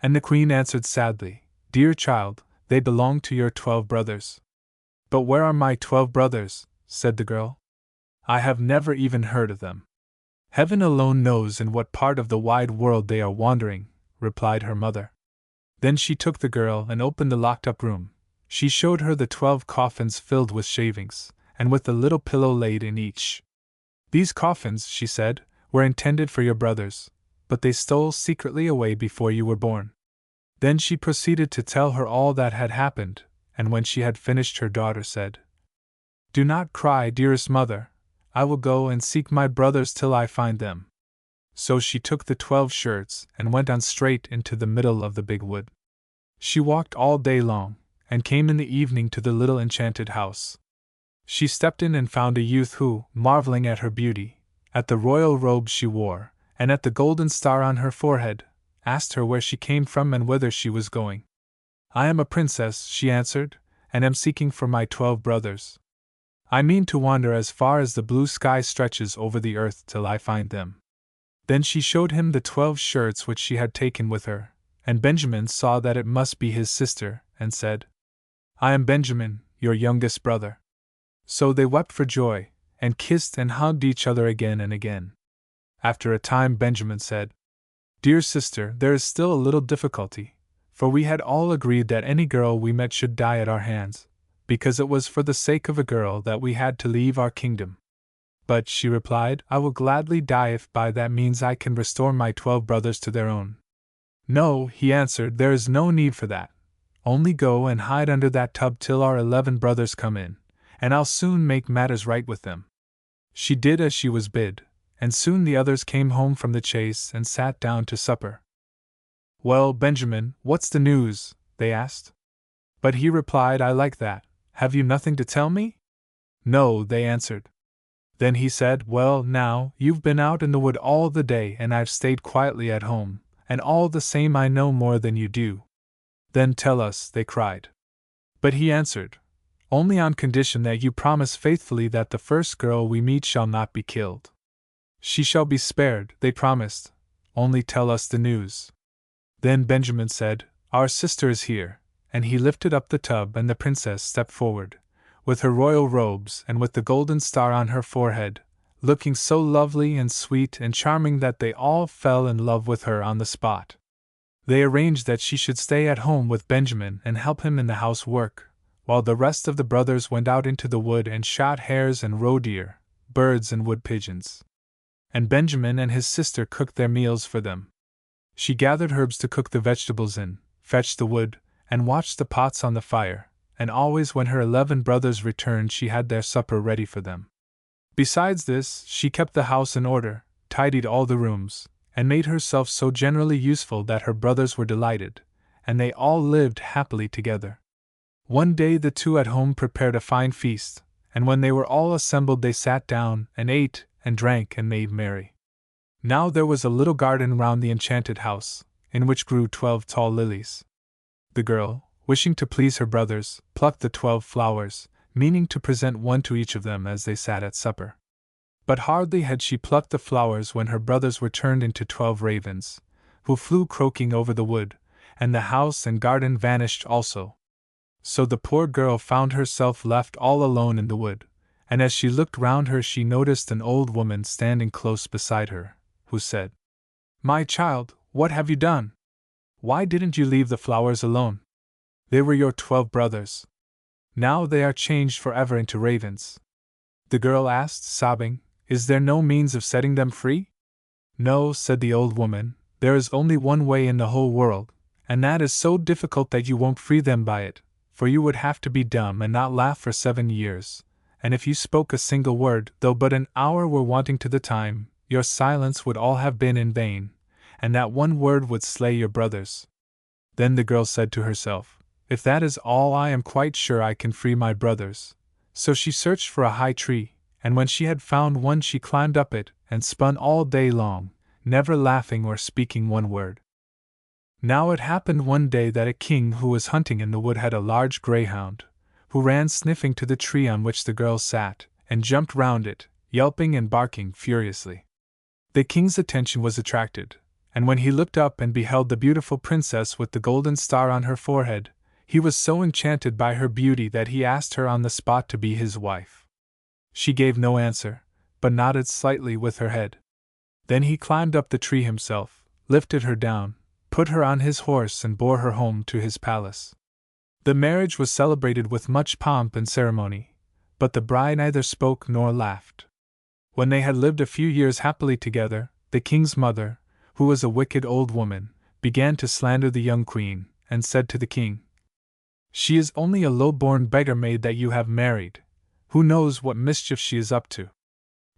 And the queen answered sadly, "Dear child, they belong to your 12 brothers." "But where are my 12 brothers?" said the girl. "I have never even heard of them." "Heaven alone knows in what part of the wide world they are wandering," replied her mother. Then she took the girl and opened the locked-up room. She showed her the 12 coffins filled with shavings, and with a little pillow laid in each. "These coffins," she said, "were intended for your brothers, but they stole secretly away before you were born." Then she proceeded to tell her all that had happened, and when she had finished her daughter said, "Do not cry, dearest mother, I will go and seek my brothers till I find them." So she took the 12 shirts and went on straight into the middle of the big wood. She walked all day long, and came in the evening to the little enchanted house. She stepped in and found a youth who, marveling at her beauty, at the royal robes she wore, and at the golden star on her forehead, asked her where she came from and whither she was going. "I am a princess," she answered, "and am seeking for my 12 brothers. I mean to wander as far as the blue sky stretches over the earth till I find them." Then she showed him the 12 shirts which she had taken with her, and Benjamin saw that it must be his sister, and said, "I am Benjamin, your youngest brother." So they wept for joy, and kissed and hugged each other again and again. After a time Benjamin said, "Dear sister, there is still a little difficulty, for we had all agreed that any girl we met should die at our hands, because it was for the sake of a girl that we had to leave our kingdom." "But," she replied, "I will gladly die if by that means I can restore my 12 brothers to their own." "No," he answered, "there is no need for that. Only go and hide under that tub till our 11 brothers come in, and I'll soon make matters right with them." She did as she was bid, and soon the others came home from the chase and sat down to supper. "Well, Benjamin, what's the news?" they asked. But he replied, "I like that. Have you nothing to tell me?" "No," they answered. Then he said, "Well, now, you've been out in the wood all the day and I've stayed quietly at home, and all the same I know more than you do." "Then tell us," they cried. But he answered, "Only on condition that you promise faithfully that the first girl we meet shall not be killed." "She shall be spared," they promised, "only tell us the news." Then Benjamin said, "Our sister is here," and he lifted up the tub and the princess stepped forward, with her royal robes and with the golden star on her forehead, looking so lovely and sweet and charming that they all fell in love with her on the spot. They arranged that she should stay at home with Benjamin and help him in the housework, while the rest of the brothers went out into the wood and shot hares and roe deer, birds and wood pigeons. And Benjamin and his sister cooked their meals for them. She gathered herbs to cook the vegetables in, fetched the wood, and watched the pots on the fire, and always when her 11 brothers returned she had their supper ready for them. Besides this, she kept the house in order, tidied all the rooms, and made herself so generally useful that her brothers were delighted, and they all lived happily together. One day the two at home prepared a fine feast, and when they were all assembled they sat down and ate and drank and made merry. Now there was a little garden round the enchanted house, in which grew 12 tall lilies. The girl, wishing to please her brothers, plucked the 12 flowers, meaning to present one to each of them as they sat at supper. But hardly had she plucked the flowers when her brothers were turned into 12 ravens, who flew croaking over the wood, and the house and garden vanished also. So the poor girl found herself left all alone in the wood, and as she looked round her she noticed an old woman standing close beside her, who said, "My child, what have you done? Why didn't you leave the flowers alone? They were your 12 brothers. Now they are changed forever into ravens." The girl asked, sobbing, "Is there no means of setting them free?" "No," said the old woman, "there is only one way in the whole world, and that is so difficult that you won't free them by it, for you would have to be dumb and not laugh for 7 years, and if you spoke a single word, though but an hour were wanting to the time, your silence would all have been in vain, and that one word would slay your brothers." Then the girl said to herself, "If that is all, I am quite sure I can free my brothers." So she searched for a high tree, and when she had found one she climbed up it and spun all day long, never laughing or speaking one word. Now it happened one day that a king who was hunting in the wood had a large greyhound, who ran sniffing to the tree on which the girl sat, and jumped round it, yelping and barking furiously. The king's attention was attracted, and when he looked up and beheld the beautiful princess with the golden star on her forehead, he was so enchanted by her beauty that he asked her on the spot to be his wife. She gave no answer, but nodded slightly with her head. Then he climbed up the tree himself, lifted her down, put her on his horse and bore her home to his palace. The marriage was celebrated with much pomp and ceremony, but the bride neither spoke nor laughed. When they had lived a few years happily together, the king's mother, who was a wicked old woman, began to slander the young queen, and said to the king, "She is only a low-born beggar maid that you have married. Who knows what mischief she is up to?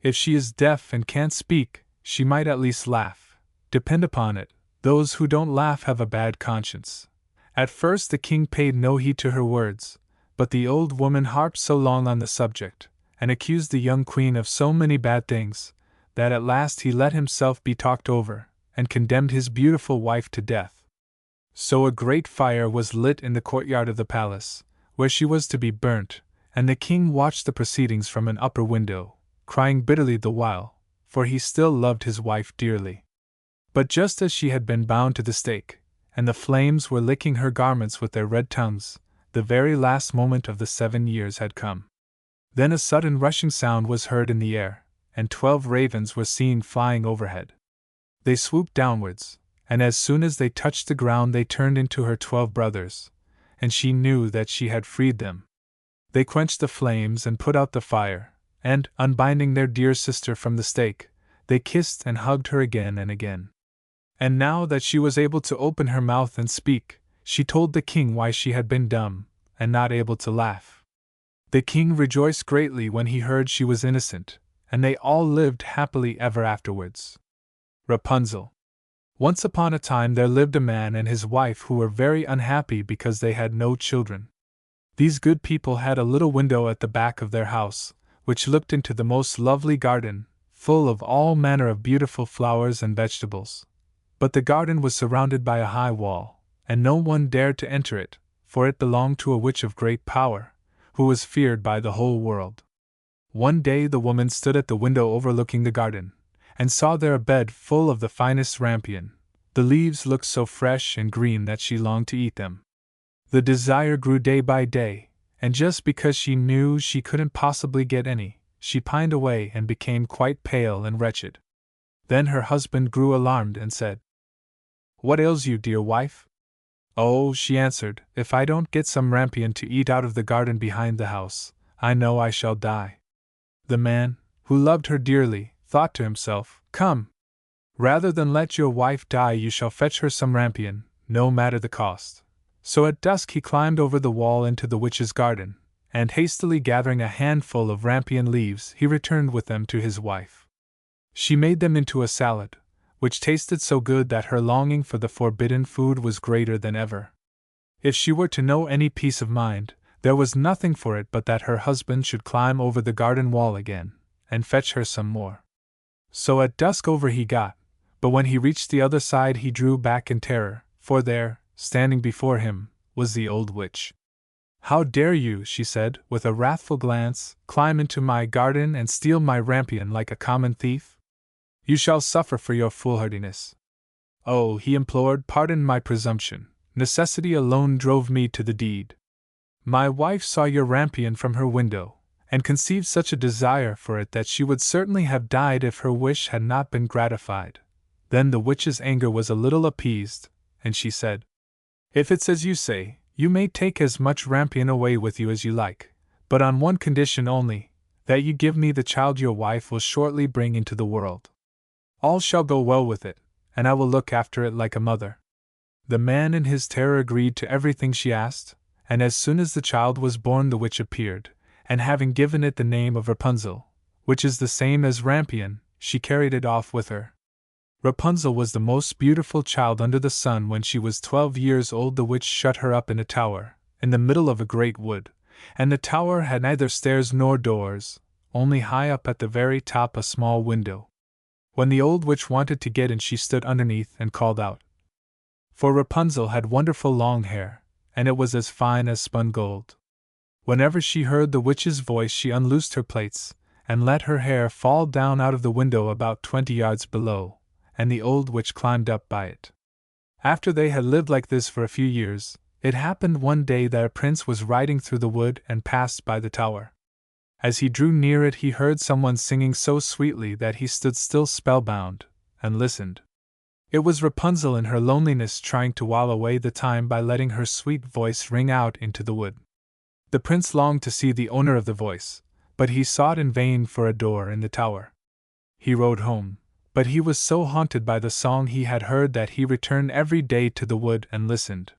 If she is deaf and can't speak, she might at least laugh. Depend upon it, those who don't laugh have a bad conscience." At first the king paid no heed to her words, but the old woman harped so long on the subject, and accused the young queen of so many bad things, that at last he let himself be talked over, and condemned his beautiful wife to death. So a great fire was lit in the courtyard of the palace, where she was to be burnt, and the king watched the proceedings from an upper window, crying bitterly the while, for he still loved his wife dearly. But just as she had been bound to the stake, and the flames were licking her garments with their red tongues, the very last moment of the 7 years had come. Then a sudden rushing sound was heard in the air, and 12 ravens were seen flying overhead. They swooped downwards, and as soon as they touched the ground they turned into her 12 brothers, and she knew that she had freed them. They quenched the flames and put out the fire, and, unbinding their dear sister from the stake, they kissed and hugged her again and again. And now that she was able to open her mouth and speak, she told the king why she had been dumb, and not able to laugh. The king rejoiced greatly when he heard she was innocent, and they all lived happily ever afterwards. Rapunzel. Once upon a time there lived a man and his wife who were very unhappy because they had no children. These good people had a little window at the back of their house, which looked into the most lovely garden, full of all manner of beautiful flowers and vegetables. But the garden was surrounded by a high wall, and no one dared to enter it, for it belonged to a witch of great power, who was feared by the whole world. One day the woman stood at the window overlooking the garden, and saw there a bed full of the finest rampion. The leaves looked so fresh and green that she longed to eat them. The desire grew day by day, and just because she knew she couldn't possibly get any, she pined away and became quite pale and wretched. Then her husband grew alarmed and said, "What ails you, dear wife?" "Oh," she answered, "if I don't get some rampion to eat out of the garden behind the house, I know I shall die." The man, who loved her dearly, thought to himself, "Come, rather than let your wife die you shall fetch her some rampion, no matter the cost." So at dusk he climbed over the wall into the witch's garden, and hastily gathering a handful of rampion leaves he returned with them to his wife. She made them into a salad, which tasted so good that her longing for the forbidden food was greater than ever. If she were to know any peace of mind, there was nothing for it but that her husband should climb over the garden wall again, and fetch her some more. So at dusk over he got, but when he reached the other side he drew back in terror, for there, standing before him, was the old witch. "How dare you," she said, with a wrathful glance, "climb into my garden and steal my rampion like a common thief? You shall suffer for your foolhardiness." "Oh," he implored, "pardon my presumption. Necessity alone drove me to the deed. My wife saw your rampion from her window, and conceived such a desire for it that she would certainly have died if her wish had not been gratified." Then the witch's anger was a little appeased, and she said, "If it's as you say, you may take as much rampion away with you as you like, but on one condition only, that you give me the child your wife will shortly bring into the world. All shall go well with it, and I will look after it like a mother." The man in his terror agreed to everything she asked, and as soon as the child was born the witch appeared, and having given it the name of Rapunzel, which is the same as rampion, she carried it off with her. Rapunzel was the most beautiful child under the sun. When she was 12 years old the witch shut her up in a tower, in the middle of a great wood, and the tower had neither stairs nor doors, only high up at the very top a small window. When the old witch wanted to get in she stood underneath and called out. For Rapunzel had wonderful long hair, and it was as fine as spun gold. Whenever she heard the witch's voice she unloosed her plaits, and let her hair fall down out of the window about 20 yards below, and the old witch climbed up by it. After they had lived like this for a few years, it happened one day that a prince was riding through the wood and passed by the tower. As he drew near it he heard someone singing so sweetly that he stood still spellbound, and listened. It was Rapunzel in her loneliness trying to while away the time by letting her sweet voice ring out into the wood. The prince longed to see the owner of the voice, but he sought in vain for a door in the tower. He rode home, but he was so haunted by the song he had heard that he returned every day to the wood and listened.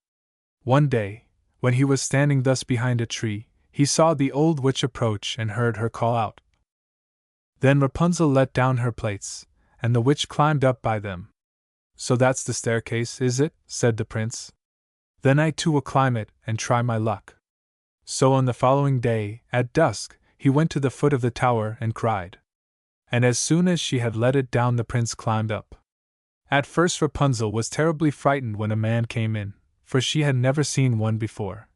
One day, when he was standing thus behind a tree, he saw the old witch approach and heard her call out. Then Rapunzel let down her plaits, and the witch climbed up by them. "So that's the staircase, is it?" said the prince. "Then I too will climb it and try my luck." So on the following day, at dusk, he went to the foot of the tower and cried. And as soon as she had let it down the prince climbed up. At first Rapunzel was terribly frightened when a man came in, for she had never seen one before.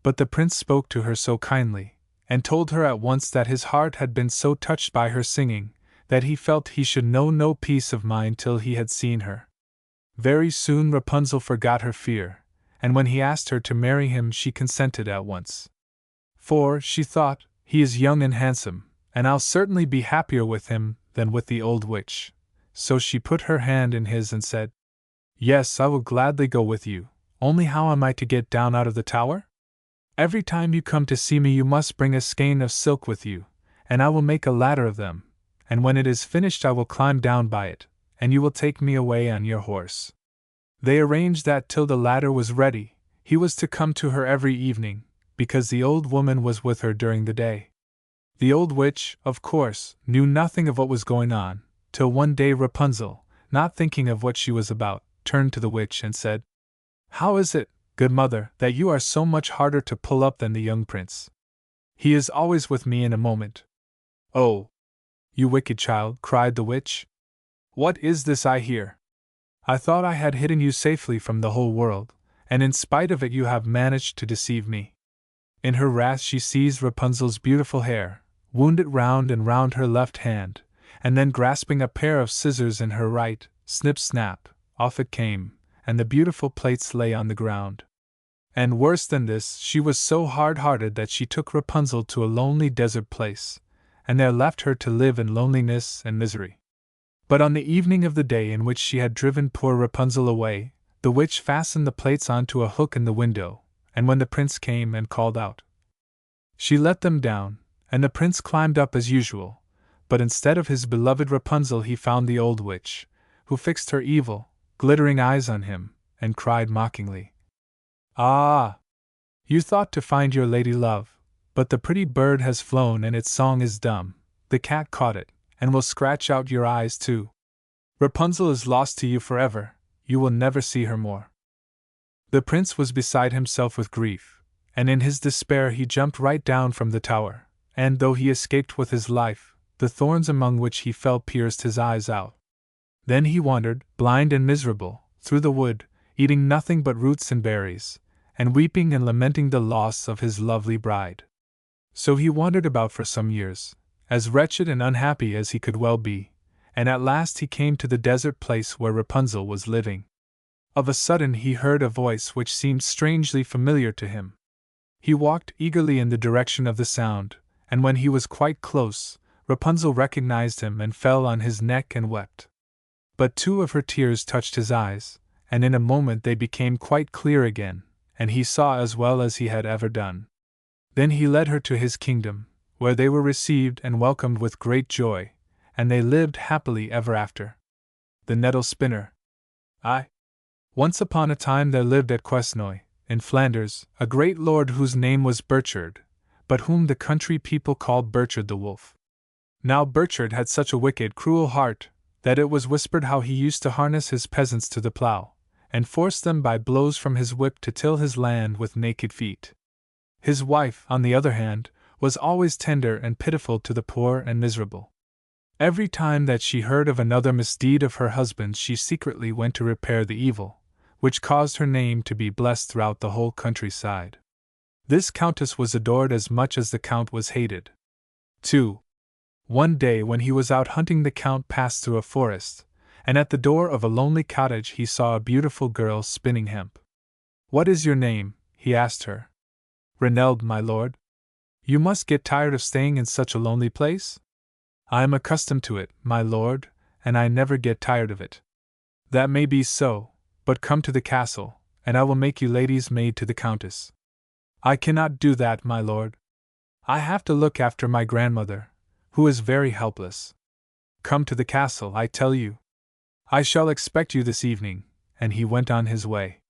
But the prince spoke to her so kindly, and told her at once that his heart had been so touched by her singing, that he felt he should know no peace of mind till he had seen her. Very soon Rapunzel forgot her fear, and when he asked her to marry him she consented at once. For, she thought, he is young and handsome, and I'll certainly be happier with him than with the old witch. So she put her hand in his and said, "Yes, I will gladly go with you, only how am I to get down out of the tower? Every time you come to see me you must bring a skein of silk with you, and I will make a ladder of them, and when it is finished I will climb down by it, and you will take me away on your horse." They arranged that till the ladder was ready, he was to come to her every evening, because the old woman was with her during the day. The old witch, of course, knew nothing of what was going on, till one day Rapunzel, not thinking of what she was about, turned to the witch and said, "How is it, good mother, that you are so much harder to pull up than the young prince? He is always with me in a moment." "Oh, you wicked child," cried the witch. "What is this I hear? I thought I had hidden you safely from the whole world, and in spite of it you have managed to deceive me." In her wrath she seized Rapunzel's beautiful hair, wound it round and round her left hand, and then grasping a pair of scissors in her right, snip snap, off it came, and the beautiful plaits lay on the ground. And worse than this, she was so hard-hearted that she took Rapunzel to a lonely desert place, and there left her to live in loneliness and misery. But on the evening of the day in which she had driven poor Rapunzel away, the witch fastened the plaits onto a hook in the window, and when the prince came and called out, she let them down, and the prince climbed up as usual, but instead of his beloved Rapunzel he found the old witch, who fixed her evil, glittering eyes on him, and cried mockingly, "Ah! You thought to find your lady love, but the pretty bird has flown and its song is dumb. The cat caught it, and will scratch out your eyes too. Rapunzel is lost to you forever, you will never see her more." The prince was beside himself with grief, and in his despair he jumped right down from the tower, and though he escaped with his life, the thorns among which he fell pierced his eyes out. Then he wandered, blind and miserable, through the wood, eating nothing but roots and berries, and weeping and lamenting the loss of his lovely bride. So he wandered about for some years, as wretched and unhappy as he could well be, and at last he came to the desert place where Rapunzel was living. Of a sudden he heard a voice which seemed strangely familiar to him. He walked eagerly in the direction of the sound, and when he was quite close, Rapunzel recognized him and fell on his neck and wept. But 2 of her tears touched his eyes, and in a moment they became quite clear again, and he saw as well as he had ever done. Then he led her to his kingdom, where they were received and welcomed with great joy, and they lived happily ever after. The Nettle Spinner. Once upon a time there lived at Quesnoy, in Flanders, a great lord whose name was Burchard, but whom the country people called Burchard the Wolf. Now Burchard had such a wicked, cruel heart, that it was whispered how he used to harness his peasants to the plough, and force them by blows from his whip to till his land with naked feet. His wife, on the other hand, was always tender and pitiful to the poor and miserable. Every time that she heard of another misdeed of her husband's she secretly went to repair the evil, which caused her name to be blessed throughout the whole countryside. This countess was adored as much as the count was hated. 2. One day when he was out hunting the count passed through a forest, and at the door of a lonely cottage he saw a beautiful girl spinning hemp. "What is your name?" he asked her. "Reneld, my lord." "You must get tired of staying in such a lonely place?" "I am accustomed to it, my lord, and I never get tired of it." "That may be so, but come to the castle, and I will make you lady's maid to the countess." "I cannot do that, my lord. I have to look after my grandmother, who is very helpless. Come to the castle, I tell you. I shall expect you this evening," and he went on his way.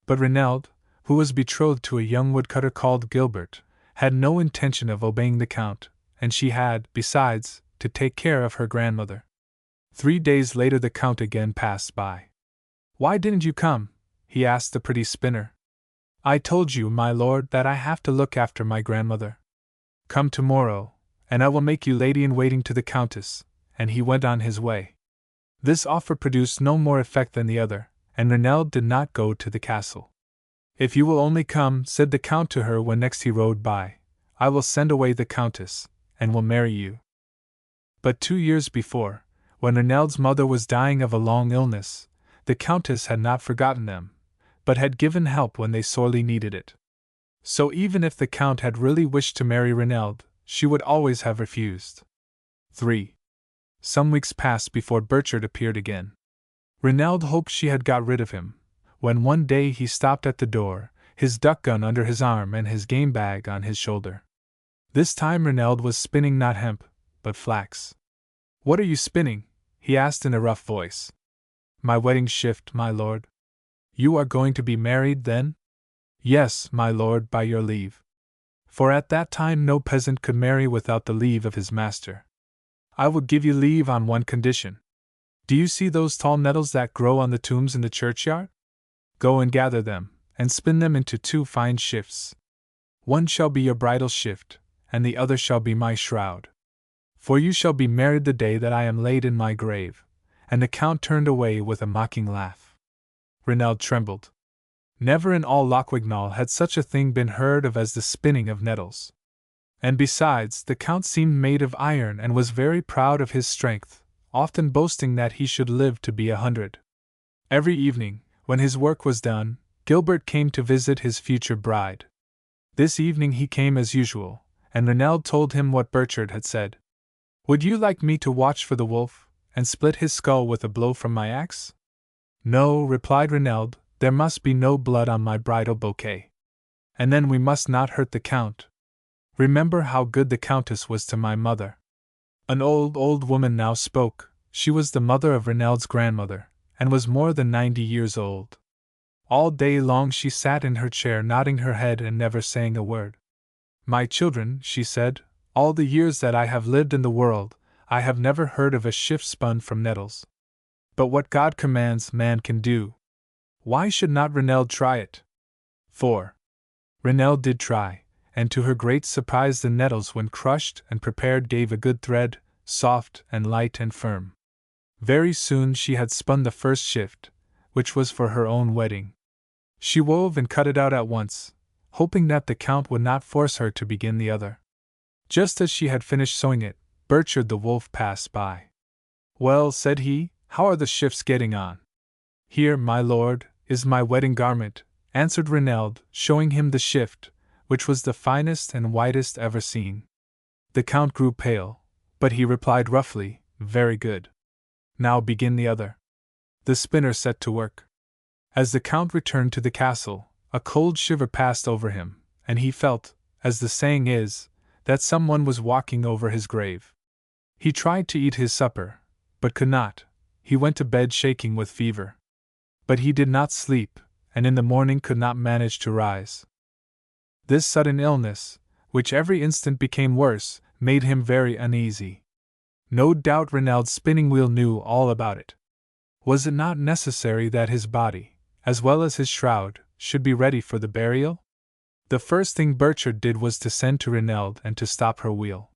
But Reneld, who was betrothed to a young woodcutter called Gilbert, had no intention of obeying the count, and she had, besides, to take care of her grandmother. 3 days later the count again passed by. "Why didn't you come?" he asked the pretty spinner. "I told you, my lord, that I have to look after my grandmother." "Come tomorrow, and I will make you lady-in-waiting to the countess," and he went on his way. This offer produced no more effect than the other, and Reneld did not go to the castle. "If you will only come," said the count to her when next he rode by, "I will send away the countess, and will marry you." But 2 years before, when Reneld's mother was dying of a long illness, the countess had not forgotten them, but had given help when they sorely needed it. So even if the count had really wished to marry Reneld, she would always have refused. 3. Some weeks passed before Burchard appeared again. Reneld hoped she had got rid of him, when one day he stopped at the door, his duck gun under his arm and his game bag on his shoulder. This time Reneld was spinning not hemp, but flax. "What are you spinning?" he asked in a rough voice. "My wedding shift, my lord." "You are going to be married, then?" "Yes, my lord, by your leave." For at that time no peasant could marry without the leave of his master. "I will give you leave on one condition." Do you see those tall nettles that grow on the tombs in the churchyard? Go and gather them, and spin them into 2 fine shifts. One shall be your bridal shift, and the other shall be my shroud. For you shall be married the day that I am laid in my grave. And the Count turned away with a mocking laugh. Reneld trembled. Never in all Lochwignall had such a thing been heard of as the spinning of nettles. And besides, the Count seemed made of iron and was very proud of his strength, often boasting that he should live to be 100. Every evening, when his work was done, Gilbert came to visit his future bride. This evening he came as usual, and Reneld told him what Burchard had said. Would you like me to watch for the wolf, and split his skull with a blow from my axe? No, replied Reneld, there must be no blood on my bridal bouquet. And then we must not hurt the Count. Remember how good the Countess was to my mother. An old woman now spoke. She was the mother of Reneld's grandmother, and was more than 90 years old. All day long she sat in her chair nodding her head and never saying a word. My children, she said, all the years that I have lived in the world, I have never heard of a shift spun from nettles. But what God commands, man can do. Why should not Reneld try it? 4. Reneld did try, and to her great surprise the nettles when crushed and prepared gave a good thread, soft and light and firm. Very soon she had spun the first shift, which was for her own wedding. She wove and cut it out at once, hoping that the Count would not force her to begin the other. Just as she had finished sewing it, Burchard the wolf passed by. Well, said he, how are the shifts getting on? Here, my lord, is my wedding garment, answered Reneld, showing him the shift, which was the finest and whitest ever seen. The Count grew pale, but he replied roughly, very good. Now begin the other. The spinner set to work. As the Count returned to the castle, a cold shiver passed over him, and he felt, as the saying is, that someone was walking over his grave. He tried to eat his supper, but could not. He went to bed shaking with fever. But he did not sleep, and in the morning could not manage to rise. This sudden illness, which every instant became worse, made him very uneasy. No doubt Reneld's spinning wheel knew all about it. Was it not necessary that his body, as well as his shroud, should be ready for the burial? The first thing Burchard did was to send to Reneld and to stop her wheel.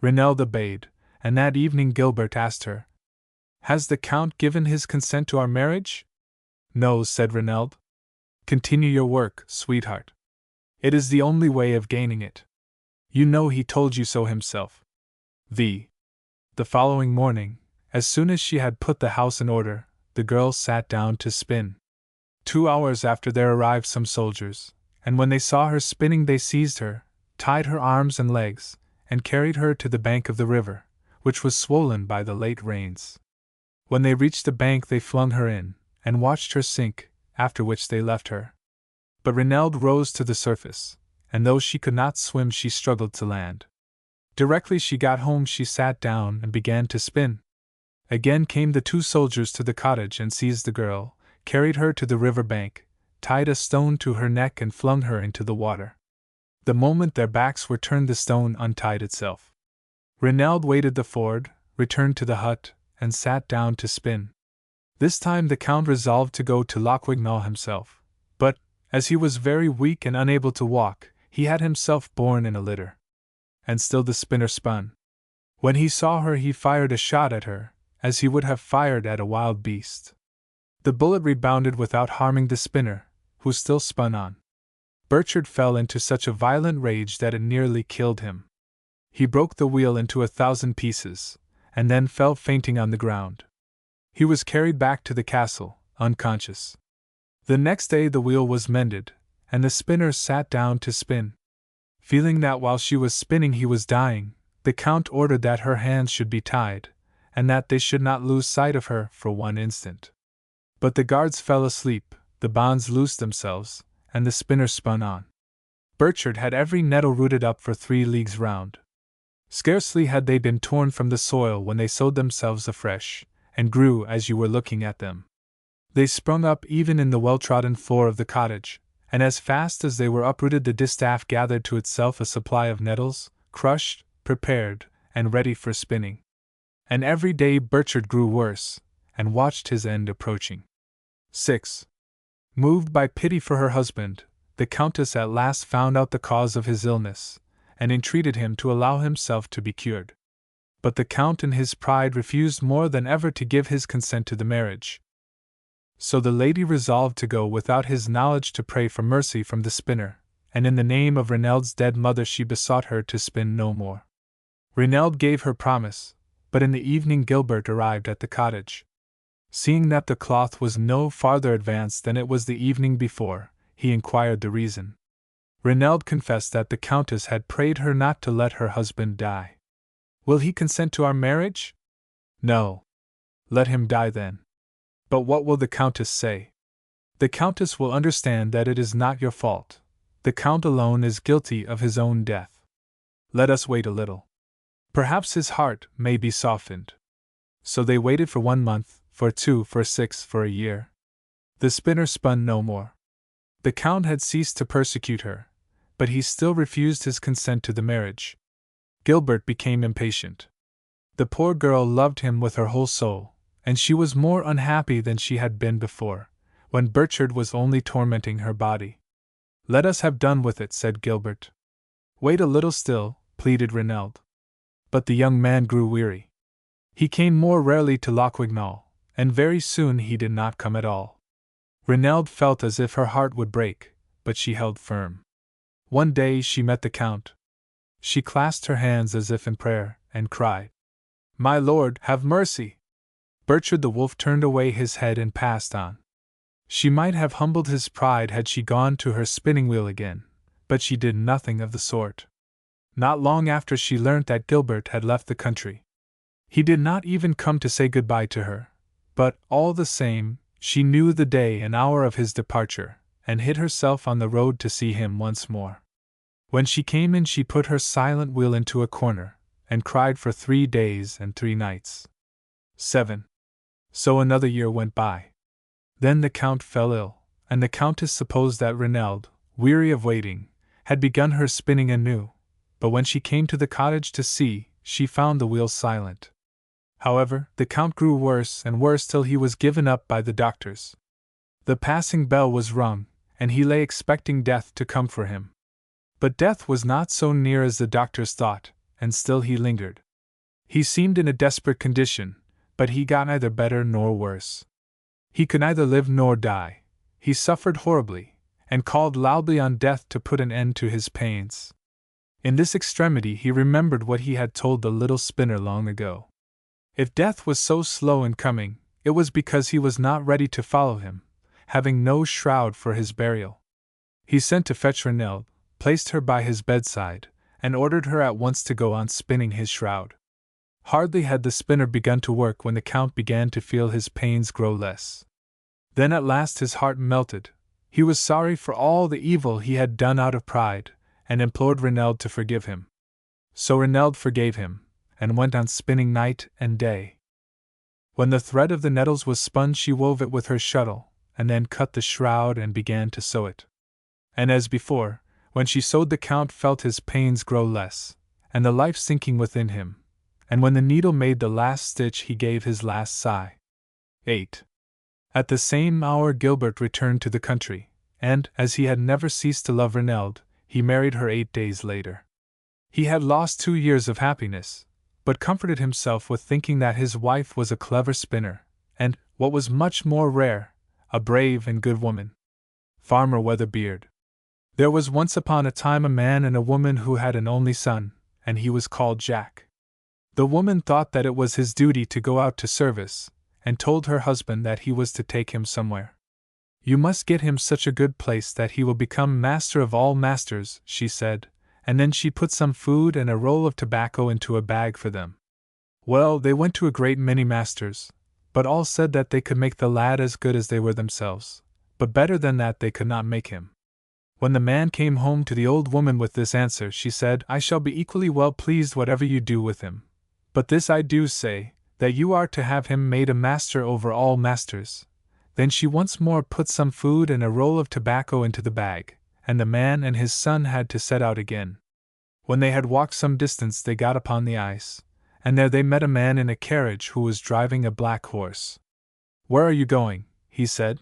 Reneld obeyed, and that evening Gilbert asked her, Has the Count given his consent to our marriage? No, said Reneld. Continue your work, sweetheart. It is the only way of gaining it. You know he told you so himself. The following morning, as soon as she had put the house in order, the girl sat down to spin. 2 hours after there arrived some soldiers, and when they saw her spinning they seized her, tied her arms and legs, and carried her to the bank of the river, which was swollen by the late rains. When they reached the bank they flung her in, and watched her sink, after which they left her. But Reneld rose to the surface, and though she could not swim she struggled to land. Directly she got home she sat down and began to spin. Again came the 2 soldiers to the cottage and seized the girl, carried her to the river bank, tied a stone to her neck and flung her into the water. The moment their backs were turned the stone untied itself. Reneld waded the ford, returned to the hut, and sat down to spin. This time the Count resolved to go to Lochwignall himself, but, as he was very weak and unable to walk, he had himself borne in a litter. And still the spinner spun. When he saw her he fired a shot at her, as he would have fired at a wild beast. The bullet rebounded without harming the spinner, who still spun on. Burchard fell into such a violent rage that it nearly killed him. He broke the wheel into 1,000 pieces, and then fell fainting on the ground. He was carried back to the castle, unconscious. The next day the wheel was mended, and the spinner sat down to spin. Feeling that while she was spinning he was dying, the Count ordered that her hands should be tied, and that they should not lose sight of her for one instant. But the guards fell asleep, the bonds loosed themselves, and the spinner spun on. Burchard had every nettle rooted up for 3 leagues round. Scarcely had they been torn from the soil when they sowed themselves afresh, and grew as you were looking at them. They sprung up even in the well-trodden floor of the cottage, and as fast as they were uprooted the distaff gathered to itself a supply of nettles, crushed, prepared, and ready for spinning. And every day Burchard grew worse, and watched his end approaching. 6. Moved by pity for her husband, the Countess at last found out the cause of his illness, and entreated him to allow himself to be cured. But the Count in his pride refused more than ever to give his consent to the marriage. So the lady resolved to go without his knowledge to pray for mercy from the spinner, and in the name of Reneld's dead mother she besought her to spin no more. Reneld gave her promise, but in the evening Gilbert arrived at the cottage. Seeing that the cloth was no farther advanced than it was the evening before, he inquired the reason. Reneld confessed that the Countess had prayed her not to let her husband die. "Will he consent to our marriage?" "No." "Let him die then." "But what will the Countess say?" "The Countess will understand that it is not your fault. The Count alone is guilty of his own death. Let us wait a little. Perhaps his heart may be softened." So they waited for 1 month, for 2, for 6, for a year. The spinner spun no more. The Count had ceased to persecute her, but he still refused his consent to the marriage. Gilbert became impatient. The poor girl loved him with her whole soul, and she was more unhappy than she had been before, when Burchard was only tormenting her body. "Let us have done with it," said Gilbert. "Wait a little still," pleaded Reneld. But the young man grew weary. He came more rarely to Lochwignal, and very soon he did not come at all. Reneld felt as if her heart would break, but she held firm. One day she met the Count. She clasped her hands as if in prayer, and cried, "My lord, have mercy!" Burchard the wolf turned away his head and passed on. She might have humbled his pride had she gone to her spinning wheel again, but she did nothing of the sort. Not long after she learnt that Gilbert had left the country. He did not even come to say goodbye to her, but, all the same, she knew the day and hour of his departure, and hid herself on the road to see him once more. When she came in she put her silent wheel into a corner, and cried for 3 days and 3 nights. 7. So another year went by. Then the Count fell ill, and the Countess supposed that Reneld, weary of waiting, had begun her spinning anew, but when she came to the cottage to see, she found the wheel silent. However, the Count grew worse and worse till he was given up by the doctors. The passing bell was rung, and he lay expecting death to come for him. But death was not so near as the doctors thought, and still he lingered. He seemed in a desperate condition, but he got neither better nor worse. He could neither live nor die. He suffered horribly, and called loudly on death to put an end to his pains. In this extremity he remembered what he had told the little spinner long ago. If death was so slow in coming, it was because he was not ready to follow him, having no shroud for his burial. He sent to fetch Reneld, placed her by his bedside, and ordered her at once to go on spinning his shroud. Hardly had the spinner begun to work when the Count began to feel his pains grow less. Then at last his heart melted. He was sorry for all the evil he had done out of pride, and implored Reneld to forgive him. So Reneld forgave him, and went on spinning night and day. When the thread of the nettles was spun she wove it with her shuttle, and then cut the shroud and began to sew it. And as before, when she sewed the Count felt his pains grow less, and the life sinking within him, and when the needle made the last stitch he gave his last sigh. 8. At the same hour Gilbert returned to the country, and, as he had never ceased to love Reneld, he married her 8 days later. He had lost 2 years of happiness, but comforted himself with thinking that his wife was a clever spinner, and, what was much more rare, a brave and good woman. Farmer Weatherbeard. There was once upon a time a man and a woman who had an only son, and he was called Jack. The woman thought that it was his duty to go out to service, and told her husband that he was to take him somewhere. "You must get him such a good place that he will become master of all masters," she said, and then she put some food and a roll of tobacco into a bag for them. Well, they went to a great many masters, but all said that they could make the lad as good as they were themselves, but better than that they could not make him. When the man came home to the old woman with this answer, she said, "I shall be equally well pleased whatever you do with him. But this I do say, that you are to have him made a master over all masters." Then she once more put some food and a roll of tobacco into the bag, and the man and his son had to set out again. When they had walked some distance they got upon the ice, and there they met a man in a carriage who was driving a black horse. "Where are you going?" he said.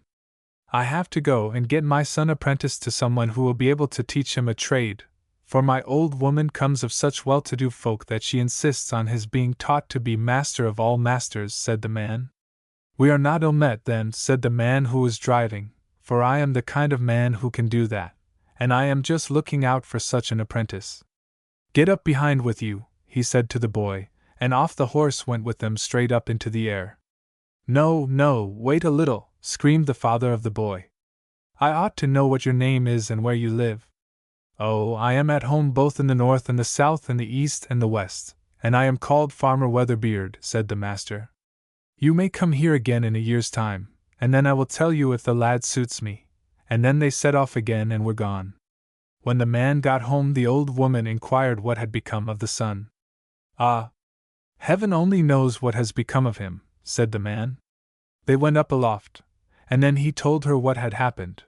"I have to go and get my son apprenticed to someone who will be able to teach him a trade, for my old woman comes of such well-to-do folk that she insists on his being taught to be master of all masters," said the man. "We are not ill met then," said the man who was driving, "for I am the kind of man who can do that, and I am just looking out for such an apprentice." "Get up behind with you," he said to the boy, and off the horse went with them straight up into the air. "No, no, wait a little," screamed the father of the boy. "I ought to know what your name is and where you live." "Oh, I am at home both in the north and the south and the east and the west, and I am called Farmer Weatherbeard," said the master. "You may come here again in a year's time, and then I will tell you if the lad suits me." And then they set off again and were gone. When the man got home, the old woman inquired what had become of the son. "Ah, heaven only knows what has become of him," said the man. They went up aloft, and then he told her what had happened.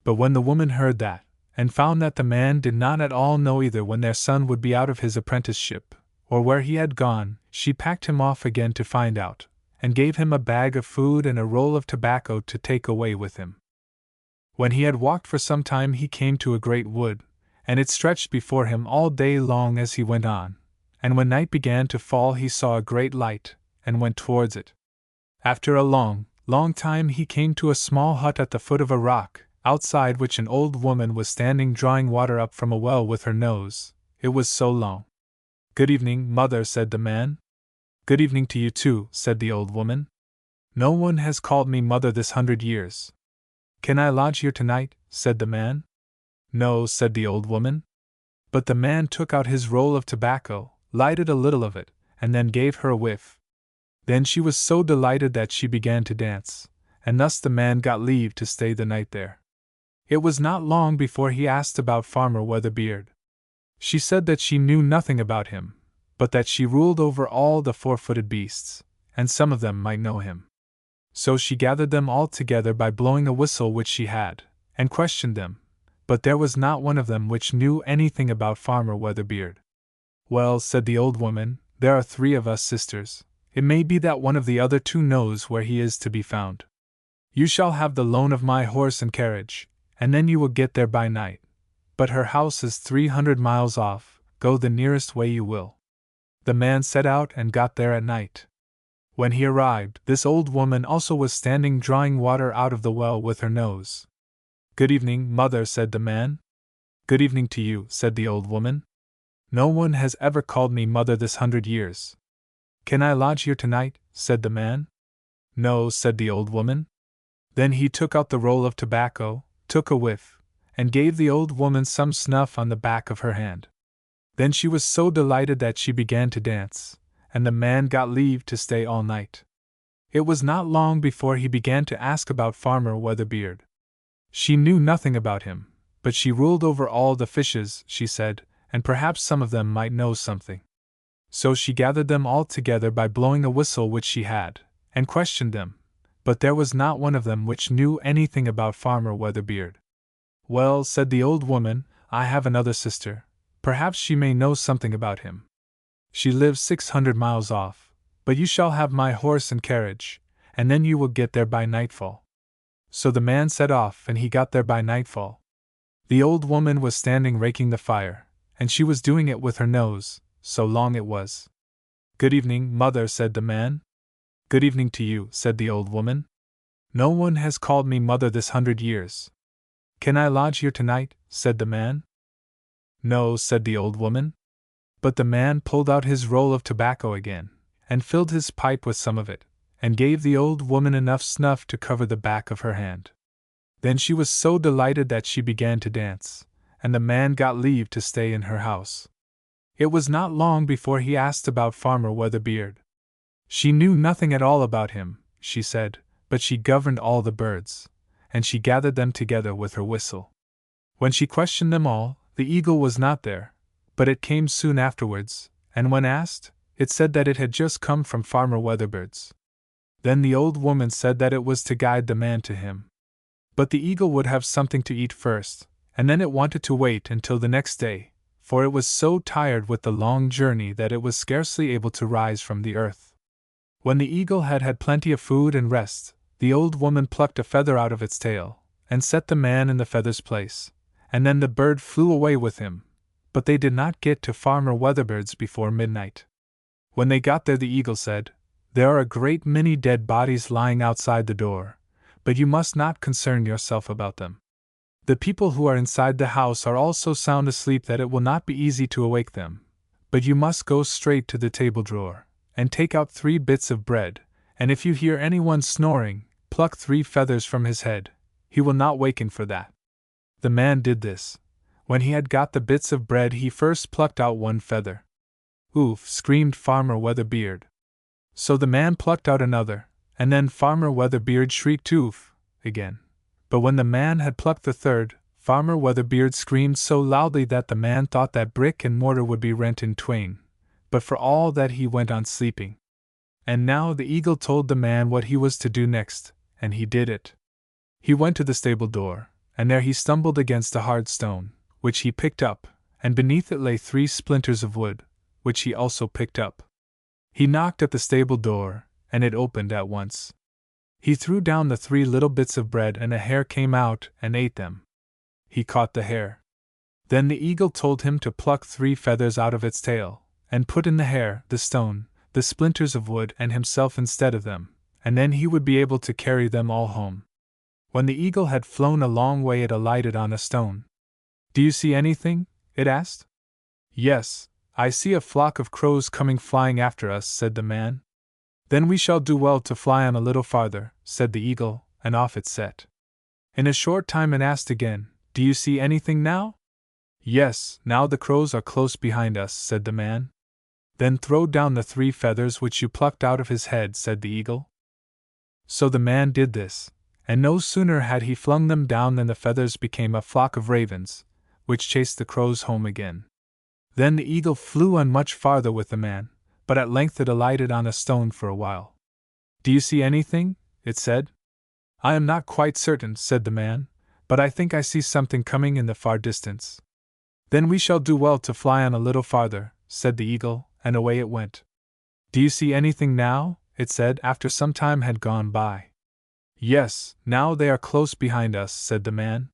But when the woman heard that, and found that the man did not at all know either when their son would be out of his apprenticeship, or where he had gone, she packed him off again to find out, and gave him a bag of food and a roll of tobacco to take away with him. When he had walked for some time, he came to a great wood, and it stretched before him all day long as he went on, and when night began to fall he saw a great light, and went towards it. After a long, long time he came to a small hut at the foot of a rock, outside which an old woman was standing drawing water up from a well with her nose, it was so long. "Good evening, mother," said the man. "Good evening to you too," said the old woman. "No one has called me mother this 100 years. Can I lodge here tonight?" said the man. "No," said the old woman. But the man took out his roll of tobacco, lighted a little of it, and then gave her a whiff. Then she was so delighted that she began to dance, and thus the man got leave to stay the night there. It was not long before he asked about Farmer Weatherbeard. She said that she knew nothing about him, but that she ruled over all the four-footed beasts, and some of them might know him. So she gathered them all together by blowing a whistle which she had, and questioned them, but there was not one of them which knew anything about Farmer Weatherbeard. "Well," said the old woman, "there are 3 of us sisters. It may be that one of the other 2 knows where he is to be found. You shall have the loan of my horse and carriage, and then you will get there by night. But her house is 300 miles off, go the nearest way you will." The man set out and got there at night. When he arrived, this old woman also was standing drawing water out of the well with her nose. "Good evening, mother," said the man. "Good evening to you," said the old woman. "No one has ever called me mother this 100 years. Can I lodge here tonight?" said the man. "No," said the old woman. Then he took out the roll of tobacco, took a whiff, and gave the old woman some snuff on the back of her hand. Then she was so delighted that she began to dance, and the man got leave to stay all night. It was not long before he began to ask about Farmer Weatherbeard. She knew nothing about him, but she ruled over all the fishes, she said, and perhaps some of them might know something. So she gathered them all together by blowing a whistle which she had, and questioned them, but there was not one of them which knew anything about Farmer Weatherbeard. "Well," said the old woman, "I have another sister. Perhaps she may know something about him. She lives 600 miles off, but you shall have my horse and carriage, and then you will get there by nightfall." So the man set off, and he got there by nightfall. The old woman was standing raking the fire, and she was doing it with her nose, so long it was. "Good evening, mother," said the man. "Good evening to you," said the old woman. "No one has called me mother this 100 years. Can I lodge here tonight?" said the man. "No," said the old woman. But the man pulled out his roll of tobacco again, and filled his pipe with some of it, and gave the old woman enough snuff to cover the back of her hand. Then she was so delighted that she began to dance, and the man got leave to stay in her house. It was not long before he asked about Farmer Weatherbeard. She knew nothing at all about him, she said, but she governed all the birds, and she gathered them together with her whistle. When she questioned them all, the eagle was not there, but it came soon afterwards, and when asked, it said that it had just come from Farmer Weatherbeard's. Then the old woman said that it was to guide the man to him. But the eagle would have something to eat first, and then it wanted to wait until the next day, for it was so tired with the long journey that it was scarcely able to rise from the earth. When the eagle had had plenty of food and rest, The old woman plucked a feather out of its tail, and set the man in the feather's place, and then the bird flew away with him, but they did not get to Farmer Weatherbird's before midnight. When they got there, the eagle said, "There are a great many dead bodies lying outside the door, but you must not concern yourself about them. The people who are inside the house are all so sound asleep that it will not be easy to awake them, but you must go straight to the table drawer, and take out 3 bits of bread, and if you hear anyone snoring, pluck 3 feathers from his head. He will not waken for that." The man did this. When he had got the bits of bread, he first plucked out 1 feather. "Oof!" screamed Farmer Weatherbeard. So the man plucked out another, and then Farmer Weatherbeard shrieked "Oof!" again. But when the man had plucked the 3rd, Farmer Weatherbeard screamed so loudly that the man thought that brick and mortar would be rent in twain, but for all that he went on sleeping. And now the eagle told the man what he was to do next, and he did it. He went to the stable door, and there he stumbled against a hard stone, which he picked up, and beneath it lay 3 splinters of wood, which he also picked up. He knocked at the stable door, and it opened at once. He threw down the 3 little bits of bread, and a hare came out and ate them. He caught the hare. Then the eagle told him to pluck 3 feathers out of its tail, and put in the hare, the stone, the splinters of wood, and himself instead of them, and then he would be able to carry them all home. When the eagle had flown a long way, it alighted on a stone. "Do you see anything?" it asked. "Yes, I see a flock of crows coming flying after us," said the man. "Then we shall do well to fly on a little farther," said the eagle, and off it set. In a short time it asked again, "Do you see anything now?" "Yes, now the crows are close behind us," said the man. "Then throw down the 3 feathers which you plucked out of his head," said the eagle. So the man did this, and no sooner had he flung them down than the feathers became a flock of ravens, which chased the crows home again. Then the eagle flew on much farther with the man, but at length it alighted on a stone for a while. "Do you see anything?" it said. "I am not quite certain," said the man, "but I think I see something coming in the far distance." "Then we shall do well to fly on a little farther," said the eagle, and away it went. "Do you see anything now?" it said after some time had gone by. "Yes, now they are close behind us," said the man.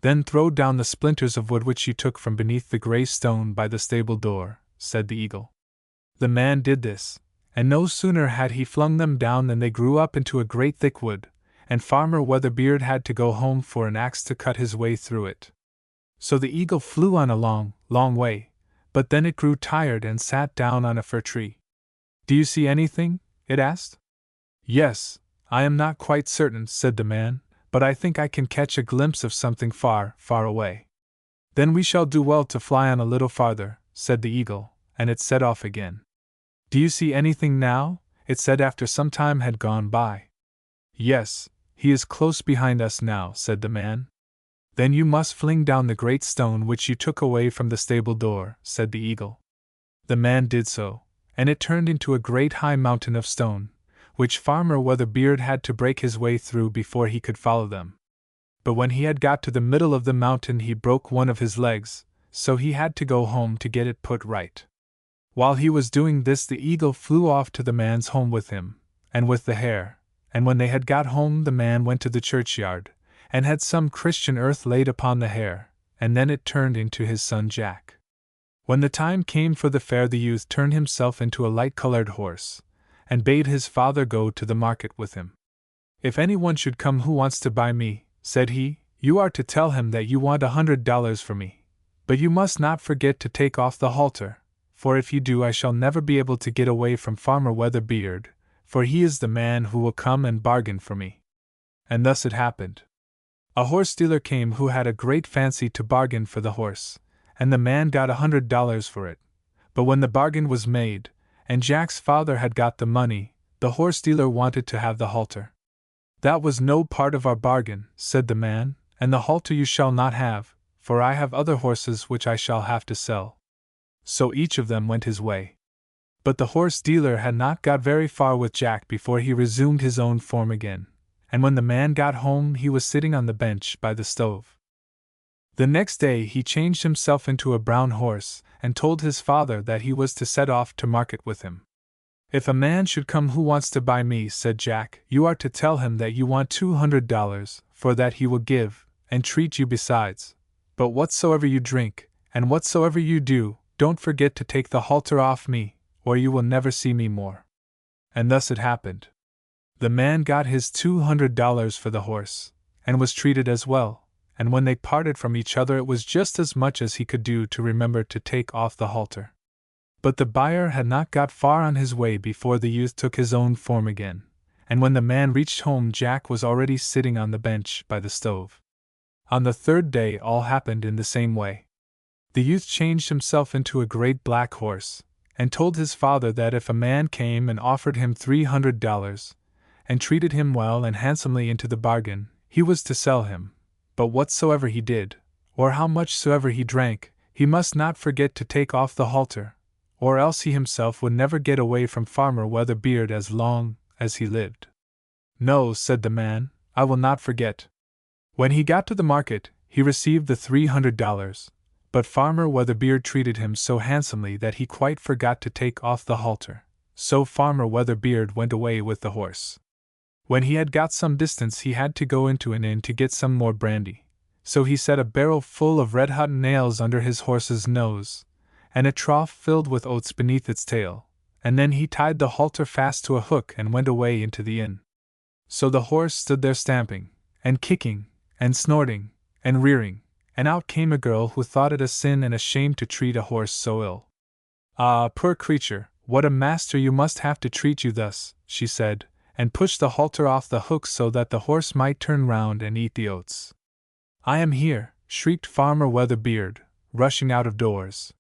"Then throw down the splinters of wood which you took from beneath the grey stone by the stable door," said the eagle. The man did this, and no sooner had he flung them down than they grew up into a great thick wood, and Farmer Weatherbeard had to go home for an axe to cut his way through it. So the eagle flew on a long, long way, but then it grew tired and sat down on a fir tree. "Do you see anything?" it asked. "Yes, I am not quite certain," said the man, "but I think I can catch a glimpse of something far, far away." "Then we shall do well to fly on a little farther," said the eagle, and it set off again. "Do you see anything now?" it said after some time had gone by. "Yes, he is close behind us now," said the man. "Then you must fling down the great stone which you took away from the stable door," said the eagle. The man did so, and it turned into a great high mountain of stone, which Farmer Weatherbeard had to break his way through before he could follow them. But when he had got to the middle of the mountain he broke one of his legs, so he had to go home to get it put right. While he was doing this the eagle flew off to the man's home with him, and with the hare, and when they had got home the man went to the churchyard, and had some Christian earth laid upon the hare, and then it turned into his son Jack. When the time came for the fair the youth turned himself into a light-colored horse, and bade his father go to the market with him. "If anyone should come who wants to buy me," said he, "you are to tell him that you want $100 for me. But you must not forget to take off the halter, for if you do I shall never be able to get away from Farmer Weatherbeard, for he is the man who will come and bargain for me." And thus it happened. A horse dealer came who had a great fancy to bargain for the horse, and the man got $100 for it. But when the bargain was made, and Jack's father had got the money, the horse dealer wanted to have the halter. "That was no part of our bargain," said the man, "and the halter you shall not have, for I have other horses which I shall have to sell." So each of them went his way. But the horse dealer had not got very far with Jack before he resumed his own form again, and when the man got home he was sitting on the bench by the stove. The next day he changed himself into a brown horse, and told his father that he was to set off to market with him. If a man should come who wants to buy me, said Jack, you are to tell him that you want $200, for that he will give, and treat you besides. But whatsoever you drink, and whatsoever you do, don't forget to take the halter off me, or you will never see me more. And thus it happened. The man got his $200 for the horse, and was treated as well, and when they parted from each other it was just as much as he could do to remember to take off the halter. But the buyer had not got far on his way before the youth took his own form again, and when the man reached home Jack was already sitting on the bench by the stove. On the third day all happened in the same way. The youth changed himself into a great black horse, and told his father that if a man came and offered him $300, and treated him well and handsomely into the bargain, he was to sell him, but whatsoever he did, or how much soever he drank, he must not forget to take off the halter, or else he himself would never get away from Farmer Weatherbeard as long as he lived. No, said the man, I will not forget. When he got to the market, he received the $300, but Farmer Weatherbeard treated him so handsomely that he quite forgot to take off the halter, so Farmer Weatherbeard went away with the horse. When he had got some distance he had to go into an inn to get some more brandy, so he set a barrel full of red-hot nails under his horse's nose, and a trough filled with oats beneath its tail, and then he tied the halter fast to a hook and went away into the inn. So the horse stood there stamping, and kicking, and snorting, and rearing, and out came a girl who thought it a sin and a shame to treat a horse so ill. Ah, poor creature, what a master you must have to treat you thus, she said, and pushed the halter off the hook so that the horse might turn round and eat the oats. I am here, shrieked Farmer Weatherbeard, rushing out of doors.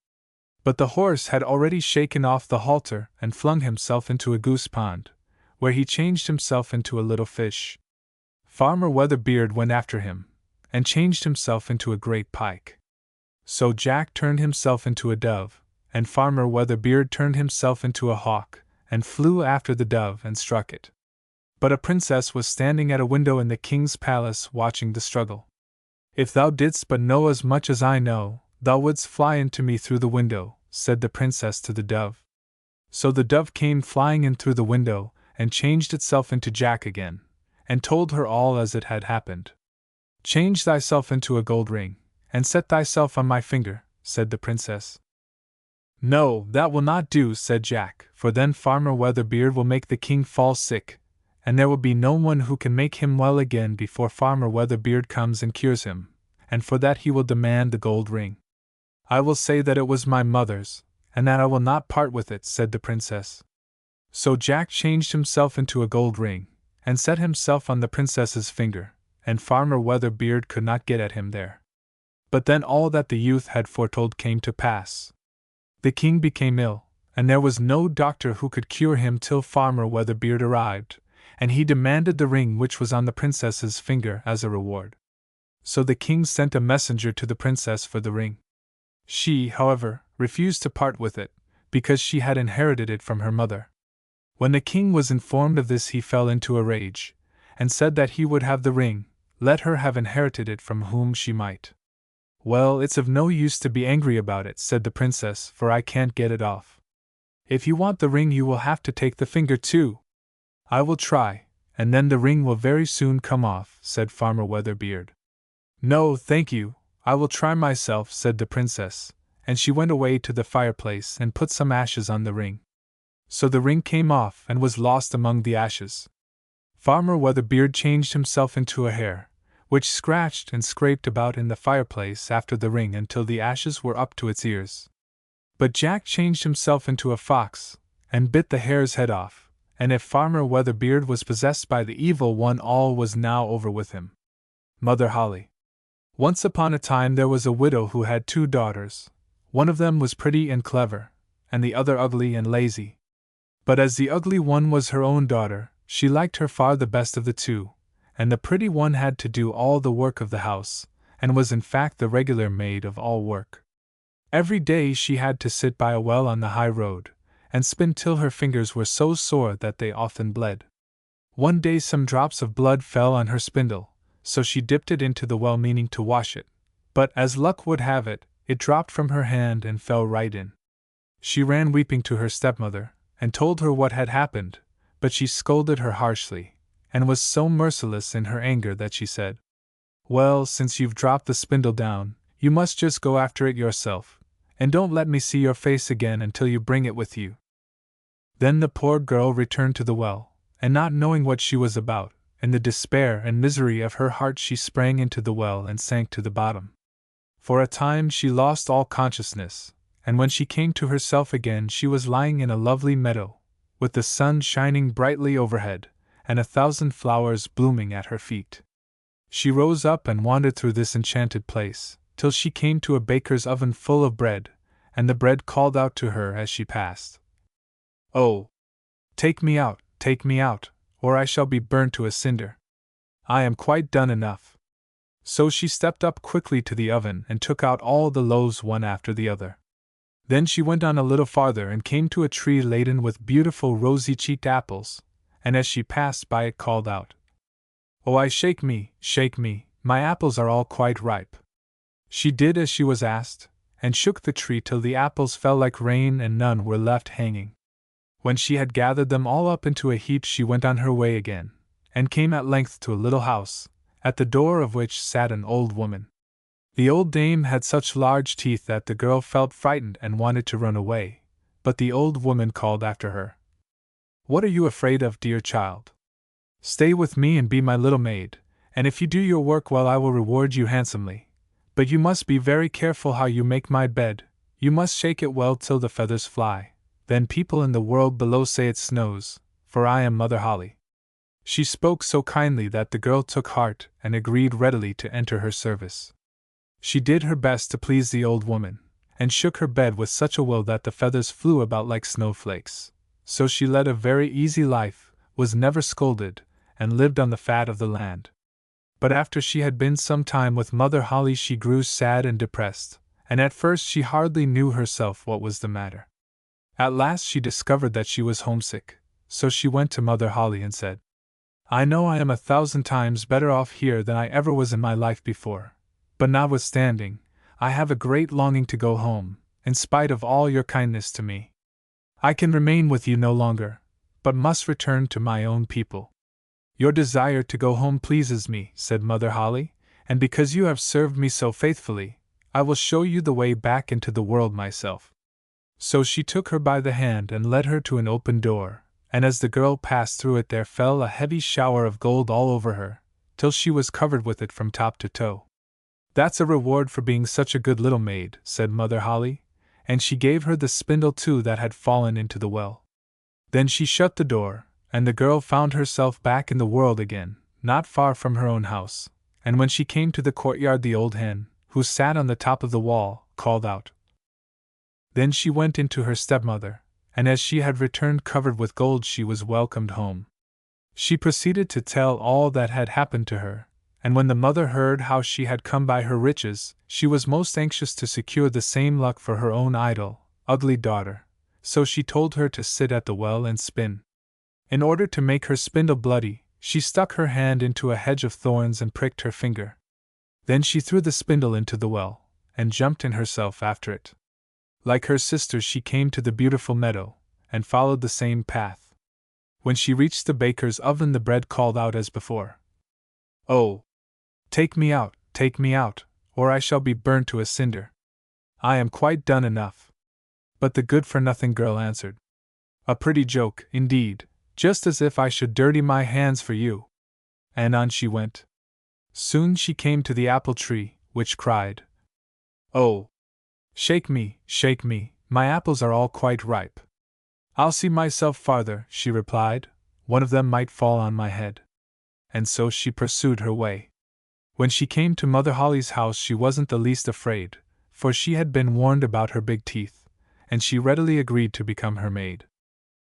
But the horse had already shaken off the halter and flung himself into a goose pond, where he changed himself into a little fish. Farmer Weatherbeard went after him, and changed himself into a great pike. So Jack turned himself into a dove, and Farmer Weatherbeard turned himself into a hawk, and flew after the dove and struck it. But a princess was standing at a window in the king's palace watching the struggle. If thou didst but know as much as I know, thou wouldst fly into me through the window, said the princess to the dove. So the dove came flying in through the window, and changed itself into Jack again, and told her all as it had happened. Change thyself into a gold ring, and set thyself on my finger, said the princess. No, that will not do, said Jack, for then Farmer Weatherbeard will make the king fall sick, and there will be no one who can make him well again before Farmer Weatherbeard comes and cures him, and for that he will demand the gold ring. I will say that it was my mother's, and that I will not part with it, said the princess. So Jack changed himself into a gold ring, and set himself on the princess's finger, and Farmer Weatherbeard could not get at him there. But then all that the youth had foretold came to pass. The king became ill, and there was no doctor who could cure him till Farmer Weatherbeard arrived, and he demanded the ring which was on the princess's finger as a reward. So the king sent a messenger to the princess for the ring. She, however, refused to part with it, because she had inherited it from her mother. When the king was informed of this he fell into a rage, and said that he would have the ring, let her have inherited it from whom she might. Well, it's of no use to be angry about it, said the princess, for I can't get it off. If you want the ring you will have to take the finger too. I will try, and then the ring will very soon come off, said Farmer Weatherbeard. No, thank you, I will try myself, said the princess, and she went away to the fireplace and put some ashes on the ring. So the ring came off and was lost among the ashes. Farmer Weatherbeard changed himself into a hare, which scratched and scraped about in the fireplace after the ring until the ashes were up to its ears. But Jack changed himself into a fox, and bit the hare's head off, and if Farmer Weatherbeard was possessed by the evil one all was now over with him. Mother Holly. Once upon a time there was a widow who had 2 daughters. One of them was pretty and clever, and the other ugly and lazy. But as the ugly one was her own daughter, she liked her far the best of the 2, and the pretty one had to do all the work of the house, and was in fact the regular maid of all work. Every day she had to sit by a well on the high road, and spin till her fingers were so sore that they often bled. One day some drops of blood fell on her spindle, so she dipped it into the well meaning to wash it, but as luck would have it, it dropped from her hand and fell right in. She ran weeping to her stepmother, and told her what had happened, but she scolded her harshly, and was so merciless in her anger that she said, "Well, since you've dropped the spindle down, you must just go after it yourself, and don't let me see your face again until you bring it with you." Then the poor girl returned to the well, and not knowing what she was about, in the despair and misery of her heart she sprang into the well and sank to the bottom. For a time she lost all consciousness, and when she came to herself again she was lying in a lovely meadow, with the sun shining brightly overhead, and 1,000 flowers blooming at her feet. She rose up and wandered through this enchanted place, till she came to a baker's oven full of bread, and the bread called out to her as she passed, "Oh, take me out, or I shall be burned to a cinder. I am quite done enough." So she stepped up quickly to the oven and took out all the loaves one after the other. Then she went on a little farther and came to a tree laden with beautiful rosy-cheeked apples, and as she passed by it called out, "Oh, shake me, my apples are all quite ripe." She did as she was asked, and shook the tree till the apples fell like rain and none were left hanging. When she had gathered them all up into a heap she went on her way again, and came at length to a little house, at the door of which sat an old woman. The old dame had such large teeth that the girl felt frightened and wanted to run away, but the old woman called after her, "What are you afraid of, dear child? Stay with me and be my little maid, and if you do your work well I will reward you handsomely. But you must be very careful how you make my bed, you must shake it well till the feathers fly, then people in the world below say it snows, for I am Mother Holly." She spoke so kindly that the girl took heart and agreed readily to enter her service. She did her best to please the old woman, and shook her bed with such a will that the feathers flew about like snowflakes. So she led a very easy life, was never scolded, and lived on the fat of the land. But after she had been some time with Mother Holly she grew sad and depressed, and at first she hardly knew herself what was the matter. At last she discovered that she was homesick, so she went to Mother Holly and said, "I know I am 1,000 times better off here than I ever was in my life before, but notwithstanding, I have a great longing to go home, in spite of all your kindness to me. I can remain with you no longer, but must return to my own people." "Your desire to go home pleases me," said Mother Holly, "and because you have served me so faithfully, I will show you the way back into the world myself." So she took her by the hand and led her to an open door, and as the girl passed through it there fell a heavy shower of gold all over her, till she was covered with it from top to toe. "That's a reward for being such a good little maid," said Mother Holly, and she gave her the spindle too that had fallen into the well. Then she shut the door, and the girl found herself back in the world again, not far from her own house, and when she came to the courtyard the old hen, who sat on the top of the wall, called out. Then she went in to her stepmother, and as she had returned covered with gold she was welcomed home. She proceeded to tell all that had happened to her, and when the mother heard how she had come by her riches, she was most anxious to secure the same luck for her own idle, ugly daughter, so she told her to sit at the well and spin. In order to make her spindle bloody, she stuck her hand into a hedge of thorns and pricked her finger. Then she threw the spindle into the well, and jumped in herself after it. Like her sisters she came to the beautiful meadow, and followed the same path. When she reached the baker's oven the bread called out as before, "Oh, take me out, or I shall be burned to a cinder. I am quite done enough." But the good-for-nothing girl answered, "A pretty joke, indeed, just as if I should dirty my hands for you." And on she went. Soon she came to the apple tree, which cried, "Oh, shake me, my apples are all quite ripe." "I'll see myself farther," she replied, "one of them might fall on my head." And so she pursued her way. When she came to Mother Holly's house she wasn't the least afraid, for she had been warned about her big teeth, and she readily agreed to become her maid.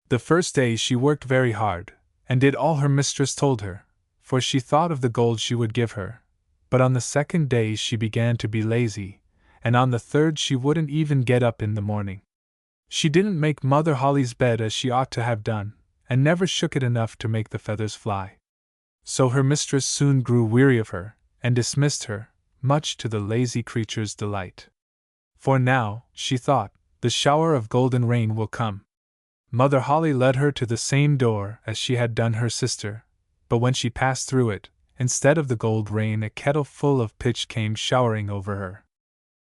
The first day she worked very hard, and did all her mistress told her, for she thought of the gold she would give her, but on the second day she began to be lazy, and on the third she wouldn't even get up in the morning. She didn't make Mother Holly's bed as she ought to have done, and never shook it enough to make the feathers fly. So her mistress soon grew weary of her, and dismissed her, much to the lazy creature's delight. For now, she thought, the shower of golden rain will come. Mother Holly led her to the same door as she had done her sister, but when she passed through it, instead of the gold rain, a kettle full of pitch came showering over her.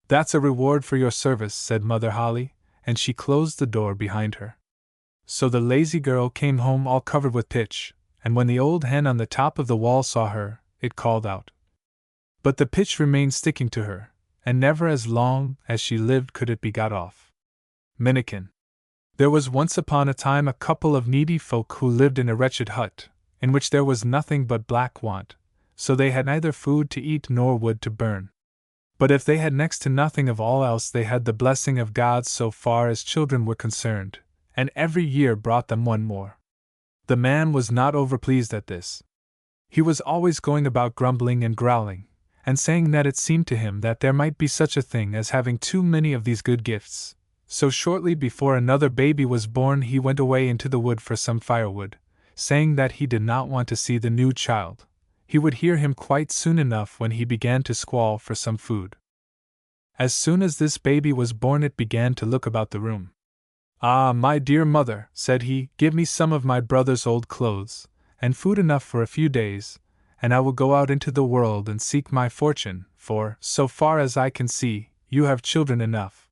"That's a reward for your service," said Mother Holly, and she closed the door behind her. So the lazy girl came home all covered with pitch, and when the old hen on the top of the wall saw her, it called out. But the pitch remained sticking to her, and never as long as she lived could it be got off. Minnikin. There was once upon a time a couple of needy folk who lived in a wretched hut, in which there was nothing but black want, so they had neither food to eat nor wood to burn. But if they had next to nothing of all else, they had the blessing of God so far as children were concerned, and every year brought them one more. The man was not overpleased at this. He was always going about grumbling and growling, and saying that it seemed to him that there might be such a thing as having too many of these good gifts. So shortly before another baby was born, he went away into the wood for some firewood, saying that he did not want to see the new child. He would hear him quite soon enough when he began to squall for some food. As soon as this baby was born, it began to look about the room. "Ah, my dear mother," said he, "give me some of my brother's old clothes, and food enough for a few days, and I will go out into the world and seek my fortune, for, so far as I can see, you have children enough."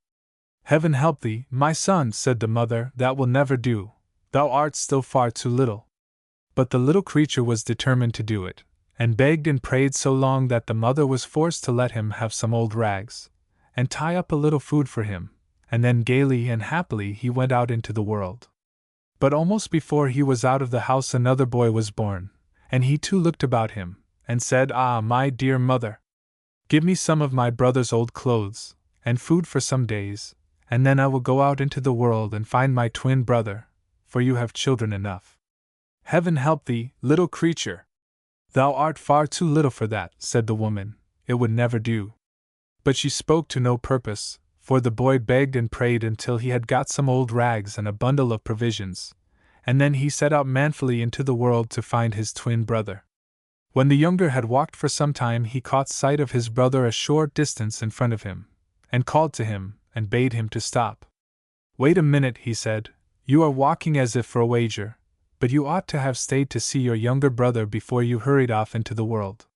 "Heaven help thee, my son," said the mother, "that will never do, thou art still far too little." But the little creature was determined to do it, and begged and prayed so long that the mother was forced to let him have some old rags, and tie up a little food for him, and then gaily and happily he went out into the world. But almost before he was out of the house another boy was born, and he too looked about him, and said, "Ah, my dear mother, give me some of my brother's old clothes, and food for some days, and then I will go out into the world and find my twin brother, for you have children enough." "Heaven help thee, little creature! Thou art far too little for that," said the woman, "it would never do." But she spoke to no purpose, for the boy begged and prayed until he had got some old rags and a bundle of provisions, and then he set out manfully into the world to find his twin brother. When the younger had walked for some time, he caught sight of his brother a short distance in front of him, and called to him, and bade him to stop. "Wait a minute," he said, "you are walking as if for a wager, but you ought to have stayed to see your younger brother before you hurried off into the world."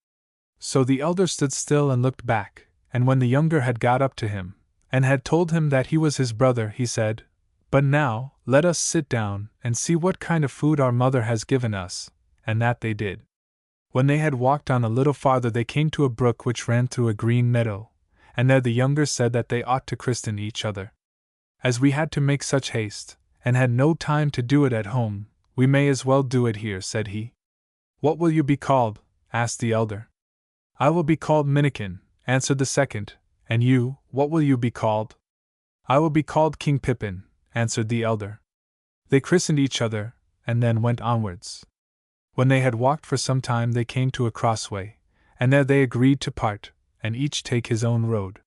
So the elder stood still and looked back, and when the younger had got up to him, and had told him that he was his brother, he said, "But now, let us sit down and see what kind of food our mother has given us," and that they did. When they had walked on a little farther, they came to a brook which ran through a green meadow, and there the younger said that they ought to christen each other. "As we had to make such haste, and had no time to do it at home, we may as well do it here," said he. "What will you be called?" asked the elder. "I will be called Minnikin," answered the second. "And you, what will you be called?" "I will be called King Pippin," answered the elder. They christened each other, and then went onwards. When they had walked for some time, they came to a crossway, and there they agreed to part, and each take his own road.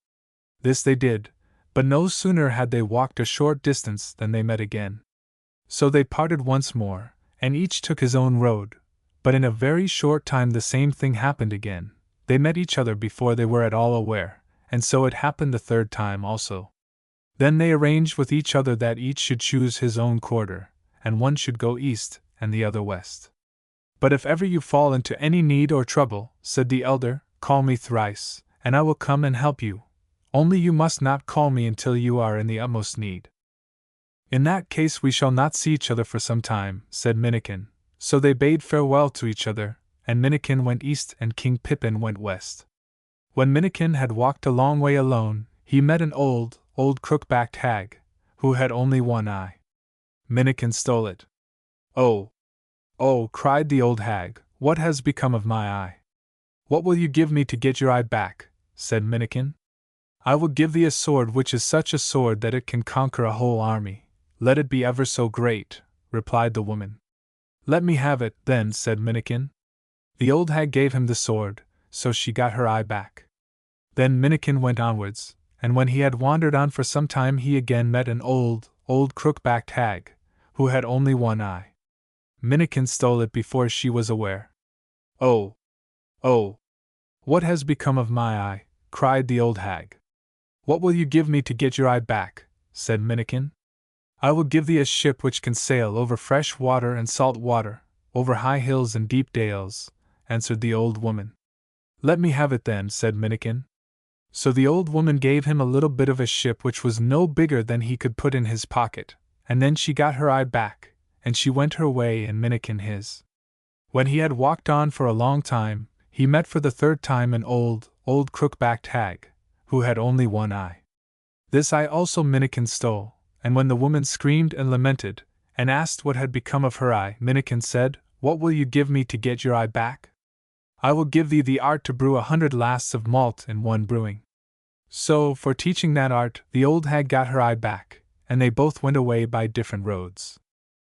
This they did, but no sooner had they walked a short distance than they met again. So they parted once more, and each took his own road, but in a very short time the same thing happened again. They met each other before they were at all aware, and so it happened the third time also. Then they arranged with each other that each should choose his own quarter, and one should go east, and the other west. "But if ever you fall into any need or trouble," said the elder, "call me thrice, and I will come and help you. Only you must not call me until you are in the utmost need." "In that case we shall not see each other for some time," said Minnikin. So they bade farewell to each other, and Minnikin went east and King Pippin went west. When Minnikin had walked a long way alone, he met an old crook-backed hag, who had only one eye. Minnikin stole it. "Oh! Oh!" cried the old hag, "what has become of my eye?" "What will you give me to get your eye back?" said Minnikin. "I will give thee a sword which is such a sword that it can conquer a whole army, let it be ever so great," replied the woman. "Let me have it, then," said Minnikin. The old hag gave him the sword, so she got her eye back. Then Minnikin went onwards, and when he had wandered on for some time he again met an old crook-backed hag, who had only one eye. Minnikin stole it before she was aware. "Oh! Oh! What has become of my eye?" cried the old hag. "What will you give me to get your eye back?" said Minnikin. I will give thee a ship which can sail over fresh water and salt water, over high hills and deep dales, answered the old woman. Let me have it then, said Minnikin. So the old woman gave him a little bit of a ship which was no bigger than he could put in his pocket, and then she got her eye back, and she went her way and Minnikin his. When he had walked on for a long time, he met for the third time an old crook-backed hag, who had only one eye. This eye also Minnikin stole, and when the woman screamed and lamented, and asked what had become of her eye, Minnikin said, What will you give me to get your eye back? I will give thee the art to brew 100 lasts of malt in one brewing. So, for teaching that art, the old hag got her eye back, and they both went away by different roads.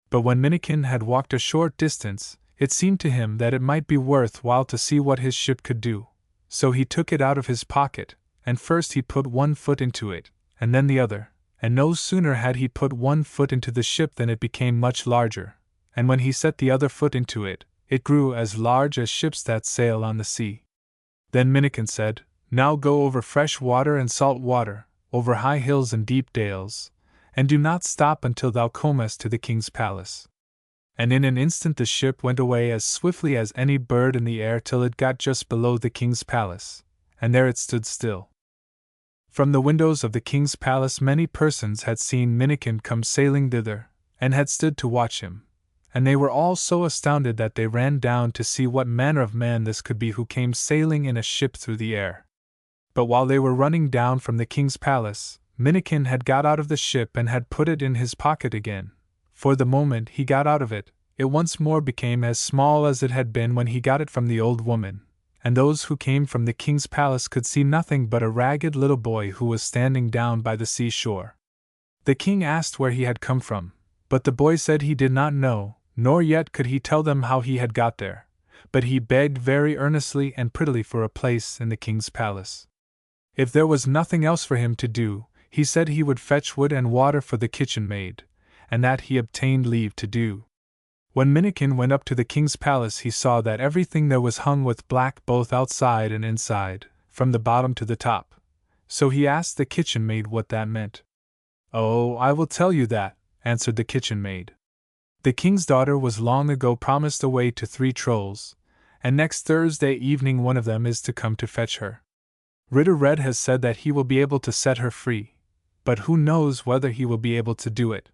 But when Minnikin had walked a short distance, it seemed to him that it might be worth while to see what his ship could do, so he took it out of his pocket, and first he put one foot into it, and then the other, and no sooner had he put one foot into the ship than it became much larger, and when he set the other foot into it, it grew as large as ships that sail on the sea. Then Minnikin said, Now go over fresh water and salt water, over high hills and deep dales, and do not stop until thou comest to the king's palace. And in an instant the ship went away as swiftly as any bird in the air till it got just below the king's palace, and there it stood still. From the windows of the king's palace many persons had seen Minnikin come sailing thither, and had stood to watch him, and they were all so astounded that they ran down to see what manner of man this could be who came sailing in a ship through the air. But while they were running down from the king's palace, Minnikin had got out of the ship and had put it in his pocket again. For the moment he got out of it, it once more became as small as it had been when he got it from the old woman, and those who came from the king's palace could see nothing but a ragged little boy who was standing down by the seashore. The king asked where he had come from, but the boy said he did not know, nor yet could he tell them how he had got there, but he begged very earnestly and prettily for a place in the king's palace. If there was nothing else for him to do, he said he would fetch wood and water for the kitchen maid, and that he obtained leave to do. When Minnikin went up to the king's palace he saw that everything there was hung with black both outside and inside, from the bottom to the top. So he asked the kitchen maid what that meant. Oh, I will tell you that, answered the kitchen maid. The king's daughter was long ago promised away to 3 trolls, and next Thursday evening one of them is to come to fetch her. Ritter Red has said that he will be able to set her free, but who knows whether he will be able to do it.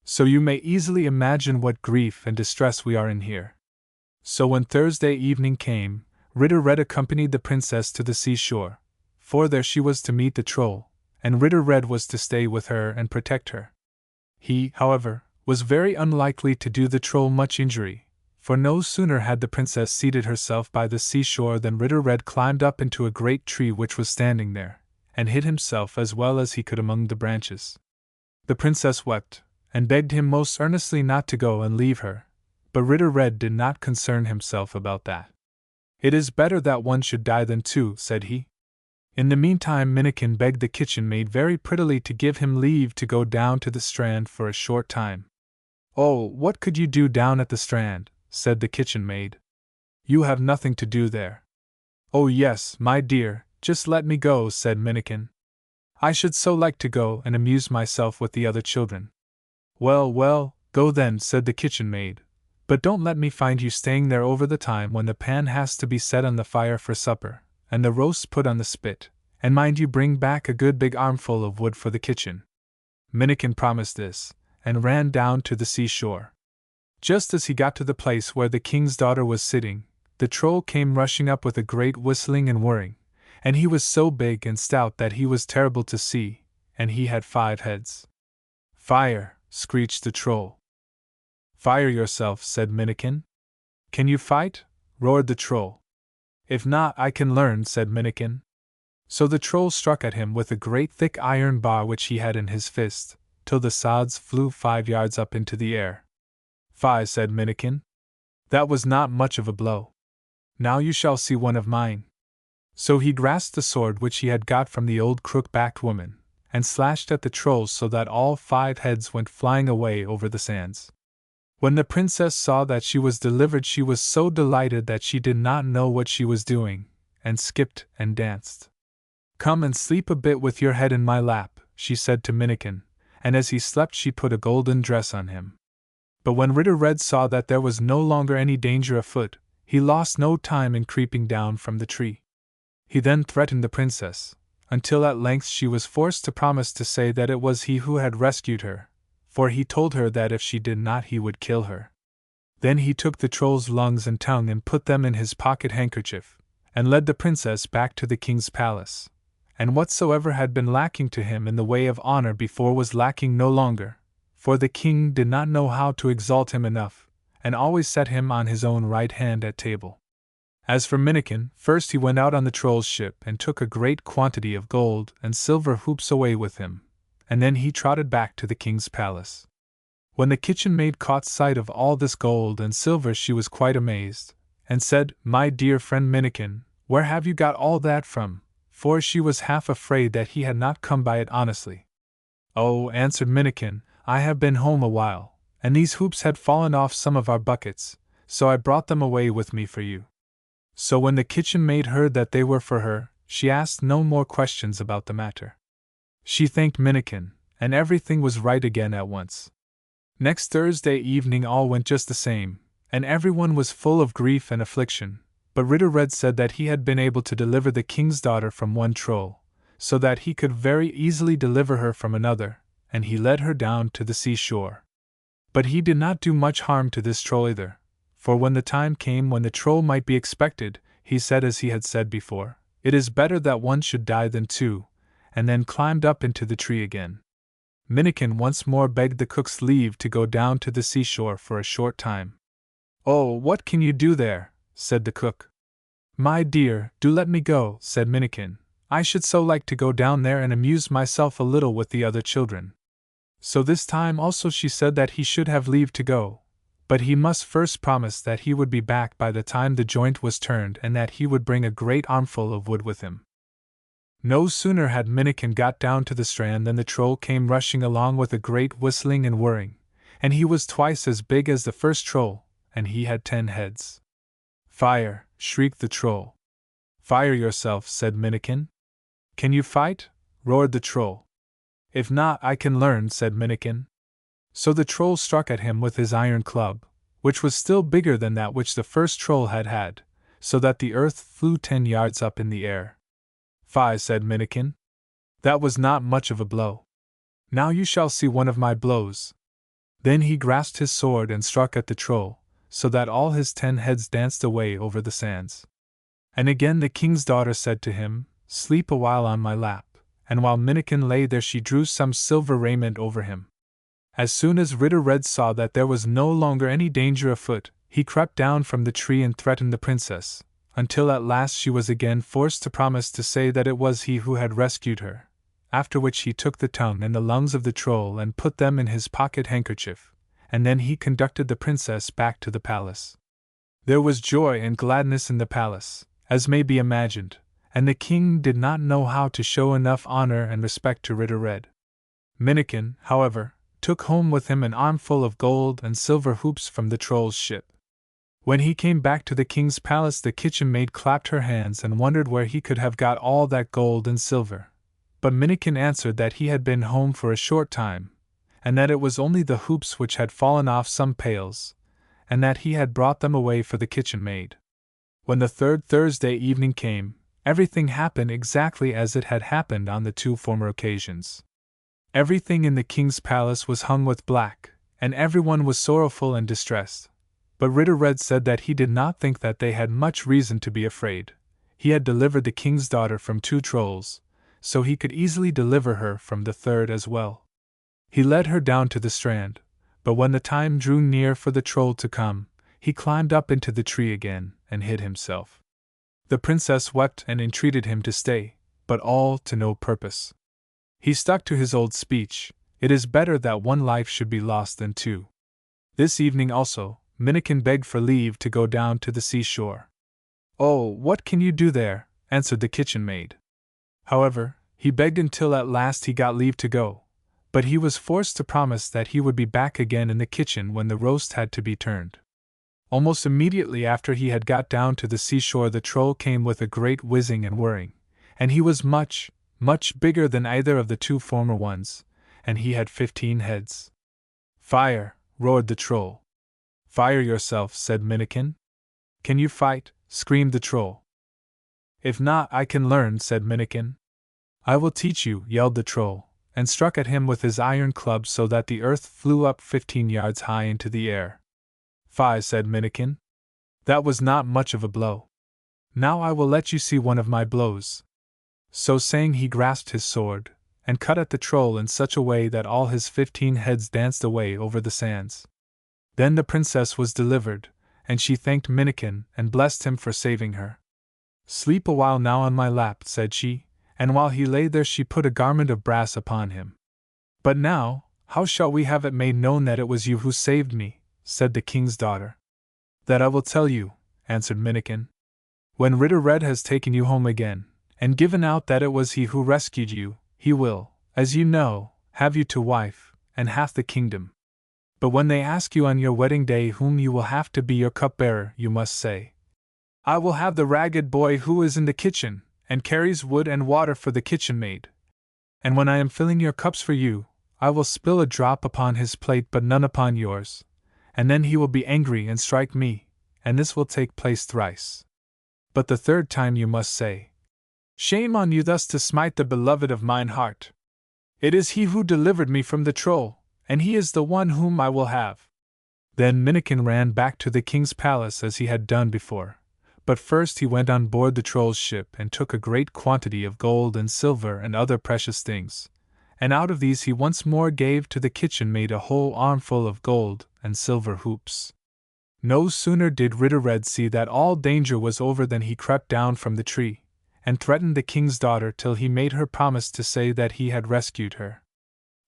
So you may easily imagine what grief and distress we are in here. So when Thursday evening came, Ritter Red accompanied the princess to the seashore, for there she was to meet the troll, and Ritter Red was to stay with her and protect her. He, however, was very unlikely to do the troll much injury, for no sooner had the princess seated herself by the seashore than Ritter Red climbed up into a great tree which was standing there, and hid himself as well as he could among the branches. The princess wept, and begged him most earnestly not to go and leave her, but Ritter Red did not concern himself about that. It is better that one should die than 2, said he. In the meantime Minnikin begged the kitchen maid very prettily to give him leave to go down to the strand for a short time. Oh, what could you do down at the strand? Said the kitchen maid. You have nothing to do there. Oh yes, my dear, just let me go, said Minnikin. I should so like to go and amuse myself with the other children. Well, well, go then, said the kitchen maid, but don't let me find you staying there over the time when the pan has to be set on the fire for supper, and the roast put on the spit, and mind you bring back a good big armful of wood for the kitchen. Minnikin promised this, and ran down to the seashore. Just as he got to the place where the king's daughter was sitting, the troll came rushing up with a great whistling and whirring, and he was so big and stout that he was terrible to see, and he had 5 heads. Fire! Screeched the troll. Fire yourself, said Minnikin. Can you fight? Roared the troll. If not, I can learn, said Minnikin. So the troll struck at him with a great thick iron bar which he had in his fist, till the sods flew 5 yards up into the air. Fie, said Minnikin. That was not much of a blow. Now you shall see one of mine. So he grasped the sword which he had got from the old crook-backed woman, and slashed at the troll so that all 5 heads went flying away over the sands. When the princess saw that she was delivered she was so delighted that she did not know what she was doing, and skipped and danced. Come and sleep a bit with your head in my lap, she said to Minnikin, and as he slept she put a golden dress on him. But when Ritter Red saw that there was no longer any danger afoot, he lost no time in creeping down from the tree. He then threatened the princess, until at length she was forced to promise to say that it was he who had rescued her, for he told her that if she did not he would kill her. Then he took the troll's lungs and tongue and put them in his pocket handkerchief, and led the princess back to the king's palace. And whatsoever had been lacking to him in the way of honor before was lacking no longer, for the king did not know how to exalt him enough, and always set him on his own right hand at table. As for Minnikin, first he went out on the troll's ship and took a great quantity of gold and silver hoops away with him, and then he trotted back to the king's palace. When the kitchen maid caught sight of all this gold and silver she was quite amazed, and said, "My dear friend Minnikin, where have you got all that from?" For she was half afraid that he had not come by it honestly. "Oh," answered Minnikin, "I have been home a while, and these hoops had fallen off some of our buckets, so I brought them away with me for you." So when the kitchen maid heard that they were for her, she asked no more questions about the matter. She thanked Minnikin, and everything was right again at once. Next Thursday evening all went just the same, and everyone was full of grief and affliction, but Ritter Red said that he had been able to deliver the king's daughter from one troll, so that he could very easily deliver her from another, and he led her down to the seashore. But he did not do much harm to this troll either, for when the time came when the troll might be expected, he said as he had said before, "It is better that one should die than two," and then climbed up into the tree again. Minnikin once more begged the cook's leave to go down to the seashore for a short time. "Oh, what can you do there?" said the cook. "My dear, do let me go," said Minnikin. "I should so like to go down there and amuse myself a little with the other children." So this time also she said that he should have leave to go, but he must first promise that he would be back by the time the joint was turned and that he would bring a great armful of wood with him. No sooner had Minnikin got down to the strand than the troll came rushing along with a great whistling and whirring, and he was twice as big as the first troll, and he had 10 heads. "Fire!" shrieked the troll. "Fire yourself," said Minnikin. "Can you fight?" roared the troll. "If not, I can learn," said Minnikin. So the troll struck at him with his iron club, which was still bigger than that which the first troll had had, so that the earth flew 10 yards up in the air. "Fie," said Minnikin. "That was not much of a blow. Now you shall see one of my blows." Then he grasped his sword and struck at the troll, so that all his 10 heads danced away over the sands. And again the king's daughter said to him, "Sleep a while on my lap," and while Minnikin lay there she drew some silver raiment over him. As soon as Ritter Red saw that there was no longer any danger afoot, he crept down from the tree and threatened the princess, until at last she was again forced to promise to say that it was he who had rescued her, after which he took the tongue and the lungs of the troll and put them in his pocket handkerchief, and then he conducted the princess back to the palace. There was joy and gladness in the palace, as may be imagined, and the king did not know how to show enough honor and respect to Ritter Red. Minnikin, however, took home with him an armful of gold and silver hoops from the troll's ship. When he came back to the king's palace the kitchen maid clapped her hands and wondered where he could have got all that gold and silver. But Minnikin answered that he had been home for a short time, and that it was only the hoops which had fallen off some pails, and that he had brought them away for the kitchen maid. When the third Thursday evening came, everything happened exactly as it had happened on the 2 former occasions. Everything in the king's palace was hung with black, and everyone was sorrowful and distressed. But Ritter Red said that he did not think that they had much reason to be afraid. He had delivered the king's daughter from 2 trolls, so he could easily deliver her from the third as well. He led her down to the strand, but when the time drew near for the troll to come, he climbed up into the tree again and hid himself. The princess wept and entreated him to stay, but all to no purpose. He stuck to his old speech, "It is better that one life should be lost than 2. This evening also, Minnikin begged for leave to go down to the seashore. "Oh, what can you do there?" answered the kitchen maid. However, he begged until at last he got leave to go, but he was forced to promise that he would be back again in the kitchen when the roast had to be turned. Almost immediately after he had got down to the seashore the troll came with a great whizzing and whirring, and he was much, much bigger than either of the 2 former ones, and he had 15 heads. "Fire!" roared the troll. "Fire yourself," said Minnikin. "Can you fight?" screamed the troll. "If not, I can learn," said Minnikin. "I will teach you," yelled the troll, and struck at him with his iron club so that the earth flew up 15 yards high into the air. "Fie," said Minnikin. "That was not much of a blow. Now I will let you see one of my blows." So saying, he grasped his sword, and cut at the troll in such a way that all his 15 heads danced away over the sands. Then the princess was delivered, and she thanked Minnikin and blessed him for saving her. "Sleep a while now on my lap," said she, and while he lay there she put a garment of brass upon him. "But now, how shall we have it made known that it was you who saved me?" said the king's daughter. "That I will tell you," answered Minnikin. "When Ritter Red has taken you home again, and given out that it was he who rescued you, he will, as you know, have you to wife, and half the kingdom. But when they ask you on your wedding day whom you will have to be your cupbearer, you must say, 'I will have the ragged boy who is in the kitchen, and carries wood and water for the kitchen maid. And when I am filling your cups for you, I will spill a drop upon his plate but none upon yours, and then he will be angry and strike me, and this will take place thrice. But the third time you must say, Shame on you thus to smite the beloved of mine heart. It is he who delivered me from the troll, and he is the one whom I will have.'" Then Minnikin ran back to the king's palace as he had done before, but first he went on board the troll's ship and took a great quantity of gold and silver and other precious things, and out of these he once more gave to the kitchen maid a whole armful of gold and silver hoops. No sooner did Ritter Red see that all danger was over than he crept down from the tree, and threatened the king's daughter till he made her promise to say that he had rescued her.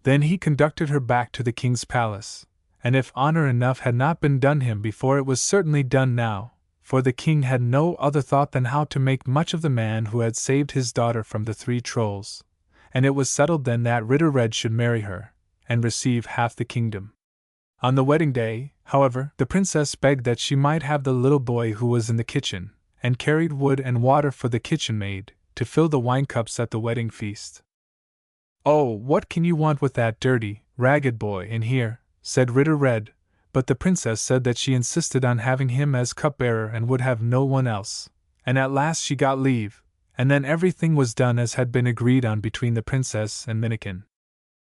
Then he conducted her back to the king's palace, and if honor enough had not been done him before, it was certainly done now, for the king had no other thought than how to make much of the man who had saved his daughter from the 3 trolls, and it was settled then that Ritter Red should marry her, and receive half the kingdom. On the wedding day, however, the princess begged that she might have the little boy who was in the kitchen, and carried wood and water for the kitchen maid, to fill the wine cups at the wedding feast. "Oh, what can you want with that dirty, ragged boy in here?" said Ritter Red, but the princess said that she insisted on having him as cupbearer and would have no one else, and at last she got leave, and then everything was done as had been agreed on between the princess and Minnikin.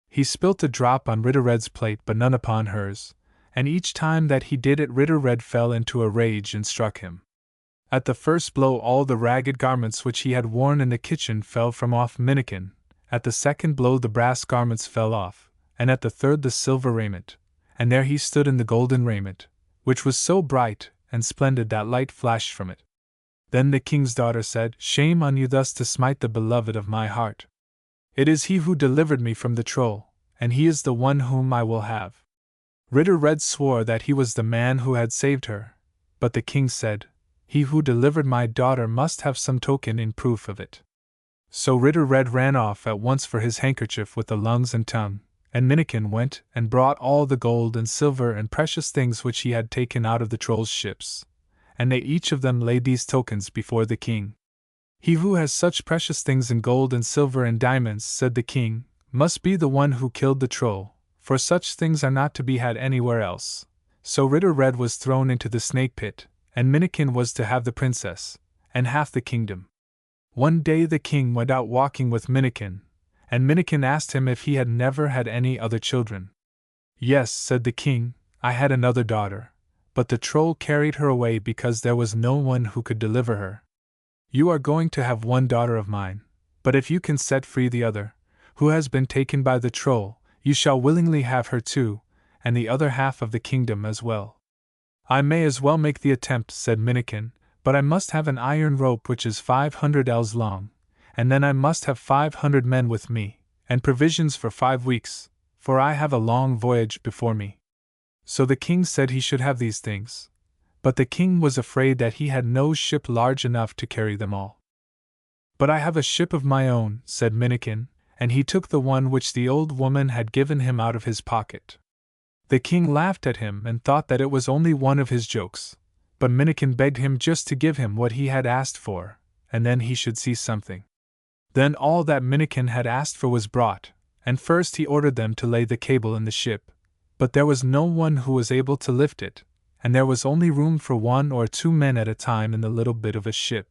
He spilt a drop on Ritter Red's plate but none upon hers, and each time that he did it Ritter Red fell into a rage and struck him. At the first blow all the ragged garments which he had worn in the kitchen fell from off Minnikin, at the second blow the brass garments fell off, and at the third the silver raiment, and there he stood in the golden raiment, which was so bright and splendid that light flashed from it. Then the king's daughter said, "Shame on you thus to smite the beloved of my heart. It is he who delivered me from the troll, and he is the one whom I will have." Ritter Red swore that he was the man who had saved her, but the king said, "He who delivered my daughter must have some token in proof of it." So Ritter Red ran off at once for his handkerchief with the lungs and tongue, and Minnikin went and brought all the gold and silver and precious things which he had taken out of the troll's ships, and they each of them laid these tokens before the king. "He who has such precious things in gold and silver and diamonds," said the king, "must be the one who killed the troll, for such things are not to be had anywhere else." So Ritter Red was thrown into the snake pit, and Minnikin was to have the princess, and half the kingdom. One day the king went out walking with Minnikin, and Minnikin asked him if he had never had any other children. "Yes," said the king, "I had another daughter, but the troll carried her away because there was no one who could deliver her. You are going to have one daughter of mine, but if you can set free the other, who has been taken by the troll, you shall willingly have her too, and the other half of the kingdom as well." "I may as well make the attempt," said Minnikin, "but I must have an iron rope which is 500 ells long, and then I must have 500 men with me, and provisions for 5 weeks, for I have a long voyage before me." So the king said he should have these things, but the king was afraid that he had no ship large enough to carry them all. "But I have a ship of my own," said Minnikin, and he took the one which the old woman had given him out of his pocket. The king laughed at him and thought that it was only one of his jokes, but Minnikin begged him just to give him what he had asked for, and then he should see something. Then all that Minnikin had asked for was brought, and first he ordered them to lay the cable in the ship, but there was no one who was able to lift it, and there was only room for 1 or 2 men at a time in the little bit of a ship.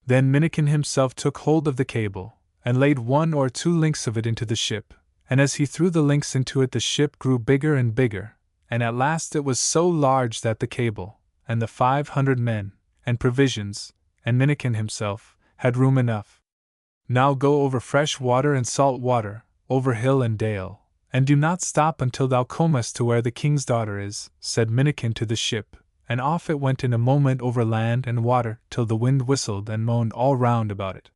Then Minnikin himself took hold of the cable, and laid 1 or 2 links of it into the ship, and as he threw the links into it the ship grew bigger and bigger, and at last it was so large that the cable, and the 500 men, and provisions, and Minnikin himself, had room enough. Now go over fresh water and salt water, over hill and dale, and do not stop until thou comest to where the king's daughter is, said Minnikin to the ship, and off it went in a moment over land and water till the wind whistled and moaned all round about it.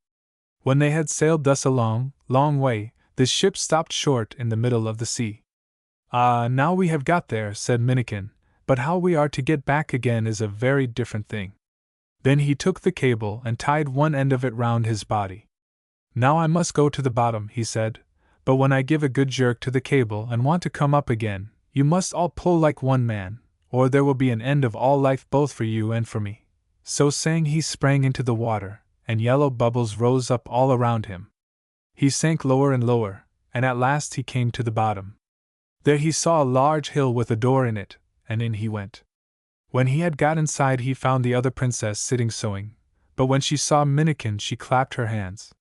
When they had sailed thus a long, long way, the ship stopped short in the middle of the sea. Ah, now we have got there, said Minnikin, but how we are to get back again is a very different thing. Then he took the cable and tied one end of it round his body. Now I must go to the bottom, he said, but when I give a good jerk to the cable and want to come up again, you must all pull like one man, or there will be an end of all life both for you and for me. So saying he sprang into the water, and yellow bubbles rose up all around him. He sank lower and lower, and at last he came to the bottom. There he saw a large hill with a door in it, and in he went. When he had got inside he found the other princess sitting sewing, but when she saw Minnikin she clapped her hands.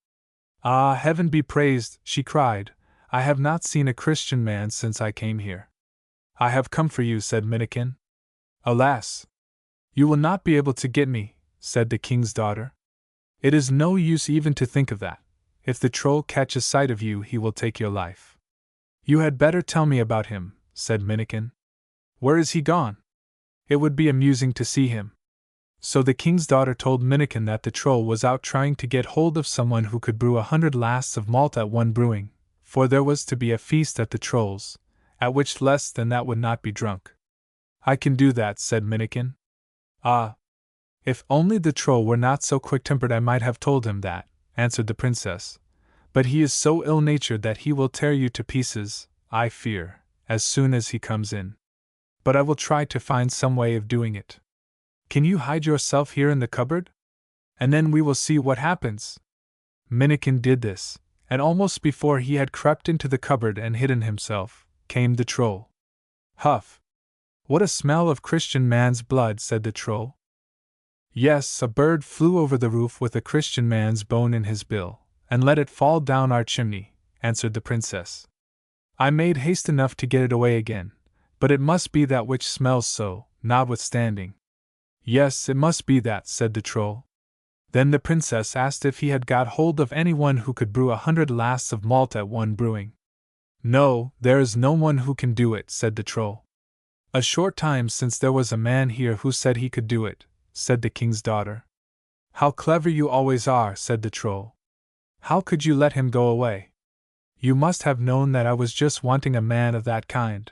Ah, heaven be praised, she cried, I have not seen a Christian man since I came here. I have come for you, said Minnikin. Alas! You will not be able to get me, said the king's daughter. It is no use even to think of that. If the troll catches sight of you he will take your life. You had better tell me about him, said Minnikin. Where is he gone? It would be amusing to see him. So the king's daughter told Minnikin that the troll was out trying to get hold of someone who could brew 100 lasts of malt at one brewing, for there was to be a feast at the troll's, at which less than that would not be drunk. I can do that, said Minnikin. Ah! If only the troll were not so quick-tempered I might have told him that, answered the princess, but he is so ill-natured that he will tear you to pieces, I fear, as soon as he comes in. But I will try to find some way of doing it. Can you hide yourself here in the cupboard? And then we will see what happens. Minnikin did this, and almost before he had crept into the cupboard and hidden himself, came the troll. Huff! What a smell of Christian man's blood, said the troll. Yes, a bird flew over the roof with a Christian man's bone in his bill, and let it fall down our chimney, answered the princess. I made haste enough to get it away again, but it must be that which smells so, notwithstanding. Yes, it must be that, said the troll. Then the princess asked if he had got hold of anyone who could brew 100 lasts of malt at one brewing. No, there is no one who can do it, said the troll. A short time since there was a man here who said he could do it, said the king's daughter. How clever you always are, said the troll. How could you let him go away? You must have known that I was just wanting a man of that kind.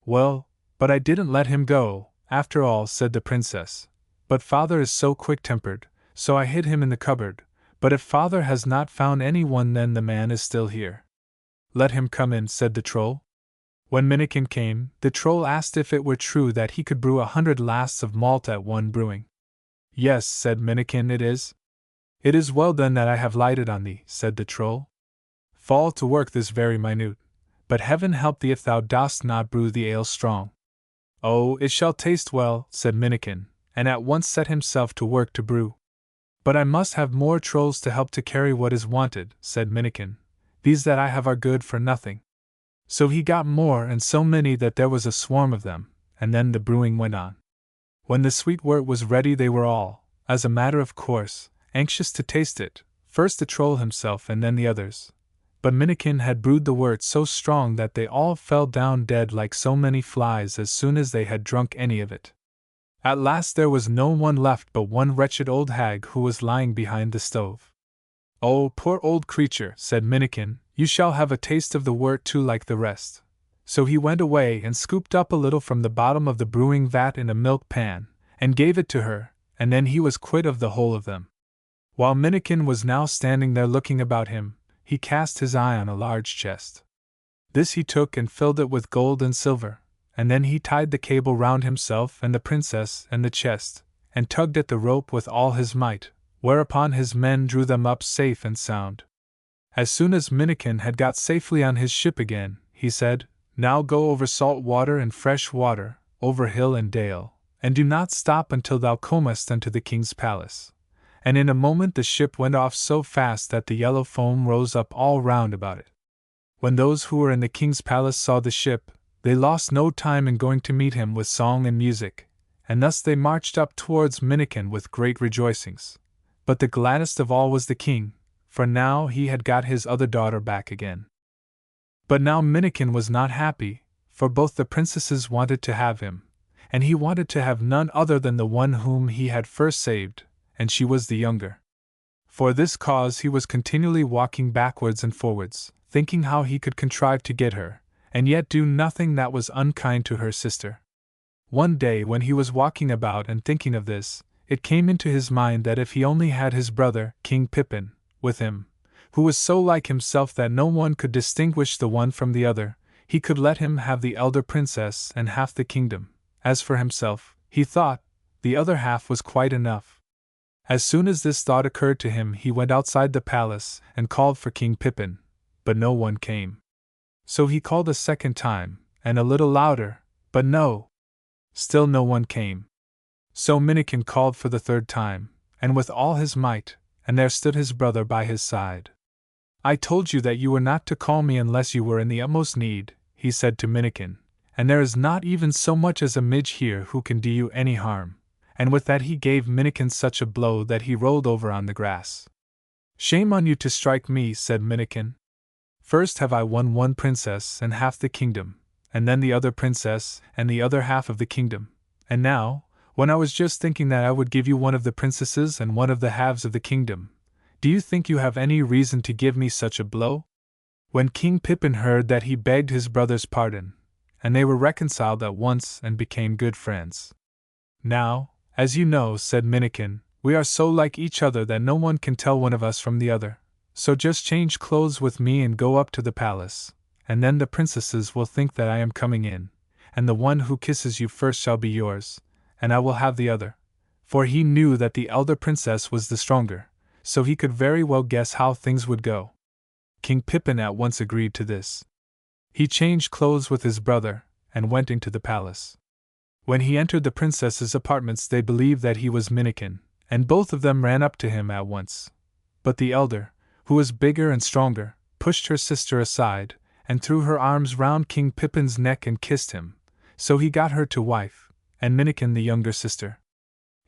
Well, but I didn't let him go, after all, said the princess. But father is so quick-tempered, so I hid him in the cupboard, but if father has not found anyone then the man is still here. Let him come in, said the troll. When Minnikin came, the troll asked if it were true that he could brew 100 lasts of malt at one brewing. Yes, said Minnikin, it is. It is well then that I have lighted on thee, said the troll. Fall to work this very minute, but heaven help thee if thou dost not brew the ale strong. Oh, it shall taste well, said Minnikin, and at once set himself to work to brew. But I must have more trolls to help to carry what is wanted, said Minnikin. These that I have are good for nothing. So he got more and so many that there was a swarm of them, and then the brewing went on. When the sweet wort was ready they were all, as a matter of course, anxious to taste it, first the troll himself and then the others. But Minnikin had brewed the wort so strong that they all fell down dead like so many flies as soon as they had drunk any of it. At last there was no one left but one wretched old hag who was lying behind the stove. Oh, poor old creature, said Minnikin, you shall have a taste of the wort too like the rest. So he went away and scooped up a little from the bottom of the brewing vat in a milk pan, and gave it to her, and then he was quit of the whole of them. While Minnikin was now standing there looking about him, he cast his eye on a large chest. This he took and filled it with gold and silver, and then he tied the cable round himself and the princess and the chest, and tugged at the rope with all his might, whereupon his men drew them up safe and sound. As soon as Minnikin had got safely on his ship again, he said, "Now go over salt water and fresh water, over hill and dale, and do not stop until thou comest unto the king's palace." And in a moment the ship went off so fast that the yellow foam rose up all round about it. When those who were in the king's palace saw the ship, they lost no time in going to meet him with song and music, and thus they marched up towards Minnikin with great rejoicings. But the gladdest of all was the king, for now he had got his other daughter back again. But now Minnikin was not happy, for both the princesses wanted to have him, and he wanted to have none other than the one whom he had first saved, and she was the younger. For this cause he was continually walking backwards and forwards, thinking how he could contrive to get her, and yet do nothing that was unkind to her sister. One day when he was walking about and thinking of this, it came into his mind that if he only had his brother, King Pippin, with him, who was so like himself that no one could distinguish the one from the other, he could let him have the elder princess and half the kingdom. As for himself, he thought, the other half was quite enough. As soon as this thought occurred to him, he went outside the palace and called for King Pippin, but no one came. So he called a second time, and a little louder, but no! Still no one came. So Minnikin called for the third time, and with all his might, and there stood his brother by his side. "I told you that you were not to call me unless you were in the utmost need," he said to Minnikin, "and there is not even so much as a midge here who can do you any harm." And with that he gave Minnikin such a blow that he rolled over on the grass. "Shame on you to strike me," said Minnikin. "First have I won one princess and half the kingdom, and then the other princess and the other half of the kingdom, and now, when I was just thinking that I would give you one of the princesses and one of the halves of the kingdom, do you think you have any reason to give me such a blow?" When King Pippin heard that, he begged his brother's pardon, and they were reconciled at once and became good friends. "Now, as you know," said Minnikin, "we are so like each other that no one can tell one of us from the other, so just change clothes with me and go up to the palace, and then the princesses will think that I am coming in, and the one who kisses you first shall be yours, and I will have the other." For he knew that the elder princess was the stronger, so he could very well guess how things would go. King Pippin at once agreed to this. He changed clothes with his brother, and went into the palace. When he entered the princess's apartments, they believed that he was Minnikin, and both of them ran up to him at once. But the elder, who was bigger and stronger, pushed her sister aside, and threw her arms round King Pippin's neck and kissed him, so he got her to wife, and Minnikin the younger sister.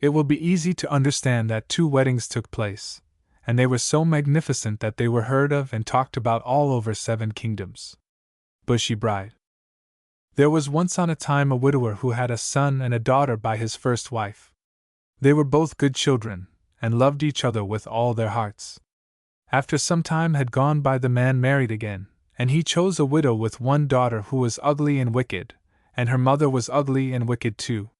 It will be easy to understand that 2 weddings took place, and they were so magnificent that they were heard of and talked about all over 7 kingdoms. Bushy Bride. There was once on a time a widower who had a son and a daughter by his first wife. They were both good children, and loved each other with all their hearts. After some time had gone by, the man married again, and he chose a widow with one daughter who was ugly and wicked, and her mother was ugly and wicked too.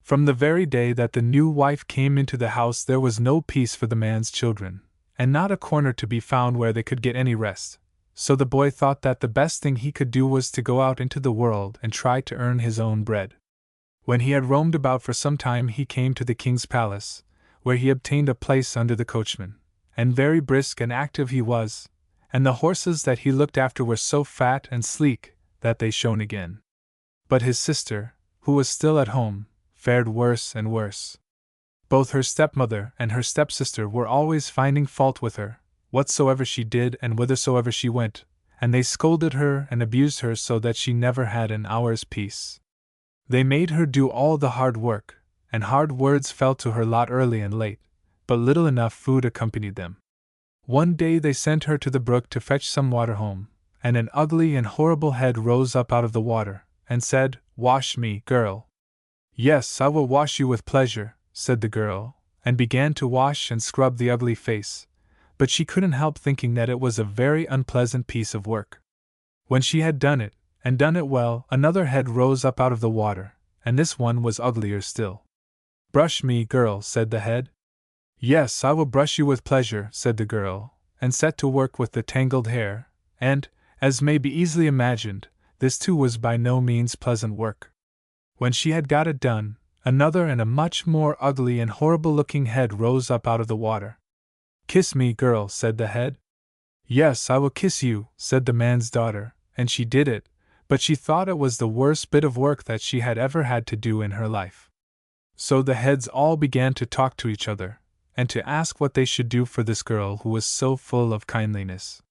From the very day that the new wife came into the house, there was no peace for the man's children, and not a corner to be found where they could get any rest. So the boy thought that the best thing he could do was to go out into the world and try to earn his own bread. When he had roamed about for some time, he came to the king's palace, where he obtained a place under the coachman, and very brisk and active he was, and the horses that he looked after were so fat and sleek that they shone again. But his sister, who was still at home, fared worse and worse. Both her stepmother and her stepsister were always finding fault with her, whatsoever she did and whithersoever she went, and they scolded her and abused her so that she never had an hour's peace. They made her do all the hard work, and hard words fell to her lot early and late, but little enough food accompanied them. One day they sent her to the brook to fetch some water home, and an ugly and horrible head rose up out of the water, and said, "Wash me, girl." "Yes, I will wash you with pleasure," said the girl, and began to wash and scrub the ugly face, but she couldn't help thinking that it was a very unpleasant piece of work. When she had done it, and done it well, another head rose up out of the water, and this one was uglier still. "Brush me, girl," said the head. "Yes, I will brush you with pleasure," said the girl, and set to work with the tangled hair, and, as may be easily imagined, this too was by no means pleasant work. When she had got it done, another and a much more ugly and horrible-looking head rose up out of the water. "Kiss me, girl," said the head. Yes, I will kiss you, said the man's daughter, and she did it, but she thought it was the worst bit of work that she had ever had to do in her life. So the heads all began to talk to each other, and to ask what they should do for this girl who was so full of kindliness.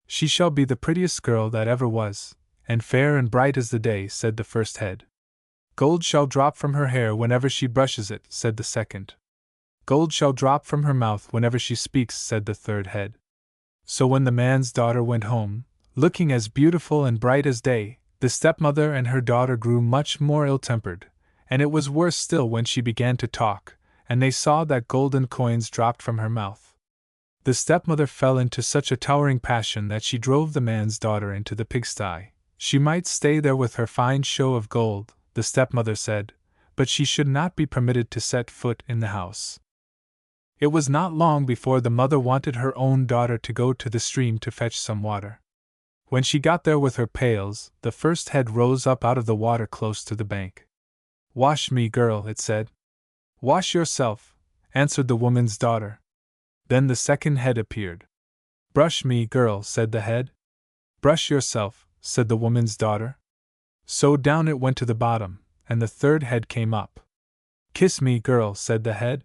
She shall be the prettiest girl that ever was, and fair and bright as the day, said the first head. Gold shall drop from her hair whenever she brushes it, said the second. Gold shall drop from her mouth whenever she speaks, said the third head. So when the man's daughter went home, looking as beautiful and bright as day, the stepmother and her daughter grew much more ill-tempered, and it was worse still when she began to talk, and they saw that golden coins dropped from her mouth. The stepmother fell into such a towering passion that she drove the man's daughter into the pigsty. She might stay there with her fine show of gold, the stepmother said, but she should not be permitted to set foot in the house. It was not long before the mother wanted her own daughter to go to the stream to fetch some water. When she got there with her pails, the first head rose up out of the water close to the bank. Wash me, girl, it said. Wash yourself, answered the woman's daughter. Then the second head appeared. Brush me, girl, said the head. Brush yourself, said the woman's daughter. So down it went to the bottom, and the third head came up. Kiss me, girl, said the head.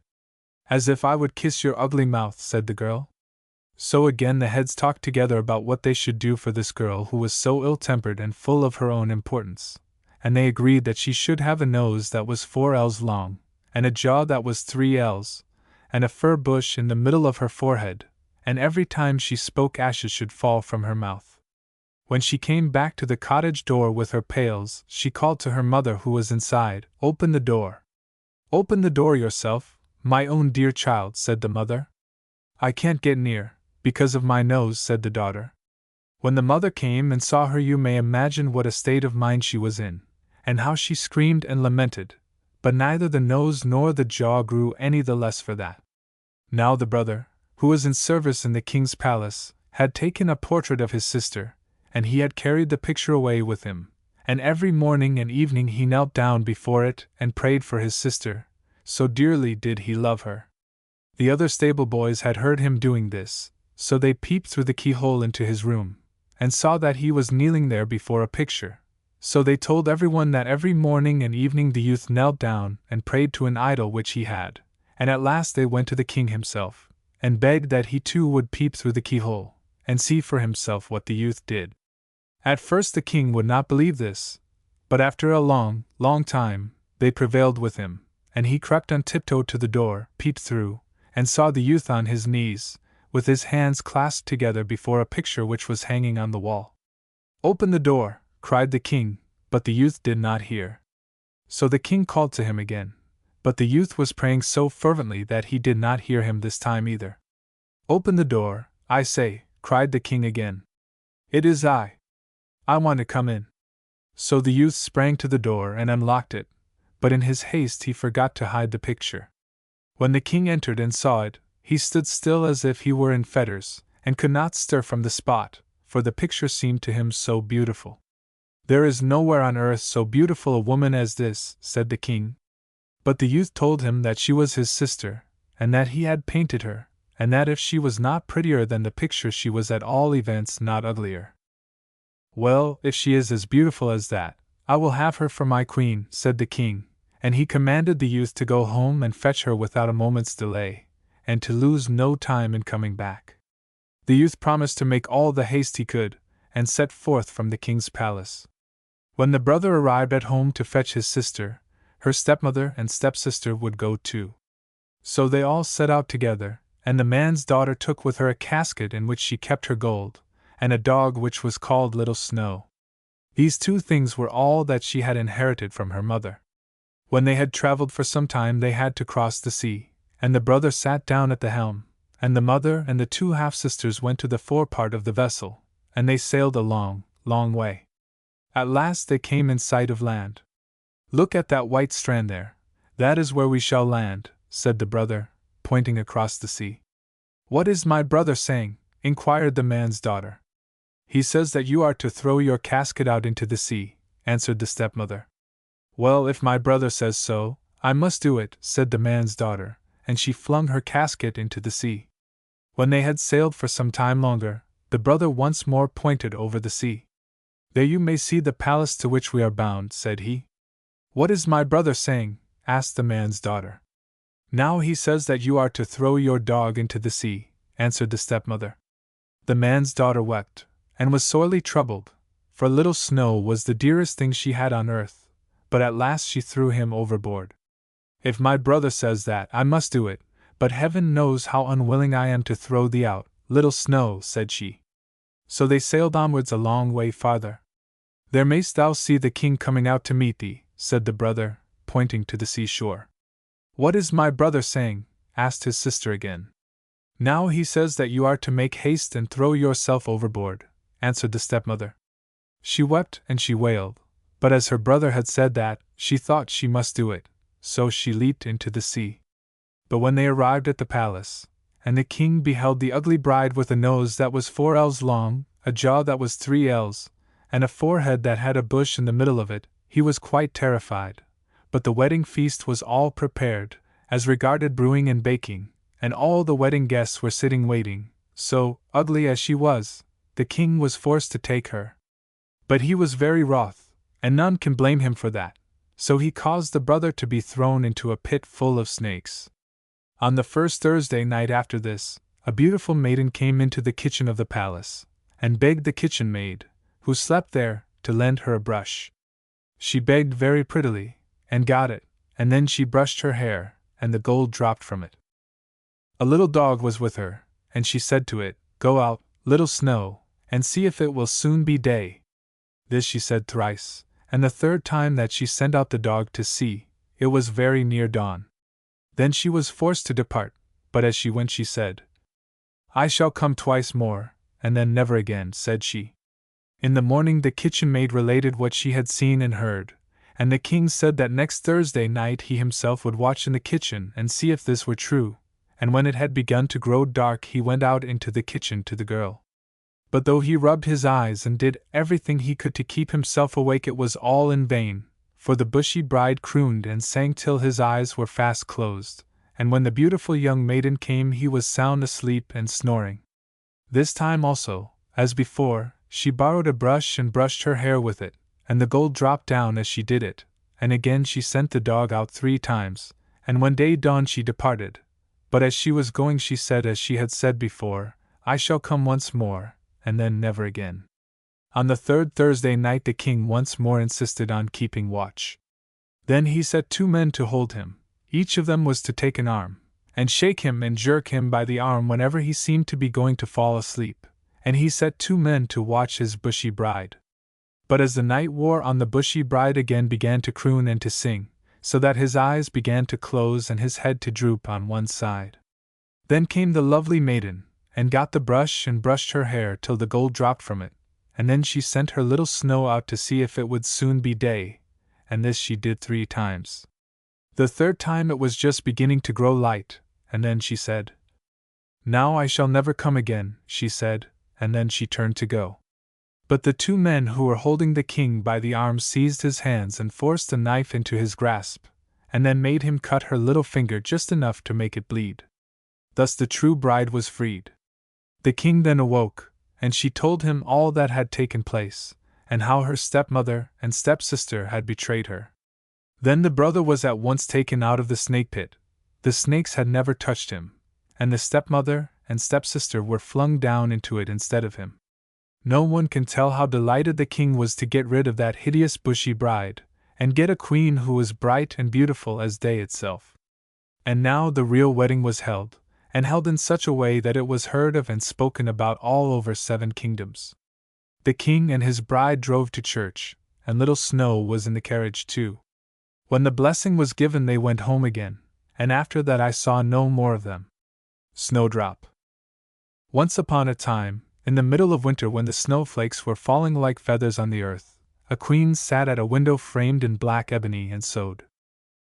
As if I would kiss your ugly mouth, said the girl. So again the heads talked together about what they should do for this girl who was so ill-tempered and full of her own importance, and they agreed that she should have a nose that was 4 ells long, and a jaw that was 3 ells, and a fir bush in the middle of her forehead, and every time she spoke ashes should fall from her mouth. When she came back to the cottage door with her pails, she called to her mother who was inside, "Open the door. Open the door yourself, my own dear child," said the mother. "I can't get near, because of my nose," said the daughter. When the mother came and saw her, you may imagine what a state of mind she was in, and how she screamed and lamented, but neither the nose nor the jaw grew any the less for that. Now the brother, who was in service in the king's palace, had taken a portrait of his sister, and he had carried the picture away with him, and every morning and evening he knelt down before it and prayed for his sister, so dearly did he love her. The other stable boys had heard him doing this, so they peeped through the keyhole into his room, and saw that he was kneeling there before a picture. So they told everyone that every morning and evening the youth knelt down and prayed to an idol which he had, and at last they went to the king himself, and begged that he too would peep through the keyhole, and see for himself what the youth did. At first the king would not believe this, but after a long, long time, they prevailed with him, and he crept on tiptoe to the door, peeped through, and saw the youth on his knees, with his hands clasped together before a picture which was hanging on the wall. "Open the door," cried the king, but the youth did not hear. So the king called to him again, but the youth was praying so fervently that he did not hear him this time either. "Open the door, I say," cried the king again. "It is I. I want to come in." So the youth sprang to the door and unlocked it, but in his haste he forgot to hide the picture. When the king entered and saw it, he stood still as if he were in fetters, and could not stir from the spot, for the picture seemed to him so beautiful. "There is nowhere on earth so beautiful a woman as this," said the king. But the youth told him that she was his sister, and that he had painted her, and that if she was not prettier than the picture she was at all events not uglier. "Well, if she is as beautiful as that, I will have her for my queen," said the king, and he commanded the youth to go home and fetch her without a moment's delay, and to lose no time in coming back. The youth promised to make all the haste he could, and set forth from the king's palace. When the brother arrived at home to fetch his sister, her stepmother and stepsister would go too. So they all set out together, and the man's daughter took with her a casket in which she kept her gold, and a dog which was called Little Snow. These 2 things were all that she had inherited from her mother. When they had traveled for some time they had to cross the sea, and the brother sat down at the helm, and the mother and the 2 half-sisters went to the forepart of the vessel, and they sailed a long, long way. At last they came in sight of land. "Look at that white strand there, that is where we shall land," said the brother, pointing across the sea. "What is my brother saying?" inquired the man's daughter. "He says that you are to throw your casket out into the sea," answered the stepmother. "Well, if my brother says so, I must do it," said the man's daughter, and she flung her casket into the sea. When they had sailed for some time longer, The brother once more pointed over the sea. "There you may see the palace to which we are bound," said he. "What is my brother saying?" asked the man's daughter. "Now he says that you are to throw your dog into the sea," answered the stepmother. The man's daughter wept, and was sorely troubled, for little Snow was the dearest thing she had on earth, but at last she threw him overboard. "If my brother says that, I must do it, but heaven knows how unwilling I am to throw thee out, little Snow," said she. So they sailed onwards a long way farther. "There mayst thou see the king coming out to meet thee," said the brother, pointing to the seashore. "What is my brother saying?" asked his sister again. "Now he says that you are to make haste and throw yourself overboard," answered the stepmother. She wept and she wailed, but as her brother had said that, she thought she must do it, so she leaped into the sea. But when they arrived at the palace, and the king beheld the ugly bride with a nose that was 4 ells long, a jaw that was 3 ells, and a forehead that had a bush in the middle of it, he was quite terrified. But the wedding feast was all prepared, as regarded brewing and baking, and all the wedding guests were sitting waiting, so, ugly as she was, the king was forced to take her. But he was very wroth, and none can blame him for that, so he caused the brother to be thrown into a pit full of snakes. On the first Thursday night after this, a beautiful maiden came into the kitchen of the palace, and begged the kitchen maid, who slept there, to lend her a brush. She begged very prettily, and got it, and then she brushed her hair, and the gold dropped from it. A little dog was with her, and she said to it, "Go out, little Snow, and see if it will soon be day." This she said thrice, and the third time that she sent out the dog to see, it was very near dawn. Then she was forced to depart, but as she went she said, "I shall come twice more, and then never again," said she. In the morning the kitchen maid related what she had seen and heard, and the king said that next Thursday night he himself would watch in the kitchen and see if this were true, and when it had begun to grow dark he went out into the kitchen to the girl. But though he rubbed his eyes and did everything he could to keep himself awake, it was all in vain, for the bushy bride crooned and sang till his eyes were fast closed, and when the beautiful young maiden came he was sound asleep and snoring. This time also, as before, she borrowed a brush and brushed her hair with it, and the gold dropped down as she did it, and again she sent the dog out 3 times, and when day dawned she departed. But as she was going she said as she had said before, "I shall come once more, and then never again." On the third Thursday night the king once more insisted on keeping watch. Then he set 2 men to hold him, each of them was to take an arm, and shake him and jerk him by the arm whenever he seemed to be going to fall asleep, and he set 2 men to watch his bushy bride. But as the night wore on the bushy bride again began to croon and to sing, so that his eyes began to close and his head to droop on one side. Then came the lovely maiden, and got the brush and brushed her hair till the gold dropped from it, and then she sent her little Snow out to see if it would soon be day, and this she did 3 times. The third time it was just beginning to grow light, and then she said, "Now I shall never come again," she said, and then she turned to go. But the 2 men who were holding the king by the arm seized his hands and forced a knife into his grasp, and then made him cut her little finger just enough to make it bleed. Thus the true bride was freed. The king then awoke, and she told him all that had taken place, and how her stepmother and stepsister had betrayed her. Then the brother was at once taken out of the snake pit. The snakes had never touched him, and the stepmother and stepsister were flung down into it instead of him. No one can tell how delighted the king was to get rid of that hideous bushy bride, and get a queen who was bright and beautiful as day itself. And now the real wedding was held, and held in such a way that it was heard of and spoken about all over 7 kingdoms. The king and his bride drove to church, and little Snow was in the carriage too. When the blessing was given they went home again, and after that I saw no more of them. Snowdrop. Once upon a time, in the middle of winter when the snowflakes were falling like feathers on the earth, a queen sat at a window framed in black ebony and sewed.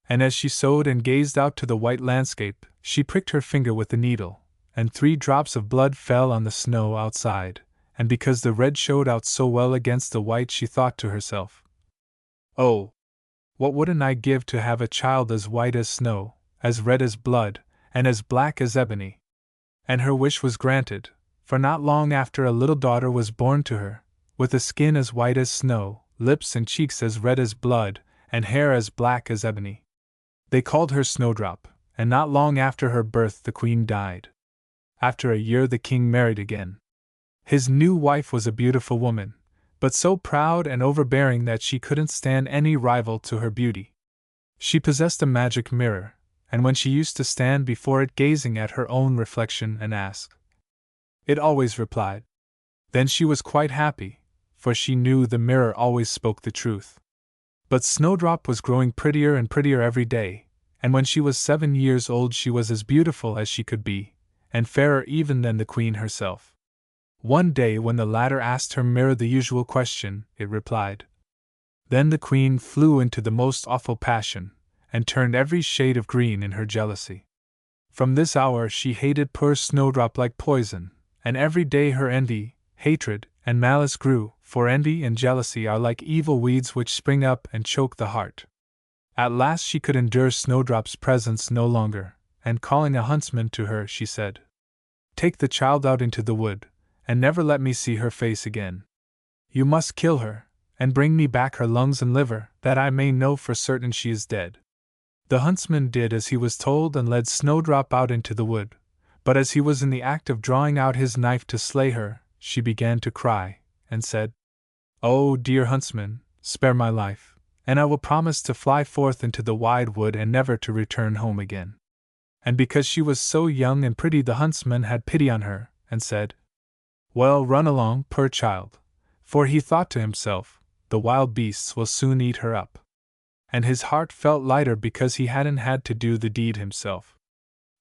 And as she sewed and gazed out to the white landscape, she pricked her finger with the needle, and 3 drops of blood fell on the snow outside, and because the red showed out so well against the white she thought to herself, "Oh, what wouldn't I give to have a child as white as snow, as red as blood, and as black as ebony?" And her wish was granted, for not long after a little daughter was born to her, with a skin as white as snow, lips and cheeks as red as blood, and hair as black as ebony. They called her Snowdrop, and not long after her birth the queen died. After a year the king married again. His new wife was a beautiful woman, but so proud and overbearing that she couldn't stand any rival to her beauty. She possessed a magic mirror, and when she used to stand before it gazing at her own reflection and ask, it always replied. Then she was quite happy, for she knew the mirror always spoke the truth. But Snowdrop was growing prettier and prettier every day, and when she was 7 years old she was as beautiful as she could be, and fairer even than the queen herself. One day when the latter asked her mirror the usual question, it replied. Then the queen flew into the most awful passion, and turned every shade of green in her jealousy. From this hour she hated poor Snowdrop like poison, and every day her envy, hatred, and malice grew, for envy and jealousy are like evil weeds which spring up and choke the heart. At last she could endure Snowdrop's presence no longer, and calling a huntsman to her she said, "Take the child out into the wood, and never let me see her face again. You must kill her, and bring me back her lungs and liver, that I may know for certain she is dead." The huntsman did as he was told and led Snowdrop out into the wood, but as he was in the act of drawing out his knife to slay her, she began to cry, and said, "Oh, dear huntsman, spare my life, and I will promise to fly forth into the wide wood and never to return home again." And because she was so young and pretty the huntsman had pity on her, and said, "Well, run along, poor child," for he thought to himself, the wild beasts will soon eat her up. And his heart felt lighter because he hadn't had to do the deed himself.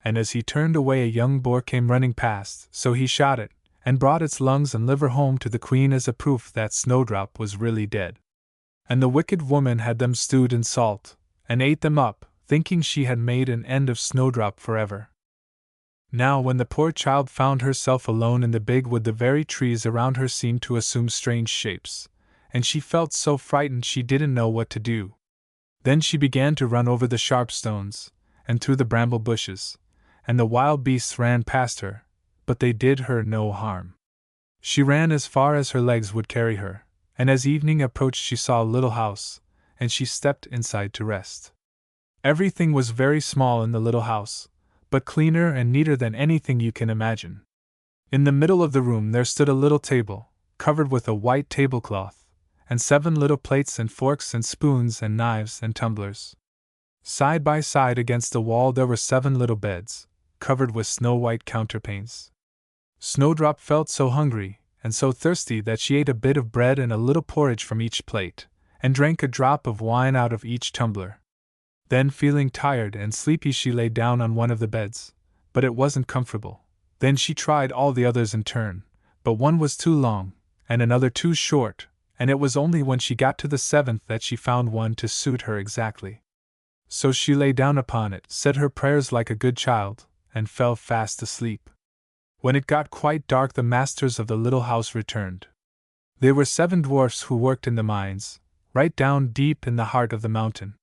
And as he turned away a young boar came running past, so he shot it, and brought its lungs and liver home to the queen as a proof that Snowdrop was really dead. And the wicked woman had them stewed in salt, and ate them up, thinking she had made an end of Snowdrop forever. Now when the poor child found herself alone in the big wood the very trees around her seemed to assume strange shapes, and she felt so frightened she didn't know what to do. Then she began to run over the sharp stones, and through the bramble bushes, and the wild beasts ran past her, but they did her no harm. She ran as far as her legs would carry her, and as evening approached she saw a little house, and she stepped inside to rest. Everything was very small in the little house, but cleaner and neater than anything you can imagine. In the middle of the room there stood a little table, covered with a white tablecloth, and 7 little plates and forks and spoons and knives and tumblers. Side by side against the wall there were 7 little beds, covered with snow-white counterpanes. Snowdrop felt so hungry and so thirsty that she ate a bit of bread and a little porridge from each plate, and drank a drop of wine out of each tumbler. Then, feeling tired and sleepy, she lay down on one of the beds, but it wasn't comfortable. Then she tried all the others in turn, but one was too long, and another too short, and it was only when she got to the 7th that she found one to suit her exactly. So she lay down upon it, said her prayers like a good child, and fell fast asleep. When it got quite dark the masters of the little house returned. They were 7 dwarfs who worked in the mines, right down deep in the heart of the mountain.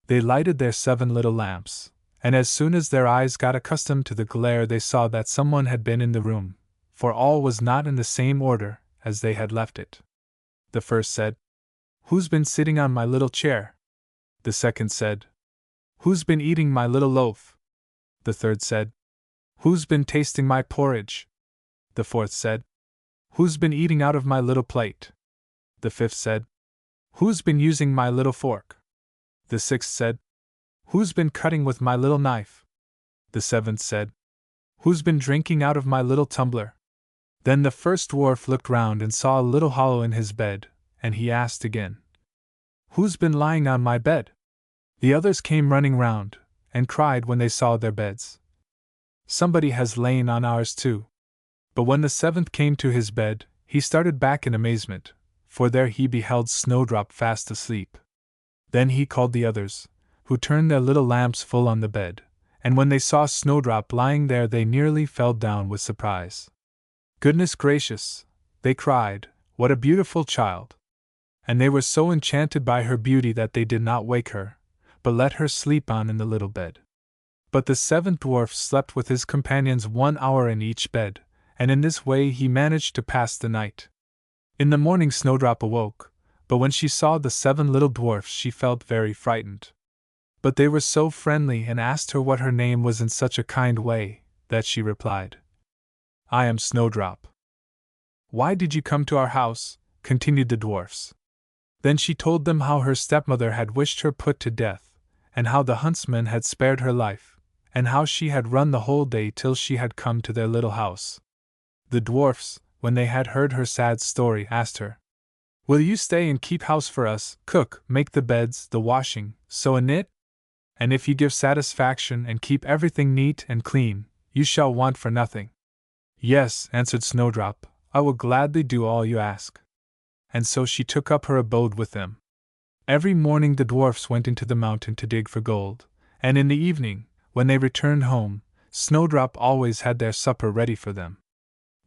They lighted their 7 little lamps, and as soon as their eyes got accustomed to the glare they saw that someone had been in the room, for all was not in the same order as they had left it. The first said, "Who's been sitting on my little chair?" The second said, "Who's been eating my little loaf?" The third said, "Who's been tasting my porridge?" The fourth said, "Who's been eating out of my little plate?" The fifth said, "Who's been using my little fork?" The sixth said, "Who's been cutting with my little knife?" The seventh said, "Who's been drinking out of my little tumbler?" Then the first dwarf looked round and saw a little hollow in his bed, and he asked again, "Who's been lying on my bed?" The others came running round, and cried when they saw their beds, "Somebody has lain on ours too." But when the 7th came to his bed, he started back in amazement, for there he beheld Snowdrop fast asleep. Then he called the others, who turned their little lamps full on the bed, and when they saw Snowdrop lying there they nearly fell down with surprise. "Goodness gracious," they cried, "what a beautiful child!" And they were so enchanted by her beauty that they did not wake her, but let her sleep on in the little bed. But the 7th dwarf slept with his companions 1 hour in each bed, and in this way he managed to pass the night. In the morning Snowdrop awoke, but when she saw the 7 little dwarfs she felt very frightened. But they were so friendly and asked her what her name was in such a kind way, that she replied, "I am Snowdrop." "Why did you come to our house?" continued the dwarfs. Then she told them how her stepmother had wished her put to death, and how the huntsman had spared her life, and how she had run the whole day till she had come to their little house. The dwarfs, when they had heard her sad story, asked her, "Will you stay and keep house for us, cook, make the beds, the washing, sew and knit? And if you give satisfaction and keep everything neat and clean, you shall want for nothing." "Yes," answered Snowdrop, "I will gladly do all you ask." And so she took up her abode with them. Every morning the dwarfs went into the mountain to dig for gold, and in the evening, when they returned home, Snowdrop always had their supper ready for them.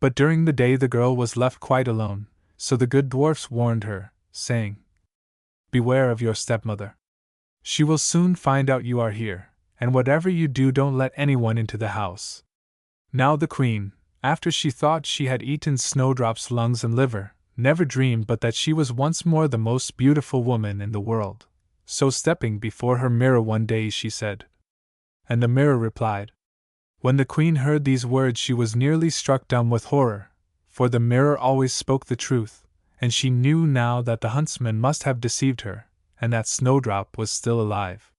But during the day the girl was left quite alone, so the good dwarfs warned her, saying, "Beware of your stepmother. She will soon find out you are here, and whatever you do don't let anyone into the house." Now the queen, after she thought she had eaten Snowdrop's lungs and liver, never dreamed but that she was once more the most beautiful woman in the world. So stepping before her mirror one day she said, and the mirror replied. When the queen heard these words she was nearly struck dumb with horror, for the mirror always spoke the truth, and she knew now that the huntsman must have deceived her, and that Snowdrop was still alive.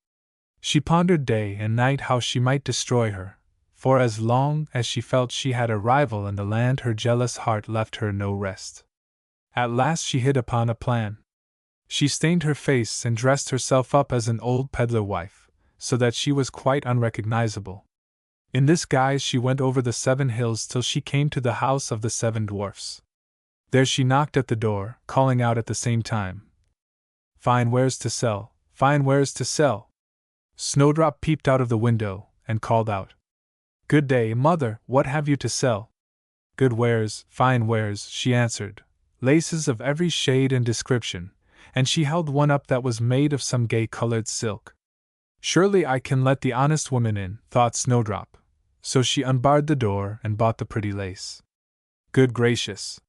She pondered day and night how she might destroy her, for as long as she felt she had a rival in the land her jealous heart left her no rest. At last she hit upon a plan. She stained her face and dressed herself up as an old peddler wife, so that she was quite unrecognizable. In this guise she went over the 7 hills till she came to the house of the 7 dwarfs. There she knocked at the door, calling out at the same time, "Fine wares to sell, fine wares to sell." Snowdrop peeped out of the window, and called out, "Good day, mother, what have you to sell?" "Good wares, fine wares," she answered, "laces of every shade and description," and she held one up that was made of some gay-colored silk. "Surely I can let the honest woman in," thought Snowdrop. So she unbarred the door and bought the pretty lace. "Good gracious!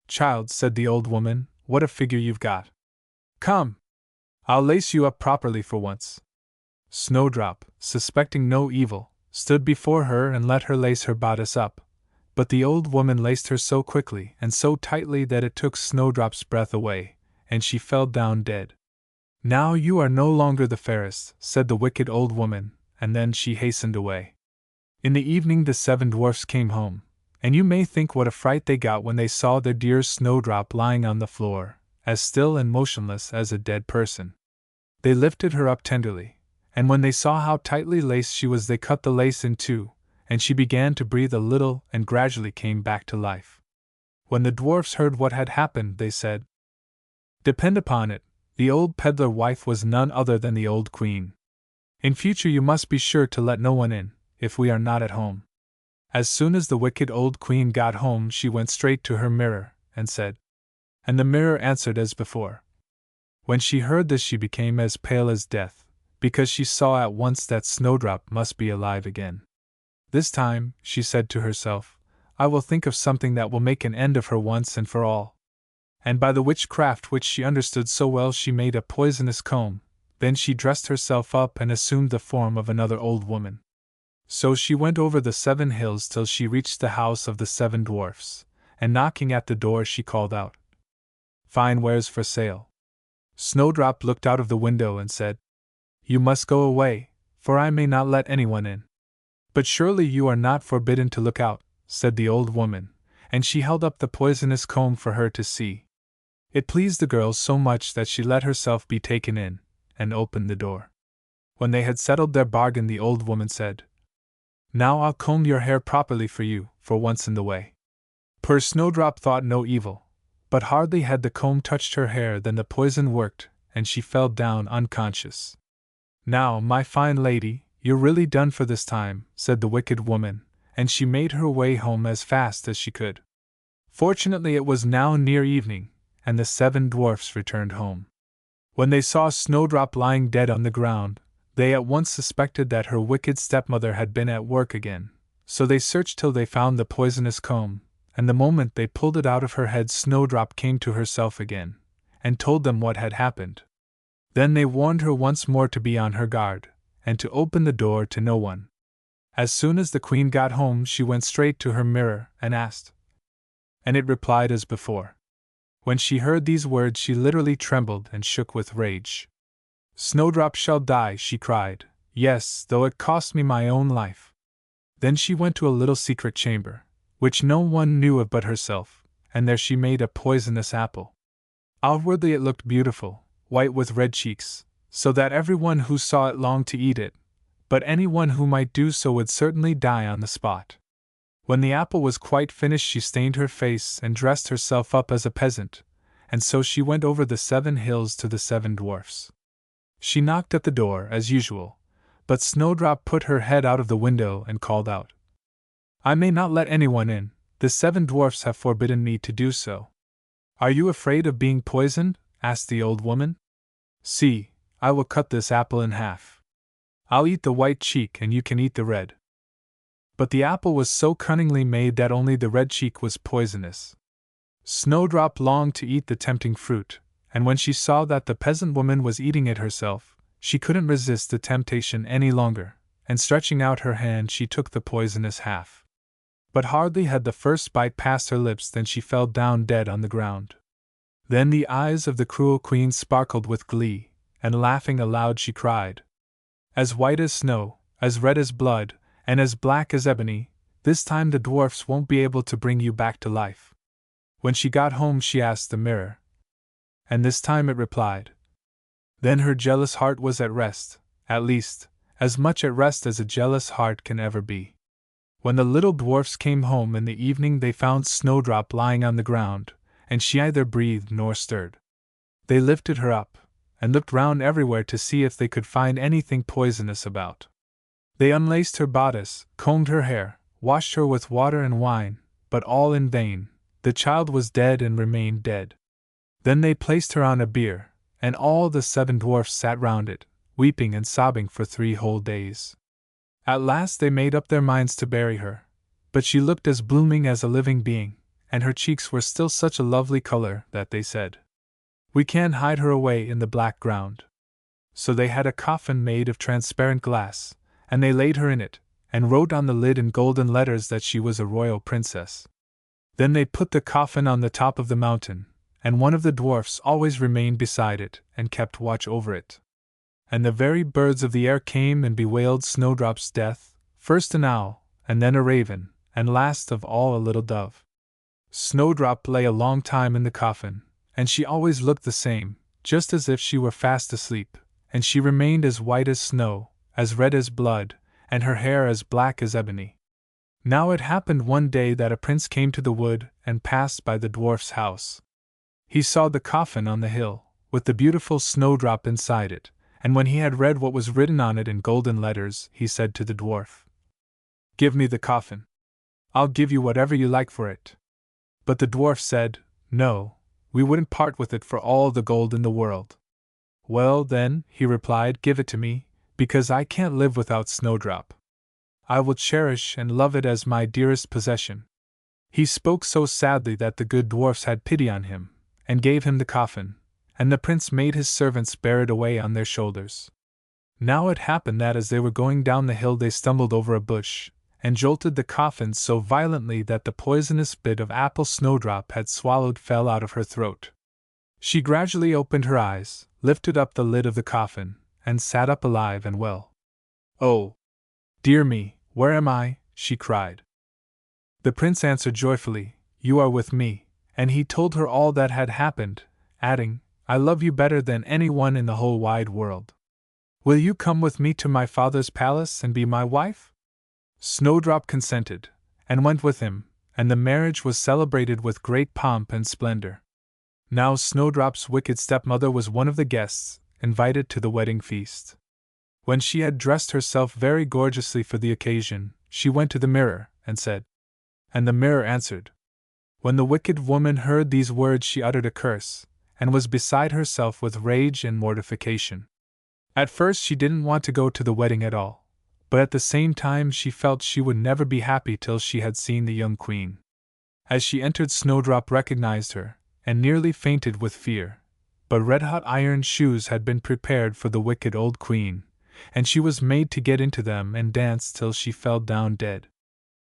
Child," said the old woman, "what a figure you've got! Come! I'll lace you up properly for once." Snowdrop, suspecting no evil, stood before her and let her lace her bodice up, but the old woman laced her so quickly and so tightly that it took Snowdrop's breath away, and she fell down dead. "Now you are no longer the fairest," said the wicked old woman, and then she hastened away. In the evening the 7 dwarfs came home, and you may think what a fright they got when they saw their dear Snowdrop lying on the floor, as still and motionless as a dead person. They lifted her up tenderly, and when they saw how tightly laced she was they cut the lace in two, and she began to breathe a little and gradually came back to life. When the dwarfs heard what had happened they said, "Depend upon it, the old peddler wife was none other than the old queen. In future you must be sure to let no one in, if we are not at home." As soon as the wicked old queen got home she went straight to her mirror, and said, and the mirror answered as before. When she heard this she became as pale as death, because she saw at once that Snowdrop must be alive again. "This time," she said to herself, "I will think of something that will make an end of her once and for all." And by the witchcraft which she understood so well she made a poisonous comb, then she dressed herself up and assumed the form of another old woman. So she went over the 7 hills till she reached the house of the 7 dwarfs, and knocking at the door she called out, "Fine wares for sale." Snowdrop looked out of the window and said, "You must go away, for I may not let anyone in." "But surely you are not forbidden to look out," said the old woman, and she held up the poisonous comb for her to see. It pleased the girl so much that she let herself be taken in, and opened the door. When they had settled their bargain the old woman said, "Now I'll comb your hair properly for you, for once in the way." Poor Snowdrop thought no evil, but hardly had the comb touched her hair than the poison worked, and she fell down unconscious. "Now, my fine lady, you're really done for this time," said the wicked woman, and she made her way home as fast as she could. Fortunately it was now near evening, and the 7 dwarfs returned home. When they saw Snowdrop lying dead on the ground, they at once suspected that her wicked stepmother had been at work again, So they searched till they found the poisonous comb, and the moment they pulled it out of her head, Snowdrop came to herself again, and told them what had happened. Then they warned her once more to be on her guard, and to open the door to no one. As soon as the Queen got home, she went straight to her mirror and asked, and it replied as before. When she heard these words, she literally trembled and shook with rage. "Snowdrop shall die," she cried, "yes, though it cost me my own life." Then she went to a little secret chamber, which no one knew of but herself, and there she made a poisonous apple. Outwardly it looked beautiful, white with red cheeks, so that everyone who saw it longed to eat it, but anyone who might do so would certainly die on the spot. When the apple was quite finished, she stained her face and dressed herself up as a peasant, and so she went over the 7 hills to the 7 dwarfs. She knocked at the door, as usual, but Snowdrop put her head out of the window and called out, "I may not let anyone in, the 7 dwarfs have forbidden me to do so." "Are you afraid of being poisoned?" asked the old woman. "See, I will cut this apple in half. I'll eat the white cheek and you can eat the red." But the apple was so cunningly made that only the red cheek was poisonous. Snowdrop longed to eat the tempting fruit, and when she saw that the peasant woman was eating it herself, she couldn't resist the temptation any longer, and stretching out her hand she took the poisonous half. But hardly had the first bite passed her lips than she fell down dead on the ground. Then the eyes of the cruel queen sparkled with glee, and laughing aloud she cried, "As white as snow, as red as blood, and as black as ebony, this time the dwarfs won't be able to bring you back to life." When she got home she asked the mirror, and this time it replied. Then her jealous heart was at rest, at least, as much at rest as a jealous heart can ever be. When the little dwarfs came home in the evening they found Snowdrop lying on the ground, and she neither breathed nor stirred. They lifted her up, and looked round everywhere to see if they could find anything poisonous about. They unlaced her bodice, combed her hair, washed her with water and wine, but all in vain. The child was dead and remained dead. Then they placed her on a bier, and all the 7 dwarfs sat round it, weeping and sobbing for 3 whole days. At last they made up their minds to bury her, but she looked as blooming as a living being, and her cheeks were still such a lovely color that they said, "We can't hide her away in the black ground." So they had a coffin made of transparent glass, and they laid her in it, and wrote on the lid in golden letters that she was a royal princess. Then they put the coffin on the top of the mountain, and one of the dwarfs always remained beside it and kept watch over it. And the very birds of the air came and bewailed Snowdrop's death, first an owl, and then a raven, and last of all a little dove. Snowdrop lay a long time in the coffin, and she always looked the same, just as if she were fast asleep, and she remained as white as snow, as red as blood, and her hair as black as ebony. Now it happened one day that a prince came to the wood and passed by the dwarf's house. He saw the coffin on the hill, with the beautiful Snowdrop inside it, and when he had read what was written on it in golden letters, he said to the dwarf, "Give me the coffin. I'll give you whatever you like for it." But the dwarf said, "No, we wouldn't part with it for all the gold in the world." "Well, then," he replied, "give it to me, because I can't live without Snowdrop. I will cherish and love it as my dearest possession." He spoke so sadly that the good dwarfs had pity on him, and gave him the coffin, and the prince made his servants bear it away on their shoulders. Now it happened that as they were going down the hill they stumbled over a bush, and jolted the coffin so violently that the poisonous bit of apple Snowdrop had swallowed fell out of her throat. She gradually opened her eyes, lifted up the lid of the coffin, and sat up alive and well. "Oh, dear me, where am I?" she cried. The prince answered joyfully, "You are with me," and he told her all that had happened, adding, "I love you better than anyone in the whole wide world. Will you come with me to my father's palace and be my wife?" Snowdrop consented, and went with him, and the marriage was celebrated with great pomp and splendor. Now Snowdrop's wicked stepmother was one of the guests, invited to the wedding feast. When she had dressed herself very gorgeously for the occasion, she went to the mirror, and said, and the mirror answered. When the wicked woman heard these words she uttered a curse, and was beside herself with rage and mortification. At first she didn't want to go to the wedding at all, but at the same time she felt she would never be happy till she had seen the young queen. As she entered, Snowdrop recognized her, and nearly fainted with fear. But red-hot iron shoes had been prepared for the wicked old queen, and she was made to get into them and dance till she fell down dead.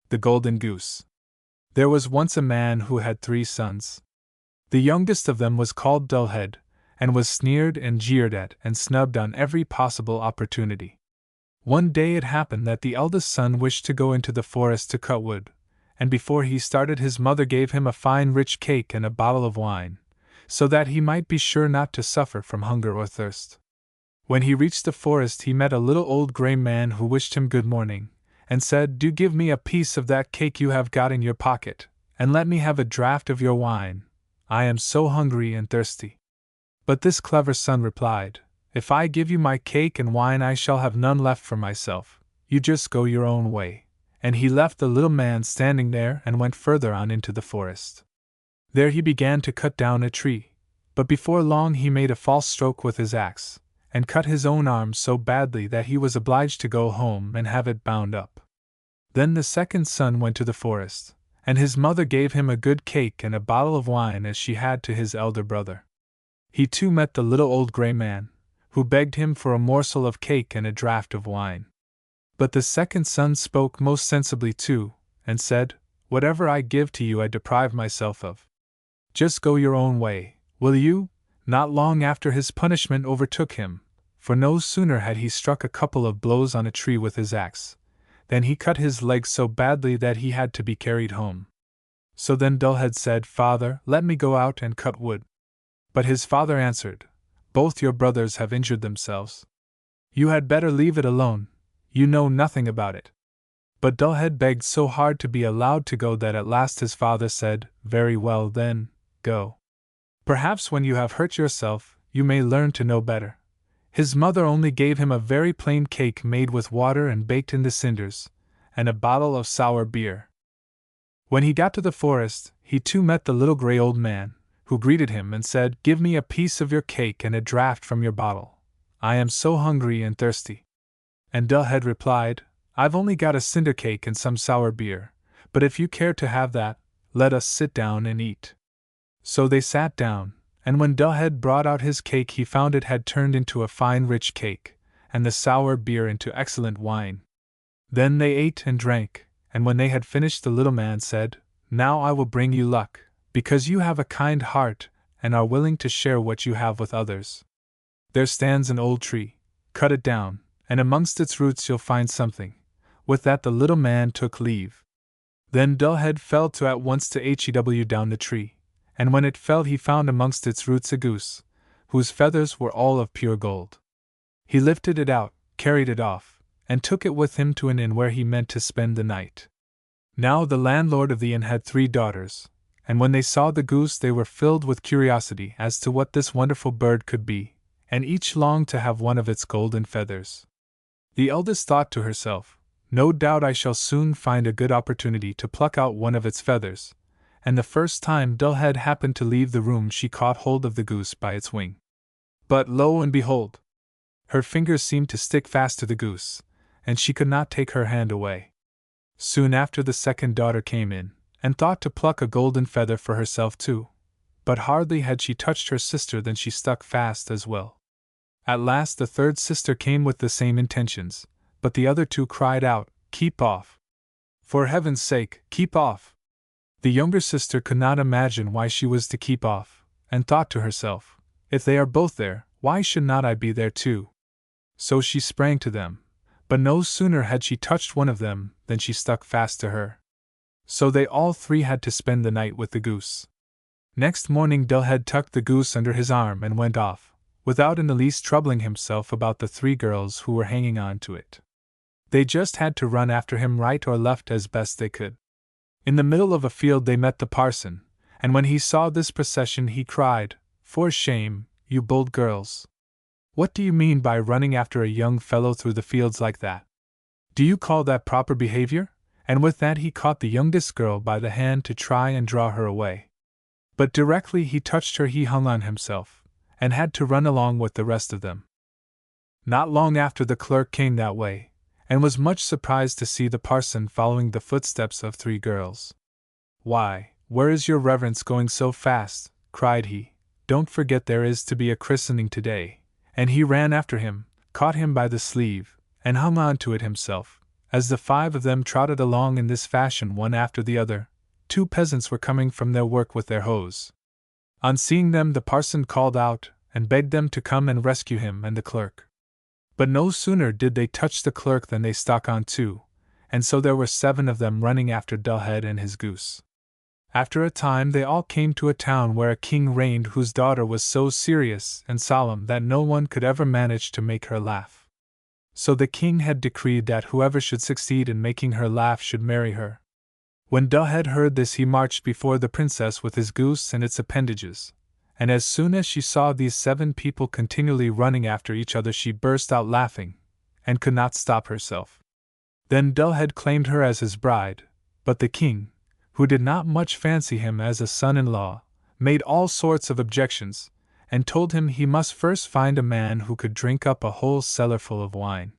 The Golden Goose. There was once a man who had 3 sons. The youngest of them was called Dullhead, and was sneered and jeered at and snubbed on every possible opportunity. One day it happened that the eldest son wished to go into the forest to cut wood, and before he started his mother gave him a fine rich cake and a bottle of wine, so that he might be sure not to suffer from hunger or thirst. When he reached the forest he met a little old grey man who wished him good morning, and said, "Do give me a piece of that cake you have got in your pocket, and let me have a draught of your wine. I am so hungry and thirsty." But this clever son replied, "If I give you my cake and wine I shall have none left for myself. You just go your own way." And he left the little man standing there and went further on into the forest. There he began to cut down a tree, but before long he made a false stroke with his axe, and cut his own arm so badly that he was obliged to go home and have it bound up. Then the second son went to the forest, and his mother gave him a good cake and a bottle of wine as she had to his elder brother. He too met the little old grey man, who begged him for a morsel of cake and a draught of wine. But the second son spoke most sensibly too, and said, "Whatever I give to you I deprive myself of. Just go your own way, will you?" Not long after his punishment overtook him, for no sooner had he struck a couple of blows on a tree with his axe, than he cut his leg so badly that he had to be carried home. So then Dullhead said, "Father, let me go out and cut wood." But his father answered, "Both your brothers have injured themselves. You had better leave it alone, you know nothing about it." But Dullhead begged so hard to be allowed to go that at last his father said, "Very well then, go. Perhaps when you have hurt yourself, you may learn to know better." His mother only gave him a very plain cake made with water and baked in the cinders, and a bottle of sour beer. When he got to the forest, he too met the little grey old man, who greeted him and said, "Give me a piece of your cake and a draught from your bottle. I am so hungry and thirsty." And Dullhead replied, "I've only got a cinder cake and some sour beer, but if you care to have that, let us sit down and eat." So they sat down, and when Dullhead brought out his cake he found it had turned into a fine rich cake, and the sour beer into excellent wine. Then they ate and drank, and when they had finished the little man said, "Now I will bring you luck, because you have a kind heart and are willing to share what you have with others. There stands an old tree, cut it down, and amongst its roots you'll find something." With that the little man took leave. Then Dullhead fell to at once to hew down the tree, and when it fell he found amongst its roots a goose, whose feathers were all of pure gold. He lifted it out, carried it off, and took it with him to an inn where he meant to spend the night. Now the landlord of the inn had 3 daughters, and when they saw the goose they were filled with curiosity as to what this wonderful bird could be, and each longed to have one of its golden feathers. The eldest thought to herself, "No doubt I shall soon find a good opportunity to pluck out one of its feathers," and the first time Dullhead happened to leave the room she caught hold of the goose by its wing. But lo and behold! Her fingers seemed to stick fast to the goose, and she could not take her hand away. Soon after the second daughter came in, and thought to pluck a golden feather for herself too, but hardly had she touched her sister than she stuck fast as well. At last the third sister came with the same intentions, but the other 2 cried out, "Keep off! For heaven's sake, keep off!" The younger sister could not imagine why she was to keep off, and thought to herself, "If they are both there, why should not I be there too?" So she sprang to them, but no sooner had she touched one of them than she stuck fast to her. So they all 3 had to spend the night with the goose. Next morning Dullhead tucked the goose under his arm and went off, without in the least troubling himself about the 3 girls who were hanging on to it. They just had to run after him right or left as best they could. In the middle of a field they met the parson, and when he saw this procession he cried, "For shame, you bold girls! What do you mean by running after a young fellow through the fields like that? Do you call that proper behavior?" And with that he caught the youngest girl by the hand to try and draw her away. But directly he touched her he hung on himself, and had to run along with the rest of them. Not long after the clerk came that way, and was much surprised to see the parson following the footsteps of 3 girls. "Why, where is your reverence going so fast?" cried he. "Don't forget there is to be a christening today." And he ran after him, caught him by the sleeve, and hung on to it himself. As the 5 of them trotted along in this fashion one after the other, 2 peasants were coming from their work with their hoes. On seeing them, the parson called out, and begged them to come and rescue him and the clerk. But no sooner did they touch the clerk than they stuck on too, and so there were 7 of them running after Dullhead and his goose. After a time they all came to a town where a king reigned whose daughter was so serious and solemn that no one could ever manage to make her laugh. So the king had decreed that whoever should succeed in making her laugh should marry her. When Dullhead heard this, he marched before the princess with his goose and its appendages, and as soon as she saw these 7 people continually running after each other, she burst out laughing, and could not stop herself. Then Dullhead claimed her as his bride, but the king, who did not much fancy him as a son-in-law, made all sorts of objections, and told him he must first find a man who could drink up a whole cellarful of wine.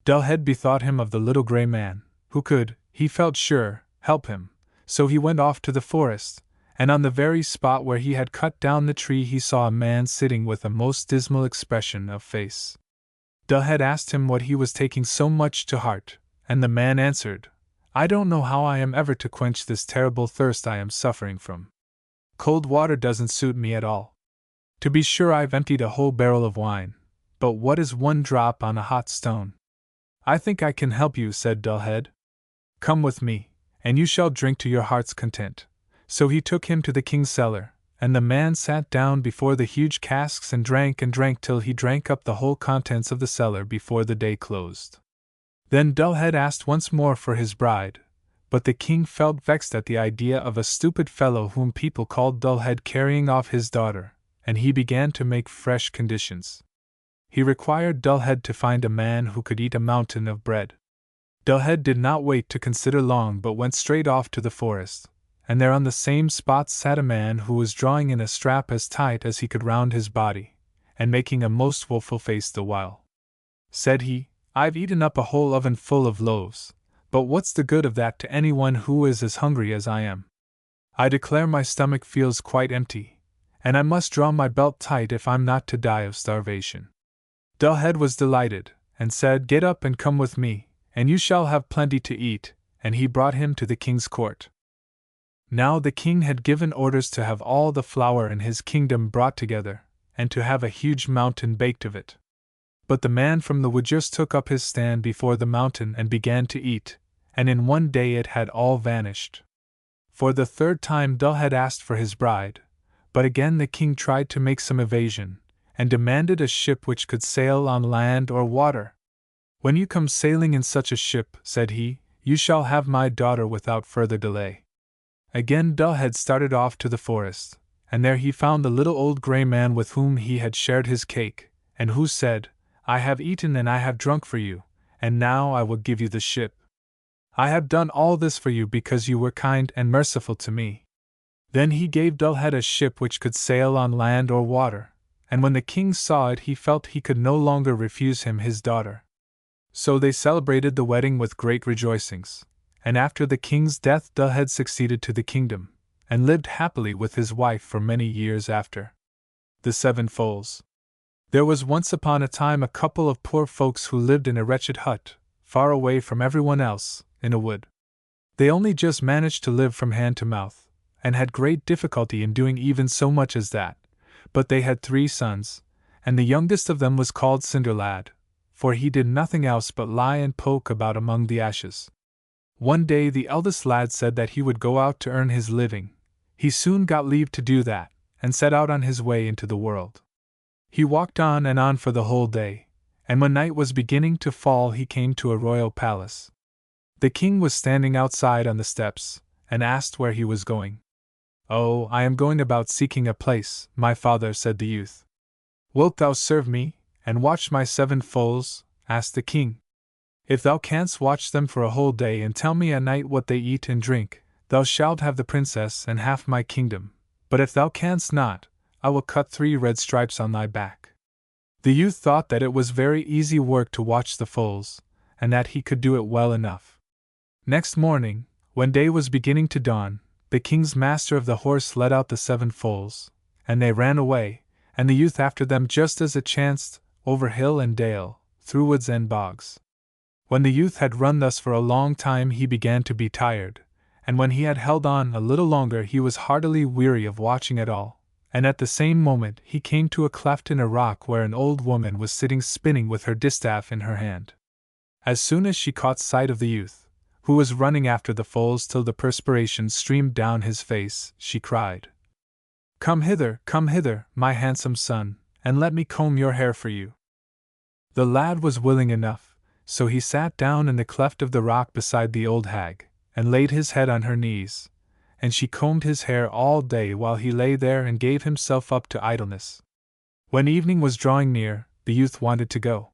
Dullhead bethought him of the little grey man, who could, he felt sure, help him, so he went off to the forest, and on the very spot where he had cut down the tree he saw a man sitting with a most dismal expression of face. Dullhead asked him what he was taking so much to heart, and the man answered, "I don't know how I am ever to quench this terrible thirst I am suffering from. Cold water doesn't suit me at all. To be sure, I've emptied a whole barrel of wine, but what is 1 drop on a hot stone?" "I think I can help you," said Dullhead. "Come with me, and you shall drink to your heart's content." So he took him to the king's cellar, and the man sat down before the huge casks and drank till he drank up the whole contents of the cellar before the day closed. Then Dullhead asked once more for his bride, but the king felt vexed at the idea of a stupid fellow whom people called Dullhead carrying off his daughter, and he began to make fresh conditions. He required Dullhead to find a man who could eat a mountain of bread. Dullhead did not wait to consider long, but went straight off to the forest, and there on the same spot sat a man who was drawing in a strap as tight as he could round his body, and making a most woeful face the while. Said he, "I've eaten up a whole oven full of loaves, but what's the good of that to anyone who is as hungry as I am? I declare my stomach feels quite empty, and I must draw my belt tight if I'm not to die of starvation." Dullhead was delighted, and said, "Get up and come with me, and you shall have plenty to eat," and he brought him to the king's court. Now the king had given orders to have all the flour in his kingdom brought together, and to have a huge mountain baked of it. But the man from the wood just took up his stand before the mountain and began to eat, and in one day it had all vanished. For the 3rd time Dullhead asked for his bride, but again the king tried to make some evasion, and demanded a ship which could sail on land or water. "When you come sailing in such a ship," said he, "you shall have my daughter without further delay." Again Dullhead started off to the forest, and there he found the little old grey man with whom he had shared his cake, and who said, "I have eaten and I have drunk for you, and now I will give you the ship. I have done all this for you because you were kind and merciful to me." Then he gave Dullhead a ship which could sail on land or water, and when the king saw it he felt he could no longer refuse him his daughter. So they celebrated the wedding with great rejoicings, and after the king's death Dullhead succeeded to the kingdom, and lived happily with his wife for many years after. The 7 Foals. There was once upon a time a couple of poor folks who lived in a wretched hut, far away from everyone else, in a wood. They only just managed to live from hand to mouth, and had great difficulty in doing even so much as that, but they had 3 sons, and the youngest of them was called Cinderlad, for he did nothing else but lie and poke about among the ashes. One day the eldest lad said that he would go out to earn his living. He soon got leave to do that, and set out on his way into the world. He walked on and on for the whole day, and when night was beginning to fall he came to a royal palace. The king was standing outside on the steps, and asked where he was going. "Oh, I am going about seeking a place, my father," said the youth. "Wilt thou serve me, and watch my 7 foals?" asked the king. "If thou canst watch them for a whole day and tell me at night what they eat and drink, thou shalt have the princess and half my kingdom, but if thou canst not, I will cut 3 red stripes on thy back." The youth thought that it was very easy work to watch the foals, and that he could do it well enough. Next morning, when day was beginning to dawn, the king's master of the horse led out the 7 foals, and they ran away, and the youth after them just as it chanced, over hill and dale, through woods and bogs. When the youth had run thus for a long time he began to be tired, and when he had held on a little longer he was heartily weary of watching it all, and at the same moment he came to a cleft in a rock where an old woman was sitting spinning with her distaff in her hand. As soon as she caught sight of the youth, who was running after the foals till the perspiration streamed down his face, she cried, come hither, my handsome son, and let me comb your hair for you." The lad was willing enough, so he sat down in the cleft of the rock beside the old hag, and laid his head on her knees, and she combed his hair all day while he lay there and gave himself up to idleness. When evening was drawing near, the youth wanted to go.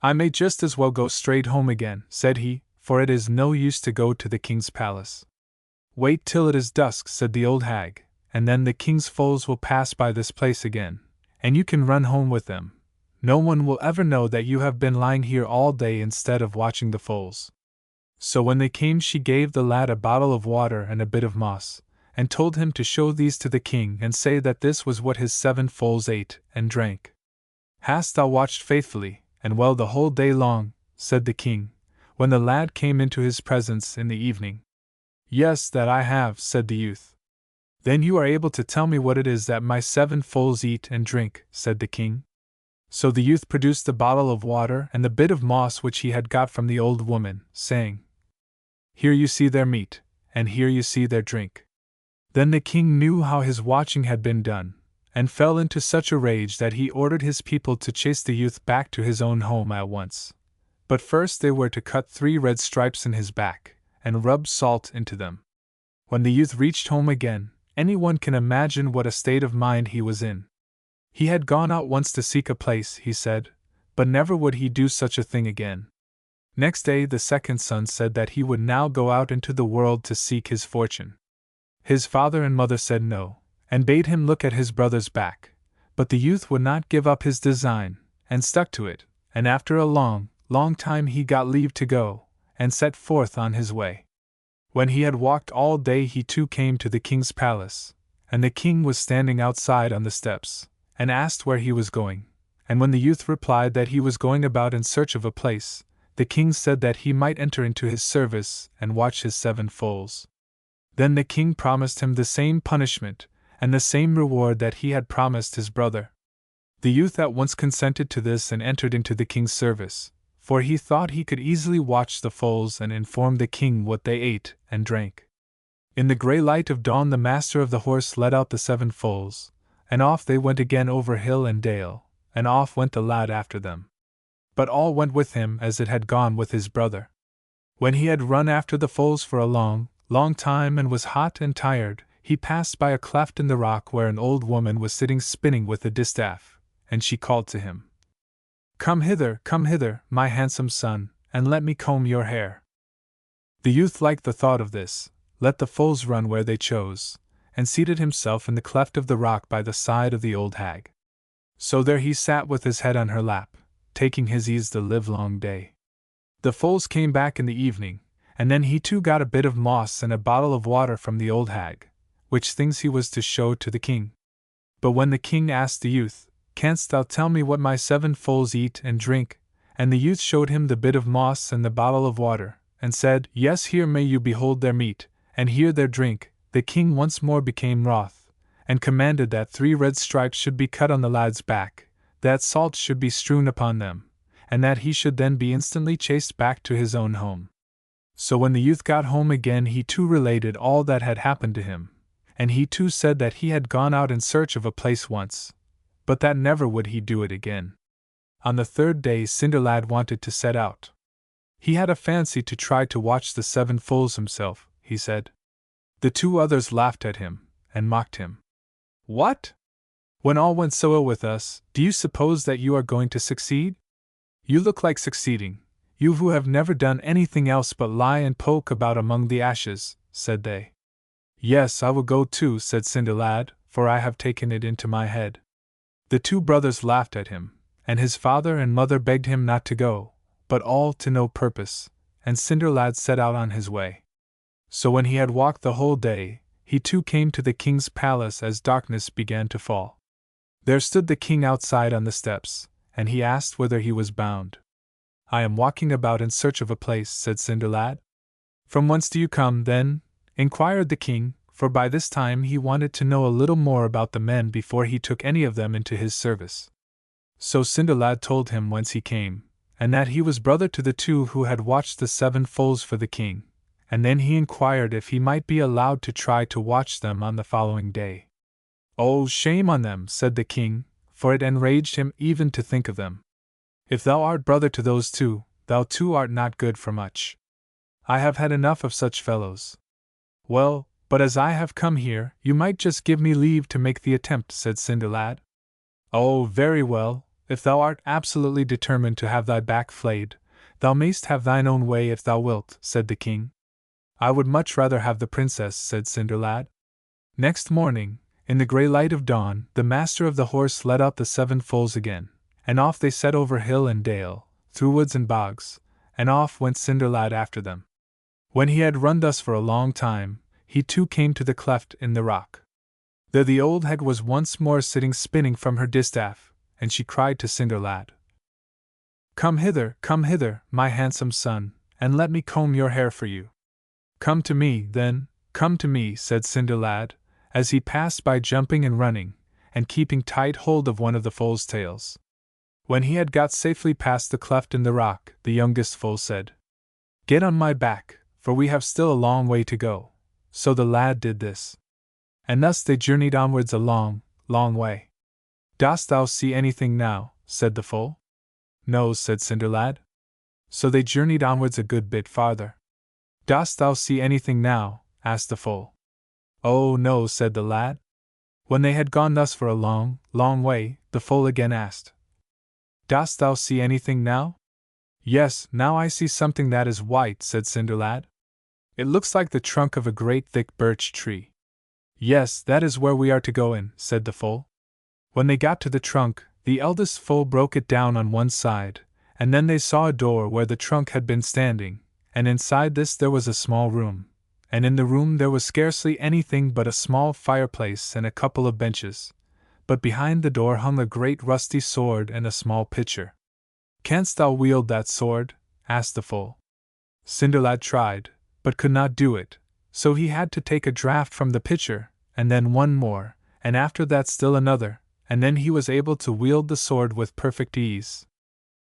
"I may just as well go straight home again," said he, "for it is no use to go to the king's palace." "Wait till it is dusk," said the old hag, "and then the king's foals will pass by this place again, and you can run home with them. No one will ever know that you have been lying here all day instead of watching the foals." So when they came she gave the lad a bottle of water and a bit of moss, and told him to show these to the king and say that this was what his 7 foals ate and drank. "Hast thou watched faithfully and well the whole day long?" said the king, when the lad came into his presence in the evening. "Yes, that I have," said the youth. "Then you are able to tell me what it is that my 7 foals eat and drink," said the king. So the youth produced the bottle of water and the bit of moss which he had got from the old woman, saying, "Here you see their meat, and here you see their drink." Then the king knew how his watching had been done, and fell into such a rage that he ordered his people to chase the youth back to his own home at once. But first they were to cut 3 red stripes in his back, and rub salt into them. When the youth reached home again, anyone can imagine what a state of mind he was in. He had gone out once to seek a place, he said, but never would he do such a thing again. Next day the second son said that he would now go out into the world to seek his fortune. His father and mother said no, and bade him look at his brother's back, but the youth would not give up his design, and stuck to it, and after a long time he got leave to go, and set forth on his way. When he had walked all day he too came to the king's palace, and the king was standing outside on the steps, and asked where he was going, and when the youth replied that he was going about in search of a place, the king said that he might enter into his service and watch his 7 foals. Then the king promised him the same punishment, and the same reward that he had promised his brother. The youth at once consented to this and entered into the king's service, for he thought he could easily watch the foals and inform the king what they ate and drank. In the grey light of dawn the master of the horse led out the 7 foals, and off they went again over hill and dale, and off went the lad after them. But all went with him as it had gone with his brother. When he had run after the foals for a long time and was hot and tired, he passed by a cleft in the rock where an old woman was sitting spinning with a distaff, and she called to him, come hither, my handsome son, and let me comb your hair." The youth liked the thought of this, let the foals run where they chose, and seated himself in the cleft of the rock by the side of the old hag. So there he sat with his head on her lap, taking his ease the livelong day. The foals came back in the evening, and then he too got a bit of moss and a bottle of water from the old hag, which things he was to show to the king. But when the king asked the youth, "Canst thou tell me what my 7 foals eat and drink?" and the youth showed him the bit of moss and the bottle of water, and said, "Yes, here may you behold their meat, and here their drink," the king once more became wroth, and commanded that 3 red stripes should be cut on the lad's back, that salt should be strewn upon them, and that he should then be instantly chased back to his own home. So when the youth got home again he too related all that had happened to him, and he too said that he had gone out in search of a place once, but that never would he do it again. On the 3rd day Cinderlad wanted to set out. He had a fancy to try to watch the 7 foals himself, he said. The 2 others laughed at him, and mocked him. "What? When all went so ill with us, do you suppose that you are going to succeed? You look like succeeding, you who have never done anything else but lie and poke about among the ashes," said they. "Yes, I will go too," said Cinderlad, "for I have taken it into my head." The 2 brothers laughed at him, and his father and mother begged him not to go, but all to no purpose, and Cinderlad set out on his way. So when he had walked the whole day, he too came to the king's palace as darkness began to fall. There stood the king outside on the steps, and he asked whither he was bound. "I am walking about in search of a place," said Cinderlad. "From whence do you come, then?" inquired the king, for by this time he wanted to know a little more about the men before he took any of them into his service. So Cinderlad told him whence he came, and that he was brother to the two who had watched the 7 foals for the king, and then he inquired if he might be allowed to try to watch them on the following day. "Oh, shame on them," said the king, for it enraged him even to think of them. "If thou art brother to those two, thou too art not good for much. I have had enough of such fellows." "Well, but as I have come here, you might just give me leave to make the attempt," said Cinderlad. "Oh, very well, if thou art absolutely determined to have thy back flayed, thou mayst have thine own way if thou wilt," said the king. "I would much rather have the princess," said Cinderlad. Next morning, in the grey light of dawn, the master of the horse led out the 7 foals again, and off they set over hill and dale, through woods and bogs, and off went Cinderlad after them. When he had run thus for a long time, he too came to the cleft in the rock. There the old hag was once more sitting spinning from her distaff, and she cried to Cinderlad, come hither, my handsome son, and let me comb your hair for you." "Come to me, then, come to me," said Cinderlad, as he passed by jumping and running, and keeping tight hold of one of the foals' tails. When he had got safely past the cleft in the rock, the youngest foal said, "Get on my back, for we have still a long way to go." So the lad did this. And thus they journeyed onwards a long, long way. "Dost thou see anything now?" said the foal. "No," said Cinderlad. So they journeyed onwards a good bit farther. "Dost thou see anything now?" asked the foal. "Oh, no," said the lad. When they had gone thus for a long, long way, the foal again asked, "Dost thou see anything now?" "Yes, now I see something that is white," said Cinderlad. "It looks like the trunk of a great thick birch tree." "Yes, that is where we are to go in," said the foal. When they got to the trunk, the eldest foal broke it down on one side, and then they saw a door where the trunk had been standing, and inside this there was a small room, and in the room there was scarcely anything but a small fireplace and a couple of benches, but behind the door hung a great rusty sword and a small pitcher. "Canst thou wield that sword?" asked the foal. Cinderlad tried, but could not do it, so he had to take a draught from the pitcher, and then one more, and after that still another, and then he was able to wield the sword with perfect ease.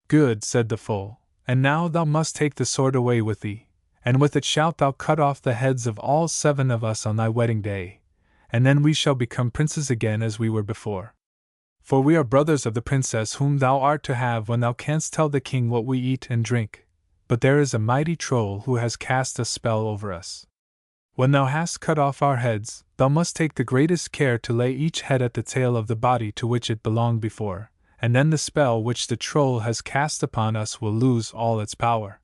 "Good," said the foal, "and now thou must take the sword away with thee, and with it shalt thou cut off the heads of all 7 of us on thy wedding day, and then we shall become princes again as we were before. For we are brothers of the princess whom thou art to have when thou canst tell the king what we eat and drink, but there is a mighty troll who has cast a spell over us. When thou hast cut off our heads, thou must take the greatest care to lay each head at the tail of the body to which it belonged before, and then the spell which the troll has cast upon us will lose all its power."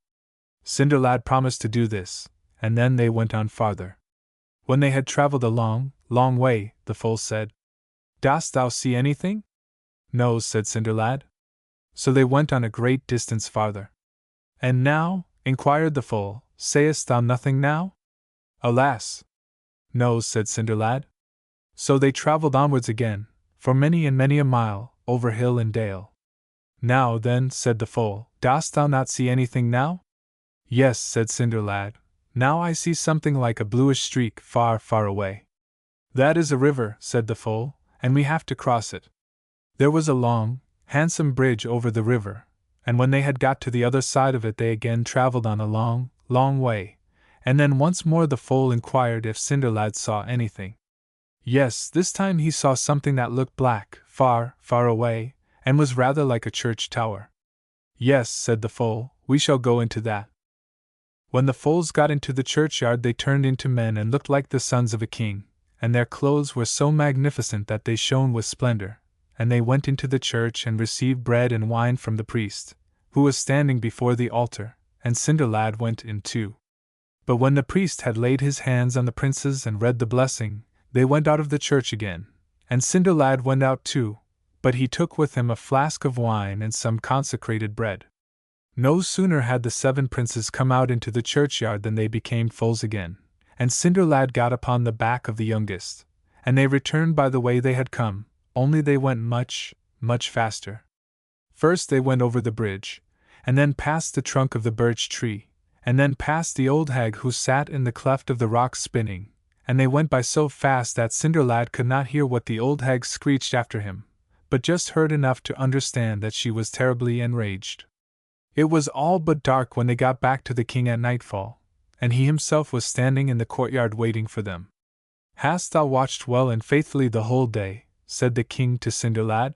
Cinderlad promised to do this, and then they went on farther. When they had travelled a long, long way, the foal said, "Dost thou see anything?" "No," said Cinderlad. So they went on a great distance farther. "And now," inquired the foal, "sayest thou nothing now?" "Alas! No," said Cinderlad. So they travelled onwards again, for many and many a mile, over hill and dale. "Now then," said the foal, "dost thou not see anything now?" "Yes," said Cinderlad, "now I see something like a bluish streak far, far away." "That is a river," said the foal, "and we have to cross it." There was a long, handsome bridge over the river, and when they had got to the other side of it they again travelled on a long, long way, and then once more the foal inquired if Cinderlad saw anything. Yes, this time he saw something that looked black, far, far away, and was rather like a church tower. "Yes," said the foal, "we shall go into that." When the foals got into the churchyard they turned into men and looked like the sons of a king, and their clothes were so magnificent that they shone with splendor, and they went into the church and received bread and wine from the priest, who was standing before the altar, and Cinderlad went in too. But when the priest had laid his hands on the princes and read the blessing, they went out of the church again, and Cinderlad went out too, but he took with him a flask of wine and some consecrated bread. No sooner had the 7 princes come out into the churchyard than they became foals again, and Cinderlad got upon the back of the youngest, and they returned by the way they had come, only they went much, much faster. First they went over the bridge, and then past the trunk of the birch tree, and then past the old hag who sat in the cleft of the rock spinning, and they went by so fast that Cinderlad could not hear what the old hag screeched after him, but just heard enough to understand that she was terribly enraged. It was all but dark when they got back to the king at nightfall, and he himself was standing in the courtyard waiting for them. "Hast thou watched well and faithfully the whole day?" said the king to Cinderlad.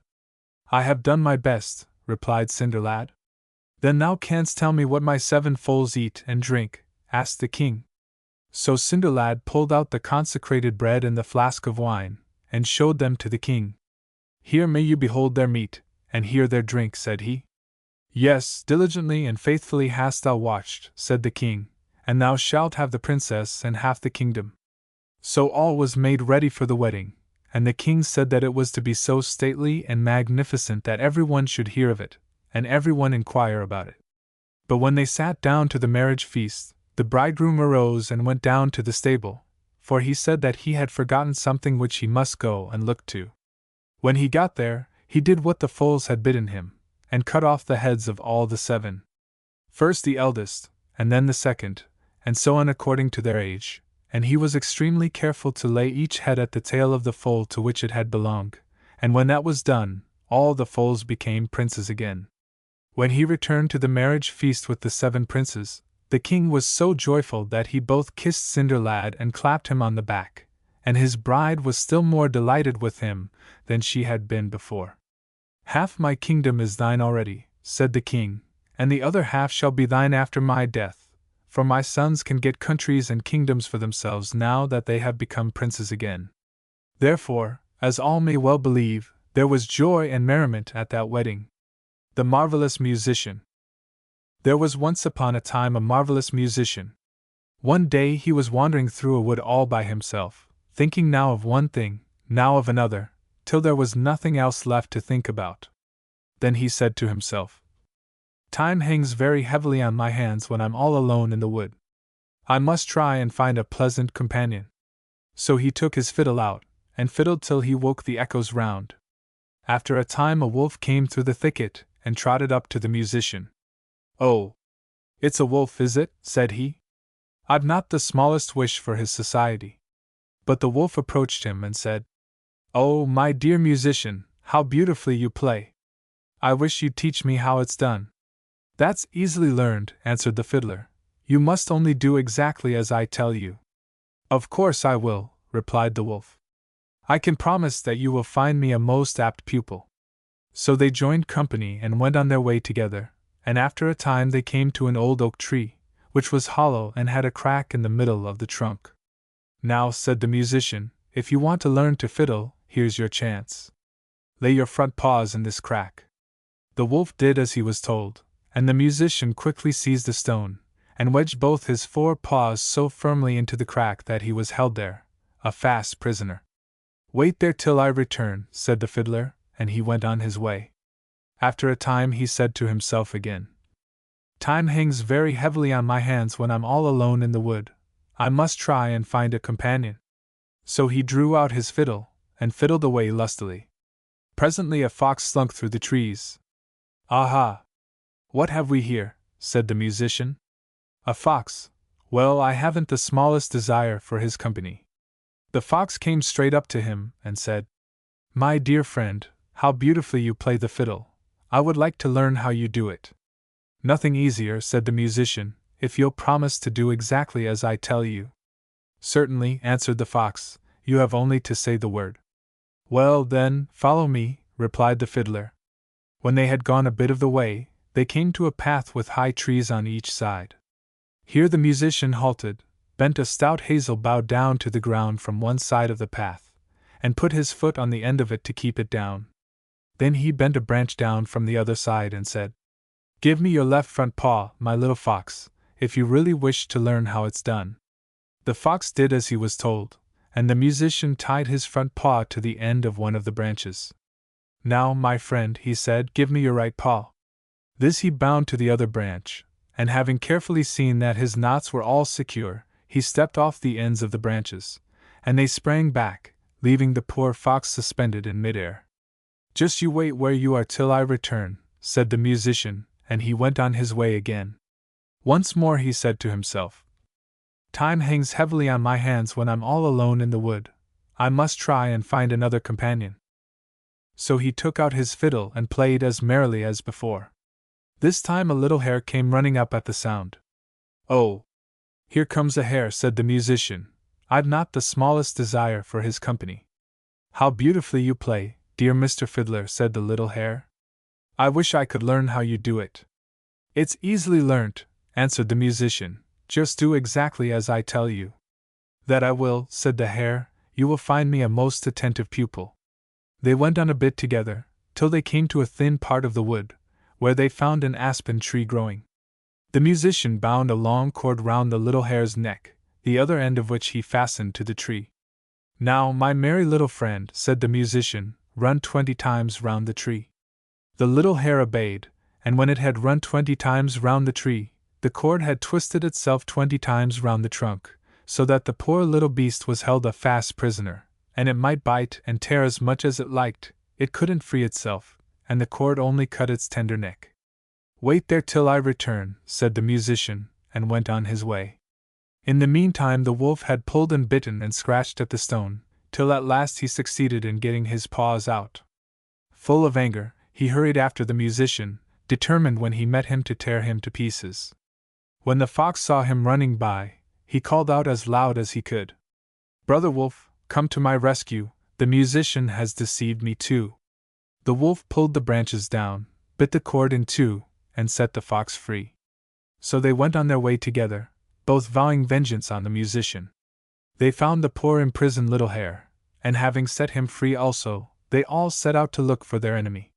"I have done my best," replied Cinderlad. "Then thou canst tell me what my 7 foals eat and drink?" asked the king. So Cinderlad pulled out the consecrated bread and the flask of wine, and showed them to the king. "Here may you behold their meat, and hear their drink," said he. "Yes, diligently and faithfully hast thou watched," said the king, "and thou shalt have the princess and half the kingdom." So all was made ready for the wedding, and the king said that it was to be so stately and magnificent that everyone should hear of it, and everyone inquire about it. But when they sat down to the marriage feast, the bridegroom arose and went down to the stable, for he said that he had forgotten something which he must go and look to. When he got there, he did what the foals had bidden him, and cut off the heads of all the 7. First the eldest, and then the second, and so on according to their age, and he was extremely careful to lay each head at the tail of the foal to which it had belonged, and when that was done, all the foals became princes again. When he returned to the marriage feast with the 7 princes, the king was so joyful that he both kissed Cinderlad and clapped him on the back, and his bride was still more delighted with him than she had been before. "Half my kingdom is thine already," said the king, "and the other half shall be thine after my death, for my sons can get countries and kingdoms for themselves now that they have become princes again." Therefore, as all may well believe, there was joy and merriment at that wedding. The marvelous musician. There was once upon a time a marvelous musician. One day he was wandering through a wood all by himself, thinking now of one thing, now of another, till there was nothing else left to think about. Then he said to himself, "Time hangs very heavily on my hands when I'm all alone in the wood. I must try and find a pleasant companion." So he took his fiddle out, and fiddled till he woke the echoes round. After a time a wolf came through the thicket, and trotted up to the musician. "Oh, it's a wolf, is it?" said he. "I've not the smallest wish for his society." But the wolf approached him and said, "Oh, my dear musician, how beautifully you play! I wish you'd teach me how it's done." "That's easily learned," answered the fiddler. "You must only do exactly as I tell you." "Of course I will," replied the wolf. "I can promise that you will find me a most apt pupil." So they joined company and went on their way together, and after a time they came to an old oak tree, which was hollow and had a crack in the middle of the trunk. "Now," said the musician, "if you want to learn to fiddle, here's your chance. Lay your front paws in this crack." The wolf did as he was told, and the musician quickly seized a stone, and wedged both his 4 paws so firmly into the crack that he was held there, a fast prisoner. "Wait there till I return," said the fiddler, and he went on his way. After a time he said to himself again, "Time hangs very heavily on my hands when I'm all alone in the wood. I must try and find a companion." So he drew out his fiddle, and fiddled away lustily. Presently a fox slunk through the trees. "Aha! What have we here?" said the musician. "A fox? Well, I haven't the smallest desire for his company." The fox came straight up to him, and said, "My dear friend, how beautifully you play the fiddle. I would like to learn how you do it." "Nothing easier," said the musician, "if you'll promise to do exactly as I tell you." "Certainly," answered the fox, "you have only to say the word." "Well, then, follow me," replied the fiddler. When they had gone a bit of the way, they came to a path with high trees on each side. Here the musician halted, bent a stout hazel bough down to the ground from one side of the path, and put his foot on the end of it to keep it down. Then he bent a branch down from the other side and said, "Give me your left front paw, my little fox, if you really wish to learn how it's done." The fox did as he was told, and the musician tied his front paw to the end of one of the branches. "Now, my friend," he said, "give me your right paw." This he bound to the other branch, and having carefully seen that his knots were all secure, he stepped off the ends of the branches, and they sprang back, leaving the poor fox suspended in midair. "Just you wait where you are till I return," said the musician, and he went on his way again. Once more he said to himself, "Time hangs heavily on my hands when I'm all alone in the wood. I must try and find another companion." So he took out his fiddle and played as merrily as before. This time a little hare came running up at the sound. "Oh, here comes a hare," said the musician. "I've not the smallest desire for his company." "How beautifully you play, dear Mr. Fiddler," said the little hare. "I wish I could learn how you do it." "It's easily learnt," answered the musician. "Just do exactly as I tell you." "That I will," said the hare. "You will find me a most attentive pupil." They went on a bit together, till they came to a thin part of the wood, where they found an aspen tree growing. The musician bound a long cord round the little hare's neck, the other end of which he fastened to the tree. "Now, my merry little friend," said the musician, "run 20 times round the tree." The little hare obeyed, and when it had run 20 times round the tree, the cord had twisted itself 20 times round the trunk, so that the poor little beast was held a fast prisoner, and it might bite and tear as much as it liked, it couldn't free itself, and the cord only cut its tender neck. "Wait there till I return," said the musician, and went on his way. In the meantime the wolf had pulled and bitten and scratched at the stone, till at last he succeeded in getting his paws out. Full of anger, he hurried after the musician, determined when he met him to tear him to pieces. When the fox saw him running by, he called out as loud as he could, "Brother Wolf, come to my rescue, the musician has deceived me too." The wolf pulled the branches down, bit the cord in two, and set the fox free. So they went on their way together, both vowing vengeance on the musician. They found the poor imprisoned little hare, and having set him free also, they all set out to look for their enemy.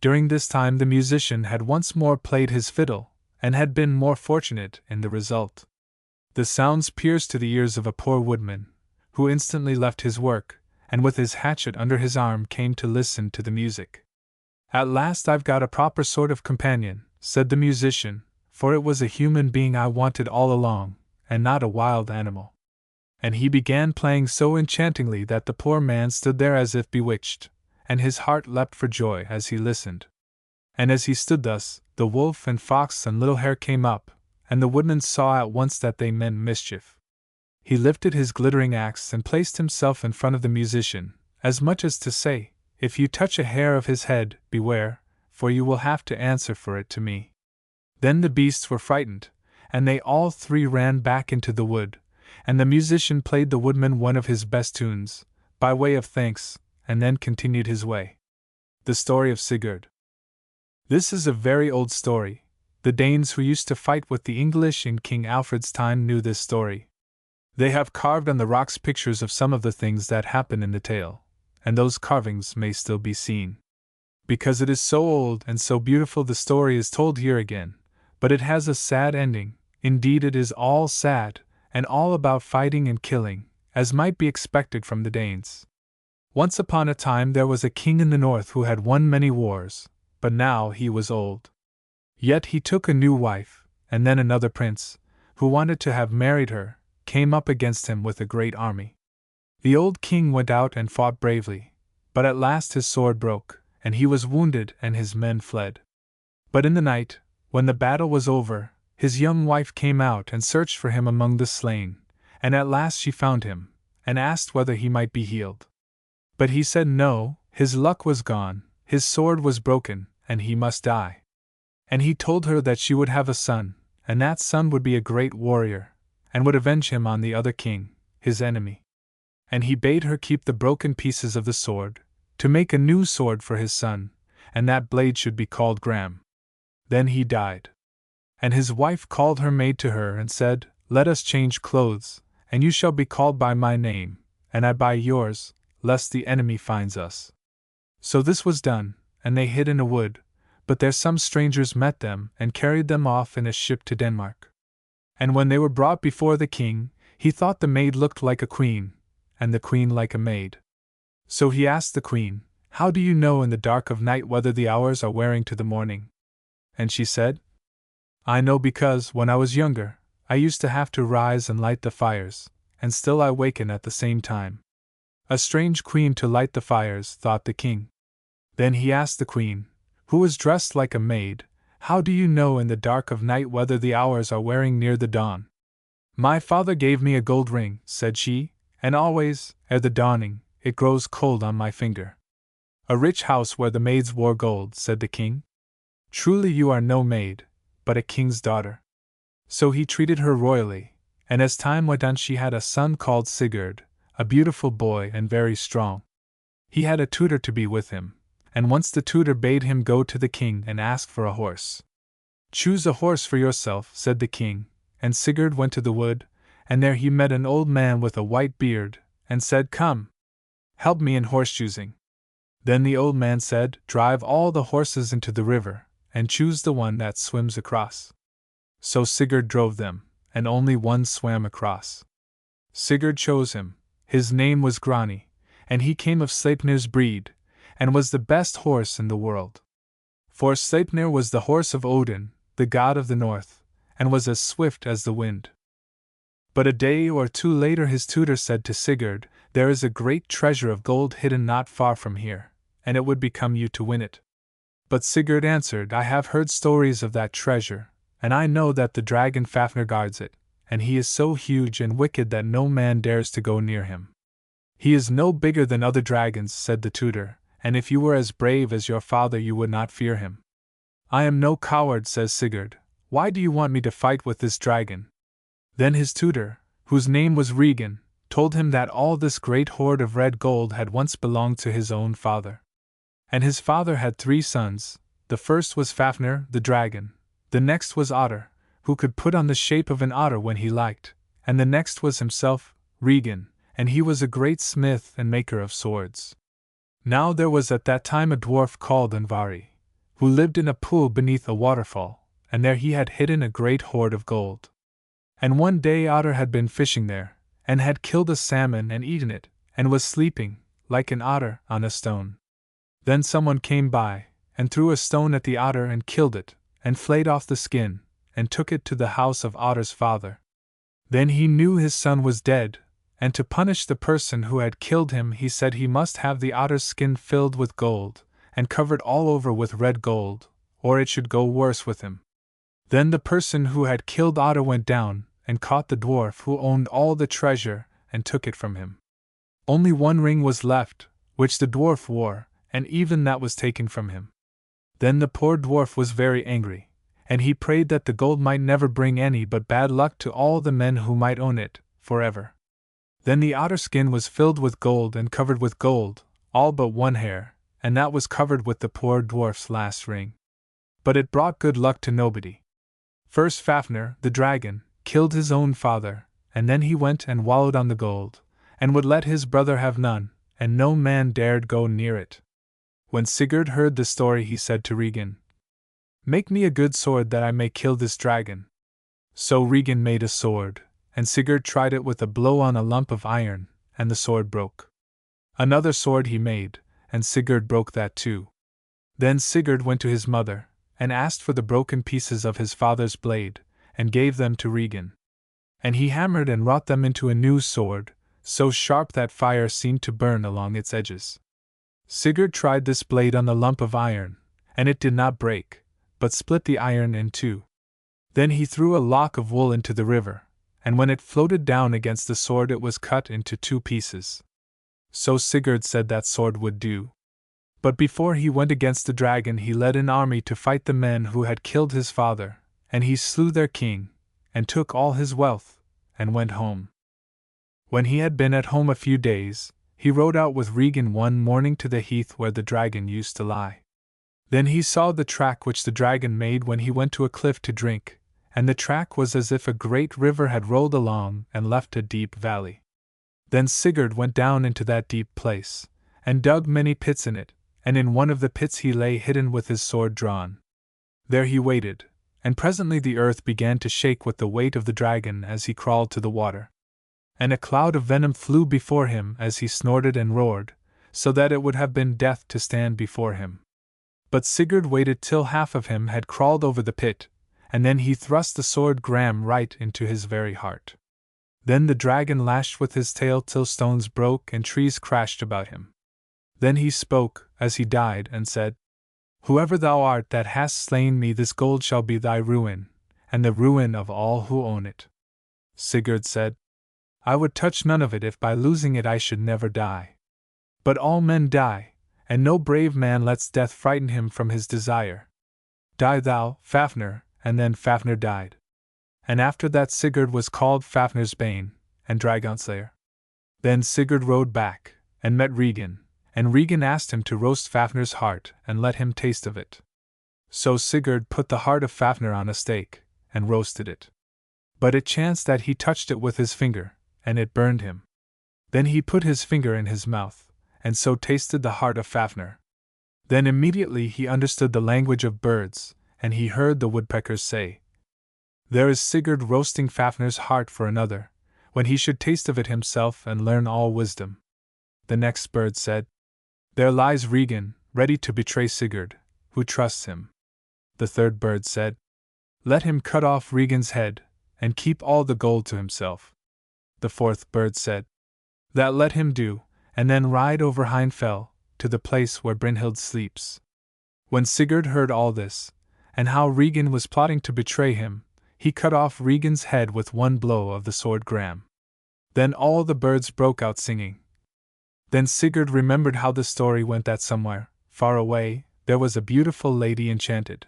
During this time the musician had once more played his fiddle, and had been more fortunate in the result. The sounds pierced to the ears of a poor woodman, who instantly left his work, and with his hatchet under his arm came to listen to the music. "At last I've got a proper sort of companion," said the musician, "for it was a human being I wanted all along, and not a wild animal." And he began playing so enchantingly that the poor man stood there as if bewitched, and his heart leapt for joy as he listened. And as he stood thus, the wolf and fox and little hare came up, and the woodman saw at once that they meant mischief. He lifted his glittering axe and placed himself in front of the musician, as much as to say, "If you touch a hair of his head, beware, for you will have to answer for it to me." Then the beasts were frightened, and they all three ran back into the wood, and the musician played the woodman one of his best tunes, by way of thanks, and then continued his way. The story of Sigurd. This is a very old story. The Danes who used to fight with the English in King Alfred's time knew this story. They have carved on the rocks pictures of some of the things that happen in the tale, and those carvings may still be seen. Because it is so old and so beautiful, the story is told here again, but it has a sad ending. Indeed, it is all sad, and all about fighting and killing, as might be expected from the Danes. Once upon a time there was a king in the north who had won many wars, but now he was old. Yet he took a new wife, and then another prince, who wanted to have married her, came up against him with a great army. The old king went out and fought bravely, but at last his sword broke, and he was wounded and his men fled. But in the night, when the battle was over, his young wife came out and searched for him among the slain, and at last she found him, and asked whether he might be healed. But he said no, his luck was gone, his sword was broken, and he must die. And he told her that she would have a son, and that son would be a great warrior, and would avenge him on the other king, his enemy. And he bade her keep the broken pieces of the sword, to make a new sword for his son, and that blade should be called Gram. Then he died. And his wife called her maid to her and said, "Let us change clothes, and you shall be called by my name, and I by yours, lest the enemy finds us." So this was done, and they hid in a wood, but there some strangers met them and carried them off in a ship to Denmark. And when they were brought before the king, he thought the maid looked like a queen, and the queen like a maid. So he asked the queen, "How do you know in the dark of night whether the hours are wearing to the morning?" and she said, I know because, when I was younger, I used to have to rise and light the fires, and still I waken at the same time. A strange queen to light the fires, thought the king. Then he asked the queen, who was dressed like a maid, How do you know in the dark of night whether the hours are wearing near the dawn? My father gave me a gold ring, said she, and always, ere the dawning, it grows cold on my finger. A rich house where the maids wore gold, said the king. Truly you are no maid, but a king's daughter. So he treated her royally, and as time went on she had a son called Sigurd, a beautiful boy and very strong. He had a tutor to be with him, and once the tutor bade him go to the king and ask for a horse. Choose a horse for yourself, said the king, and Sigurd went to the wood, and there he met an old man with a white beard, and said, Come, help me in horse-choosing. Then the old man said, Drive all the horses into the river, and choose the one that swims across. So Sigurd drove them, and only one swam across. Sigurd chose him. His name was Grani, and he came of Sleipnir's breed, and was the best horse in the world. For Sleipnir was the horse of Odin, the god of the north, and was as swift as the wind. But a day or two later his tutor said to Sigurd, There is a great treasure of gold hidden not far from here, and it would become you to win it. But Sigurd answered, I have heard stories of that treasure, and I know that the dragon Fafnir guards it, and he is so huge and wicked that no man dares to go near him. He is no bigger than other dragons, said the tutor, and if you were as brave as your father you would not fear him. I am no coward, says Sigurd. Why do you want me to fight with this dragon? Then his tutor, whose name was Regan, told him that all this great hoard of red gold had once belonged to his own father. And his father had 3 sons. The first was Fafnir, the dragon. The next was Otter, who could put on the shape of an otter when he liked, and the next was himself, Regan, and he was a great smith and maker of swords. Now there was at that time a dwarf called Andvari, who lived in a pool beneath a waterfall, and there he had hidden a great hoard of gold. And one day Otter had been fishing there, and had killed a salmon and eaten it, and was sleeping, like an otter, on a stone. Then someone came by, and threw a stone at the otter and killed it, and flayed off the skin, and took it to the house of Otter's father. Then he knew his son was dead, and to punish the person who had killed him he said he must have the otter's skin filled with gold, and covered all over with red gold, or it should go worse with him. Then the person who had killed Otter went down, and caught the dwarf who owned all the treasure, and took it from him. Only one ring was left, which the dwarf wore, and even that was taken from him. Then the poor dwarf was very angry, and he prayed that the gold might never bring any but bad luck to all the men who might own it, forever. Then the otter skin was filled with gold and covered with gold, all but one hair, and that was covered with the poor dwarf's last ring. But it brought good luck to nobody. First Fafnir, the dragon, killed his own father, and then he went and wallowed on the gold, and would let his brother have none, and no man dared go near it. When Sigurd heard the story he said to Regan, Make me a good sword that I may kill this dragon. So Regan made a sword, and Sigurd tried it with a blow on a lump of iron, and the sword broke. Another sword he made, and Sigurd broke that too. Then Sigurd went to his mother, and asked for the broken pieces of his father's blade, and gave them to Regan. And he hammered and wrought them into a new sword, so sharp that fire seemed to burn along its edges. Sigurd tried this blade on the lump of iron, and it did not break, but split the iron in two. Then he threw a lock of wool into the river, and when it floated down against the sword it was cut into 2 pieces. So Sigurd said that sword would do. But before he went against the dragon he led an army to fight the men who had killed his father, and he slew their king, and took all his wealth, and went home. When he had been at home a few days, he rode out with Regan one morning to the heath where the dragon used to lie. Then he saw the track which the dragon made when he went to a cliff to drink, and the track was as if a great river had rolled along and left a deep valley. Then Sigurd went down into that deep place, and dug many pits in it, and in one of the pits he lay hidden with his sword drawn. There he waited, and presently the earth began to shake with the weight of the dragon as he crawled to the water. And a cloud of venom flew before him as he snorted and roared, so that it would have been death to stand before him. But Sigurd waited till half of him had crawled over the pit, and then he thrust the sword Gram right into his very heart. Then the dragon lashed with his tail till stones broke and trees crashed about him. Then he spoke, as he died, and said, "Whoever thou art that hast slain me, this gold shall be thy ruin, and the ruin of all who own it." Sigurd said, "I would touch none of it if by losing it I should never die. But all men die, and no brave man lets death frighten him from his desire. Die thou, Fafnir," and then Fafnir died. And after that Sigurd was called Fafnir's Bane, and Dragonslayer. Then Sigurd rode back, and met Regan, and Regan asked him to roast Fafnir's heart and let him taste of it. So Sigurd put the heart of Fafnir on a stake, and roasted it. But it chanced that he touched it with his finger, and it burned him. Then he put his finger in his mouth, and so tasted the heart of Fafnir. Then immediately he understood the language of birds, and he heard the woodpeckers say, "There is Sigurd roasting Fafnir's heart for another, when he should taste of it himself and learn all wisdom." The next bird said, "There lies Regan, ready to betray Sigurd, who trusts him." The third bird said, "Let him cut off Regan's head, and keep all the gold to himself." The fourth bird said, "That let him do, and then ride over Hindfell, to the place where Brynhild sleeps." When Sigurd heard all this, and how Regan was plotting to betray him, he cut off Regan's head with one blow of the sword Gram. Then all the birds broke out singing. Then Sigurd remembered how the story went that somewhere, far away, there was a beautiful lady enchanted.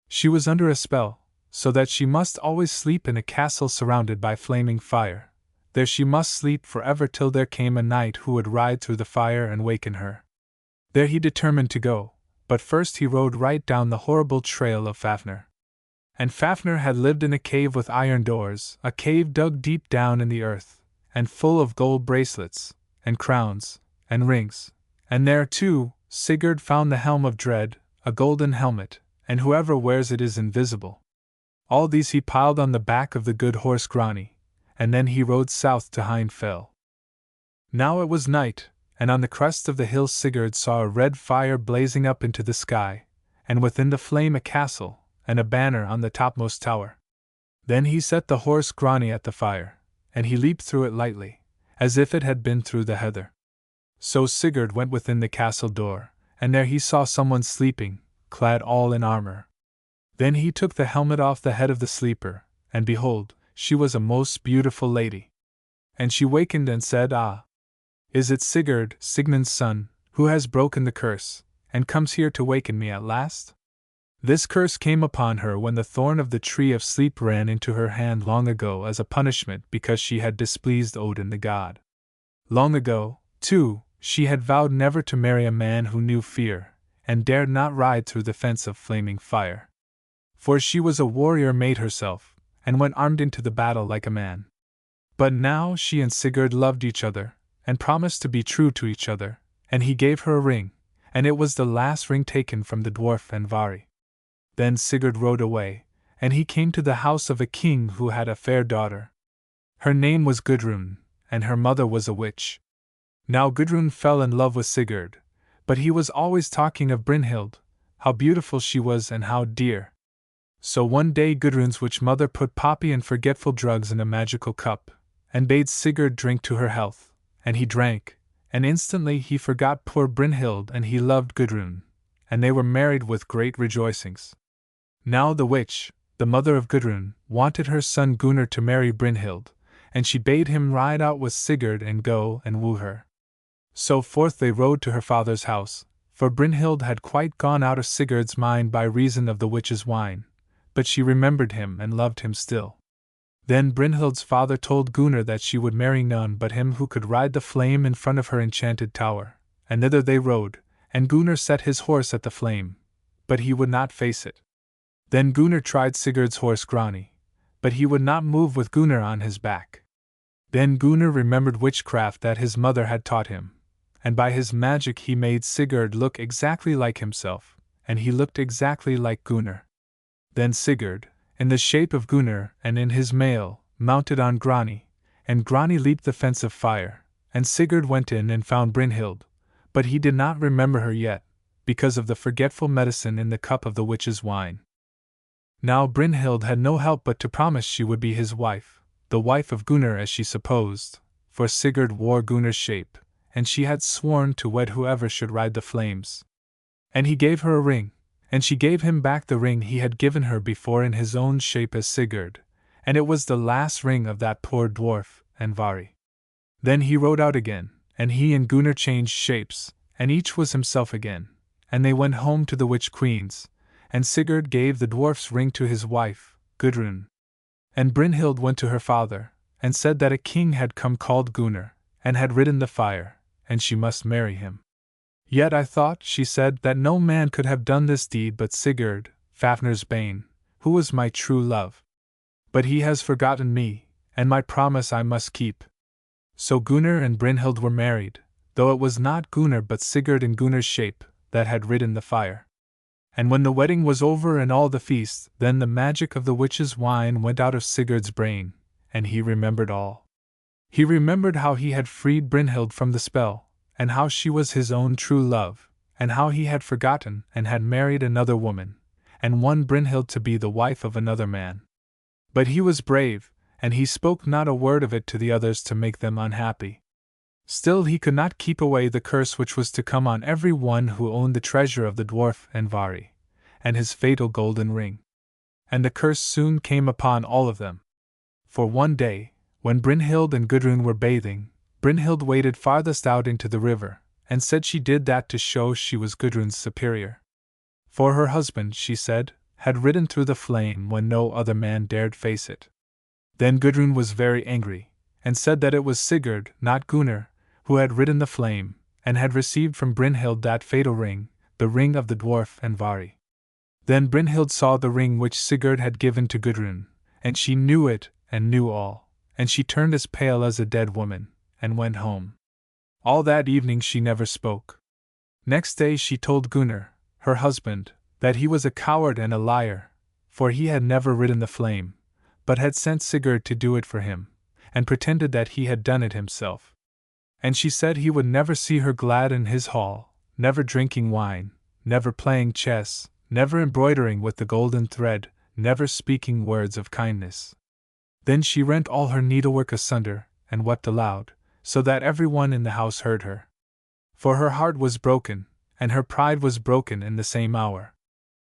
She was under a spell, so that she must always sleep in a castle surrounded by flaming fire. There she must sleep forever till there came a knight who would ride through the fire and waken her. There he determined to go, but first he rode right down the horrible trail of Fafnir. And Fafnir had lived in a cave with iron doors, a cave dug deep down in the earth, and full of gold bracelets, and crowns, and rings, and there, too, Sigurd found the helm of dread, a golden helmet, and whoever wears it is invisible. All these he piled on the back of the good horse Grani, and then he rode south to Hindfell. Now it was night, and on the crest of the hill Sigurd saw a red fire blazing up into the sky, and within the flame a castle, and a banner on the topmost tower. Then he set the horse Grani at the fire, and he leaped through it lightly, as if it had been through the heather. So Sigurd went within the castle door, and there he saw someone sleeping, clad all in armor. Then he took the helmet off the head of the sleeper, and behold, she was a most beautiful lady. And she wakened and said, "Ah! Is it Sigurd, Sigmund's son, who has broken the curse, and comes here to waken me at last?" This curse came upon her when the thorn of the tree of sleep ran into her hand long ago as a punishment because she had displeased Odin the god. Long ago, too, she had vowed never to marry a man who knew fear, and dared not ride through the fence of flaming fire. For she was a warrior maid herself, and went armed into the battle like a man. But now she and Sigurd loved each other, and promised to be true to each other, and he gave her a ring, and it was the last ring taken from the dwarf Andvari. Then Sigurd rode away, and he came to the house of a king who had a fair daughter. Her name was Gudrun, and her mother was a witch. Now Gudrun fell in love with Sigurd, but he was always talking of Brynhild, how beautiful she was and how dear. So one day Gudrun's witch mother put poppy and forgetful drugs in a magical cup, and bade Sigurd drink to her health, and he drank, and instantly he forgot poor Brynhild and he loved Gudrun, and they were married with great rejoicings. Now the witch, the mother of Gudrun, wanted her son Gunnar to marry Brynhild, and she bade him ride out with Sigurd and go and woo her. So forth they rode to her father's house, for Brynhild had quite gone out of Sigurd's mind by reason of the witch's wine, but she remembered him and loved him still. Then Brynhild's father told Gunnar that she would marry none but him who could ride the flame in front of her enchanted tower, and thither they rode, and Gunnar set his horse at the flame, but he would not face it. Then Gunnar tried Sigurd's horse Grani, but he would not move with Gunnar on his back. Then Gunnar remembered witchcraft that his mother had taught him, and by his magic he made Sigurd look exactly like himself, and he looked exactly like Gunnar. Then Sigurd, in the shape of Gunnar and in his mail, mounted on Grani, and Grani leaped the fence of fire, and Sigurd went in and found Brynhild, but he did not remember her yet, because of the forgetful medicine in the cup of the witch's wine. Now Brynhild had no help but to promise she would be his wife, the wife of Gunnar as she supposed, for Sigurd wore Gunnar's shape, and she had sworn to wed whoever should ride the flames. And he gave her a ring, and she gave him back the ring he had given her before in his own shape as Sigurd, and it was the last ring of that poor dwarf, Andvari. Then he rode out again, and he and Gunnar changed shapes, and each was himself again, and they went home to the witch queens, and Sigurd gave the dwarf's ring to his wife, Gudrun. And Brynhild went to her father, and said that a king had come called Gunnar, and had ridden the fire, and she must marry him. Yet I thought, she said, that no man could have done this deed but Sigurd, Fafnir's bane, who was my true love. But he has forgotten me, and my promise I must keep. So Gunnar and Brynhild were married, though it was not Gunnar but Sigurd in Gunnar's shape that had ridden the fire. And when the wedding was over and all the feast, then the magic of the witch's wine went out of Sigurd's brain, and he remembered all. He remembered how he had freed Brynhild from the spell, and how she was his own true love, and how he had forgotten and had married another woman, and won Brynhild to be the wife of another man. But he was brave, and he spoke not a word of it to the others to make them unhappy. Still he could not keep away the curse which was to come on every one who owned the treasure of the dwarf Andvari, and his fatal golden ring. And the curse soon came upon all of them. For one day, when Brynhild and Gudrun were bathing, Brynhild waded farthest out into the river, and said she did that to show she was Gudrun's superior. For her husband, she said, had ridden through the flame when no other man dared face it. Then Gudrun was very angry, and said that it was Sigurd, not Gunnar, who had ridden the flame, and had received from Brynhild that fatal ring, the ring of the dwarf Andvari. Then Brynhild saw the ring which Sigurd had given to Gudrun, and she knew it, and knew all, and she turned as pale as a dead woman, and went home. All that evening she never spoke. Next day she told Gunnar, her husband, that he was a coward and a liar, for he had never ridden the flame, but had sent Sigurd to do it for him, and pretended that he had done it himself. And she said he would never see her glad in his hall, never drinking wine, never playing chess, never embroidering with the golden thread, never speaking words of kindness. Then she rent all her needlework asunder, and wept aloud, so that everyone in the house heard her. For her heart was broken, and her pride was broken in the same hour.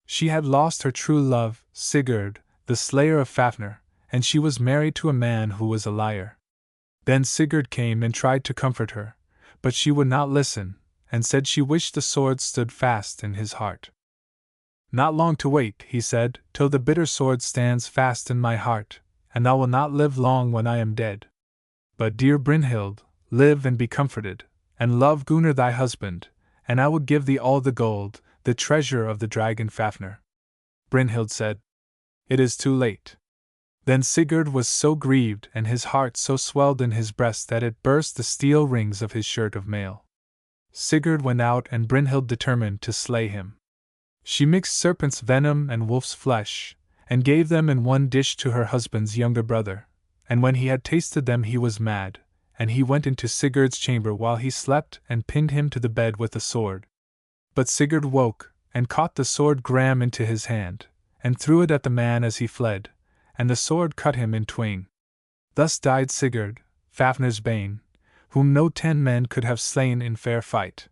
She had lost her true love, Sigurd, the slayer of Fafnir, and she was married to a man who was a liar. Then Sigurd came and tried to comfort her, but she would not listen, and said she wished the sword stood fast in his heart. Not long to wait, he said, till the bitter sword stands fast in my heart, and I will not live long when I am dead. But dear Brynhild, live and be comforted, and love Gunnar thy husband, and I will give thee all the gold, the treasure of the dragon Fafnir. Brynhild said, It is too late. Then Sigurd was so grieved and his heart so swelled in his breast that it burst the steel rings of his shirt of mail. Sigurd went out and Brynhild determined to slay him. She mixed serpent's venom and wolf's flesh, and gave them in one dish to her husband's younger brother, and when he had tasted them he was mad, and he went into Sigurd's chamber while he slept and pinned him to the bed with a sword. But Sigurd woke, and caught the sword Gram into his hand, and threw it at the man as he fled, and the sword cut him in twain. Thus died Sigurd, Fafnir's bane, whom no 10 men could have slain in fair fight.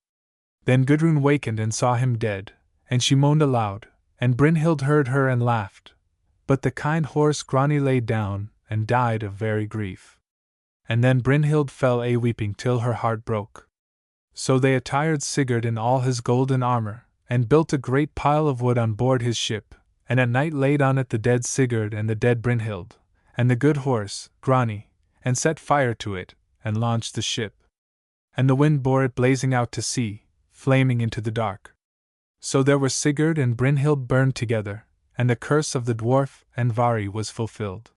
Then Gudrun wakened and saw him dead, and she moaned aloud, and Brynhild heard her and laughed. But the kind horse Grani lay down, and died of very grief. And then Brynhild fell a weeping till her heart broke. So they attired Sigurd in all his golden armor, and built a great pile of wood on board his ship, and at night laid on it the dead Sigurd and the dead Brynhild, and the good horse, Grani, and set fire to it, and launched the ship. And the wind bore it blazing out to sea, flaming into the dark. So there were Sigurd and Brynhild burned together, and the curse of the dwarf Andvari was fulfilled.